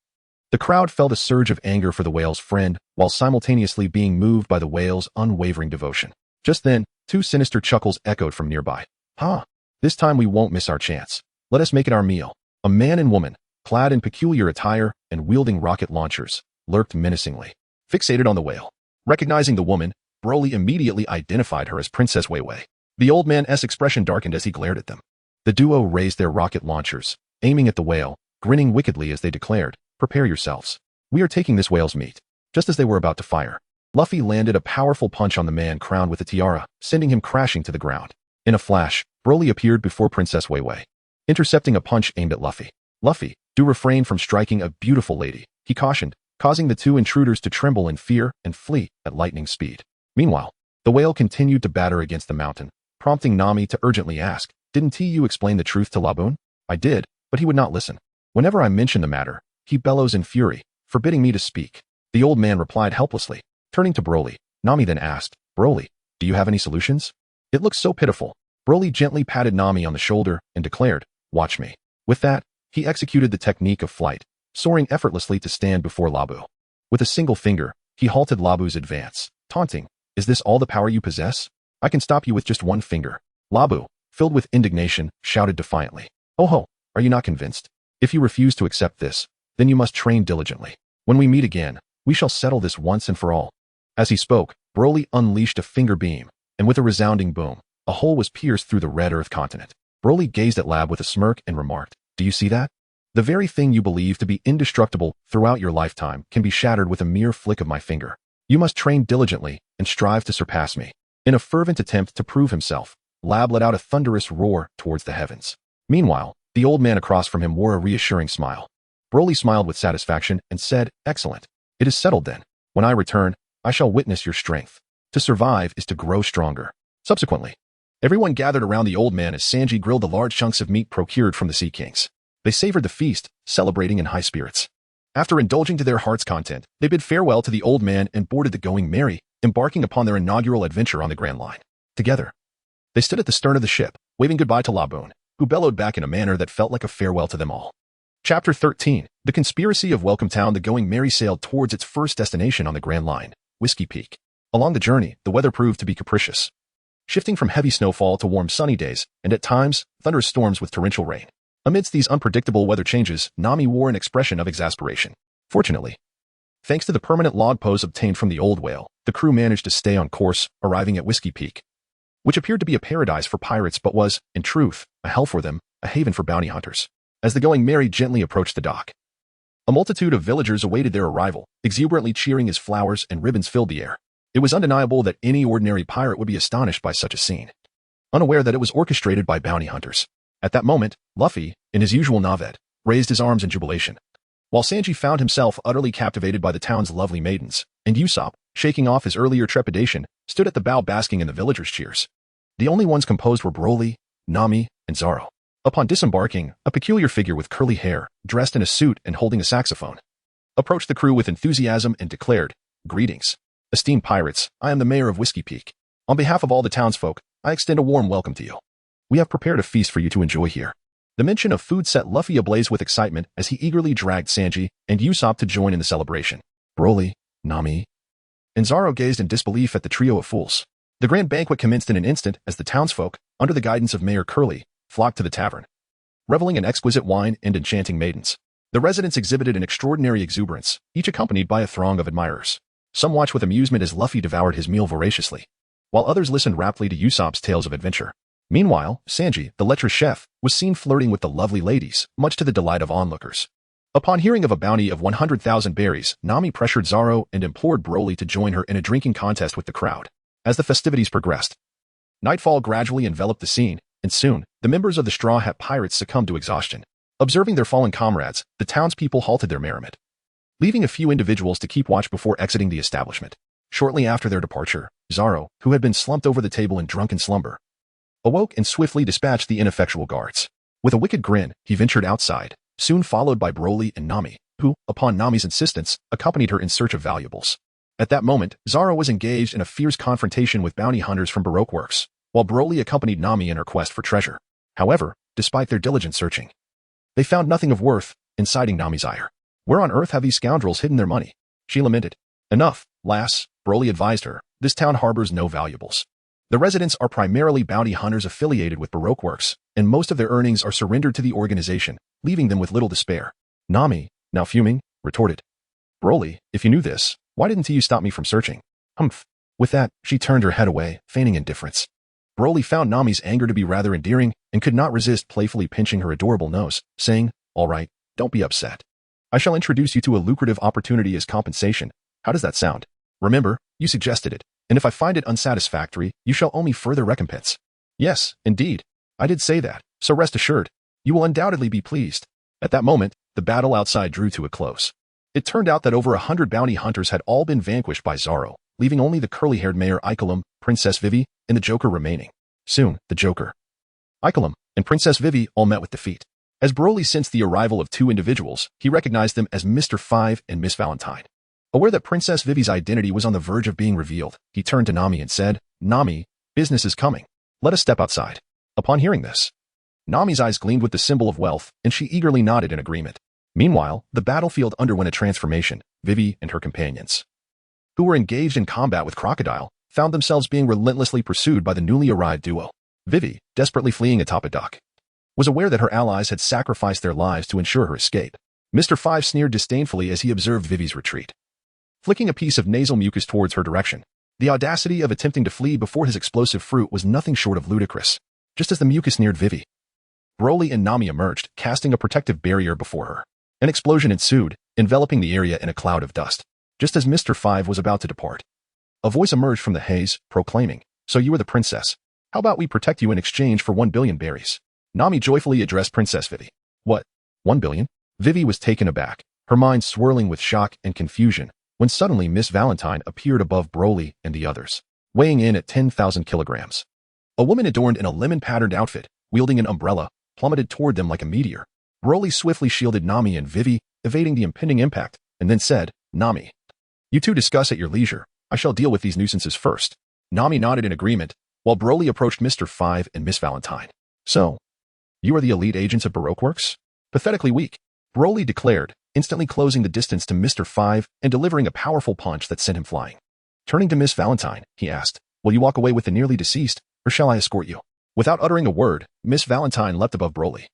Speaker 1: the crowd felt a surge of anger for the whale's friend, while simultaneously being moved by the whale's unwavering devotion. Just then, 2 sinister chuckles echoed from nearby. This time we won't miss our chance. Let us make it our meal. A man and woman, clad in peculiar attire and wielding rocket launchers, lurked menacingly, fixated on the whale. Recognizing the woman, Broly immediately identified her as Princess Weiwei. The old man's expression darkened as he glared at them. The duo raised their rocket launchers, aiming at the whale, grinning wickedly as they declared, prepare yourselves. We are taking this whale's meat. Just as they were about to fire, Luffy landed a powerful punch on the man crowned with a tiara, sending him crashing to the ground. In a flash, Broly appeared before Princess Weiwei, intercepting a punch aimed at Luffy. Luffy, do refrain from striking a beautiful lady, he cautioned, causing the 2 intruders to tremble in fear and flee at lightning speed. Meanwhile, the whale continued to batter against the mountain, prompting Nami to urgently ask, didn't you explain the truth to Laboon? I did, but he would not listen. Whenever I mention the matter, he bellows in fury, forbidding me to speak. The old man replied helplessly. Turning to Broly, Nami then asked, Broly, do you have any solutions? It looks so pitiful. Broly gently patted Nami on the shoulder and declared, watch me. With that, he executed the technique of flight, soaring effortlessly to stand before Labu. With a single finger, He halted Labu's advance, taunting, "Is this all the power you possess? I can stop you with just one finger." Labu, filled with indignation, shouted defiantly, "Oh ho, are you not convinced? If you refuse to accept this, then you must train diligently. When we meet again, we shall settle this once and for all." As he spoke, Broly unleashed a finger beam, and with a resounding boom, a hole was pierced through the red earth continent. Broly gazed at Lab with a smirk and remarked, "Do you see that? The very thing you believe to be indestructible throughout your lifetime can be shattered with a mere flick of my finger. You must train diligently and strive to surpass me." In a fervent attempt to prove himself, Lab let out a thunderous roar towards the heavens. Meanwhile, the old man across from him wore a reassuring smile. Broly smiled with satisfaction and said, "Excellent. It is settled then. When I return, I shall witness your strength. To survive is to grow stronger." Subsequently, everyone gathered around the old man as Sanji grilled the large chunks of meat procured from the Sea Kings. They savored the feast, celebrating in high spirits. After indulging to their heart's content, they bid farewell to the old man and boarded the Going Merry, embarking upon their inaugural adventure on the Grand Line. Together, they stood at the stern of the ship, waving goodbye to Laboon, who bellowed back in a manner that felt like a farewell to them all. Chapter 13. The Conspiracy of Welcome Town. The Going Merry sailed towards its first destination on the Grand Line, Whiskey Peak. Along the journey, the weather proved to be capricious, shifting from heavy snowfall to warm sunny days, and at times, thunderous storms with torrential rain. Amidst these unpredictable weather changes, Nami wore an expression of exasperation. Fortunately, thanks to the permanent log pose obtained from the old whale, the crew managed to stay on course, arriving at Whiskey Peak, which appeared to be a paradise for pirates but was, in truth, a hell for them, a haven for bounty hunters. As the Going Merry gently approached the dock, a multitude of villagers awaited their arrival, exuberantly cheering as flowers and ribbons filled the air. It was undeniable that any ordinary pirate would be astonished by such a scene, unaware that it was orchestrated by bounty hunters. At that moment, Luffy, in his usual navet, raised his arms in jubilation, while Sanji found himself utterly captivated by the town's lovely maidens, and Usopp, shaking off his earlier trepidation, stood at the bow basking in the villagers' cheers. The only ones composed were Broly, Nami, and Zoro. Upon disembarking, a peculiar figure with curly hair, dressed in a suit and holding a saxophone, approached the crew with enthusiasm and declared, "Greetings, esteemed pirates, I am the mayor of Whiskey Peak. On behalf of all the townsfolk, I extend a warm welcome to you. We have prepared a feast for you to enjoy here." The mention of food set Luffy ablaze with excitement as he eagerly dragged Sanji and Usopp to join in the celebration. Broly, Nami, and Zoro gazed in disbelief at the trio of fools. The grand banquet commenced in an instant as the townsfolk, under the guidance of Mayor Curly, flocked to the tavern, reveling in exquisite wine and enchanting maidens. The residents exhibited an extraordinary exuberance, each accompanied by a throng of admirers. Some watched with amusement as Luffy devoured his meal voraciously, while others listened raptly to Usopp's tales of adventure. Meanwhile, Sanji, the lecherous chef, was seen flirting with the lovely ladies, much to the delight of onlookers. Upon hearing of a bounty of 100,000 berries, Nami pressured Zoro and implored Broly to join her in a drinking contest with the crowd. As the festivities progressed, nightfall gradually enveloped the scene, and soon, the members of the Straw Hat Pirates succumbed to exhaustion. Observing their fallen comrades, the townspeople halted their merriment, leaving a few individuals to keep watch before exiting the establishment. Shortly after their departure, Zoro, who had been slumped over the table in drunken slumber, awoke and swiftly dispatched the ineffectual guards. With a wicked grin, he ventured outside, soon followed by Broly and Nami, who, upon Nami's insistence, accompanied her in search of valuables. At that moment, Zoro was engaged in a fierce confrontation with bounty hunters from Baroque Works, while Broly accompanied Nami in her quest for treasure. However, despite their diligent searching, they found nothing of worth, inciting Nami's ire. "Where on earth have these scoundrels hidden their money?" she lamented. "Enough, lass," Broly advised her. "This town harbors no valuables. The residents are primarily bounty hunters affiliated with Baroque Works, and most of their earnings are surrendered to the organization, leaving them with little to spare." Nami, now fuming, retorted, "Broly, if you knew this, why didn't you stop me from searching?" "Humph." With that, she turned her head away, feigning indifference. Broly found Nami's anger to be rather endearing and could not resist playfully pinching her adorable nose, saying, "All right, don't be upset. I shall introduce you to a lucrative opportunity as compensation. How does that sound? Remember, you suggested it, and if I find it unsatisfactory, you shall owe me further recompense." "Yes, indeed. I did say that, so rest assured, you will undoubtedly be pleased." At that moment, the battle outside drew to a close. It turned out that over 100 bounty hunters had all been vanquished by Zoro, leaving only the curly-haired Mayor Icolum, Princess Vivi, and the Joker remaining. Soon, the Joker, Icolum, and Princess Vivi all met with defeat. As Broly sensed the arrival of two individuals, he recognized them as Mr. Five and Miss Valentine. Aware that Princess Vivi's identity was on the verge of being revealed, he turned to Nami and said, "Nami, business is coming. Let us step outside." Upon hearing this, Nami's eyes gleamed with the symbol of wealth, and she eagerly nodded in agreement. Meanwhile, the battlefield underwent a transformation. Vivi and her companions, who were engaged in combat with Crocodile, found themselves being relentlessly pursued by the newly arrived duo. Vivi, desperately fleeing atop a dock, was aware that her allies had sacrificed their lives to ensure her escape. Mr. Five sneered disdainfully as he observed Vivi's retreat, flicking a piece of nasal mucus towards her direction. The audacity of attempting to flee before his explosive fruit was nothing short of ludicrous. Just as the mucus neared Vivi, Broly and Nami emerged, casting a protective barrier before her. An explosion ensued, enveloping the area in a cloud of dust. Just as Mr. Five was about to depart, a voice emerged from the haze, proclaiming, "So you are the princess. How about we protect you in exchange for 1 billion berries?" Nami joyfully addressed Princess Vivi. "What? 1 billion? Vivi was taken aback, her mind swirling with shock and confusion, when suddenly Miss Valentine appeared above Broly and the others, weighing in at 10,000 kilograms. A woman adorned in a lemon-patterned outfit, wielding an umbrella, plummeted toward them like a meteor. Broly swiftly shielded Nami and Vivi, evading the impending impact, and then said, "Nami, you two discuss at your leisure. I shall deal with these nuisances first." Nami nodded in agreement, while Broly approached Mr. Five and Miss Valentine. "So, you are the elite agents of Baroque Works?" "Pathetically weak," Broly declared, instantly closing the distance to Mr. Five and delivering a powerful punch that sent him flying. Turning to Miss Valentine, he asked, "Will you walk away with the nearly deceased, or shall I escort you?" Without uttering a word, Miss Valentine leapt above Broly,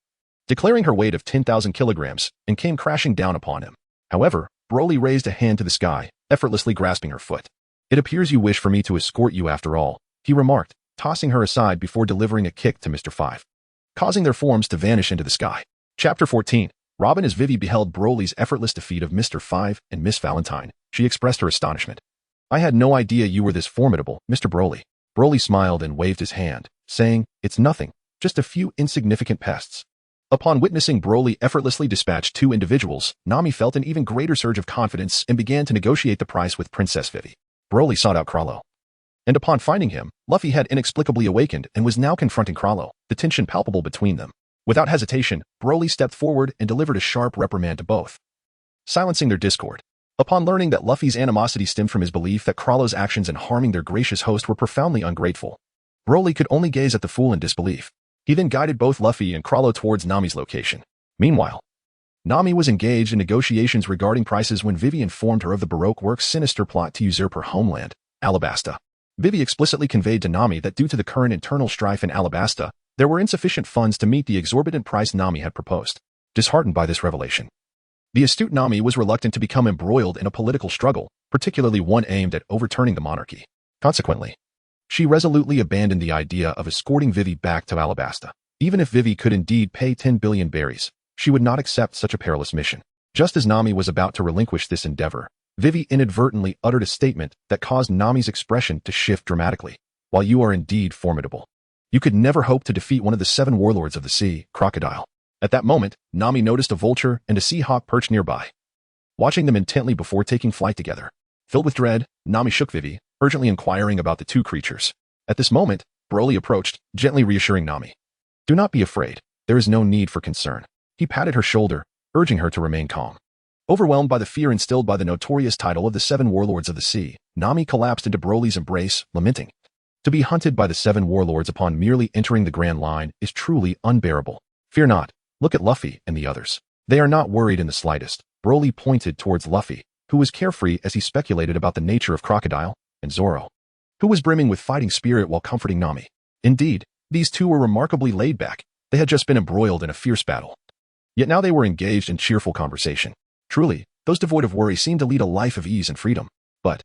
Speaker 1: declaring her weight of 10,000 kilograms, and came crashing down upon him. However, Broly raised a hand to the sky, effortlessly grasping her foot. "It appears you wish for me to escort you after all," he remarked, tossing her aside before delivering a kick to Mr. Five, causing their forms to vanish into the sky. Chapter 14. Robin. As Vivi beheld Broly's effortless defeat of Mr. Five and Miss Valentine, she expressed her astonishment. "I had no idea you were this formidable, Mr. Broly." Broly smiled and waved his hand, saying, "It's nothing, just a few insignificant pests." Upon witnessing Broly effortlessly dispatch 2 individuals, Nami felt an even greater surge of confidence and began to negotiate the price with Princess Vivi. Broly sought out Krallo, and upon finding him, Luffy had inexplicably awakened and was now confronting Krallo, the tension palpable between them. Without hesitation, Broly stepped forward and delivered a sharp reprimand to both, silencing their discord. Upon learning that Luffy's animosity stemmed from his belief that Krallo's actions in harming their gracious host were profoundly ungrateful, Broly could only gaze at the fool in disbelief. He then guided both Luffy and Krallo towards Nami's location. Meanwhile, Nami was engaged in negotiations regarding prices when Vivi informed her of the Baroque Works' sinister plot to usurp her homeland, Alabasta. Vivi explicitly conveyed to Nami that due to the current internal strife in Alabasta, there were insufficient funds to meet the exorbitant price Nami had proposed. Disheartened by this revelation, the astute Nami was reluctant to become embroiled in a political struggle, particularly one aimed at overturning the monarchy. Consequently, she resolutely abandoned the idea of escorting Vivi back to Alabasta. Even if Vivi could indeed pay 10 billion berries, she would not accept such a perilous mission. Just as Nami was about to relinquish this endeavor, Vivi inadvertently uttered a statement that caused Nami's expression to shift dramatically. "While you are indeed formidable, you could never hope to defeat one of the 7 warlords of the sea, Crocodile." At that moment, Nami noticed a vulture and a sea hawk perched nearby, watching them intently before taking flight together. Filled with dread, Nami shook Vivi, urgently inquiring about the 2 creatures. At this moment, Broly approached, gently reassuring Nami. "Do not be afraid. There is no need for concern." He patted her shoulder, urging her to remain calm. Overwhelmed by the fear instilled by the notorious title of the 7 warlords of the sea, Nami collapsed into Broly's embrace, lamenting. To be hunted by the 7 warlords upon merely entering the Grand Line is truly unbearable. "Fear not. Look at Luffy and the others. They are not worried in the slightest." Broly pointed towards Luffy, who was carefree as he speculated about the nature of Crocodile, and Zoro, who was brimming with fighting spirit while comforting Nami. Indeed, these 2 were remarkably laid back. They had just been embroiled in a fierce battle. Yet now they were engaged in cheerful conversation. Truly, those devoid of worry seemed to lead a life of ease and freedom. But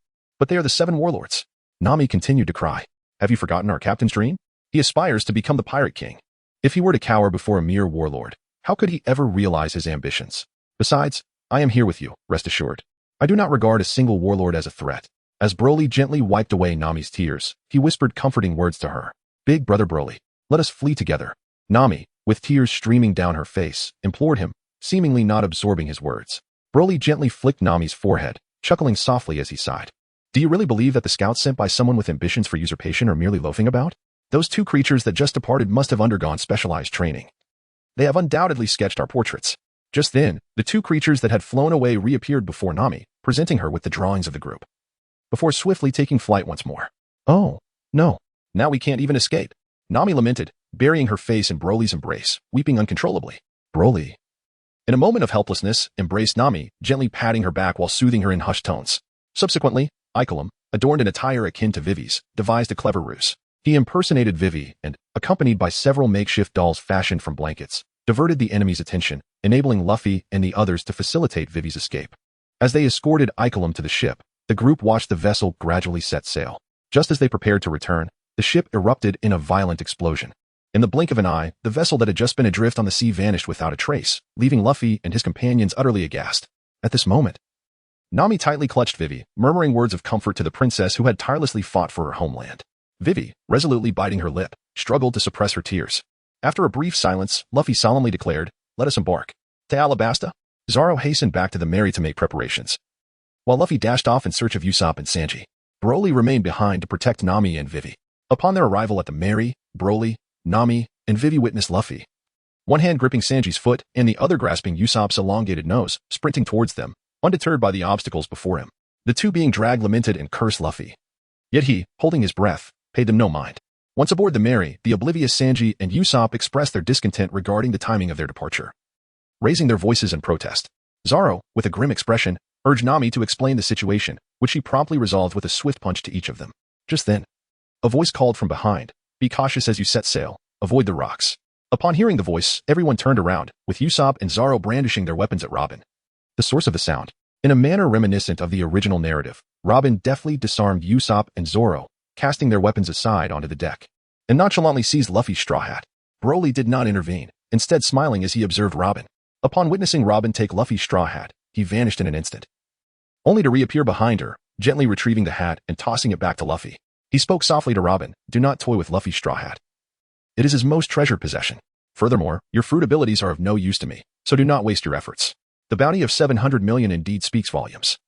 Speaker 1: they are the 7 warlords. Nami continued to cry. "Have you forgotten our captain's dream? He aspires to become the Pirate King. If he were to cower before a mere warlord, how could he ever realize his ambitions? Besides, I am here with you, rest assured. I do not regard a single warlord as a threat." As Broly gently wiped away Nami's tears, he whispered comforting words to her. "Big brother Broly, let us flee together." Nami, with tears streaming down her face, implored him, seemingly not absorbing his words. Broly gently flicked Nami's forehead, chuckling softly as he sighed. "Do you really believe that the scouts sent by someone with ambitions for usurpation are merely loafing about? Those 2 creatures that just departed must have undergone specialized training. They have undoubtedly sketched our portraits." Just then, the 2 creatures that had flown away reappeared before Nami, presenting her with the drawings of the group, before swiftly taking flight once more. "Oh, no. Now we can't even escape," Nami lamented, burying her face in Broly's embrace, weeping uncontrollably. Broly, in a moment of helplessness, embraced Nami, gently patting her back while soothing her in hushed tones. Subsequently, Icolum, adorned in attire akin to Vivi's, devised a clever ruse. He impersonated Vivi and, accompanied by several makeshift dolls fashioned from blankets, diverted the enemy's attention, enabling Luffy and the others to facilitate Vivi's escape. As they escorted Icolum to the ship, the group watched the vessel gradually set sail. Just as they prepared to return, the ship erupted in a violent explosion. In the blink of an eye, the vessel that had just been adrift on the sea vanished without a trace, leaving Luffy and his companions utterly aghast. At this moment, Nami tightly clutched Vivi, murmuring words of comfort to the princess who had tirelessly fought for her homeland. Vivi, resolutely biting her lip, struggled to suppress her tears. After a brief silence, Luffy solemnly declared, "Let us embark." To Alabasta, Zoro hastened back to the Mary to make preparations. While Luffy dashed off in search of Usopp and Sanji, Broly remained behind to protect Nami and Vivi. Upon their arrival at the Mary, Broly, Nami, and Vivi witnessed Luffy, one hand gripping Sanji's foot and the other grasping Usopp's elongated nose, sprinting towards them, undeterred by the obstacles before him. The two being dragged lamented and cursed Luffy. Yet he, holding his breath, paid them no mind. Once aboard the Mary, the oblivious Sanji and Usopp expressed their discontent regarding the timing of their departure. Raising their voices in protest, Zoro, with a grim expression, urged Nami to explain the situation, which she promptly resolved with a swift punch to each of them. Just then, a voice called from behind, "Be cautious as you set sail, avoid the rocks." Upon hearing the voice, everyone turned around, with Usopp and Zoro brandishing their weapons at Robin. The source of the sound, in a manner reminiscent of the original narrative, Robin deftly disarmed Usopp and Zoro, casting their weapons aside onto the deck, and nonchalantly seized Luffy's straw hat. Broly did not intervene, instead smiling as he observed Robin. Upon witnessing Robin take Luffy's straw hat, he vanished in an instant, only to reappear behind her, gently retrieving the hat and tossing it back to Luffy. He spoke softly to Robin, "Do not toy with Luffy's straw hat. It is his most treasured possession. Furthermore, your fruit abilities are of no use to me, so do not waste your efforts. The bounty of 700 million indeed speaks volumes.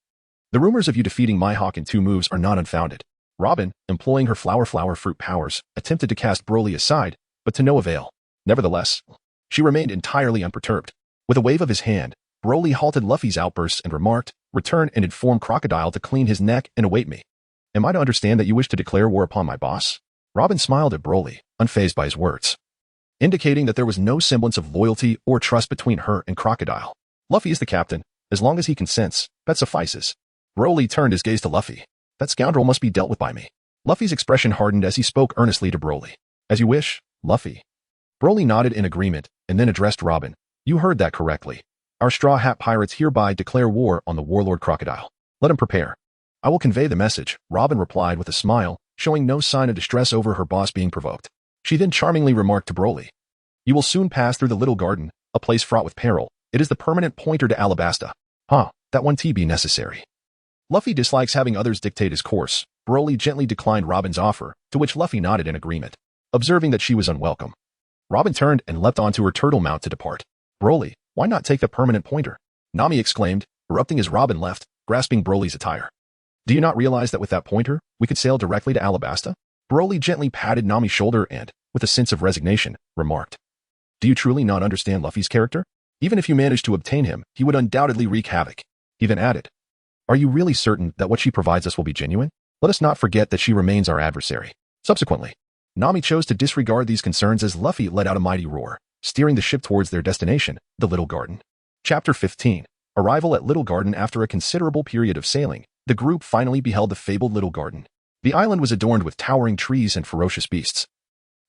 Speaker 1: The rumors of you defeating Mihawk in 2 moves are not unfounded." Robin, employing her flower fruit powers, attempted to cast Broly aside, but to no avail. Nevertheless, she remained entirely unperturbed. With a wave of his hand, Broly halted Luffy's outbursts and remarked, "Return and inform Crocodile to clean his neck and await me. Am I to understand that you wish to declare war upon my boss?" Robin smiled at Broly, unfazed by his words, indicating that there was no semblance of loyalty or trust between her and Crocodile. "Luffy is the captain. As long as he consents, that suffices." Broly turned his gaze to Luffy. "That scoundrel must be dealt with by me." Luffy's expression hardened as he spoke earnestly to Broly. "As you wish, Luffy." Broly nodded in agreement and then addressed Robin. "You heard that correctly. Our Straw Hat Pirates hereby declare war on the warlord Crocodile. Let him prepare." "I will convey the message," Robin replied with a smile, showing no sign of distress over her boss being provoked. She then charmingly remarked to Broly, "You will soon pass through the Little Garden, a place fraught with peril. It is the permanent pointer to Alabasta. That one be necessary." Luffy dislikes having others dictate his course. Broly gently declined Robin's offer, to which Luffy nodded in agreement, observing that she was unwelcome. Robin turned and leapt onto her turtle mount to depart. "Broly, why not take the permanent pointer?" Nami exclaimed, erupting as Robin left, grasping Broly's attire. "Do you not realize that with that pointer, we could sail directly to Alabasta?" Broly gently patted Nami's shoulder and, with a sense of resignation, remarked, "Do you truly not understand Luffy's character? Even if you managed to obtain him, he would undoubtedly wreak havoc." He then added, "Are you really certain that what she provides us will be genuine? Let us not forget that she remains our adversary." Subsequently, Nami chose to disregard these concerns as Luffy let out a mighty roar, steering the ship towards their destination, the Little Garden. Chapter 15. Arrival at Little Garden. After a considerable period of sailing, the group finally beheld the fabled Little Garden. The island was adorned with towering trees and ferocious beasts,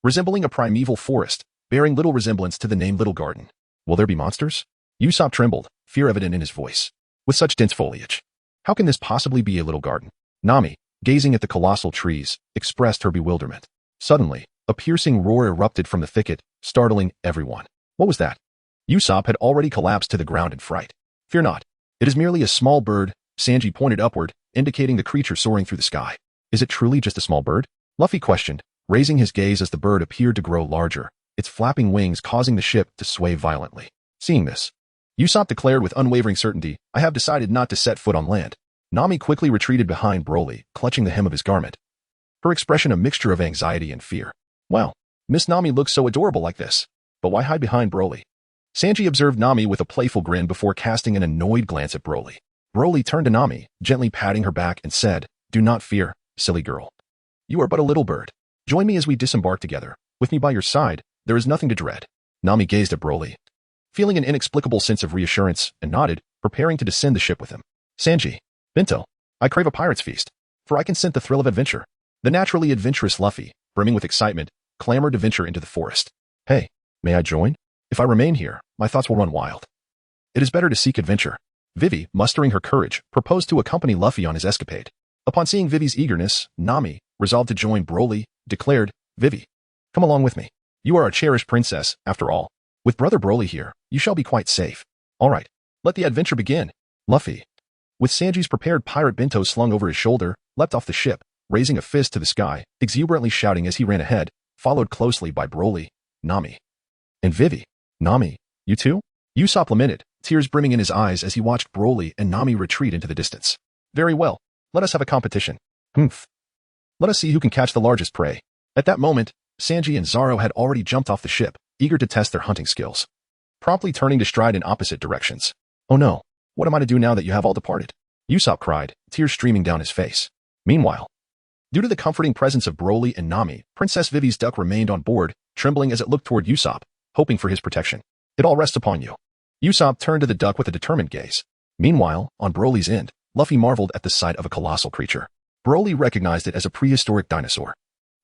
Speaker 1: resembling a primeval forest, bearing little resemblance to the name Little Garden. "Will there be monsters?" Usopp trembled, fear evident in his voice. "With such dense foliage, how can this possibly be a little garden?" Nami, gazing at the colossal trees, expressed her bewilderment. Suddenly, a piercing roar erupted from the thicket, startling everyone. What was that? Usopp had already collapsed to the ground in fright. "Fear not. It is merely a small bird." Sanji pointed upward, indicating the creature soaring through the sky. "Is it truly just a small bird?" Luffy questioned, raising his gaze as the bird appeared to grow larger, its flapping wings causing the ship to sway violently. Seeing this, Usopp declared with unwavering certainty, "I have decided not to set foot on land." Nami quickly retreated behind Broly, clutching the hem of his garment, her expression a mixture of anxiety and fear. "Well, Miss Nami looks so adorable like this. But why hide behind Broly?" Sanji observed Nami with a playful grin before casting an annoyed glance at Broly. Broly turned to Nami, gently patting her back and said, "Do not fear, silly girl. You are but a little bird. Join me as we disembark together. With me by your side, there is nothing to dread." Nami gazed at Broly, feeling an inexplicable sense of reassurance, and nodded, preparing to descend the ship with him. "Sanji, Bento, I crave a pirate's feast." for I can scent the thrill of adventure. The naturally adventurous Luffy, brimming with excitement, clamored to venture into the forest. Hey, may I join? If I remain here, my thoughts will run wild. It is better to seek adventure. Vivi, mustering her courage, proposed to accompany Luffy on his escapade. Upon seeing Vivi's eagerness, Nami, resolved to join Broly, declared, Vivi, come along with me. You are a cherished princess, after all. With brother Broly here, you shall be quite safe. All right, let the adventure begin. Luffy, with Sanji's prepared pirate bento slung over his shoulder, leapt off the ship, raising a fist to the sky, exuberantly shouting as he ran ahead, followed closely by Broly, Nami, and Vivi. Nami, you too? Usopp lamented, tears brimming in his eyes as he watched Broly and Nami retreat into the distance. Very well, let us have a competition. Humph. Let us see who can catch the largest prey. At that moment, Sanji and Zoro had already jumped off the ship, eager to test their hunting skills. Promptly turning to stride in opposite directions. Oh no, what am I to do now that you have all departed? Usopp cried, tears streaming down his face. Meanwhile, due to the comforting presence of Broly and Nami, Princess Vivi's duck remained on board, trembling as it looked toward Usopp, hoping for his protection. It all rests upon you. Usopp turned to the duck with a determined gaze. Meanwhile, on Broly's end, Luffy marveled at the sight of a colossal creature. Broly recognized it as a prehistoric dinosaur,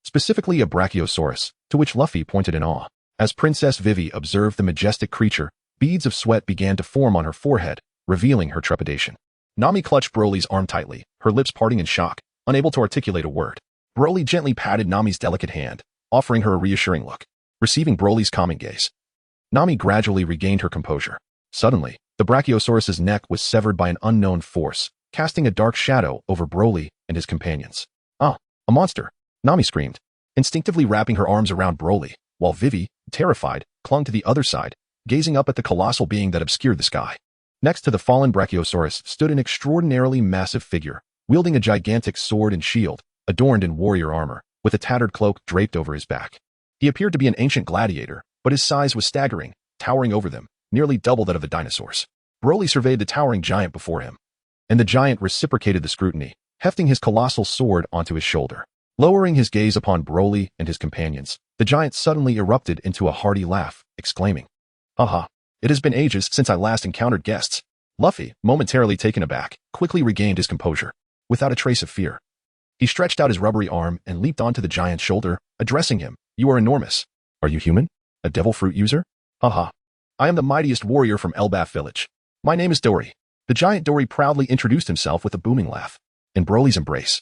Speaker 1: specifically a brachiosaurus, to which Luffy pointed in awe. As Princess Vivi observed the majestic creature, beads of sweat began to form on her forehead, revealing her trepidation. Nami clutched Broly's arm tightly, her lips parting in shock, unable to articulate a word. Broly gently patted Nami's delicate hand, offering her a reassuring look. Receiving Broly's calming gaze, Nami gradually regained her composure. Suddenly, the brachiosaurus's neck was severed by an unknown force, casting a dark shadow over Broly and his companions. Ah, a monster! Nami screamed, instinctively wrapping her arms around Broly, while Vivi, terrified, clung to the other side, gazing up at the colossal being that obscured the sky. Next to the fallen brachiosaurus stood an extraordinarily massive figure, wielding a gigantic sword and shield, adorned in warrior armor, with a tattered cloak draped over his back. He appeared to be an ancient gladiator, but his size was staggering, towering over them, nearly double that of the dinosaurs. Broly surveyed the towering giant before him, and the giant reciprocated the scrutiny, hefting his colossal sword onto his shoulder. Lowering his gaze upon Broly and his companions, the giant suddenly erupted into a hearty laugh, exclaiming, Aha, it has been ages since I last encountered guests. Luffy, momentarily taken aback, quickly regained his composure, without a trace of fear. He stretched out his rubbery arm and leaped onto the giant's shoulder, addressing him, You are enormous. Are you human? A devil fruit user? Haha. I am the mightiest warrior from Elbaf village. My name is Dory. The giant Dory proudly introduced himself with a booming laugh. In Broly's embrace,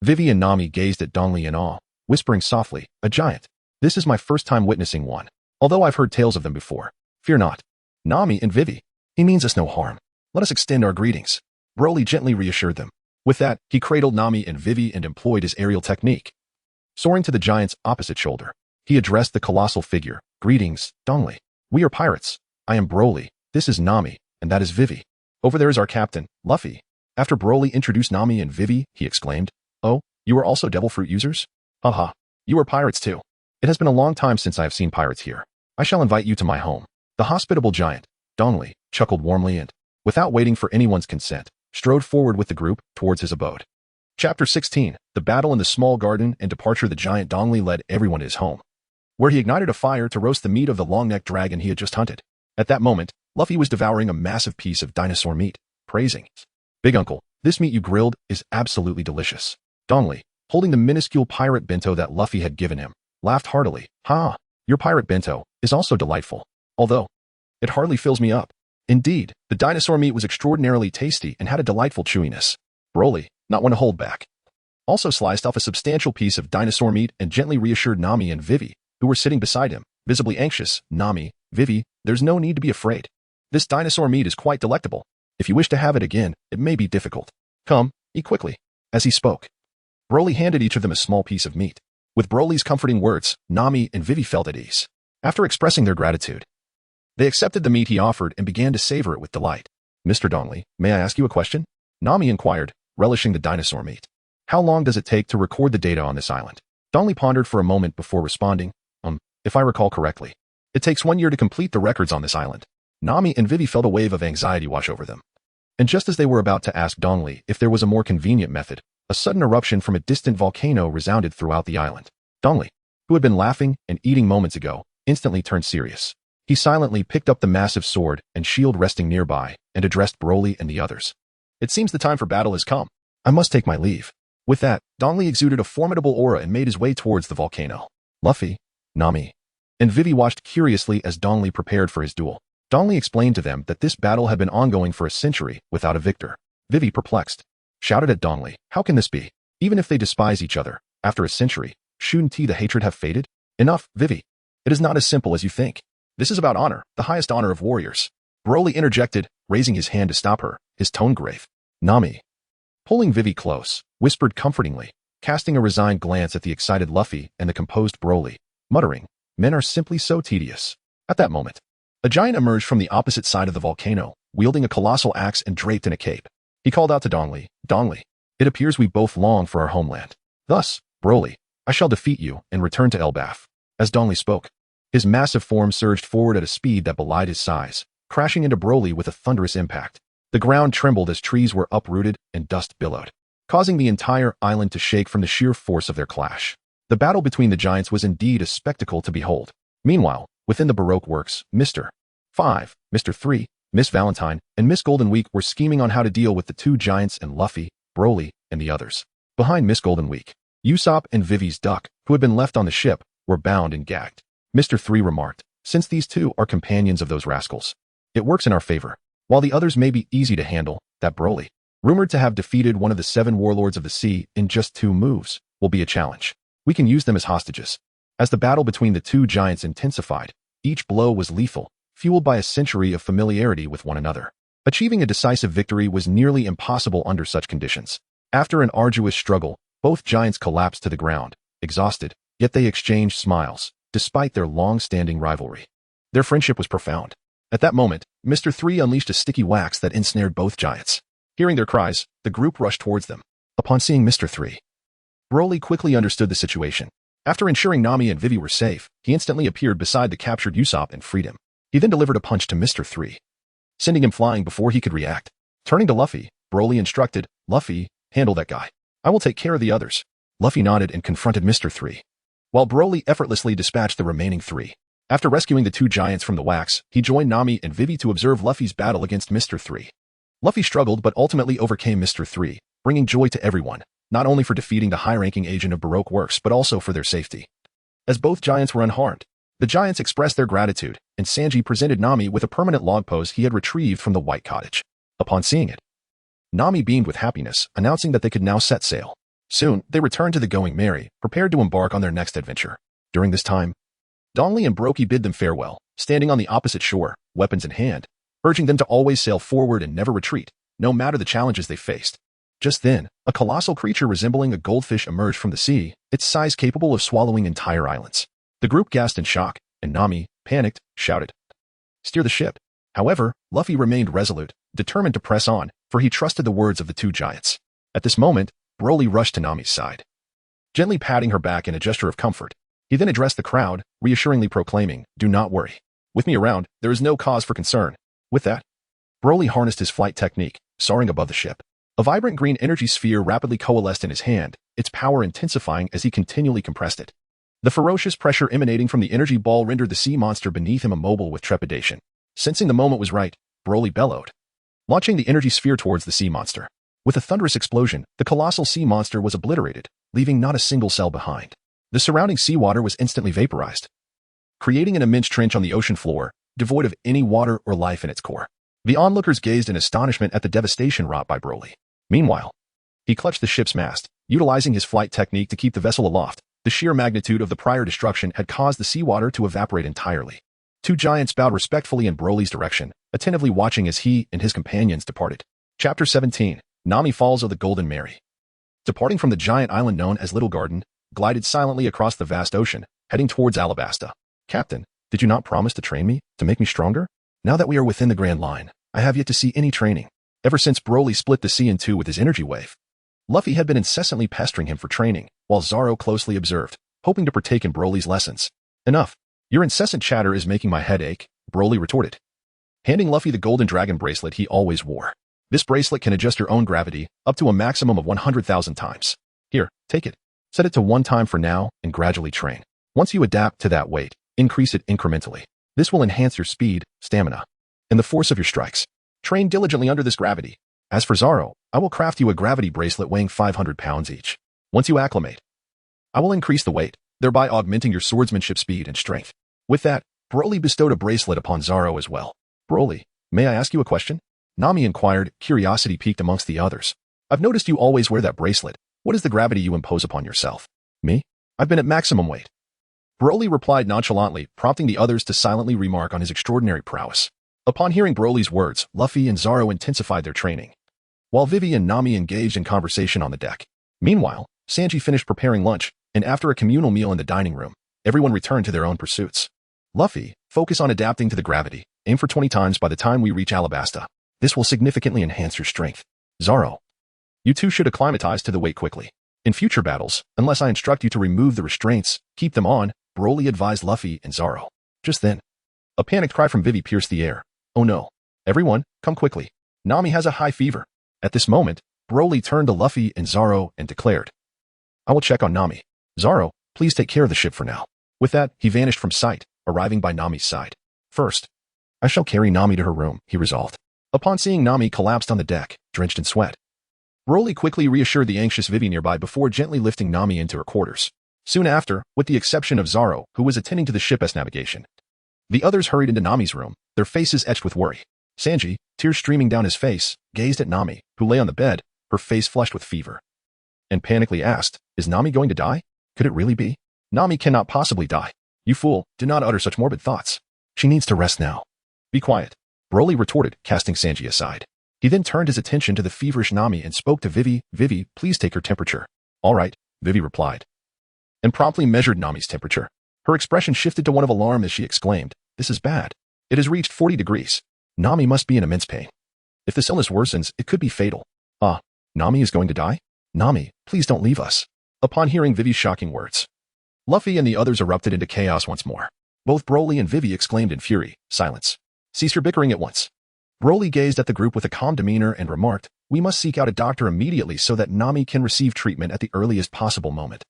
Speaker 1: Vivi and Nami gazed at Dongli in awe, whispering softly, A giant. This is my first time witnessing one. Although I've heard tales of them before. Fear not. Nami and Vivi. He means us no harm. Let us extend our greetings. Broly gently reassured them. With that, he cradled Nami and Vivi and employed his aerial technique. Soaring to the giant's opposite shoulder, he addressed the colossal figure. Greetings, Dongli. We are pirates. I am Broly. This is Nami, and that is Vivi. Over there is our captain, Luffy. After Broly introduced Nami and Vivi, he exclaimed, Oh, you are also devil fruit users? Haha, you are pirates too. It has been a long time since I have seen pirates here. I shall invite you to my home. The hospitable giant, Dongli, chuckled warmly and, without waiting for anyone's consent, strode forward with the group towards his abode. Chapter 16, The Battle in the Small Garden and Departure. The giant Dongli led everyone to his home, where he ignited a fire to roast the meat of the long-necked dragon he had just hunted. At that moment, Luffy was devouring a massive piece of dinosaur meat, praising, Big Uncle, this meat you grilled is absolutely delicious. Dongli, holding the minuscule pirate bento that Luffy had given him, laughed heartily. Ha! Your pirate bento is also delightful. Although, it hardly fills me up. Indeed, the dinosaur meat was extraordinarily tasty and had a delightful chewiness. Broly, not one to hold back, also sliced off a substantial piece of dinosaur meat and gently reassured Nami and Vivi, who were sitting beside him, visibly anxious. Nami, Vivi, there's no need to be afraid. This dinosaur meat is quite delectable. If you wish to have it again, it may be difficult. Come, eat quickly. As he spoke, Broly handed each of them a small piece of meat. With Broly's comforting words, Nami and Vivi felt at ease. After expressing their gratitude, they accepted the meat he offered and began to savor it with delight. Mr. Dongli, may I ask you a question? Nami inquired, relishing the dinosaur meat. How long does it take to record the data on this island? Dongli pondered for a moment before responding, if I recall correctly, it takes 1 year to complete the records on this island. Nami and Vivi felt a wave of anxiety wash over them. And just as they were about to ask Dongli if there was a more convenient method, a sudden eruption from a distant volcano resounded throughout the island. Dongli, who had been laughing and eating moments ago, instantly turned serious. He silently picked up the massive sword and shield resting nearby and addressed Broly and the others. It seems the time for battle has come. I must take my leave. With that, Dongli exuded a formidable aura and made his way towards the volcano. Luffy, Nami, and Vivi watched curiously as Dongli prepared for his duel. Dongli explained to them that this battle had been ongoing for a century without a victor. Vivi, perplexed, shouted at Dongli, "How can this be? Even if they despise each other, after a century, shouldn't the hatred have faded?" "Enough, Vivi. It is not as simple as you think. This is about honor, the highest honor of warriors." Broly interjected, raising his hand to stop her, his tone grave. Nami, pulling Vivi close, whispered comfortingly, casting a resigned glance at the excited Luffy and the composed Broly, muttering, "Men are simply so tedious." At that moment, a giant emerged from the opposite side of the volcano, wielding a colossal axe and draped in a cape. He called out to Dongli, "Dongli, it appears we both long for our homeland. Thus, Broly, I shall defeat you and return to Elbaf." As Dongli spoke, his massive form surged forward at a speed that belied his size, crashing into Broly with a thunderous impact. The ground trembled as trees were uprooted and dust billowed, causing the entire island to shake from the sheer force of their clash. The battle between the giants was indeed a spectacle to behold. Meanwhile, within the Baroque works, Mr. 5, Mr. 3, Miss Valentine, and Miss Golden Week were scheming on how to deal with the two giants and Luffy, Broly, and the others. Behind Miss Golden Week, Usopp and Vivi's duck, who had been left on the ship, were bound and gagged. Mr. 3 remarked, "Since these two are companions of those rascals, it works in our favor. While the others may be easy to handle, that Broly, rumored to have defeated one of the 7 warlords of the sea in just 2 moves, will be a challenge. We can use them as hostages." As the battle between the two giants intensified, each blow was lethal, fueled by a century of familiarity with one another. Achieving a decisive victory was nearly impossible under such conditions. After an arduous struggle, both giants collapsed to the ground, exhausted, yet they exchanged smiles, despite their long-standing rivalry. Their friendship was profound. At that moment, Mr. 3 unleashed a sticky wax that ensnared both giants. Hearing their cries, the group rushed towards them. Upon seeing Mr. 3, Broly quickly understood the situation. After ensuring Nami and Vivi were safe, he instantly appeared beside the captured Usopp and freed him. He then delivered a punch to Mr. 3, sending him flying before he could react. Turning to Luffy, Broly instructed, "Luffy, handle that guy. I will take care of the others." Luffy nodded and confronted Mr. 3, while Broly effortlessly dispatched the remaining 3. After rescuing the two giants from the wax, he joined Nami and Vivi to observe Luffy's battle against Mr. 3. Luffy struggled but ultimately overcame Mr. 3, bringing joy to everyone, not only for defeating the high-ranking agent of Baroque works but also for their safety. As both giants were unharmed, the giants expressed their gratitude, and Sanji presented Nami with a permanent log post he had retrieved from the White Cottage. Upon seeing it, Nami beamed with happiness, announcing that they could now set sail. Soon, they returned to the Going Merry, prepared to embark on their next adventure. During this time, Dongli and Broky bid them farewell, standing on the opposite shore, weapons in hand, urging them to always sail forward and never retreat, no matter the challenges they faced. Just then, a colossal creature resembling a goldfish emerged from the sea, its size capable of swallowing entire islands. The group gasped in shock, and Nami, panicked, shouted, "Steer the ship." However, Luffy remained resolute, determined to press on, for he trusted the words of the two giants. At this moment, Broly rushed to Nami's side, gently patting her back in a gesture of comfort. He then addressed the crowd, reassuringly proclaiming, "Do not worry. With me around, there is no cause for concern." With that, Broly harnessed his flight technique, soaring above the ship. A vibrant green energy sphere rapidly coalesced in his hand, its power intensifying as he continually compressed it. The ferocious pressure emanating from the energy ball rendered the sea monster beneath him immobile with trepidation. Sensing the moment was right, Broly bellowed, launching the energy sphere towards the sea monster. With a thunderous explosion, the colossal sea monster was obliterated, leaving not a single cell behind. The surrounding seawater was instantly vaporized, creating an immense trench on the ocean floor, devoid of any water or life in its core. The onlookers gazed in astonishment at the devastation wrought by Broly. Meanwhile, he clutched the ship's mast, utilizing his flight technique to keep the vessel aloft. The sheer magnitude of the prior destruction had caused the seawater to evaporate entirely. Two giants bowed respectfully in Broly's direction, attentively watching as he and his companions departed. Chapter 17, Nami Falls of the Golden Merry. Departing from the giant island known as Little Garden, glided silently across the vast ocean, heading towards Alabasta. "Captain, did you not promise to train me, to make me stronger? Now that we are within the Grand Line, I have yet to see any training." Ever since Broly split the sea in two with his energy wave, Luffy had been incessantly pestering him for training, while Zoro closely observed, hoping to partake in Broly's lessons. "Enough. Your incessant chatter is making my head ache," Broly retorted, handing Luffy the golden dragon bracelet he always wore. This bracelet can adjust your own gravity up to a maximum of 100,000 times. Here, take it. Set it to 1 time for now and gradually train. Once you adapt to that weight, increase it incrementally. This will enhance your speed, stamina, and the force of your strikes. Train diligently under this gravity. As for Zaro, I will craft you a gravity bracelet weighing 500 pounds each. Once you acclimate, I will increase the weight, thereby augmenting your swordsmanship speed and strength. With that, Broly bestowed a bracelet upon Zaro as well. Broly, may I ask you a question? Nami inquired, curiosity piqued amongst the others. I've noticed you always wear that bracelet. What is the gravity you impose upon yourself? Me? I've been at maximum weight. Broly replied nonchalantly, prompting the others to silently remark on his extraordinary prowess. Upon hearing Broly's words, Luffy and Zaro intensified their training, while Vivi and Nami engaged in conversation on the deck. Meanwhile, Sanji finished preparing lunch, and after a communal meal in the dining room, everyone returned to their own pursuits. Luffy, focus on adapting to the gravity. Aim for 20 times by the time we reach Alabasta. This will significantly enhance your strength. Zaro, you two should acclimatize to the weight quickly. In future battles, unless I instruct you to remove the restraints, keep them on, Broly advised Luffy and Zaro. Just then, a panicked cry from Vivi pierced the air. Oh no. Everyone, come quickly. Nami has a high fever. At this moment, Broly turned to Luffy and Zaro and declared, I will check on Nami. Zaro, please take care of the ship for now. With that, he vanished from sight, arriving by Nami's side. First, I shall carry Nami to her room, he resolved. Upon seeing Nami collapsed on the deck, drenched in sweat, Broly quickly reassured the anxious Vivi nearby before gently lifting Nami into her quarters. Soon after, with the exception of Zaro, who was attending to the ship's navigation, the others hurried into Nami's room, their faces etched with worry. Sanji, tears streaming down his face, gazed at Nami, who lay on the bed, her face flushed with fever, and panically asked, Is Nami going to die? Could it really be? Nami cannot possibly die. You fool, do not utter such morbid thoughts. She needs to rest now. Be quiet, Broly retorted, casting Sanji aside. He then turned his attention to the feverish Nami and spoke to Vivi. Vivi, please take her temperature. All right, Vivi replied, and promptly measured Nami's temperature. Her expression shifted to one of alarm as she exclaimed, This is bad. It has reached 40 degrees. Nami must be in immense pain. If this illness worsens, it could be fatal. Ah, Nami is going to die? Nami, please don't leave us. Upon hearing Vivi's shocking words, Luffy and the others erupted into chaos once more. Both Broly and Vivi exclaimed in fury, Silence. Cease your bickering at once. Broly gazed at the group with a calm demeanor and remarked, We must seek out a doctor immediately so that Nami can receive treatment at the earliest possible moment.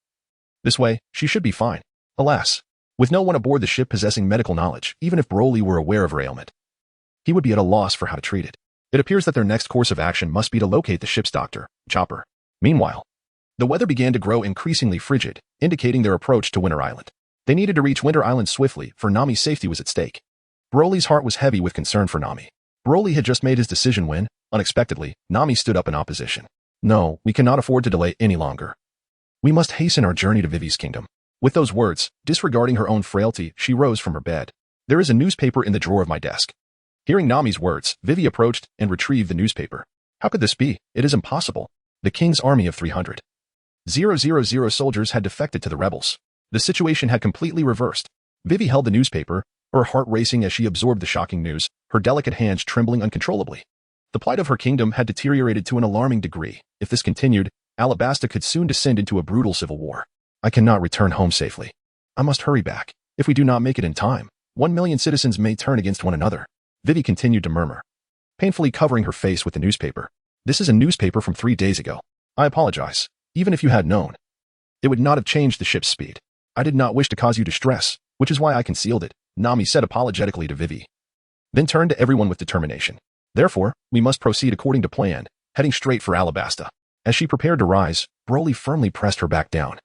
Speaker 1: This way, she should be fine. Alas, with no one aboard the ship possessing medical knowledge, even if Broly were aware of her ailment, he would be at a loss for how to treat it. It appears that their next course of action must be to locate the ship's doctor, Chopper. Meanwhile, the weather began to grow increasingly frigid, indicating their approach to Winter Island. They needed to reach Winter Island swiftly, for Nami's safety was at stake. Broly's heart was heavy with concern for Nami. Broly had just made his decision when, unexpectedly, Nami stood up in opposition. No, we cannot afford to delay any longer. We must hasten our journey to Vivi's kingdom. With those words, disregarding her own frailty, she rose from her bed. There is a newspaper in the drawer of my desk. Hearing Nami's words, Vivi approached and retrieved the newspaper. How could this be? It is impossible. The king's army of 300,000 soldiers had defected to the rebels. The situation had completely reversed. Vivi held the newspaper, her heart racing as she absorbed the shocking news, her delicate hands trembling uncontrollably. The plight of her kingdom had deteriorated to an alarming degree. If this continued, Alabasta could soon descend into a brutal civil war. I cannot return home safely. I must hurry back. If we do not make it in time, 1 million citizens may turn against one another. Vivi continued to murmur, painfully covering her face with the newspaper. This is a newspaper from 3 days ago. I apologize. Even if you had known, it would not have changed the ship's speed. I did not wish to cause you distress, which is why I concealed it, Nami said apologetically to Vivi. Then turned to everyone with determination. Therefore, we must proceed according to plan, heading straight for Alabasta. As she prepared to rise, Broly firmly pressed her back down,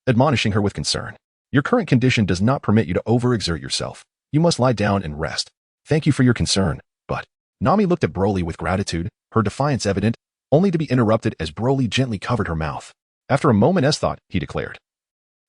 Speaker 1: admonishing her with concern. Your current condition does not permit you to overexert yourself. You must lie down and rest. Thank you for your concern, but Nami looked at Broly with gratitude, her defiance evident, only to be interrupted as Broly gently covered her mouth. After a moment's thought, he declared,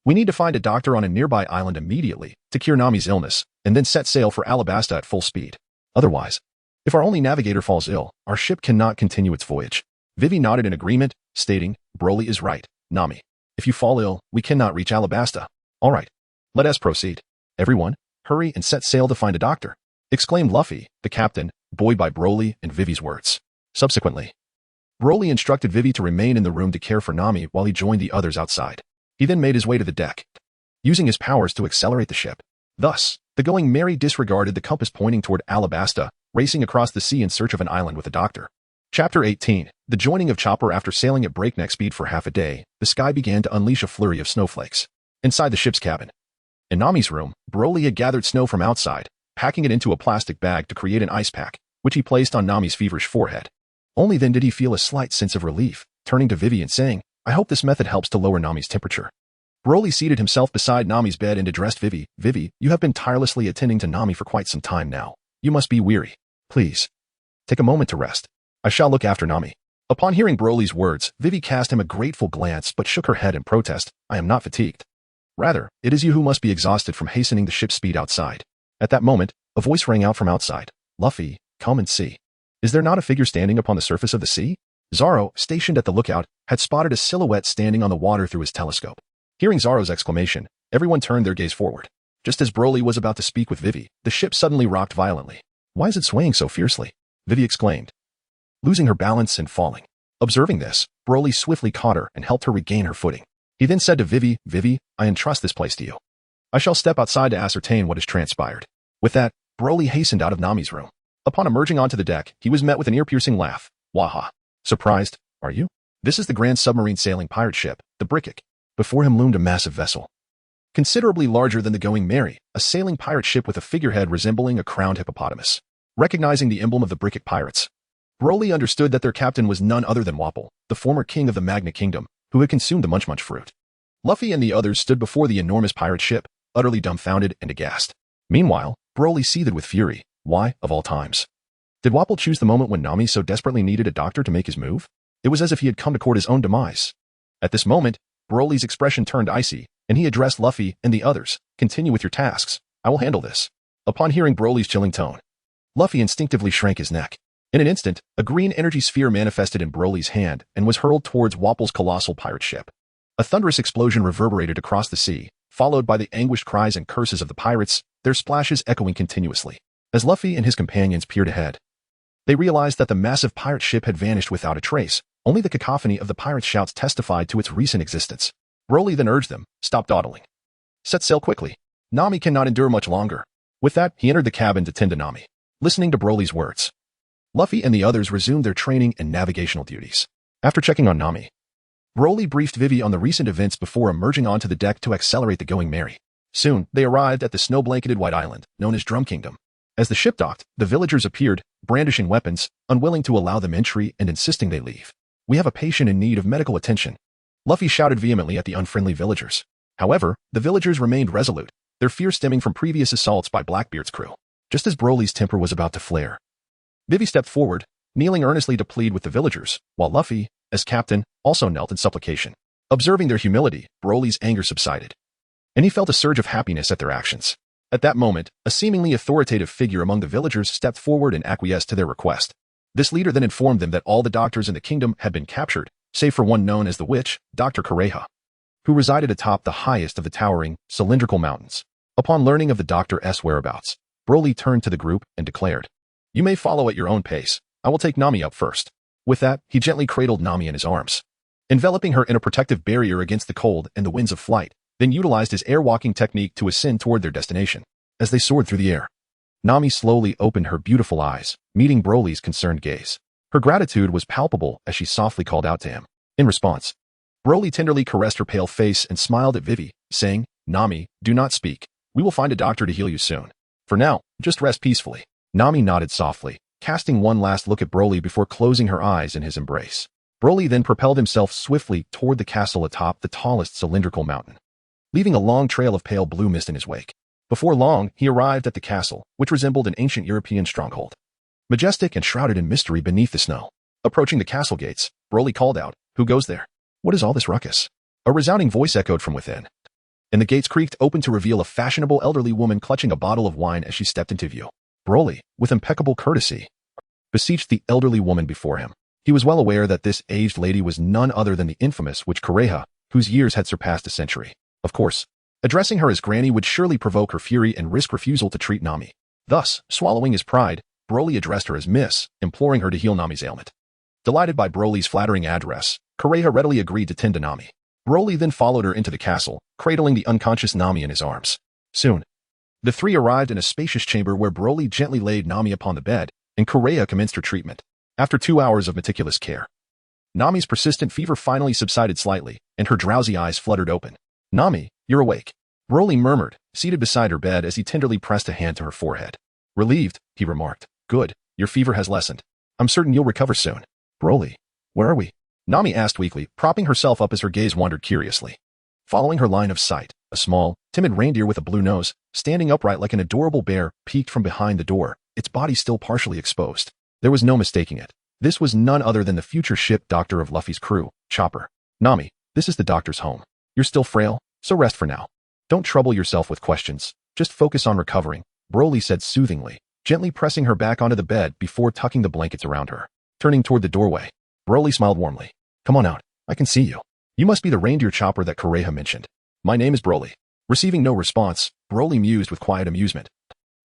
Speaker 1: We need to find a doctor on a nearby island immediately to cure Nami's illness, and then set sail for Alabasta at full speed. Otherwise, if our only navigator falls ill, our ship cannot continue its voyage. Vivi nodded in agreement, stating, Broly is right, Nami. If you fall ill, we cannot reach Alabasta. All right, let us proceed. Everyone, hurry and set sail to find a doctor, exclaimed Luffy, the captain, buoyed by Broly and Vivi's words. Subsequently, Broly instructed Vivi to remain in the room to care for Nami while he joined the others outside. He then made his way to the deck, using his powers to accelerate the ship. Thus, the Going Merry disregarded the compass pointing toward Alabasta, racing across the sea in search of an island with a doctor. Chapter 18. The joining of Chopper. After sailing at breakneck speed for half a day, the sky began to unleash a flurry of snowflakes. Inside the ship's cabin, in Nami's room, Broly had gathered snow from outside, packing it into a plastic bag to create an ice pack, which he placed on Nami's feverish forehead. Only then did he feel a slight sense of relief, turning to Vivi and saying, I hope this method helps to lower Nami's temperature. Broly seated himself beside Nami's bed and addressed Vivi. Vivi, you have been tirelessly attending to Nami for quite some time now. You must be weary. Please, take a moment to rest. I shall look after Nami. Upon hearing Broly's words, Vivi cast him a grateful glance but shook her head in protest. I am not fatigued. Rather, it is you who must be exhausted from hastening the ship's speed outside. At that moment, a voice rang out from outside. Luffy, come and see. Is there not a figure standing upon the surface of the sea? Zoro, stationed at the lookout, had spotted a silhouette standing on the water through his telescope. Hearing Zoro's exclamation, everyone turned their gaze forward. Just as Broly was about to speak with Vivi, the ship suddenly rocked violently. Why is it swaying so fiercely? Vivi exclaimed, losing her balance and falling. Observing this, Broly swiftly caught her and helped her regain her footing. He then said to Vivi, Vivi, I entrust this place to you. I shall step outside to ascertain what has transpired. With that, Broly hastened out of Nami's room. Upon emerging onto the deck, he was met with an ear-piercing laugh. Waha. Surprised, are you? This is the grand submarine sailing pirate ship, the Brickic. Before him loomed a massive vessel, considerably larger than the Going Merry, a sailing pirate ship with a figurehead resembling a crowned hippopotamus. Recognizing the emblem of the Brickic pirates, Broly understood that their captain was none other than Wapol, the former king of the Magna Kingdom, who had consumed the Munch Munch fruit. Luffy and the others stood before the enormous pirate ship, utterly dumbfounded and aghast. Meanwhile, Broly seethed with fury. Why, of all times, did Wapol choose the moment when Nami so desperately needed a doctor to make his move? It was as if he had come to court his own demise. At this moment, Broly's expression turned icy, and he addressed Luffy and the others. Continue with your tasks. I will handle this. Upon hearing Broly's chilling tone, Luffy instinctively shrank his neck. In an instant, a green energy sphere manifested in Broly's hand and was hurled towards Wapol's colossal pirate ship. A thunderous explosion reverberated across the sea, followed by the anguished cries and curses of the pirates, their splashes echoing continuously. As Luffy and his companions peered ahead, they realized that the massive pirate ship had vanished without a trace. Only the cacophony of the pirates' shouts testified to its recent existence. Broly then urged them, stop dawdling. Set sail quickly. Nami cannot endure much longer. With that, he entered the cabin to tend to Nami. Listening to Broly's words, Luffy and the others resumed their training and navigational duties. After checking on Nami, Broly briefed Vivi on the recent events before emerging onto the deck to accelerate the Going Merry. Soon, they arrived at the snow-blanketed White Island, known as Drum Kingdom. As the ship docked, the villagers appeared, brandishing weapons, unwilling to allow them entry and insisting they leave. We have a patient in need of medical attention. Luffy shouted vehemently at the unfriendly villagers. However, the villagers remained resolute, their fear stemming from previous assaults by Blackbeard's crew. Just as Broly's temper was about to flare, Vivi stepped forward, kneeling earnestly to plead with the villagers, while Luffy, as captain, also knelt in supplication. Observing their humility, Broly's anger subsided, and he felt a surge of happiness at their actions. At that moment, a seemingly authoritative figure among the villagers stepped forward and acquiesced to their request. This leader then informed them that all the doctors in the kingdom had been captured, save for one known as the Witch, Dr. Kureha, who resided atop the highest of the towering, cylindrical mountains. Upon learning of the doctor's whereabouts, Broly turned to the group and declared, you may follow at your own pace. I will take Nami up first. With that, he gently cradled Nami in his arms, enveloping her in a protective barrier against the cold and the winds of flight, then utilized his air-walking technique to ascend toward their destination. As they soared through the air, Nami slowly opened her beautiful eyes, meeting Broly's concerned gaze. Her gratitude was palpable as she softly called out to him. In response, Broly tenderly caressed her pale face and smiled at Vivi, saying, Nami, do not speak. We will find a doctor to heal you soon. For now, just rest peacefully. Nami nodded softly, casting one last look at Broly before closing her eyes in his embrace. Broly then propelled himself swiftly toward the castle atop the tallest cylindrical mountain, leaving a long trail of pale blue mist in his wake. Before long, he arrived at the castle, which resembled an ancient European stronghold, majestic and shrouded in mystery beneath the snow. Approaching the castle gates, Broly called out, who goes there? What is all this ruckus? A resounding voice echoed from within, and the gates creaked open to reveal a fashionable elderly woman clutching a bottle of wine as she stepped into view. Broly, with impeccable courtesy, beseeched the elderly woman before him. He was well aware that this aged lady was none other than the infamous Witch Kureha, whose years had surpassed a century. Of course, addressing her as Granny would surely provoke her fury and risk refusal to treat Nami. Thus, swallowing his pride, Broly addressed her as Miss, imploring her to heal Nami's ailment. Delighted by Broly's flattering address, Kureha readily agreed to tend to Nami. Broly then followed her into the castle, cradling the unconscious Nami in his arms. Soon, the three arrived in a spacious chamber where Broly gently laid Nami upon the bed, and Kureha commenced her treatment. After 2 hours of meticulous care, Nami's persistent fever finally subsided slightly, and her drowsy eyes fluttered open. Nami, you're awake, Broly murmured, seated beside her bed as he tenderly pressed a hand to her forehead. Relieved, he remarked, good, your fever has lessened. I'm certain you'll recover soon. Broly, where are we? Nami asked weakly, propping herself up as her gaze wandered curiously. Following her line of sight, a small, timid reindeer with a blue nose, standing upright like an adorable bear, peeked from behind the door, its body still partially exposed. There was no mistaking it. This was none other than the future ship doctor of Luffy's crew, Chopper. Nami, this is the doctor's home. You're still frail, so rest for now. Don't trouble yourself with questions. Just focus on recovering, Broly said soothingly, gently pressing her back onto the bed before tucking the blankets around her. Turning toward the doorway, Broly smiled warmly. Come on out, I can see you. You must be the reindeer Chopper that Kureha mentioned. My name is Broly. Receiving no response, Broly mused with quiet amusement.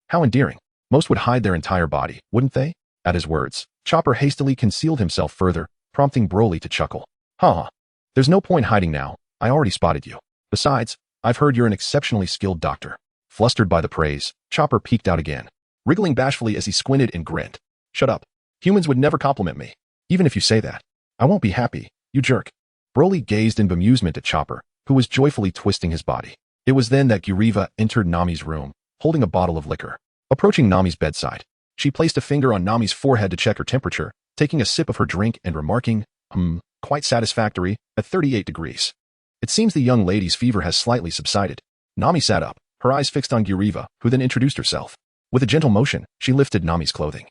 Speaker 1: How endearing. Most would hide their entire body, wouldn't they? At his words, Chopper hastily concealed himself further, prompting Broly to chuckle. Ha! There's no point hiding now. I already spotted you. Besides, I've heard you're an exceptionally skilled doctor. Flustered by the praise, Chopper peeked out again, wriggling bashfully as he squinted and grinned. Shut up. Humans would never compliment me. Even if you say that. I won't be happy, you jerk. Broly gazed in bemusement at Chopper, who was joyfully twisting his body. It was then that Guriva entered Nami's room, holding a bottle of liquor. Approaching Nami's bedside, she placed a finger on Nami's forehead to check her temperature, taking a sip of her drink and remarking, quite satisfactory, at 38 degrees. It seems the young lady's fever has slightly subsided. Nami sat up, her eyes fixed on Guriva, who then introduced herself. With a gentle motion, she lifted Nami's clothing,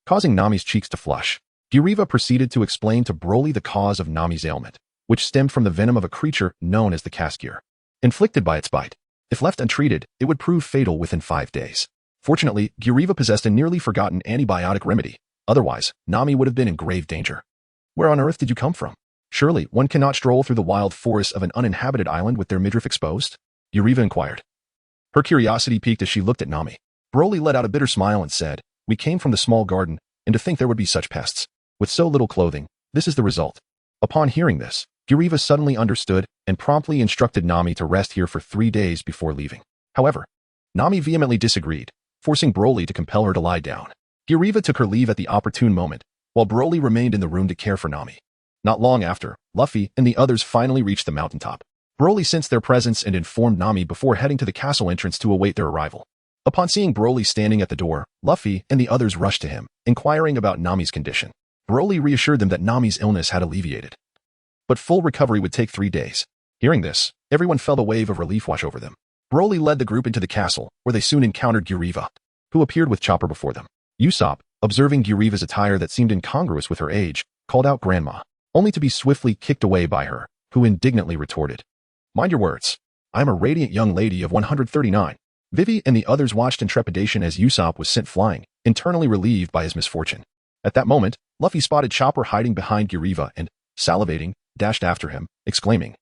Speaker 1: causing Nami's cheeks to flush. Guriva proceeded to explain to Broly the cause of Nami's ailment, which stemmed from the venom of a creature known as the Casgear, inflicted by its bite. If left untreated, it would prove fatal within 5 days. Fortunately, Guriva possessed a nearly forgotten antibiotic remedy. Otherwise, Nami would have been in grave danger. Where on earth did you come from? Surely, one cannot stroll through the wild forests of an uninhabited island with their midriff exposed? Guriva inquired. Her curiosity piqued as she looked at Nami. Broly let out a bitter smile and said, We came from the small garden, and to think there would be such pests. With so little clothing, this is the result. Upon hearing this, Guriva suddenly understood and promptly instructed Nami to rest here for 3 days before leaving. However, Nami vehemently disagreed, forcing Broly to compel her to lie down. Guriva took her leave at the opportune moment, while Broly remained in the room to care for Nami. Not long after, Luffy and the others finally reached the mountaintop. Broly sensed their presence and informed Nami before heading to the castle entrance to await their arrival. Upon seeing Broly standing at the door, Luffy and the others rushed to him, inquiring about Nami's condition. Broly reassured them that Nami's illness had alleviated, but full recovery would take 3 days. Hearing this, everyone felt a wave of relief wash over them. Broly led the group into the castle, where they soon encountered Guriva, who appeared with Chopper before them. Usopp, observing Guriva's attire that seemed incongruous with her age, called out Grandma, only to be swiftly kicked away by her, who indignantly retorted, Mind your words. I am a radiant young lady of 139. Vivi and the others watched in trepidation as Usopp was sent flying, internally relieved by his misfortune. At that moment, Luffy spotted Chopper hiding behind Guriva and, salivating, dashed after him, exclaiming,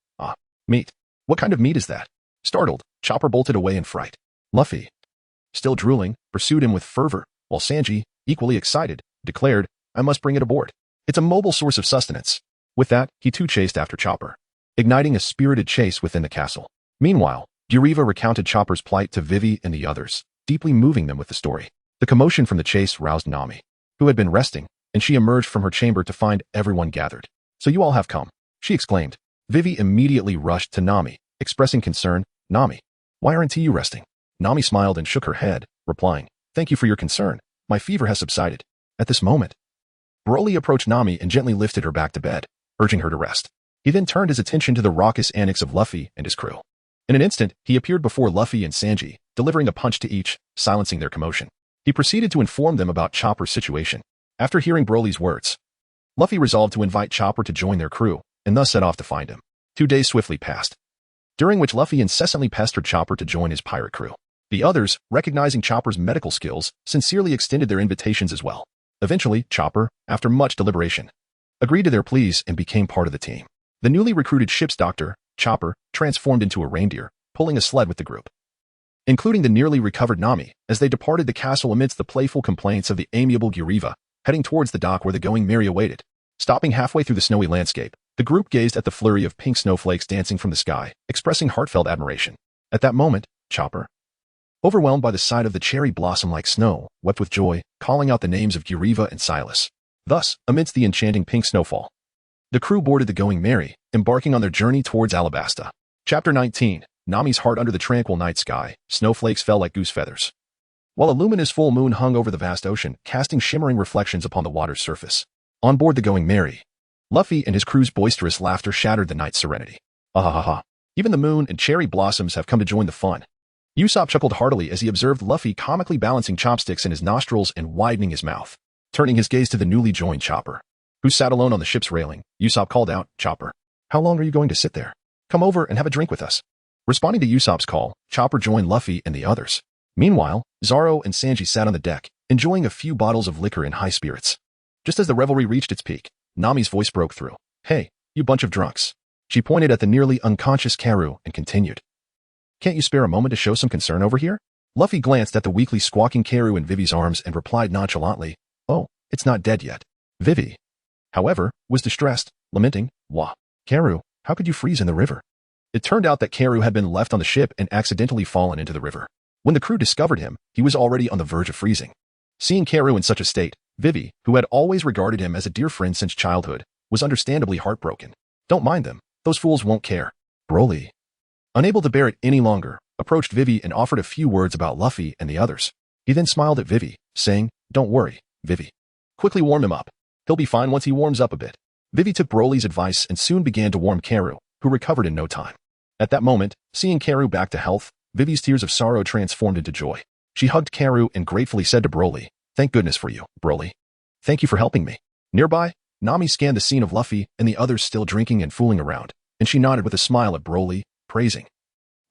Speaker 1: meat. What kind of meat is that? Startled, Chopper bolted away in fright. Luffy, still drooling, pursued him with fervor, while Sanji, equally excited, declared, I must bring it aboard. It's a mobile source of sustenance. With that, he too chased after Chopper, igniting a spirited chase within the castle. Meanwhile, Guriva recounted Chopper's plight to Vivi and the others, deeply moving them with the story. The commotion from the chase roused Nami, who had been resting, and she emerged from her chamber to find everyone gathered. So you all have come, she exclaimed. Vivi immediately rushed to Nami, expressing concern. Nami, why aren't you resting? Nami smiled and shook her head, replying, Thank you for your concern. My fever has subsided. At this moment, Broly approached Nami and gently lifted her back to bed, urging her to rest. He then turned his attention to the raucous antics of Luffy and his crew. In an instant, he appeared before Luffy and Sanji, delivering a punch to each, silencing their commotion. He proceeded to inform them about Chopper's situation. After hearing Broly's words, Luffy resolved to invite Chopper to join their crew, and thus set off to find him. 2 days swiftly passed, during which Luffy incessantly pestered Chopper to join his pirate crew. The others, recognizing Chopper's medical skills, sincerely extended their invitations as well. Eventually, Chopper, after much deliberation, agreed to their pleas and became part of the team. The newly recruited ship's doctor, Chopper, transformed into a reindeer, pulling a sled with the group, including the nearly recovered Nami, as they departed the castle amidst the playful complaints of the amiable Guriva, heading towards the dock where the going merry awaited. Stopping halfway through the snowy landscape, the group gazed at the flurry of pink snowflakes dancing from the sky, expressing heartfelt admiration. At that moment, Chopper, overwhelmed by the sight of the cherry blossom-like snow, wept with joy, calling out the names of Guriva and Silas. Thus, amidst the enchanting pink snowfall, the crew boarded the Going Merry, embarking on their journey towards Alabasta. Chapter 19. Nami's heart under the tranquil night sky, snowflakes fell like goose feathers, while a luminous full moon hung over the vast ocean, casting shimmering reflections upon the water's surface. On board the Going Merry, Luffy and his crew's boisterous laughter shattered the night's serenity. Ha ha ha ha. Even the moon and cherry blossoms have come to join the fun. Usopp chuckled heartily as he observed Luffy comically balancing chopsticks in his nostrils and widening his mouth. Turning his gaze to the newly joined Chopper, who sat alone on the ship's railing, Usopp called out, "Chopper, how long are you going to sit there? Come over and have a drink with us." Responding to Usopp's call, Chopper joined Luffy and the others. Meanwhile, Zoro and Sanji sat on the deck, enjoying a few bottles of liquor in high spirits. Just as the revelry reached its peak, Nami's voice broke through. "Hey, you bunch of drunks." She pointed at the nearly unconscious Karu and continued, "Can't you spare a moment to show some concern over here?" Luffy glanced at the weakly squawking Karu in Vivi's arms and replied nonchalantly, "Oh, it's not dead yet." Vivi, however, was distressed, lamenting, "Wah, Karu, how could you freeze in the river?" It turned out that Karu had been left on the ship and accidentally fallen into the river. When the crew discovered him, he was already on the verge of freezing. Seeing Karu in such a state, Vivi, who had always regarded him as a dear friend since childhood, was understandably heartbroken. "Don't mind them. Those fools won't care." Broly, unable to bear it any longer, approached Vivi and offered a few words about Luffy and the others. He then smiled at Vivi, saying, "Don't worry, Vivi. Quickly warm him up. He'll be fine once he warms up a bit." Vivi took Broly's advice and soon began to warm Karu, who recovered in no time. At that moment, seeing Karu back to health, Vivi's tears of sorrow transformed into joy. She hugged Karu and gratefully said to Broly, "Thank goodness for you, Broly. Thank you for helping me." Nearby, Nami scanned the scene of Luffy and the others still drinking and fooling around, and she nodded with a smile at Broly, praising.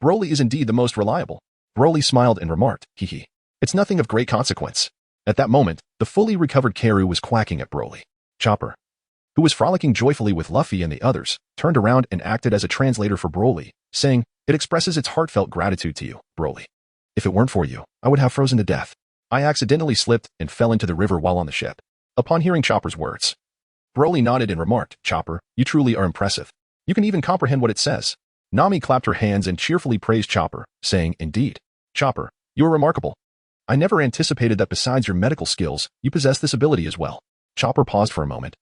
Speaker 1: "Broly is indeed the most reliable." Broly smiled and remarked, "Hee hee. It's nothing of great consequence." At that moment, the fully recovered Karu was quacking at Broly. Chopper, who was frolicking joyfully with Luffy and the others, turned around and acted as a translator for Broly, saying, "It expresses its heartfelt gratitude to you, Broly. If it weren't for you, I would have frozen to death. I accidentally slipped and fell into the river while on the ship." Upon hearing Chopper's words, Broly nodded and remarked, "Chopper, you truly are impressive. You can even comprehend what it says." Nami clapped her hands and cheerfully praised Chopper, saying, "Indeed, Chopper, you are remarkable. I never anticipated that besides your medical skills, you possess this ability as well." Chopper paused for a moment.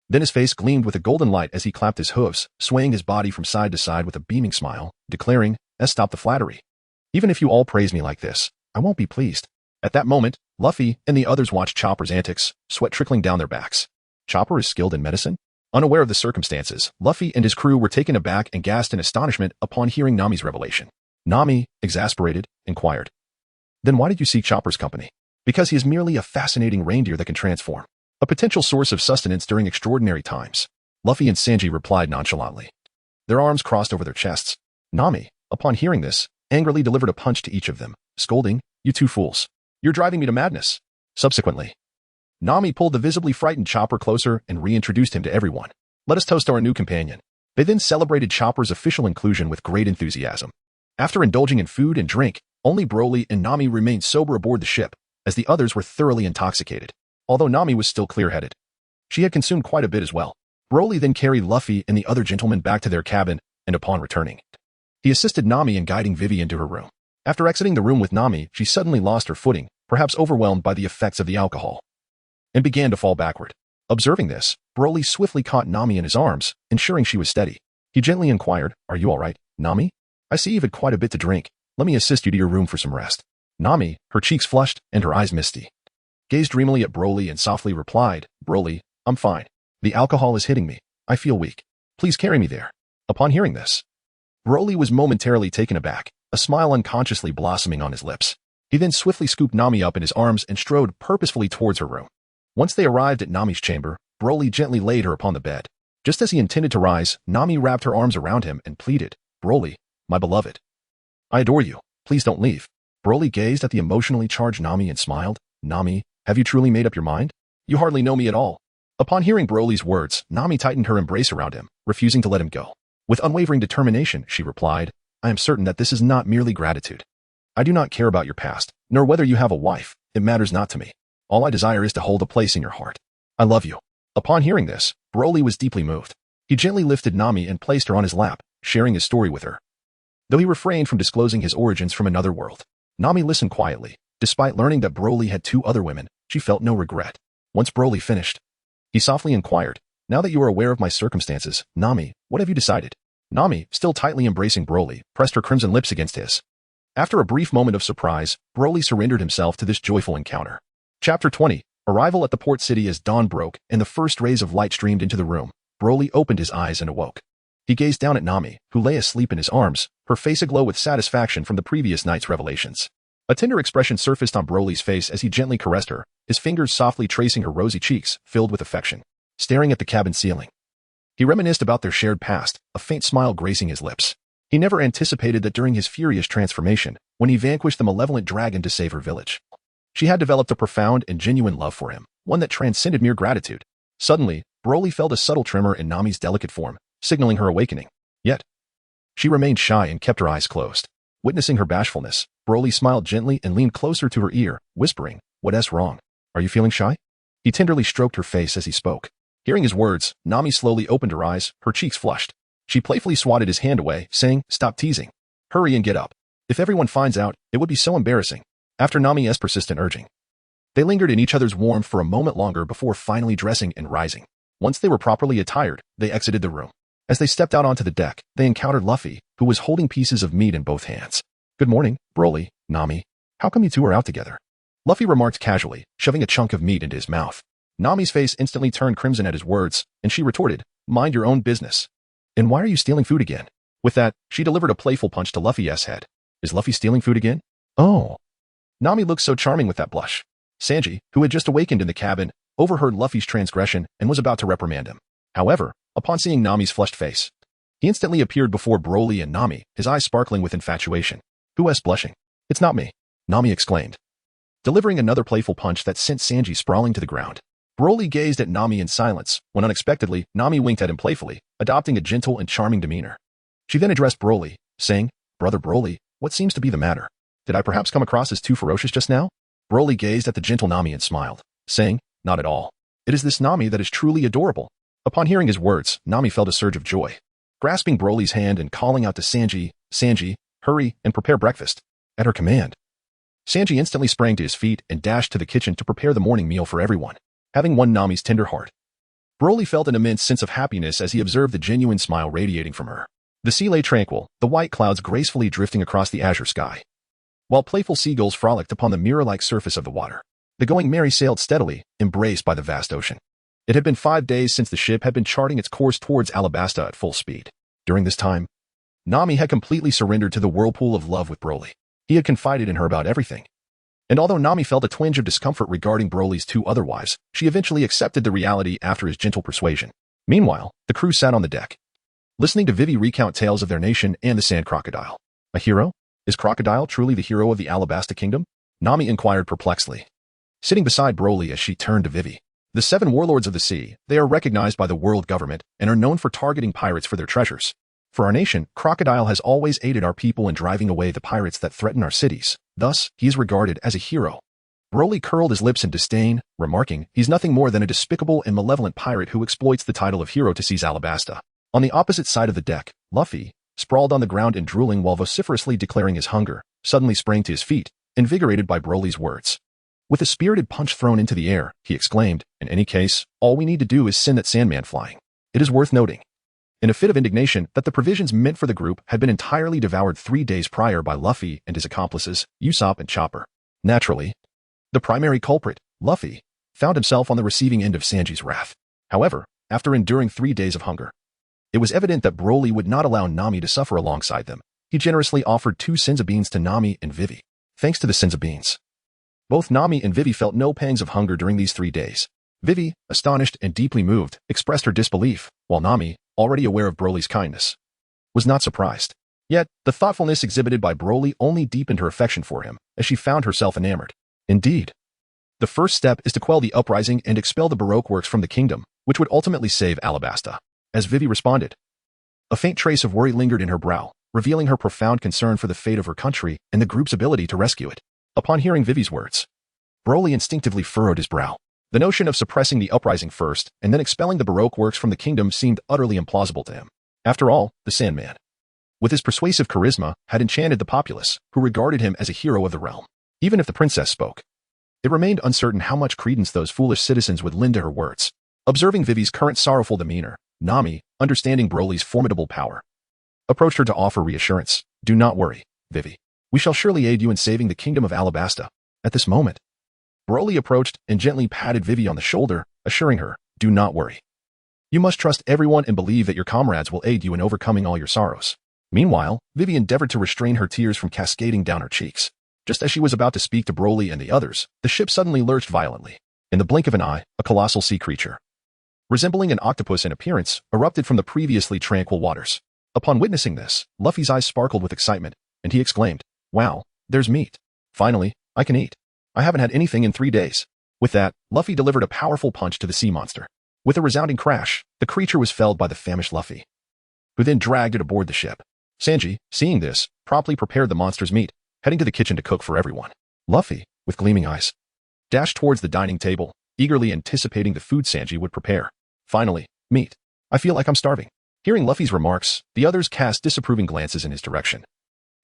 Speaker 1: Then his face gleamed with a golden light as he clapped his hooves, swaying his body from side to side with a beaming smile, declaring, "Stop the flattery. Even if you all praise me like this, I won't be pleased." At that moment, Luffy and the others watched Chopper's antics, sweat trickling down their backs. Chopper is skilled in medicine? Unaware of the circumstances, Luffy and his crew were taken aback and gasped in astonishment upon hearing Nami's revelation. Nami, exasperated, inquired, "Then why did you seek Chopper's company?" "Because he is merely a fascinating reindeer that can transform. A potential source of sustenance during extraordinary times." Luffy and Sanji replied nonchalantly. Their arms crossed over their chests. Nami, upon hearing this, angrily delivered a punch to each of them, scolding, "You two fools. You're driving me to madness." Subsequently, Nami pulled the visibly frightened Chopper closer and reintroduced him to everyone. "Let us toast our new companion." They then celebrated Chopper's official inclusion with great enthusiasm. After indulging in food and drink, only Broly and Nami remained sober aboard the ship, as the others were thoroughly intoxicated, although Nami was still clear-headed. She had consumed quite a bit as well. Broly then carried Luffy and the other gentlemen back to their cabin, and upon returning, he assisted Nami in guiding Vivi into her room. After exiting the room with Nami, she suddenly lost her footing, perhaps overwhelmed by the effects of the alcohol, and began to fall backward. Observing this, Broly swiftly caught Nami in his arms, ensuring she was steady. He gently inquired, "Are you all right, Nami? I see you've had quite a bit to drink. Let me assist you to your room for some rest." Nami, her cheeks flushed and her eyes misty, gazed dreamily at Broly and softly replied, "Broly, I'm fine. The alcohol is hitting me. I feel weak. Please carry me there." Upon hearing this, Broly was momentarily taken aback, a smile unconsciously blossoming on his lips. He then swiftly scooped Nami up in his arms and strode purposefully towards her room. Once they arrived at Nami's chamber, Broly gently laid her upon the bed. Just as he intended to rise, Nami wrapped her arms around him and pleaded, "Broly, my beloved. I adore you. Please don't leave." Broly gazed at the emotionally charged Nami and smiled, "Nami, have you truly made up your mind? You hardly know me at all." Upon hearing Broly's words, Nami tightened her embrace around him, refusing to let him go. With unwavering determination, she replied, "I am certain that this is not merely gratitude. I do not care about your past, nor whether you have a wife. It matters not to me. All I desire is to hold a place in your heart. I love you." Upon hearing this, Broly was deeply moved. He gently lifted Nami and placed her on his lap, sharing his story with her. Though he refrained from disclosing his origins from another world, Nami listened quietly. Despite learning that Broly had 2 other women, she felt no regret. Once Broly finished, he softly inquired, "Now that you are aware of my circumstances, Nami, what have you decided?" Nami, still tightly embracing Broly, pressed her crimson lips against his. After a brief moment of surprise, Broly surrendered himself to this joyful encounter. Chapter 20. Arrival at the port city as dawn broke and the first rays of light streamed into the room, Broly opened his eyes and awoke. He gazed down at Nami, who lay asleep in his arms, her face aglow with satisfaction from the previous night's revelations. A tender expression surfaced on Broly's face as he gently caressed her, his fingers softly tracing her rosy cheeks, filled with affection. Staring at the cabin ceiling, he reminisced about their shared past, a faint smile gracing his lips. He never anticipated that during his furious transformation, when he vanquished the malevolent dragon to save her village, she had developed a profound and genuine love for him, one that transcended mere gratitude. Suddenly, Broly felt a subtle tremor in Nami's delicate form, signaling her awakening. Yet, she remained shy and kept her eyes closed. Witnessing her bashfulness, Broly smiled gently and leaned closer to her ear, whispering, "What's wrong? Are you feeling shy?" He tenderly stroked her face as he spoke. Hearing his words, Nami slowly opened her eyes, her cheeks flushed. She playfully swatted his hand away, saying, "Stop teasing. Hurry and get up. If everyone finds out, it would be so embarrassing." After Nami's persistent urging, they lingered in each other's warmth for a moment longer before finally dressing and rising. Once they were properly attired, they exited the room. As they stepped out onto the deck, they encountered Luffy, who was holding pieces of meat in both hands. "Good morning, Broly, Nami. How come you two are out together?" Luffy remarked casually, shoving a chunk of meat into his mouth. Nami's face instantly turned crimson at his words, and she retorted, "Mind your own business. And why are you stealing food again?" With that, she delivered a playful punch to Luffy's head. "Is Luffy stealing food again?" "Oh." Nami looked so charming with that blush. Sanji, who had just awakened in the cabin, overheard Luffy's transgression and was about to reprimand him. However, upon seeing Nami's flushed face, he instantly appeared before Broly and Nami, his eyes sparkling with infatuation. "Who's blushing?" "It's not me," Nami exclaimed, delivering another playful punch that sent Sanji sprawling to the ground. Broly gazed at Nami in silence, when unexpectedly, Nami winked at him playfully, adopting a gentle and charming demeanor. She then addressed Broly, saying, "Brother Broly, what seems to be the matter? Did I perhaps come across as too ferocious just now?" Broly gazed at the gentle Nami and smiled, saying, "Not at all. It is this Nami that is truly adorable." Upon hearing his words, Nami felt a surge of joy. Grasping Broly's hand and calling out to Sanji, "Sanji, hurry and prepare breakfast." At her command, Sanji instantly sprang to his feet and dashed to the kitchen to prepare the morning meal for everyone. Having won Nami's tender heart, Broly felt an immense sense of happiness as he observed the genuine smile radiating from her. The sea lay tranquil, the white clouds gracefully drifting across the azure sky, while playful seagulls frolicked upon the mirror-like surface of the water. The Going Merry sailed steadily, embraced by the vast ocean. It had been 5 days since the ship had been charting its course towards Alabasta at full speed. During this time, Nami had completely surrendered to the whirlpool of love with Broly. He had confided in her about everything. And although Nami felt a twinge of discomfort regarding Broly's 2 other wives, she eventually accepted the reality after his gentle persuasion. Meanwhile, the crew sat on the deck, listening to Vivi recount tales of their nation and the Sand Crocodile. "A hero? Is Crocodile truly the hero of the Alabasta Kingdom?" Nami inquired perplexedly, sitting beside Broly as she turned to Vivi. "The 7 warlords of the sea, they are recognized by the world government and are known for targeting pirates for their treasures. For our nation, Crocodile has always aided our people in driving away the pirates that threaten our cities. Thus, he is regarded as a hero." Broly curled his lips in disdain, remarking, "He's nothing more than a despicable and malevolent pirate who exploits the title of hero to seize Alabasta." On the opposite side of the deck, Luffy, sprawled on the ground and drooling while vociferously declaring his hunger, suddenly sprang to his feet, invigorated by Broly's words. With a spirited punch thrown into the air, he exclaimed, "In any case, all we need to do is send that Sandman flying." It is worth noting, in a fit of indignation, that the provisions meant for the group had been entirely devoured 3 days prior by Luffy and his accomplices, Usopp and Chopper. Naturally, the primary culprit, Luffy, found himself on the receiving end of Sanji's wrath. However, after enduring 3 days of hunger, it was evident that Broly would not allow Nami to suffer alongside them. He generously offered 2 senzu beans to Nami and Vivi. Thanks to the senzu beans, both Nami and Vivi felt no pangs of hunger during these 3 days. Vivi, astonished and deeply moved, expressed her disbelief, while Nami, already aware of Broly's kindness, was not surprised. Yet, the thoughtfulness exhibited by Broly only deepened her affection for him, as she found herself enamored. Indeed, the first step is to quell the uprising and expel the Baroque works from the kingdom, which would ultimately save Alabasta. As Vivi responded, a faint trace of worry lingered in her brow, revealing her profound concern for the fate of her country and the group's ability to rescue it. Upon hearing Vivi's words, Broly instinctively furrowed his brow. The notion of suppressing the uprising first and then expelling the Baroque works from the kingdom seemed utterly implausible to him. After all, the Sandman, with his persuasive charisma, had enchanted the populace, who regarded him as a hero of the realm. Even if the princess spoke, it remained uncertain how much credence those foolish citizens would lend to her words. Observing Vivi's current sorrowful demeanor, Nami, understanding Broly's formidable power, approached her to offer reassurance. "Do not worry, Vivi. We shall surely aid you in saving the kingdom of Alabasta." At this moment, Broly approached and gently patted Vivi on the shoulder, assuring her, "Do not worry. You must trust everyone and believe that your comrades will aid you in overcoming all your sorrows." Meanwhile, Vivi endeavored to restrain her tears from cascading down her cheeks. Just as she was about to speak to Broly and the others, the ship suddenly lurched violently. In the blink of an eye, a colossal sea creature, resembling an octopus in appearance, erupted from the previously tranquil waters. Upon witnessing this, Luffy's eyes sparkled with excitement, and he exclaimed, "Wow, there's meat. Finally, I can eat. I haven't had anything in 3 days." With that, Luffy delivered a powerful punch to the sea monster. With a resounding crash, the creature was felled by the famished Luffy, who then dragged it aboard the ship. Sanji, seeing this, promptly prepared the monster's meat, heading to the kitchen to cook for everyone. Luffy, with gleaming eyes, dashed towards the dining table, eagerly anticipating the food Sanji would prepare. Finally, meat. I feel like I'm starving. Hearing Luffy's remarks, the others cast disapproving glances in his direction,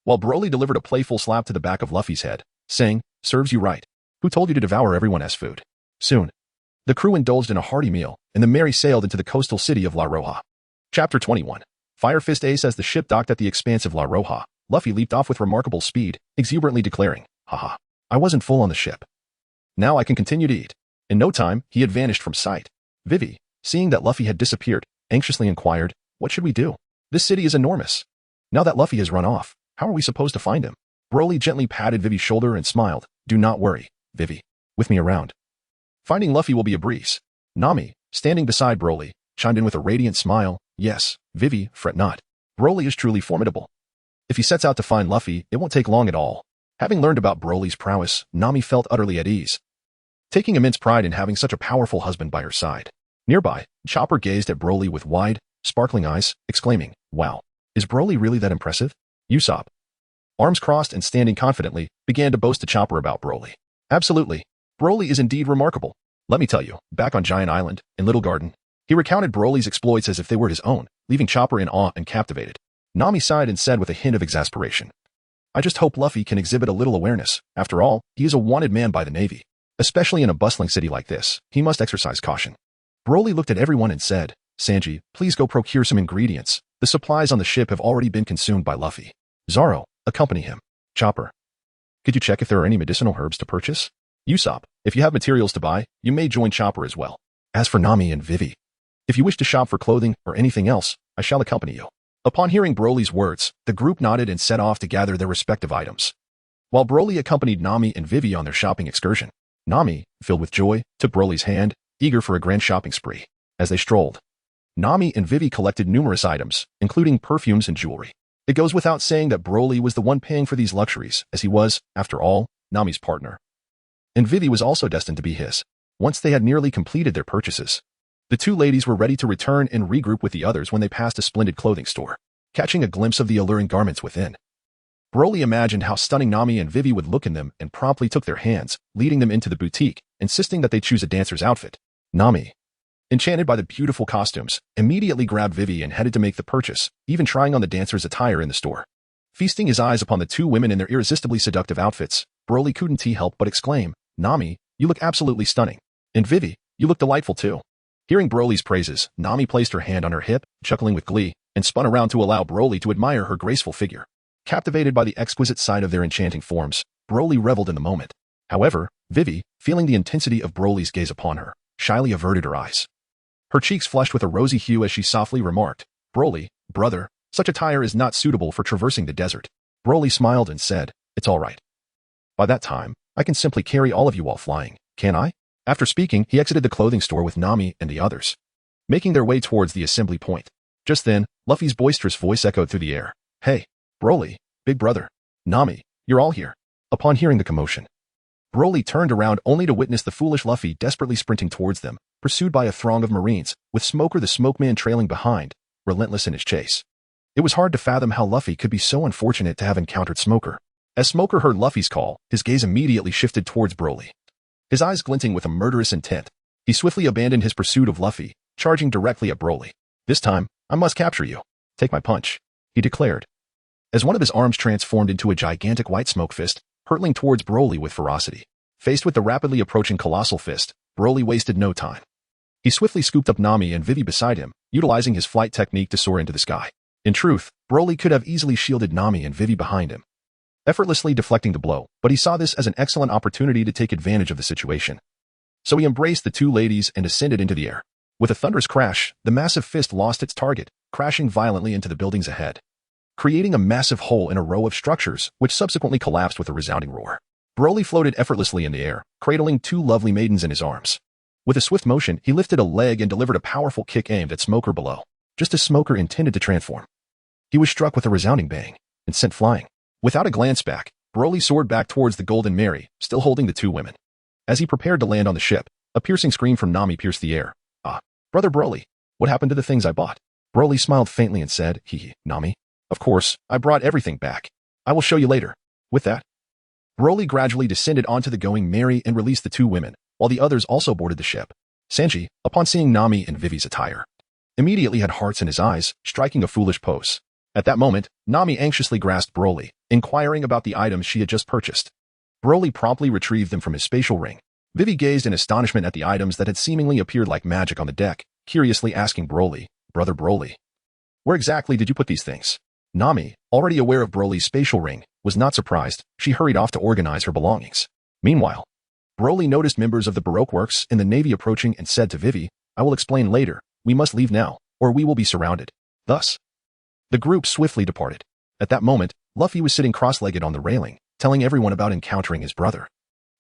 Speaker 1: while Broly delivered a playful slap to the back of Luffy's head, saying, "Serves you right. Who told you to devour everyone as food?" Soon, the crew indulged in a hearty meal, and the Merry sailed into the coastal city of La Roja. Chapter 21. Fire Fist Ace. As the ship docked at the expansive La Roja, Luffy leaped off with remarkable speed, exuberantly declaring, "Haha, I wasn't full on the ship. Now I can continue to eat." In no time, he had vanished from sight. Vivi, seeing that Luffy had disappeared, anxiously inquired, "What should we do? This city is enormous. Now that Luffy has run off, how are we supposed to find him?" Broly gently patted Vivi's shoulder and smiled, "Do not worry, Vivi. With me around, finding Luffy will be a breeze." Nami, standing beside Broly, chimed in with a radiant smile, "Yes, Vivi, fret not. Broly is truly formidable. If he sets out to find Luffy, it won't take long at all." Having learned about Broly's prowess, Nami felt utterly at ease, taking immense pride in having such a powerful husband by her side. Nearby, Chopper gazed at Broly with wide, sparkling eyes, exclaiming, "Wow, is Broly really that impressive?" Usopp, arms crossed and standing confidently, began to boast to Chopper about Broly. "Absolutely. Broly is indeed remarkable. Let me tell you, back on Giant Island, in Little Garden," he recounted Broly's exploits as if they were his own, leaving Chopper in awe and captivated. Nami sighed and said with a hint of exasperation, "I just hope Luffy can exhibit a little awareness. After all, he is a wanted man by the Navy. Especially in a bustling city like this, he must exercise caution." Broly looked at everyone and said, "Sanji, please go procure some ingredients. The supplies on the ship have already been consumed by Luffy. Zoro, accompany him. Chopper, could you check if there are any medicinal herbs to purchase? Usopp, if you have materials to buy, you may join Chopper as well. As for Nami and Vivi, if you wish to shop for clothing or anything else, I shall accompany you." Upon hearing Broly's words, the group nodded and set off to gather their respective items. While Broly accompanied Nami and Vivi on their shopping excursion, Nami, filled with joy, took Broly's hand, eager for a grand shopping spree. As they strolled, Nami and Vivi collected numerous items, including perfumes and jewelry. It goes without saying that Broly was the one paying for these luxuries, as he was, after all, Nami's partner. And Vivi was also destined to be his. Once they had nearly completed their purchases, the two ladies were ready to return and regroup with the others when they passed a splendid clothing store, catching a glimpse of the alluring garments within. Broly imagined how stunning Nami and Vivi would look in them and promptly took their hands, leading them into the boutique, insisting that they choose a dancer's outfit. Nami, enchanted by the beautiful costumes, immediately grabbed Vivi and headed to make the purchase, even trying on the dancer's attire in the store. Feasting his eyes upon the two women in their irresistibly seductive outfits, Broly couldn't help but exclaim, "Nami, you look absolutely stunning. And Vivi, you look delightful too." Hearing Broly's praises, Nami placed her hand on her hip, chuckling with glee, and spun around to allow Broly to admire her graceful figure. Captivated by the exquisite sight of their enchanting forms, Broly reveled in the moment. However, Vivi, feeling the intensity of Broly's gaze upon her, shyly averted her eyes. Her cheeks flushed with a rosy hue as she softly remarked, "Broly, brother, such attire is not suitable for traversing the desert." Broly smiled and said, "It's all right. By that time, I can simply carry all of you while flying, can't I?" After speaking, he exited the clothing store with Nami and the others, making their way towards the assembly point. Just then, Luffy's boisterous voice echoed through the air. "Hey, Broly, big brother, Nami, you're all here." Upon hearing the commotion, Broly turned around only to witness the foolish Luffy desperately sprinting towards them, pursued by a throng of Marines, with Smoker the Smokeman trailing behind, relentless in his chase. It was hard to fathom how Luffy could be so unfortunate to have encountered Smoker. As Smoker heard Luffy's call, his gaze immediately shifted towards Broly. His eyes glinting with a murderous intent, he swiftly abandoned his pursuit of Luffy, charging directly at Broly. "This time, I must capture you. Take my punch," he declared, as one of his arms transformed into a gigantic white smoke fist, hurtling towards Broly with ferocity. Faced with the rapidly approaching colossal fist, Broly wasted no time. He swiftly scooped up Nami and Vivi beside him, utilizing his flight technique to soar into the sky. In truth, Broly could have easily shielded Nami and Vivi behind him, effortlessly deflecting the blow, but he saw this as an excellent opportunity to take advantage of the situation. So he embraced the two ladies and ascended into the air. With a thunderous crash, the massive fist lost its target, crashing violently into the buildings ahead, creating a massive hole in a row of structures, which subsequently collapsed with a resounding roar. Broly floated effortlessly in the air, cradling two lovely maidens in his arms. With a swift motion, he lifted a leg and delivered a powerful kick aimed at Smoker below, just as Smoker intended to transform. He was struck with a resounding bang and sent flying. Without a glance back, Broly soared back towards the Golden Mary, still holding the two women. As he prepared to land on the ship, a piercing scream from Nami pierced the air. "Ah, Brother Broly, what happened to the things I bought?" Broly smiled faintly and said, "Hee, Nami. Of course, I brought everything back. I will show you later." With that, Broly gradually descended onto the Going Merry and released the two women, while the others also boarded the ship. Sanji, upon seeing Nami in Vivi's attire, immediately had hearts in his eyes, striking a foolish pose. At that moment, Nami anxiously grasped Broly, inquiring about the items she had just purchased. Broly promptly retrieved them from his spatial ring. Vivi gazed in astonishment at the items that had seemingly appeared like magic on the deck, curiously asking Broly, "Brother Broly, where exactly did you put these things?" Nami, already aware of Broly's spatial ring, was not surprised. She hurried off to organize her belongings. Meanwhile, Broly noticed members of the Baroque works in the Navy approaching and said to Vivi, "I will explain later. We must leave now, or we will be surrounded." Thus, the group swiftly departed. At that moment, Luffy was sitting cross-legged on the railing, telling everyone about encountering his brother,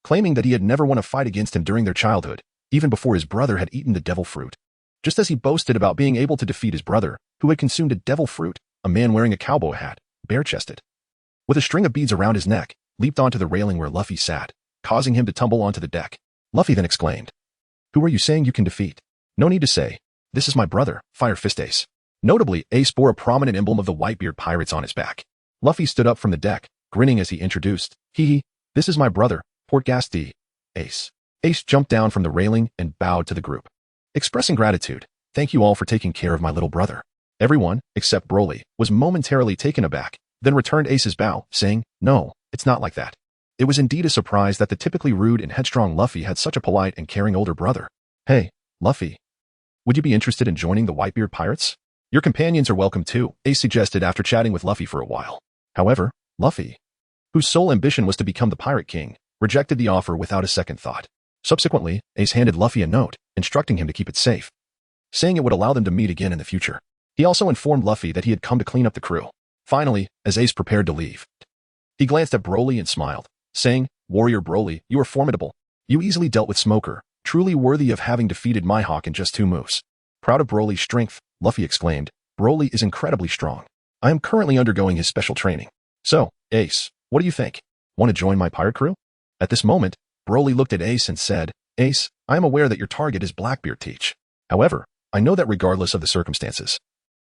Speaker 1: claiming that he had never won a fight against him during their childhood, even before his brother had eaten the devil fruit. Just as he boasted about being able to defeat his brother, who had consumed a devil fruit, a man wearing a cowboy hat, bare-chested, with a string of beads around his neck, leaped onto the railing where Luffy sat, causing him to tumble onto the deck. Luffy then exclaimed, "Who are you saying you can defeat?" "No need to say. This is my brother, Fire Fist Ace." Notably, Ace bore a prominent emblem of the Whitebeard pirates on his back. Luffy stood up from the deck, grinning as he introduced, "Hee, this is my brother, Portgasti, Ace." Ace jumped down from the railing and bowed to the group, expressing gratitude. "Thank you all for taking care of my little brother." Everyone, except Broly, was momentarily taken aback, then returned Ace's bow, saying, "No, it's not like that." It was indeed a surprise that the typically rude and headstrong Luffy had such a polite and caring older brother. "Hey, Luffy, would you be interested in joining the Whitebeard pirates? Your companions are welcome too," Ace suggested after chatting with Luffy for a while. However, Luffy, whose sole ambition was to become the Pirate King, rejected the offer without a second thought. Subsequently, Ace handed Luffy a note, instructing him to keep it safe, saying it would allow them to meet again in the future. He also informed Luffy that he had come to clean up the crew. Finally, as Ace prepared to leave, he glanced at Broly and smiled, saying, "Warrior Broly, you are formidable. You easily dealt with Smoker, truly worthy of having defeated Mihawk in just 2 moves." Proud of Broly's strength, Luffy exclaimed, "Broly is incredibly strong. I am currently undergoing his special training. So, Ace, what do you think? Want to join my pirate crew?" At this moment, Broly looked at Ace and said, "Ace, I am aware that your target is Blackbeard Teach. However, I know that regardless of the circumstances,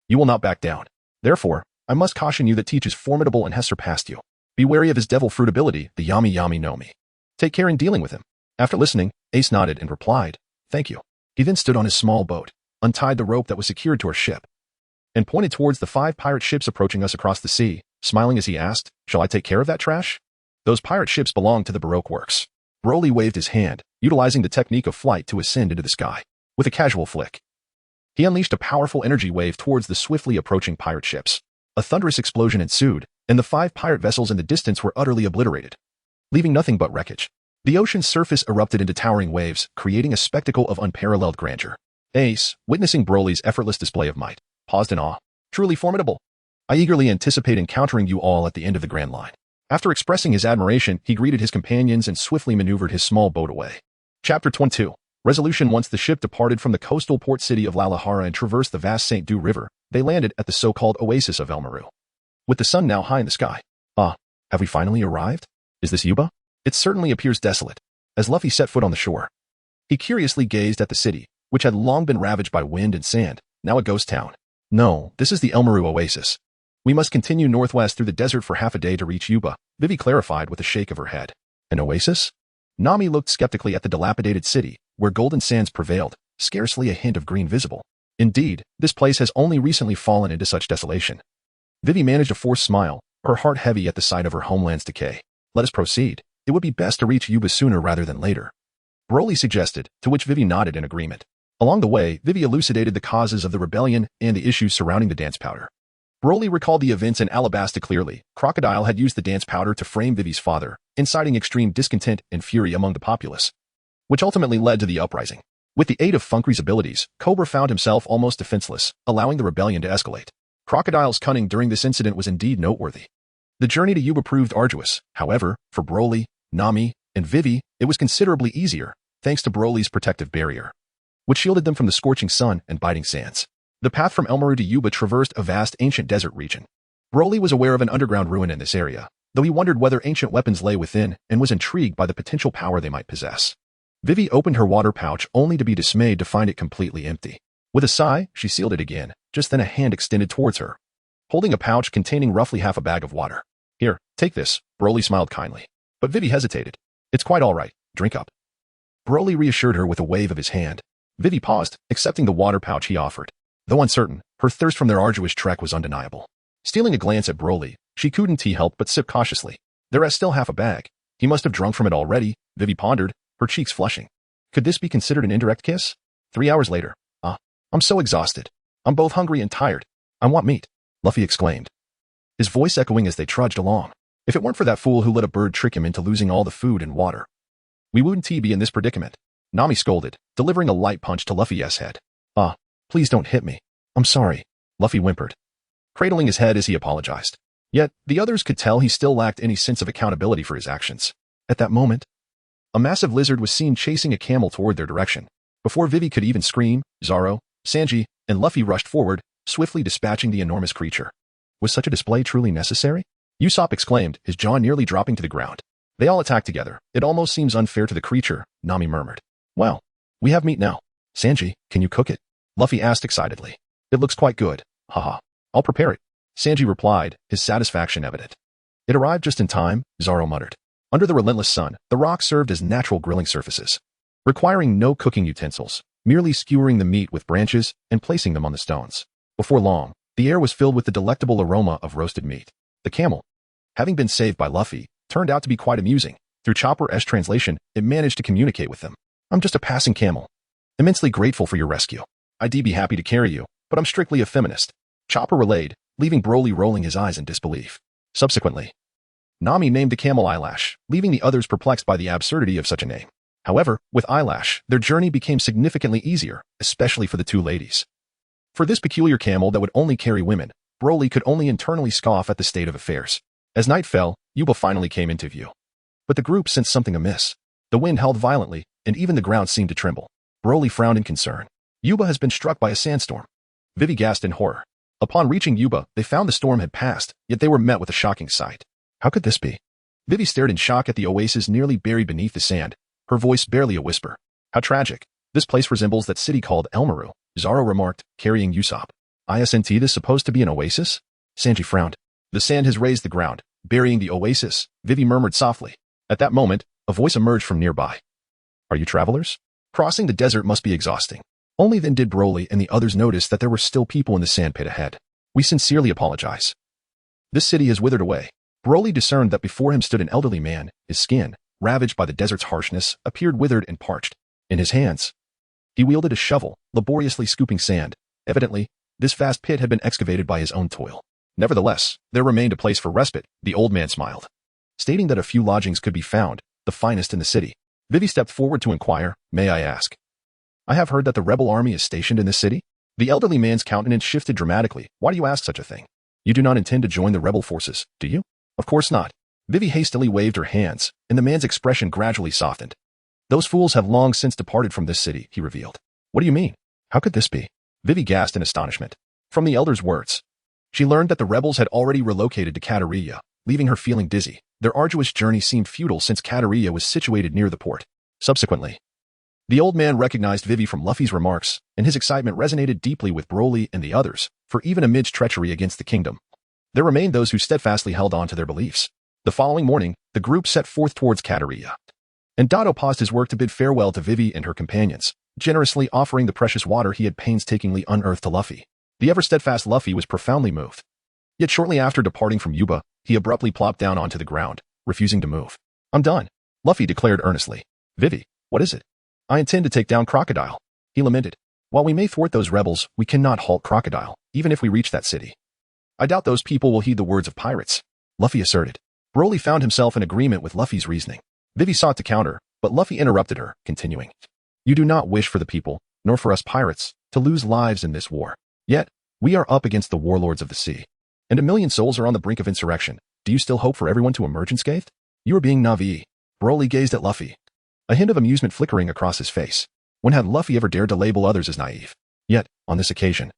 Speaker 1: you will not back down. Therefore, I must caution you that Teach is formidable and has surpassed you. Be wary of his devil fruit ability, the Yami Yami no Mi. Take care in dealing with him." After listening, Ace nodded and replied, "Thank you." He then stood on his small boat, untied the rope that was secured to our ship, and pointed towards the 5 pirate ships approaching us across the sea, smiling as he asked, "Shall I take care of that trash?" Those pirate ships belonged to the Baroque works. Broly waved his hand, utilizing the technique of flight to ascend into the sky. With a casual flick, he unleashed a powerful energy wave towards the swiftly approaching pirate ships. A thunderous explosion ensued, and the 5 pirate vessels in the distance were utterly obliterated, leaving nothing but wreckage. The ocean's surface erupted into towering waves, creating a spectacle of unparalleled grandeur. Ace, witnessing Broly's effortless display of might, paused in awe. "Truly formidable. I eagerly anticipate encountering you all at the end of the Grand Line." After expressing his admiration, he greeted his companions and swiftly maneuvered his small boat away. Chapter 22. Resolution. Once the ship departed from the coastal port city of Lalahara and traversed the vast St. Dew River, they landed at the so-called oasis of Elmaru. With the sun now high in the sky. "Ah, have we finally arrived? Is this Yuba?" It certainly appears desolate. As Luffy set foot on the shore, he curiously gazed at the city, which had long been ravaged by wind and sand, now a ghost town. "No, this is the Elmaru oasis. We must continue northwest through the desert for half a day to reach Yuba," Vivi clarified with a shake of her head. "An oasis?" Nami looked skeptically at the dilapidated city, where golden sands prevailed, scarcely a hint of green visible. Indeed, this place has only recently fallen into such desolation. Vivi managed a forced smile, her heart heavy at the sight of her homeland's decay. "Let us proceed. It would be best to reach Yuba sooner rather than later," Broly suggested, to which Vivi nodded in agreement. Along the way, Vivi elucidated the causes of the rebellion and the issues surrounding the dance powder. Broly recalled the events in Alabasta clearly. Crocodile had used the dance powder to frame Vivi's father, inciting extreme discontent and fury among the populace, which ultimately led to the uprising. With the aid of Funkry's abilities, Cobra found himself almost defenseless, allowing the rebellion to escalate. Crocodile's cunning during this incident was indeed noteworthy. The journey to Yuba proved arduous. However, for Broly, Nami, and Vivi, it was considerably easier, thanks to Broly's protective barrier, which shielded them from the scorching sun and biting sands. The path from Elmaru to Yuba traversed a vast ancient desert region. Broly was aware of an underground ruin in this area, though he wondered whether ancient weapons lay within and was intrigued by the potential power they might possess. Vivi opened her water pouch only to be dismayed to find it completely empty. With a sigh, she sealed it again. Just then a hand extended towards her, holding a pouch containing roughly half a bag of water. Here, take this, Broly smiled kindly. But Vivi hesitated. It's quite all right, drink up. Broly reassured her with a wave of his hand. Vivi paused, accepting the water pouch he offered. Though uncertain, her thirst from their arduous trek was undeniable. Stealing a glance at Broly, she couldn't help but sip cautiously. There is still half a bag. He must have drunk from it already, Vivi pondered, her cheeks flushing. Could this be considered an indirect kiss? 3 hours later. I'm so exhausted. I'm both hungry and tired. I want meat, Luffy exclaimed, his voice echoing as they trudged along. If it weren't for that fool who let a bird trick him into losing all the food and water, we wouldn't be in this predicament. Nami scolded, delivering a light punch to Luffy's head. Please don't hit me. I'm sorry, Luffy whimpered, cradling his head as he apologized. Yet, the others could tell he still lacked any sense of accountability for his actions. At that moment, a massive lizard was seen chasing a camel toward their direction. Before Vivi could even scream, Zoro, Sanji, and Luffy rushed forward, swiftly dispatching the enormous creature. Was such a display truly necessary? Usopp exclaimed, his jaw nearly dropping to the ground. They all attacked together. It almost seems unfair to the creature, Nami murmured. Well, we have meat now. Sanji, can you cook it? Luffy asked excitedly. It looks quite good. Haha. I'll prepare it, Sanji replied, his satisfaction evident. It arrived just in time, Zoro muttered. Under the relentless sun, the rocks served as natural grilling surfaces, requiring no cooking utensils, merely skewering the meat with branches and placing them on the stones. Before long, the air was filled with the delectable aroma of roasted meat. The camel, having been saved by Luffy, turned out to be quite amusing. Through Chopper's translation, it managed to communicate with them. I'm just a passing camel. Immensely grateful for your rescue. I'd be happy to carry you, but I'm strictly a feminist, Chopper relayed, leaving Broly rolling his eyes in disbelief. Subsequently, Nami named the camel Eyelash, leaving the others perplexed by the absurdity of such a name. However, with Eyelash, their journey became significantly easier, especially for the two ladies. For this peculiar camel that would only carry women, Broly could only internally scoff at the state of affairs. As night fell, Yuba finally came into view. But the group sensed something amiss. The wind howled violently, and even the ground seemed to tremble. Broly frowned in concern. Yuba has been struck by a sandstorm. Vivi gasped in horror. Upon reaching Yuba, they found the storm had passed, yet they were met with a shocking sight. How could this be? Vivi stared in shock at the oasis nearly buried beneath the sand, her voice barely a whisper. How tragic. This place resembles that city called Elmaru, Zoro remarked, carrying Usopp. Isn't this supposed to be an oasis? Sanji frowned. The sand has raised the ground, burying the oasis, Vivi murmured softly. At that moment, a voice emerged from nearby. Are you travelers? Crossing the desert must be exhausting. Only then did Broly and the others notice that there were still people in the sand pit ahead. We sincerely apologize. This city has withered away. Broly discerned that before him stood an elderly man, his skin, ravaged by the desert's harshness, appeared withered and parched. In his hands, he wielded a shovel, laboriously scooping sand. Evidently, this vast pit had been excavated by his own toil. Nevertheless, there remained a place for respite, the old man smiled, stating that a few lodgings could be found, the finest in the city. Vivi stepped forward to inquire, may I ask? I have heard that the rebel army is stationed in this city. The elderly man's countenance shifted dramatically. Why do you ask such a thing? You do not intend to join the rebel forces, do you? Of course not. Vivi hastily waved her hands, and the man's expression gradually softened. Those fools have long since departed from this city, he revealed. What do you mean? How could this be? Vivi gasped in astonishment. From the elder's words, she learned that the rebels had already relocated to Katariyya, leaving her feeling dizzy. Their arduous journey seemed futile since Katariyya was situated near the port. Subsequently, the old man recognized Vivi from Luffy's remarks, and his excitement resonated deeply with Broly and the others, for even amidst treachery against the kingdom, there remained those who steadfastly held on to their beliefs. The following morning, the group set forth towards Katariyya, and Dado paused his work to bid farewell to Vivi and her companions, generously offering the precious water he had painstakingly unearthed to Luffy. The ever-steadfast Luffy was profoundly moved. Yet shortly after departing from Yuba, he abruptly plopped down onto the ground, refusing to move. I'm done, Luffy declared earnestly. Vivi, what is it? I intend to take down Crocodile, he lamented. While we may thwart those rebels, we cannot halt Crocodile, even if we reach that city. I doubt those people will heed the words of pirates, Luffy asserted. Broly found himself in agreement with Luffy's reasoning. Vivi sought to counter, but Luffy interrupted her, continuing. You do not wish for the people, nor for us pirates, to lose lives in this war. Yet, we are up against the warlords of the sea. And a million souls are on the brink of insurrection. Do you still hope for everyone to emerge unscathed? You are being naive. Broly gazed at Luffy, a hint of amusement flickering across his face. When had Luffy ever dared to label others as naive? Yet, on this occasion,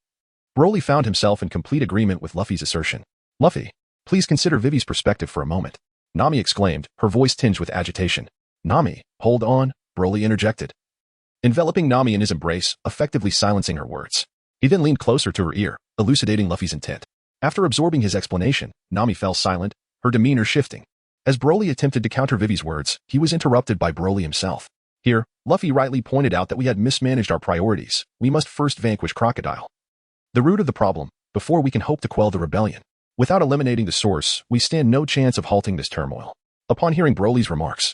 Speaker 1: Broly found himself in complete agreement with Luffy's assertion. Luffy, please consider Vivi's perspective for a moment, Nami exclaimed, her voice tinged with agitation. Nami, hold on, Broly interjected, enveloping Nami in his embrace, effectively silencing her words. He then leaned closer to her ear, elucidating Luffy's intent. After absorbing his explanation, Nami fell silent, her demeanor shifting. As Broly attempted to counter Vivi's words, he was interrupted by Broly himself. Here, Luffy rightly pointed out that we had mismanaged our priorities. We must first vanquish Crocodile, the root of the problem, before we can hope to quell the rebellion. Without eliminating the source, we stand no chance of halting this turmoil. Upon hearing Broly's remarks,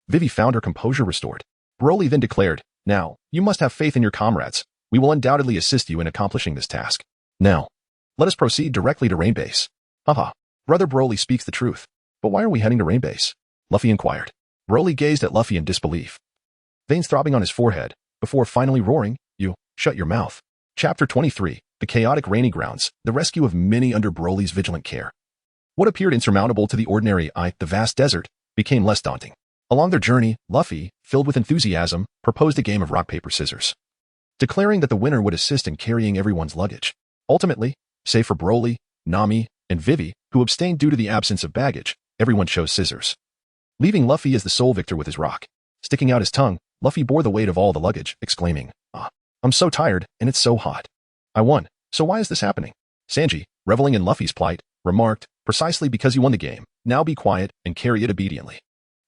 Speaker 1: Vivi found her composure restored. Broly then declared, Now, you must have faith in your comrades. We will undoubtedly assist you in accomplishing this task. Now, let us proceed directly to Rain Base. Haha, Brother Broly speaks the truth. But why are we heading to Rain Base? Luffy inquired. Broly gazed at Luffy in disbelief, veins throbbing on his forehead, before finally roaring, You, shut your mouth. Chapter 23, The Chaotic Rainy Grounds, the rescue of many under Broly's vigilant care. What appeared insurmountable to the ordinary eye, the vast desert, became less daunting. Along their journey, Luffy, filled with enthusiasm, proposed a game of rock, paper, scissors, declaring that the winner would assist in carrying everyone's luggage. Ultimately, save for Broly, Nami, and Vivi, who abstained due to the absence of baggage, everyone chose scissors, leaving Luffy as the sole victor with his rock. Sticking out his tongue, Luffy bore the weight of all the luggage, exclaiming, I'm so tired, and it's so hot. I won, so why is this happening? Sanji, reveling in Luffy's plight, remarked, Precisely because you won the game, now be quiet and carry it obediently.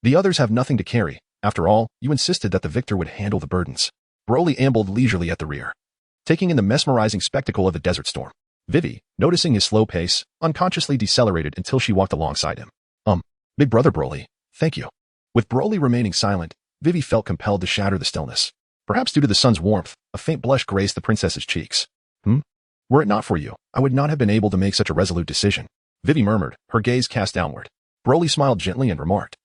Speaker 1: The others have nothing to carry. After all, you insisted that the victor would handle the burdens. Broly ambled leisurely at the rear, taking in the mesmerizing spectacle of the desert storm. Vivi, noticing his slow pace, unconsciously decelerated until she walked alongside him. Big brother Broly, thank you. With Broly remaining silent, Vivi felt compelled to shatter the stillness. Perhaps due to the sun's warmth, a faint blush graced the princess's cheeks. Were it not for you, I would not have been able to make such a resolute decision, Vivi murmured, her gaze cast downward. Broly smiled gently and remarked,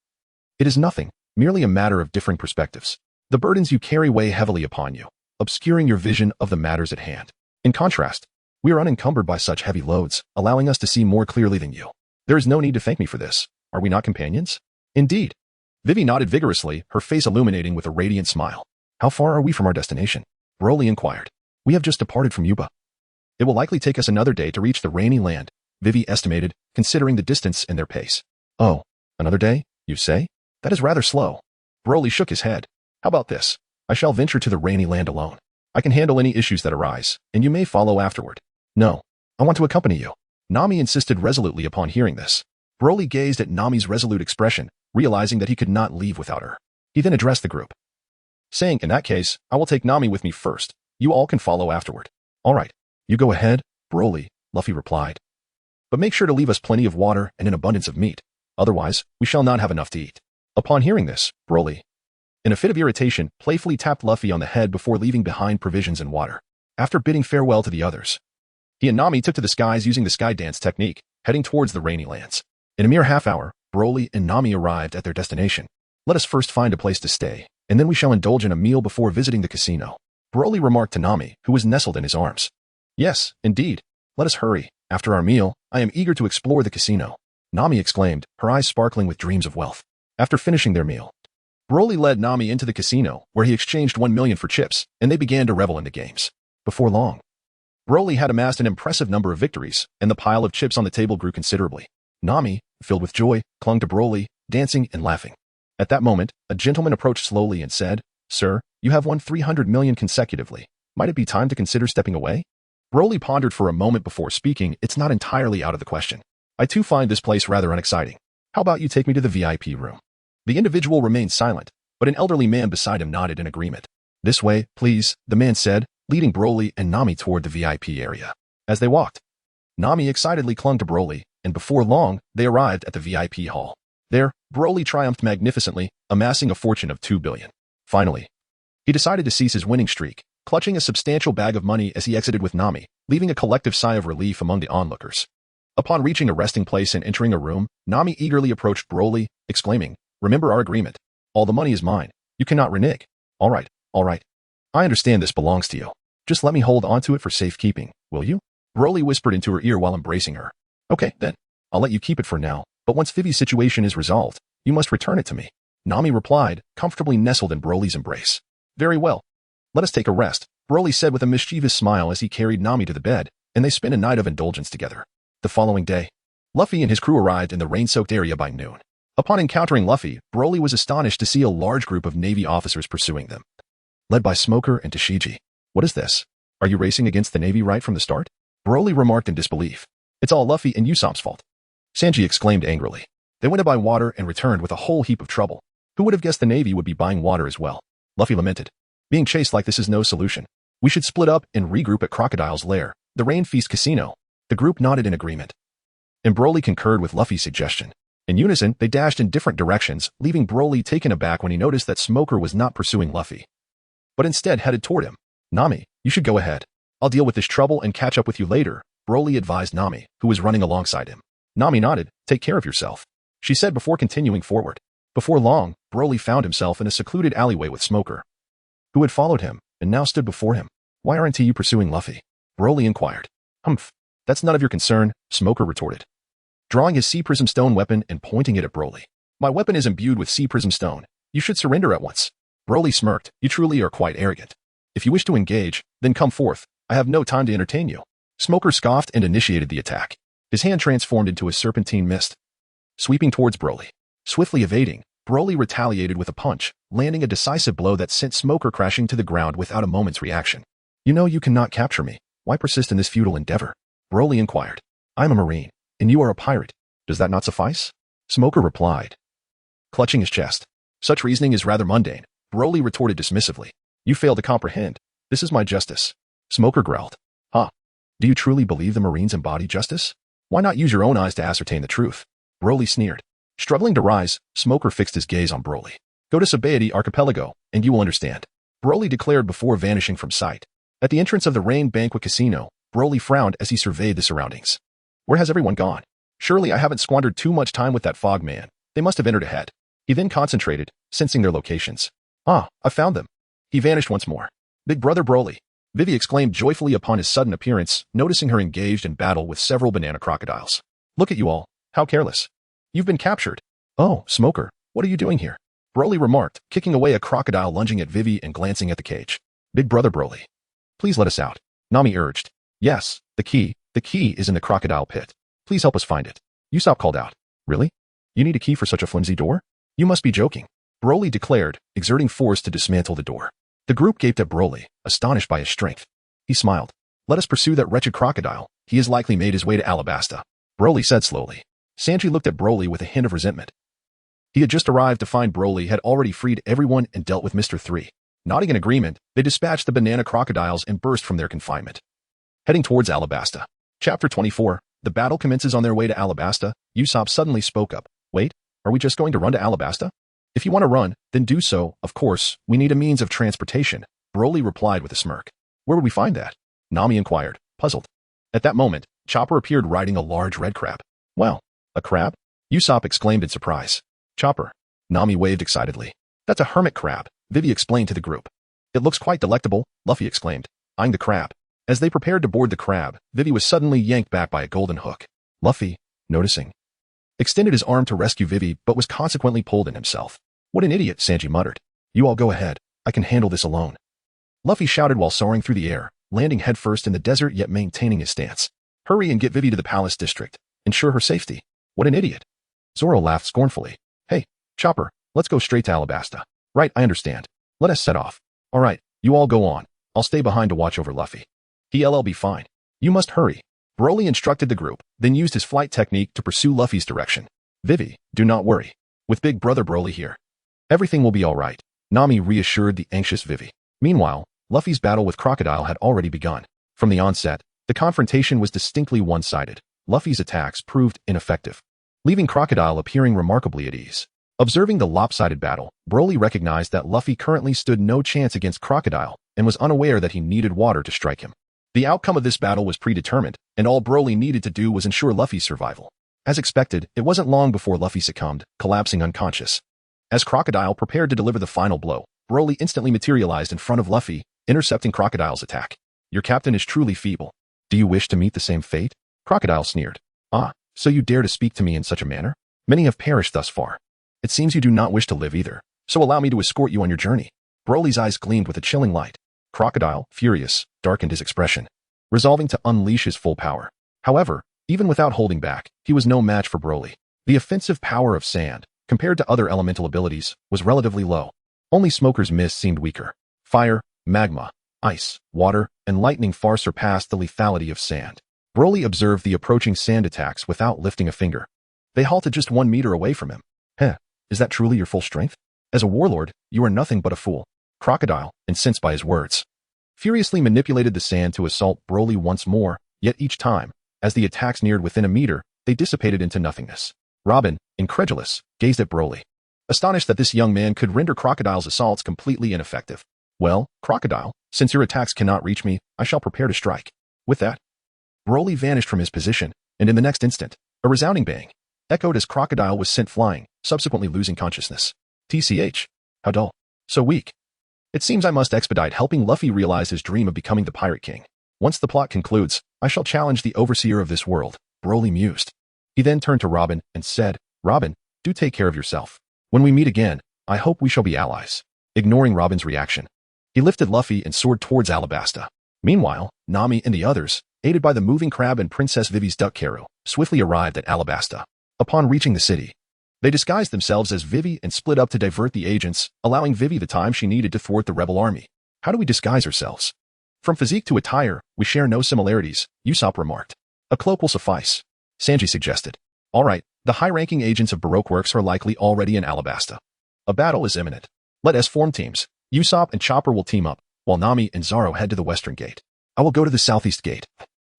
Speaker 1: It is nothing, merely a matter of differing perspectives. The burdens you carry weigh heavily upon you, obscuring your vision of the matters at hand. In contrast, we are unencumbered by such heavy loads, allowing us to see more clearly than you. There is no need to thank me for this. Are we not companions? Indeed. Vivi nodded vigorously, her face illuminating with a radiant smile. How far are we from our destination? Broly inquired. We have just departed from Yuba. It will likely take us another day to reach the rainy land, Vivi estimated, considering the distance and their pace. Oh, another day, you say? That is rather slow. Broly shook his head. How about this? I shall venture to the rainy land alone. I can handle any issues that arise, and you may follow afterward. No, I want to accompany you. Nami insisted resolutely upon hearing this. Broly gazed at Nami's resolute expression, realizing that he could not leave without her. He then addressed the group, saying, In that case, I will take Nami with me first. You all can follow afterward. All right, you go ahead, Broly, Luffy replied. But make sure to leave us plenty of water and an abundance of meat. Otherwise, we shall not have enough to eat. Upon hearing this, Broly, in a fit of irritation, playfully tapped Luffy on the head before leaving behind provisions and water. After bidding farewell to the others, he and Nami took to the skies using the sky dance technique, heading towards the rainy lands. In a mere half hour, Broly and Nami arrived at their destination. Let us first find a place to stay, and then we shall indulge in a meal before visiting the casino, Broly remarked to Nami, who was nestled in his arms. Yes, indeed. Let us hurry. After our meal, I am eager to explore the casino, Nami exclaimed, her eyes sparkling with dreams of wealth. After finishing their meal, Broly led Nami into the casino, where he exchanged 1 million for chips, and they began to revel in the games. Before long, Broly had amassed an impressive number of victories, and the pile of chips on the table grew considerably. Nami, filled with joy, clung to Broly, dancing and laughing. At that moment, a gentleman approached slowly and said, Sir, you have won 300 million consecutively. Might it be time to consider stepping away? Broly pondered for a moment before speaking. It's not entirely out of the question. I too find this place rather unexciting. How about you take me to the VIP room? The individual remained silent, but an elderly man beside him nodded in agreement. This way, please, the man said, leading Broly and Nami toward the VIP area. As they walked, Nami excitedly clung to Broly, and before long, they arrived at the VIP hall. There, Broly triumphed magnificently, amassing a fortune of 2 billion. Finally, he decided to cease his winning streak, clutching a substantial bag of money as he exited with Nami, leaving a collective sigh of relief among the onlookers. Upon reaching a resting place and entering a room, Nami eagerly approached Broly, exclaiming, "Remember our agreement. All the money is mine. You cannot renege." All right. I understand this belongs to you. Just let me hold onto it for safekeeping, will you?" Broly whispered into her ear while embracing her. "Okay, then. I'll let you keep it for now, but once Vivi's situation is resolved, you must return it to me." Nami replied, comfortably nestled in Broly's embrace. "Very well. Let us take a rest," Broly said with a mischievous smile as he carried Nami to the bed, and they spent a night of indulgence together. The following day, Luffy and his crew arrived in the rain-soaked area by noon. Upon encountering Luffy, Broly was astonished to see a large group of Navy officers pursuing them, led by Smoker and Tashigi. "What is this? Are you racing against the Navy right from the start?" Broly remarked in disbelief. "It's all Luffy and Usopp's fault," Sanji exclaimed angrily. "They went to buy water and returned with a whole heap of trouble. Who would have guessed the Navy would be buying water as well?" Luffy lamented. "Being chased like this is no solution. We should split up and regroup at Crocodile's lair, the Rain Feast Casino." The group nodded in agreement, and Broly concurred with Luffy's suggestion. In unison, they dashed in different directions, leaving Broly taken aback when he noticed that Smoker was not pursuing Luffy, but instead headed toward him. "Nami, you should go ahead. I'll deal with this trouble and catch up with you later," Broly advised Nami, who was running alongside him. Nami nodded. "Take care of yourself," she said before continuing forward. Before long, Broly found himself in a secluded alleyway with Smoker, who had followed him and now stood before him. "Why aren't you pursuing Luffy?" Broly inquired. "Humph. That's none of your concern," Smoker retorted, drawing his Sea Prism Stone weapon and pointing it at Broly. "My weapon is imbued with Sea Prism Stone. You should surrender at once." Broly smirked. "You truly are quite arrogant. If you wish to engage, then come forth. I have no time to entertain you." Smoker scoffed and initiated the attack. His hand transformed into a serpentine mist, sweeping towards Broly. Swiftly evading, Broly retaliated with a punch, landing a decisive blow that sent Smoker crashing to the ground without a moment's reaction. "You know you cannot capture me. Why persist in this futile endeavor?" Broly inquired. "I'm a Marine, and you are a pirate. Does that not suffice?" Smoker replied, clutching his chest. "Such reasoning is rather mundane," Broly retorted dismissively. "You fail to comprehend. This is my justice." Smoker growled. "Huh? Do you truly believe the Marines embody justice? Why not use your own eyes to ascertain the truth?" Broly sneered. Struggling to rise, Smoker fixed his gaze on Broly. "Go to Sabaody Archipelago, and you will understand," Broly declared before vanishing from sight. At the entrance of the Rain Banquet Casino, Broly frowned as he surveyed the surroundings. "Where has everyone gone? Surely I haven't squandered too much time with that fog man. They must have entered ahead." He then concentrated, sensing their locations. "Ah, I found them." He vanished once more. "Big brother Broly," Vivi exclaimed joyfully upon his sudden appearance, noticing her engaged in battle with several banana crocodiles. "Look at you all. How careless. You've been captured." "Oh, Smoker, what are you doing here?" Broly remarked, kicking away a crocodile lunging at Vivi and glancing at the cage. "Big brother Broly, please let us out," Nami urged. "Yes, the key is in the crocodile pit. Please help us find it," Usopp called out. "Really? You need a key for such a flimsy door? You must be joking," Broly declared, exerting force to dismantle the door. The group gaped at Broly, astonished by his strength. He smiled. "Let us pursue that wretched crocodile. He has likely made his way to Alabasta," Broly said slowly. Sanji looked at Broly with a hint of resentment. He had just arrived to find Broly had already freed everyone and dealt with Mr. 3. Nodding in agreement, they dispatched the banana crocodiles and burst from their confinement, heading towards Alabasta. Chapter 24. The battle commences. On their way to Alabasta, Usopp suddenly spoke up. "Wait, are we just going to run to Alabasta?" "If you want to run, then do so. Of course, we need a means of transportation," Broly replied with a smirk. "Where would we find that?" Nami inquired, puzzled. At that moment, Chopper appeared riding a large red crab. "Well, a crab?" Usopp exclaimed in surprise. "Chopper," Nami waved excitedly. "That's a hermit crab," Vivi explained to the group. "It looks quite delectable," Luffy exclaimed, eyeing the crab. As they prepared to board the crab, Vivi was suddenly yanked back by a golden hook. Luffy, noticing, extended his arm to rescue Vivi but was consequently pulled in himself. "What an idiot," Sanji muttered. "You all go ahead. I can handle this alone." Luffy shouted while soaring through the air, landing headfirst in the desert yet maintaining his stance. "Hurry and get Vivi to the palace district. Ensure her safety." "What an idiot." Zoro laughed scornfully. "Hey, Chopper, let's go straight to Alabasta." "Right, I understand. Let us set off." "All right, you all go on. I'll stay behind to watch over Luffy. He'll be fine. You must hurry." Broly instructed the group, then used his flight technique to pursue Luffy's direction. "Vivi, do not worry. With big brother Broly here, everything will be all right," Nami reassured the anxious Vivi. Meanwhile, Luffy's battle with Crocodile had already begun. From the onset, the confrontation was distinctly one-sided. Luffy's attacks proved ineffective, leaving Crocodile appearing remarkably at ease. Observing the lopsided battle, Broly recognized that Luffy currently stood no chance against Crocodile and was unaware that he needed water to strike him. The outcome of this battle was predetermined, and all Broly needed to do was ensure Luffy's survival. As expected, it wasn't long before Luffy succumbed, collapsing unconscious. As Crocodile prepared to deliver the final blow, Broly instantly materialized in front of Luffy, intercepting Crocodile's attack. Your captain is truly feeble. Do you wish to meet the same fate? Crocodile sneered. Ah, so you dare to speak to me in such a manner? Many have perished thus far. It seems you do not wish to live either, so allow me to escort you on your journey. Broly's eyes gleamed with a chilling light. Crocodile, furious, darkened his expression, resolving to unleash his full power. However, even without holding back, he was no match for Broly. The offensive power of sand, compared to other elemental abilities, was relatively low. Only Smoker's Mist seemed weaker. Fire, magma, ice, water, and lightning far surpassed the lethality of sand. Broly observed the approaching sand attacks without lifting a finger. They halted just 1 meter away from him. Is that truly your full strength? As a warlord, you are nothing but a fool. Crocodile, incensed by his words, furiously manipulated the sand to assault Broly once more, yet each time, as the attacks neared within a meter, they dissipated into nothingness. Robin, incredulous, gazed at Broly, astonished that this young man could render Crocodile's assaults completely ineffective. Well, Crocodile, since your attacks cannot reach me, I shall prepare to strike. With that, Broly vanished from his position, and in the next instant, a resounding bang echoed as Crocodile was sent flying, subsequently losing consciousness. TCH. How dull. So weak. It seems I must expedite helping Luffy realize his dream of becoming the Pirate King. Once the plot concludes, I shall challenge the overseer of this world, Broly mused. He then turned to Robin and said, Robin, do take care of yourself. When we meet again, I hope we shall be allies. Ignoring Robin's reaction, he lifted Luffy and soared towards Alabasta. Meanwhile, Nami and the others, aided by the moving crab and Princess Vivi's duck Karu, swiftly arrived at Alabasta. Upon reaching the city, they disguised themselves as Vivi and split up to divert the agents, allowing Vivi the time she needed to thwart the rebel army. How do we disguise ourselves? From physique to attire, we share no similarities, Usopp remarked. A cloak will suffice, Sanji suggested. All right, the high-ranking agents of Baroque Works are likely already in Alabasta. A battle is imminent. Let us form teams. Usopp and Chopper will team up, while Nami and Zoro head to the western gate. I will go to the southeast gate,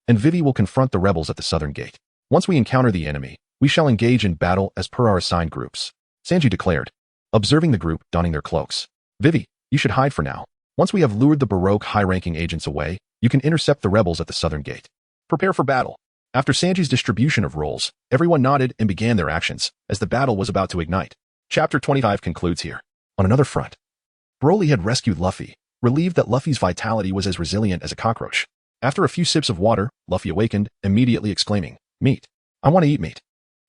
Speaker 1: and Vivi will confront the rebels at the southern gate. Once we encounter the enemy, we shall engage in battle as per our assigned groups, Sanji declared, observing the group donning their cloaks. Vivi, you should hide for now. Once we have lured the Baroque high-ranking agents away, you can intercept the rebels at the southern gate. Prepare for battle. After Sanji's distribution of roles, everyone nodded and began their actions, as the battle was about to ignite. Chapter 25 concludes here. On another front, Broly had rescued Luffy, relieved that Luffy's vitality was as resilient as a cockroach. After a few sips of water, Luffy awakened, immediately exclaiming, Meat. I want to eat meat.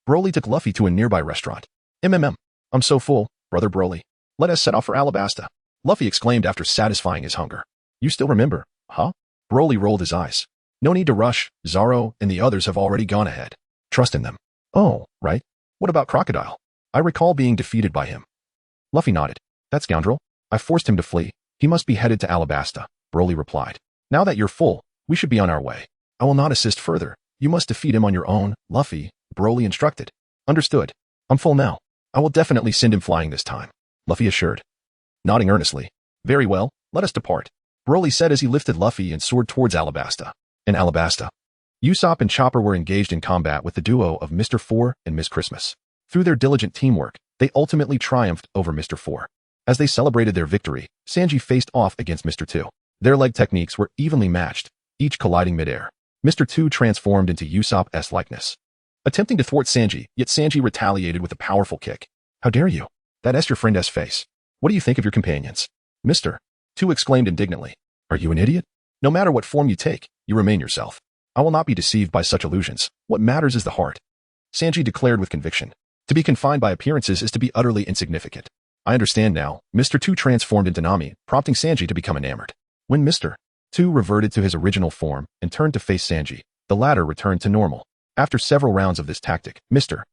Speaker 1: Broly took Luffy to a nearby restaurant. I'm so full, brother Broly. Let us set off for Alabasta. Luffy exclaimed after satisfying his hunger. You still remember, huh? Broly rolled his eyes. No need to rush, Zoro and the others have already gone ahead. Trust in them. Oh, right. What about Crocodile? I recall being defeated by him. Luffy nodded. That scoundrel? I forced him to flee. He must be headed to Alabasta, Broly replied. Now that you're full, we should be on our way. I will not assist further. You must defeat him on your own, Luffy, Broly instructed. Understood. I'm full now. I will definitely send him flying this time, Luffy assured. Nodding earnestly. Very well, let us depart, Broly said as he lifted Luffy and soared towards Alabasta. In Alabasta, Usopp and Chopper were engaged in combat with the duo of Mr. Four and Miss Christmas. Through their diligent teamwork, they ultimately triumphed over Mr. Four. As they celebrated their victory, Sanji faced off against Mr. Two. Their leg techniques were evenly matched, each colliding midair. Mr. Two transformed into Usopp's likeness, attempting to thwart Sanji, yet Sanji retaliated with a powerful kick. How dare you? That's your friend's face. What do you think of your companions? Mr. Two exclaimed indignantly. Are you an idiot? No matter what form you take, you remain yourself. I will not be deceived by such illusions. What matters is the heart, Sanji declared with conviction. To be confined by appearances is to be utterly insignificant. I understand now. Mr. Two transformed into Nami, prompting Sanji to become enamored. When Mr. Two reverted to his original form and turned to face Sanji, the latter returned to normal. After several rounds of this tactic, Mr.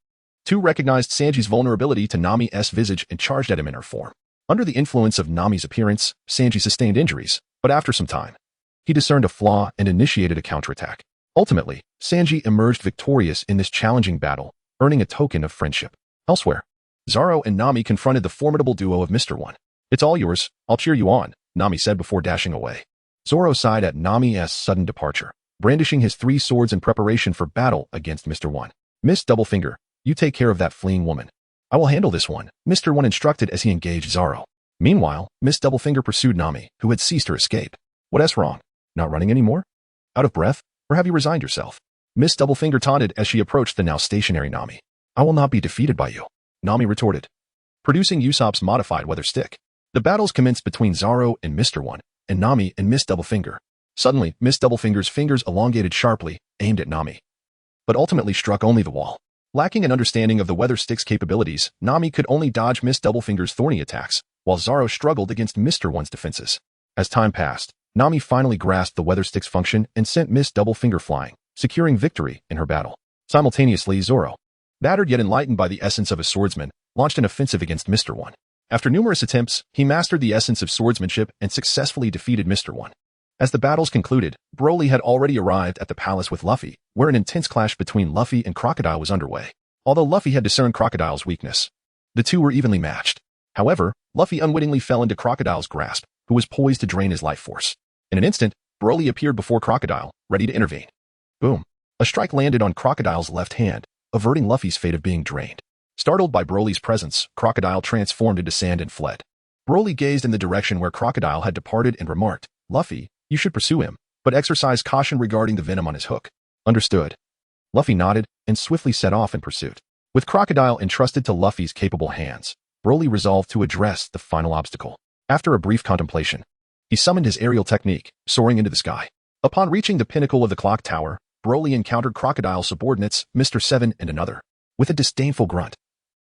Speaker 1: Two recognized Sanji's vulnerability to Nami's visage and charged at him in her form. Under the influence of Nami's appearance, Sanji sustained injuries, but after some time, he discerned a flaw and initiated a counterattack. Ultimately, Sanji emerged victorious in this challenging battle, earning a token of friendship. Elsewhere, Zoro and Nami confronted the formidable duo of Mr. One. It's all yours, I'll cheer you on, Nami said before dashing away. Zoro sighed at Nami's sudden departure, brandishing his 3 swords in preparation for battle against Mr. One. Miss Doublefinger, you take care of that fleeing woman. I will handle this one, Mr. One instructed as he engaged Zoro. Meanwhile, Miss Doublefinger pursued Nami, who had ceased her escape. What's wrong? Not running anymore? Out of breath? Or have you resigned yourself? Miss Doublefinger taunted as she approached the now stationary Nami. I will not be defeated by you, Nami retorted, producing Usopp's modified weather stick. The battles commenced between Zoro and Mr. One, and Nami and Miss Doublefinger. Suddenly, Miss Doublefinger's fingers elongated sharply, aimed at Nami, but ultimately struck only the wall. Lacking an understanding of the weather stick's capabilities, Nami could only dodge Miss Doublefinger's thorny attacks, while Zoro struggled against Mr. One's defenses. As time passed, Nami finally grasped the weather stick's function and sent Miss Doublefinger flying, securing victory in her battle. Simultaneously, Zoro, battered yet enlightened by the essence of a swordsman, launched an offensive against Mr. One. After numerous attempts, he mastered the essence of swordsmanship and successfully defeated Mr. One. As the battles concluded, Broly had already arrived at the palace with Luffy, where an intense clash between Luffy and Crocodile was underway. Although Luffy had discerned Crocodile's weakness, the two were evenly matched. However, Luffy unwittingly fell into Crocodile's grasp, who was poised to drain his life force. In an instant, Broly appeared before Crocodile, ready to intervene. Boom. A strike landed on Crocodile's left hand, averting Luffy's fate of being drained. Startled by Broly's presence, Crocodile transformed into sand and fled. Broly gazed in the direction where Crocodile had departed and remarked, Luffy, you should pursue him, but exercise caution regarding the venom on his hook. Understood. Luffy nodded and swiftly set off in pursuit. With Crocodile entrusted to Luffy's capable hands, Broly resolved to address the final obstacle. After a brief contemplation, he summoned his aerial technique, soaring into the sky. Upon reaching the pinnacle of the clock tower, Broly encountered Crocodile's subordinates, Mr. Seven and another. With a disdainful grunt,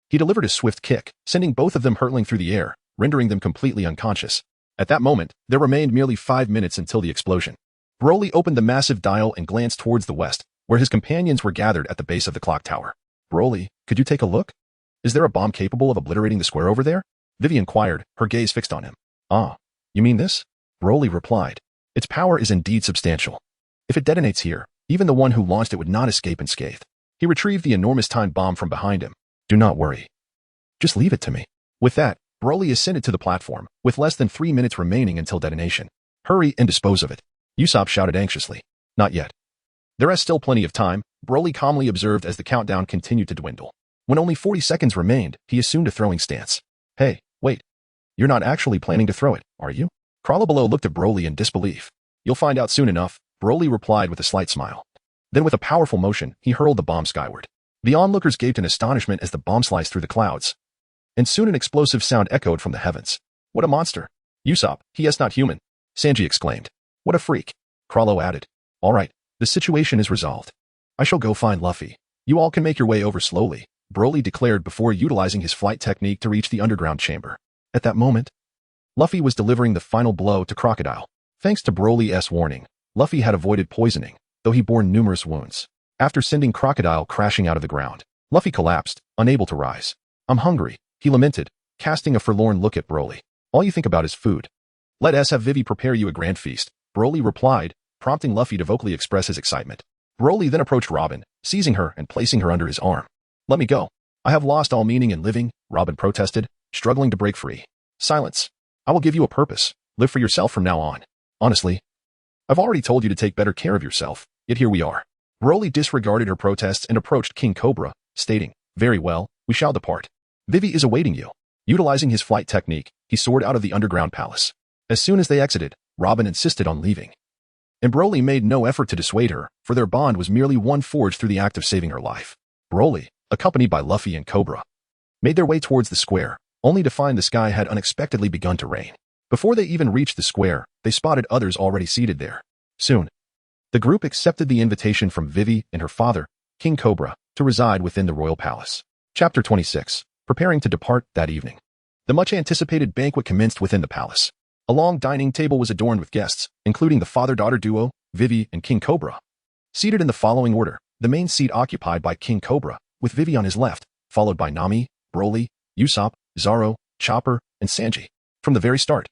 Speaker 1: he delivered a swift kick, sending both of them hurtling through the air, rendering them completely unconscious. At that moment, there remained merely 5 minutes until the explosion. Broly opened the massive dial and glanced towards the west, where his companions were gathered at the base of the clock tower. Broly, could you take a look? Is there a bomb capable of obliterating the square over there? Vivi inquired, her gaze fixed on him. Ah, you mean this? Broly replied. Its power is indeed substantial. If it detonates here, even the one who launched it would not escape unscathed. He retrieved the enormous time bomb from behind him. Do not worry. Just leave it to me. With that, Broly ascended to the platform, with less than 3 minutes remaining until detonation. Hurry and dispose of it. Usopp shouted anxiously. Not yet. There is still plenty of time, Broly calmly observed as the countdown continued to dwindle. When only 40 seconds remained, he assumed a throwing stance. Hey, wait. You're not actually planning to throw it, are you? Crawler below looked at Broly in disbelief. You'll find out soon enough, Broly replied with a slight smile. Then with a powerful motion, he hurled the bomb skyward. The onlookers gaped in astonishment as the bomb sliced through the clouds. And soon an explosive sound echoed from the heavens. What a monster. Usopp, he is not human, Sanji exclaimed. What a freak. Crawler added. All right, the situation is resolved. I shall go find Luffy. You all can make your way over slowly, Broly declared before utilizing his flight technique to reach the underground chamber. At that moment, Luffy was delivering the final blow to Crocodile. Thanks to Broly's warning, Luffy had avoided poisoning, though he bore numerous wounds. After sending Crocodile crashing out of the ground, Luffy collapsed, unable to rise. I'm hungry, he lamented, casting a forlorn look at Broly. All you think about is food. Let us have Vivi prepare you a grand feast, Broly replied, prompting Luffy to vocally express his excitement. Broly then approached Robin, seizing her and placing her under his arm. Let me go. I have lost all meaning in living, Robin protested, struggling to break free. Silence. I will give you a purpose. Live for yourself from now on. Honestly, I've already told you to take better care of yourself, yet here we are. Broly disregarded her protests and approached King Cobra, stating, Very well, we shall depart. Vivi is awaiting you. Utilizing his flight technique, he soared out of the underground palace. As soon as they exited, Robin insisted on leaving. And Broly made no effort to dissuade her, for their bond was merely one forged through the act of saving her life. Broly, accompanied by Luffy and Cobra, made their way towards the square, only to find the sky had unexpectedly begun to rain. Before they even reached the square, they spotted others already seated there. Soon, the group accepted the invitation from Vivi and her father, King Cobra, to reside within the royal palace. Chapter 26. Preparing to depart that evening. The much-anticipated banquet commenced within the palace. A long dining table was adorned with guests, including the father-daughter duo, Vivi and King Cobra. Seated in the following order, the main seat occupied by King Cobra, with Vivi on his left, followed by Nami, Broly, Usopp, Zoro, Chopper, and Sanji. From the very start,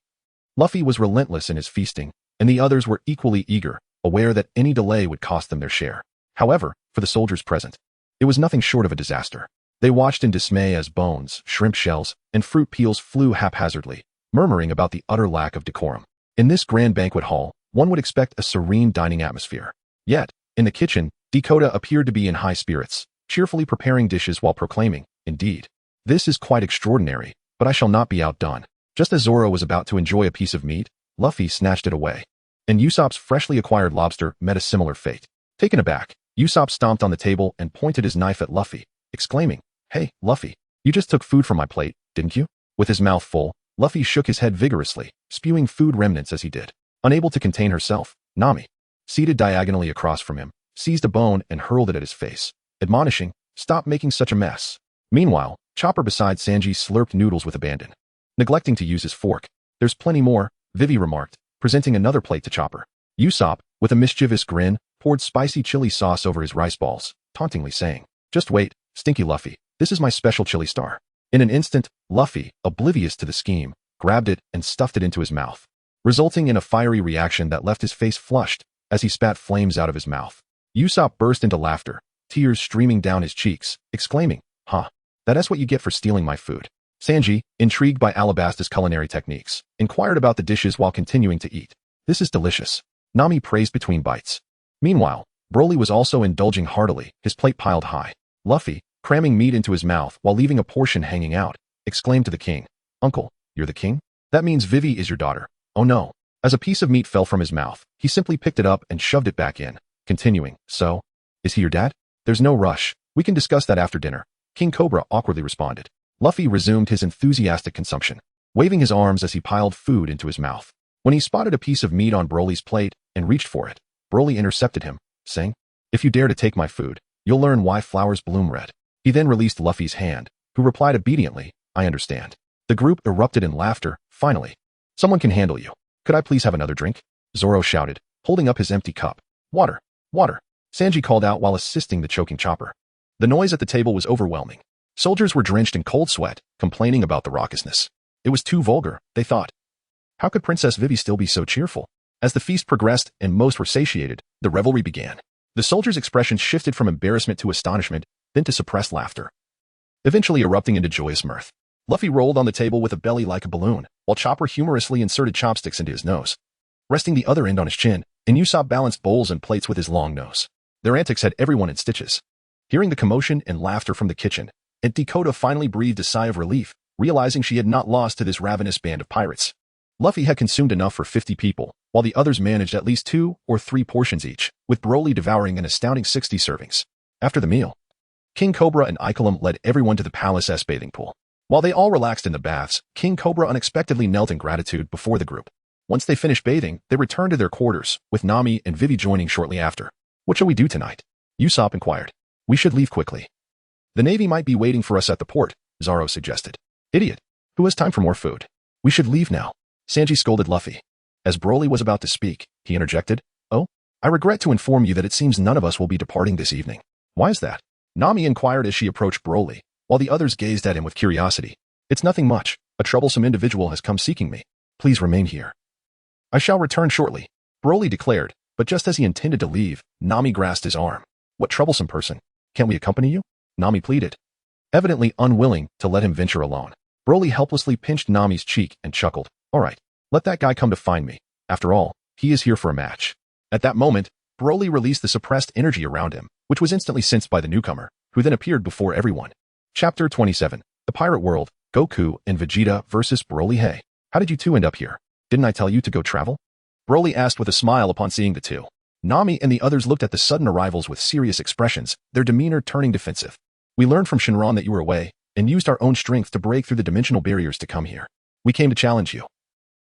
Speaker 1: Luffy was relentless in his feasting, and the others were equally eager, aware that any delay would cost them their share. However, for the soldiers present, it was nothing short of a disaster. They watched in dismay as bones, shrimp shells, and fruit peels flew haphazardly, murmuring about the utter lack of decorum. In this grand banquet hall, one would expect a serene dining atmosphere. Yet, in the kitchen, Dakota appeared to be in high spirits, cheerfully preparing dishes while proclaiming, Indeed, this is quite extraordinary, but I shall not be outdone. Just as Zoro was about to enjoy a piece of meat, Luffy snatched it away. and Usopp's freshly acquired lobster met a similar fate. Taken aback, Usopp stomped on the table and pointed his knife at Luffy, exclaiming, "Hey, Luffy, you just took food from my plate, didn't you?" With his mouth full, Luffy shook his head vigorously, spewing food remnants as he did. Unable to contain herself, Nami, seated diagonally across from him, seized a bone and hurled it at his face, admonishing, "Stop making such a mess." Meanwhile, Chopper beside Sanji slurped noodles with abandon, neglecting to use his fork. "There's plenty more," Vivi remarked, presenting another plate to Chopper. Usopp, with a mischievous grin, poured spicy chili sauce over his rice balls, tauntingly saying, "Just wait, Stinky Luffy, this is my special chili star." In an instant, Luffy, oblivious to the scheme, grabbed it and stuffed it into his mouth, resulting in a fiery reaction that left his face flushed as he spat flames out of his mouth. Usopp burst into laughter, tears streaming down his cheeks, exclaiming, "Huh, that's what you get for stealing my food." Sanji, intrigued by Alabasta's culinary techniques, inquired about the dishes while continuing to eat. "This is delicious," Nami praised between bites. Meanwhile, Broly was also indulging heartily, his plate piled high. Luffy, cramming meat into his mouth while leaving a portion hanging out, exclaimed to the king, "Uncle, you're the king? That means Vivi is your daughter." "Oh no." As a piece of meat fell from his mouth, he simply picked it up and shoved it back in, continuing, "So, is he your dad?" "There's no rush. We can discuss that after dinner," King Cobra awkwardly responded. Luffy resumed his enthusiastic consumption, waving his arms as he piled food into his mouth. When he spotted a piece of meat on Broly's plate and reached for it, Broly intercepted him, saying, "If you dare to take my food, you'll learn why flowers bloom red." He then released Luffy's hand, who replied obediently, "I understand." The group erupted in laughter. Finally, "Someone can handle you. Could I please have another drink?" Zoro shouted, holding up his empty cup. "Water, water," Sanji called out while assisting the choking Chopper. The noise at the table was overwhelming. Soldiers were drenched in cold sweat, complaining about the raucousness. It was too vulgar, they thought. How could Princess Vivi still be so cheerful? As the feast progressed and most were satiated, the revelry began. The soldiers' expressions shifted from embarrassment to astonishment, then to suppressed laughter, eventually erupting into joyous mirth. Luffy rolled on the table with a belly like a balloon, while Chopper humorously inserted chopsticks into his nose, resting the other end on his chin, and Usopp balanced bowls and plates with his long nose. Their antics had everyone in stitches. Hearing the commotion and laughter from the kitchen, Aunt Dakota finally breathed a sigh of relief, realizing she had not lost to this ravenous band of pirates. Luffy had consumed enough for 50 people, while the others managed at least 2 or 3 portions each, with Broly devouring an astounding 60 servings. After the meal, King Cobra and Ikelim led everyone to the palace bathing pool. While they all relaxed in the baths, King Cobra unexpectedly knelt in gratitude before the group. Once they finished bathing, they returned to their quarters, with Nami and Vivi joining shortly after. "What shall we do tonight?" Usopp inquired. "We should leave quickly. The Navy might be waiting for us at the port," Zoro suggested. "Idiot. Who has time for more food? We should leave now," Sanji scolded Luffy. As Broly was about to speak, he interjected, "Oh, I regret to inform you that it seems none of us will be departing this evening." "Why is that?" Nami inquired as she approached Broly, while the others gazed at him with curiosity. "It's nothing much. A troublesome individual has come seeking me. Please remain here." "I shall return shortly," Broly declared, but just as he intended to leave, Nami grasped his arm. "What troublesome person? Can't we accompany you?" Nami pleaded, evidently unwilling to let him venture alone. Broly helplessly pinched Nami's cheek and chuckled. "All right, let that guy come to find me. After all, he is here for a match." At that moment, Broly released the suppressed energy around him, which was instantly sensed by the newcomer, who then appeared before everyone. Chapter 27, The Pirate World, Goku and Vegeta versus Broly. "Hey, how did you two end up here? Didn't I tell you to go travel?" Broly asked with a smile upon seeing the two. Nami and the others looked at the sudden arrivals with serious expressions, their demeanor turning defensive. "We learned from Shinron that you were away, and used our own strength to break through the dimensional barriers to come here. We came to challenge you.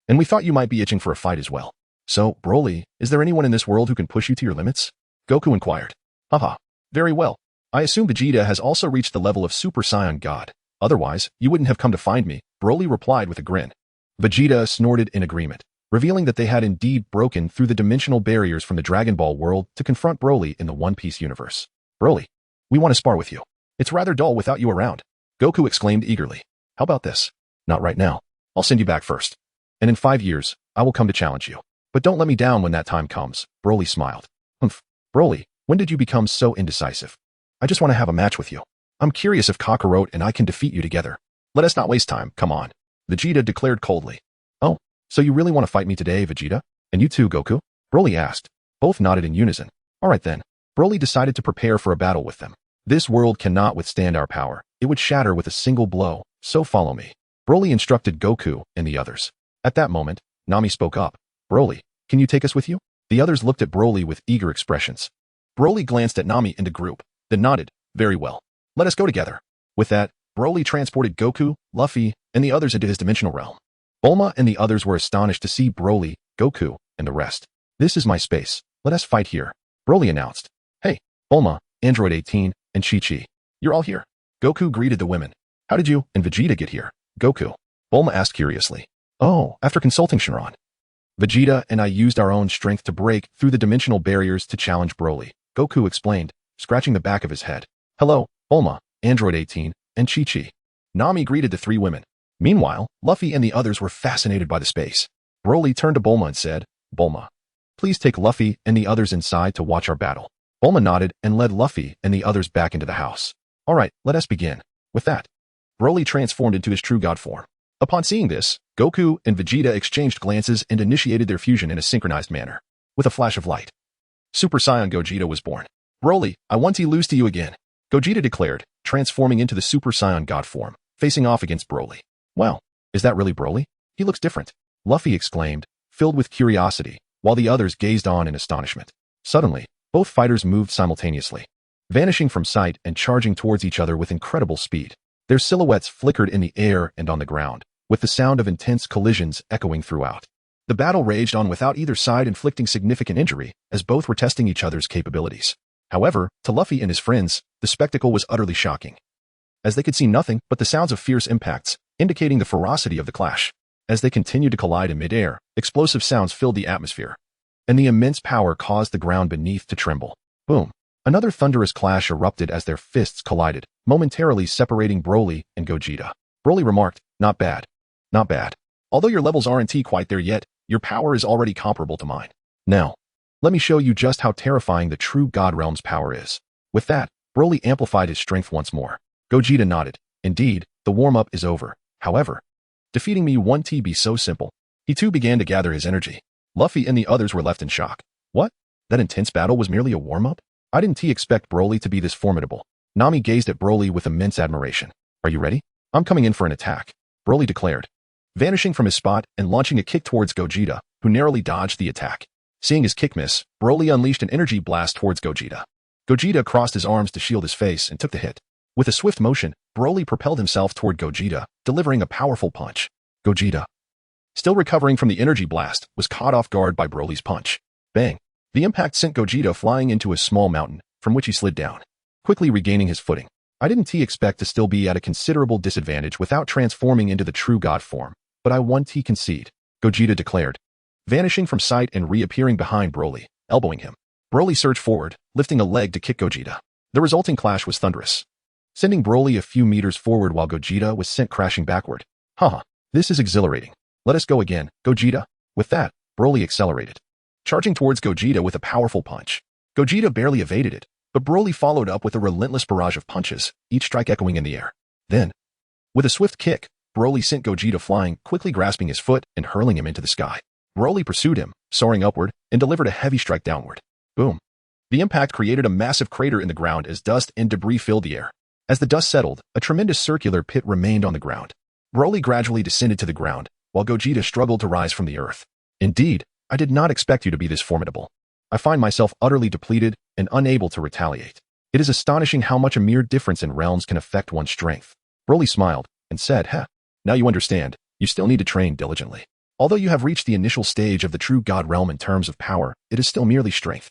Speaker 1: And we thought you might be itching for a fight as well. So, Broly, is there anyone in this world who can push you to your limits?" Goku inquired. "Haha. Very well. I assume Vegeta has also reached the level of Super Saiyan God. Otherwise, you wouldn't have come to find me," Broly replied with a grin. Vegeta snorted in agreement, revealing that they had indeed broken through the dimensional barriers from the Dragon Ball world to confront Broly in the One Piece universe. "Broly, we want to spar with you. It's rather dull without you around," Goku exclaimed eagerly. "How about this? Not right now. I'll send you back first. And in 5 years, I will come to challenge you. But don't let me down when that time comes," Broly smiled. "Humph. Broly, when did you become so indecisive? I just want to have a match with you. I'm curious if Kakarot and I can defeat you together. Let us not waste time, come on," Vegeta declared coldly. "Oh, so you really want to fight me today, Vegeta? And you too, Goku?" Broly asked. Both nodded in unison. "All right then." Broly decided to prepare for a battle with them. "This world cannot withstand our power. It would shatter with a single blow, so follow me," Broly instructed Goku and the others. At that moment, Nami spoke up. "Broly, Can you take us with you? The others looked at Broly with eager expressions. Broly glanced at Nami and the group, then nodded. Very well. Let us go together. With that, Broly transported Goku, Luffy, and the others into his dimensional realm. Bulma and the others were astonished to see Broly, Goku, and the rest. This is my space. Let us fight here, Broly announced. Hey, Bulma, Android 18, and Chi-Chi. You're all here. Goku greeted the women. How did you and Vegeta get here, Goku? Bulma asked curiously. Oh, after consulting Shenron. Vegeta and I used our own strength to break through the dimensional barriers to challenge Broly, Goku explained, scratching the back of his head. Hello, Bulma, Android 18, and Chi-Chi. Nami greeted the three women. Meanwhile, Luffy and the others were fascinated by the space. Broly turned to Bulma and said, Bulma, please take Luffy and the others inside to watch our battle. Bulma nodded and led Luffy and the others back into the house. All right, let us begin. With that, Broly transformed into his true god form. Upon seeing this, Goku and Vegeta exchanged glances and initiated their fusion in a synchronized manner. With a flash of light, Super Saiyan Gogeta was born. Broly, I want to lose to you again, Gogeta declared, transforming into the Super Saiyan god form, facing off against Broly. Wow, is that really Broly? He looks different, Luffy exclaimed, filled with curiosity, while the others gazed on in astonishment. Suddenly, both fighters moved simultaneously, vanishing from sight and charging towards each other with incredible speed. Their silhouettes flickered in the air and on the ground, with the sound of intense collisions echoing throughout. The battle raged on without either side inflicting significant injury, as both were testing each other's capabilities. However, to Luffy and his friends, the spectacle was utterly shocking, as they could see nothing but the sounds of fierce impacts, indicating the ferocity of the clash. As they continued to collide in midair, explosive sounds filled the atmosphere, and the immense power caused the ground beneath to tremble. Boom! Another thunderous clash erupted as their fists collided, momentarily separating Broly and Gogeta. Broly remarked, not bad. Not bad. Although your levels aren't quite there yet, your power is already comparable to mine. Now, let me show you just how terrifying the true God Realm's power is. With that, Broly amplified his strength once more. Gogeta nodded. Indeed, the warm-up is over. However, defeating me won't be so simple. He too began to gather his energy. Luffy and the others were left in shock. What? That intense battle was merely a warm-up? I didn't expect Broly to be this formidable. Nami gazed at Broly with immense admiration. Are you ready? I'm coming in for an attack, Broly declared, vanishing from his spot and launching a kick towards Gogeta, who narrowly dodged the attack. Seeing his kick miss, Broly unleashed an energy blast towards Gogeta. Gogeta crossed his arms to shield his face and took the hit. With a swift motion, Broly propelled himself toward Gogeta, delivering a powerful punch. Gogeta, still recovering from the energy blast, was caught off guard by Broly's punch. Bang! The impact sent Gogeta flying into a small mountain, from which he slid down, quickly regaining his footing. I didn't expect to still be at a considerable disadvantage without transforming into the true god form, but I won't concede, Gogeta declared, vanishing from sight and reappearing behind Broly, elbowing him. Broly surged forward, lifting a leg to kick Gogeta. The resulting clash was thunderous, sending Broly a few meters forward while Gogeta was sent crashing backward. Haha, this is exhilarating. Let us go again, Gogeta. With that, Broly accelerated, charging towards Gogeta with a powerful punch. Gogeta barely evaded it, but Broly followed up with a relentless barrage of punches, each strike echoing in the air. Then, with a swift kick, Broly sent Gogeta flying, quickly grasping his foot and hurling him into the sky. Broly pursued him, soaring upward, and delivered a heavy strike downward. Boom! The impact created a massive crater in the ground as dust and debris filled the air. As the dust settled, a tremendous circular pit remained on the ground. Broly gradually descended to the ground, while Gogeta struggled to rise from the earth. Indeed, I did not expect you to be this formidable. I find myself utterly depleted and unable to retaliate. It is astonishing how much a mere difference in realms can affect one's strength. Broly smiled and said, now you understand, you still need to train diligently. Although you have reached the initial stage of the true God realm in terms of power, it is still merely strength.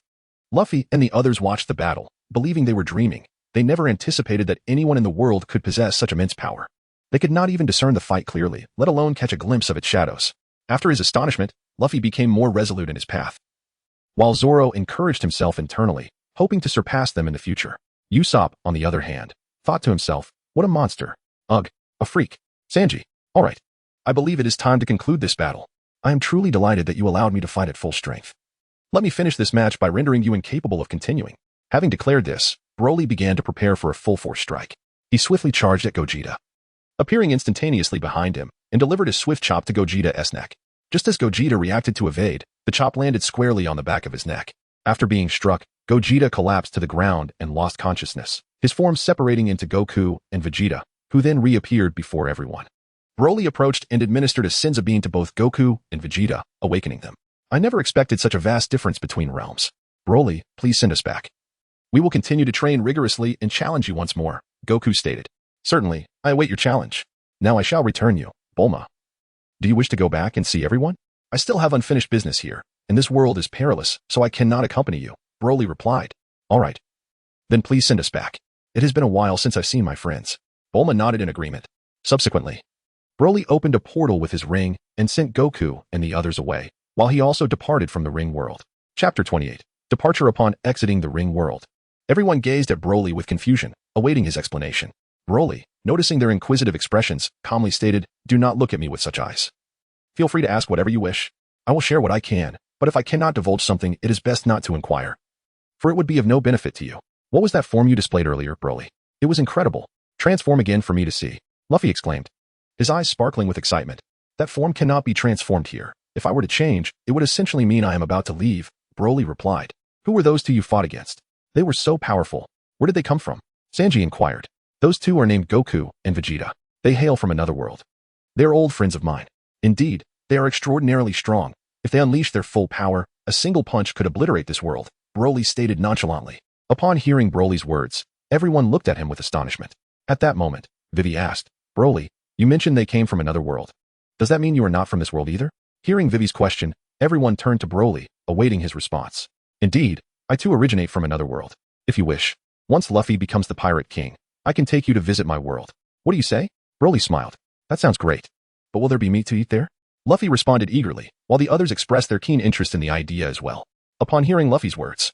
Speaker 1: Luffy and the others watched the battle, believing they were dreaming. They never anticipated that anyone in the world could possess such immense power. They could not even discern the fight clearly, let alone catch a glimpse of its shadows. After his astonishment, Luffy became more resolute in his path, while Zoro encouraged himself internally, hoping to surpass them in the future. Usopp, on the other hand, thought to himself, what a monster. Ugh, a freak. Sanji, all right. I believe it is time to conclude this battle. I am truly delighted that you allowed me to fight at full strength. Let me finish this match by rendering you incapable of continuing. Having declared this, Broly began to prepare for a full-force strike. He swiftly charged at Gogeta, appearing instantaneously behind him, and delivered a swift chop to Gogeta's neck. Just as Gogeta reacted to evade, the chop landed squarely on the back of his neck. After being struck, Gogeta collapsed to the ground and lost consciousness, his form separating into Goku and Vegeta, who then reappeared before everyone. Broly approached and administered a Senzu Bean to both Goku and Vegeta, awakening them. I never expected such a vast difference between realms. Broly, please send us back. We will continue to train rigorously and challenge you once more, Goku stated. Certainly, I await your challenge. Now I shall return you, Bulma. Do you wish to go back and see everyone? I still have unfinished business here, and this world is perilous, so I cannot accompany you, Broly replied. All right. Then please send us back. It has been a while since I've seen my friends. Bulma nodded in agreement. Subsequently, Broly opened a portal with his ring and sent Goku and the others away, while he also departed from the ring world. Chapter 28. Departure upon exiting the ring world. Everyone gazed at Broly with confusion, awaiting his explanation. Broly, noticing their inquisitive expressions, calmly stated, "Do not look at me with such eyes. Feel free to ask whatever you wish. I will share what I can, but if I cannot divulge something, it is best not to inquire, for it would be of no benefit to you." What was that form you displayed earlier, Broly? It was incredible. Transform again for me to see, Luffy exclaimed, his eyes sparkling with excitement. That form cannot be transformed here. If I were to change, it would essentially mean I am about to leave, Broly replied. Who were those two you fought against? They were so powerful. Where did they come from? Sanji inquired. Those two are named Goku and Vegeta. They hail from another world. They are old friends of mine. Indeed, they are extraordinarily strong. If they unleash their full power, a single punch could obliterate this world, Broly stated nonchalantly. Upon hearing Broly's words, everyone looked at him with astonishment. At that moment, Vivi asked, Broly, you mentioned they came from another world. Does that mean you are not from this world either? Hearing Vivi's question, everyone turned to Broly, awaiting his response. Indeed, I too originate from another world. If you wish, once Luffy becomes the Pirate King, I can take you to visit my world. What do you say? Broly smiled. That sounds great. But will there be meat to eat there? Luffy responded eagerly, while the others expressed their keen interest in the idea as well. Upon hearing Luffy's words,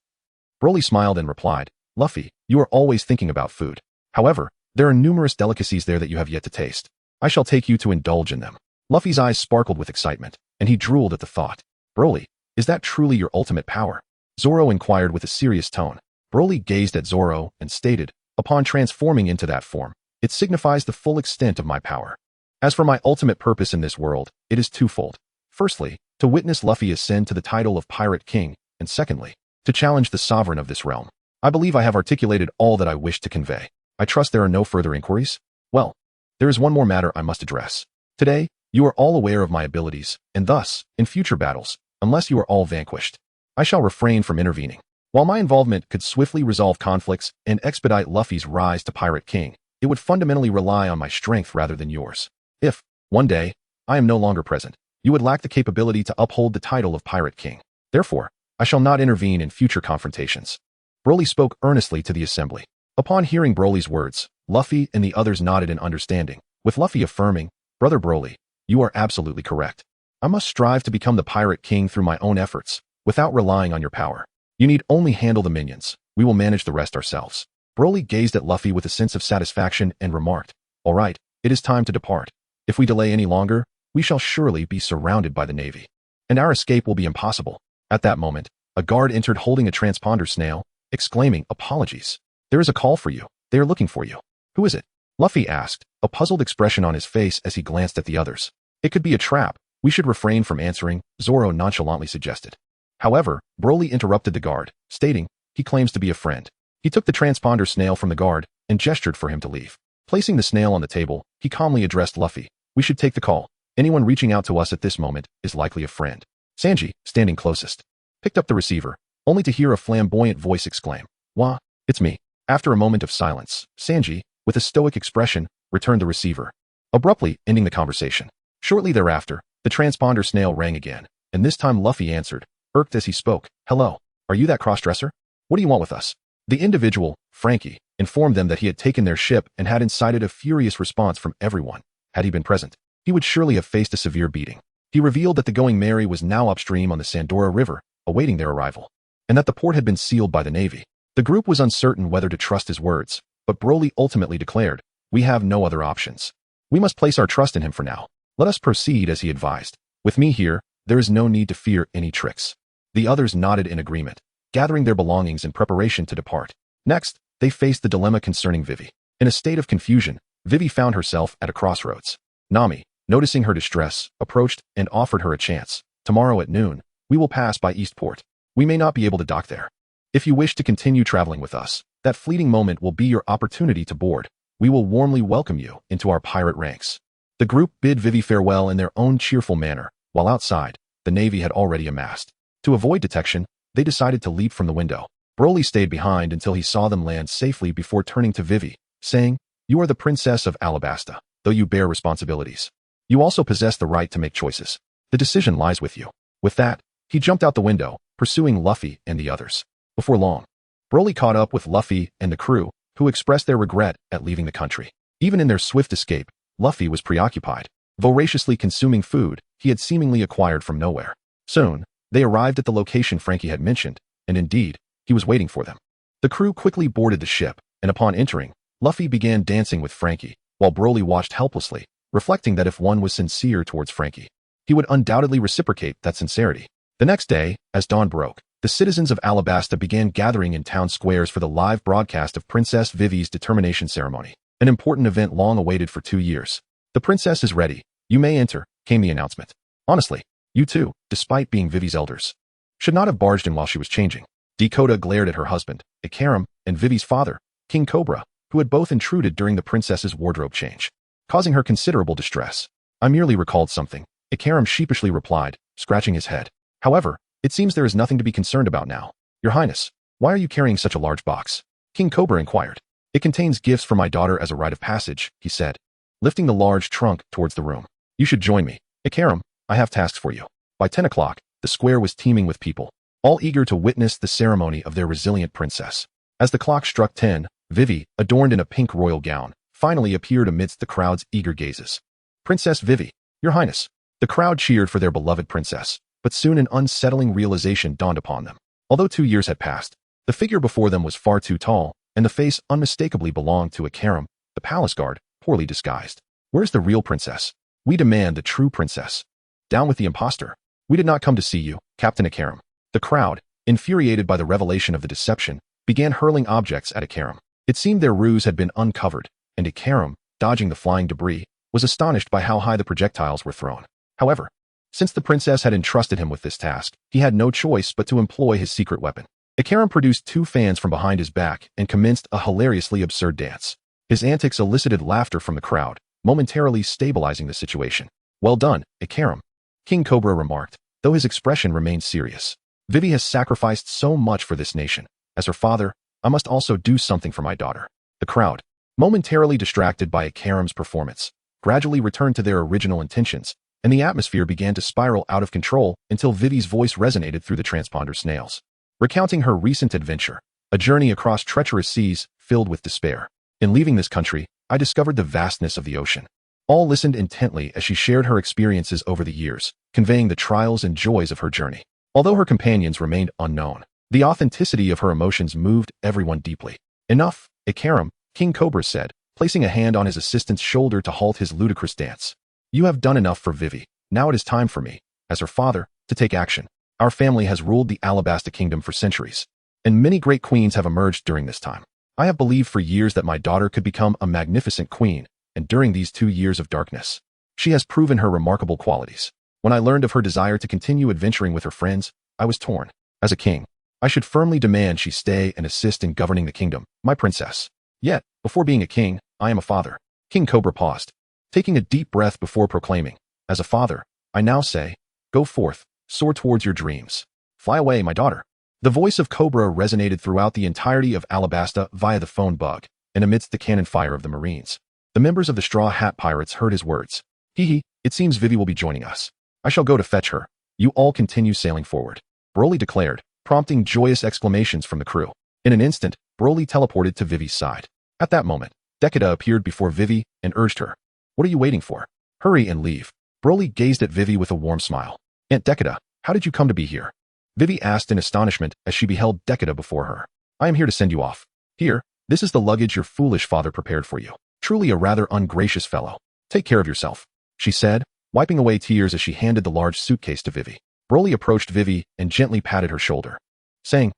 Speaker 1: Broly smiled and replied, Luffy, you are always thinking about food. However, there are numerous delicacies there that you have yet to taste. I shall take you to indulge in them. Luffy's eyes sparkled with excitement, and he drooled at the thought. Broly, is that truly your ultimate power? Zoro inquired with a serious tone. Broly gazed at Zoro and stated, upon transforming into that form, it signifies the full extent of my power. As for my ultimate purpose in this world, it is twofold. Firstly, to witness Luffy ascend to the title of Pirate King, and secondly, to challenge the sovereign of this realm. I believe I have articulated all that I wish to convey. I trust there are no further inquiries? Well, there is one more matter I must address. Today, you are all aware of my abilities, and thus, in future battles, unless you are all vanquished, I shall refrain from intervening. While my involvement could swiftly resolve conflicts and expedite Luffy's rise to Pirate King, it would fundamentally rely on my strength rather than yours. If, one day, I am no longer present, you would lack the capability to uphold the title of Pirate King. Therefore, I shall not intervene in future confrontations. Broly spoke earnestly to the assembly. Upon hearing Broly's words, Luffy and the others nodded in understanding, with Luffy affirming, Brother Broly, you are absolutely correct. I must strive to become the Pirate King through my own efforts, without relying on your power. You need only handle the minions. We will manage the rest ourselves. Broly gazed at Luffy with a sense of satisfaction and remarked, All right, it is time to depart. If we delay any longer, we shall surely be surrounded by the Navy, and our escape will be impossible. At that moment, a guard entered holding a transponder snail, exclaiming, Apologies. There is a call for you. They are looking for you. Who is it? Luffy asked, a puzzled expression on his face as he glanced at the others. It could be a trap. We should refrain from answering, Zoro nonchalantly suggested. However, Broly interrupted the guard, stating, he claims to be a friend. He took the transponder snail from the guard and gestured for him to leave. Placing the snail on the table, he calmly addressed Luffy. We should take the call. Anyone reaching out to us at this moment is likely a friend. Sanji, standing closest, picked up the receiver, only to hear a flamboyant voice exclaim, Wah, it's me. After a moment of silence, Sanji, with a stoic expression, returned the receiver, abruptly ending the conversation. Shortly thereafter, the transponder snail rang again, and this time Luffy answered, irked as he spoke, Hello, are you that crossdresser? What do you want with us? The individual, Frankie, informed them that he had taken their ship and had incited a furious response from everyone. Had he been present, he would surely have faced a severe beating. He revealed that the Going Merry was now upstream on the Sandora River, awaiting their arrival, and that the port had been sealed by the Navy. The group was uncertain whether to trust his words, but Broly ultimately declared, We have no other options. We must place our trust in him for now. Let us proceed as he advised. With me here, there is no need to fear any tricks. The others nodded in agreement, gathering their belongings in preparation to depart. Next, they faced the dilemma concerning Vivi. In a state of confusion, Vivi found herself at a crossroads. Nami, noticing her distress, approached and offered her a chance. Tomorrow at noon, we will pass by Eastport. We may not be able to dock there. If you wish to continue traveling with us, that fleeting moment will be your opportunity to board. We will warmly welcome you into our pirate ranks. The group bid Vivi farewell in their own cheerful manner, while outside, the Navy had already amassed. To avoid detection, they decided to leap from the window. Broly stayed behind until he saw them land safely before turning to Vivi, saying, "You are the princess of Alabasta, though you bear responsibilities. You also possess the right to make choices. The decision lies with you." With that, he jumped out the window, pursuing Luffy and the others. Before long, Broly caught up with Luffy and the crew, who expressed their regret at leaving the country. Even in their swift escape, Luffy was preoccupied, voraciously consuming food he had seemingly acquired from nowhere. Soon, they arrived at the location Frankie had mentioned, and indeed, he was waiting for them. The crew quickly boarded the ship, and upon entering, Luffy began dancing with Frankie, while Broly watched helplessly, reflecting that if one was sincere towards Frankie, he would undoubtedly reciprocate that sincerity. The next day, as dawn broke, the citizens of Alabasta began gathering in town squares for the live broadcast of Princess Vivi's determination ceremony, an important event long awaited for 2 years. "The princess is ready. You may enter," came the announcement. Honestly, you two, despite being Vivi's elders, should not have barged in while she was changing. Dakota glared at her husband, Ikaram, and Vivi's father, King Cobra, who had both intruded during the princess's wardrobe change, causing her considerable distress. "I merely recalled something," Ikaram sheepishly replied, scratching his head. "However, it seems there is nothing to be concerned about now. Your Highness, why are you carrying such a large box?" King Cobra inquired. "It contains gifts for my daughter as a rite of passage," he said, lifting the large trunk towards the room. "You should join me. Ikaram, I have tasks for you." By 10 o'clock, the square was teeming with people, all eager to witness the ceremony of their resilient princess. As the clock struck 10, Vivi, adorned in a pink royal gown, finally appeared amidst the crowd's eager gazes. "Princess Vivi, Your Highness." The crowd cheered for their beloved princess, but soon an unsettling realization dawned upon them. Although 2 years had passed, the figure before them was far too tall, and the face unmistakably belonged to Ikaram, the palace guard, poorly disguised. "Where's the real princess? We demand the true princess. Down with the impostor." "We did not come to see you, Captain Ikaram." The crowd, infuriated by the revelation of the deception, began hurling objects at Ikaram. It seemed their ruse had been uncovered, and Ikaram, dodging the flying debris, was astonished by how high the projectiles were thrown. However, since the princess had entrusted him with this task, he had no choice but to employ his secret weapon. Ikaram produced 2 fans from behind his back and commenced a hilariously absurd dance. His antics elicited laughter from the crowd, momentarily stabilizing the situation. "Well done, Ikaram," King Cobra remarked, though his expression remained serious. "Vivi has sacrificed so much for this nation. As her father, I must also do something for my daughter." The crowd, momentarily distracted by Ikaram's performance, gradually returned to their original intentions, and the atmosphere began to spiral out of control until Vivi's voice resonated through the transponder snails, recounting her recent adventure, a journey across treacherous seas filled with despair. "In leaving this country, I discovered the vastness of the ocean." All listened intently as she shared her experiences over the years, conveying the trials and joys of her journey. Although her companions remained unknown, the authenticity of her emotions moved everyone deeply. "Enough, Ikaram," King Cobra said, placing a hand on his assistant's shoulder to halt his ludicrous dance. "You have done enough for Vivi. Now it is time for me, as her father, to take action. Our family has ruled the Alabasta Kingdom for centuries, and many great queens have emerged during this time. I have believed for years that my daughter could become a magnificent queen, and during these 2 years of darkness, she has proven her remarkable qualities. When I learned of her desire to continue adventuring with her friends, I was torn. As a king, I should firmly demand she stay and assist in governing the kingdom, my princess. Yet, before being a king, I am a father." King Cobra paused, taking a deep breath before proclaiming, "As a father, I now say, go forth, soar towards your dreams. Fly away, my daughter." The voice of Cobra resonated throughout the entirety of Alabasta via the phone bug, and amidst the cannon fire of the Marines. The members of the Straw Hat Pirates heard his words. "Hee, it seems Vivi will be joining us. I shall go to fetch her. You all continue sailing forward," Broly declared, prompting joyous exclamations from the crew. In an instant, Broly teleported to Vivi's side. At that moment, Dakota appeared before Vivi and urged her. "What are you waiting for? Hurry and leave." Broly gazed at Vivi with a warm smile. "Aunt Dakota, how did you come to be here?" Vivi asked in astonishment as she beheld Dakota before her. "I am here to send you off. Here, this is the luggage your foolish father prepared for you. Truly a rather ungracious fellow. Take care of yourself," she said, wiping away tears as she handed the large suitcase to Vivi. Broly approached Vivi and gently patted her shoulder, saying,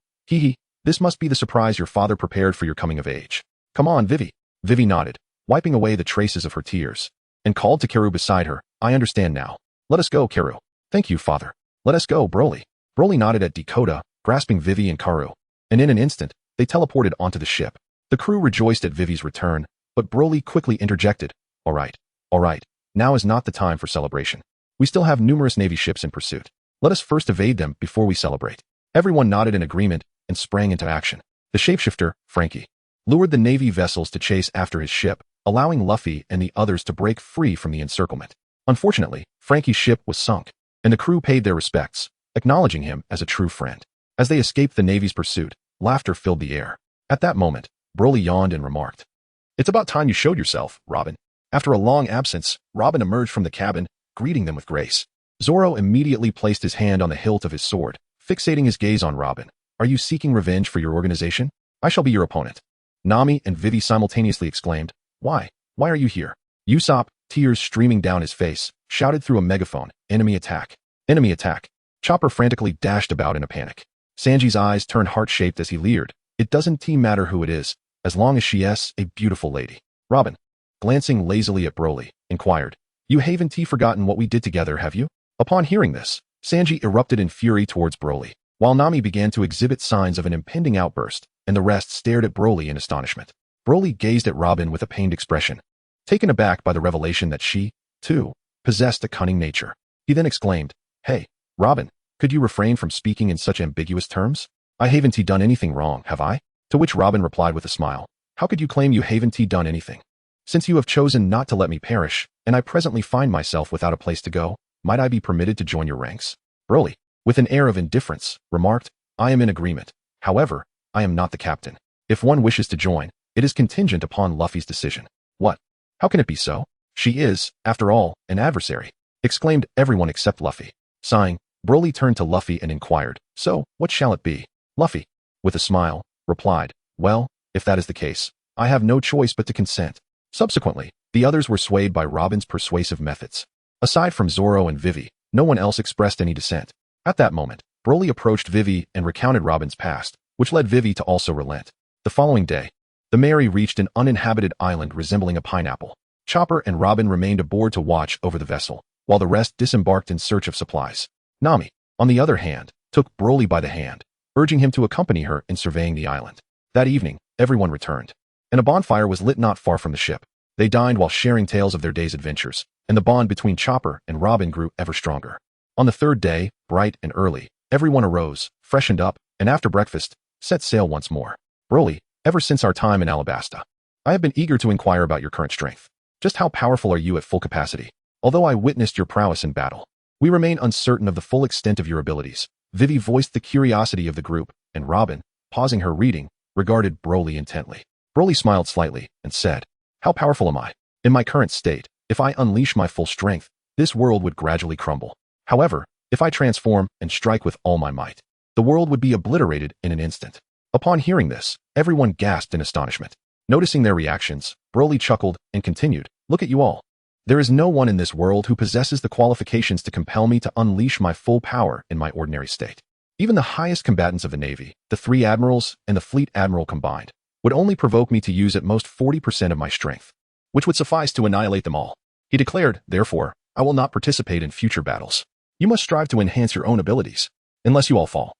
Speaker 1: This must be the surprise your father prepared for your coming of age. Come on, Vivi." Vivi nodded, wiping away the traces of her tears, and called to Karu beside her. "I understand now. Let us go, Karu." "Thank you, father." "Let us go, Broly." Broly nodded at Dakota, grasping Vivi and Karu, and in an instant, they teleported onto the ship. The crew rejoiced at Vivi's return, but Broly quickly interjected, all right. Now is not the time for celebration. We still have numerous Navy ships in pursuit. Let us first evade them before we celebrate. Everyone nodded in agreement and sprang into action. The shapeshifter, Frankie, lured the Navy vessels to chase after his ship, allowing Luffy and the others to break free from the encirclement. Unfortunately, Frankie's ship was sunk, and the crew paid their respects, acknowledging him as a true friend. As they escaped the Navy's pursuit, laughter filled the air. At that moment, Broly yawned and remarked, "It's about time you showed yourself, Robin." After a long absence, Robin emerged from the cabin, greeting them with grace. Zoro immediately placed his hand on the hilt of his sword, fixating his gaze on Robin. "Are you seeking revenge for your organization? I shall be your opponent." Nami and Vivi simultaneously exclaimed, "Why? Why are you here?" Usopp, tears streaming down his face, shouted through a megaphone, "Enemy attack! Enemy attack!" Chopper frantically dashed about in a panic. Sanji's eyes turned heart-shaped as he leered, "It doesn't matter who it is, as long as she's a beautiful lady." Robin, glancing lazily at Broly, inquired, "You haven't forgotten what we did together, have you?" Upon hearing this, Sanji erupted in fury towards Broly, while Nami began to exhibit signs of an impending outburst, and the rest stared at Broly in astonishment. Broly gazed at Robin with a pained expression, taken aback by the revelation that she, too, possessed a cunning nature. He then exclaimed, "Hey, Robin, could you refrain from speaking in such ambiguous terms? I haven't done anything wrong, have I?" To which Robin replied with a smile, "How could you claim you haven't done anything? Since you have chosen not to let me perish, and I presently find myself without a place to go, might I be permitted to join your ranks?" Broly, with an air of indifference, remarked, "I am in agreement. However, I am not the captain. If one wishes to join, it is contingent upon Luffy's decision." "What? How can it be so? She is, after all, an adversary," exclaimed everyone except Luffy. Sighing, Broly turned to Luffy and inquired, "So, what shall it be?" Luffy, with a smile, replied, "Well, if that is the case, I have no choice but to consent." Subsequently, the others were swayed by Robin's persuasive methods. Aside from Zoro and Vivi, no one else expressed any dissent. At that moment, Broly approached Vivi and recounted Robin's past, which led Vivi to also relent. The following day, the Mary reached an uninhabited island resembling a pineapple. Chopper and Robin remained aboard to watch over the vessel, while the rest disembarked in search of supplies. Nami, on the other hand, took Broly by the hand, urging him to accompany her in surveying the island. That evening, everyone returned, and a bonfire was lit not far from the ship. They dined while sharing tales of their day's adventures, and the bond between Chopper and Robin grew ever stronger. On the third day, bright and early, everyone arose, freshened up, and after breakfast, set sail once more. "Broly, ever since our time in Alabasta, I have been eager to inquire about your current strength. Just how powerful are you at full capacity? Although I witnessed your prowess in battle, we remain uncertain of the full extent of your abilities." Vivi voiced the curiosity of the group, and Robin, pausing her reading, regarded Broly intently. Broly smiled slightly and said, "How powerful am I? In my current state, if I unleash my full strength, this world would gradually crumble. However, if I transform and strike with all my might, the world would be obliterated in an instant." Upon hearing this, everyone gasped in astonishment. Noticing their reactions, Broly chuckled and continued, "Look at you all. There is no one in this world who possesses the qualifications to compel me to unleash my full power in my ordinary state. Even the highest combatants of the Navy, the 3 admirals and the fleet admiral combined, would only provoke me to use at most 40% of my strength, which would suffice to annihilate them all." He declared, "Therefore, I will not participate in future battles. You must strive to enhance your own abilities, unless you all fall.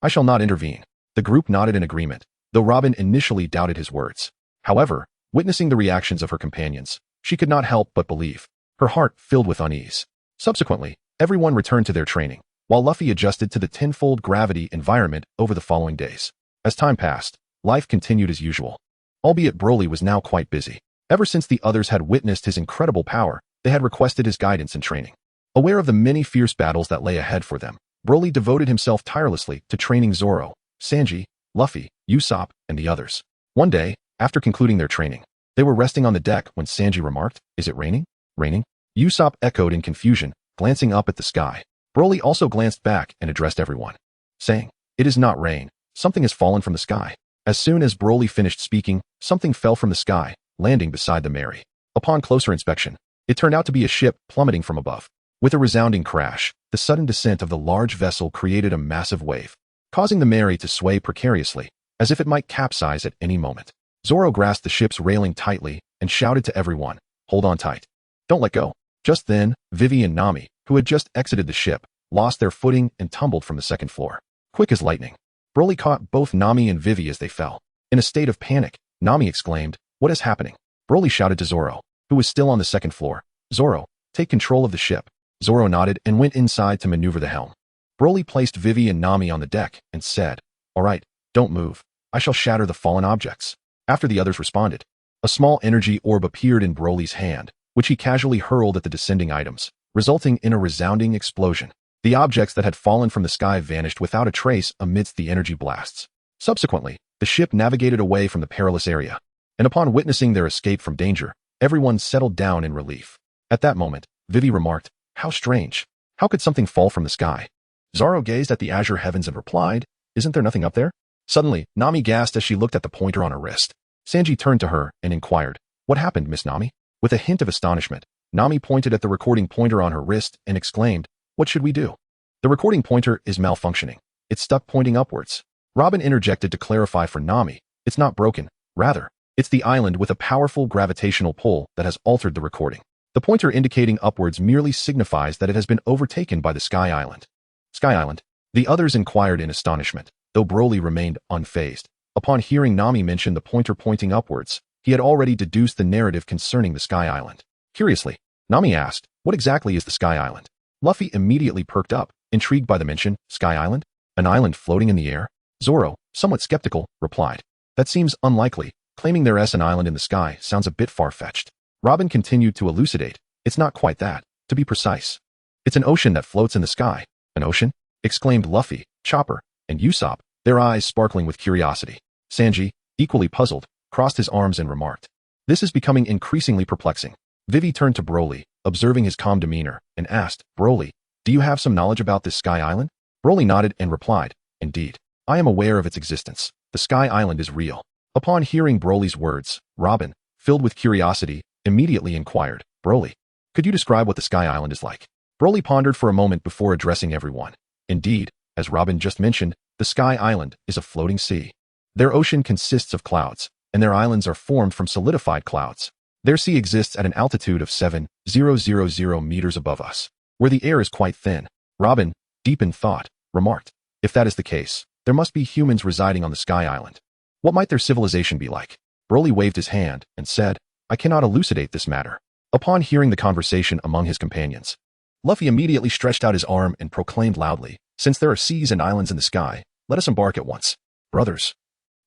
Speaker 1: I shall not intervene." The group nodded in agreement, though Robin initially doubted his words. However, witnessing the reactions of her companions, she could not help but believe, her heart filled with unease. Subsequently, everyone returned to their training, while Luffy adjusted to the tenfold gravity environment over the following days. As time passed, life continued as usual, albeit Broly was now quite busy. Ever since the others had witnessed his incredible power, they had requested his guidance and training. Aware of the many fierce battles that lay ahead for them, Broly devoted himself tirelessly to training Zoro, Sanji, Luffy, Usopp, and the others. One day, after concluding their training, they were resting on the deck when Sanji remarked, "Is it raining? Raining?" Usopp echoed in confusion, glancing up at the sky. Broly also glanced back and addressed everyone, saying, "It is not rain. Something has fallen from the sky." As soon as Broly finished speaking, something fell from the sky, landing beside the Mary. Upon closer inspection, it turned out to be a ship plummeting from above. With a resounding crash, the sudden descent of the large vessel created a massive wave, causing the Mary to sway precariously, as if it might capsize at any moment. Zoro grasped the ship's railing tightly and shouted to everyone, "Hold on tight. Don't let go." Just then, Vivi and Nami, who had just exited the ship, lost their footing and tumbled from the second floor. Quick as lightning, Broly caught both Nami and Vivi as they fell. In a state of panic, Nami exclaimed, "What is happening?" Broly shouted to Zoro, who was still on the second floor, "Zoro, take control of the ship." Zoro nodded and went inside to maneuver the helm. Broly placed Vivi and Nami on the deck and said, "All right, don't move. I shall shatter the fallen objects." After the others responded, a small energy orb appeared in Broly's hand, which he casually hurled at the descending items, resulting in a resounding explosion. The objects that had fallen from the sky vanished without a trace amidst the energy blasts. Subsequently, the ship navigated away from the perilous area, and upon witnessing their escape from danger, everyone settled down in relief. At that moment, Vivi remarked, "How strange. How could something fall from the sky?" Zoro gazed at the azure heavens and replied, "Isn't there nothing up there?" Suddenly, Nami gasped as she looked at the pointer on her wrist. Sanji turned to her and inquired, "What happened, Miss Nami?" With a hint of astonishment, Nami pointed at the recording pointer on her wrist and exclaimed, "What should we do?" "The recording pointer is malfunctioning. It's stuck pointing upwards." Robin interjected to clarify for Nami, "It's not broken. Rather, it's the island with a powerful gravitational pull that has altered the recording. The pointer indicating upwards merely signifies that it has been overtaken by the Sky Island." Sky Island? The others inquired in astonishment, though Broly remained unfazed. Upon hearing Nami mention the pointer pointing upwards, he had already deduced the narrative concerning the Sky Island. Curiously, Nami asked, "What exactly is the Sky Island?" Luffy immediately perked up, intrigued by the mention, "Sky Island? An island floating in the air?" Zoro, somewhat skeptical, replied, "That seems unlikely. Claiming there is an island in the sky sounds a bit far-fetched." Robin continued to elucidate, "It's not quite that. To be precise, it's an ocean that floats in the sky." "An ocean?" exclaimed Luffy, Chopper, and Usopp, their eyes sparkling with curiosity. Sanji, equally puzzled, crossed his arms and remarked, "This is becoming increasingly perplexing." Vivi turned to Broly, observing his calm demeanor, and asked, "Broly, do you have some knowledge about this Sky Island?" Broly nodded and replied, "Indeed, I am aware of its existence. The Sky Island is real." Upon hearing Broly's words, Robin, filled with curiosity, immediately inquired, "Broly, could you describe what the Sky Island is like?" Broly pondered for a moment before addressing everyone. Indeed, as Robin just mentioned, the Sky Island is a floating sea. Their ocean consists of clouds, and their islands are formed from solidified clouds. Their sea exists at an altitude of 7,000 meters above us, where the air is quite thin. Robin, deep in thought, remarked, "If that is the case, there must be humans residing on the Sky Island. What might their civilization be like?" Broly waved his hand and said, "I cannot elucidate this matter." Upon hearing the conversation among his companions, Luffy immediately stretched out his arm and proclaimed loudly, "Since there are seas and islands in the sky, let us embark at once. Brothers,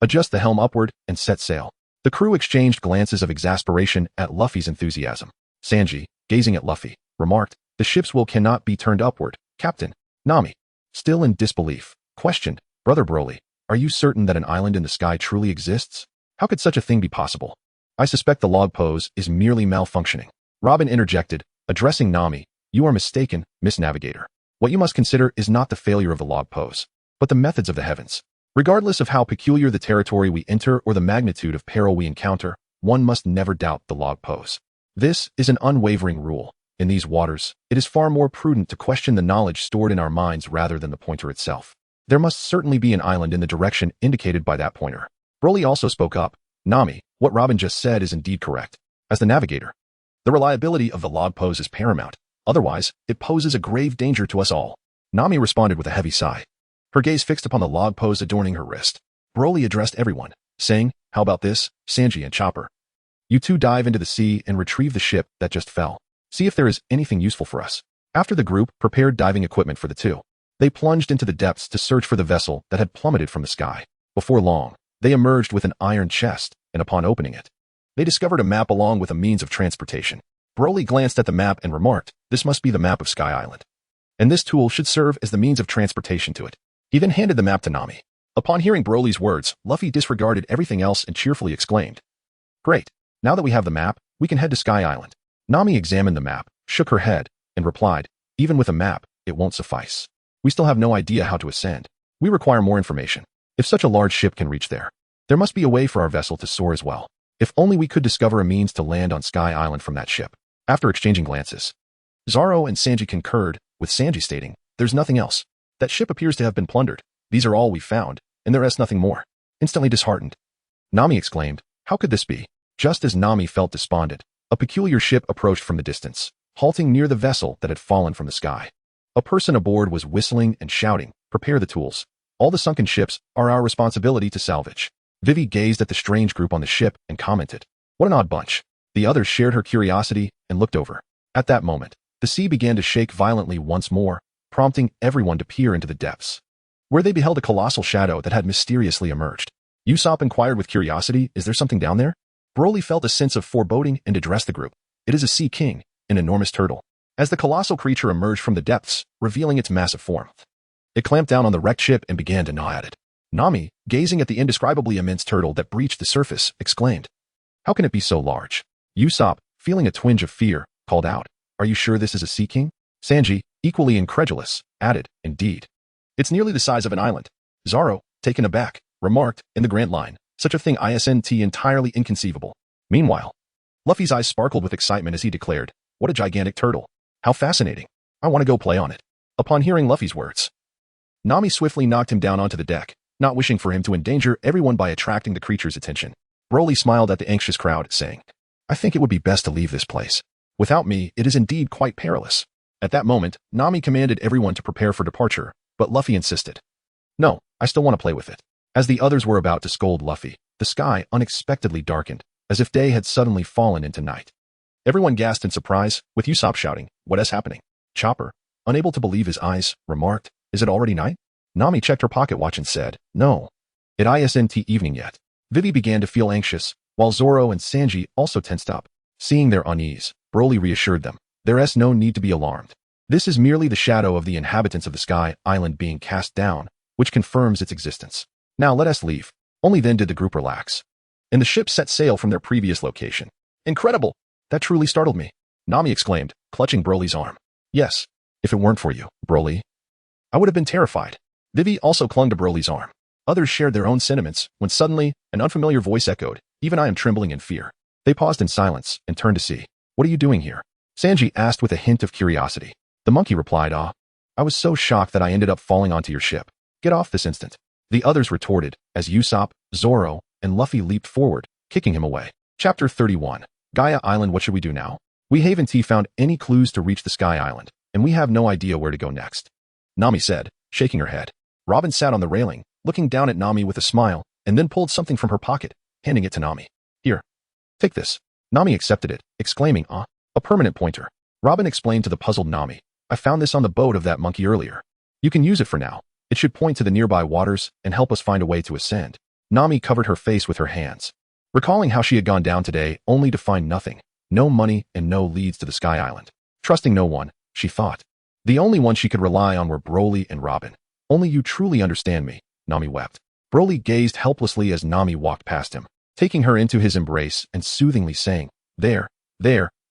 Speaker 1: adjust the helm upward and set sail." The crew exchanged glances of exasperation at Luffy's enthusiasm. Sanji, gazing at Luffy, remarked, "The ship's will cannot be turned upward, Captain." Nami, still in disbelief, questioned, "Brother Broly, are you certain that an island in the sky truly exists? How could such a thing be possible?" "I suspect the log pose is merely malfunctioning." Robin interjected, addressing Nami, "You are mistaken, Miss Navigator. What you must consider is not the failure of the log pose, but the methods of the heavens. Regardless of how peculiar the territory we enter or the magnitude of peril we encounter, one must never doubt the log pose. This is an unwavering rule. In these waters, it is far more prudent to question the knowledge stored in our minds rather than the pointer itself. There must certainly be an island in the direction indicated by that pointer." Broly also spoke up, "Nami, what Robin just said is indeed correct. As the navigator, the reliability of the log pose is paramount. Otherwise, it poses a grave danger to us all." Nami responded with a heavy sigh, her gaze fixed upon the log pose adorning her wrist. Broly addressed everyone, saying, "How about this, Sanji and Chopper? You two dive into the sea and retrieve the ship that just fell. See if there is anything useful for us." After the group prepared diving equipment for the two, they plunged into the depths to search for the vessel that had plummeted from the sky. Before long, they emerged with an iron chest, and upon opening it, they discovered a map along with a means of transportation. Broly glanced at the map and remarked, "This must be the map of Sky Island, and this tool should serve as the means of transportation to it." He then handed the map to Nami. Upon hearing Broly's words, Luffy disregarded everything else and cheerfully exclaimed, "Great, now that we have the map, we can head to Sky Island." Nami examined the map, shook her head, and replied, "Even with a map, it won't suffice. We still have no idea how to ascend. We require more information. If such a large ship can reach there, there must be a way for our vessel to soar as well. If only we could discover a means to land on Sky Island from that ship." After exchanging glances, Zoro and Sanji concurred, with Sanji stating, "There's nothing else. That ship appears to have been plundered. These are all we found, and there is nothing more." Instantly disheartened, Nami exclaimed, "How could this be?" Just as Nami felt despondent, a peculiar ship approached from the distance, halting near the vessel that had fallen from the sky. A person aboard was whistling and shouting, "Prepare the tools. All the sunken ships are our responsibility to salvage." Vivi gazed at the strange group on the ship and commented, "What an odd bunch." The others shared her curiosity and looked over. At that moment, the sea began to shake violently once more, prompting everyone to peer into the depths, where they beheld a colossal shadow that had mysteriously emerged. Usopp inquired with curiosity, "Is there something down there?" Broly felt a sense of foreboding and addressed the group. "It is a sea king, an enormous turtle." As the colossal creature emerged from the depths, revealing its massive form, it clamped down on the wrecked ship and began to gnaw at it. Nami, gazing at the indescribably immense turtle that breached the surface, exclaimed, "How can it be so large?" Usopp, feeling a twinge of fear, called out, "Are you sure this is a sea king?" Sanji, equally incredulous, added, "Indeed. It's nearly the size of an island." Zoro, taken aback, remarked, in the Grand Line, "Such a thing isn't entirely inconceivable." Meanwhile, Luffy's eyes sparkled with excitement as he declared, "What a gigantic turtle. How fascinating. I want to go play on it." Upon hearing Luffy's words, Nami swiftly knocked him down onto the deck, not wishing for him to endanger everyone by attracting the creature's attention. Broly smiled at the anxious crowd, saying, "I think it would be best to leave this place. Without me, it is indeed quite perilous." At that moment, Nami commanded everyone to prepare for departure, but Luffy insisted, "No, I still want to play with it." As the others were about to scold Luffy, the sky unexpectedly darkened, as if day had suddenly fallen into night. Everyone gasped in surprise, with Usopp shouting, "What is happening?" Chopper, unable to believe his eyes, remarked, "Is it already night?" Nami checked her pocket watch and said, "No. It isn't evening yet." Vivi began to feel anxious, while Zoro and Sanji also tensed up. Seeing their unease, Broly reassured them, "There's no need to be alarmed. This is merely the shadow of the inhabitants of the Sky Island being cast down, which confirms its existence. Now let us leave." Only then did the group relax, and the ship set sail from their previous location. "Incredible! That truly startled me," Nami exclaimed, clutching Broly's arm. "Yes, if it weren't for you, Broly, I would have been terrified." Vivi also clung to Broly's arm. Others shared their own sentiments, when suddenly, an unfamiliar voice echoed, "Even I am trembling in fear." They paused in silence and turned to see. "What are you doing here?" Sanji asked with a hint of curiosity. The monkey replied, "I was so shocked that I ended up falling onto your ship. Get off this instant." The others retorted, as Usopp, Zoro, and Luffy leaped forward, kicking him away. Chapter 31. Gaia Island. What should we do now? We haven't found any clues to reach the Sky Island, and we have no idea where to go next, Nami said, shaking her head. Robin sat on the railing, looking down at Nami with a smile, and then pulled something from her pocket, handing it to Nami. "Here. Take this." Nami accepted it, exclaiming, "A permanent pointer." Robin explained to the puzzled Nami, "I found this on the boat of that monkey earlier. You can use it for now. It should point to the nearby waters and help us find a way to ascend." Nami covered her face with her hands, recalling how she had gone down today only to find nothing, no money and no leads to the Sky Island. Trusting no one, she thought. The only ones she could rely on were Broly and Robin. "Only you truly understand me," Nami wept. Broly gazed helplessly as Nami walked past him, taking her into his embrace and soothingly saying, There,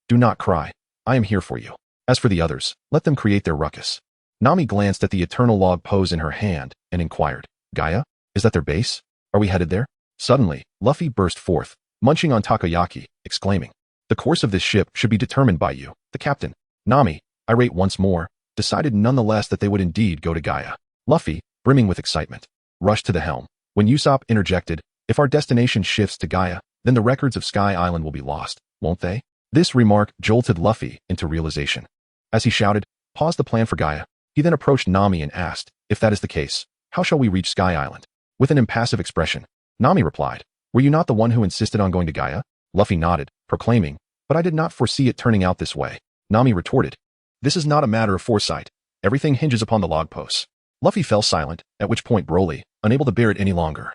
Speaker 1: do not cry. I am here for you. As for the others, let them create their ruckus." Nami glanced at the eternal log pose in her hand and inquired, "Gaia? Is that their base? Are we headed there?" Suddenly, Luffy burst forth, munching on takoyaki, exclaiming, "The course of this ship should be determined by you, the captain." Nami, irate once more, decided nonetheless that they would indeed go to Gaia. Luffy, brimming with excitement, rushed to the helm. When Usopp interjected, "If our destination shifts to Gaia, then the records of Sky Island will be lost, won't they?" This remark jolted Luffy into realization. As he shouted, "Pause the plan for Gaia." He then approached Nami and asked, "If that is the case, how shall we reach Sky Island?" With an impassive expression, Nami replied, "Were you not the one who insisted on going to Gaia?" Luffy nodded, proclaiming, "But I did not foresee it turning out this way." Nami retorted, "This is not a matter of foresight. Everything hinges upon the log posts." Luffy fell silent, at which point Broly, unable to bear it any longer,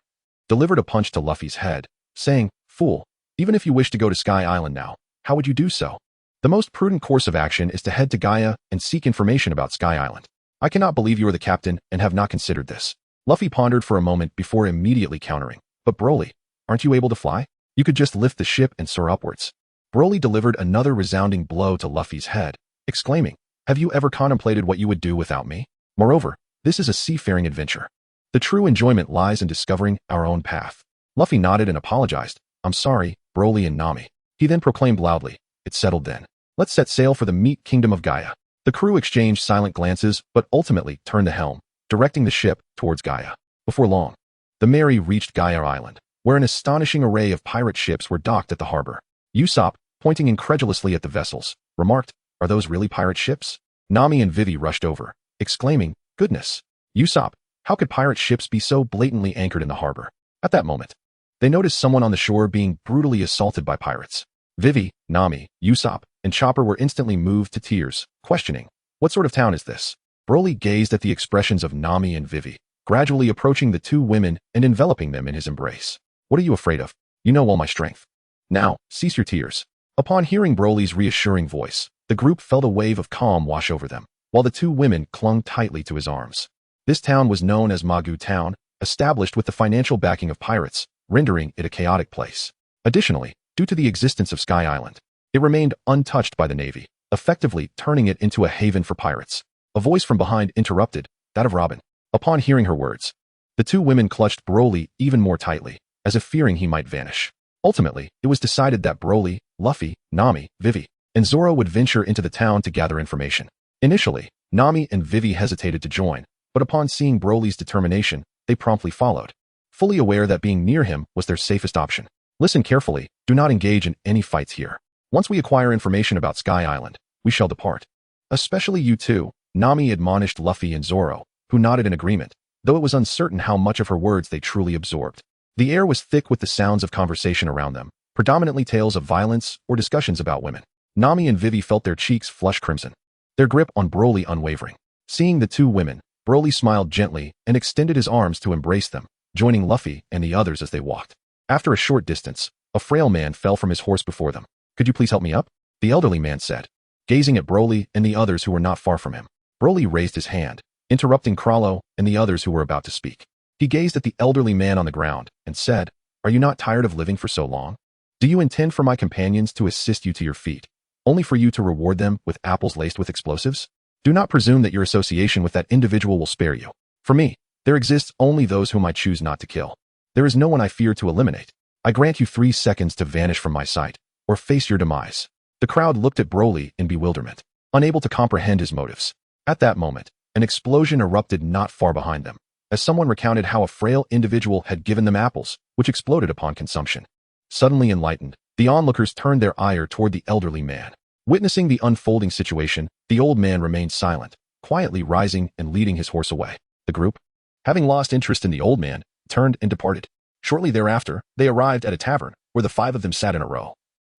Speaker 1: delivered a punch to Luffy's head, saying, "Fool, even if you wish to go to Sky Island now, how would you do so? The most prudent course of action is to head to Gaia and seek information about Sky Island. I cannot believe you are the captain and have not considered this." Luffy pondered for a moment before immediately countering, "But Broly, aren't you able to fly? You could just lift the ship and soar upwards." Broly delivered another resounding blow to Luffy's head, exclaiming, "Have you ever contemplated what you would do without me? Moreover, this is a seafaring adventure. The true enjoyment lies in discovering our own path." Luffy nodded and apologized, "I'm sorry, Broly and Nami." He then proclaimed loudly, "It's settled then. Let's set sail for the meat kingdom of Gaia." The crew exchanged silent glances but ultimately turned the helm, directing the ship towards Gaia. Before long, the Mary reached Gaia Island, where an astonishing array of pirate ships were docked at the harbor. Usopp, pointing incredulously at the vessels, remarked, "Are those really pirate ships?" Nami and Vivi rushed over, exclaiming, "Goodness! Usopp, how could pirate ships be so blatantly anchored in the harbor?" At that moment, they noticed someone on the shore being brutally assaulted by pirates. Vivi, Nami, Usopp, and Chopper were instantly moved to tears, questioning, "What sort of town is this? Broly gazed at the expressions of Nami and Vivi, gradually approaching the two women and enveloping them in his embrace. What are you afraid of? You know all my strength. Now, cease your tears. Upon hearing Broly's reassuring voice, the group felt a wave of calm wash over them, while the two women clung tightly to his arms. This town was known as Magu Town, established with the financial backing of pirates, rendering it a chaotic place. Additionally, due to the existence of Sky Island, it remained untouched by the Navy, effectively turning it into a haven for pirates. A voice from behind interrupted, that of Robin. Upon hearing her words, the two women clutched Broly even more tightly, as if fearing he might vanish. Ultimately, it was decided that Broly, Luffy, Nami, Vivi, and Zoro would venture into the town to gather information. Initially, Nami and Vivi hesitated to join, but upon seeing Broly's determination, they promptly followed, fully aware that being near him was their safest option. Listen carefully, do not engage in any fights here. Once we acquire information about Sky Island, we shall depart. Especially you two, Nami admonished Luffy and Zoro, who nodded in agreement, though it was uncertain how much of her words they truly absorbed. The air was thick with the sounds of conversation around them, predominantly tales of violence or discussions about women. Nami and Vivi felt their cheeks flush crimson, their grip on Broly unwavering. Seeing the two women, Broly smiled gently and extended his arms to embrace them, joining Luffy and the others as they walked. After a short distance, a frail man fell from his horse before them. Could you please help me up? The elderly man said, gazing at Broly and the others who were not far from him. Broly raised his hand, interrupting Krallo and the others who were about to speak. He gazed at the elderly man on the ground and said, are you not tired of living for so long? Do you intend for my companions to assist you to your feet, only for you to reward them with apples laced with explosives? Do not presume that your association with that individual will spare you. For me, there exists only those whom I choose not to kill. There is no one I fear to eliminate. I grant you 3 seconds to vanish from my sight, or face your demise. The crowd looked at Broly in bewilderment, unable to comprehend his motives. At that moment, an explosion erupted not far behind them, as someone recounted how a frail individual had given them apples, which exploded upon consumption. Suddenly enlightened, the onlookers turned their ire toward the elderly man. Witnessing the unfolding situation, the old man remained silent, quietly rising and leading his horse away. The group, having lost interest in the old man, turned and departed. Shortly thereafter, they arrived at a tavern, where the 5 of them sat in a row,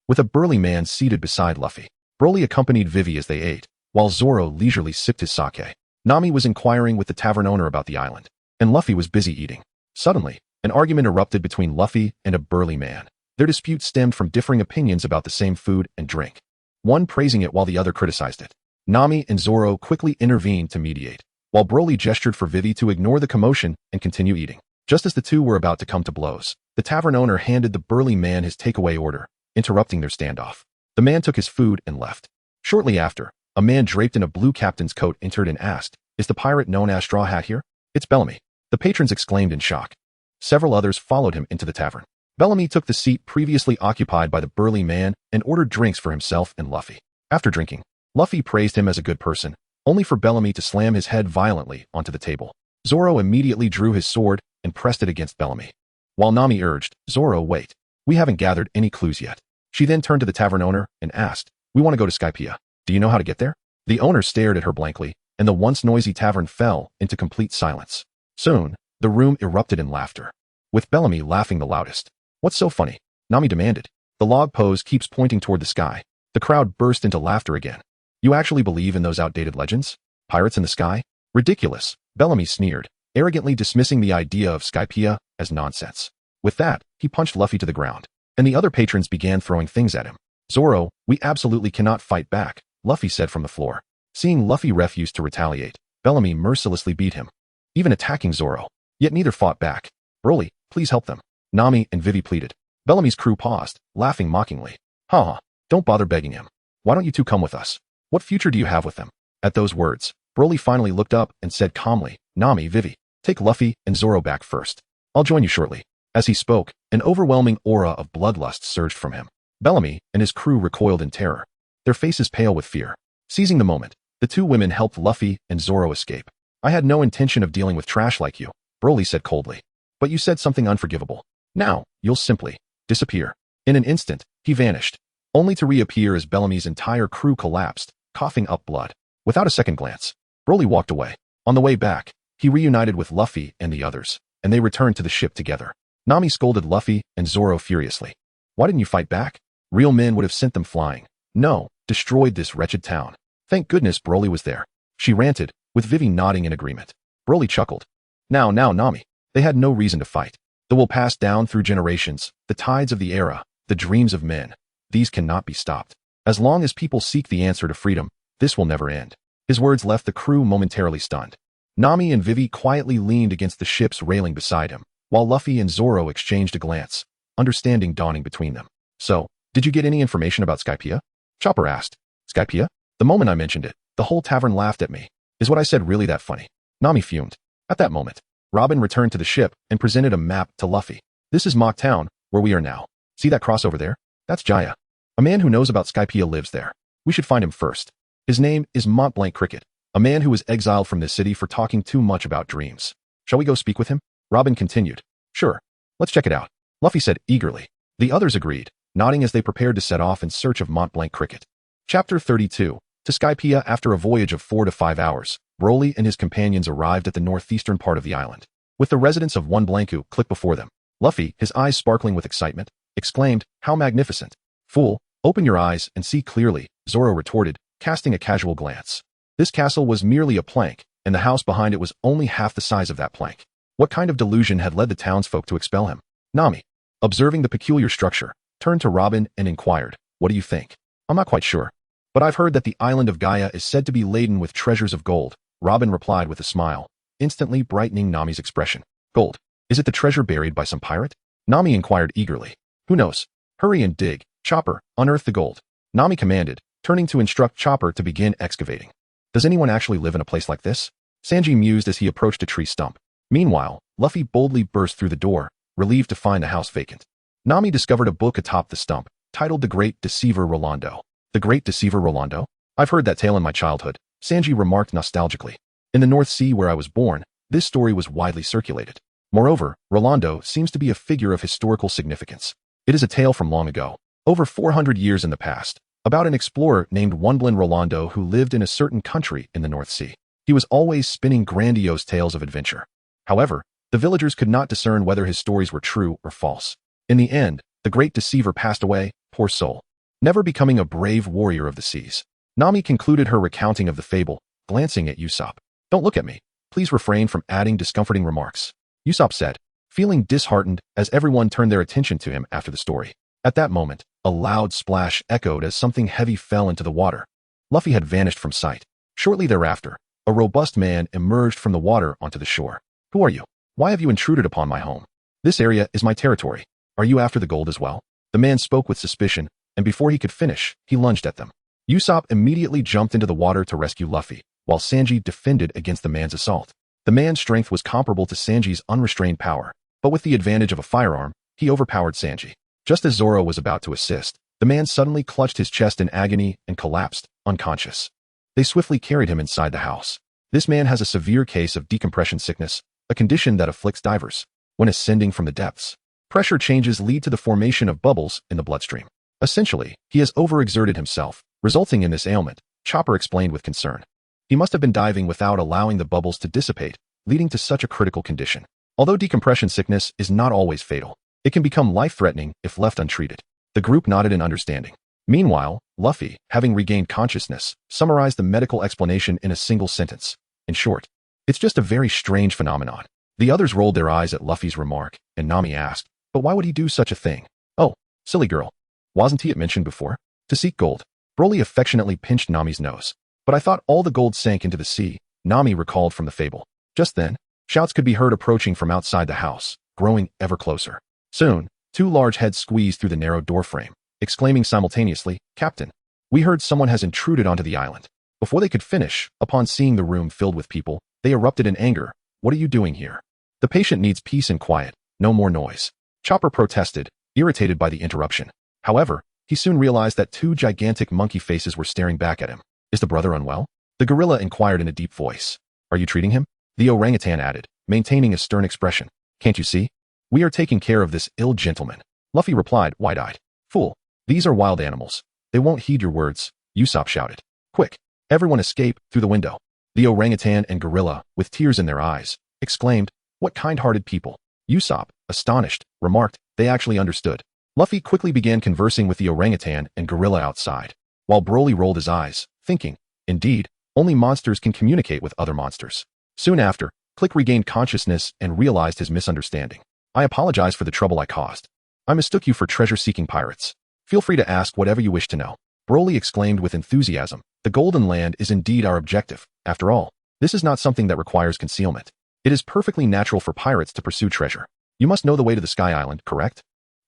Speaker 1: with a burly man seated beside Luffy. Broly accompanied Vivi as they ate, while Zoro leisurely sipped his sake. Nami was inquiring with the tavern owner about the island, and Luffy was busy eating. Suddenly, an argument erupted between Luffy and a burly man. Their dispute stemmed from differing opinions about the same food and drink, one praising it while the other criticized it. Nami and Zoro quickly intervened to mediate, while Broly gestured for Vivi to ignore the commotion and continue eating. Just as the two were about to come to blows, the tavern owner handed the burly man his takeaway order, interrupting their standoff. The man took his food and left. Shortly after, a man draped in a blue captain's coat entered and asked, is the pirate known as Straw Hat here? It's Bellamy. The patrons exclaimed in shock. Several others followed him into the tavern. Bellamy took the seat previously occupied by the burly man and ordered drinks for himself and Luffy. After drinking, Luffy praised him as a good person, only for Bellamy to slam his head violently onto the table. Zoro immediately drew his sword and pressed it against Bellamy, while Nami urged, Zoro, wait. We haven't gathered any clues yet. She then turned to the tavern owner and asked, we want to go to Skypiea. Do you know how to get there? The owner stared at her blankly, and the once noisy tavern fell into complete silence. Soon, the room erupted in laughter, with Bellamy laughing the loudest. What's so funny? Nami demanded. The log pose keeps pointing toward the sky. The crowd burst into laughter again. You actually believe in those outdated legends? Pirates in the sky? Ridiculous, Bellamy sneered, arrogantly dismissing the idea of Skypiea as nonsense. With that, he punched Luffy to the ground, and the other patrons began throwing things at him. Zoro, we absolutely cannot fight back, Luffy said from the floor. Seeing Luffy refuse to retaliate, Bellamy mercilessly beat him, even attacking Zoro. Yet neither fought back. Broly, please help them, Nami and Vivi pleaded. Bellamy's crew paused, laughing mockingly. Ha, don't bother begging him. Why don't you two come with us? What future do you have with them? At those words, Broly finally looked up and said calmly, Nami, Vivi, take Luffy and Zoro back first. I'll join you shortly. As he spoke, an overwhelming aura of bloodlust surged from him. Bellamy and his crew recoiled in terror, their faces pale with fear. Seizing the moment, the two women helped Luffy and Zoro escape. I had no intention of dealing with trash like you, Broly said coldly. But you said something unforgivable. Now, you'll simply disappear. In an instant, he vanished, only to reappear as Bellamy's entire crew collapsed, coughing up blood. Without a second glance, Broly walked away. On the way back, he reunited with Luffy and the others, and they returned to the ship together. Nami scolded Luffy and Zoro furiously. Why didn't you fight back? Real men would have sent them flying. No, destroyed this wretched town. Thank goodness Broly was there, she ranted, with Vivi nodding in agreement. Broly chuckled. Now, Nami. They had no reason to fight. The will passed down through generations, the tides of the era, the dreams of men. These cannot be stopped. As long as people seek the answer to freedom, this will never end. His words left the crew momentarily stunned. Nami and Vivi quietly leaned against the ship's railing beside him, while Luffy and Zoro exchanged a glance, understanding dawning between them. So, did you get any information about Skypiea? Chopper asked. Skypiea? The moment I mentioned it, the whole tavern laughed at me. Is what I said really that funny? Nami fumed. At that moment, Robin returned to the ship and presented a map to Luffy. This is Mock Town, where we are now. See that cross over there? That's Jaya. A man who knows about Skypiea lives there. We should find him first. His name is Mont Blanc Cricket, a man who was exiled from this city for talking too much about dreams. Shall we go speak with him? Robin continued. Sure. Let's check it out. Luffy said eagerly. The others agreed, nodding as they prepared to set off in search of Mont Blanc Cricket. Chapter 32. To Skypiea. After a voyage of 4 to 5 hours, Broly and his companions arrived at the northeastern part of the island. With the residence of one Blanku click before them, Luffy, his eyes sparkling with excitement, exclaimed, "How magnificent! Fool, open your eyes and see clearly," Zoro retorted, casting a casual glance. This castle was merely a plank, and the house behind it was only half the size of that plank. What kind of delusion had led the townsfolk to expel him? Nami, observing the peculiar structure, turned to Robin and inquired, "What do you think?" "I'm not quite sure, but I've heard that the island of Gaia is said to be laden with treasures of gold," Robin replied with a smile, instantly brightening Nami's expression. "Gold? Is it the treasure buried by some pirate?" Nami inquired eagerly. "Who knows? Hurry and dig, Chopper, unearth the gold," Nami commanded, turning to instruct Chopper to begin excavating. "Does anyone actually live in a place like this?" Sanji mused as he approached a tree stump. Meanwhile, Luffy boldly burst through the door, relieved to find the house vacant. Nami discovered a book atop the stump, titled The Great Deceiver Rolando. The Great Deceiver Rolando? I've heard that tale in my childhood, Sanji remarked nostalgically. In the North Sea where I was born, this story was widely circulated. Moreover, Rolando seems to be a figure of historical significance. It is a tale from long ago, over 400 years in the past, about an explorer named Wunblin Rolando who lived in a certain country in the North Sea. He was always spinning grandiose tales of adventure. However, the villagers could not discern whether his stories were true or false. In the end, the great deceiver passed away, poor soul, never becoming a brave warrior of the seas. Nami concluded her recounting of the fable, glancing at Usopp. "Don't look at me. Please refrain from adding discomforting remarks," Usopp said, feeling disheartened as everyone turned their attention to him after the story. At that moment, a loud splash echoed as something heavy fell into the water. Luffy had vanished from sight. Shortly thereafter, a robust man emerged from the water onto the shore. "Who are you? Why have you intruded upon my home? This area is my territory. Are you after the gold as well?" The man spoke with suspicion, and before he could finish, he lunged at them. Usopp immediately jumped into the water to rescue Luffy, while Sanji defended against the man's assault. The man's strength was comparable to Sanji's unrestrained power, but with the advantage of a firearm, he overpowered Sanji. Just as Zoro was about to assist, the man suddenly clutched his chest in agony and collapsed, unconscious. They swiftly carried him inside the house. This man has a severe case of decompression sickness, a condition that afflicts divers. When ascending from the depths, pressure changes lead to the formation of bubbles in the bloodstream. Essentially, he has overexerted himself, resulting in this ailment, Chopper explained with concern. He must have been diving without allowing the bubbles to dissipate, leading to such a critical condition. Although decompression sickness is not always fatal, it can become life-threatening if left untreated. The group nodded in understanding. Meanwhile, Luffy, having regained consciousness, summarized the medical explanation in a single sentence. In short, it's just a very strange phenomenon. The others rolled their eyes at Luffy's remark, and Nami asked, "But why would he do such a thing?" "Oh, silly girl. Wasn't he mentioned before? To seek gold." Broly affectionately pinched Nami's nose. "But I thought all the gold sank into the sea," Nami recalled from the fable. Just then, shouts could be heard approaching from outside the house, growing ever closer. Soon, two large heads squeezed through the narrow doorframe, exclaiming simultaneously, "Captain, we heard someone has intruded onto the island." Before they could finish, upon seeing the room filled with people, they erupted in anger. "What are you doing here? The patient needs peace and quiet, no more noise." Chopper protested, irritated by the interruption. However, he soon realized that two gigantic monkey faces were staring back at him. "Is the brother unwell?" the gorilla inquired in a deep voice. "Are you treating him?" the orangutan added, maintaining a stern expression. "Can't you see? We are taking care of this ill gentleman," Luffy replied, wide-eyed. "Fool, these are wild animals. They won't heed your words," Usopp shouted. "Quick, everyone escape through the window." The orangutan and gorilla, with tears in their eyes, exclaimed, "What kind-hearted people." Usopp, astonished, remarked, "They actually understood." Luffy quickly began conversing with the orangutan and gorilla outside, while Broly rolled his eyes, thinking, "Indeed, Only monsters can communicate with other monsters. Soon after, Click regained consciousness and realized his misunderstanding. I apologize for the trouble I caused. I mistook you for treasure-seeking pirates. Feel free to ask whatever you wish to know. Broly exclaimed with enthusiasm. The Golden Land is indeed our objective. After all, this is not something that requires concealment. It is perfectly natural for pirates to pursue treasure. You must know the way to the Sky Island, correct?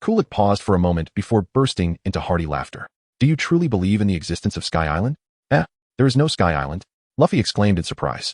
Speaker 1: Kulik paused for a moment before bursting into hearty laughter. Do you truly believe in the existence of Sky Island? There is no Sky Island. Luffy exclaimed in surprise.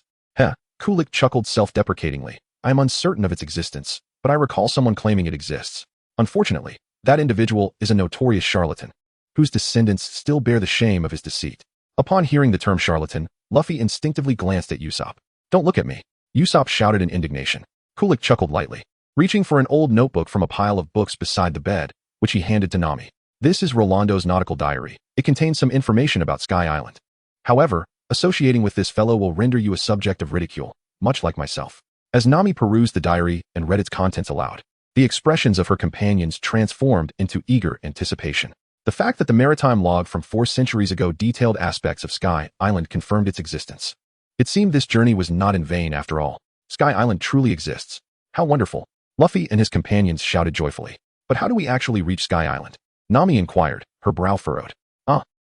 Speaker 1: Kulik chuckled self-deprecatingly. I am uncertain of its existence, but I recall someone claiming it exists. Unfortunately, that individual is a notorious charlatan, whose descendants still bear the shame of his deceit. Upon hearing the term charlatan, Luffy instinctively glanced at Usopp. Don't look at me, Usopp shouted in indignation. Kulik chuckled lightly, reaching for an old notebook from a pile of books beside the bed, which he handed to Nami. This is Rolando's nautical diary. It contains some information about Sky Island. However, associating with this fellow will render you a subject of ridicule, much like myself. As Nami perused the diary and read its contents aloud, the expressions of her companions transformed into eager anticipation. The fact that the maritime log from 4 centuries ago detailed aspects of Sky Island confirmed its existence. It seemed this journey was not in vain after all. Sky Island truly exists. How wonderful. Luffy and his companions shouted joyfully. But how do we actually reach Sky Island? Nami inquired, her brow furrowed.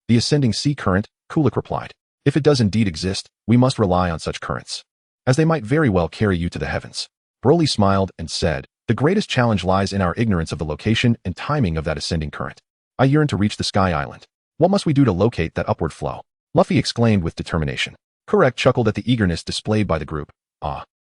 Speaker 1: The ascending sea current, Kulik replied. If it does indeed exist, we must rely on such currents, as they might very well carry you to the heavens. Broly smiled and said, the greatest challenge lies in our ignorance of the location and timing of that ascending current. I yearn to reach the Sky Island. What must we do to locate that upward flow? Luffy exclaimed with determination. Kurek chuckled at the eagerness displayed by the group.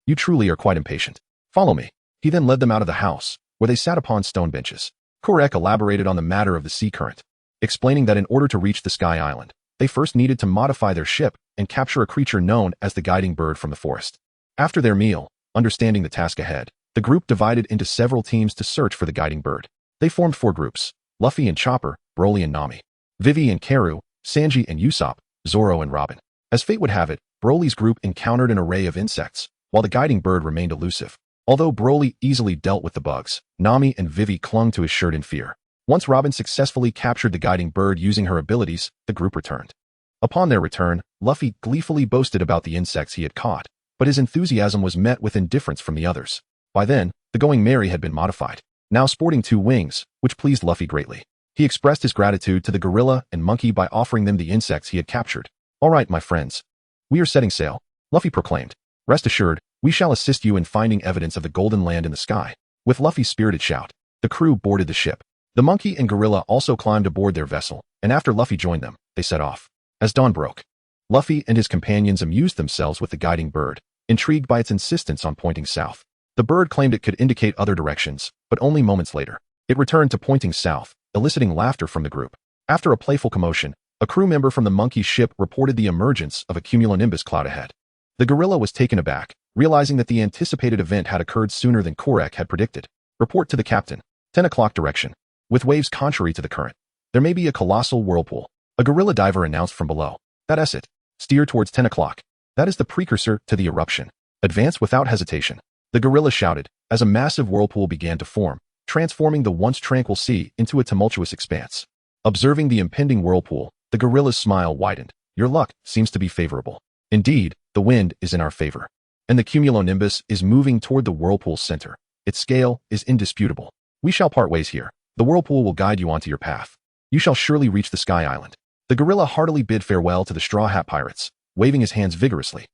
Speaker 1: You truly are quite impatient. Follow me. He then led them out of the house, where they sat upon stone benches. Kurek elaborated on the matter of the sea current, explaining that in order to reach the Sky Island, they first needed to modify their ship and capture a creature known as the guiding bird from the forest. After their meal, understanding the task ahead, the group divided into several teams to search for the guiding bird. They formed 4 groups: Luffy and Chopper, Broly and Nami, Vivi and Karu, Sanji and Usopp, Zoro and Robin. As fate would have it, Broly's group encountered an array of insects, while the guiding bird remained elusive. Although Broly easily dealt with the bugs, Nami and Vivi clung to his shirt in fear. Once Robin successfully captured the guiding bird using her abilities, the group returned. Upon their return, Luffy gleefully boasted about the insects he had caught, but his enthusiasm was met with indifference from the others. By then, the Going Merry had been modified, now sporting 2 wings, which pleased Luffy greatly. He expressed his gratitude to the gorilla and monkey by offering them the insects he had captured. All right, my friends. We are setting sail, Luffy proclaimed. Rest assured, we shall assist you in finding evidence of the Golden Land in the sky. With Luffy's spirited shout, the crew boarded the ship. The monkey and gorilla also climbed aboard their vessel, and after Luffy joined them, they set off. As dawn broke, Luffy and his companions amused themselves with the guiding bird, intrigued by its insistence on pointing south. The bird claimed it could indicate other directions, but only moments later, it returned to pointing south, eliciting laughter from the group. After a playful commotion, a crew member from the monkey ship reported the emergence of a cumulonimbus cloud ahead. The gorilla was taken aback, realizing that the anticipated event had occurred sooner than Kurek had predicted. Report to the captain. 10 o'clock direction. With waves contrary to the current, there may be a colossal whirlpool. A gorilla diver announced from below. That's it. Steer towards 10 o'clock. That is the precursor to the eruption. Advance without hesitation. The gorilla shouted, as a massive whirlpool began to form, transforming the once tranquil sea into a tumultuous expanse. Observing the impending whirlpool, the gorilla's smile widened. Your luck seems to be favorable. Indeed, the wind is in our favor. And the cumulonimbus is moving toward the whirlpool's center. Its scale is indisputable. We shall part ways here. The whirlpool will guide you onto your path. You shall surely reach the Sky Island. The gorilla heartily bid farewell to the Straw Hat Pirates, waving his hands vigorously.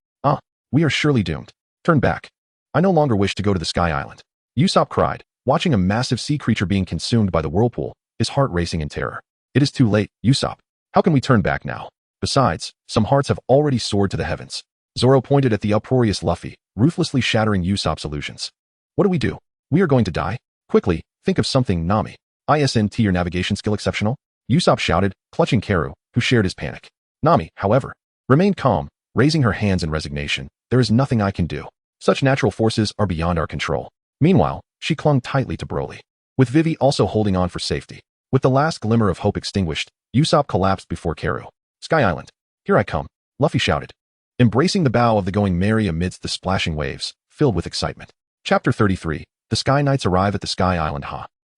Speaker 1: We are surely doomed. Turn back. I no longer wish to go to the Sky Island. Usopp cried, watching a massive sea creature being consumed by the whirlpool, his heart racing in terror. It is too late, Usopp. How can we turn back now? Besides, some hearts have already soared to the heavens. Zoro pointed at the uproarious Luffy, ruthlessly shattering Usopp's illusions. What do we do? We are going to die? Quickly, think of something, Nami. ISNT, your navigation skill exceptional? Usopp shouted, clutching Karu, who shared his panic. Nami, however, remained calm, raising her hands in resignation. There is nothing I can do. Such natural forces are beyond our control. Meanwhile, she clung tightly to Broly, with Vivi also holding on for safety. With the last glimmer of hope extinguished, Usopp collapsed before Karu. Sky Island. Here I come, Luffy shouted, embracing the bow of the Going Merry amidst the splashing waves, filled with excitement. Chapter 33. The Sky Knights arrive at the Sky Island.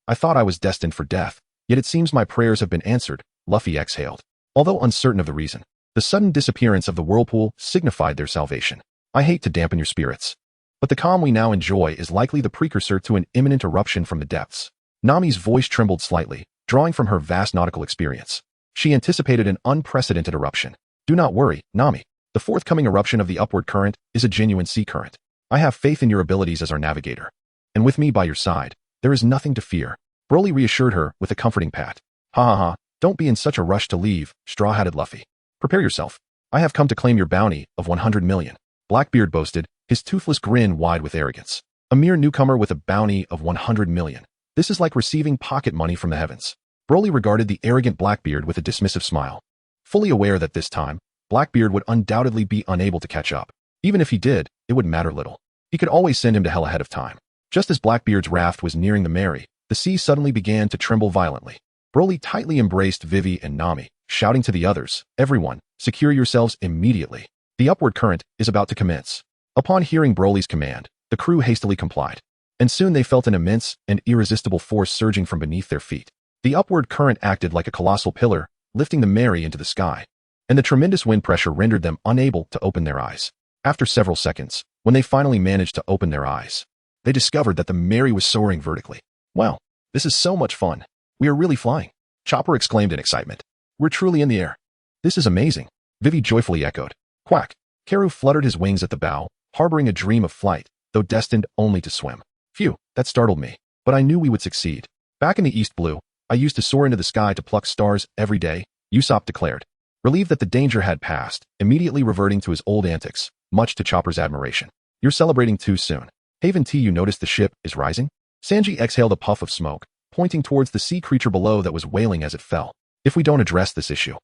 Speaker 1: I thought I was destined for death, yet it seems my prayers have been answered, Luffy exhaled. Although uncertain of the reason, The sudden disappearance of the whirlpool signified their salvation. I hate to dampen your spirits, but the calm we now enjoy is likely the precursor to an imminent eruption from the depths. Nami's voice trembled slightly, drawing from her vast nautical experience. She anticipated an unprecedented eruption. Do not worry, Nami. The forthcoming eruption of the upward current is a genuine sea current. I have faith in your abilities as our navigator. And with me by your side, there is nothing to fear. Broly reassured her with a comforting pat. Ha ha ha, don't be in such a rush to leave, straw-hatted Luffy. Prepare yourself. I have come to claim your bounty of 100 million. Blackbeard boasted, his toothless grin wide with arrogance. A mere newcomer with a bounty of 100 million. This is like receiving pocket money from the heavens. Broly regarded the arrogant Blackbeard with a dismissive smile. Fully aware that this time, Blackbeard would undoubtedly be unable to catch up. Even if he did, it would matter little. He could always send him to hell ahead of time. Just as Blackbeard's raft was nearing the Mary, the sea suddenly began to tremble violently. Broly tightly embraced Vivi and Nami, shouting to the others, everyone, secure yourselves immediately. The upward current is about to commence. Upon hearing Broly's command, the crew hastily complied. And soon they felt an immense and irresistible force surging from beneath their feet. The upward current acted like a colossal pillar, lifting the Mary into the sky. And the tremendous wind pressure rendered them unable to open their eyes. After several seconds, when they finally managed to open their eyes, they discovered that the Mary was soaring vertically. Wow, this is so much fun. We are really flying. Chopper exclaimed in excitement. We're truly in the air. This is amazing. Vivi joyfully echoed. Quack. Karu fluttered his wings at the bow, harboring a dream of flight, though destined only to swim. Phew, that startled me. But I knew we would succeed. Back in the East Blue, I used to soar into the sky to pluck stars every day, Usopp declared. Relieved that the danger had passed, immediately reverting to his old antics, much to Chopper's admiration. You're celebrating too soon. Haven T, you noticed the ship is rising? Sanji exhaled a puff of smoke, pointing towards the sea creature below that was wailing as it fell. If we don't address this issue,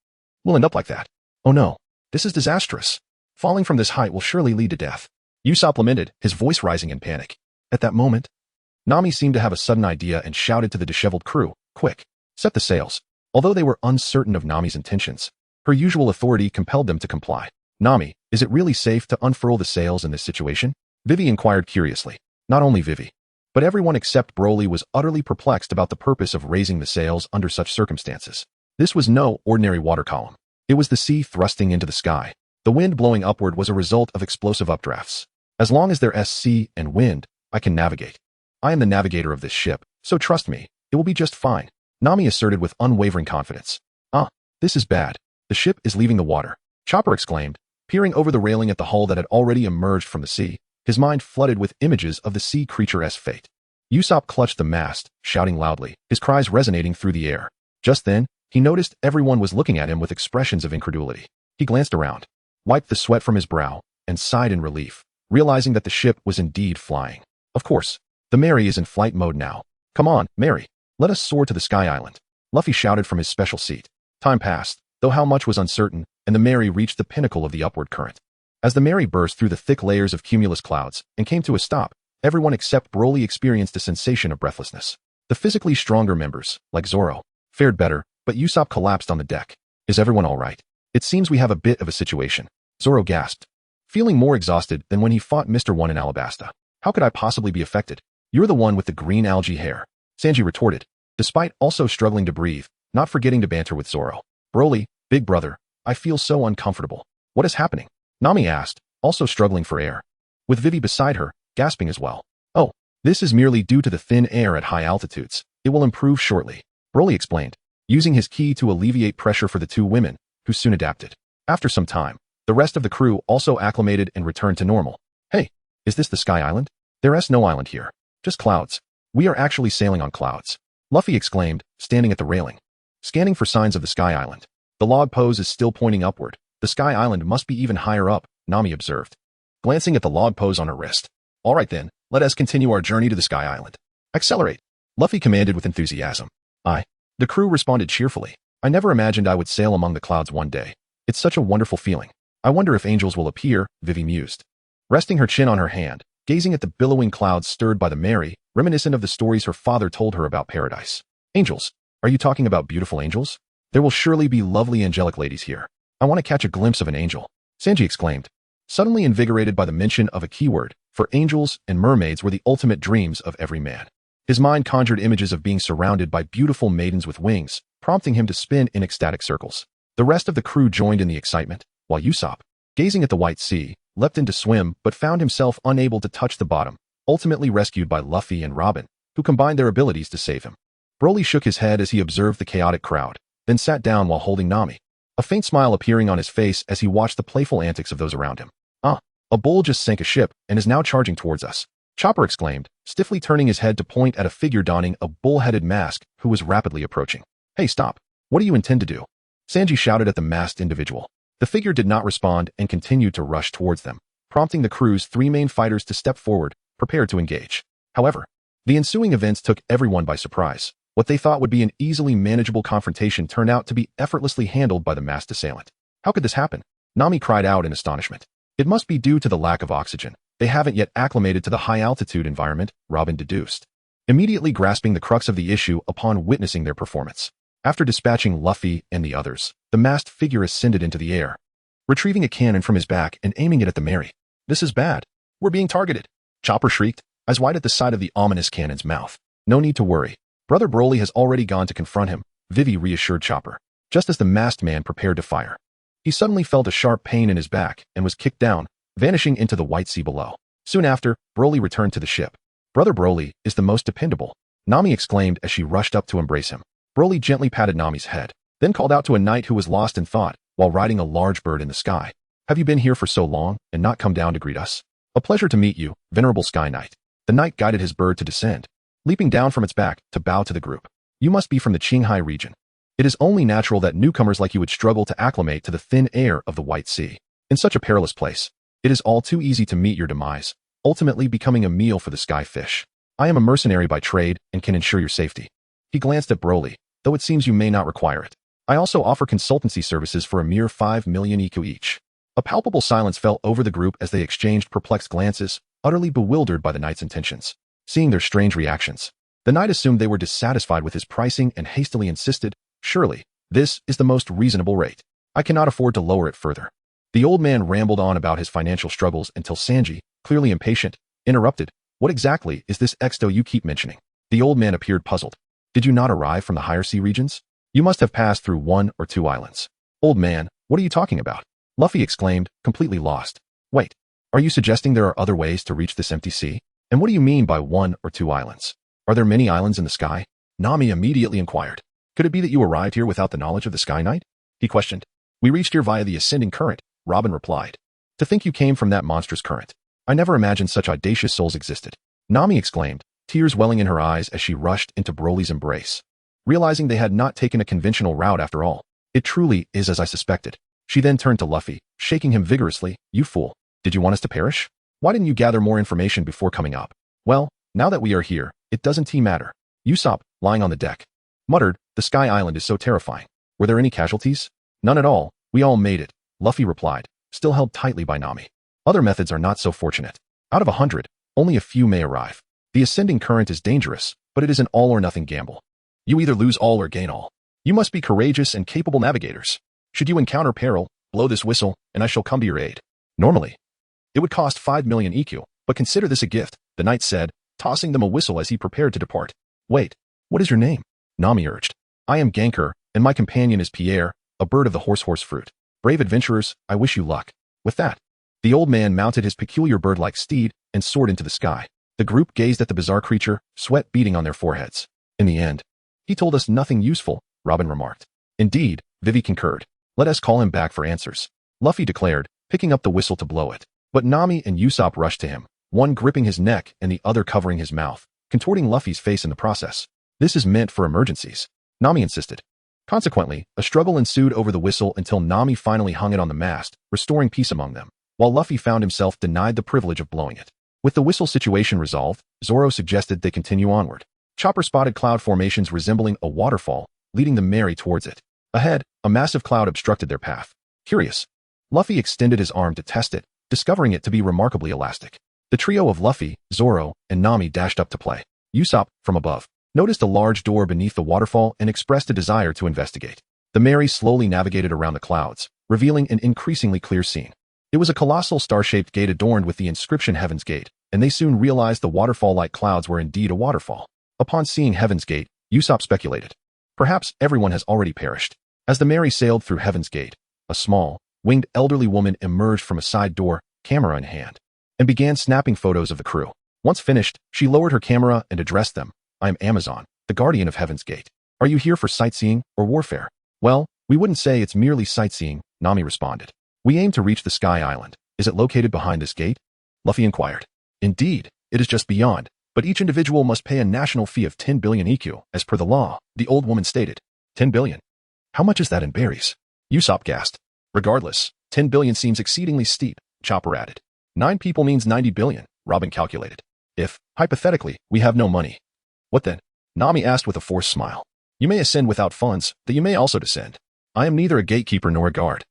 Speaker 1: we'll end up like that. Oh no, this is disastrous. Falling from this height will surely lead to death. Usopp lamented, his voice rising in panic. At that moment, Nami seemed to have a sudden idea and shouted to the disheveled crew, quick, set the sails. Although they were uncertain of Nami's intentions, her usual authority compelled them to comply. Nami, is it really safe to unfurl the sails in this situation? Vivi inquired curiously. Not only Vivi, but everyone except Broly was utterly perplexed about the purpose of raising the sails under such circumstances. This was no ordinary water column. It was the sea thrusting into the sky. The wind blowing upward was a result of explosive updrafts. As long as there's sea and wind, I can navigate. I am the navigator of this ship, so trust me, it will be just fine, Nami asserted with unwavering confidence. Ah, this is bad. The ship is leaving the water, Chopper exclaimed, peering over the railing at the hull that had already emerged from the sea, his mind flooded with images of the sea creature's fate. Usopp clutched the mast, shouting loudly, his cries resonating through the air. Just then, he noticed everyone was looking at him with expressions of incredulity. He glanced around, wiped the sweat from his brow, and sighed in relief, realizing that the ship was indeed flying. Of course, the Mary is in flight mode now. Come on, Mary, let us soar to the Sky Island, Luffy shouted from his special seat. Time passed, though how much was uncertain, and the Mary reached the pinnacle of the upward current. As the Mary burst through the thick layers of cumulus clouds and came to a stop, everyone except Broly experienced a sensation of breathlessness. The physically stronger members, like Zoro, fared better, but Usopp collapsed on the deck. Is everyone all right? It seems we have a bit of a situation, Zoro gasped, feeling more exhausted than when he fought Mr. One in Alabasta. How could I possibly be affected? You're the one with the green algae hair, Sanji retorted, despite also struggling to breathe, not forgetting to banter with Zoro. Broly, big brother, I feel so uncomfortable. What is happening? Nami asked, also struggling for air, with Vivi beside her, gasping as well. Oh, this is merely due to the thin air at high altitudes. It will improve shortly, Broly explained, using his ki to alleviate pressure for the two women, who soon adapted. After some time, the rest of the crew also acclimated and returned to normal. Hey, is this the Sky Island? There's no island here, just clouds. We are actually sailing on clouds, Luffy exclaimed, standing at the railing, scanning for signs of the Sky Island. The log pose is still pointing upward. The Sky Island must be even higher up, Nami observed, glancing at the log pose on her wrist. All right then, let us continue our journey to the Sky Island. Accelerate, Luffy commanded with enthusiasm. The crew responded cheerfully. I never imagined I would sail among the clouds one day. It's such a wonderful feeling. I wonder if angels will appear, Vivi mused, resting her chin on her hand, gazing at the billowing clouds stirred by the Mary, reminiscent of the stories her father told her about paradise. Angels? Are you talking about beautiful angels? There will surely be lovely angelic ladies here. I want to catch a glimpse of an angel, Sanji exclaimed, suddenly invigorated by the mention of a keyword, for angels and mermaids were the ultimate dreams of every man. His mind conjured images of being surrounded by beautiful maidens with wings, prompting him to spin in ecstatic circles. The rest of the crew joined in the excitement, while Usopp, gazing at the white sea, leapt in to swim but found himself unable to touch the bottom, ultimately rescued by Luffy and Robin, who combined their abilities to save him. Broly shook his head as he observed the chaotic crowd, then sat down while holding Nami, a faint smile appearing on his face as he watched the playful antics of those around him. A bull just sank a ship and is now charging towards us, Chopper exclaimed, stiffly turning his head to point at a figure donning a bull-headed mask who was rapidly approaching. Hey, stop. What do you intend to do? Sanji shouted at the masked individual. The figure did not respond and continued to rush towards them, prompting the crew's three main fighters to step forward, prepared to engage. However, the ensuing events took everyone by surprise. What they thought would be an easily manageable confrontation turned out to be effortlessly handled by the masked assailant. How could this happen? Nami cried out in astonishment. It must be due to the lack of oxygen. They haven't yet acclimated to the high-altitude environment, Robin deduced, immediately grasping the crux of the issue upon witnessing their performance. After dispatching Luffy and the others, the masked figure ascended into the air, retrieving a cannon from his back and aiming it at the Mary. This is bad. We're being targeted, Chopper shrieked, eyes wide at the side of the ominous cannon's mouth. No need to worry. Brother Broly has already gone to confront him, Vivi reassured Chopper, just as the masked man prepared to fire. He suddenly felt a sharp pain in his back and was kicked down, vanishing into the white sea below. Soon after, Broly returned to the ship. Brother Broly is the most dependable, Nami exclaimed as she rushed up to embrace him. Broly gently patted Nami's head, then called out to a knight who was lost in thought while riding a large bird in the sky. Have you been here for so long and not come down to greet us? A pleasure to meet you, venerable Sky Knight. The knight guided his bird to descend, leaping down from its back to bow to the group. You must be from the Qinghai region. It is only natural that newcomers like you would struggle to acclimate to the thin air of the White Sea. In such a perilous place, it is all too easy to meet your demise, ultimately becoming a meal for the sky fish. I am a mercenary by trade and can ensure your safety. He glanced at Broly, though it seems you may not require it. I also offer consultancy services for a mere 5 million EQ each. A palpable silence fell over the group as they exchanged perplexed glances, utterly bewildered by the knight's intentions. Seeing their strange reactions, the knight assumed they were dissatisfied with his pricing and hastily insisted, surely, this is the most reasonable rate. I cannot afford to lower it further. The old man rambled on about his financial struggles until Sanji, clearly impatient, interrupted. What exactly is this exto you keep mentioning? The old man appeared puzzled. Did you not arrive from the higher sea regions? You must have passed through 1 or 2 islands. Old man, what are you talking about? Luffy exclaimed, completely lost. Wait, are you suggesting there are other ways to reach this empty sea? And what do you mean by 1 or 2 islands? Are there many islands in the sky? Nami immediately inquired. Could it be that you arrived here without the knowledge of the Sky Knight? He questioned. We reached here via the ascending current, Robin replied. To think you came from that monstrous current. I never imagined such audacious souls existed. Nami exclaimed, tears welling in her eyes as she rushed into Broly's embrace. Realizing they had not taken a conventional route after all. It truly is as I suspected. She then turned to Luffy, shaking him vigorously. You fool. Did you want us to perish? Why didn't you gather more information before coming up? Well, now that we are here, it doesn't matter. Usopp, lying on the deck, muttered, the Sky Island is so terrifying. Were there any casualties? None at all. We all made it, Luffy replied, still held tightly by Nami. Other methods are not so fortunate. Out of 100, only a few may arrive. The ascending current is dangerous, but it is an all-or-nothing gamble. You either lose all or gain all. You must be courageous and capable navigators. Should you encounter peril, blow this whistle, and I shall come to your aid. Normally, it would cost 5 million EQ, but consider this a gift, the knight said, tossing them a whistle as he prepared to depart. Wait, what is your name? Nami urged. I am Ganker, and my companion is Pierre, a bird of the horse fruit. Brave adventurers, I wish you luck. With that, the old man mounted his peculiar bird-like steed and soared into the sky. The group gazed at the bizarre creature, sweat beading on their foreheads. In the end, he told us nothing useful, Robin remarked. Indeed, Vivi concurred. Let us call him back for answers. Luffy declared, picking up the whistle to blow it. But Nami and Usopp rushed to him, one gripping his neck and the other covering his mouth, contorting Luffy's face in the process. This is meant for emergencies, Nami insisted. Consequently, a struggle ensued over the whistle until Nami finally hung it on the mast, restoring peace among them, while Luffy found himself denied the privilege of blowing it. With the whistle situation resolved, Zoro suggested they continue onward. Chopper spotted cloud formations resembling a waterfall, leading the Mary towards it. Ahead, a massive cloud obstructed their path. Curious, Luffy extended his arm to test it, discovering it to be remarkably elastic. The trio of Luffy, Zoro, and Nami dashed up to play. Usopp, from above, noticed a large door beneath the waterfall and expressed a desire to investigate. The Mary slowly navigated around the clouds, revealing an increasingly clear scene. It was a colossal star-shaped gate adorned with the inscription Heaven's Gate, and they soon realized the waterfall-like clouds were indeed a waterfall. Upon seeing Heaven's Gate, Usopp speculated. Perhaps everyone has already perished. As the Mary sailed through Heaven's Gate, a small, winged elderly woman emerged from a side door, camera in hand, and began snapping photos of the crew. Once finished, she lowered her camera and addressed them. I am Amazon, the guardian of Heaven's Gate. Are you here for sightseeing or warfare? Well, we wouldn't say it's merely sightseeing, Nami responded. We aim to reach the Sky Island. Is it located behind this gate? Luffy inquired. Indeed, it is just beyond, but each individual must pay a national fee of 10 billion EQ, as per the law, the old woman stated. 10 billion? How much is that in berries? Usopp gasped. Regardless, 10 billion seems exceedingly steep, Chopper added. 9 people means 90 billion, Robin calculated. If, hypothetically, we have no money. What then? Nami asked with a forced smile. You may ascend without funds, that you may also descend. I am neither a gatekeeper nor a guard.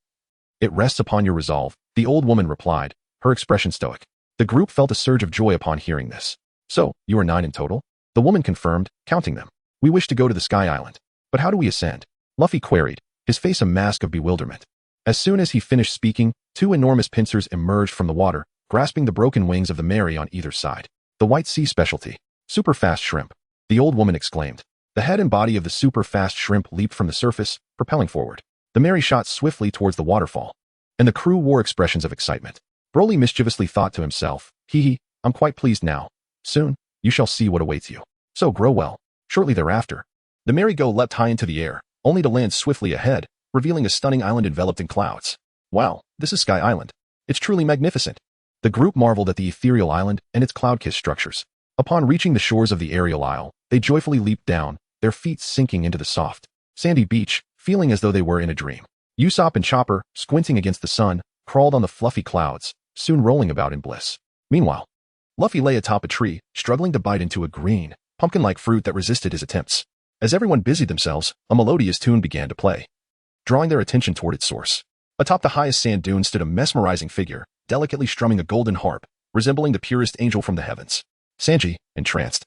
Speaker 1: It rests upon your resolve, the old woman replied, her expression stoic. The group felt a surge of joy upon hearing this. So, you are 9 in total? The woman confirmed, counting them. We wish to go to the Sky Island. But how do we ascend? Luffy queried, his face a mask of bewilderment. As soon as he finished speaking, 2 enormous pincers emerged from the water, grasping the broken wings of the Mary on either side. The White Sea specialty. Super fast shrimp. The old woman exclaimed. The head and body of the super fast shrimp leaped from the surface, propelling forward. The Mary shot swiftly towards the waterfall, and the crew wore expressions of excitement. Broly mischievously thought to himself, hee, I'm quite pleased now. Soon, you shall see what awaits you. So grow well. Shortly thereafter, the merry-go leapt high into the air, only to land swiftly ahead, revealing a stunning island enveloped in clouds. Wow, this is Sky Island. It's truly magnificent. The group marveled at the ethereal island and its cloud-kissed structures. Upon reaching the shores of the aerial isle, they joyfully leaped down, their feet sinking into the soft, sandy beach, feeling as though they were in a dream. Usopp and Chopper, squinting against the sun, crawled on the fluffy clouds, soon rolling about in bliss. Meanwhile, Luffy lay atop a tree, struggling to bite into a green, pumpkin-like fruit that resisted his attempts. As everyone busied themselves, a melodious tune began to play, drawing their attention toward its source. Atop the highest sand dune stood a mesmerizing figure, delicately strumming a golden harp, resembling the purest angel from the heavens. Sanji, entranced,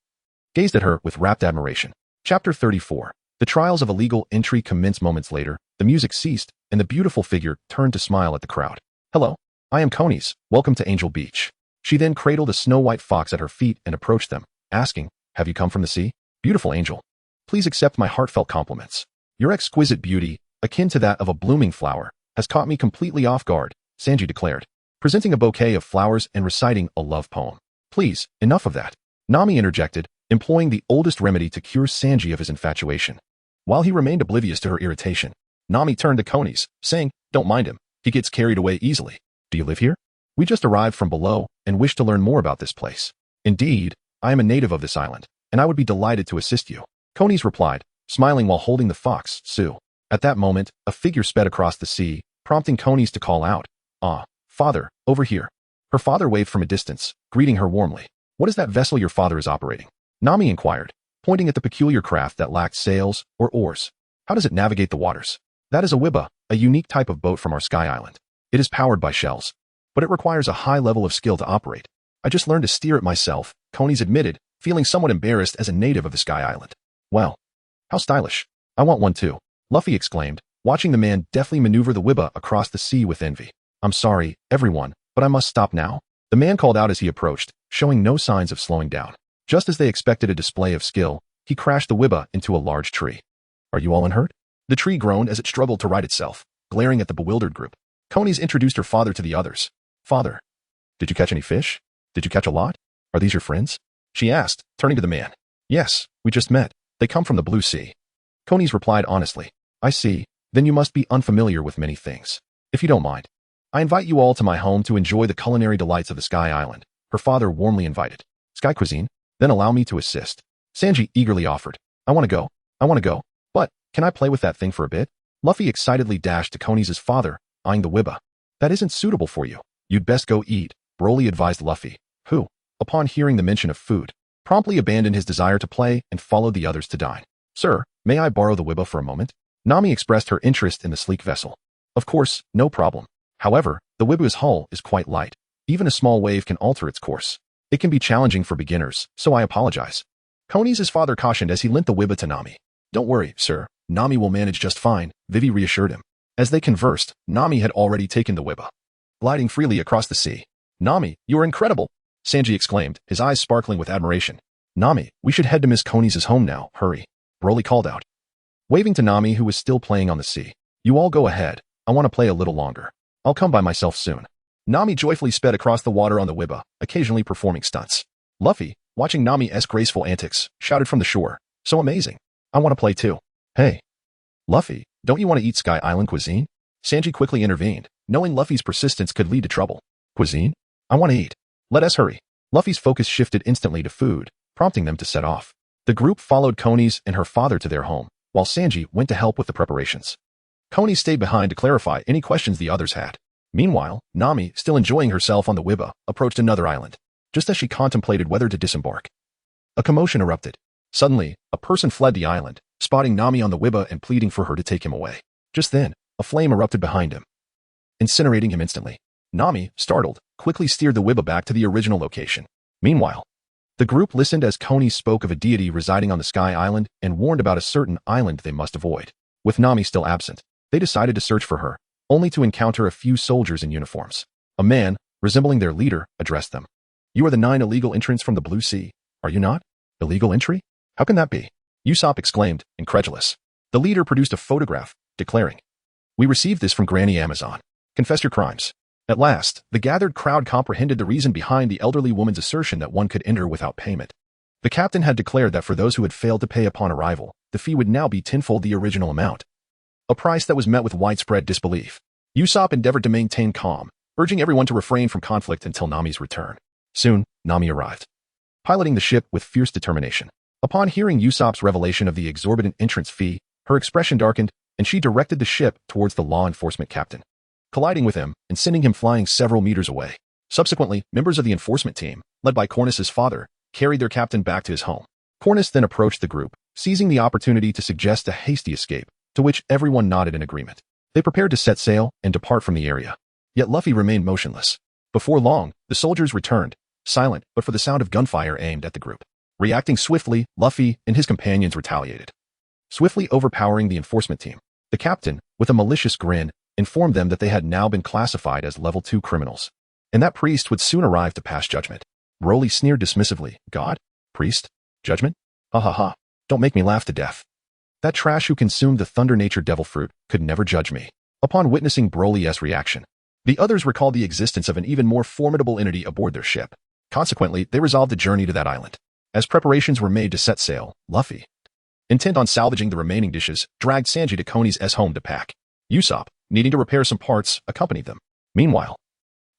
Speaker 1: gazed at her with rapt admiration. Chapter 34. The trials of illegal entry commenced moments later. The music ceased, and the beautiful figure turned to smile at the crowd. Hello, I am Konis. Welcome to Angel Beach. She then cradled a snow-white fox at her feet and approached them, asking, Have you come from the sea? Beautiful angel. Please accept my heartfelt compliments. Your exquisite beauty, akin to that of a blooming flower, has caught me completely off guard, Sanji declared, presenting a bouquet of flowers and reciting a love poem. Please, enough of that. Nami interjected, employing the oldest remedy to cure Sanji of his infatuation. While he remained oblivious to her irritation, Nami turned to Konis, saying, Don't mind him, he gets carried away easily. Do you live here? We just arrived from below and wish to learn more about this place. Indeed, I am a native of this island, and I would be delighted to assist you. Konis replied, smiling while holding the fox, Sue. At that moment, a figure sped across the sea, prompting Konis to call out, Ah, father, over here. Her father waved from a distance, greeting her warmly. What is that vessel your father is operating? Nami inquired, pointing at the peculiar craft that lacked sails or oars. How does it navigate the waters? That is a wiba, a unique type of boat from our Sky Island. It is powered by shells, but it requires a high level of skill to operate. I just learned to steer it myself, Konis admitted, feeling somewhat embarrassed as a native of the Sky Island. Well, how stylish. I want one too, Luffy exclaimed, watching the man deftly maneuver the wiba across the sea with envy. I'm sorry, everyone, but I must stop now. The man called out as he approached, showing no signs of slowing down. Just as they expected a display of skill, he crashed the wiba into a large tree. Are you all unhurt? The tree groaned as it struggled to right itself, glaring at the bewildered group. Konis introduced her father to the others. Father, did you catch any fish? Did you catch a lot? Are these your friends? She asked, turning to the man. Yes, we just met. They come from the Blue Sea. Konis replied honestly. I see. Then you must be unfamiliar with many things. If you don't mind, I invite you all to my home to enjoy the culinary delights of the Sky Island. Her father warmly invited. Sky cuisine? Then allow me to assist. Sanji eagerly offered. I want to go. But, can I play with that thing for a bit? Luffy excitedly dashed to Konis' father, eyeing the wiba. That isn't suitable for you. You'd best go eat, Broly advised Luffy, who, upon hearing the mention of food, promptly abandoned his desire to play and followed the others to dine. Sir, may I borrow the wiba for a moment? Nami expressed her interest in the sleek vessel. Of course, no problem. However, the wiba's hull is quite light. Even a small wave can alter its course. It can be challenging for beginners, so I apologize. Konis' father cautioned as he lent the wiba to Nami. Don't worry, sir. Nami will manage just fine, Vivi reassured him. As they conversed, Nami had already taken the wiba, gliding freely across the sea. Nami, you are incredible, Sanji exclaimed, his eyes sparkling with admiration. Nami, we should head to Miss Konis' home now, hurry, Broly called out, waving to Nami who was still playing on the sea. You all go ahead. I want to play a little longer. I'll come by myself soon. Nami joyfully sped across the water on the Wibba, occasionally performing stunts. Luffy, watching Nami's graceful antics, shouted from the shore, "So amazing. I want to play too." "Hey, Luffy, don't you want to eat Sky Island cuisine?" Sanji quickly intervened, knowing Luffy's persistence could lead to trouble. "Cuisine? I want to eat. Let us hurry." Luffy's focus shifted instantly to food, prompting them to set off. The group followed Konis and her father to their home, while Sanji went to help with the preparations. Konis stayed behind to clarify any questions the others had. Meanwhile, Nami, still enjoying herself on the Wibba, approached another island. Just as she contemplated whether to disembark, a commotion erupted. Suddenly, a person fled the island, spotting Nami on the Wibba and pleading for her to take him away. Just then, a flame erupted behind him, incinerating him instantly. Nami, startled, quickly steered the Wibba back to the original location. Meanwhile, the group listened as Konis spoke of a deity residing on the Sky Island and warned about a certain island they must avoid. With Nami still absent, they decided to search for her, only to encounter a few soldiers in uniforms. A man, resembling their leader, addressed them. "You are the 9 illegal entrants from the Blue Sea, are you not?" "Illegal entry? How can that be?" Usopp exclaimed, incredulous. The leader produced a photograph, declaring, "We received this from Granny Amazon. Confess your crimes." At last, the gathered crowd comprehended the reason behind the elderly woman's assertion that one could enter without payment. The captain had declared that for those who had failed to pay upon arrival, the fee would now be tenfold the original amount. A price that was met with widespread disbelief. Usopp endeavored to maintain calm, urging everyone to refrain from conflict until Nami's return. Soon, Nami arrived, piloting the ship with fierce determination. Upon hearing Usopp's revelation of the exorbitant entrance fee, her expression darkened, and she directed the ship towards the law enforcement captain, colliding with him and sending him flying several meters away. Subsequently, members of the enforcement team, led by Cornus's father, carried their captain back to his home. Cornus then approached the group, seizing the opportunity to suggest a hasty escape, to which everyone nodded in agreement. They prepared to set sail and depart from the area. Yet Luffy remained motionless. Before long, the soldiers returned, silent but for the sound of gunfire aimed at the group. Reacting swiftly, Luffy and his companions retaliated, swiftly overpowering the enforcement team. The captain, with a malicious grin, informed them that they had now been classified as level 2 criminals, and that priest would soon arrive to pass judgment. Broly sneered dismissively. "God? Priest? Judgment? Ha ha ha. Don't make me laugh to death. That trash who consumed the Thunder Nature Devil Fruit could never judge me." Upon witnessing Broly's reaction, the others recalled the existence of an even more formidable entity aboard their ship. Consequently, they resolved to journey to that island. As preparations were made to set sail, Luffy, intent on salvaging the remaining dishes, dragged Sanji to Konis's home to pack. Usopp, needing to repair some parts, accompanied them. Meanwhile,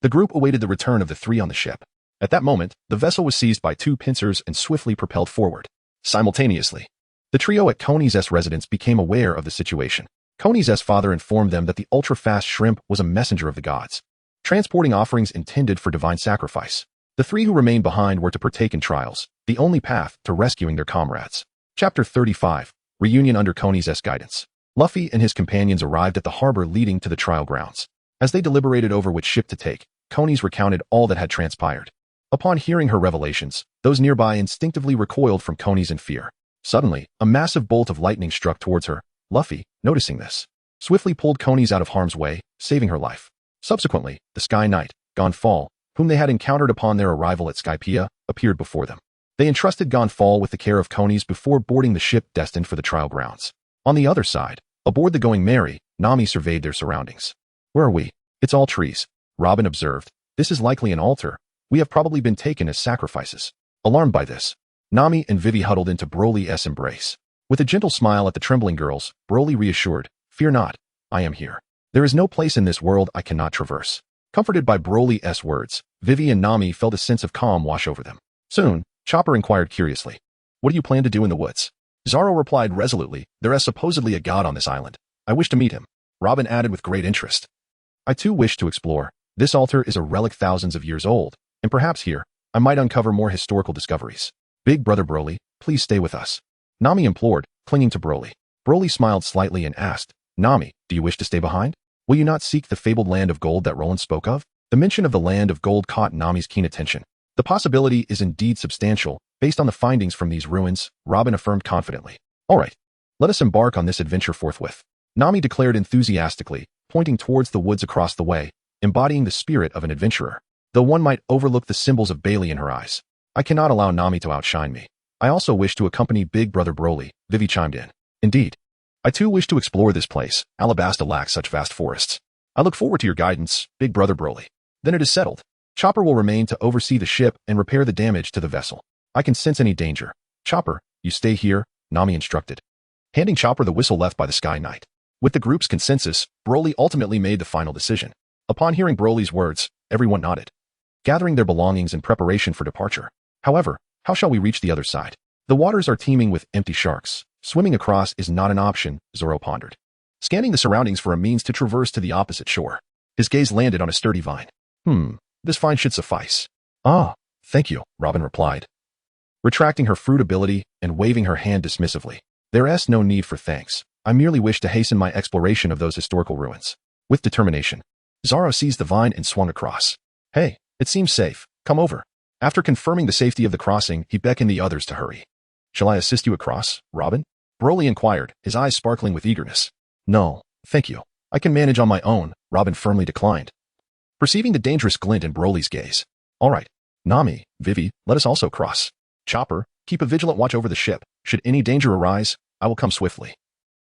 Speaker 1: the group awaited the return of the 3 on the ship. At that moment, the vessel was seized by 2 pincers and swiftly propelled forward. Simultaneously, the trio at Konis's residence became aware of the situation. Konis's father informed them that the ultra-fast shrimp was a messenger of the gods, transporting offerings intended for divine sacrifice. The 3 who remained behind were to partake in trials, the only path to rescuing their comrades. Chapter 35, Reunion under Konis's guidance. Luffy and his companions arrived at the harbor leading to the trial grounds. As they deliberated over which ship to take, Konis recounted all that had transpired. Upon hearing her revelations, those nearby instinctively recoiled from Konis in fear. Suddenly, a massive bolt of lightning struck towards her. Luffy, noticing this, swiftly pulled Konis out of harm's way, saving her life. Subsequently, the Sky Knight, Gonfall, whom they had encountered upon their arrival at Skypiea, appeared before them. They entrusted Gonfall with the care of Konis before boarding the ship destined for the trial grounds. On the other side, aboard the Going Merry, Nami surveyed their surroundings. "Where are we? It's all trees," Robin observed. "This is likely an altar. We have probably been taken as sacrifices." Alarmed by this, Nami and Vivi huddled into Broly's embrace. With a gentle smile at the trembling girls, Broly reassured, "Fear not, I am here. There is no place in this world I cannot traverse." Comforted by Broly's words, Vivi and Nami felt a sense of calm wash over them. Soon, Chopper inquired curiously, "What do you plan to do in the woods?" Zoro replied resolutely, "There is supposedly a god on this island. I wish to meet him." Robin added with great interest, "I too wish to explore. This altar is a relic thousands of years old, and perhaps here, I might uncover more historical discoveries. Big brother Broly, please stay with us," Nami implored, clinging to Broly. Broly smiled slightly and asked, "Nami, do you wish to stay behind? Will you not seek the fabled land of gold that Roland spoke of?" The mention of the land of gold caught Nami's keen attention. "The possibility is indeed substantial. Based on the findings from these ruins," Robin affirmed confidently. "All right, let us embark on this adventure forthwith," Nami declared enthusiastically, pointing towards the woods across the way, embodying the spirit of an adventurer. Though one might overlook the symbols of Bailey in her eyes, "I cannot allow Nami to outshine me. I also wish to accompany Big Brother Broly," Vivi chimed in. "Indeed, I too wish to explore this place. Alabasta lacks such vast forests. I look forward to your guidance, Big Brother Broly. Then it is settled. Chopper will remain to oversee the ship and repair the damage to the vessel. I can sense any danger. Chopper, you stay here, Nami instructed. Handing Chopper the whistle left by the Sky Knight. With the group's consensus, Broly ultimately made the final decision. Upon hearing Broly's words, everyone nodded, gathering their belongings in preparation for departure. However, how shall we reach the other side? The waters are teeming with empty sharks. Swimming across is not an option, Zoro pondered, scanning the surroundings for a means to traverse to the opposite shore. His gaze landed on a sturdy vine. This vine should suffice. Ah, thank you, Robin replied, retracting her fruitability and waving her hand dismissively. There's no need for thanks. I merely wish to hasten my exploration of those historical ruins. With determination, Zoro seized the vine and swung across. Hey, it seems safe. Come over. After confirming the safety of the crossing, he beckoned the others to hurry. Shall I assist you across, Robin? Broly inquired, his eyes sparkling with eagerness. No, thank you. I can manage on my own, Robin firmly declined, perceiving the dangerous glint in Broly's gaze. All right, Nami, Vivi, let us also cross. Chopper, keep a vigilant watch over the ship. Should any danger arise, I will come swiftly,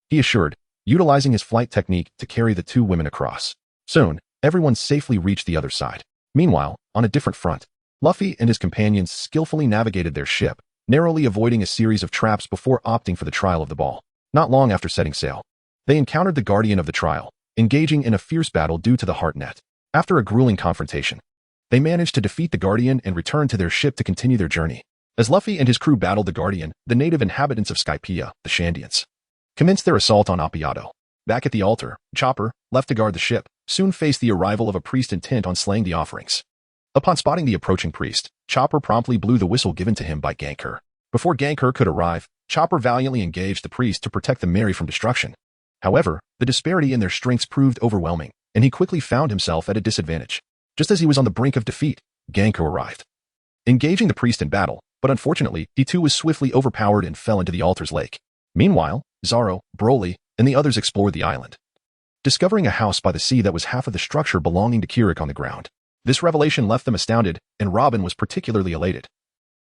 Speaker 1: he assured, utilizing his flight technique to carry the two women across. Soon, everyone safely reached the other side. Meanwhile, on a different front, Luffy and his companions skillfully navigated their ship, narrowly avoiding a series of traps before opting for the trial of the ball. Not long after setting sail, they encountered the guardian of the trial, engaging in a fierce battle due to the heart net. After a grueling confrontation, they managed to defeat the guardian and return to their ship to continue their journey. As Luffy and his crew battled the guardian, the native inhabitants of Skypiea, the Shandians, commenced their assault on Appiato. Back at the altar, Chopper, left to guard the ship, soon faced the arrival of a priest intent on slaying the offerings. Upon spotting the approaching priest, Chopper promptly blew the whistle given to him by Ganker. Before Ganker could arrive, Chopper valiantly engaged the priest to protect the Mary from destruction. However, the disparity in their strengths proved overwhelming, and he quickly found himself at a disadvantage. Just as he was on the brink of defeat, Ganker arrived, engaging the priest in battle, but unfortunately, he too was swiftly overpowered and fell into the altar's lake. Meanwhile, Zoro, Broly, and the others explored the island, discovering a house by the sea that was half of the structure belonging to Kirik on the ground. This revelation left them astounded, and Robin was particularly elated,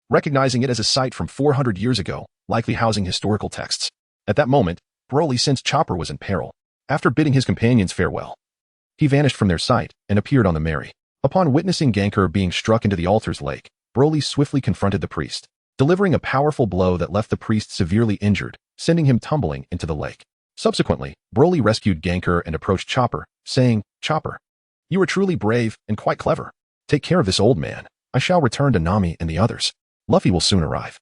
Speaker 1: recognizing it as a site from 400 years ago, likely housing historical texts. At that moment, Broly sensed Chopper was in peril. After bidding his companions farewell, he vanished from their sight and appeared on the Mary. Upon witnessing Ganker being struck into the altar's lake, Broly swiftly confronted the priest, delivering a powerful blow that left the priest severely injured, sending him tumbling into the lake. Subsequently, Broly rescued Ganker and approached Chopper, saying, Chopper, you are truly brave and quite clever. Take care of this old man. I shall return to Nami and the others. Luffy will soon arrive,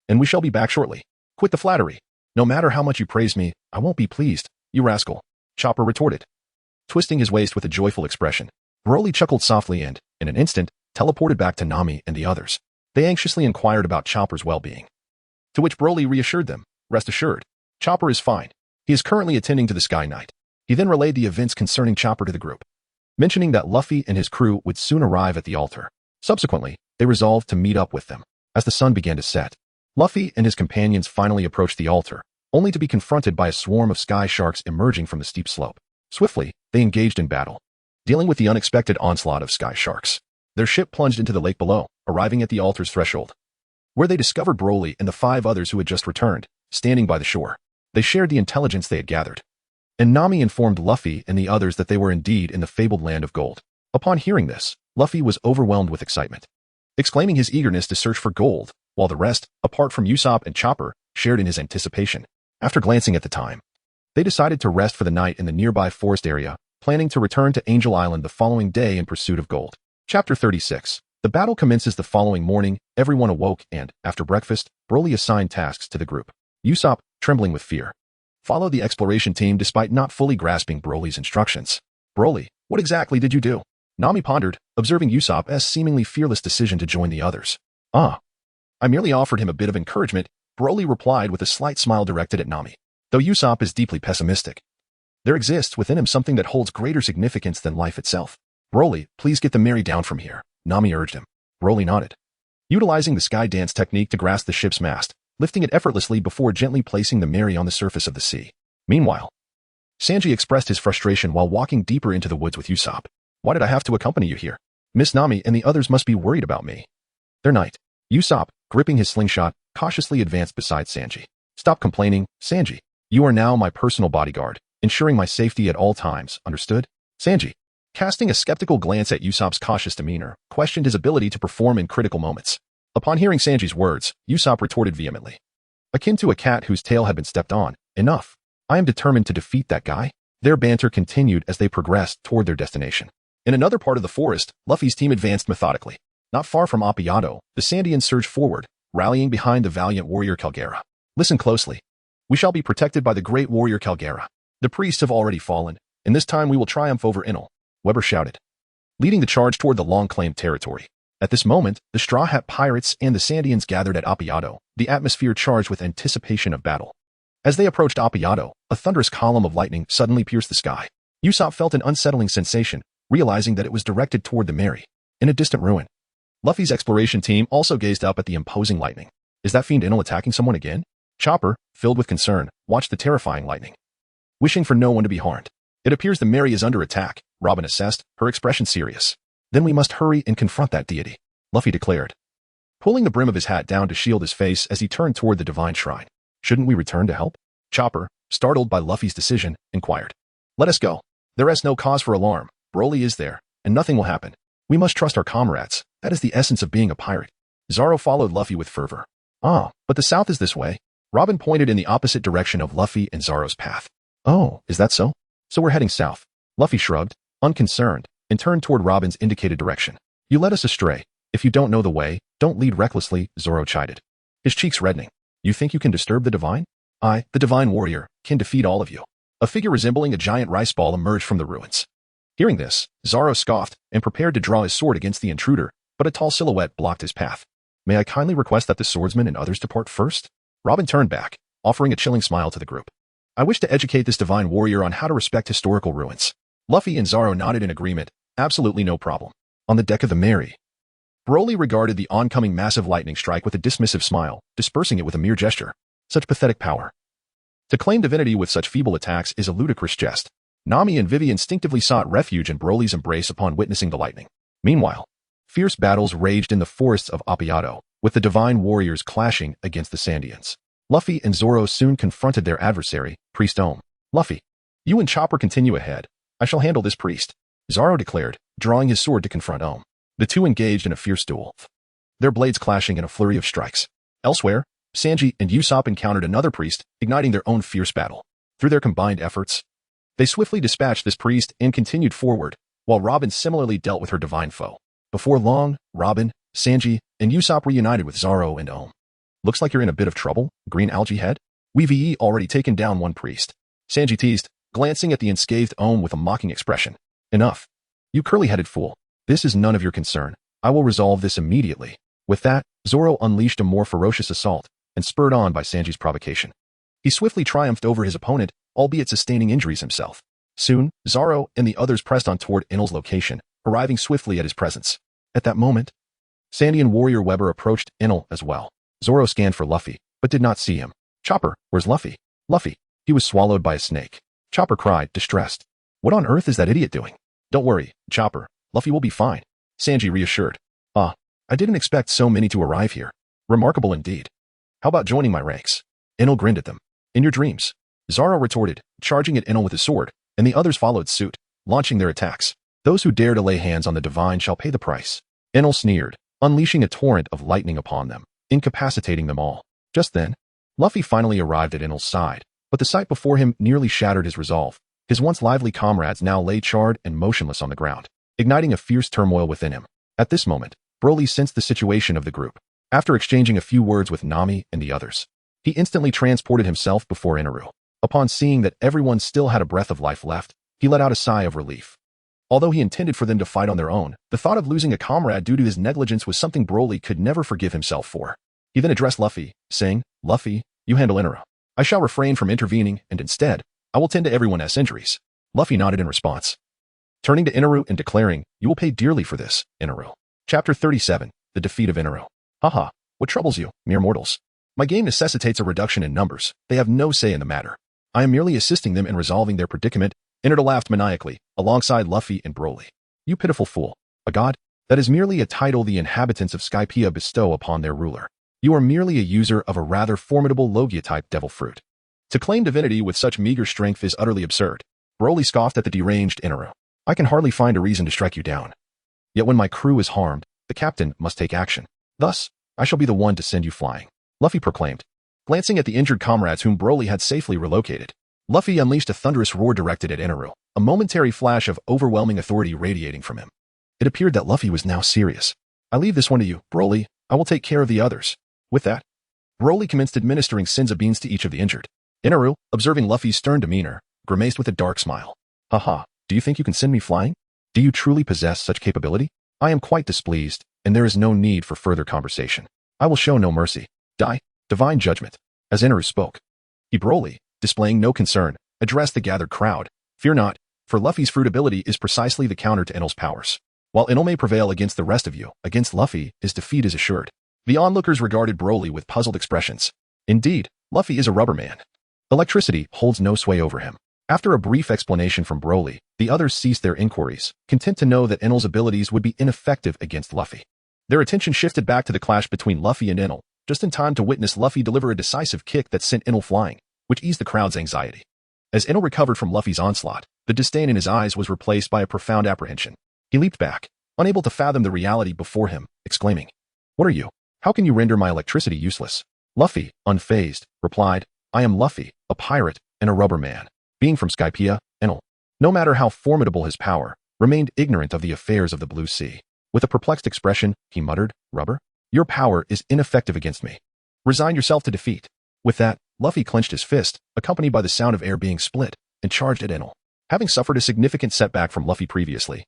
Speaker 1: and we shall be back shortly. Quit the flattery. No matter how much you praise me, I won't be pleased, you rascal, Chopper retorted, twisting his waist with a joyful expression. Broly chuckled softly and, in an instant, teleported back to Nami and the others. They anxiously inquired about Chopper's well-being, to which Broly reassured them, rest assured, Chopper is fine. He is currently attending to the Sky Knight. He then relayed the events concerning Chopper to the group, mentioning that Luffy and his crew would soon arrive at the altar. Subsequently, they resolved to meet up with them. As the sun began to set, Luffy and his companions finally approached the altar, only to be confronted by a swarm of sky sharks emerging from the steep slope. Swiftly, they engaged in battle, dealing with the unexpected onslaught of sky sharks. Their ship plunged into the lake below, arriving at the altar's threshold, where they discovered Broly and the 5 others who had just returned, standing by the shore. They shared the intelligence they had gathered, and Nami informed Luffy and the others that they were indeed in the fabled land of gold. Upon hearing this, Luffy was overwhelmed with excitement, exclaiming his eagerness to search for gold, while the rest, apart from Usopp and Chopper, shared in his anticipation. After glancing at the time, they decided to rest for the night in the nearby forest area, planning to return to Angel Island the following day in pursuit of gold. Chapter 36. The battle commences the following morning. Everyone awoke and, after breakfast, Broly assigned tasks to the group. Usopp, trembling with fear, followed the exploration team despite not fully grasping Broly's instructions. Broly, what exactly did you do? Nami pondered, observing Usopp's seemingly fearless decision to join the others. I merely offered him a bit of encouragement, Broly replied with a slight smile directed at Nami. Though Usopp is deeply pessimistic, there exists within him something that holds greater significance than life itself. Broly, please get the Mary down from here, Nami urged him. Broly nodded, utilizing the sky dance technique to grasp the ship's mast, lifting it effortlessly before gently placing the Mary on the surface of the sea. Meanwhile, Sanji expressed his frustration while walking deeper into the woods with Usopp. Why did I have to accompany you here? Miss Nami and the others must be worried about me. Their night. Usopp, gripping his slingshot, cautiously advanced beside Sanji. Stop complaining, Sanji. You are now my personal bodyguard, ensuring my safety at all times, understood? Sanji, casting a skeptical glance at Usopp's cautious demeanor, questioned his ability to perform in critical moments. Upon hearing Sanji's words, Usopp retorted vehemently. Akin to a cat whose tail had been stepped on, enough. I am determined to defeat that guy. Their banter continued as they progressed toward their destination. In another part of the forest, Luffy's team advanced methodically. Not far from Appiato, the Sandians surged forward, rallying behind the valiant warrior Calgera. Listen closely. We shall be protected by the great warrior Calgera. The priests have already fallen, and this time we will triumph over Enel, Weber shouted, leading the charge toward the long-claimed territory. At this moment, the Straw Hat Pirates and the Sandians gathered at Appiato, the atmosphere charged with anticipation of battle. As they approached Appiato, a thunderous column of lightning suddenly pierced the sky. Usopp felt an unsettling sensation, realizing that it was directed toward the Mary, in a distant ruin. Luffy's exploration team also gazed up at the imposing lightning. Is that fiend Enel attacking someone again? Chopper, filled with concern, watched the terrifying lightning, wishing for no one to be harmed. It appears the Mary is under attack, Robin assessed, her expression serious. Then we must hurry and confront that deity, Luffy declared, pulling the brim of his hat down to shield his face as he turned toward the divine shrine. Shouldn't we return to help? Chopper, startled by Luffy's decision, inquired. Let us go. There is no cause for alarm. Broly is there, and nothing will happen. We must trust our comrades. That is the essence of being a pirate. Zoro followed Luffy with fervor. Ah, but the south is this way. Robin pointed in the opposite direction of Luffy and Zoro's path. Oh, is that so? So we're heading south. Luffy shrugged, unconcerned, and turned toward Robin's indicated direction. You led us astray. If you don't know the way, don't lead recklessly, Zoro chided, his cheeks reddening. You think you can disturb the divine? I, the divine warrior, can defeat all of you. A figure resembling a giant rice ball emerged from the ruins. Hearing this, Zoro scoffed and prepared to draw his sword against the intruder, but a tall silhouette blocked his path. May I kindly request that the swordsman and others depart first? Robin turned back, offering a chilling smile to the group. I wish to educate this divine warrior on how to respect historical ruins. Luffy and Zoro nodded in agreement. Absolutely no problem. On the deck of the Mary, Broly regarded the oncoming massive lightning strike with a dismissive smile, dispersing it with a mere gesture. Such pathetic power. To claim divinity with such feeble attacks is a ludicrous jest. Nami and Vivi instinctively sought refuge in Broly's embrace upon witnessing the lightning. Meanwhile, fierce battles raged in the forests of Appiato, with the divine warriors clashing against the Sandians. Luffy and Zoro soon confronted their adversary, Priest Ohm. Luffy, you and Chopper continue ahead. I shall handle this priest, Zoro declared, drawing his sword to confront Ohm. The two engaged in a fierce duel, their blades clashing in a flurry of strikes. Elsewhere, Sanji and Usopp encountered another priest, igniting their own fierce battle. Through their combined efforts, they swiftly dispatched this priest and continued forward, while Robin similarly dealt with her divine foe. Before long, Robin, Sanji, and Usopp reunited with Zoro and Ohm. Looks like you're in a bit of trouble, Green Algae Head. We've already taken down one priest, Sanji teased, glancing at the unscathed Ohm with a mocking expression. Enough. You curly-headed fool. This is none of your concern. I will resolve this immediately. With that, Zoro unleashed a more ferocious assault, and spurred on by Sanji's provocation. He swiftly triumphed over his opponent, albeit sustaining injuries himself. Soon, Zoro and the others pressed on toward Enel's location, arriving swiftly at his presence. At that moment, Sandian warrior Weber approached Enel as well. Zoro scanned for Luffy, but did not see him. Chopper, where's Luffy? Luffy, he was swallowed by a snake. Chopper cried, distressed. What on earth is that idiot doing? Don't worry, Chopper. Luffy will be fine, Sanji reassured. Ah, I didn't expect so many to arrive here. Remarkable indeed. How about joining my ranks? Enel grinned at them. In your dreams, Zoro retorted, charging at Enel with his sword, and the others followed suit, launching their attacks. Those who dare to lay hands on the divine shall pay the price. Enel sneered, unleashing a torrent of lightning upon them, incapacitating them all. Just then, Luffy finally arrived at Enel's side, but the sight before him nearly shattered his resolve. His once lively comrades now lay charred and motionless on the ground, igniting a fierce turmoil within him. At this moment, Broly sensed the situation of the group. After exchanging a few words with Nami and the others, he instantly transported himself before Inaru. Upon seeing that everyone still had a breath of life left, he let out a sigh of relief. Although he intended for them to fight on their own, the thought of losing a comrade due to his negligence was something Broly could never forgive himself for. He then addressed Luffy, saying, Luffy, you handle Inaru. I shall refrain from intervening, and instead, I will tend to everyone's injuries. Luffy nodded in response, turning to Inaru and declaring, you will pay dearly for this, Inaru. Chapter 37, The Defeat of Inaru. Haha, what troubles you, mere mortals? My game necessitates a reduction in numbers. They have no say in the matter. I am merely assisting them in resolving their predicament. Inaru laughed maniacally, alongside Luffy and Broly. You pitiful fool. A god? That is merely a title the inhabitants of Skypiea bestow upon their ruler. You are merely a user of a rather formidable Logia-type devil fruit. To claim divinity with such meager strength is utterly absurd. Broly scoffed at the deranged Inaru. I can hardly find a reason to strike you down. Yet when my crew is harmed, the captain must take action. Thus, I shall be the one to send you flying, Luffy proclaimed. Glancing at the injured comrades whom Broly had safely relocated, Luffy unleashed a thunderous roar directed at Inaru, a momentary flash of overwhelming authority radiating from him. It appeared that Luffy was now serious. I leave this one to you, Broly. I will take care of the others. With that, Broly commenced administering Senzu beans to each of the injured. Inaru, observing Luffy's stern demeanor, grimaced with a dark smile. Haha, do you think you can send me flying? Do you truly possess such capability? I am quite displeased, and there is no need for further conversation. I will show no mercy. Die. Divine judgment. As Inaru spoke, he Broly, displaying no concern, addressed the gathered crowd. Fear not, for Luffy's fruit ability is precisely the counter to Enel's powers. While Enel may prevail against the rest of you, against Luffy, his defeat is assured. The onlookers regarded Broly with puzzled expressions. Indeed, Luffy is a rubber man. Electricity holds no sway over him. After a brief explanation from Broly, the others ceased their inquiries, content to know that Enel's abilities would be ineffective against Luffy. Their attention shifted back to the clash between Luffy and Enel, just in time to witness Luffy deliver a decisive kick that sent Enel flying, which eased the crowd's anxiety. As Enel recovered from Luffy's onslaught, the disdain in his eyes was replaced by a profound apprehension. He leaped back, unable to fathom the reality before him, exclaiming, "What are you? How can you render my electricity useless?" Luffy, unfazed, replied, "I am Luffy, a pirate and a rubber man. Being from Skypiea, Enel, no matter how formidable his power, remained ignorant of the affairs of the Blue Sea." With a perplexed expression, he muttered, "Rubber? Your power is ineffective against me. Resign yourself to defeat." With that, Luffy clenched his fist, accompanied by the sound of air being split, and charged at Enel. Having suffered a significant setback from Luffy previously,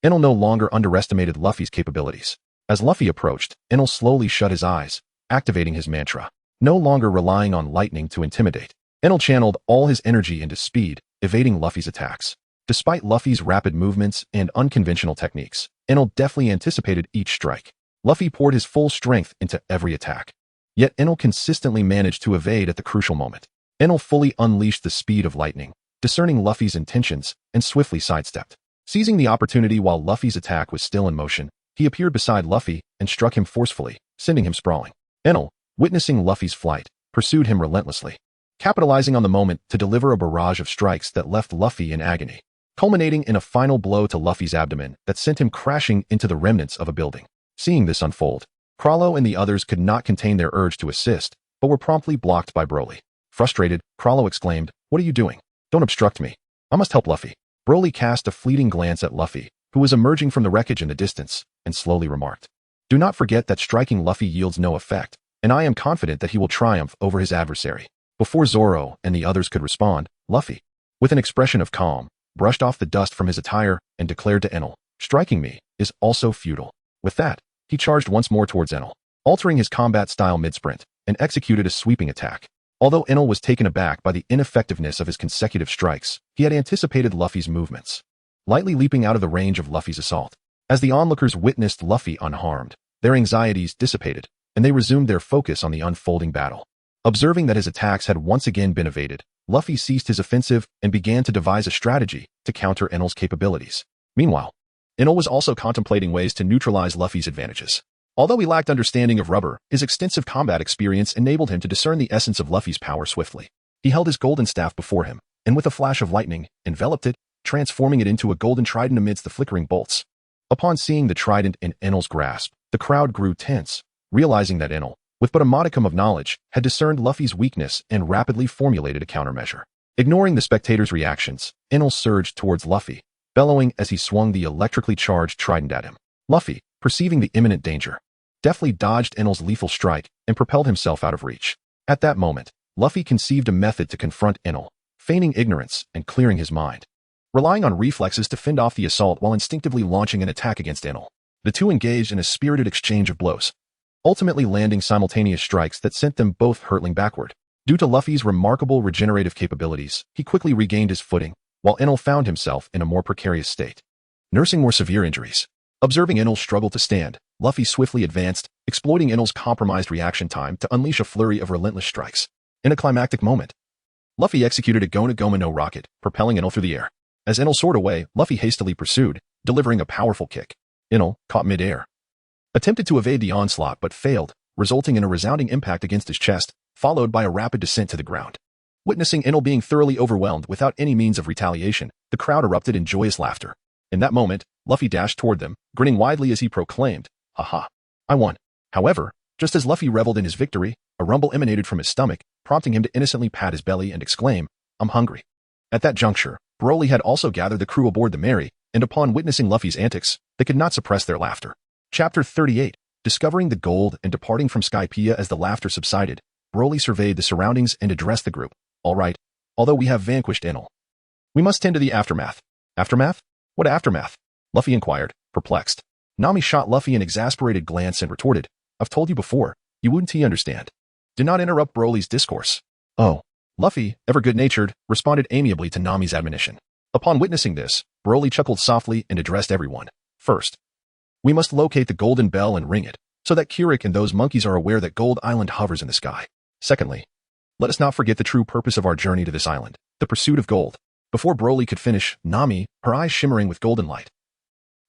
Speaker 1: Enel no longer underestimated Luffy's capabilities. As Luffy approached, Enel slowly shut his eyes, activating his mantra. No longer relying on lightning to intimidate, Enel channeled all his energy into speed, evading Luffy's attacks. Despite Luffy's rapid movements and unconventional techniques, Enel deftly anticipated each strike. Luffy poured his full strength into every attack. Yet Enel consistently managed to evade at the crucial moment. Enel fully unleashed the speed of lightning, discerning Luffy's intentions, and swiftly sidestepped. Seizing the opportunity while Luffy's attack was still in motion, he appeared beside Luffy and struck him forcefully, sending him sprawling. Enel, witnessing Luffy's flight, pursued him relentlessly, capitalizing on the moment to deliver a barrage of strikes that left Luffy in agony, culminating in a final blow to Luffy's abdomen that sent him crashing into the remnants of a building. Seeing this unfold, Chrollo and the others could not contain their urge to assist, but were promptly blocked by Broly. Frustrated, Chrollo exclaimed, "What are you doing? Don't obstruct me. I must help Luffy." Broly cast a fleeting glance at Luffy, who was emerging from the wreckage in the distance, and slowly remarked, "Do not forget that striking Luffy yields no effect, and I am confident that he will triumph over his adversary." Before Zoro and the others could respond, Luffy, with an expression of calm, brushed off the dust from his attire and declared to Enel, "Striking me is also futile." With that, he charged once more towards Enel, altering his combat style mid-sprint, and executed a sweeping attack. Although Enel was taken aback by the ineffectiveness of his consecutive strikes, he had anticipated Luffy's movements, lightly leaping out of the range of Luffy's assault. As the onlookers witnessed Luffy unharmed, their anxieties dissipated, and they resumed their focus on the unfolding battle. Observing that his attacks had once again been evaded, Luffy ceased his offensive and began to devise a strategy to counter Enel's capabilities. Meanwhile, Enel was also contemplating ways to neutralize Luffy's advantages. Although he lacked understanding of rubber, his extensive combat experience enabled him to discern the essence of Luffy's power swiftly. He held his golden staff before him, and with a flash of lightning, enveloped it, transforming it into a golden trident amidst the flickering bolts. Upon seeing the trident in Enel's grasp, the crowd grew tense, realizing that Enel, with but a modicum of knowledge, had discerned Luffy's weakness and rapidly formulated a countermeasure. Ignoring the spectators' reactions, Enel surged towards Luffy, bellowing as he swung the electrically charged trident at him. Luffy, perceiving the imminent danger, deftly dodged Enel's lethal strike and propelled himself out of reach. At that moment, Luffy conceived a method to confront Enel, feigning ignorance and clearing his mind. Relying on reflexes to fend off the assault while instinctively launching an attack against Enel, the two engaged in a spirited exchange of blows, ultimately landing simultaneous strikes that sent them both hurtling backward. Due to Luffy's remarkable regenerative capabilities, he quickly regained his footing, while Enel found himself in a more precarious state, nursing more severe injuries. Observing Enel struggle to stand, Luffy swiftly advanced, exploiting Enel's compromised reaction time to unleash a flurry of relentless strikes. In a climactic moment, Luffy executed a Gona Goma no rocket, propelling Enel through the air. As Enel soared away, Luffy hastily pursued, delivering a powerful kick. Enel, caught mid-air, attempted to evade the onslaught but failed, resulting in a resounding impact against his chest, followed by a rapid descent to the ground. Witnessing Enel being thoroughly overwhelmed without any means of retaliation, the crowd erupted in joyous laughter. In that moment, Luffy dashed toward them, grinning widely as he proclaimed, "Haha, I won." However, just as Luffy reveled in his victory, a rumble emanated from his stomach, prompting him to innocently pat his belly and exclaim, "I'm hungry." At that juncture, Broly had also gathered the crew aboard the Mary, and upon witnessing Luffy's antics, they could not suppress their laughter. Chapter 38. Discovering the gold and departing from Skypiea. As the laughter subsided, Broly surveyed the surroundings and addressed the group. "All right, although we have vanquished Enel, we must tend to the aftermath." "Aftermath? What aftermath?" Luffy inquired, perplexed. Nami shot Luffy an exasperated glance and retorted, "I've told you before, you wouldn't understand." Do not interrupt Broly's discourse. "Oh." Luffy, ever good-natured, responded amiably to Nami's admonition. Upon witnessing this, Broly chuckled softly and addressed everyone. "First, we must locate the golden bell and ring it, so that Kirik and those monkeys are aware that Gold Island hovers in the sky. Secondly, let us not forget the true purpose of our journey to this island, the pursuit of gold." Before Broly could finish, Nami, her eyes shimmering with golden light,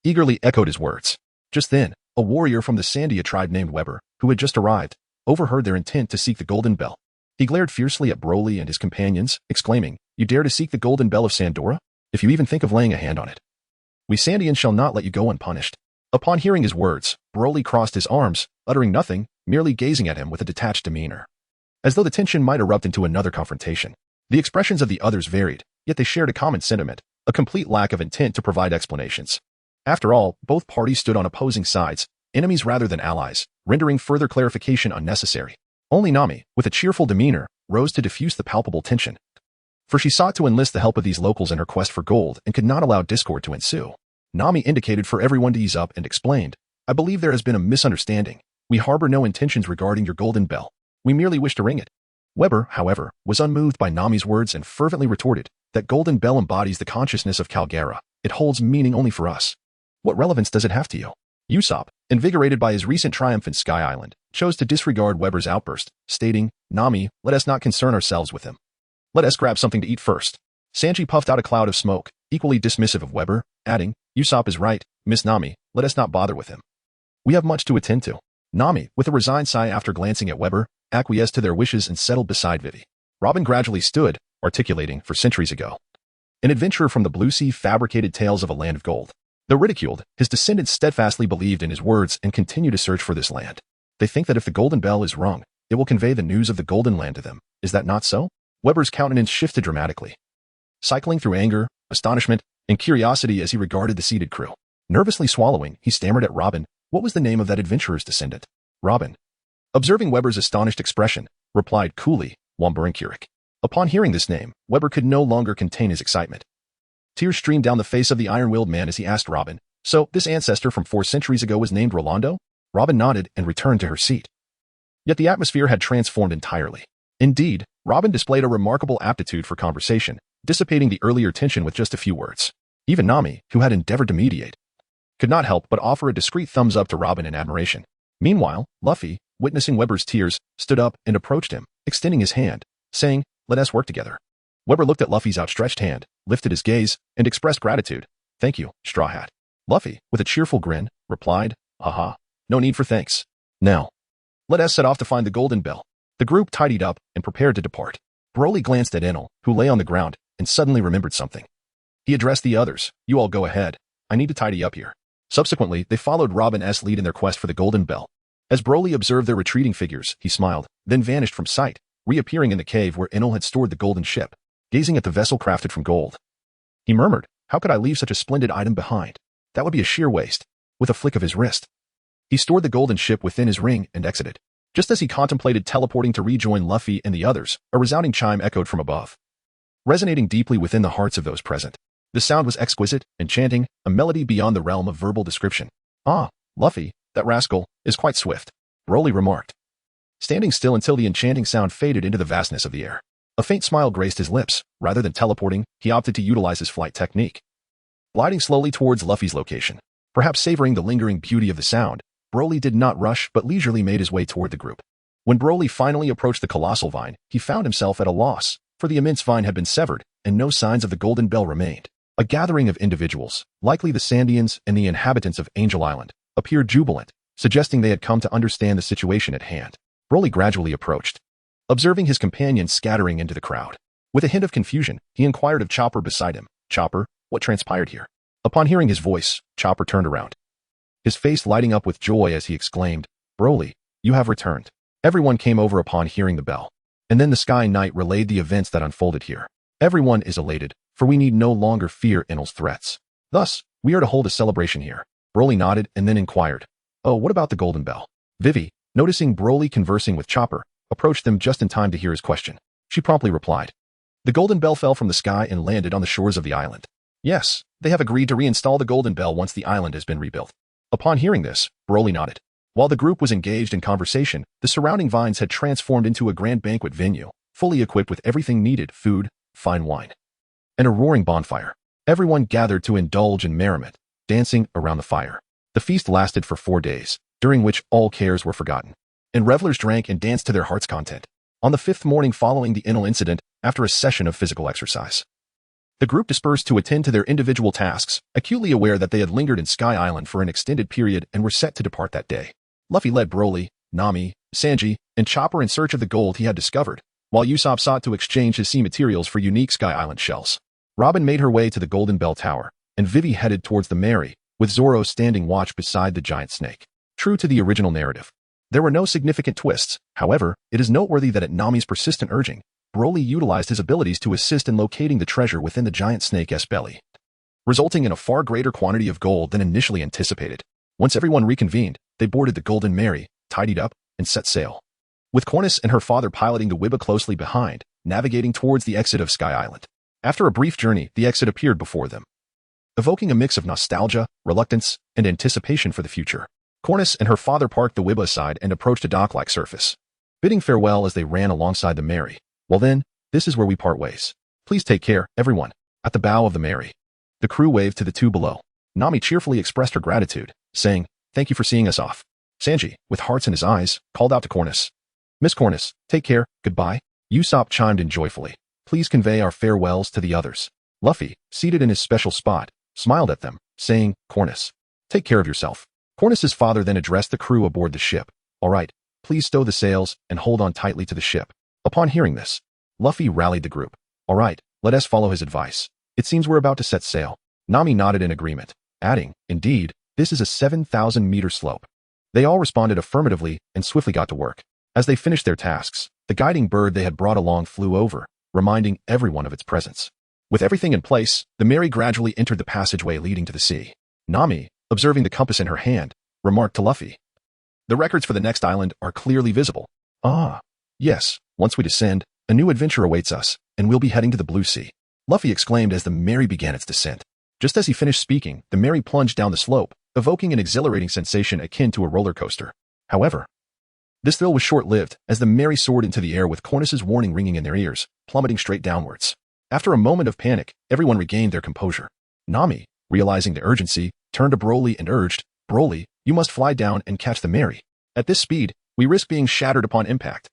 Speaker 1: eagerly echoed his words. Just then, a warrior from the Sandia tribe named Weber, who had just arrived, overheard their intent to seek the golden bell. He glared fiercely at Broly and his companions, exclaiming, "You dare to seek the golden bell of Sandora? If you even think of laying a hand on it, we Sandians shall not let you go unpunished." Upon hearing his words, Broly crossed his arms, uttering nothing, merely gazing at him with a detached demeanor, as though the tension might erupt into another confrontation. The expressions of the others varied, yet they shared a common sentiment, a complete lack of intent to provide explanations. After all, both parties stood on opposing sides, enemies rather than allies, rendering further clarification unnecessary. Only Nami, with a cheerful demeanor, rose to diffuse the palpable tension, for she sought to enlist the help of these locals in her quest for gold and could not allow discord to ensue. Nami indicated for everyone to ease up and explained, "I believe there has been a misunderstanding. We harbor no intentions regarding your golden bell. We merely wish to ring it." Weber, however, was unmoved by Nami's words and fervently retorted, "That golden bell embodies the consciousness of Calgara. It holds meaning only for us. What relevance does it have to you?" Usopp, invigorated by his recent triumph in Sky Island, chose to disregard Weber's outburst, stating, "Nami, let us not concern ourselves with him. Let us grab something to eat first." Sanji puffed out a cloud of smoke, equally dismissive of Weber, adding, "Usopp is right, Miss Nami, let us not bother with him. We have much to attend to." Nami, with a resigned sigh after glancing at Weber, acquiesced to their wishes and settled beside Vivi. Robin gradually stood, articulating, for centuries ago, an adventurer from the Blue Sea fabricated tales of a land of gold. Though ridiculed, his descendants steadfastly believed in his words and continue to search for this land. They think that if the golden bell is rung, it will convey the news of the golden land to them. Is that not so? Weber's countenance shifted dramatically, cycling through anger, astonishment, and curiosity as he regarded the seated crew. Nervously swallowing, he stammered at Robin, "What was the name of that adventurer's descendant?" Robin, observing Weber's astonished expression, replied coolly, Wombarinkirik. Upon hearing this name, Weber could no longer contain his excitement. Tears streamed down the face of the iron-willed man as he asked Robin, "So, this ancestor from 4 centuries ago was named Rolando?" Robin nodded and returned to her seat. Yet the atmosphere had transformed entirely. Indeed, Robin displayed a remarkable aptitude for conversation, dissipating the earlier tension with just a few words. Even Nami, who had endeavored to mediate, could not help but offer a discreet thumbs up to Robin in admiration. Meanwhile, Luffy, witnessing Weber's tears, stood up and approached him, extending his hand, saying, "Let us work together." Weber looked at Luffy's outstretched hand, lifted his gaze, and expressed gratitude. "Thank you, Straw Hat." Luffy, with a cheerful grin, replied, "Haha, no need for thanks. Now, let us set off to find the golden bell." The group tidied up and prepared to depart. Broly glanced at Enel, who lay on the ground, and suddenly remembered something. He addressed the others, "You all go ahead. I need to tidy up here." Subsequently, they followed Robin's lead in their quest for the golden bell. As Broly observed their retreating figures, he smiled, then vanished from sight, reappearing in the cave where Enel had stored the golden ship, gazing at the vessel crafted from gold. He murmured, "How could I leave such a splendid item behind? That would be a sheer waste." With a flick of his wrist, he stored the golden ship within his ring and exited. Just as he contemplated teleporting to rejoin Luffy and the others, a resounding chime echoed from above, resonating deeply within the hearts of those present. The sound was exquisite, enchanting, a melody beyond the realm of verbal description. "Ah, Luffy, that rascal, is quite swift," Broly remarked, standing still until the enchanting sound faded into the vastness of the air. A faint smile graced his lips. Rather than teleporting, he opted to utilize his flight technique, gliding slowly towards Luffy's location. Perhaps savoring the lingering beauty of the sound, Broly did not rush but leisurely made his way toward the group. When Broly finally approached the colossal vine, he found himself at a loss, for the immense vine had been severed, and no signs of the golden bell remained. A gathering of individuals, likely the Sandians and the inhabitants of Angel Island, appeared jubilant, suggesting they had come to understand the situation at hand. Broly gradually approached, observing his companion scattering into the crowd. With a hint of confusion, he inquired of Chopper beside him, "Chopper, what transpired here?" Upon hearing his voice, Chopper turned around, his face lighting up with joy as he exclaimed, "Broly, you have returned." Everyone came over upon hearing the bell. And then the Sky Knight relayed the events that unfolded here. Everyone is elated, for we need no longer fear Enel's threats. Thus, we are to hold a celebration here. Broly nodded and then inquired, "Oh, what about the Golden Bell?" Vivi, noticing Broly conversing with Chopper, approached them just in time to hear his question. She promptly replied, "The Golden Bell fell from the sky and landed on the shores of the island. Yes, they have agreed to reinstall the Golden Bell once the island has been rebuilt." Upon hearing this, Broly nodded. While the group was engaged in conversation, the surrounding vines had transformed into a grand banquet venue, fully equipped with everything needed: food, fine wine, and a roaring bonfire. Everyone gathered to indulge in merriment, dancing around the fire. The feast lasted for 4 days, during which all cares were forgotten, and revelers drank and danced to their heart's content. On the 5th morning following the Enel incident, after a session of physical exercise, the group dispersed to attend to their individual tasks, acutely aware that they had lingered in Sky Island for an extended period and were set to depart that day. Luffy led Broly, Nami, Sanji, and Chopper in search of the gold he had discovered, while Usopp sought to exchange his sea materials for unique Sky Island shells. Robin made her way to the Golden Bell Tower, and Vivi headed towards the Mary, with Zoro standing watch beside the giant snake. True to the original narrative, there were no significant twists. However, it is noteworthy that at Nami's persistent urging, Broly utilized his abilities to assist in locating the treasure within the giant snake's belly, resulting in a far greater quantity of gold than initially anticipated. Once everyone reconvened, they boarded the Golden Mary, tidied up, and set sail, with Cornus and her father piloting the Wibba closely behind, navigating towards the exit of Sky Island. After a brief journey, the exit appeared before them, evoking a mix of nostalgia, reluctance, and anticipation for the future. Cornus and her father parked the Wibba aside and approached a dock-like surface, bidding farewell as they ran alongside the Mary. "Well then, this is where we part ways. Please take care, everyone." At the bow of the Mary, the crew waved to the two below. Nami cheerfully expressed her gratitude, saying, "Thank you for seeing us off." Sanji, with hearts in his eyes, called out to Cornus, "Miss Cornus, take care, goodbye." Usopp chimed in joyfully, "Please convey our farewells to the others." Luffy, seated in his special spot, smiled at them, saying, "Cornus, take care of yourself." Cornus's father then addressed the crew aboard the ship. "All right, please stow the sails and hold on tightly to the ship." Upon hearing this, Luffy rallied the group. "All right, let us follow his advice. It seems we're about to set sail." Nami nodded in agreement, adding, "Indeed, this is a 7,000-meter slope." They all responded affirmatively and swiftly got to work. As they finished their tasks, the guiding bird they had brought along flew over, reminding everyone of its presence. With everything in place, the Mary gradually entered the passageway leading to the sea. Nami, observing the compass in her hand, remarked to Luffy, "The records for the next island are clearly visible." "Ah, yes, once we descend, a new adventure awaits us, and we'll be heading to the Blue Sea," Luffy exclaimed as the Mary began its descent. Just as he finished speaking, the Mary plunged down the slope, evoking an exhilarating sensation akin to a roller coaster. However, this thrill was short-lived as the Mary soared into the air with Cornus's warning ringing in their ears, plummeting straight downwards. After a moment of panic, everyone regained their composure. Nami, realizing the urgency, turned to Broly and urged, "Broly, you must fly down and catch the Mary. At this speed, we risk being shattered upon impact."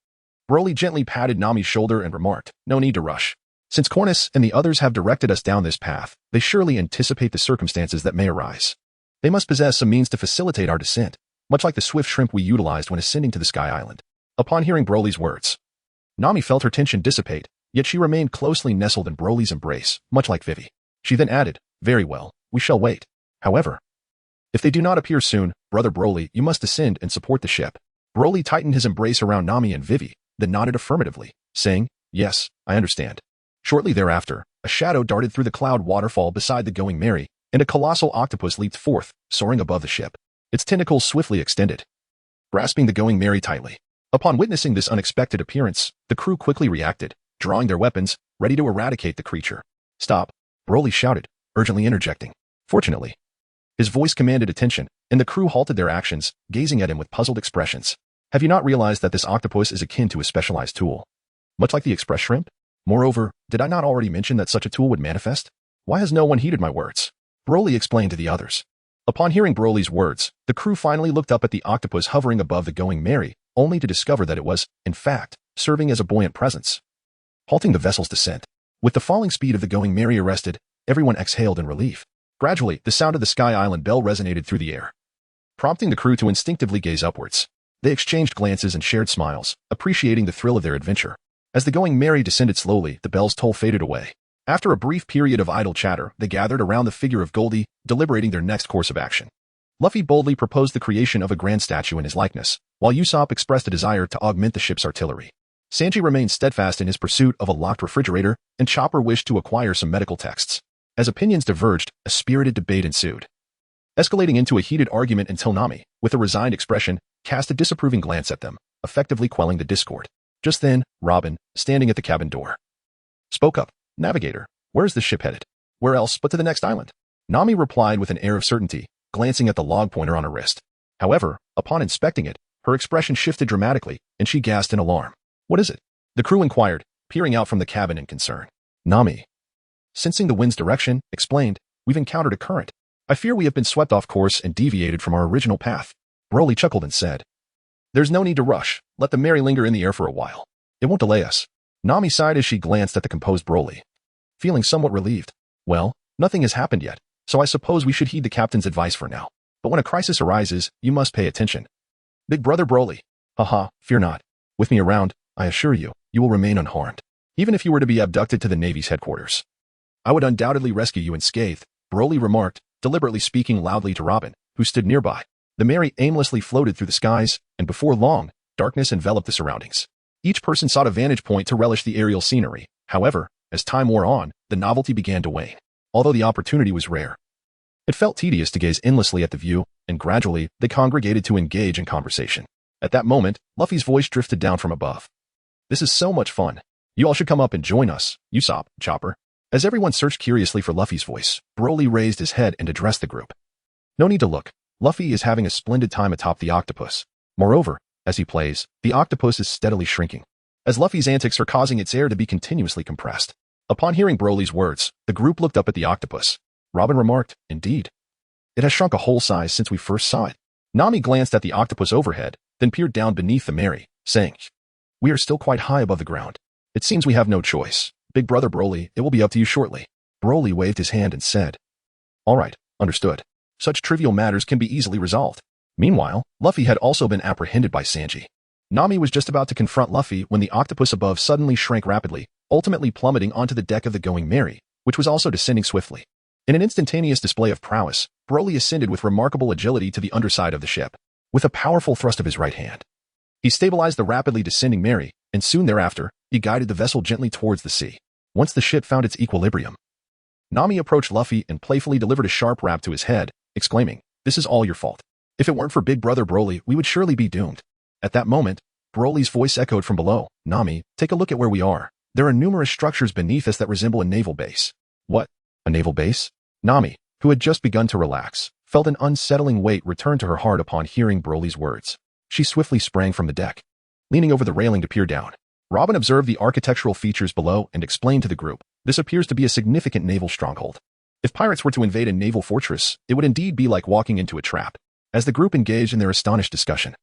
Speaker 1: Broly gently patted Nami's shoulder and remarked, "No need to rush. Since Cornus and the others have directed us down this path, they surely anticipate the circumstances that may arise. They must possess some means to facilitate our descent, much like the swift shrimp we utilized when ascending to the Sky Island." Upon hearing Broly's words, Nami felt her tension dissipate, yet she remained closely nestled in Broly's embrace, much like Vivi. She then added, "Very well, we shall wait. However, if they do not appear soon, brother Broly, you must descend and support the ship." Broly tightened his embrace around Nami and Vivi, then nodded affirmatively, saying, "Yes, I understand." Shortly thereafter, a shadow darted through the cloud waterfall beside the Going Mary, and a colossal octopus leaped forth, soaring above the ship. Its tentacles swiftly extended, grasping the Going Mary tightly. Upon witnessing this unexpected appearance, the crew quickly reacted, drawing their weapons, ready to eradicate the creature. "Stop," Broly shouted, urgently interjecting. Fortunately, his voice commanded attention, and the crew halted their actions, gazing at him with puzzled expressions. "Have you not realized that this octopus is akin to a specialized tool, much like the express shrimp? Moreover, did I not already mention that such a tool would manifest? Why has no one heeded my words?" Broly explained to the others. Upon hearing Broly's words, the crew finally looked up at the octopus hovering above the Going Mary, only to discover that it was, in fact, serving as a buoyant presence, halting the vessel's descent. With the falling speed of the Going Mary arrested, everyone exhaled in relief. Gradually, the sound of the Sky Island bell resonated through the air, prompting the crew to instinctively gaze upwards. They exchanged glances and shared smiles, appreciating the thrill of their adventure. As the Going Merry descended slowly, the bell's toll faded away. After a brief period of idle chatter, they gathered around the figure of Goldie, deliberating their next course of action. Luffy boldly proposed the creation of a grand statue in his likeness, while Usopp expressed a desire to augment the ship's artillery. Sanji remained steadfast in his pursuit of a locked refrigerator, and Chopper wished to acquire some medical texts. As opinions diverged, a spirited debate ensued, escalating into a heated argument until Nami, with a resigned expression, cast a disapproving glance at them, effectively quelling the discord. Just then, Robin, standing at the cabin door, spoke up. "Navigator, where is the ship headed?" "Where else but to the next island?" Nami replied with an air of certainty, glancing at the log pointer on her wrist. However, upon inspecting it, her expression shifted dramatically, and she gasped in alarm. "What is it?" the crew inquired, peering out from the cabin in concern. Nami, sensing the wind's direction, explained, "We've encountered a current. I fear we have been swept off course and deviated from our original path." Broly chuckled and said, "There's no need to rush. Let the Merry linger in the air for a while. It won't delay us." Nami sighed as she glanced at the composed Broly, feeling somewhat relieved. "Well, nothing has happened yet, so I suppose we should heed the captain's advice for now. But when a crisis arises, you must pay attention. Big brother Broly. Haha, fear not. With me around, I assure you, you will remain unharmed. Even if you were to be abducted to the Navy's headquarters, I would undoubtedly rescue you unscathed," Broly remarked, deliberately speaking loudly to Robin, who stood nearby. The Merry aimlessly floated through the skies, and before long, darkness enveloped the surroundings. Each person sought a vantage point to relish the aerial scenery. However, as time wore on, the novelty began to wane. Although the opportunity was rare, it felt tedious to gaze endlessly at the view, and gradually, they congregated to engage in conversation. At that moment, Luffy's voice drifted down from above. "This is so much fun. You all should come up and join us, Usopp, Chopper." As everyone searched curiously for Luffy's voice, Broly raised his head and addressed the group. "No need to look. Luffy is having a splendid time atop the octopus. Moreover, as he plays, the octopus is steadily shrinking, as Luffy's antics are causing its air to be continuously compressed." Upon hearing Broly's words, the group looked up at the octopus. Robin remarked, "Indeed. It has shrunk a whole size since we first saw it." Nami glanced at the octopus overhead, then peered down beneath the Merry, saying, "We are still quite high above the ground. It seems we have no choice. Big brother Broly, it will be up to you shortly." Broly waved his hand and said, "All right, understood. Such trivial matters can be easily resolved." Meanwhile, Luffy had also been apprehended by Sanji. Nami was just about to confront Luffy when the octopus above suddenly shrank rapidly, ultimately plummeting onto the deck of the Going Merry, which was also descending swiftly. In an instantaneous display of prowess, Broly ascended with remarkable agility to the underside of the ship. With a powerful thrust of his right hand, he stabilized the rapidly descending Merry, and soon thereafter, he guided the vessel gently towards the sea. Once the ship found its equilibrium, Nami approached Luffy and playfully delivered a sharp rap to his head, exclaiming, "This is all your fault. If it weren't for Big Brother Broly, we would surely be doomed." At that moment, Broly's voice echoed from below, "Nami, take a look at where we are. There are numerous structures beneath us that resemble a naval base." "What? A naval base?" Nami, who had just begun to relax, felt an unsettling weight return to her heart upon hearing Broly's words. She swiftly sprang from the deck, leaning over the railing to peer down. Robin observed the architectural features below and explained to the group, "This appears to be a significant naval stronghold. If pirates were to invade a naval fortress, it would indeed be like walking into a trap." As the group engaged in their astonished discussion,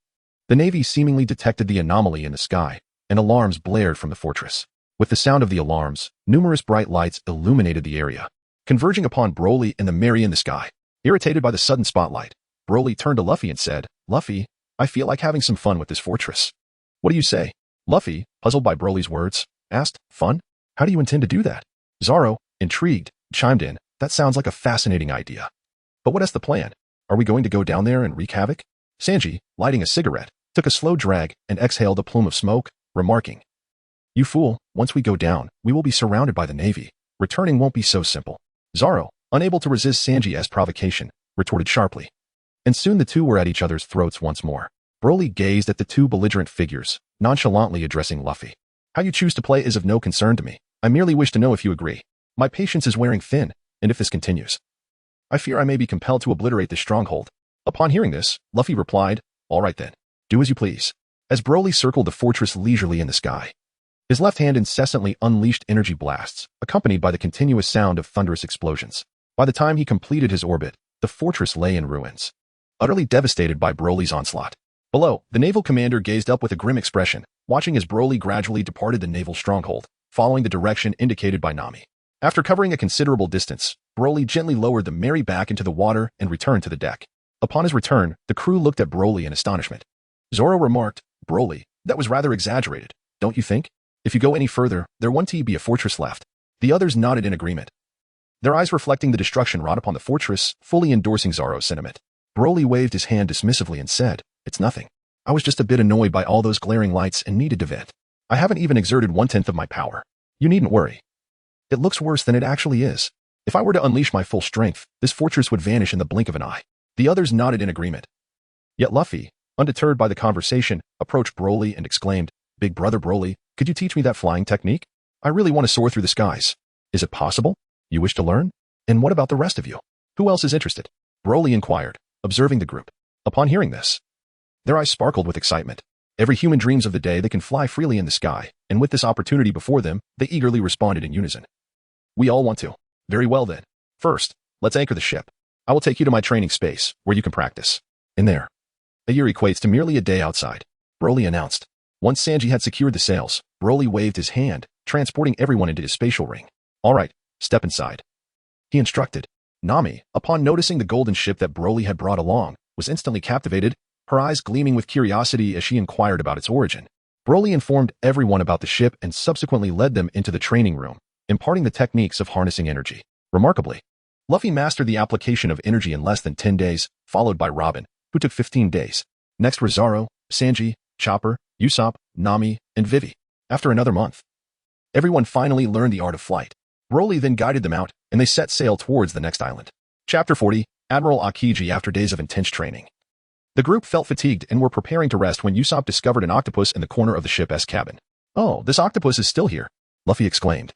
Speaker 1: the Navy seemingly detected the anomaly in the sky, and alarms blared from the fortress. With the sound of the alarms, numerous bright lights illuminated the area, converging upon Broly and the Merry in the sky. Irritated by the sudden spotlight, Broly turned to Luffy and said, "Luffy, I feel like having some fun with this fortress. What do you say?" Luffy, puzzled by Broly's words, asked, "Fun? How do you intend to do that?" Zoro, intrigued, chimed in, "That sounds like a fascinating idea. But what is the plan? Are we going to go down there and wreak havoc?" Sanji, lighting a cigarette, took a slow drag and exhaled a plume of smoke, remarking, "You fool, once we go down, we will be surrounded by the Navy. Returning won't be so simple." Zoro, unable to resist Sanji's provocation, retorted sharply. And soon the two were at each other's throats once more. Broly gazed at the two belligerent figures, nonchalantly addressing Luffy. "How you choose to play is of no concern to me. I merely wish to know if you agree. My patience is wearing thin, and if this continues, I fear I may be compelled to obliterate this stronghold." Upon hearing this, Luffy replied, "All right then, do as you please." As Broly circled the fortress leisurely in the sky, his left hand incessantly unleashed energy blasts, accompanied by the continuous sound of thunderous explosions. By the time he completed his orbit, the fortress lay in ruins, utterly devastated by Broly's onslaught. Below, the naval commander gazed up with a grim expression, watching as Broly gradually departed the naval stronghold, following the direction indicated by Nami. After covering a considerable distance, Broly gently lowered the Merry back into the water and returned to the deck. Upon his return, the crew looked at Broly in astonishment. Zoro remarked, Broly, that was rather exaggerated, don't you think? If you go any further, there won't be a fortress left. The others nodded in agreement, their eyes reflecting the destruction wrought upon the fortress, fully endorsing Zoro's sentiment. Broly waved his hand dismissively and said, it's nothing. I was just a bit annoyed by all those glaring lights and needed to vent. I haven't even exerted 1/10 of my power. You needn't worry. It looks worse than it actually is. If I were to unleash my full strength, this fortress would vanish in the blink of an eye. The others nodded in agreement. Yet Luffy, undeterred by the conversation, approached Broly and exclaimed, Big brother Broly, could you teach me that flying technique? I really want to soar through the skies. Is it possible? You wish to learn? And what about the rest of you? Who else is interested? Broly inquired, observing the group. Upon hearing this, their eyes sparkled with excitement. Every human dreams of the day they can fly freely in the sky, and with this opportunity before them, they eagerly responded in unison. We all want to. Very well then. First, let's anchor the ship. I will take you to my training space, where you can practice. In there. A year equates to merely a day outside, Broly announced. Once Sanji had secured the sails, Broly waved his hand, transporting everyone into his spatial ring. All right, step inside. He instructed. Nami, upon noticing the golden ship that Broly had brought along, was instantly captivated, her eyes gleaming with curiosity as she inquired about its origin. Broly informed everyone about the ship and subsequently led them into the training room, imparting the techniques of harnessing energy. Remarkably, Luffy mastered the application of energy in less than 10 days, followed by Robin, who took 15 days. Next were Zoro, Sanji, Chopper, Usopp, Nami, and Vivi. After another month, everyone finally learned the art of flight. Broly then guided them out, and they set sail towards the next island. Chapter 40, Admiral Aokiji after days of intense training. The group felt fatigued and were preparing to rest when Usopp discovered an octopus in the corner of the ship's cabin. Oh, this octopus is still here, Luffy exclaimed,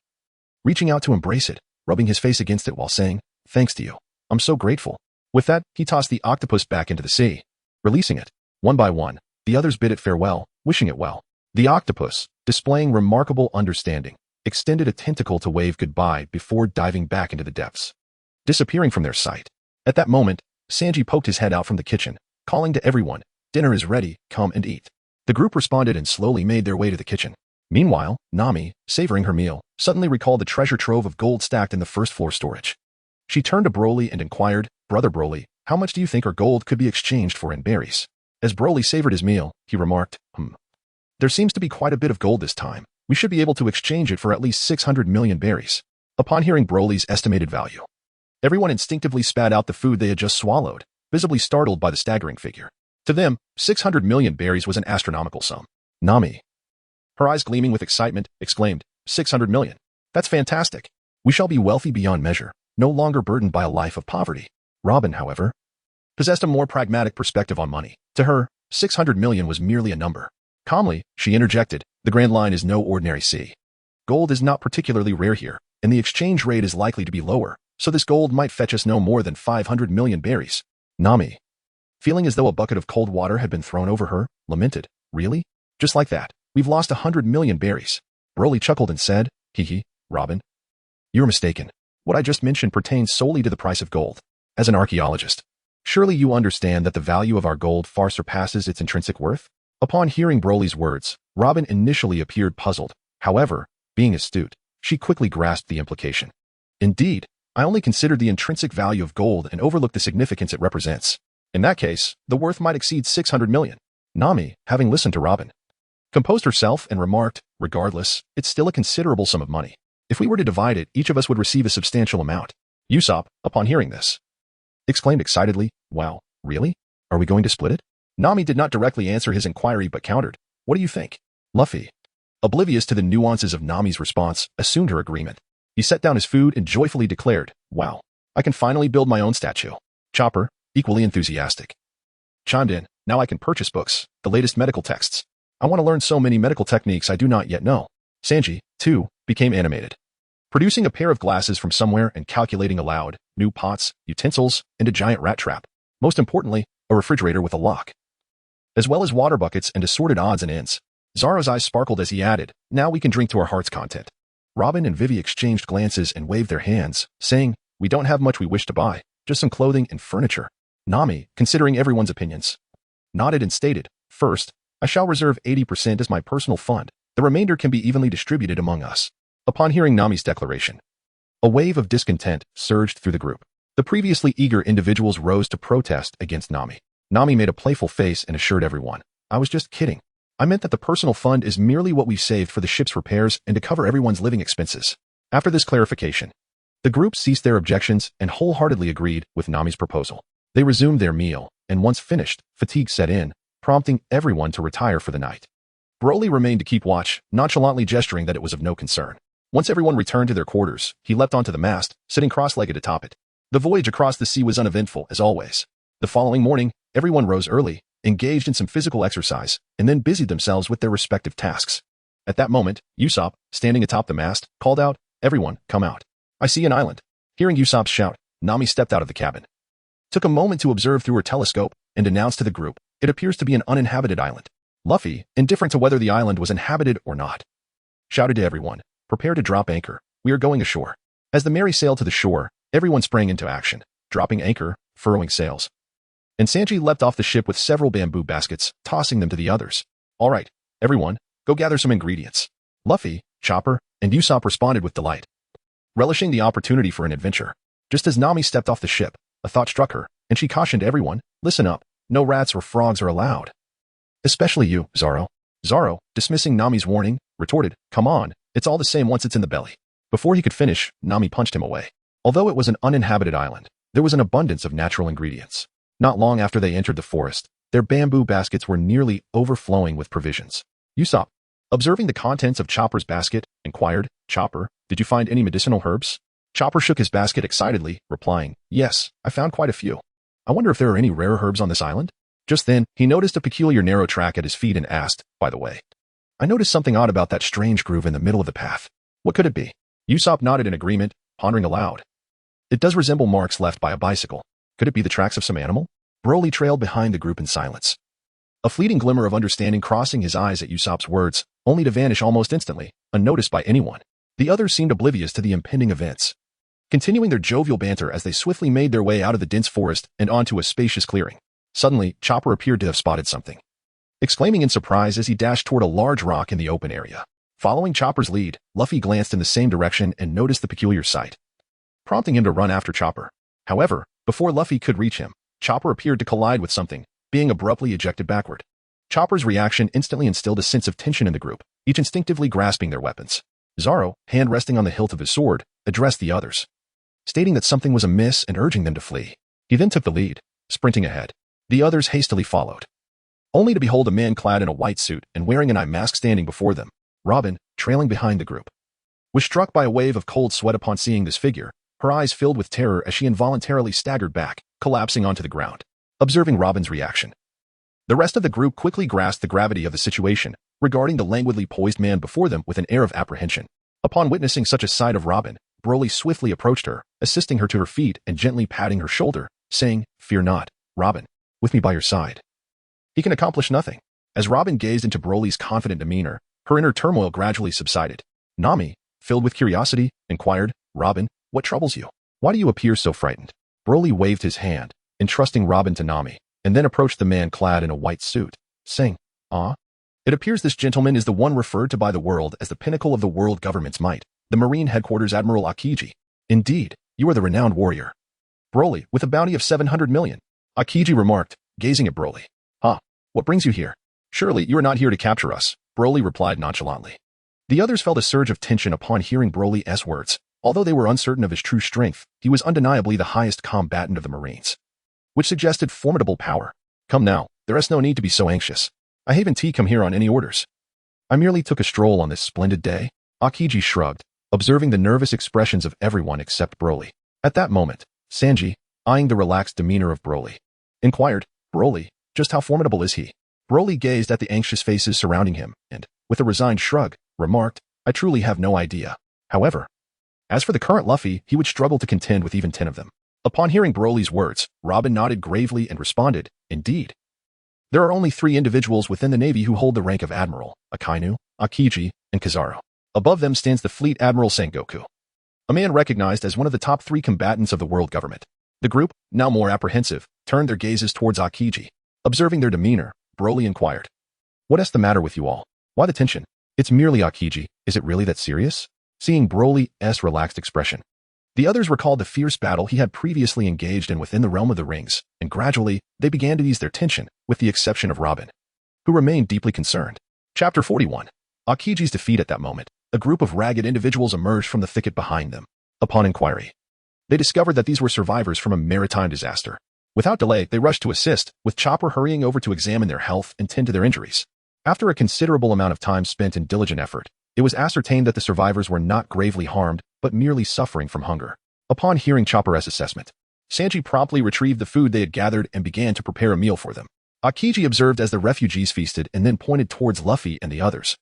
Speaker 1: reaching out to embrace it, rubbing his face against it while saying, thanks to you. I'm so grateful. With that, he tossed the octopus back into the sea, releasing it. One by one, the others bid it farewell, wishing it well. The octopus, displaying remarkable understanding, extended a tentacle to wave goodbye before diving back into the depths, disappearing from their sight. At that moment, Sanji poked his head out from the kitchen, calling to everyone, dinner is ready, come and eat. The group responded and slowly made their way to the kitchen. Meanwhile, Nami, savoring her meal, suddenly recalled the treasure trove of gold stacked in the first floor storage. She turned to Broly and inquired, Brother Broly, how much do you think our gold could be exchanged for in berries? As Broly savored his meal, he remarked, There seems to be quite a bit of gold this time. We should be able to exchange it for at least 600 million berries. Upon hearing Broly's estimated value, everyone instinctively spat out the food they had just swallowed, visibly startled by the staggering figure. To them, 600 million berries was an astronomical sum. Nami, her eyes gleaming with excitement, exclaimed, 600 million. That's fantastic. We shall be wealthy beyond measure, no longer burdened by a life of poverty. Robin, however, possessed a more pragmatic perspective on money. To her, 600 million was merely a number. Calmly, she interjected, the Grand Line is no ordinary sea. Gold is not particularly rare here, and the exchange rate is likely to be lower, so this gold might fetch us no more than 500 million berries. Nami, feeling as though a bucket of cold water had been thrown over her, lamented, really? Just like that, we've lost 100 million berries. Broly chuckled and said, Robin, you're mistaken. What I just mentioned pertains solely to the price of gold. As an archaeologist, surely you understand that the value of our gold far surpasses its intrinsic worth? Upon hearing Broly's words, Robin initially appeared puzzled. However, being astute, she quickly grasped the implication. Indeed, I only considered the intrinsic value of gold and overlooked the significance it represents. In that case, the worth might exceed 600 million. Nami, having listened to Robin, composed herself and remarked, regardless, it's still a considerable sum of money. If we were to divide it, each of us would receive a substantial amount. Usopp, upon hearing this, exclaimed excitedly, wow, really? Are we going to split it? Nami did not directly answer his inquiry but countered, what do you think? Luffy, oblivious to the nuances of Nami's response, assumed her agreement. He set down his food and joyfully declared, wow, I can finally build my own statue. Chopper, equally enthusiastic, chimed in, now I can purchase books, the latest medical texts. I want to learn so many medical techniques I do not yet know. Sanji, too, became animated, producing a pair of glasses from somewhere and calculating aloud, new pots, utensils, and a giant rat trap. Most importantly, a refrigerator with a lock, as well as water buckets and assorted odds and ends. Zoro's eyes sparkled as he added, now we can drink to our heart's content. Robin and Vivi exchanged glances and waved their hands, saying, we don't have much we wish to buy, just some clothing and furniture. Nami, considering everyone's opinions, nodded and stated, first, I shall reserve 80% as my personal fund. The remainder can be evenly distributed among us. Upon hearing Nami's declaration, a wave of discontent surged through the group. The previously eager individuals rose to protest against Nami. Nami made a playful face and assured everyone, I was just kidding. I meant that the personal fund is merely what we've saved for the ship's repairs and to cover everyone's living expenses. After this clarification, the group ceased their objections and wholeheartedly agreed with Nami's proposal. They resumed their meal, and once finished, fatigue set in, prompting everyone to retire for the night. Broly remained to keep watch, nonchalantly gesturing that it was of no concern. Once everyone returned to their quarters, he leapt onto the mast, sitting cross-legged atop it. The voyage across the sea was uneventful, as always. The following morning, everyone rose early, engaged in some physical exercise, and then busied themselves with their respective tasks. At that moment, Usopp, standing atop the mast, called out, "Everyone, come out. I see an island." Hearing Usopp's shout, Nami stepped out of the cabin, took a moment to observe through her telescope, and announced to the group, "It appears to be an uninhabited island." Luffy, indifferent to whether the island was inhabited or not, shouted to everyone, "Prepare to drop anchor. We are going ashore." As the Mary sailed to the shore, everyone sprang into action, dropping anchor, furrowing sails. And Sanji leapt off the ship with several bamboo baskets, tossing them to the others. "All right, everyone, go gather some ingredients." Luffy, Chopper, and Usopp responded with delight, relishing the opportunity for an adventure. Just as Nami stepped off the ship, a thought struck her, and she cautioned everyone, "Listen up, no rats or frogs are allowed. Especially you, Zoro." Zoro, dismissing Nami's warning, retorted, "Come on, it's all the same once it's in the belly." Before he could finish, Nami punched him away. Although it was an uninhabited island, there was an abundance of natural ingredients. Not long after they entered the forest, their bamboo baskets were nearly overflowing with provisions. Usopp, observing the contents of Chopper's basket, inquired, "Chopper, did you find any medicinal herbs?" Chopper shook his basket excitedly, replying, "Yes, I found quite a few. I wonder if there are any rare herbs on this island?" Just then, he noticed a peculiar narrow track at his feet and asked, "By the way, I noticed something odd about that strange groove in the middle of the path. What could it be?" Usopp nodded in agreement, pondering aloud. "It does resemble marks left by a bicycle. Could it be the tracks of some animal?" Broly trailed behind the group in silence, a fleeting glimmer of understanding crossing his eyes at Usopp's words, only to vanish almost instantly, unnoticed by anyone. The others seemed oblivious to the impending events, continuing their jovial banter as they swiftly made their way out of the dense forest and onto a spacious clearing. Suddenly, Chopper appeared to have spotted something, exclaiming in surprise as he dashed toward a large rock in the open area. Following Chopper's lead, Luffy glanced in the same direction and noticed the peculiar sight, prompting him to run after Chopper. However, before Luffy could reach him, Chopper appeared to collide with something, being abruptly ejected backward. Chopper's reaction instantly instilled a sense of tension in the group, each instinctively grasping their weapons. Zoro, hand resting on the hilt of his sword, addressed the others, stating that something was amiss and urging them to flee. He then took the lead, sprinting ahead. The others hastily followed, only to behold a man clad in a white suit and wearing an eye mask standing before them. Robin, trailing behind the group, was struck by a wave of cold sweat upon seeing this figure, her eyes filled with terror as she involuntarily staggered back, collapsing onto the ground. Observing Robin's reaction, the rest of the group quickly grasped the gravity of the situation, regarding the languidly poised man before them with an air of apprehension. Upon witnessing such a sight of Robin, Broly swiftly approached her, assisting her to her feet and gently patting her shoulder, saying, "Fear not, Robin. With me by your side, he can accomplish nothing." As Robin gazed into Broly's confident demeanor, her inner turmoil gradually subsided. Nami, filled with curiosity, inquired, "Robin, what troubles you? Why do you appear so frightened?" Broly waved his hand, entrusting Robin to Nami, and then approached the man clad in a white suit, saying, "Ah, it appears this gentleman is the one referred to by the world as the pinnacle of the world government's might, the Marine Headquarters Admiral Akiji. Indeed, you are the renowned warrior, Broly, with a bounty of 700 million. Akiji remarked, gazing at Broly. "Huh, what brings you here?" "Surely you are not here to capture us," Broly replied nonchalantly. The others felt a surge of tension upon hearing Broly's words. Although they were uncertain of his true strength, he was undeniably the highest combatant of the Marines, which suggested formidable power. "Come now, there is no need to be so anxious. I haven't come here on any orders. I merely took a stroll on this splendid day." Akiji shrugged, observing the nervous expressions of everyone except Broly. At that moment, Sanji, eyeing the relaxed demeanor of Broly, inquired, "Broly, just how formidable is he?" Broly gazed at the anxious faces surrounding him and, with a resigned shrug, remarked, "I truly have no idea. However, as for the current Luffy, he would struggle to contend with even 10 of them." Upon hearing Broly's words, Robin nodded gravely and responded, "Indeed. There are only 3 individuals within the Navy who hold the rank of Admiral: Akainu, Akiji, and Kizaru. Above them stands the Fleet Admiral Sengoku, a man recognized as one of the top 3 combatants of the world government." The group, now more apprehensive, turned their gazes towards Akiji. Observing their demeanor, Broly inquired, "What is the matter with you all? Why the tension?" "It's merely Akiji. Is it really that serious?" Seeing Broly's relaxed expression, the others recalled the fierce battle he had previously engaged in within the realm of the rings, and gradually, they began to ease their tension, with the exception of Robin. who remained deeply concerned. Chapter 41. Akiji's defeat. At that moment, a group of ragged individuals emerged from the thicket behind them. Upon inquiry, they discovered that these were survivors from a maritime disaster. Without delay, they rushed to assist, with Chopper hurrying over to examine their health and tend to their injuries. After a considerable amount of time spent in diligent effort, it was ascertained that the survivors were not gravely harmed, but merely suffering from hunger. Upon hearing Chopper's assessment, Sanji promptly retrieved the food they had gathered and began to prepare a meal for them. Akiji observed as the refugees feasted and then pointed towards Luffy and the others,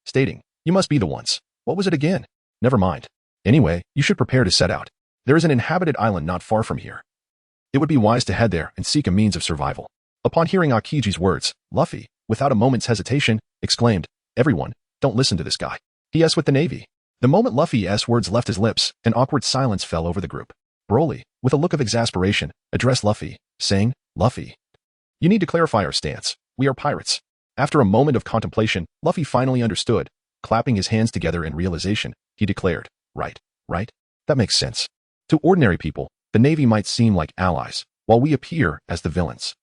Speaker 1: stating, "You must be the ones. What was it again? Never mind. Anyway, you should prepare to set out. There is an inhabited island not far from here. It would be wise to head there and seek a means of survival." Upon hearing Akiji's words, Luffy, without a moment's hesitation, exclaimed, "Everyone, don't listen to this guy. He is with the Navy." The moment Luffy's words left his lips, an awkward silence fell over the group. Broly, with a look of exasperation, addressed Luffy, saying, "Luffy, you need to clarify our stance. We are pirates." After a moment of contemplation, Luffy finally understood. Clapping his hands together in realization, he declared, Right. That makes sense. To ordinary people, the Navy might seem like allies, while we appear as the villains."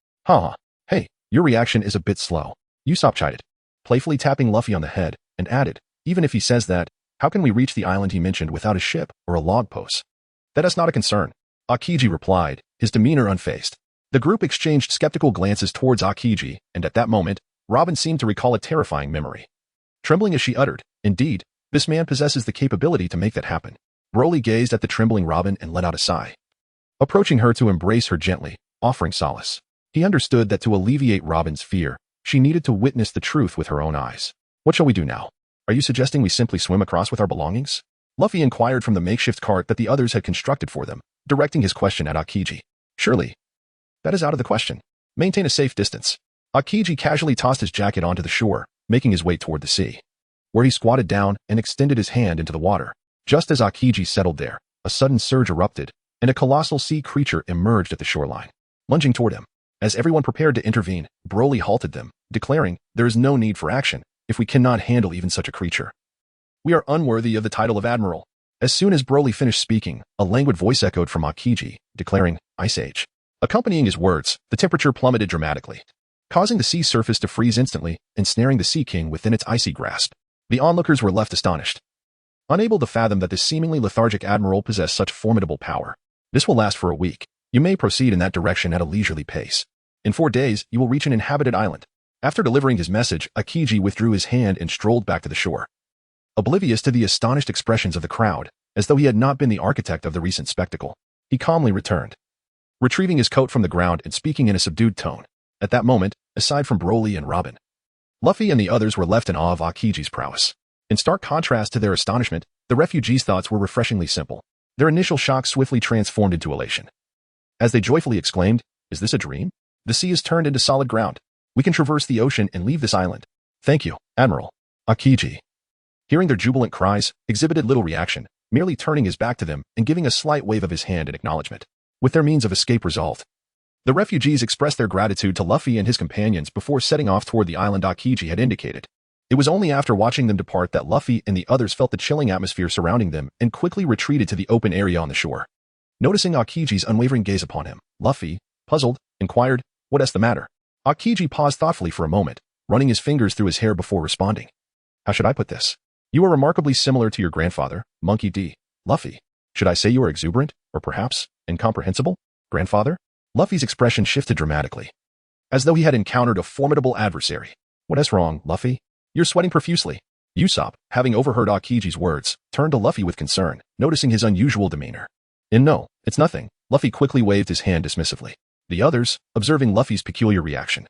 Speaker 1: Hey, your reaction is a bit slow. Usopp chided, playfully tapping Luffy on the head, and added, "Even if he says that, how can we reach the island he mentioned without a ship or a log post?" "That is not a concern," Akiji replied, his demeanor unfazed. The group exchanged skeptical glances towards Akiji, and at that moment, Robin seemed to recall a terrifying memory. Trembling as she uttered, "Indeed, this man possesses the capability to make that happen." Broly gazed at the trembling Robin and let out a sigh, approaching her to embrace her gently, offering solace. He understood that to alleviate Robin's fear, she needed to witness the truth with her own eyes. "What shall we do now? Are you suggesting we simply swim across with our belongings?" Luffy inquired from the makeshift cart that the others had constructed for them, directing his question at Akiji. "Surely. That is out of the question. Maintain a safe distance." Akiji casually tossed his jacket onto the shore, making his way toward the sea, where he squatted down and extended his hand into the water. Just as Akiji settled there, a sudden surge erupted, and a colossal sea creature emerged at the shoreline, lunging toward him. As everyone prepared to intervene, Broly halted them, declaring, "There is no need for action, if we cannot handle even such a creature. We are unworthy of the title of Admiral." As soon as Broly finished speaking, a languid voice echoed from Akiji, declaring, "Ice Age." Accompanying his words, the temperature plummeted dramatically, causing the sea surface to freeze instantly, ensnaring the Sea King within its icy grasp. The onlookers were left astonished, unable to fathom that this seemingly lethargic admiral possessed such formidable power. "This will last for a week. You may proceed in that direction at a leisurely pace. In 4 days, you will reach an inhabited island." After delivering his message, Akiji withdrew his hand and strolled back to the shore, oblivious to the astonished expressions of the crowd, as though he had not been the architect of the recent spectacle. He calmly returned, retrieving his coat from the ground and speaking in a subdued tone. At that moment, aside from Broly and Robin, Luffy and the others were left in awe of Akiji's prowess. In stark contrast to their astonishment, the refugees' thoughts were refreshingly simple. Their initial shock swiftly transformed into elation, as they joyfully exclaimed, "Is this a dream? The sea is turned into solid ground. We can traverse the ocean and leave this island. Thank you, Admiral." Akiji, hearing their jubilant cries, exhibited little reaction, merely turning his back to them and giving a slight wave of his hand in acknowledgement. With their means of escape resolved, the refugees expressed their gratitude to Luffy and his companions before setting off toward the island Akiji had indicated. It was only after watching them depart that Luffy and the others felt the chilling atmosphere surrounding them and quickly retreated to the open area on the shore. Noticing Akiji's unwavering gaze upon him, Luffy, puzzled, inquired, "What is the matter?" Akiji paused thoughtfully for a moment, running his fingers through his hair before responding. "How should I put this? You are remarkably similar to your grandfather, Monkey D. Luffy. Should I say you are exuberant, or perhaps, incomprehensible? Grandfather?" Luffy's expression shifted dramatically, as though he had encountered a formidable adversary. "What is wrong, Luffy? You're sweating profusely." Usopp, having overheard Akiji's words, turned to Luffy with concern, noticing his unusual demeanor. No, it's nothing." Luffy quickly waved his hand dismissively. The others, observing Luffy's peculiar reaction,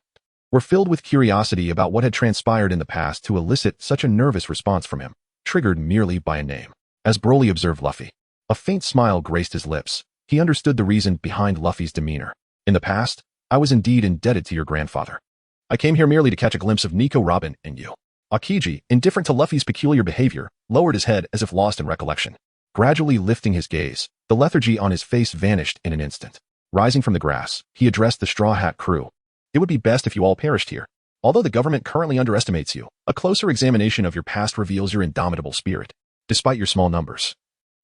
Speaker 1: were filled with curiosity about what had transpired in the past to elicit such a nervous response from him, triggered merely by a name. As Broly observed Luffy, a faint smile graced his lips. He understood the reason behind Luffy's demeanor. "In the past, I was indeed indebted to your grandfather. I came here merely to catch a glimpse of Nico, Robin, and you." Akiji, indifferent to Luffy's peculiar behavior, lowered his head as if lost in recollection. Gradually lifting his gaze, the lethargy on his face vanished in an instant. Rising from the grass, he addressed the Straw Hat crew. "It would be best if you all perished here. Although the government currently underestimates you, a closer examination of your past reveals your indomitable spirit. Despite your small numbers,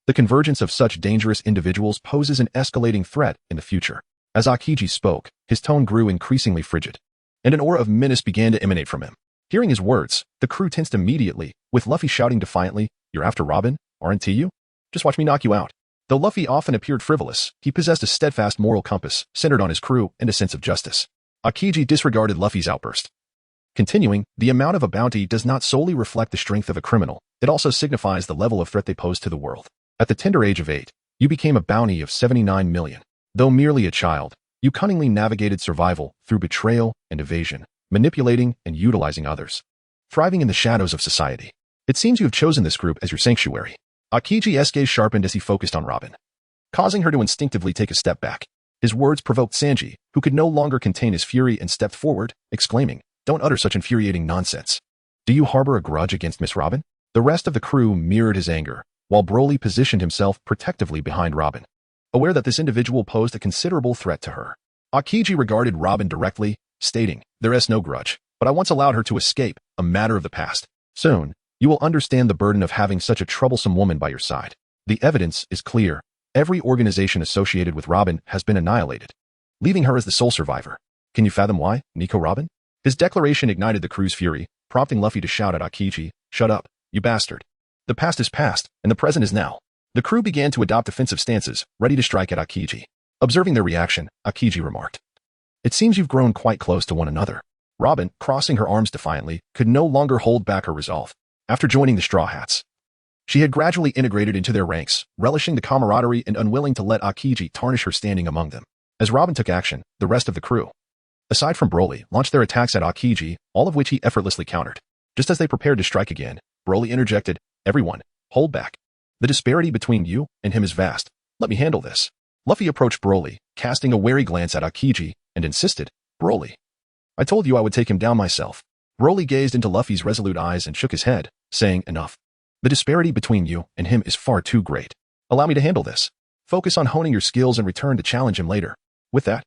Speaker 1: the convergence of such dangerous individuals poses an escalating threat in the future." As Akiji spoke, his tone grew increasingly frigid, and an aura of menace began to emanate from him. Hearing his words, the crew tensed immediately, with Luffy shouting defiantly, "You're after Robin, aren't you? Just watch me knock you out." Though Luffy often appeared frivolous, he possessed a steadfast moral compass centered on his crew and a sense of justice. Aokiji disregarded Luffy's outburst. Continuing, the amount of a bounty does not solely reflect the strength of a criminal, it also signifies the level of threat they pose to the world. At the tender age of 8, you became a bounty of 79 million. Though merely a child, you cunningly navigated survival through betrayal and evasion, manipulating and utilizing others. Thriving in the shadows of society. It seems you have chosen this group as your sanctuary. Aokiji's gaze sharpened as he focused on Robin, causing her to instinctively take a step back. His words provoked Sanji, who could no longer contain his fury and stepped forward, exclaiming, "Don't utter such infuriating nonsense. Do you harbor a grudge against Miss Robin?" The rest of the crew mirrored his anger, while Broly positioned himself protectively behind Robin, aware that this individual posed a considerable threat to her. Aokiji regarded Robin directly, stating, "There is no grudge, but I once allowed her to escape, a matter of the past. Soon, you will understand the burden of having such a troublesome woman by your side. The evidence is clear. Every organization associated with Robin has been annihilated, leaving her as the sole survivor. Can you fathom why, Nico Robin?" His declaration ignited the crew's fury, prompting Luffy to shout at Aokiji, "Shut up, you bastard. The past is past, and the present is now." The crew began to adopt defensive stances, ready to strike at Aokiji. Observing their reaction, Aokiji remarked, "It seems you've grown quite close to one another." Robin, crossing her arms defiantly, could no longer hold back her resolve. After joining the Straw Hats, she had gradually integrated into their ranks, relishing the camaraderie and unwilling to let Aokiji tarnish her standing among them. As Robin took action, the rest of the crew, aside from Broly, launched their attacks at Aokiji, all of which he effortlessly countered. Just as they prepared to strike again, Broly interjected, "Everyone, hold back. The disparity between you and him is vast. Let me handle this." Luffy approached Broly, casting a wary glance at Aokiji, and insisted, "Broly, I told you I would take him down myself." Broly gazed into Luffy's resolute eyes and shook his head, saying, "Enough. The disparity between you and him is far too great. Allow me to handle this. Focus on honing your skills and return to challenge him later." With that,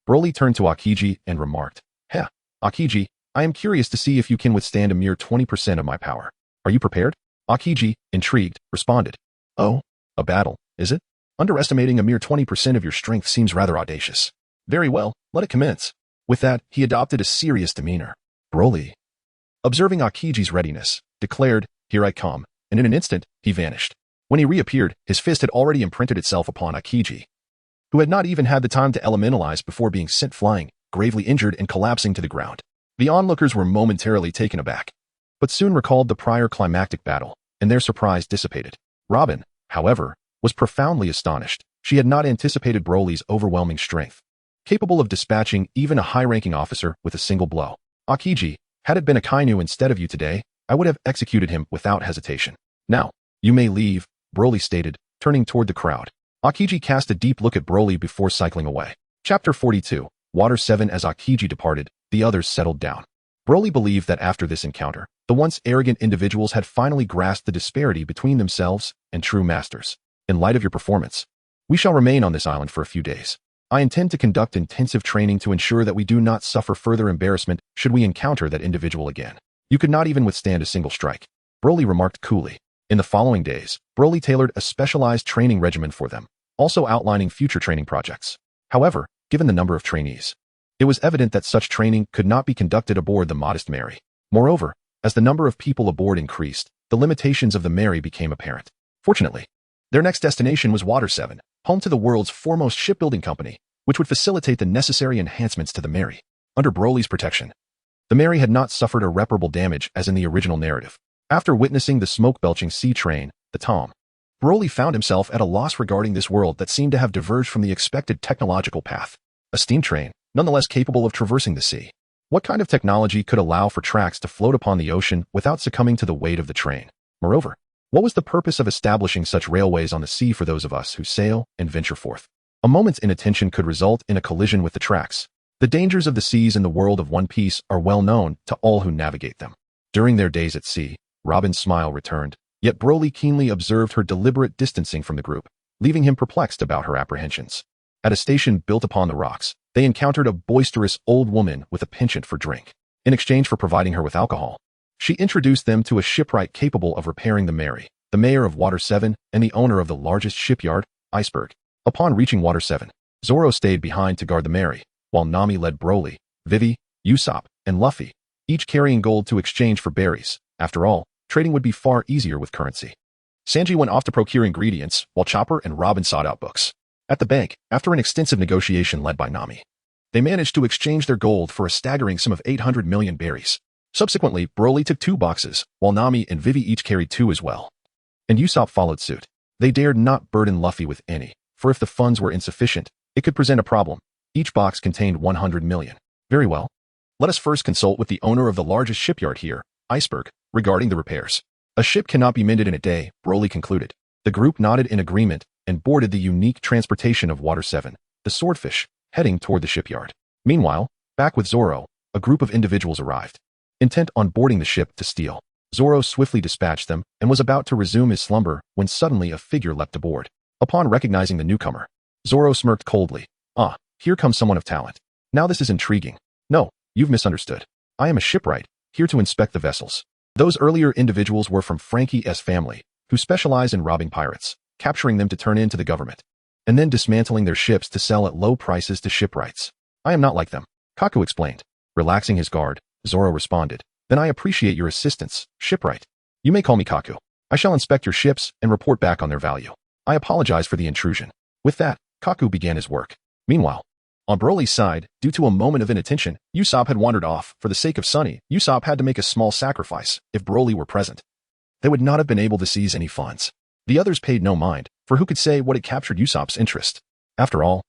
Speaker 1: Broly turned to Aokiji and remarked, "Heh, Aokiji, I am curious to see if you can withstand a mere 20% of my power. Are you prepared?" Aokiji, intrigued, responded, "Oh, a battle, is it? Underestimating a mere 20% of your strength seems rather audacious. Very well, let it commence." With that, he adopted a serious demeanor. Broly, observing Aokiji's readiness, declared, "Here I come," and in an instant, he vanished. When he reappeared, his fist had already imprinted itself upon Aokiji, who had not even had the time to elementalize before being sent flying, gravely injured and collapsing to the ground. The onlookers were momentarily taken aback, but soon recalled the prior climactic battle, and their surprise dissipated. Robin, however, was profoundly astonished. She had not anticipated Broly's overwhelming strength, capable of dispatching even a high-ranking officer with a single blow. "Aokiji, had it been a Kainu instead of you today, I would have executed him without hesitation. Now, you may leave," Broly stated, turning toward the crowd. Aokiji cast a deep look at Broly before cycling away. Chapter 42, Water 7. As Aokiji departed, the others settled down. Broly believed that after this encounter, the once arrogant individuals had finally grasped the disparity between themselves and true masters. "In light of your performance, we shall remain on this island for a few days. I intend to conduct intensive training to ensure that we do not suffer further embarrassment should we encounter that individual again. You could not even withstand a single strike," Broly remarked coolly. In the following days, Broly tailored a specialized training regimen for them, also outlining future training projects. However, given the number of trainees, it was evident that such training could not be conducted aboard the Modest Mary. Moreover, as the number of people aboard increased, the limitations of the Mary became apparent. Fortunately, their next destination was Water 7, home to the world's foremost shipbuilding company, which would facilitate the necessary enhancements to the Mary. Under Broly's protection, the Mary had not suffered irreparable damage as in the original narrative. After witnessing the smoke-belching sea train, the Tom, Broly found himself at a loss regarding this world that seemed to have diverged from the expected technological path. A steam train, nonetheless capable of traversing the sea. What kind of technology could allow for tracks to float upon the ocean without succumbing to the weight of the train? Moreover, what was the purpose of establishing such railways on the sea for those of us who sail and venture forth? A moment's inattention could result in a collision with the tracks. The dangers of the seas in the world of One Piece are well known to all who navigate them. During their days at sea, Robin's smile returned, yet Broly keenly observed her deliberate distancing from the group, leaving him perplexed about her apprehensions. At a station built upon the rocks, they encountered a boisterous old woman with a penchant for drink. In exchange for providing her with alcohol, she introduced them to a shipwright capable of repairing the Mary, the mayor of Water 7, and the owner of the largest shipyard, Iceberg. Upon reaching Water 7, Zoro stayed behind to guard the Mary, while Nami led Broly, Vivi, Usopp, and Luffy, each carrying gold to exchange for berries. After all, trading would be far easier with currency. Sanji went off to procure ingredients, while Chopper and Robin sought out books. At the bank, after an extensive negotiation led by Nami, they managed to exchange their gold for a staggering sum of 800 million berries. Subsequently, Broly took 2 boxes, while Nami and Vivi each carried 2 as well. And Usopp followed suit. They dared not burden Luffy with any, for if the funds were insufficient, it could present a problem. Each box contained 100 million. Very well. Let us first consult with the owner of the largest shipyard here, Iceberg, regarding the repairs. A ship cannot be mended in a day, Broly concluded. The group nodded in agreement and boarded the unique transportation of Water 7, the Swordfish, heading toward the shipyard. Meanwhile, back with Zoro, a group of individuals arrived. Intent on boarding the ship to steal, Zoro swiftly dispatched them and was about to resume his slumber when suddenly a figure leapt aboard. Upon recognizing the newcomer, Zoro smirked coldly. Ah, here comes someone of talent. Now this is intriguing. No, you've misunderstood. I am a shipwright, here to inspect the vessels. Those earlier individuals were from Frankie's family, who specialize in robbing pirates, capturing them to turn in to the government, and then dismantling their ships to sell at low prices to shipwrights. I am not like them, Kaku explained. Relaxing his guard, Zoro responded. Then I appreciate your assistance, shipwright. You may call me Kaku. I shall inspect your ships and report back on their value. I apologize for the intrusion. With that, Kaku began his work. Meanwhile, on Broly's side, due to a moment of inattention, Usopp had wandered off. For the sake of Sunny, Usopp had to make a small sacrifice. If Broly were present, they would not have been able to seize any funds. The others paid no mind, for who could say what had captured Usopp's interest? After all,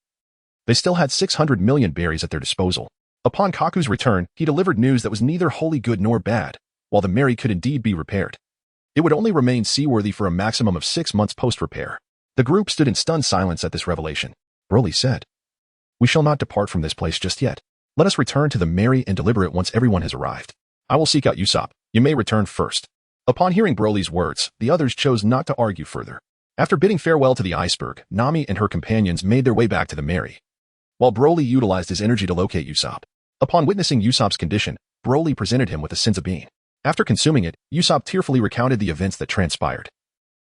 Speaker 1: they still had 600 million berries at their disposal. Upon Kaku's return, he delivered news that was neither wholly good nor bad. While the Mary could indeed be repaired, it would only remain seaworthy for a maximum of 6 months post-repair. The group stood in stunned silence at this revelation. Broly said, "We shall not depart from this place just yet. Let us return to the Mary and deliver it once everyone has arrived. I will seek out Usopp. You may return first." Upon hearing Broly's words, the others chose not to argue further. After bidding farewell to the iceberg, Nami and her companions made their way back to the Mary, while Broly utilized his energy to locate Usopp. Upon witnessing Usopp's condition, Broly presented him with a senzu bean. After consuming it, Usopp tearfully recounted the events that transpired.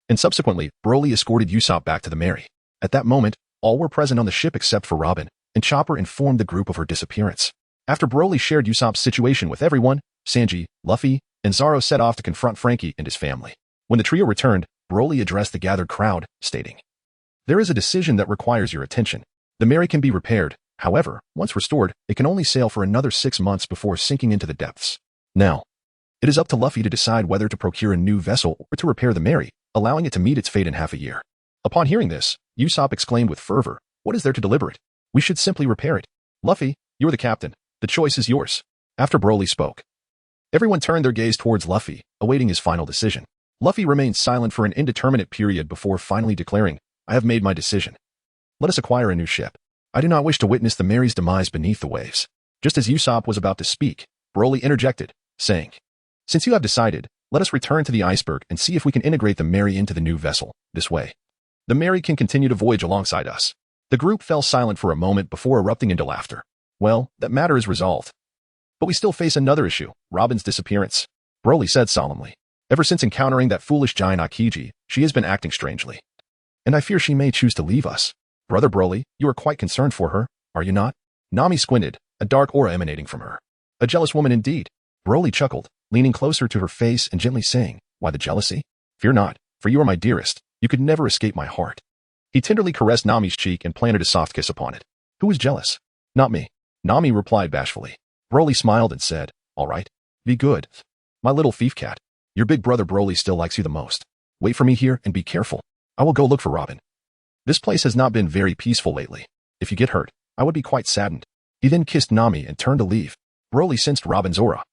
Speaker 1: And subsequently, Broly escorted Usopp back to the Mary. At that moment, all were present on the ship except for Robin, and Chopper informed the group of her disappearance. After Broly shared Usopp's situation with everyone, Sanji, Luffy, and Zoro set off to confront Frankie and his family. When the trio returned, Broly addressed the gathered crowd, stating, "There is a decision that requires your attention. The Mary can be repaired. However, once restored, it can only sail for another 6 months before sinking into the depths. Now, it is up to Luffy to decide whether to procure a new vessel or to repair the Mary, allowing it to meet its fate in half a year." Upon hearing this, Usopp exclaimed with fervor, "What is there to deliberate? We should simply repair it. Luffy, you're the captain. The choice is yours." After Broly spoke, everyone turned their gaze towards Luffy, awaiting his final decision. Luffy remained silent for an indeterminate period before finally declaring, "I have made my decision. Let us acquire a new ship. I do not wish to witness the Mary's demise beneath the waves." Just as Usopp was about to speak, Broly interjected, saying, "Since you have decided, let us return to the iceberg and see if we can integrate the Mary into the new vessel. This way, the Mary can continue to voyage alongside us." The group fell silent for a moment before erupting into laughter. "Well, that matter is resolved. But we still face another issue, Robin's disappearance," Broly said solemnly. "Ever since encountering that foolish giant Akiji, she has been acting strangely. And I fear she may choose to leave us. Brother Broly, you are quite concerned for her, are you not?" Nami squinted, a dark aura emanating from her. "A jealous woman indeed." Broly chuckled, leaning closer to her face and gently saying, "Why the jealousy? Fear not, for you are my dearest. You could never escape my heart." He tenderly caressed Nami's cheek and planted a soft kiss upon it. "Who is jealous?" "Not me," Nami replied bashfully. Broly smiled and said, "All right. Be good. My little thief cat. Your big brother Broly still likes you the most. Wait for me here and be careful. I will go look for Robin. This place has not been very peaceful lately. If you get hurt, I would be quite saddened." He then kissed Nami and turned to leave. Broly sensed Robin's aura,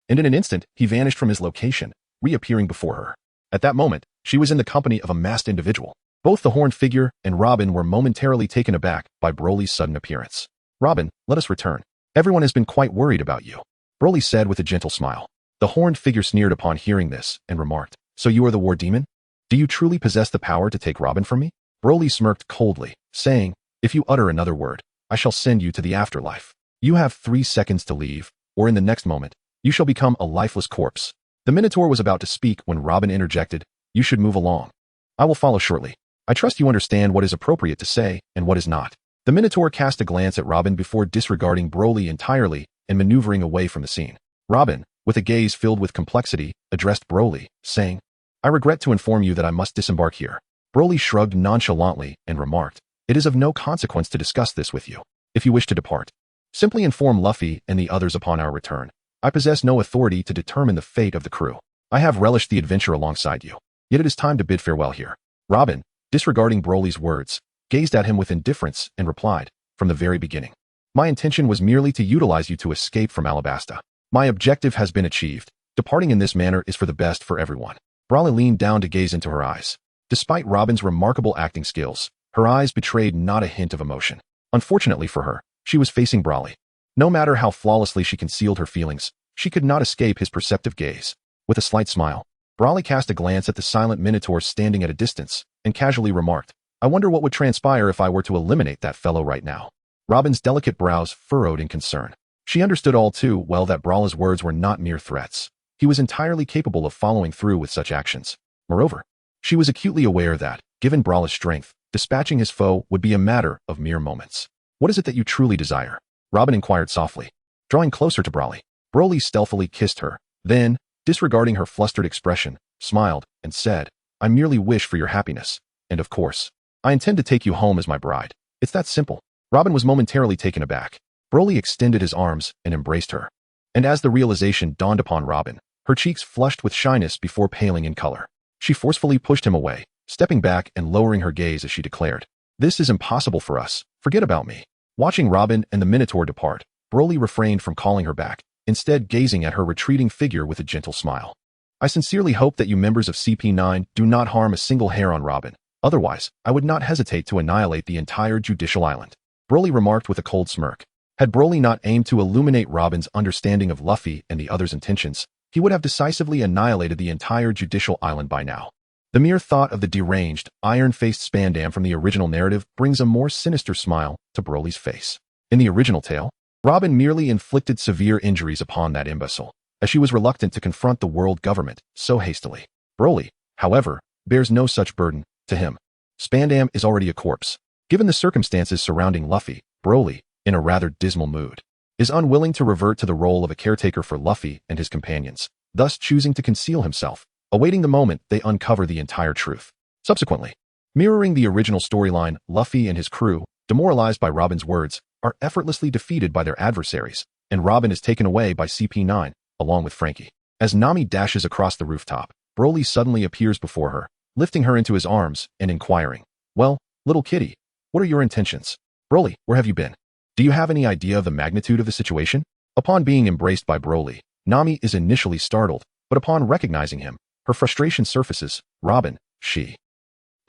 Speaker 1: and in an instant, he vanished from his location, reappearing before her. At that moment, she was in the company of a masked individual. Both the horned figure and Robin were momentarily taken aback by Broly's sudden appearance. "Robin, let us return. Everyone has been quite worried about you," Broly said with a gentle smile. The horned figure sneered upon hearing this and remarked, "So you are the war demon? Do you truly possess the power to take Robin from me?" Broly smirked coldly, saying, "If you utter another word, I shall send you to the afterlife. You have 3 seconds to leave, or in the next moment, you shall become a lifeless corpse." The Minotaur was about to speak when Robin interjected, "You should move along. I will follow shortly. I trust you understand what is appropriate to say and what is not." The Minotaur cast a glance at Robin before disregarding Broly entirely and maneuvering away from the scene. Robin, with a gaze filled with complexity, addressed Broly, saying, "I regret to inform you that I must disembark here." Broly shrugged nonchalantly and remarked, "It is of no consequence to discuss this with you. If you wish to depart, simply inform Luffy and the others upon our return. I possess no authority to determine the fate of the crew. I have relished the adventure alongside you. Yet it is time to bid farewell here." Robin, disregarding Broly's words, gazed at him with indifference and replied, "From the very beginning, my intention was merely to utilize you to escape from Alabasta. My objective has been achieved. Departing in this manner is for the best for everyone." Broly leaned down to gaze into her eyes. Despite Robin's remarkable acting skills, her eyes betrayed not a hint of emotion. Unfortunately for her, she was facing Broly. No matter how flawlessly she concealed her feelings, she could not escape his perceptive gaze. With a slight smile, Broly cast a glance at the silent Minotaur standing at a distance and casually remarked, "I wonder what would transpire if I were to eliminate that fellow right now." Robin's delicate brows furrowed in concern. She understood all too well that Broly's words were not mere threats. He was entirely capable of following through with such actions. Moreover, she was acutely aware that, given Broly's strength, dispatching his foe would be a matter of mere moments. "What is it that you truly desire?" Robin inquired softly. Drawing closer to Broly, Broly stealthily kissed her, then, disregarding her flustered expression, smiled and said, "I merely wish for your happiness, and of course, I intend to take you home as my bride. It's that simple." Robin was momentarily taken aback. Broly extended his arms and embraced her. And as the realization dawned upon Robin, her cheeks flushed with shyness before paling in color. She forcefully pushed him away, stepping back and lowering her gaze as she declared, "This is impossible for us. Forget about me." Watching Robin and the Minotaur depart, Broly refrained from calling her back, instead gazing at her retreating figure with a gentle smile. "I sincerely hope that you members of CP9 do not harm a single hair on Robin. Otherwise, I would not hesitate to annihilate the entire judicial island." Broly remarked with a cold smirk. Had Broly not aimed to illuminate Robin's understanding of Luffy and the others' intentions, he would have decisively annihilated the entire judicial island by now. The mere thought of the deranged, iron-faced Spandam from the original narrative brings a more sinister smile to Broly's face. In the original tale, Robin merely inflicted severe injuries upon that imbecile, as she was reluctant to confront the world government so hastily. Broly, however, bears no such burden. To him, Spandam is already a corpse. Given the circumstances surrounding Luffy, Broly, in a rather dismal mood, is unwilling to revert to the role of a caretaker for Luffy and his companions, thus choosing to conceal himself, awaiting the moment they uncover the entire truth. Subsequently, mirroring the original storyline, Luffy and his crew, demoralized by Robin's words, are effortlessly defeated by their adversaries, and Robin is taken away by CP9, along with Frankie. As Nami dashes across the rooftop, Broly suddenly appears before her, lifting her into his arms and inquiring, "Well, little kitty, what are your intentions? Broly, where have you been? Do you have any idea of the magnitude of the situation?" Upon being embraced by Broly, Nami is initially startled, but upon recognizing him, her frustration surfaces. "Robin, she."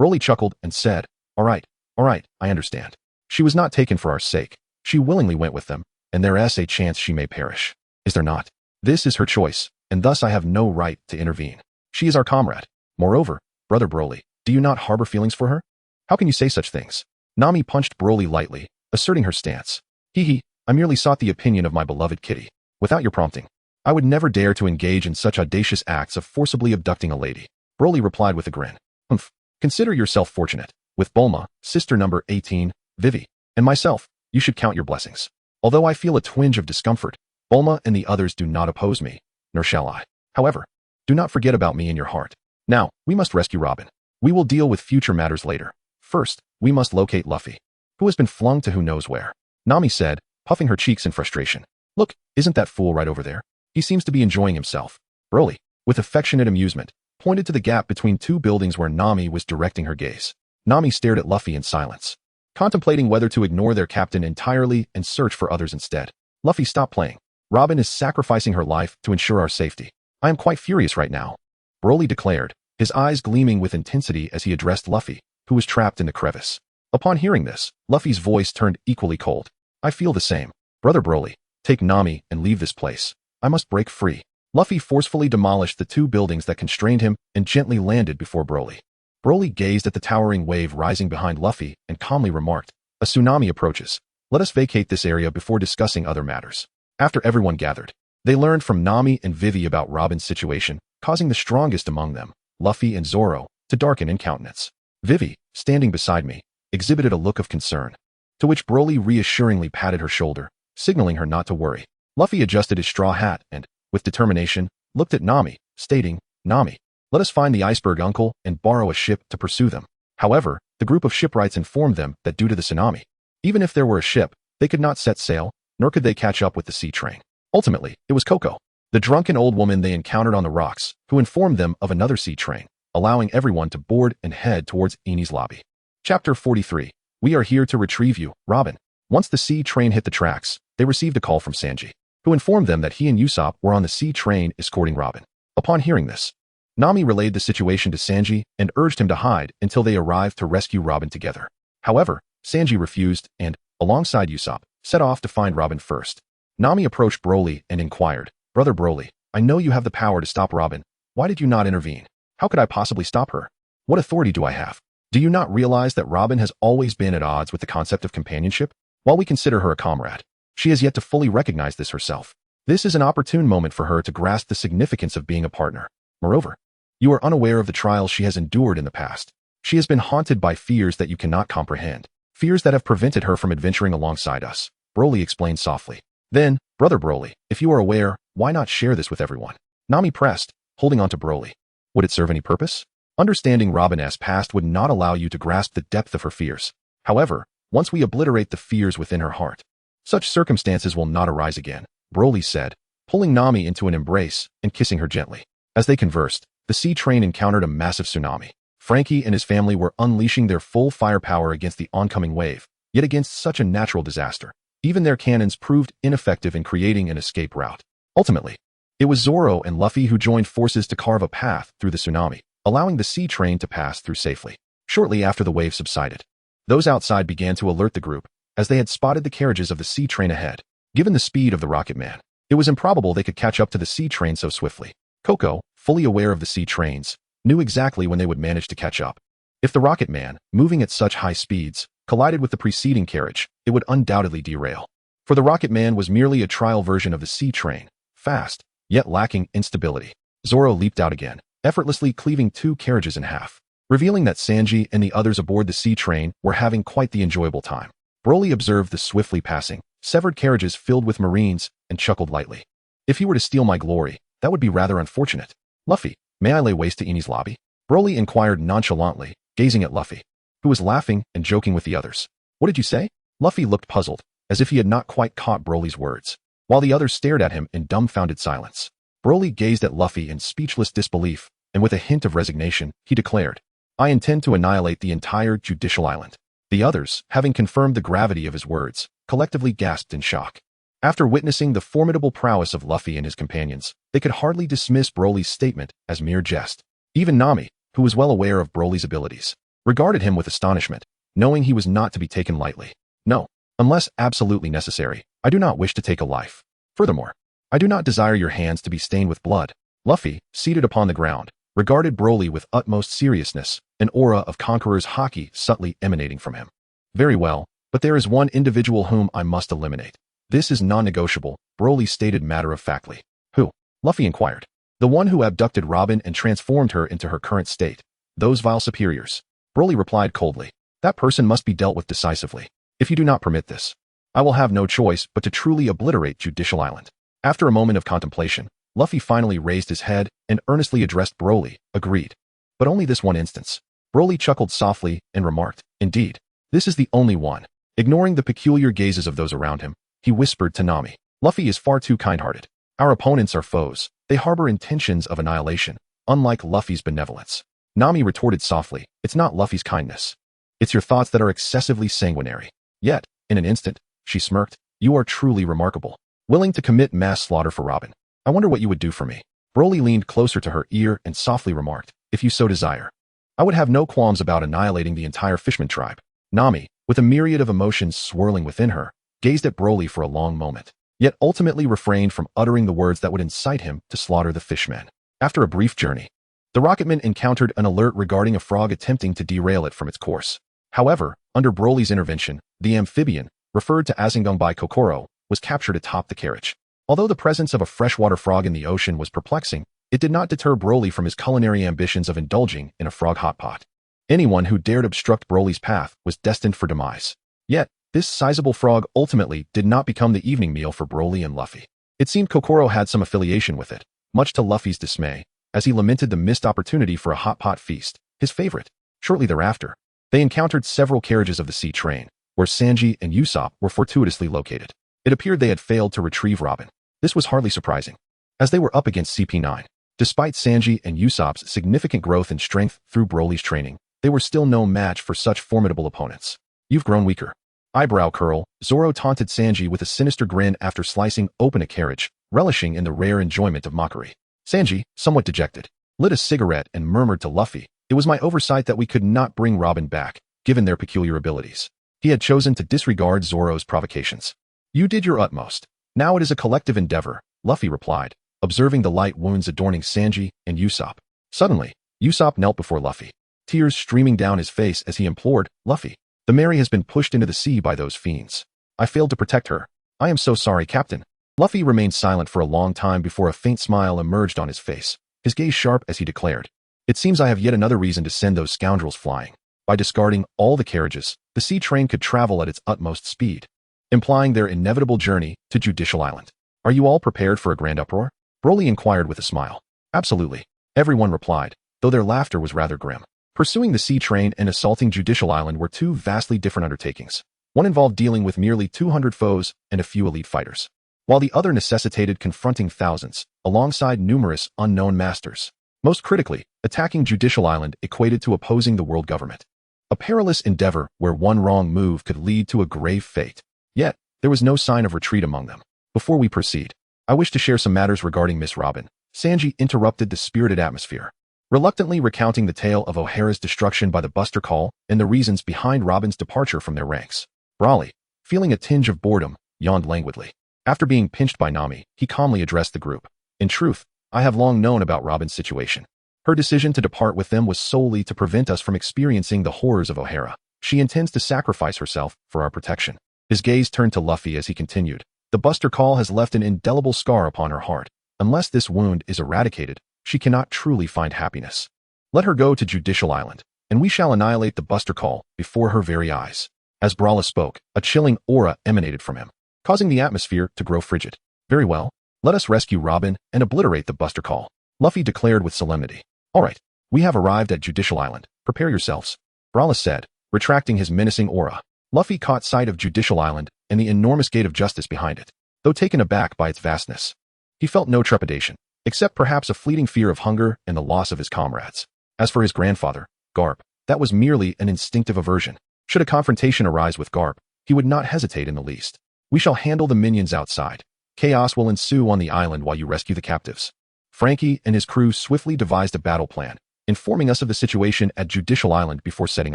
Speaker 1: Broly chuckled and said, all right, I understand. She was not taken for our sake. She willingly went with them, and there is a chance she may perish. Is there not? This is her choice, and thus I have no right to intervene. She is our comrade. Moreover, brother Broly, do you not harbor feelings for her? How can you say such things?" Nami punched Broly lightly, asserting her stance. "Hee, I merely sought the opinion of my beloved kitty. Without your prompting, I would never dare to engage in such audacious acts of forcibly abducting a lady." Broly replied with a grin. "Humph. Consider yourself fortunate. With Bulma, sister number 18, Vivi, and myself, you should count your blessings. Although I feel a twinge of discomfort, Bulma and the others do not oppose me, nor shall I. However, do not forget about me in your heart. Now, we must rescue Robin. We will deal with future matters later. First, we must locate Luffy, who has been flung to who knows where." Nami said, puffing her cheeks in frustration. "Look, isn't that fool right over there? He seems to be enjoying himself." Broly, with affectionate amusement, pointed to the gap between two buildings where Nami was directing her gaze. Nami stared at Luffy in silence, contemplating whether to ignore their captain entirely and search for others instead. "Luffy, stop playing. Robin is sacrificing her life to ensure our safety. I am quite furious right now," Broly declared, his eyes gleaming with intensity as he addressed Luffy, who was trapped in the crevice. Upon hearing this, Luffy's voice turned equally cold. "I feel the same. Brother Broly, take Nami and leave this place. I must break free." Luffy forcefully demolished the two buildings that constrained him and gently landed before Broly. Broly gazed at the towering wave rising behind Luffy and calmly remarked, "A tsunami approaches. Let us vacate this area before discussing other matters." After everyone gathered, they learned from Nami and Vivi about Robin's situation, causing the strongest among them, Luffy and Zoro, to darken in countenance. Vivi, standing beside me, exhibited a look of concern, to which Broly reassuringly patted her shoulder, signaling her not to worry. Luffy adjusted his straw hat and, with determination, looked at Nami, stating, "Nami, let us find the iceberg uncle and borrow a ship to pursue them." However, the group of shipwrights informed them that due to the tsunami, even if there were a ship, they could not set sail, nor could they catch up with the sea train. Ultimately, it was Coco, the drunken old woman they encountered on the rocks, who informed them of another sea train, allowing everyone to board and head towards Eni's lobby. Chapter 43. We are here to retrieve you, Robin. Once the sea train hit the tracks, they received a call from Sanji, who informed them that he and Usopp were on the sea train escorting Robin. Upon hearing this, Nami relayed the situation to Sanji and urged him to hide until they arrived to rescue Robin together. However, Sanji refused and, alongside Usopp, set off to find Robin first. Nami approached Broly and inquired, "Brother Broly, I know you have the power to stop Robin. Why did you not intervene? How could I possibly stop her? What authority do I have? Do you not realize that Robin has always been at odds with the concept of companionship? While we consider her a comrade, she has yet to fully recognize this herself. This is an opportune moment for her to grasp the significance of being a partner. Moreover, you are unaware of the trials she has endured in the past. She has been haunted by fears that you cannot comprehend, fears that have prevented her from adventuring alongside us," Broly explained softly. "Then, Brother Broly, if you are aware, why not share this with everyone?" Nami pressed, holding on to Broly. "Would it serve any purpose? Understanding Robin's past would not allow you to grasp the depth of her fears. However, once we obliterate the fears within her heart, such circumstances will not arise again," Broly said, pulling Nami into an embrace and kissing her gently. As they conversed, the sea train encountered a massive tsunami. Frankie and his family were unleashing their full firepower against the oncoming wave, yet against such a natural disaster, even their cannons proved ineffective in creating an escape route. Ultimately, it was Zoro and Luffy who joined forces to carve a path through the tsunami, allowing the sea train to pass through safely. Shortly after the wave subsided, those outside began to alert the group, as they had spotted the carriages of the sea train ahead. Given the speed of the Rocket Man, it was improbable they could catch up to the sea train so swiftly. Coco, fully aware of the sea trains, knew exactly when they would manage to catch up. If the Rocket Man, moving at such high speeds, collided with the preceding carriage, it would undoubtedly derail. For the Rocket Man was merely a trial version of the sea train, fast, yet lacking instability. Zoro leaped out again, effortlessly cleaving two carriages in half, revealing that Sanji and the others aboard the sea train were having quite the enjoyable time. Broly observed the swiftly passing, severed carriages filled with Marines and chuckled lightly. "If he were to steal my glory, that would be rather unfortunate. Luffy, may I lay waste to Eni's lobby?" Broly inquired nonchalantly, gazing at Luffy, who was laughing and joking with the others. "What did you say?" Luffy looked puzzled, as if he had not quite caught Broly's words, while the others stared at him in dumbfounded silence. Broly gazed at Luffy in speechless disbelief, and with a hint of resignation, he declared, "I intend to annihilate the entire Judicial Island." The others, having confirmed the gravity of his words, collectively gasped in shock. After witnessing the formidable prowess of Luffy and his companions, they could hardly dismiss Broly's statement as mere jest. Even Nami, who was well aware of Broly's abilities, regarded him with astonishment, knowing he was not to be taken lightly. "No, unless absolutely necessary, I do not wish to take a life. Furthermore, I do not desire your hands to be stained with blood." Luffy, seated upon the ground, regarded Broly with utmost seriousness, an aura of conqueror's haki subtly emanating from him. "Very well, but there is one individual whom I must eliminate. This is non-negotiable," Broly stated matter-of-factly. "Who?" Luffy inquired. "The one who abducted Robin and transformed her into her current state. Those vile superiors." Broly replied coldly. "That person must be dealt with decisively. If you do not permit this, I will have no choice but to truly obliterate Judicial Island." After a moment of contemplation, Luffy finally raised his head and earnestly addressed Broly, "Agreed. But only this one instance." Broly chuckled softly and remarked, "Indeed, this is the only one." Ignoring the peculiar gazes of those around him, he whispered to Nami, "Luffy is far too kind-hearted. Our opponents are foes. They harbor intentions of annihilation, unlike Luffy's benevolence." Nami retorted softly, "It's not Luffy's kindness. It's your thoughts that are excessively sanguinary." Yet, in an instant, she smirked, "You are truly remarkable. Willing to commit mass slaughter for Robin. I wonder what you would do for me." Broly leaned closer to her ear and softly remarked, "If you so desire, I would have no qualms about annihilating the entire Fishman tribe." Nami, with a myriad of emotions swirling within her, gazed at Broly for a long moment, yet ultimately refrained from uttering the words that would incite him to slaughter the Fishmen. After a brief journey, the Rocketman encountered an alert regarding a frog attempting to derail it from its course. However, under Broly's intervention, the amphibian, referred to as Ngong by Kokoro, was captured atop the carriage. Although the presence of a freshwater frog in the ocean was perplexing, it did not deter Broly from his culinary ambitions of indulging in a frog hot pot. Anyone who dared obstruct Broly's path was destined for demise. Yet, this sizable frog ultimately did not become the evening meal for Broly and Luffy. It seemed Kokoro had some affiliation with it, much to Luffy's dismay, as he lamented the missed opportunity for a hot pot feast, his favorite. Shortly thereafter, they encountered several carriages of the sea train, where Sanji and Usopp were fortuitously located. It appeared they had failed to retrieve Robin. This was hardly surprising, as they were up against CP9. Despite Sanji and Usopp's significant growth in strength through Broly's training, they were still no match for such formidable opponents. You've grown weaker. Eyebrow curl, Zoro taunted Sanji with a sinister grin after slicing open a carriage, relishing in the rare enjoyment of mockery. Sanji, somewhat dejected, lit a cigarette and murmured to Luffy, "It was my oversight that we could not bring Robin back, given their peculiar abilities." He had chosen to disregard Zoro's provocations. "You did your utmost. Now it is a collective endeavor," Luffy replied, observing the light wounds adorning Sanji and Usopp. Suddenly, Usopp knelt before Luffy, tears streaming down his face as he implored, "Luffy, the Mary has been pushed into the sea by those fiends. I failed to protect her. I am so sorry, Captain." Luffy remained silent for a long time before a faint smile emerged on his face, his gaze sharp as he declared, "It seems I have yet another reason to send those scoundrels flying. By discarding all the carriages, the sea train could travel at its utmost speed, implying their inevitable journey to Judicial Island. Are you all prepared for a grand uproar?" Broly inquired with a smile. "Absolutely," everyone replied, though their laughter was rather grim. Pursuing the sea train and assaulting Judicial Island were two vastly different undertakings. One involved dealing with merely 200 foes and a few elite fighters, while the other necessitated confronting thousands, alongside numerous unknown masters. Most critically, attacking Judicial Island equated to opposing the world government. A perilous endeavor where one wrong move could lead to a grave fate. Yet, there was no sign of retreat among them. "Before we proceed, I wish to share some matters regarding Miss Robin." Sanji interrupted the spirited atmosphere, reluctantly recounting the tale of O'Hara's destruction by the Buster Call and the reasons behind Robin's departure from their ranks. Broly, feeling a tinge of boredom, yawned languidly. After being pinched by Nami, he calmly addressed the group. "In truth, I have long known about Robin's situation. Her decision to depart with them was solely to prevent us from experiencing the horrors of O'Hara. She intends to sacrifice herself for our protection." His gaze turned to Luffy as he continued, "The Buster Call has left an indelible scar upon her heart. Unless this wound is eradicated, she cannot truly find happiness. Let her go to Judicial Island, and we shall annihilate the Buster Call before her very eyes." As Broly spoke, a chilling aura emanated from him, causing the atmosphere to grow frigid. "Very well, let us rescue Robin and obliterate the Buster Call," Luffy declared with solemnity. "All right, we have arrived at Judicial Island. Prepare yourselves," Broly said, retracting his menacing aura. Luffy caught sight of Judicial Island and the enormous gate of justice behind it. Though taken aback by its vastness, he felt no trepidation, except perhaps a fleeting fear of hunger and the loss of his comrades. As for his grandfather, Garp, that was merely an instinctive aversion. Should a confrontation arise with Garp, he would not hesitate in the least. "We shall handle the minions outside. Chaos will ensue on the island while you rescue the captives." Frankie and his crew swiftly devised a battle plan, informing us of the situation at Judicial Island before setting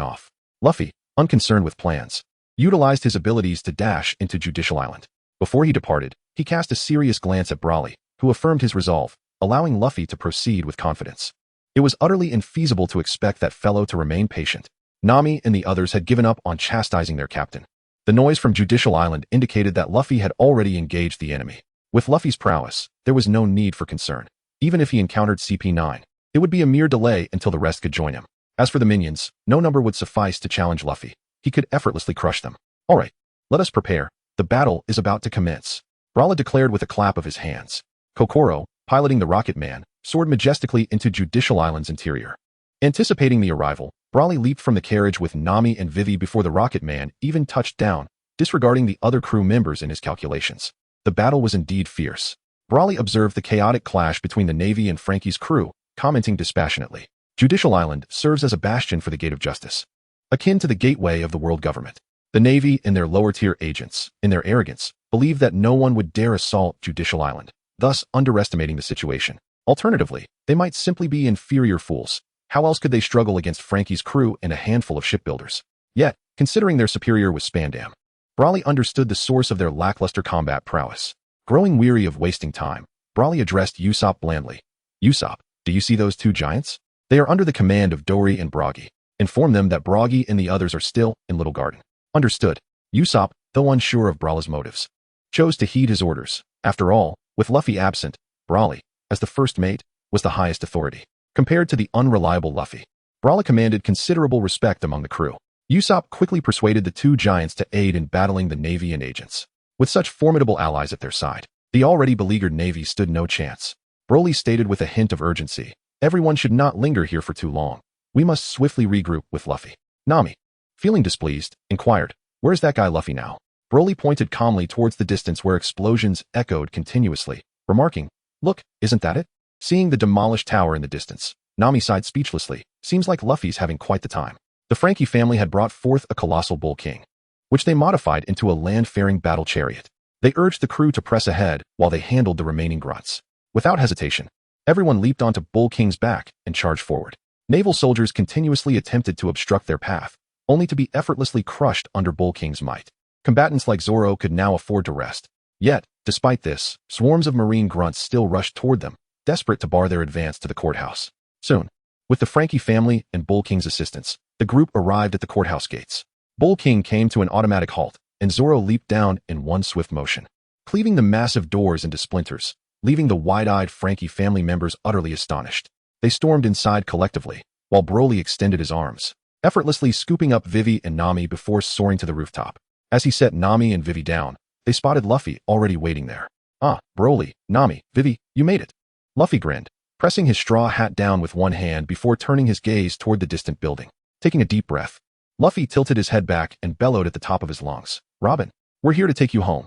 Speaker 1: off. Luffy, unconcerned with plans, utilized his abilities to dash into Judicial Island. Before he departed, he cast a serious glance at Broly, who affirmed his resolve, allowing Luffy to proceed with confidence. It was utterly infeasible to expect that fellow to remain patient. Nami and the others had given up on chastising their captain. The noise from Judicial Island indicated that Luffy had already engaged the enemy. With Luffy's prowess, there was no need for concern. Even if he encountered CP9, it would be a mere delay until the rest could join him. As for the minions, no number would suffice to challenge Luffy. He could effortlessly crush them. "All right, let us prepare. The battle is about to commence," Broly declared with a clap of his hands. Kokoro, piloting the Rocket Man, soared majestically into Judicial Island's interior. Anticipating the arrival, Broly leaped from the carriage with Nami and Vivi before the Rocket Man even touched down, disregarding the other crew members in his calculations. The battle was indeed fierce. Broly observed the chaotic clash between the Navy and Frankie's crew, commenting dispassionately, "Judicial Island serves as a bastion for the Gate of Justice, akin to the gateway of the world government. The Navy and their lower-tier agents, in their arrogance, believe that no one would dare assault Judicial Island, thus underestimating the situation. Alternatively, they might simply be inferior fools. How else could they struggle against Frankie's crew and a handful of shipbuilders? Yet, considering their superior was Spandam, Broly understood the source of their lackluster combat prowess. Growing weary of wasting time, Broly addressed Usopp blandly. "Usopp, do you see those two giants? They are under the command of Dory and Broggy. Inform them that Broggy and the others are still in Little Garden." "Understood." Usopp, though unsure of Broly's motives, chose to heed his orders. After all, with Luffy absent, Broly, as the first mate, was the highest authority. Compared to the unreliable Luffy, Broly commanded considerable respect among the crew. Usopp quickly persuaded the two giants to aid in battling the Navy and agents. With such formidable allies at their side, The already beleaguered Navy stood no chance. Broly stated with a hint of urgency, "Everyone should not linger here for too long. We must swiftly regroup with Luffy." Nami, feeling displeased, inquired, "Where's that guy Luffy now?" Broly pointed calmly towards the distance where explosions echoed continuously, remarking, "Look, isn't that it?" Seeing the demolished tower in the distance, Nami sighed speechlessly. Seems like Luffy's having quite the time. The Frankie family had brought forth a colossal bull king, which they modified into a land-faring battle chariot. They urged the crew to press ahead while they handled the remaining grunts. Without hesitation, everyone leaped onto Bull King's back and charged forward. Naval soldiers continuously attempted to obstruct their path, only to be effortlessly crushed under Bull King's might. Combatants like Zoro could now afford to rest. Yet, despite this, swarms of marine grunts still rushed toward them, desperate to bar their advance to the courthouse. Soon, with the Frankie family and Bull King's assistance, the group arrived at the courthouse gates. Bull King came to an automatic halt, and Zoro leaped down in one swift motion, cleaving the massive doors into splinters, leaving the wide-eyed Frankie family members utterly astonished. They stormed inside collectively, while Broly extended his arms, effortlessly scooping up Vivi and Nami before soaring to the rooftop. As he set Nami and Vivi down, they spotted Luffy already waiting there. "Ah, Broly, Nami, Vivi, you made it." Luffy grinned, pressing his straw hat down with one hand before turning his gaze toward the distant building. Taking a deep breath, Luffy tilted his head back and bellowed at the top of his lungs, "Robin, we're here to take you home."